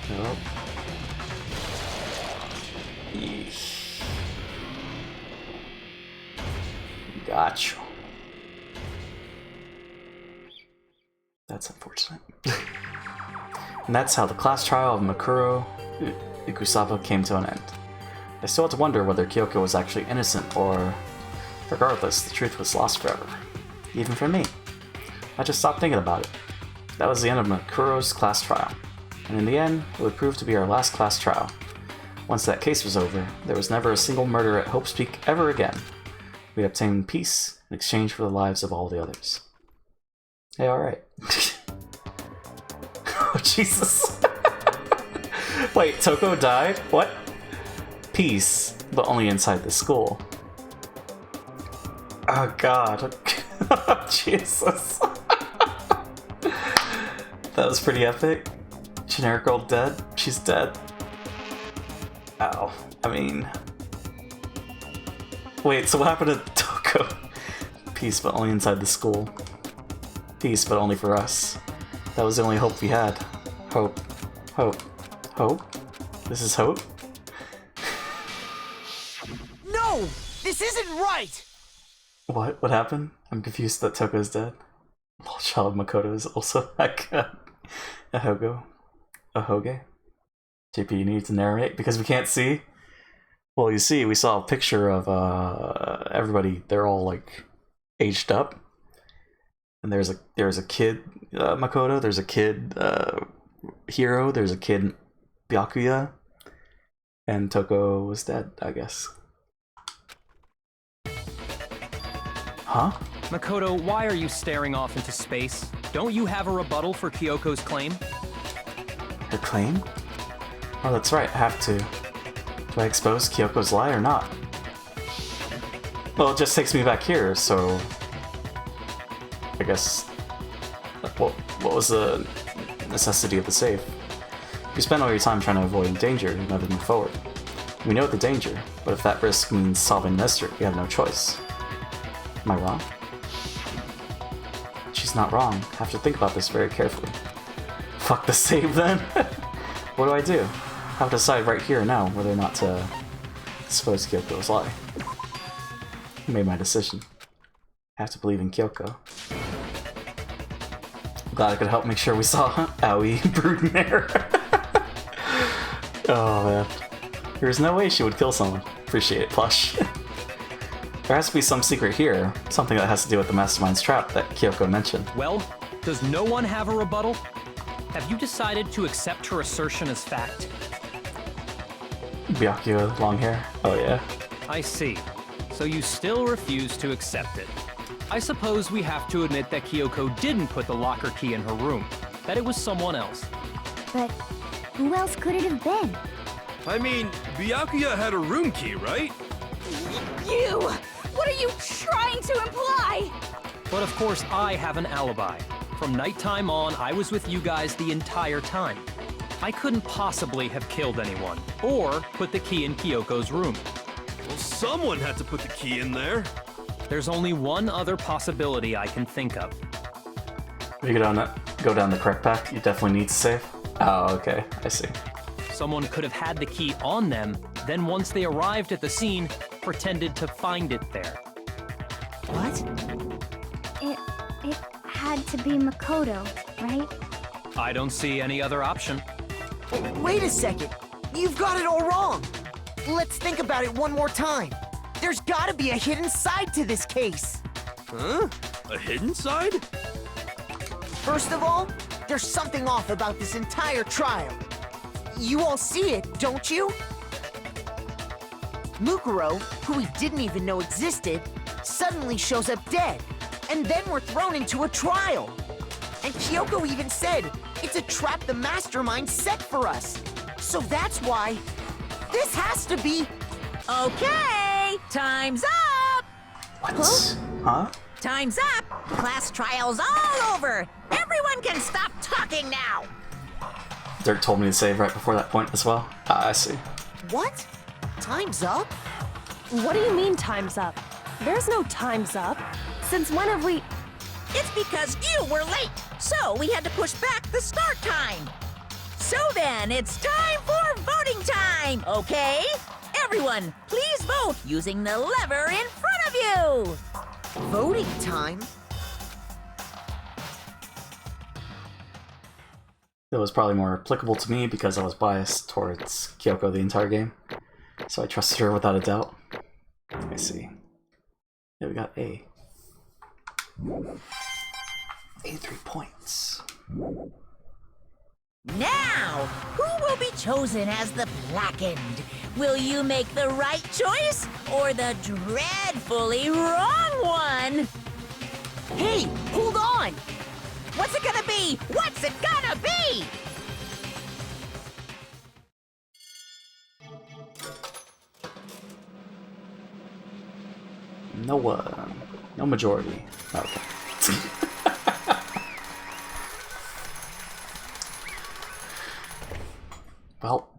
Nope. Yeesh. Gotcha. That's unfortunate. And that's how the class trial of Makuro Ikusaba came to an end. I still had to wonder whether Kyoko was actually innocent, or regardless, the truth was lost forever. Even for me. I just stopped thinking about it. That was the end of Makuro's class trial. And in the end, it would prove to be our last class trial. Once that case was over, there was never a single murder at Hope's Peak ever again. We obtained peace in exchange for the lives of all the others. Hey, alright. Oh, Jesus. Wait, Toko died? What? Peace, but only inside the school. Oh, God. Jesus. That was pretty epic. Generic girl dead? She's dead. Ow. I mean... Wait, so what happened to Toko? Peace, but only inside the school. Peace, but only for us. That was the only hope we had. Hope. Hope. Hope? This is hope? No! This isn't right! What? What happened? I'm confused that Toko is dead. Little child Makoto is also like a Hogo. A Hoge? JP, you need to narrate because we can't see? Well, you see, we saw a picture of everybody. They're all like aged up. And there's a kid Makoto, there's a kid Hiro, there's a kid Byakuya, and Toko was dead, I guess. Huh? Makoto, why are you staring off into space? Don't you have a rebuttal for Kyoko's claim? Her claim? Oh, that's right, I have to. Do I expose Kyoko's lie or not? Well, it just takes me back here, so... I guess... What was the necessity of the save? You spend all your time trying to avoid danger and never move forward. We know the danger, but if that risk means solving the mystery, we have no choice. Am I wrong? She's not wrong. I have to think about this very carefully. Fuck the save then? What do I do? I have to decide right here and now whether or not to expose Kyoko's lie. I made my decision. I have to believe in Kyoko. I'm glad I could help make sure we saw Aoi Broodmare. Oh man. There's no way she would kill someone. Appreciate it, Plush. There has to be some secret here, something that has to do with the Mastermind's trap that Kyoko mentioned. Well, does no one have a rebuttal? Have you decided to accept her assertion as fact? Byakuya, long hair. Oh yeah. I see. So you still refuse to accept it. I suppose we have to admit that Kyoko didn't put the locker key in her room, that it was someone else. But who else could it have been? I mean, Byakuya had a room key, right? You! What are you trying to imply? But of course I have an alibi. From nighttime on, I was with you guys the entire time. I couldn't possibly have killed anyone, or put the key in Kyoko's room. Well, someone had to put the key in there. There's only one other possibility I can think of. If you go down the correct path, you definitely need to save. Oh, okay, I see. Someone could have had the key on them, then once they arrived at the scene, pretended to find it there. What? It had to be Makoto, right? I don't see any other option. Wait a second. You've got it all wrong. Let's think about it one more time. There's gotta be a hidden side to this case. Huh? A hidden side? First of all, there's something off about this entire trial. You all see it, don't you? Mukuro, who we didn't even know existed, suddenly shows up dead, and then we're thrown into a trial. And Kyoko even said it's a trap the mastermind set for us. So that's why this has to be... Okay, time's up! What? Huh? Time's up! Class trial's all over! Everyone can stop talking now! Dirk told me to save right before that point as well. Ah, I see. What? Time's up? What do you mean time's up? There's no time's up. Since when have we... It's because you were late, so we had to push back the start time. So then, it's time for voting time, okay? Everyone, please vote using the lever in front of you! Voting time? It was probably more applicable to me because I was biased towards Kyoko the entire game. So I trusted her without a doubt. I see. Yeah, we got A. 83 points. Now, who will be chosen as the Blackened? Will you make the right choice or the dreadfully wrong one? Hey, hold on! What's it gonna be? What's it gonna be? No majority. Okay. Well.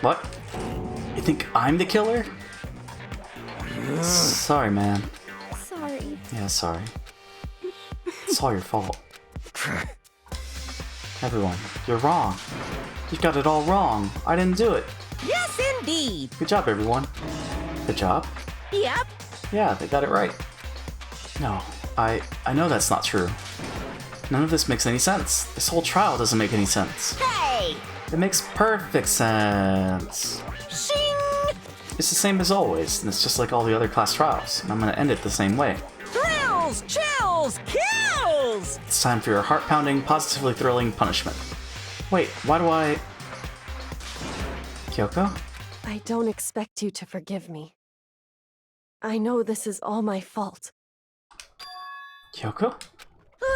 What? You think I'm the killer? Sorry, man. Sorry. Yeah, sorry. It's all your fault. Everyone, you're wrong. You got it all wrong. I didn't do it. Yes, indeed. Good job, everyone. Good job. Yep. Yeah, they got it right. No, I know that's not true. None of this makes any sense. This whole trial doesn't make any sense. Hey! It makes perfect sense. Shing! It's the same as always, and it's just like all the other class trials, and I'm gonna end it the same way. Thrills, chills, kills! It's time for your heart-pounding, positively thrilling punishment. Wait, why do I... Kyoko? I don't expect you to forgive me. I know this is all my fault. Kyoko?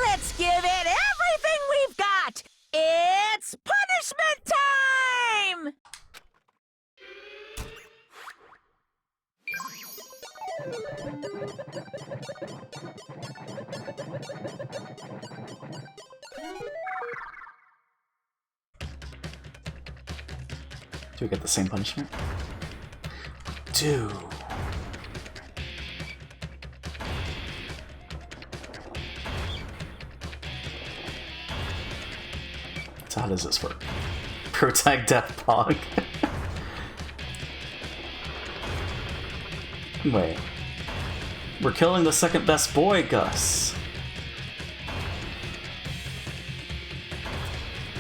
Let's give it everything we've got! It's punishment time! Do we get the same punishment? Do. So how does this work? Protag Death Pog. Wait. We're killing the second best boy, Gus.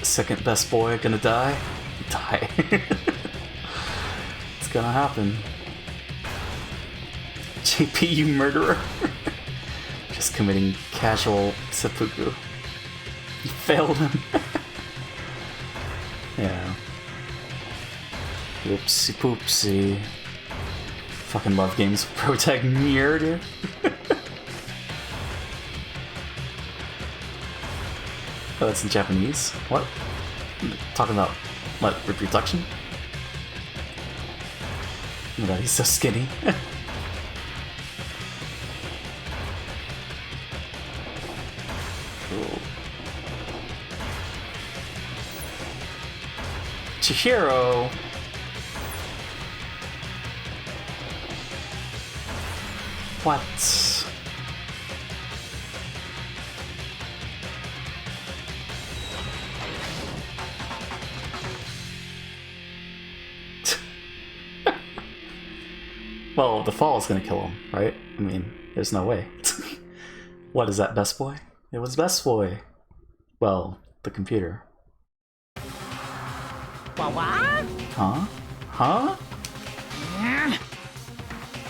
Second best boy gonna die? Die. It's gonna happen. JP, you murderer. Just committing casual seppuku. You failed him. Yeah. Whoopsie poopsie. Fucking love games. Protag mirror, dude. Oh, that's in Japanese? What? Talking about, what, reproduction? Oh my god, he's so skinny. Cool. Chihiro! What? Well, the fall is gonna kill him, right? I mean, there's no way. What is that, Best Boy? It was Best Boy. Well, the computer. What? Huh? Huh?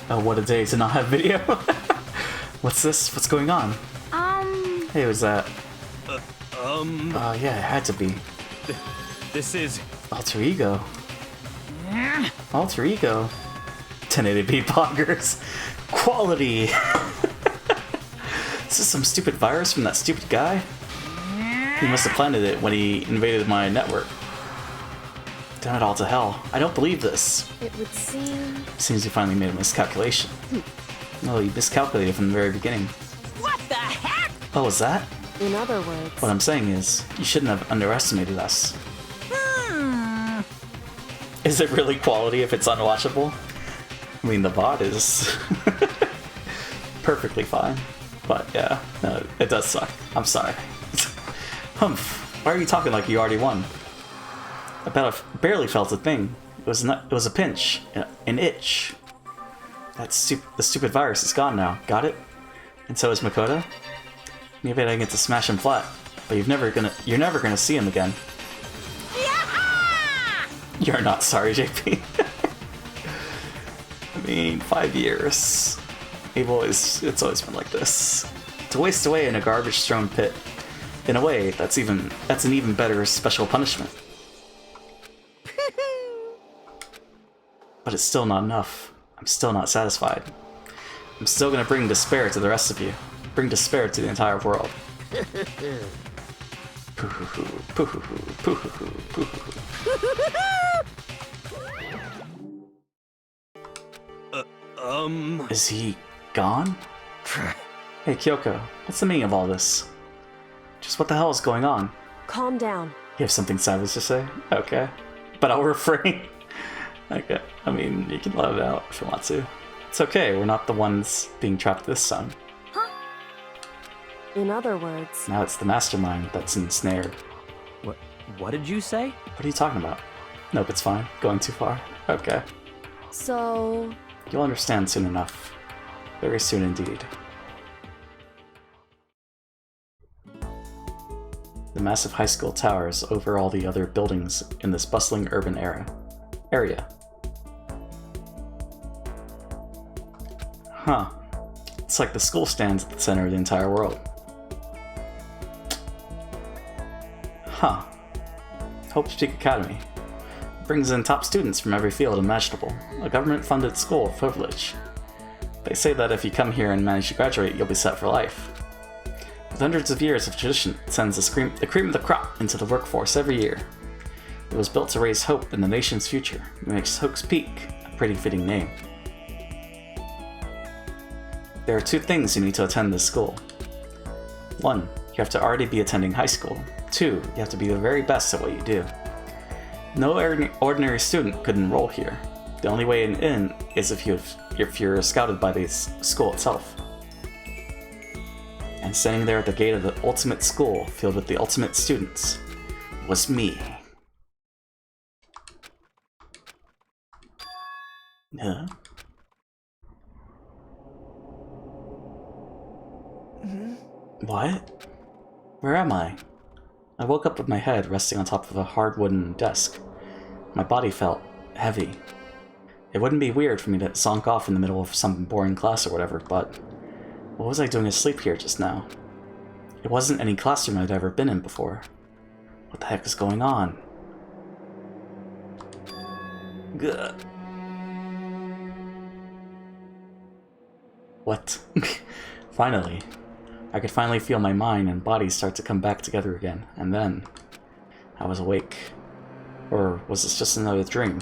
Oh, what a day to not have video. What's this? What's going on? Hey, was that? Yeah, it had to be. This is... Alter Ego. Alter Ego. 1080p poggers. Quality! Is this some stupid virus from that stupid guy? He must have planted it when he invaded my network. Damn it all to hell. I don't believe this. It would seem... Seems you finally made a miscalculation. No, you miscalculated from the very beginning. What the heck? Oh, is that? In other words... What I'm saying is, you shouldn't have underestimated us. Is it really quality if it's unwatchable? I mean, the bot is perfectly fine. But yeah, no, it does suck. I'm sorry. Humph, why are you talking like you already won? I barely felt a thing. It was a pinch, an itch. The stupid virus is gone now. Got it? And so is Makoto. Maybe I didn't get to smash him flat, but you're never gonna see him again. You're not sorry, JP. I mean, 5 years. It's always been like this. To waste away in a garbage-strewn pit. In a way, that's an even better special punishment. But it's still not enough. I'm still not satisfied. I'm still gonna bring despair to the rest of you. Bring despair to the entire world. Is he gone? Hey Kyoko, what's the meaning of all this? Just what the hell is going on? Calm down. You have something savage to say? Okay. But I'll refrain. Okay. I mean, you can let it out if you want to. It's okay, we're not the ones being trapped this time. In other words... Now it's the mastermind that's ensnared. What did you say? What are you talking about? Nope, it's fine. Going too far. Okay. So... You'll understand soon enough. Very soon indeed. The massive high school towers over all the other buildings in this bustling urban area. Huh. It's like the school stands at the center of the entire world. Huh. Hope Peak Academy. It brings in top students from every field imaginable. A government-funded school of privilege. They say that if you come here and manage to graduate, you'll be set for life. With hundreds of years of tradition, it sends the cream of the crop into the workforce every year. It was built to raise hope in the nation's future. It makes Hope's Peak a pretty fitting name. There are 2 things you need to attend this school. 1, you have to already be attending high school. 2, you have to be the very best at what you do. No ordinary student could enroll here. The only way in is if you're scouted by the school itself. And standing there at the gate of the ultimate school filled with the ultimate students was me. Huh? What? Where am I? I woke up with my head resting on top of a hard wooden desk. My body felt heavy. It wouldn't be weird for me to zonk off in the middle of some boring class or whatever, but what was I doing asleep here just now? It wasn't any classroom I'd ever been in before. What the heck is going on? Gah. What? Finally. I could finally feel my mind and body start to come back together again, and then I was awake. Or was this just another dream?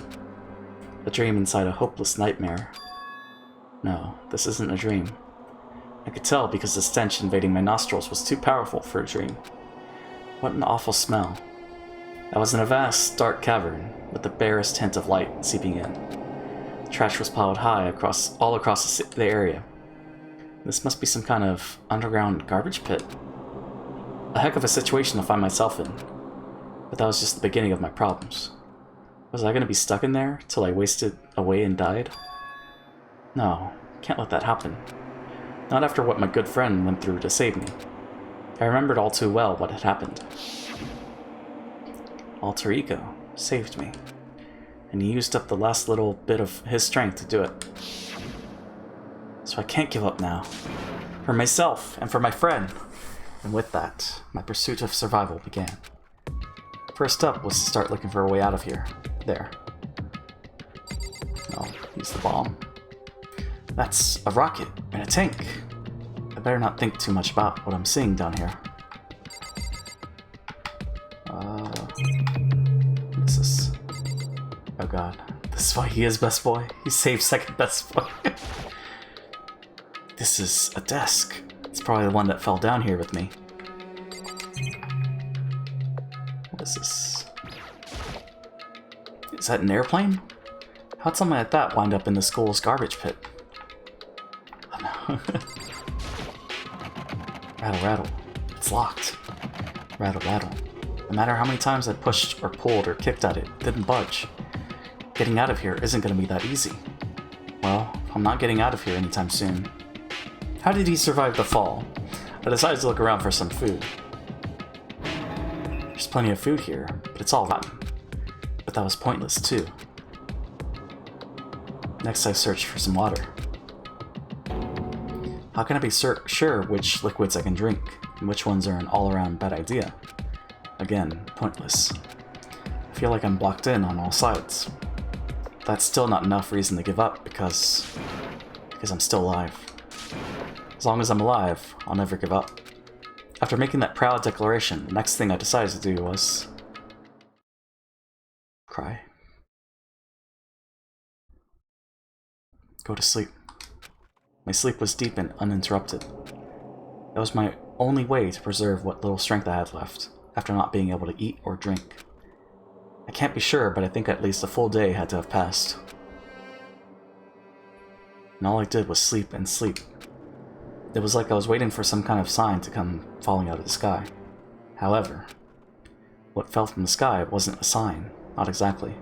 A dream inside a hopeless nightmare? No, this isn't a dream. I could tell because the stench invading my nostrils was too powerful for a dream. What an awful smell. I was in a vast, dark cavern with the barest hint of light seeping in. The trash was piled high all across the area. This must be some kind of underground garbage pit. A heck of a situation to find myself in. But that was just the beginning of my problems. Was I going to be stuck in there till I wasted away and died? No, can't let that happen. Not after what my good friend went through to save me. I remembered all too well what had happened. Alter Ego saved me, and he used up the last little bit of his strength to do it. So I can't give up now. For myself, and for my friend. And with that, my pursuit of survival began. First up was to start looking for a way out of here. There. No, use the bomb. That's a rocket and a tank. I better not think too much about what I'm seeing down here. What is this? Oh god. This is why he is best boy. He saved second best boy. This is a desk. It's probably the one that fell down here with me. What is this? Is that an airplane? How'd something like that wind up in the school's garbage pit? Oh no. Rattle, rattle. It's locked. Rattle, rattle. No matter how many times I pushed or pulled or kicked at it, it didn't budge. Getting out of here isn't going to be that easy. Well, I'm not getting out of here anytime soon. How did he survive the fall? I decided to look around for some food. There's plenty of food here, but it's all rotten. But that was pointless too. Next I searched for some water. How can I be sure which liquids I can drink, and which ones are an all-around bad idea? Again, pointless. I feel like I'm blocked in on all sides. That's still not enough reason to give up, because I'm still alive. As long as I'm alive, I'll never give up. After making that proud declaration, the next thing I decided to do was... cry. Go to sleep. My sleep was deep and uninterrupted. That was my only way to preserve what little strength I had left, after not being able to eat or drink. I can't be sure, but I think at least a full day had to have passed. And all I did was sleep and sleep. It was like I was waiting for some kind of sign to come falling out of the sky. However, what fell from the sky wasn't a sign, not exactly.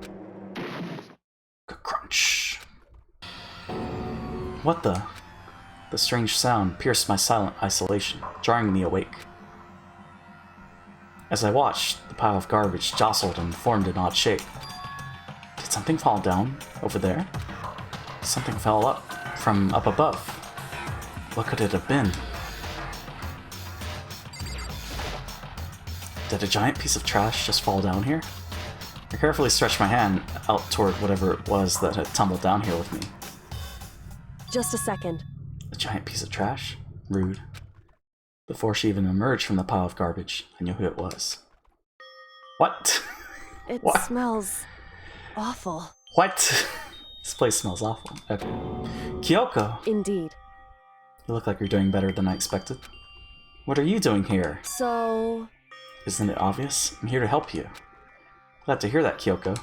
Crunch. What the? The strange sound pierced my silent isolation, jarring me awake. As I watched, the pile of garbage jostled and formed an odd shape. Did something fall down over there? Something fell up from up above. What could it have been? Did a giant piece of trash just fall down here? I carefully stretched my hand out toward whatever it was that had tumbled down here with me. Just a second. A giant piece of trash? Rude. Before she even emerged from the pile of garbage, I knew who it was. What? It What? smells awful. What? This place smells awful. Okay. Kyoko! Indeed. You look like you're doing better than I expected. What are you doing here? So... Isn't it obvious? I'm here to help you. Glad to hear that, Kyoko.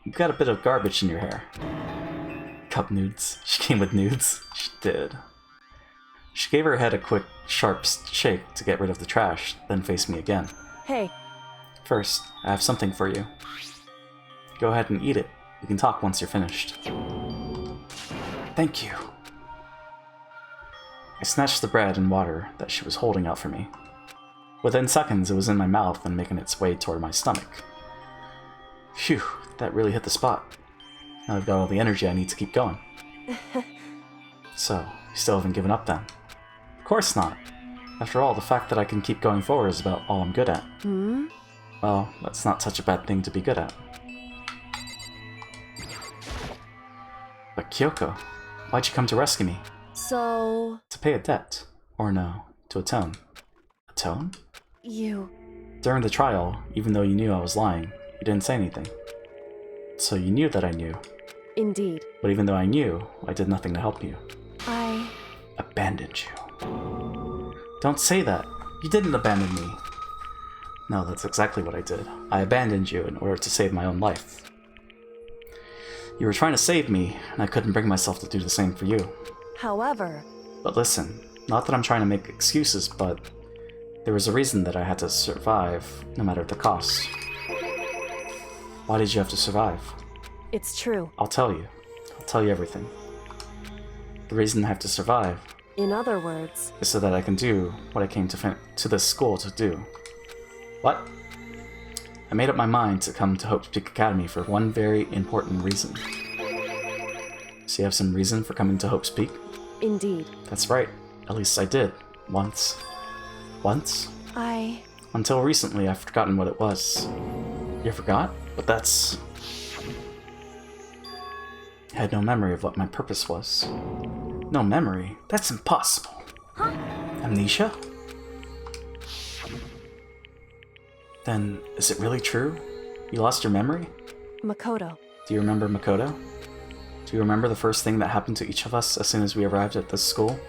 You've got a bit of garbage in your hair. Cup nudes. She came with nudes. She did. She gave her head a quick, sharp shake to get rid of the trash, then faced me again. Hey. First, I have something for you. Go ahead and eat it. We can talk once you're finished. Thank you. I snatched the bread and water that she was holding out for me. Within seconds, it was in my mouth and making its way toward my stomach. Phew, that really hit the spot. Now I've got all the energy I need to keep going. So, you still haven't given up then? Of course not. After all, the fact that I can keep going forward is about all I'm good at. Hmm? Well, that's not such a bad thing to be good at. But Kyoko, why'd you come to rescue me? So... To pay a debt. Or no, to atone. Atone? You... During the trial, even though you knew I was lying, you didn't say anything. So you knew that I knew. Indeed. But even though I knew, I did nothing to help you. I... Abandoned you. Don't say that. You didn't abandon me. No, that's exactly what I did. I abandoned you in order to save my own life. You were trying to save me, and I couldn't bring myself to do the same for you. However... But listen, not that I'm trying to make excuses, but there was a reason that I had to survive, no matter the cost. Why did you have to survive? It's true. I'll tell you. I'll tell you everything. The reason I have to survive... In other words... is so that I can do what I came to this school to do. What? I made up my mind to come to Hope's Peak Academy for one very important reason. So you have some reason for coming to Hope's Peak? Indeed. That's right. At least I did. Once. Once? Until recently, I've forgotten what it was. You forgot? But that's... I had no memory of what my purpose was. No memory? That's impossible. Huh? Amnesia? Then, is it really true? You lost your memory? Makoto. Do you remember Makoto? Do you remember the first thing that happened to each of us as soon as we arrived at this school?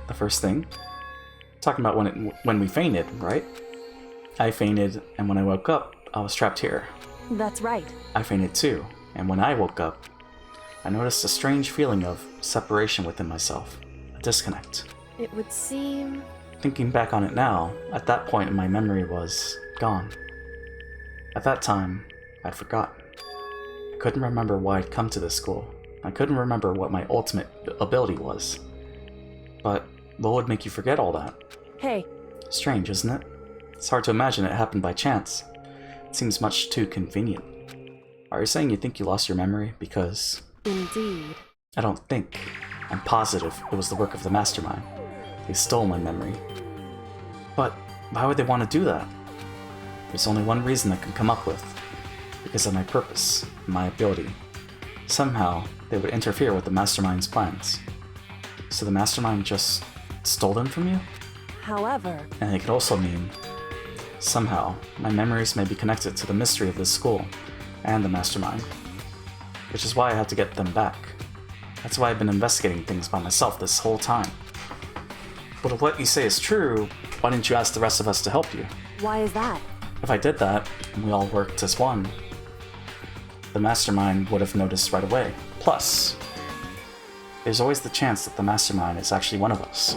The first thing? Talking about when we fainted, right? I fainted, and when I woke up, I was trapped here. That's right. I fainted too, and when I woke up, I noticed a strange feeling of separation within myself. A disconnect. It would seem... Thinking back on it now, at that point my memory was gone. At that time, I'd forgotten. I couldn't remember why I'd come to this school. I couldn't remember what my ultimate ability was. But what would make you forget all that? Hey. Strange, isn't it? It's hard to imagine it happened by chance. It seems much too convenient. Are you saying you think you lost your memory because... Indeed. I don't think. I'm positive it was the work of the mastermind. They stole my memory. But why would they want to do that? There's only one reason I can come up with. Because of my purpose, and my ability. Somehow, they would interfere with the mastermind's plans. So the mastermind just stole them from you? However... And it could also mean, somehow, my memories may be connected to the mystery of this school, and the mastermind. Which is why I have to get them back. That's why I've been investigating things by myself this whole time. But if what you say is true, why didn't you ask the rest of us to help you? Why is that? If I did that, and we all worked as one, the mastermind would have noticed right away. Plus, there's always the chance that the mastermind is actually one of us.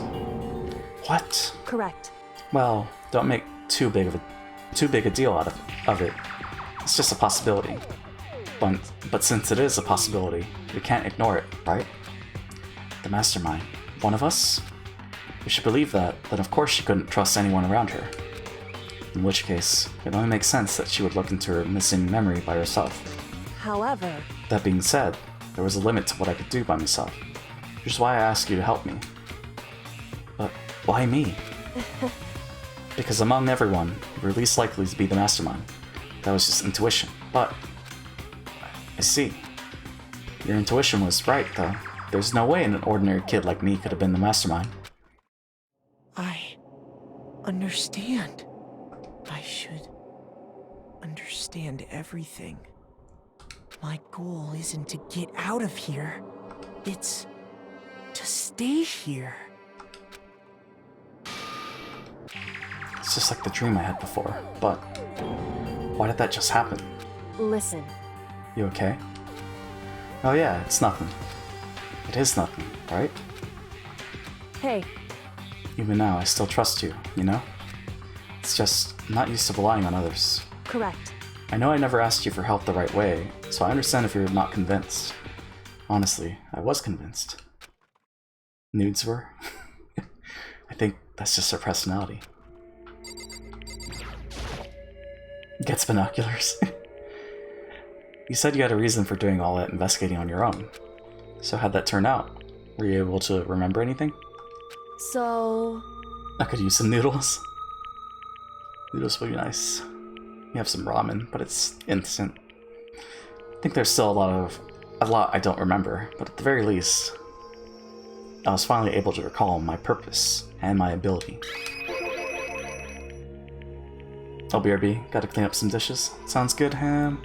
What? Correct. Well, don't make too big a deal out of it. It's just a possibility. But since it is a possibility, we can't ignore it, right? The mastermind, one of us? We should believe that, then of course she couldn't trust anyone around her. In which case, it only makes sense that she would look into her missing memory by herself. However... That being said, there was a limit to what I could do by myself. Which is why I asked you to help me. But why me? Because among everyone, you were least likely to be the mastermind. That was just intuition. But... I see. Your intuition was right, though. There's no way an ordinary kid like me could have been the mastermind. I understand. I should understand everything. My goal isn't to get out of here. It's to stay here. It's just like the dream I had before, but why did that just happen? Listen. You okay? Oh yeah, it's nothing. It is nothing, right? Hey. Even now, I still trust you, you know? It's just, I'm not used to relying on others. Correct. I know I never asked you for help the right way, so I understand if you're not convinced. Honestly, I was convinced. Nudes were? I think that's just her personality. Gets binoculars. You said you had a reason for doing all that investigating on your own. So how'd that turn out? Were you able to remember anything? So... I could use some noodles. Noodles would be nice. You have some ramen, but it's instant. I think there's still a lot I don't remember, but at the very least, I was finally able to recall my purpose and my ability. Oh, BRB, gotta clean up some dishes. Sounds good, Ham.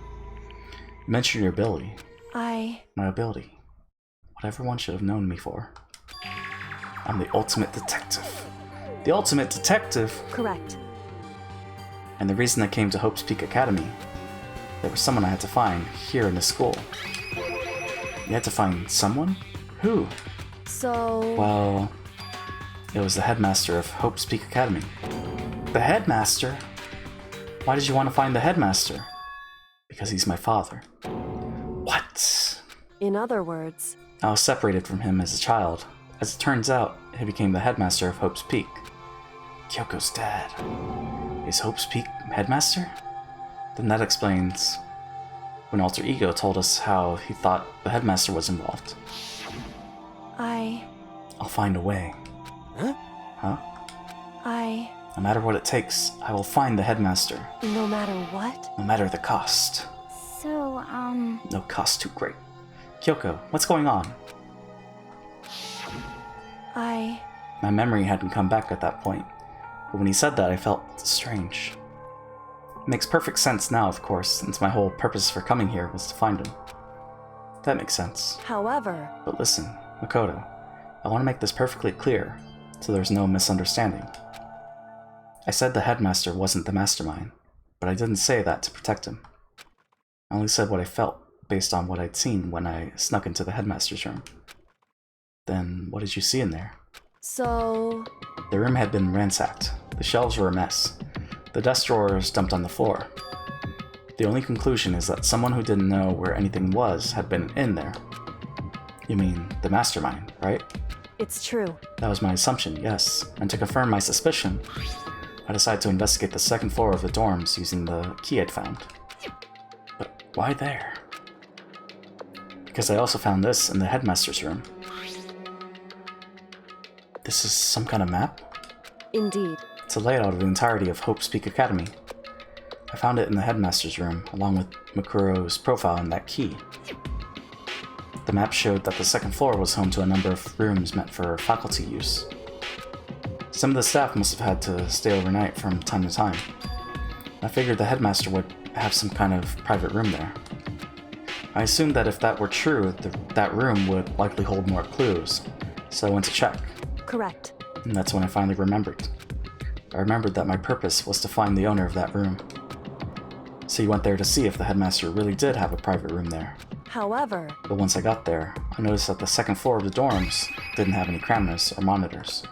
You mentioned your ability. My ability. What everyone should have known me for. I'm the ultimate detective. The ultimate detective? Correct. And the reason I came to Hope's Peak Academy, there was someone I had to find here in the school. You had to find someone? Who? So... Well, it was the headmaster of Hope's Peak Academy. The headmaster? Why did you want to find the headmaster? Because he's my father. What? In other words... I was separated from him as a child. As it turns out, he became the headmaster of Hope's Peak. Kyoko's dad. Is Hope's Peak headmaster? Then that explains when Alter Ego told us how he thought the headmaster was involved. I'll find a way. Huh? Huh? No matter what it takes, I will find the headmaster. No matter what? No matter the cost. So, No cost too great. Kyoko, what's going on? My memory hadn't come back at that point, but when he said that, I felt strange. It makes perfect sense now, of course, since my whole purpose for coming here was to find him. That makes sense. However... But listen, Makoto, I want to make this perfectly clear, so there's no misunderstanding. I said the headmaster wasn't the mastermind, but I didn't say that to protect him. I only said what I felt, based on what I'd seen when I snuck into the headmaster's room. Then, what did you see in there? So... The room had been ransacked. The shelves were a mess. The desk drawers dumped on the floor. The only conclusion is that someone who didn't know where anything was had been in there. You mean, the mastermind, right? It's true. That was my assumption, yes. And to confirm my suspicion, I decided to investigate the second floor of the dorms using the key I'd found. But why there? Because I also found this in the headmaster's room. This is some kind of map? Indeed. It's a layout of the entirety of Hope's Peak Academy. I found it in the headmaster's room, along with Makuro's profile and that key. The map showed that the second floor was home to a number of rooms meant for faculty use. Some of the staff must have had to stay overnight from time to time. I figured the headmaster would have some kind of private room there. I assumed that if that were true, that room would likely hold more clues, so I went to check. Correct. And that's when I finally remembered. I remembered that my purpose was to find the owner of that room. So you went there to see if the headmaster really did have a private room there. However... But once I got there, I noticed that the second floor of the dorms didn't have any cameras or monitors.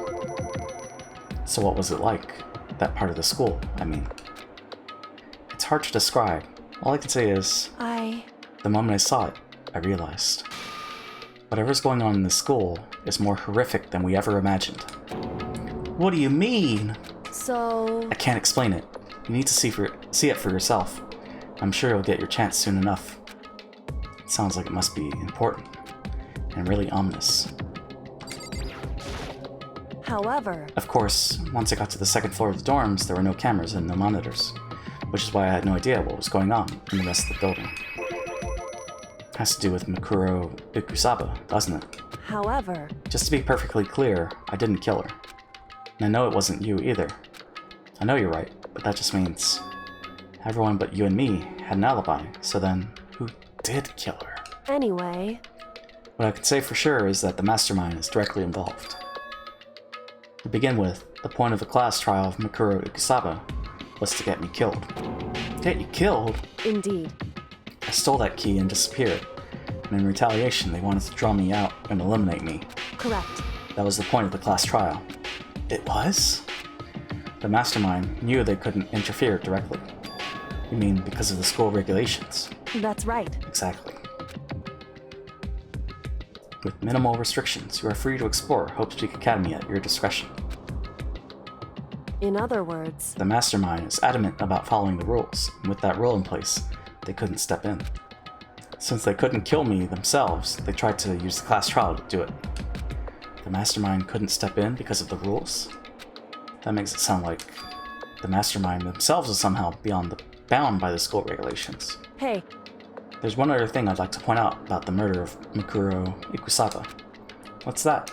So what was it like? That part of the school, I mean. It's hard to describe. All I can say is... The moment I saw it, I realized. Whatever's going on in this school is more horrific than we ever imagined. What do you mean? So... I can't explain it. You need to see it for yourself. I'm sure you'll get your chance soon enough. It sounds like it must be important. And really ominous. However... Of course, once I got to the second floor of the dorms, there were no cameras and no monitors. Which is why I had no idea what was going on in the rest of the building. It has to do with Makuro Ikusaba, doesn't it? However... Just to be perfectly clear, I didn't kill her. And I know it wasn't you either. I know you're right, but that just means everyone but you and me had an alibi, so then who did kill her? Anyway... What I can say for sure is that the mastermind is directly involved. To begin with, the point of the class trial of Makuro Ikusaba was to get me killed. Get you killed? Indeed. I stole that key and disappeared, and in retaliation they wanted to draw me out and eliminate me. Correct. That was the point of the class trial. It was? The mastermind knew they couldn't interfere directly. You mean because of the school regulations? That's right. Exactly. With minimal restrictions, you are free to explore Hope's Peak Academy at your discretion. In other words... The mastermind is adamant about following the rules, and with that rule in place, they couldn't step in. Since they couldn't kill me themselves, they tried to use the class trial to do it. The mastermind couldn't step in because of the rules? That makes it sound like the mastermind themselves is somehow bound by the school regulations. Hey. There's one other thing I'd like to point out about the murder of Makuro Ikusaba. What's that?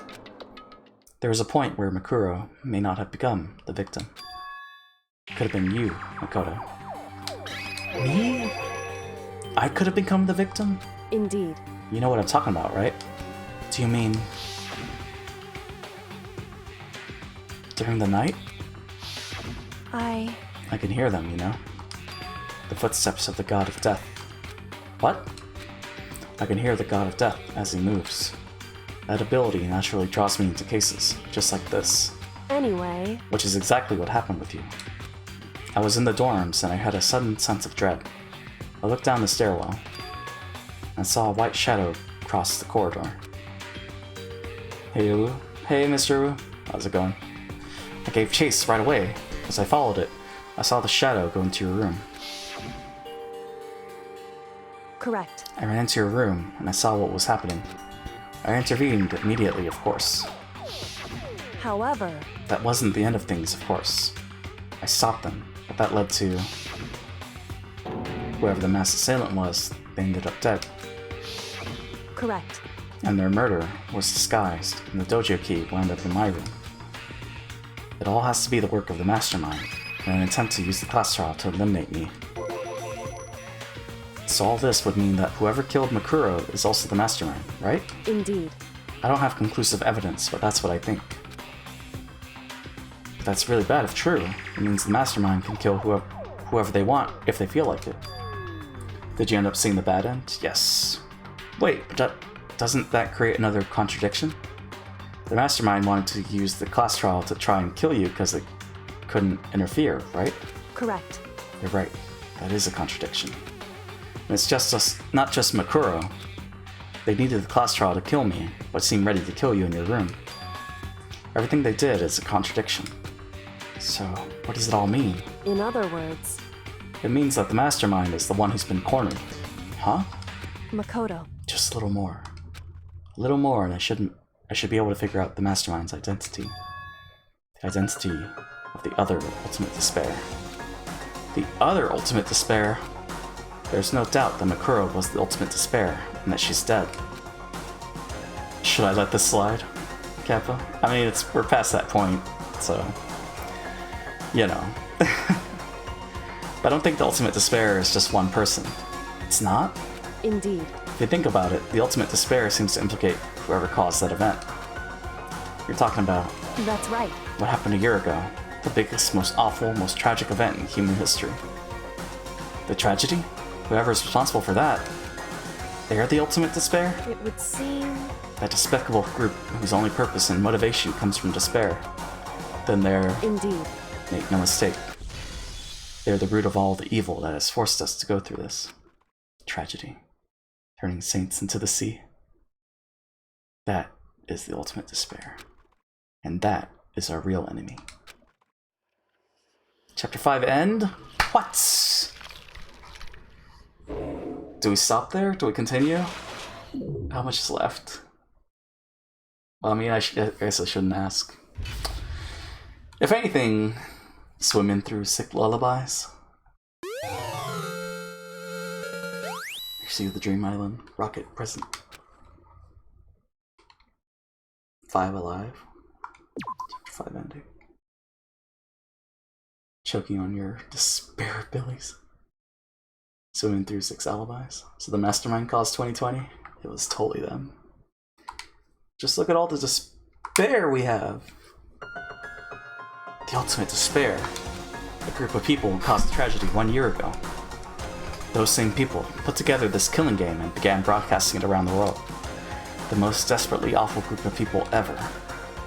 There was a point where Makuro may not have become the victim. It could have been you, Makoto. Me? I could have become the victim? Indeed. You know what I'm talking about, right? Do you mean... during the night? I can hear them, you know? The footsteps of the god of death. What? I can hear the god of death as he moves. That ability naturally draws me into cases, just like this. Anyway... Which is exactly what happened with you. I was in the dorms and I had a sudden sense of dread. I looked down the stairwell and saw a white shadow cross the corridor. Hey, Wu. Hey, Mr. Wu. How's it going? I gave chase right away. As I followed it, I saw the shadow go into your room. Correct. I ran into your room and I saw what was happening. I intervened immediately, of course. However... That wasn't the end of things, of course. I stopped them, but that led to... Whoever the mass assailant was, they ended up dead. Correct. And their murder was disguised, and the dojo key wound up in my room. It all has to be the work of the mastermind, in an attempt to use the class trial to eliminate me. So all this would mean that whoever killed Makuro is also the mastermind, right? Indeed. I don't have conclusive evidence, but that's what I think. But that's really bad if true. It means the mastermind can kill whoever they want, if they feel like it. Did you end up seeing the bad end? Yes. Wait, but doesn't that create another contradiction? The mastermind wanted to use the class trial to try and kill you because it couldn't interfere, right? Correct. You're right. That is a contradiction. And it's not just Makuro. They needed the class trial to kill me, but seemed ready to kill you in your room. Everything they did is a contradiction. So, what does it all mean? In other words... It means that the mastermind is the one who's been cornered. Huh? Makoto. Just a little more. A little more and I should be able to figure out the mastermind's identity. The identity of the other ultimate despair. The other ultimate despair? There's no doubt that Makuro was the ultimate despair, and that she's dead. Should I let this slide, Kappa? I mean, we're past that point, so... You know. But I don't think the ultimate despair is just one person. It's not? Indeed. If you think about it, the ultimate despair seems to implicate whoever caused that event. You're talking about... That's right. What happened a year ago. The biggest, most awful, most tragic event in human history. The tragedy? Whoever's responsible for that, they're the ultimate despair? It would seem... That despicable group whose only purpose and motivation comes from despair. Then they're... Indeed. Make no mistake. They're the root of all the evil that has forced us to go through this. Tragedy. Turning saints into the sea. That is the ultimate despair. And that is our real enemy. Chapter 5 end? What? Do we stop there? Do we continue? How much is left? Well, I mean, I guess I shouldn't ask. If anything, swimming through sick lullabies. See the Dream Island, Rocket present. 5 alive. Chapter 5 ending. Choking on your despair billies. Swimming through 6 alibis. So the mastermind caused 2020? It was totally them. Just look at all the despair we have. The ultimate despair. A group of people who caused the tragedy 1 year ago. Those same people put together this killing game and began broadcasting it around the world. The most desperately awful group of people ever.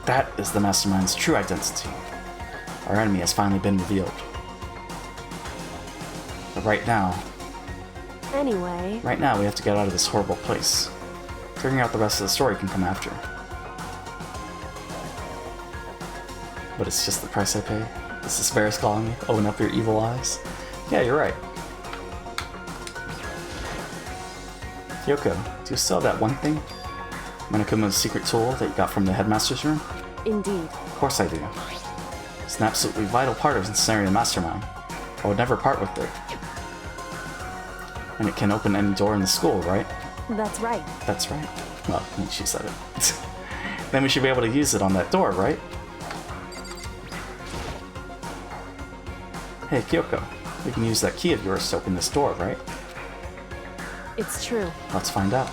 That is the mastermind's true identity. Our enemy has finally been revealed. But right now... Anyway... Right now we have to get out of this horrible place. Figuring out the rest of the story can come after. But it's just the price I pay. This despair is calling me. Open up your evil eyes. Yeah, you're right. Yoko, do you still have that one thing? Monokuma's secret tool that you got from the headmaster's room? Indeed. Of course I do. It's an absolutely vital part of ensnaring the mastermind. I would never part with it. And it can open any door in the school, right? That's right. That's right. Well, she said it. Then we should be able to use it on that door, right? Hey, Kyoko. We can use that key of yours to open this door, right? It's true. Let's find out.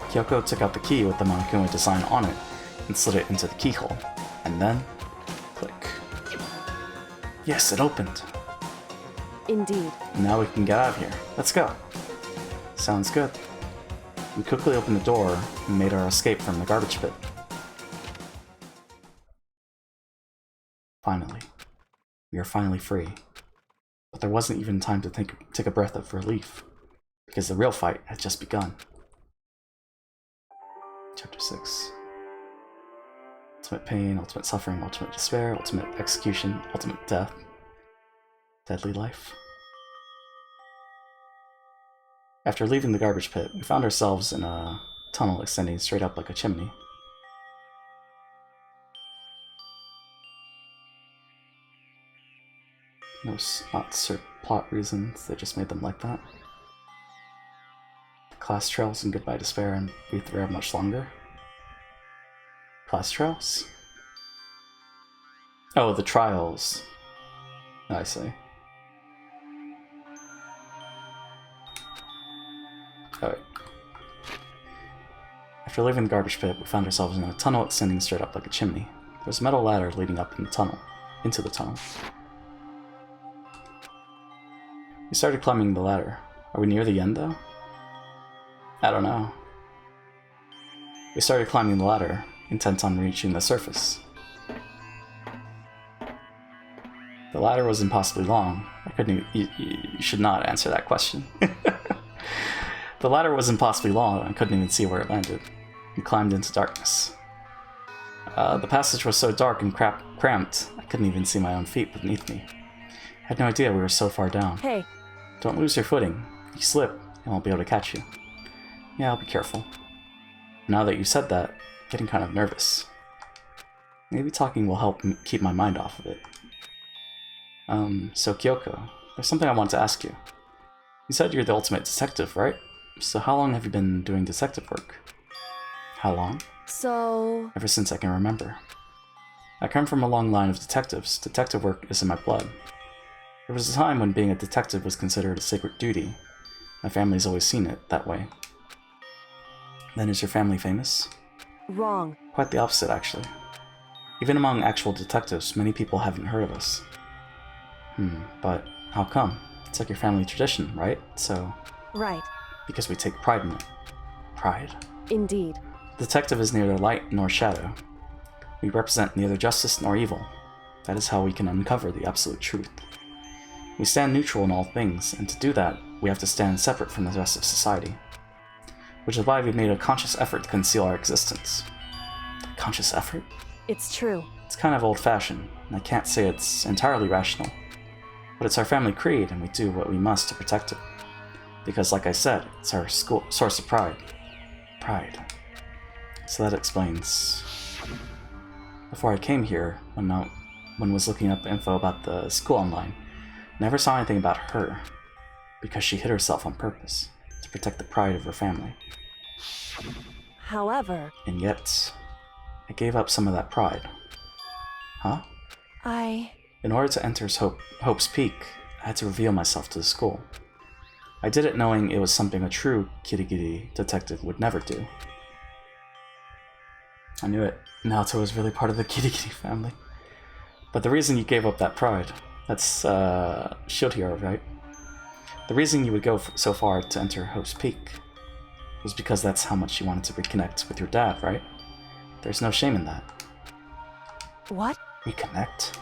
Kyoko took out the key with the Monokuma design on it and slid it into the keyhole. And then... click. Yes, it opened. Indeed. Now we can get out of here. Let's go. Sounds good. We quickly opened the door and made our escape from the garbage pit. Finally. We are finally free. But there wasn't even time to take a breath of relief, because the real fight had just begun. Chapter 6. Ultimate pain, ultimate suffering, ultimate despair, ultimate execution, ultimate death. Deadly life. After leaving the garbage pit, we found ourselves in a tunnel extending straight up like a chimney. No plot reasons, they just made them like that. Class trails and goodbye despair and be there much longer. Class trails? Oh, the trials. I see. Alright. After leaving the garbage pit, we found ourselves in a tunnel extending straight up like a chimney. There was a metal ladder leading up in the tunnel, into the tunnel. We started climbing the ladder. Are we near the end, though? I don't know. We started climbing the ladder, intent on reaching the surface. The ladder was impossibly long. I couldn't even, you should not answer that question. The ladder was impossibly long, and I couldn't even see where it landed. We climbed into darkness. The passage was so dark and cramped, I couldn't even see my own feet beneath me. I had no idea we were so far down. Hey. Don't lose your footing. If you slip, I won't be able to catch you. Yeah, I'll be careful. Now that you said that, I'm getting kind of nervous. Maybe talking will help keep my mind off of it. So Kyoko, there's something I want to ask you. You said you're the ultimate detective, right? So how long have you been doing detective work? How long? So... Ever since I can remember. I come from a long line of detectives. Detective work is in my blood. There was a time when being a detective was considered a sacred duty. My family's always seen it that way. Then is your family famous? Wrong. Quite the opposite, actually. Even among actual detectives, many people haven't heard of us. But how come? It's like your family tradition, right? So... Right. Because we take pride in it. Pride. Indeed. Detective is neither light nor shadow. We represent neither justice nor evil. That is how we can uncover the absolute truth. We stand neutral in all things, and to do that, we have to stand separate from the rest of society. Which is why we've made a conscious effort to conceal our existence. Conscious effort? It's true. It's kind of old-fashioned, and I can't say it's entirely rational. But it's our family creed, and we do what we must to protect it. Because, like I said, it's our source of pride. Pride. So that explains. Before I came here, when I was looking up info about the school online, I never saw anything about her. Because she hid herself on purpose, to protect the pride of her family. However... And yet, I gave up some of that pride. Huh? In order to enter Hope's Peak, I had to reveal myself to the school. I did it knowing it was something a true kitty detective would never do. I knew it. Naoto was really part of the kitty family. But the reason you gave up that pride, that's Shield Hero, right? The reason you would go so far to enter Hope's Peak was because that's how much you wanted to reconnect with your dad, right? There's no shame in that. What? Reconnect?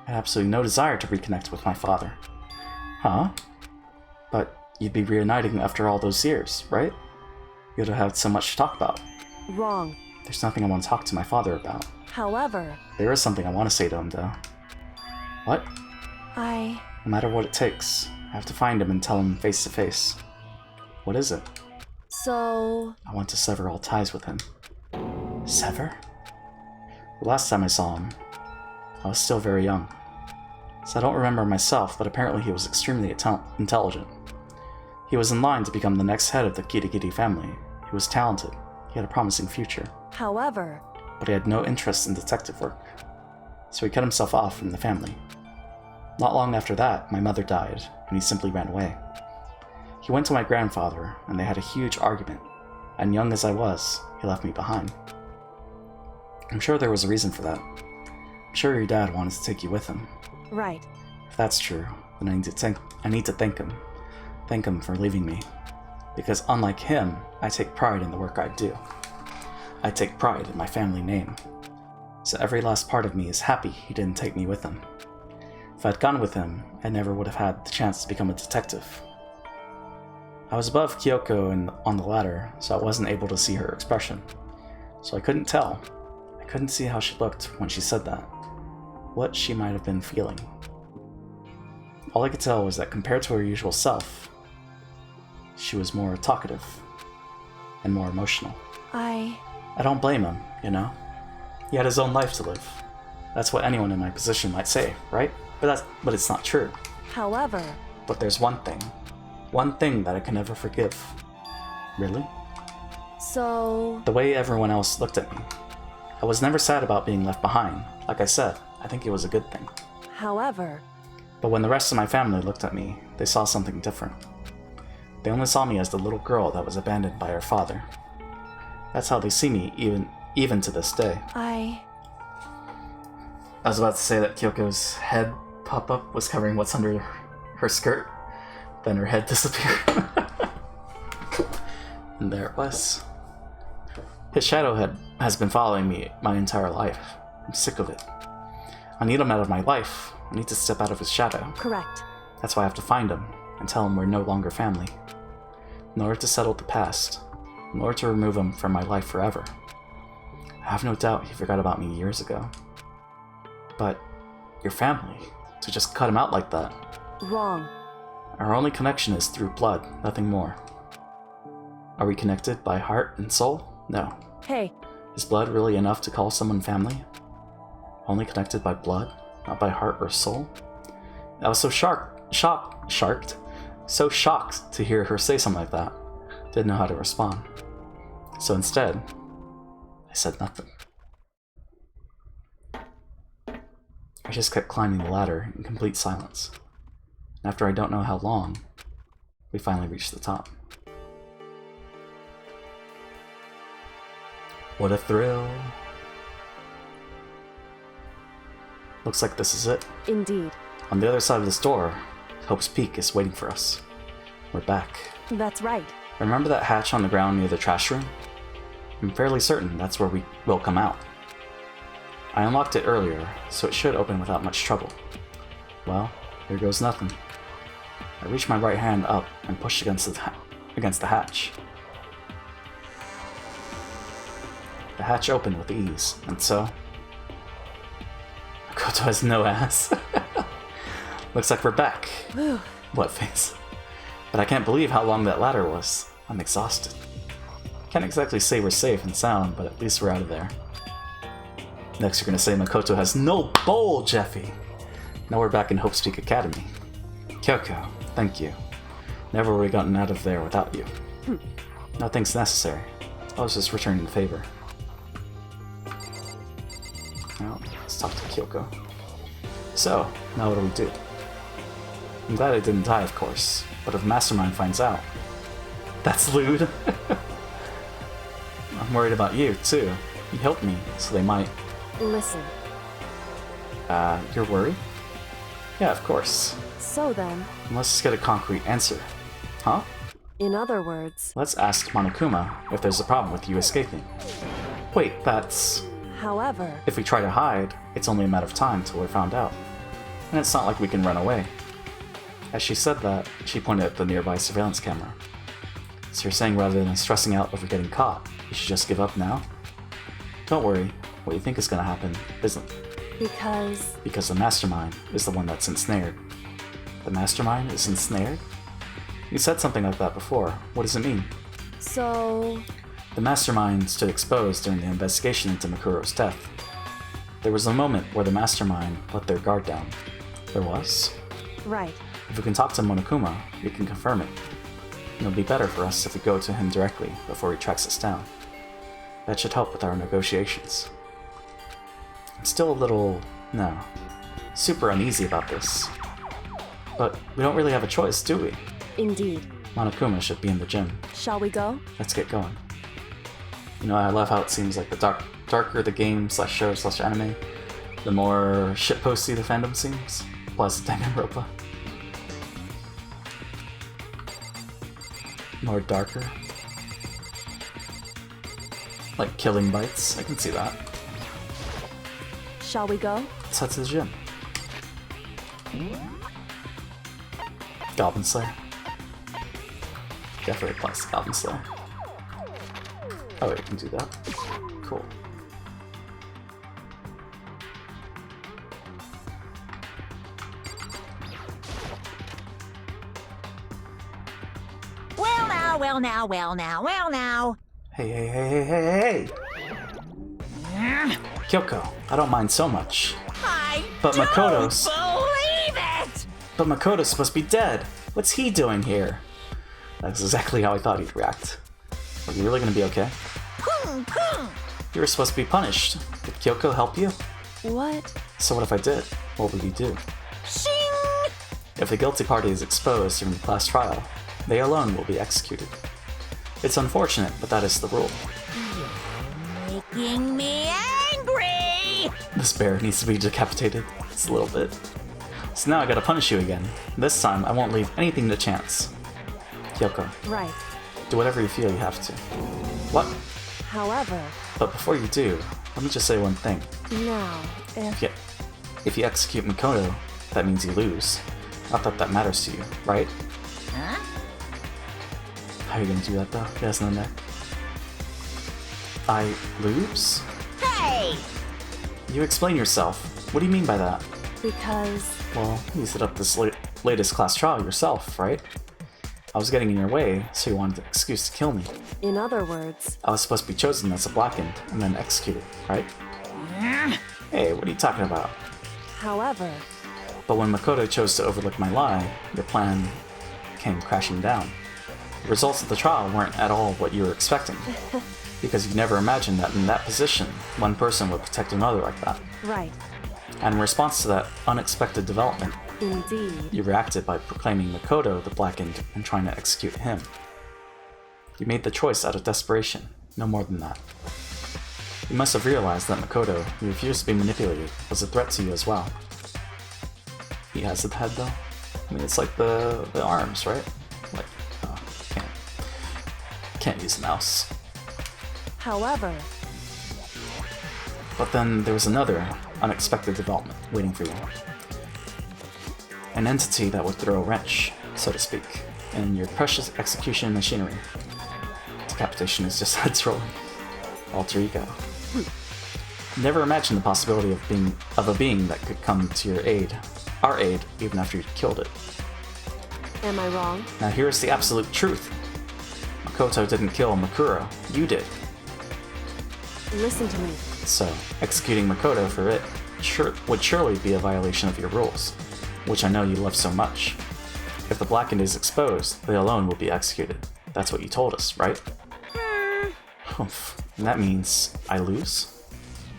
I had absolutely no desire to reconnect with my father. Huh? But you'd be reuniting after all those years, right? You'd have had so much to talk about. Wrong. There's nothing I want to talk to my father about. However... There is something I want to say to him, though. What? No matter what it takes, I have to find him and tell him face to face. What is it? So... I want to sever all ties with him. Sever? The last time I saw him, I was still very young. So I don't remember myself, but apparently he was extremely intelligent. He was in line to become the next head of the Kitty family. He was talented. He had a promising future. However... But he had no interest in detective work. So he cut himself off from the family. Not long after that, my mother died, and he simply ran away. He went to my grandfather, and they had a huge argument. And young as I was, he left me behind. I'm sure there was a reason for that. I'm sure your dad wanted to take you with him. Right. If that's true, then I need to thank him. Thank him for leaving me. Because unlike him, I take pride in the work I do. I take pride in my family name. So every last part of me is happy he didn't take me with him. If I'd gone with him, I never would have had the chance to become a detective. I was above Kyoko and on the ladder, so I wasn't able to see her expression. So I couldn't tell. I couldn't see how she looked when she said that. What she might have been feeling. All I could tell was that compared to her usual self, she was more talkative and more emotional. I don't blame him, you know? He had his own life to live. That's what anyone in my position might say, right? But it's not true. However... But there's one thing that I can never forgive. Really? So... The way everyone else looked at me. I was never sad about being left behind. Like I said, I think it was a good thing. However... But when the rest of my family looked at me, they saw something different. They only saw me as the little girl that was abandoned by her father. That's how they see me, even to this day. I was about to say that Kyoko's head pop-up was covering what's under her skirt. Then her head disappeared. And there it was. His shadow has been following me my entire life. I'm sick of it. I need him out of my life. I need to step out of his shadow. Correct. That's why I have to find him and tell him we're no longer family. In order to settle the past. In order to remove him from my life forever. I have no doubt he forgot about me years ago. But your family, to just cut him out like that. Wrong. Our only connection is through blood, nothing more. Are we connected by heart and soul? No. Hey. Is blood really enough to call someone family? Only connected by blood, not by heart or soul? I was so shocked to hear her say something like that. Didn't know how to respond. So instead, I said nothing. I just kept climbing the ladder in complete silence. And after I don't know how long, we finally reached the top. What a thrill. Looks like this is it. Indeed. On the other side of this door, Hope's Peak is waiting for us. We're back. That's right. Remember that hatch on the ground near the trash room? I'm fairly certain that's where we will come out. I unlocked it earlier, so it should open without much trouble. Well, here goes nothing. I reached my right hand up and pushed against the hatch. The hatch opened with ease, and so... Makoto has no ass. Looks like we're back. Whew. What face? But I can't believe how long that ladder was. I'm exhausted. Can't exactly say we're safe and sound, but at least we're out of there. Next you're gonna say Makoto has no bowl, Jeffy! Now we're back in Hope's Peak Academy. Kyoko, thank you. Never would have gotten out of there without you. Nothing's necessary. I was just returning the favor. Now, let's talk to Kyoko. So, now what do we do? I'm glad I didn't die, of course, but if Mastermind finds out... That's lewd! I'm worried about you, too. You helped me, so they might... Listen. You're worried? Yeah, of course. So then... Let's just get a concrete answer. Huh? In other words... Let's ask Monokuma if there's a problem with you escaping. Wait, that's... However... If we try to hide, it's only a matter of time till we're found out. And it's not like we can run away. As she said that, she pointed at the nearby surveillance camera. So you're saying rather than stressing out over getting caught, you should just give up now? Don't worry, what you think is gonna happen isn't. Because the Mastermind is the one that's ensnared. The Mastermind is ensnared? You said something like that before. What does it mean? So... The Mastermind stood exposed during the investigation into Makuro's death. There was a moment where the Mastermind let their guard down. There was? Right. If we can talk to Monokuma, we can confirm it. It'll be better for us if we go to him directly before he tracks us down. That should help with our negotiations. I'm still a little... super uneasy about this. But we don't really have a choice, do we? Indeed. Monokuma should be in the gym. Shall we go? Let's get going. You know, I love how it seems like the darker the game /show/anime, the more shitposty the fandom seems. applies to Danganronpa. More darker. Like killing bites, I can see that. Shall we go? Let's head to the gym. Goblin Slayer. Definitely applies to Goblin Slayer. Oh wait, you can do that. Cool. Well now. Hey. Kyoko, I don't mind so much. But Makoto's... believe it! But Makoto's supposed to be dead. What's he doing here? That's exactly how I thought he'd react. Are you really gonna be okay? You were supposed to be punished. Did Kyoko help you? What? So what if I did? What would you do? Shing! If the guilty party is exposed during the class trial, they alone will be executed. It's unfortunate, but that is the rule. Making me angry! This bear needs to be decapitated. It's a little bit. So now I gotta punish you again. This time, I won't leave anything to chance. Kyoko, Right. do whatever you feel you have to. What? However, But before you do, let me just say one thing. now, If you execute Makoto, that means you lose. Not that that matters to you, right? Huh? How are you gonna do that though? He has no neck. I lose? Hey! You explain yourself. What do you mean by that? because... Well, you set up this latest class trial yourself, right? I was getting in your way, so you wanted an excuse to kill me. In other words... I was supposed to be chosen as a blackened and then executed, right? Hey, what are you talking about? However... But when Makoto chose to overlook my lie, your plan came crashing down. The results of the trial weren't at all what you were expecting. Because you never imagined that in that position, one person would protect another like that. Right. And in response to that unexpected development, Indeed. you reacted by proclaiming Makoto the blackened and trying to execute him. You made the choice out of desperation, no more than that. You must have realized that Makoto, who refused to be manipulated, was a threat to you as well. He has the head though? I mean, it's like the arms, right? Like, oh, can't use the mouse. However... But then there was another unexpected development waiting for you. An entity that would throw a wrench, so to speak, in your precious execution machinery. Decapitation is just heads rolling. Alter ego. Never imagined the possibility of a being that could come to your aid, our aid, even after you'd killed it. Am I wrong? Now here's the absolute truth. Makoto didn't kill Makuro, you did. Listen to me. So, executing Makoto for it would surely be a violation of your rules, which I know you love so much. If the blackened is exposed, they alone will be executed. That's what you told us, right? Humph. And that means I lose?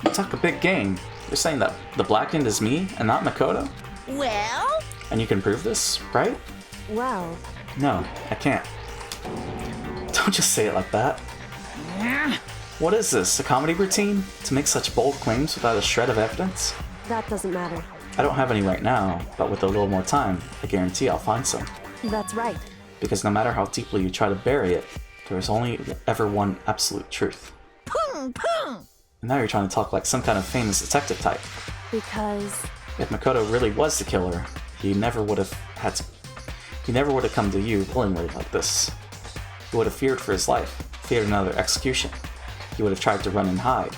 You talk a big game. You're saying that the blackened is me and not Makoto? Well? And you can prove this, right? Well... No, I can't. Don't just say it like that. What is this, a comedy routine? To make such bold claims without a shred of evidence? That doesn't matter. I don't have any right now, but with a little more time, I guarantee I'll find some. That's right. Because no matter how deeply you try to bury it, there is only ever one absolute truth. Pung, pung. And now you're trying to talk like some kind of famous detective type. Because... If Makoto really was the killer, he never would have come to you willingly like this. He would have feared for his life, feared another execution. He would have tried to run and hide.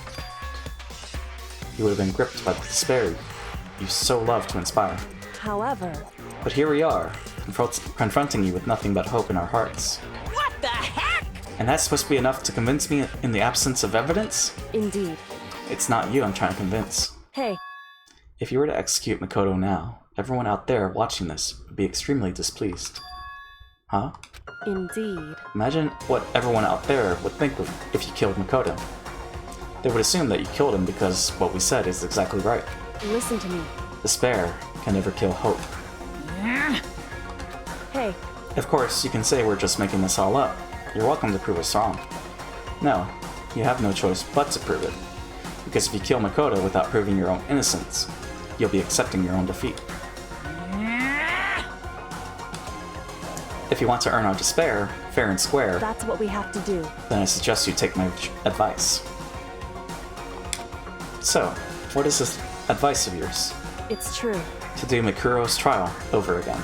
He would have been gripped by the despair you so love to inspire. However... But here we are, confronting you with nothing but hope in our hearts. What the heck? And that's supposed to be enough to convince me in the absence of evidence? Indeed. It's not you I'm trying to convince. Hey. If you were to execute Makoto now, everyone out there watching this would be extremely displeased. Huh? Indeed. Imagine what everyone out there would think if you killed Makoto. They would assume that you killed him because what we said is exactly right. Listen to me. Despair can never kill hope. Hey. Of course, you can say we're just making this all up. You're welcome to prove us wrong. No, you have no choice but to prove it. Because if you kill Makoto without proving your own innocence, you'll be accepting your own defeat. If you want to earn our despair, fair and square, That's what we have to do. then I suggest you take my advice. So, what is this advice of yours? It's true. To do Makuro's trial over again.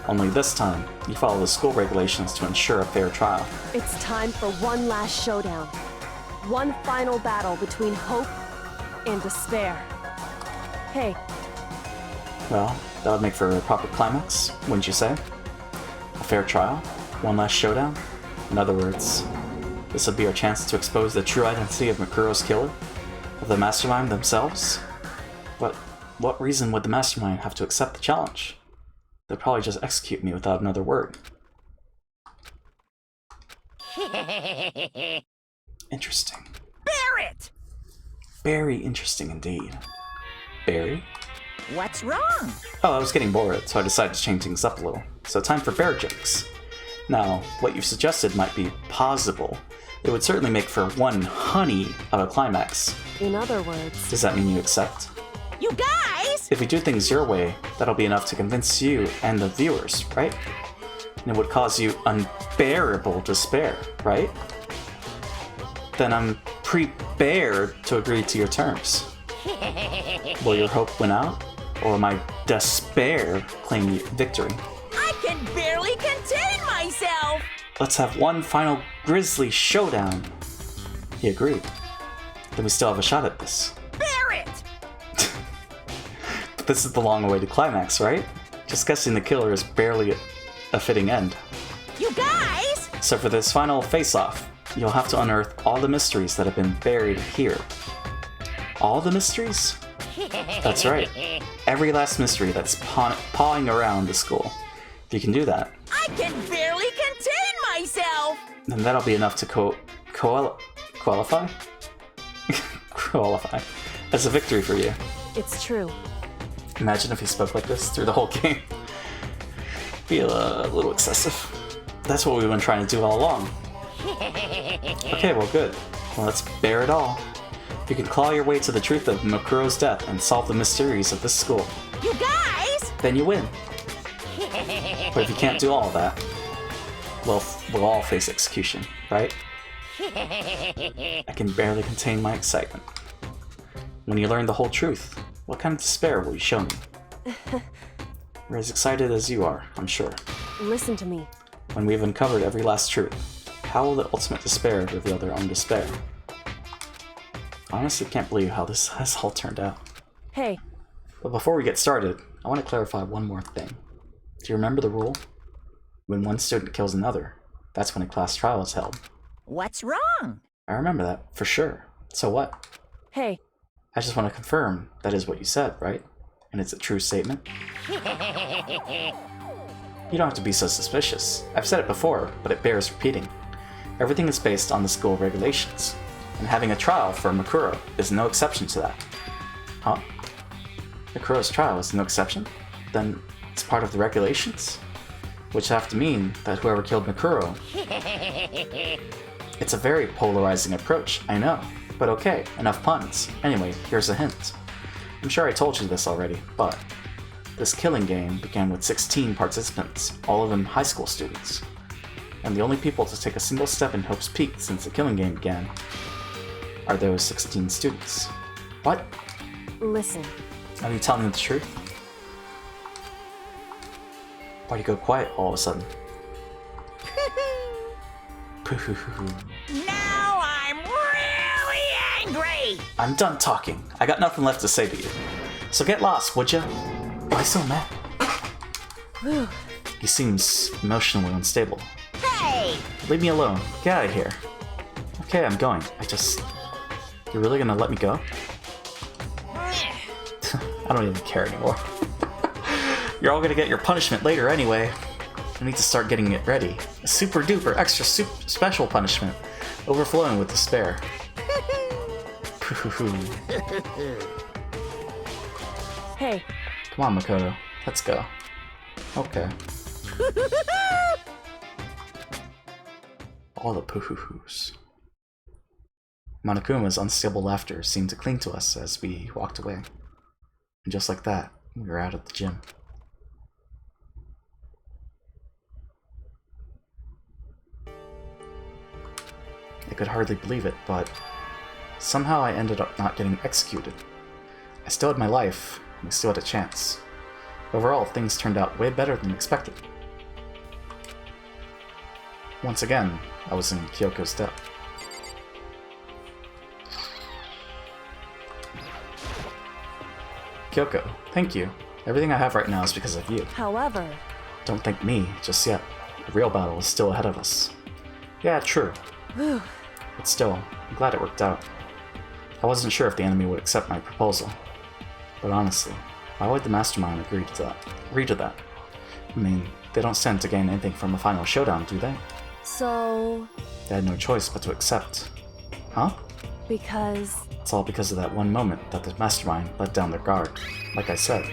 Only this time, you follow the school regulations to ensure a fair trial. It's time for one last showdown. One final battle between hope and despair. Hey, Well, that would make for a proper climax, wouldn't you say? A fair trial? One last showdown? In other words, this would be our chance to expose the true identity of Makuro's killer? Of the mastermind themselves? But what reason would the mastermind have to accept the challenge? They'd probably just execute me without another word. Interesting. Barrett! Very interesting indeed. Barry? What's wrong? Oh, I was getting bored, so I decided to change things up a little. So time for bear jokes. Now, what you've suggested might be possible. It would certainly make for one honey of a climax. in other words... Does that mean you accept? You guys! If we do things your way, that'll be enough to convince you and the viewers, right? And it would cause you unbearable despair, right? Then I'm prepared to agree to your terms. Will your hope win out? Or my despair claim victory? I can barely contain myself! Let's have one final grisly showdown. He agreed. Then we still have a shot at this. Barrett! But this is the long-awaited climax, right? Just guessing the killer is barely a fitting end. You guys! So for this final face-off, you'll have to unearth all the mysteries that have been buried here. All the mysteries? That's right. Every last mystery that's pawing around the school. If you can do that, I can barely contain myself! then that'll be enough to qualify? Qualify as a victory for you. It's true. Imagine if he spoke like this through the whole game. Be a little excessive. That's what we've been trying to do all along. Okay, well good. Well, let's bear it all. You can claw your way to the truth of Makuro's death and solve the mysteries of this school. You guys! Then you win. But if you can't do all of that, well, we'll all face execution, right? I can barely contain my excitement. When you learn the whole truth, what kind of despair will you show me? We're as excited as you are, I'm sure. Listen to me. When we've uncovered every last truth, how will the ultimate despair reveal their own despair? Honestly, can't believe how this has all turned out. Hey, But before we get started, I want to clarify one more thing. Do you remember the rule? When one student kills another, that's when a class trial is held. What's wrong? I remember that, for sure. So what? hey, I just want to confirm that is what you said, right? And it's a true statement? You don't have to be so suspicious. I've said it before, but it bears repeating. Everything is based on the school regulations, and having a trial for Makuro is no exception to that. Huh? Makuro's trial is no exception? Then it's part of the regulations? Which have to mean that whoever killed Makuro... It's a very polarizing approach, I know. But okay, enough puns. Anyway, here's a hint. I'm sure I told you this already, but this killing game began with 16 participants, all of them high school students. And the only people to take a single step in Hope's Peak since the killing game began are those 16 students. What? listen. Are you telling me the truth? Why'd you go quiet all of a sudden? Now I'm really angry! I'm done talking. I got nothing left to say to you. So get lost, would ya? Why so mad? Whew. He seems emotionally unstable. Hey! Leave me alone. Get out of here. Okay, I'm going. You're really gonna let me go? I don't even care anymore. You're all gonna get your punishment later anyway. I need to start getting it ready. A super duper extra special punishment. Overflowing with despair. Hey, Come on, Makoto. Let's go. Okay. All the poohoo-hoos. Monokuma's unstable laughter seemed to cling to us as we walked away. And just like that, we were out at the gym. could hardly believe it, but somehow I ended up not getting executed. I still had my life, and we still had a chance. Overall, things turned out way better than expected. Once again, I was in Kyoko's debt. Kyoko, thank you. Everything I have right now is because of you. However... Don't thank me just yet. The real battle is still ahead of us. Yeah, true. But still, I'm glad it worked out. I wasn't sure if the enemy would accept my proposal. But honestly, why would the Mastermind agree to that? I mean, they don't stand to gain anything from a final showdown, do they? So... They had no choice but to accept. Huh? Because... It's all because of that one moment that the Mastermind let down their guard, like I said.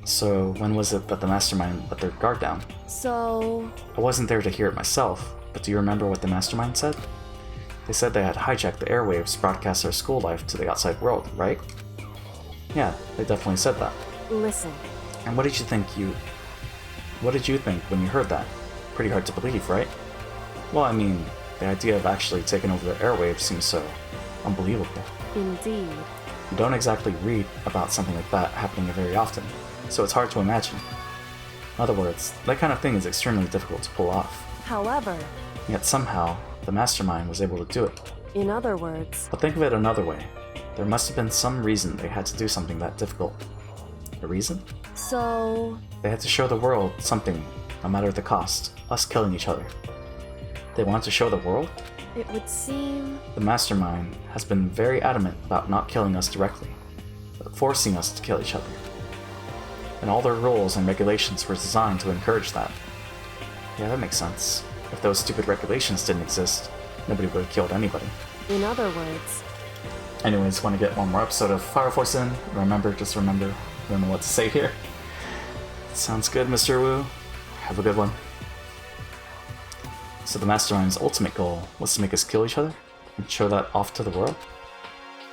So, when was it that the Mastermind let their guard down? So... I wasn't there to hear it myself, but do you remember what the Mastermind said? They said they had hijacked the airwaves to broadcast their school life to the outside world, right? Yeah, they definitely said that. Listen. And what did you think when you heard that? Pretty hard to believe, right? Well, I mean, the idea of actually taking over the airwaves seems so unbelievable. Indeed. You don't exactly read about something like that happening very often, so it's hard to imagine. In other words, that kind of thing is extremely difficult to pull off. However... Yet somehow, the Mastermind was able to do it. In other words... But think of it another way. There must have been some reason they had to do something that difficult. A reason? So... They had to show the world something, no matter the cost. Us killing each other. They want to show the world? It would seem... The Mastermind has been very adamant about not killing us directly, but forcing us to kill each other. And all their rules and regulations were designed to encourage that. Yeah, that makes sense. If those stupid regulations didn't exist, nobody would have killed anybody. In other words... Anyways, want to get one more episode of Fire Force in? Remember, just remember, I don't know what to say here. Sounds good, Mr. Wu. Have a good one. So the Mastermind's ultimate goal was to make us kill each other and show that off to the world?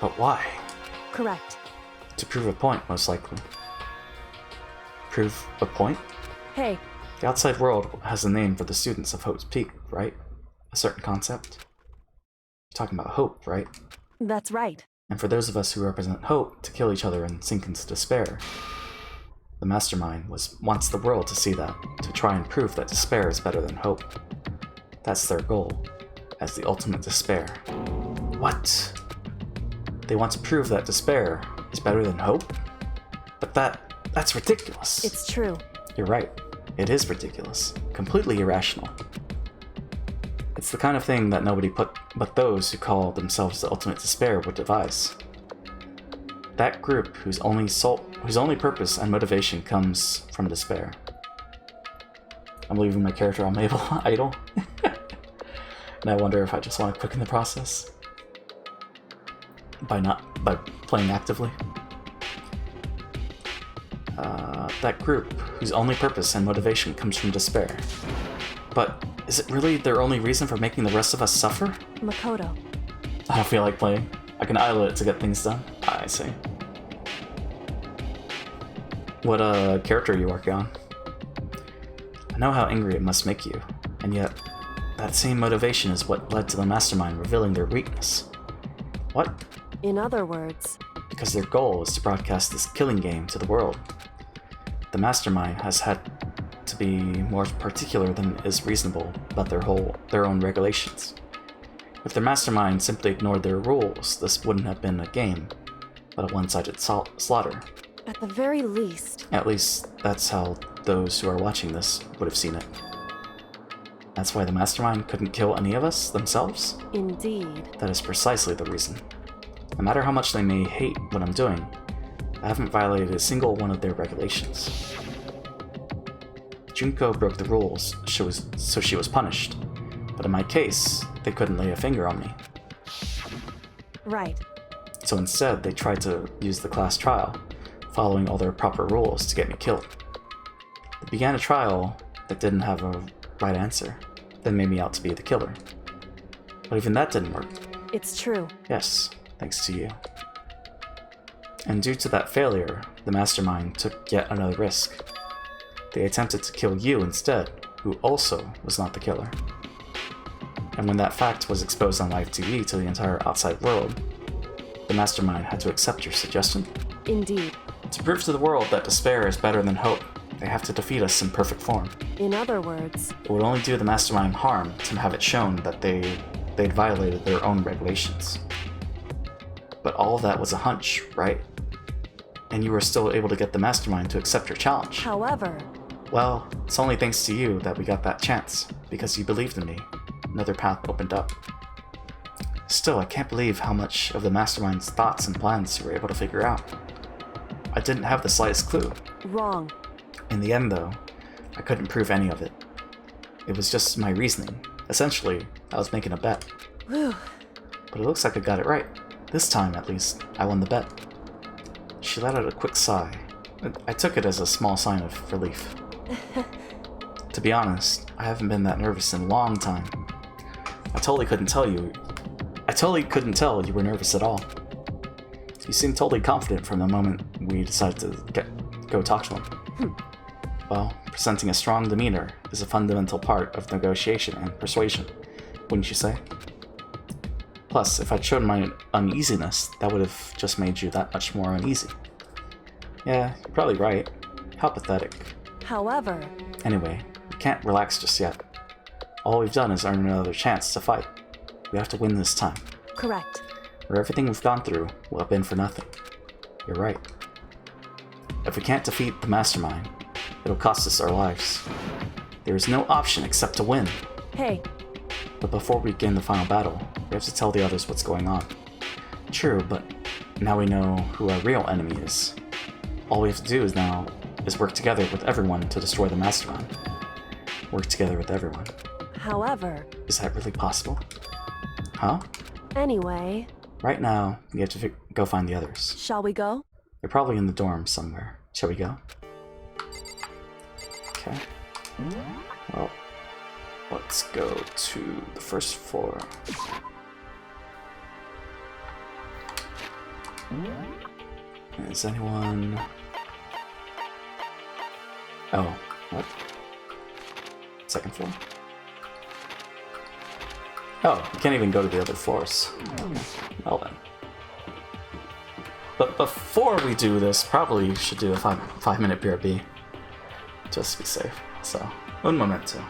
But why? Correct. To prove a point, most likely. Prove a point? Hey. The outside world has a name for the students of Hope's Peak, right? A certain concept? You're talking about hope, right? That's right. And for those of us who represent hope to kill each other and sink into despair, the Mastermind wants the world to see that, to try and prove that despair is better than hope. That's their goal, as the ultimate despair. What? They want to prove that despair is better than hope? But that's ridiculous. It's true. You're right. It is ridiculous. Completely irrational. It's the kind of thing that nobody but those who call themselves the ultimate despair would devise. That group whose only purpose and motivation comes from despair. I'm leaving my character on idle. And I wonder if I just want to cook in the process. By playing actively. That group whose only purpose and motivation comes from despair. But is it really their only reason for making the rest of us suffer? Makoto. I don't feel like playing. I can idle it to get things done. I see. What character are you working on? I know how angry it must make you, and yet that same motivation is what led to the Mastermind revealing their weakness. What? In other words... Because their goal is to broadcast this killing game to the world. The Mastermind has had to be more particular than is reasonable about their own regulations. If the Mastermind simply ignored their rules, this wouldn't have been a game, but a one-sided slaughter. At the very least... At least, that's how those who are watching this would have seen it. That's why the Mastermind couldn't kill any of us themselves? Indeed. That is precisely the reason. No matter how much they may hate what I'm doing, I haven't violated a single one of their regulations. Junko broke the rules, so she was punished. But in my case, they couldn't lay a finger on me. Right. So instead, they tried to use the class trial, following all their proper rules to get me killed. They began a trial that didn't have a right answer, then made me out to be the killer. But even that didn't work. It's true. Yes, thanks to you. And due to that failure, the Mastermind took yet another risk. They attempted to kill you instead, who also was not the killer. And when that fact was exposed on live TV to the entire outside world, the mastermind had to accept your suggestion? Indeed. To prove to the world that despair is better than hope, they have to defeat us in perfect form. In other words, it would only do the mastermind harm to have it shown that they'd violated their own regulations. But all of that was a hunch, right? And you were still able to get the mastermind to accept your challenge. However... Well, it's only thanks to you that we got that chance, because you believed in me. Another path opened up. Still, I can't believe how much of the mastermind's thoughts and plans you were able to figure out. I didn't have the slightest clue. Wrong. In the end, though, I couldn't prove any of it. It was just my reasoning. Essentially, I was making a bet. Whew. But it looks like I got it right. This time, at least, I won the bet. She let out a quick sigh. I took it as a small sign of relief. To be honest, I haven't been that nervous in a long time. I totally couldn't tell you were nervous at all. You seemed totally confident from the moment we decided to go talk to him. Well, presenting a strong demeanor is a fundamental part of negotiation and persuasion, wouldn't you say? Plus, if I'd shown my uneasiness, that would have just made you that much more uneasy. Yeah, you're probably right. How pathetic. However... Anyway, we can't relax just yet. All we've done is earn another chance to fight. We have to win this time. Correct. Or everything we've gone through will have been for nothing. You're right. If we can't defeat the mastermind, it'll cost us our lives. There is no option except to win. Hey. But before we begin the final battle, we have to tell the others what's going on. True, but now we know who our real enemy is. All we have to do is work together with everyone to destroy the mastermind. Work together with everyone. However... Is that really possible? Huh? Anyway... Right now, we have to go find the others. Shall we go? They're probably in the dorm somewhere. Shall we go? Okay. Well, let's go to the first floor. Is anyone... Oh, what? Second floor? Oh, you can't even go to the other floors. Well then. But before we do this, probably should do a 5-minute BRB. Just to be safe. So, un momento.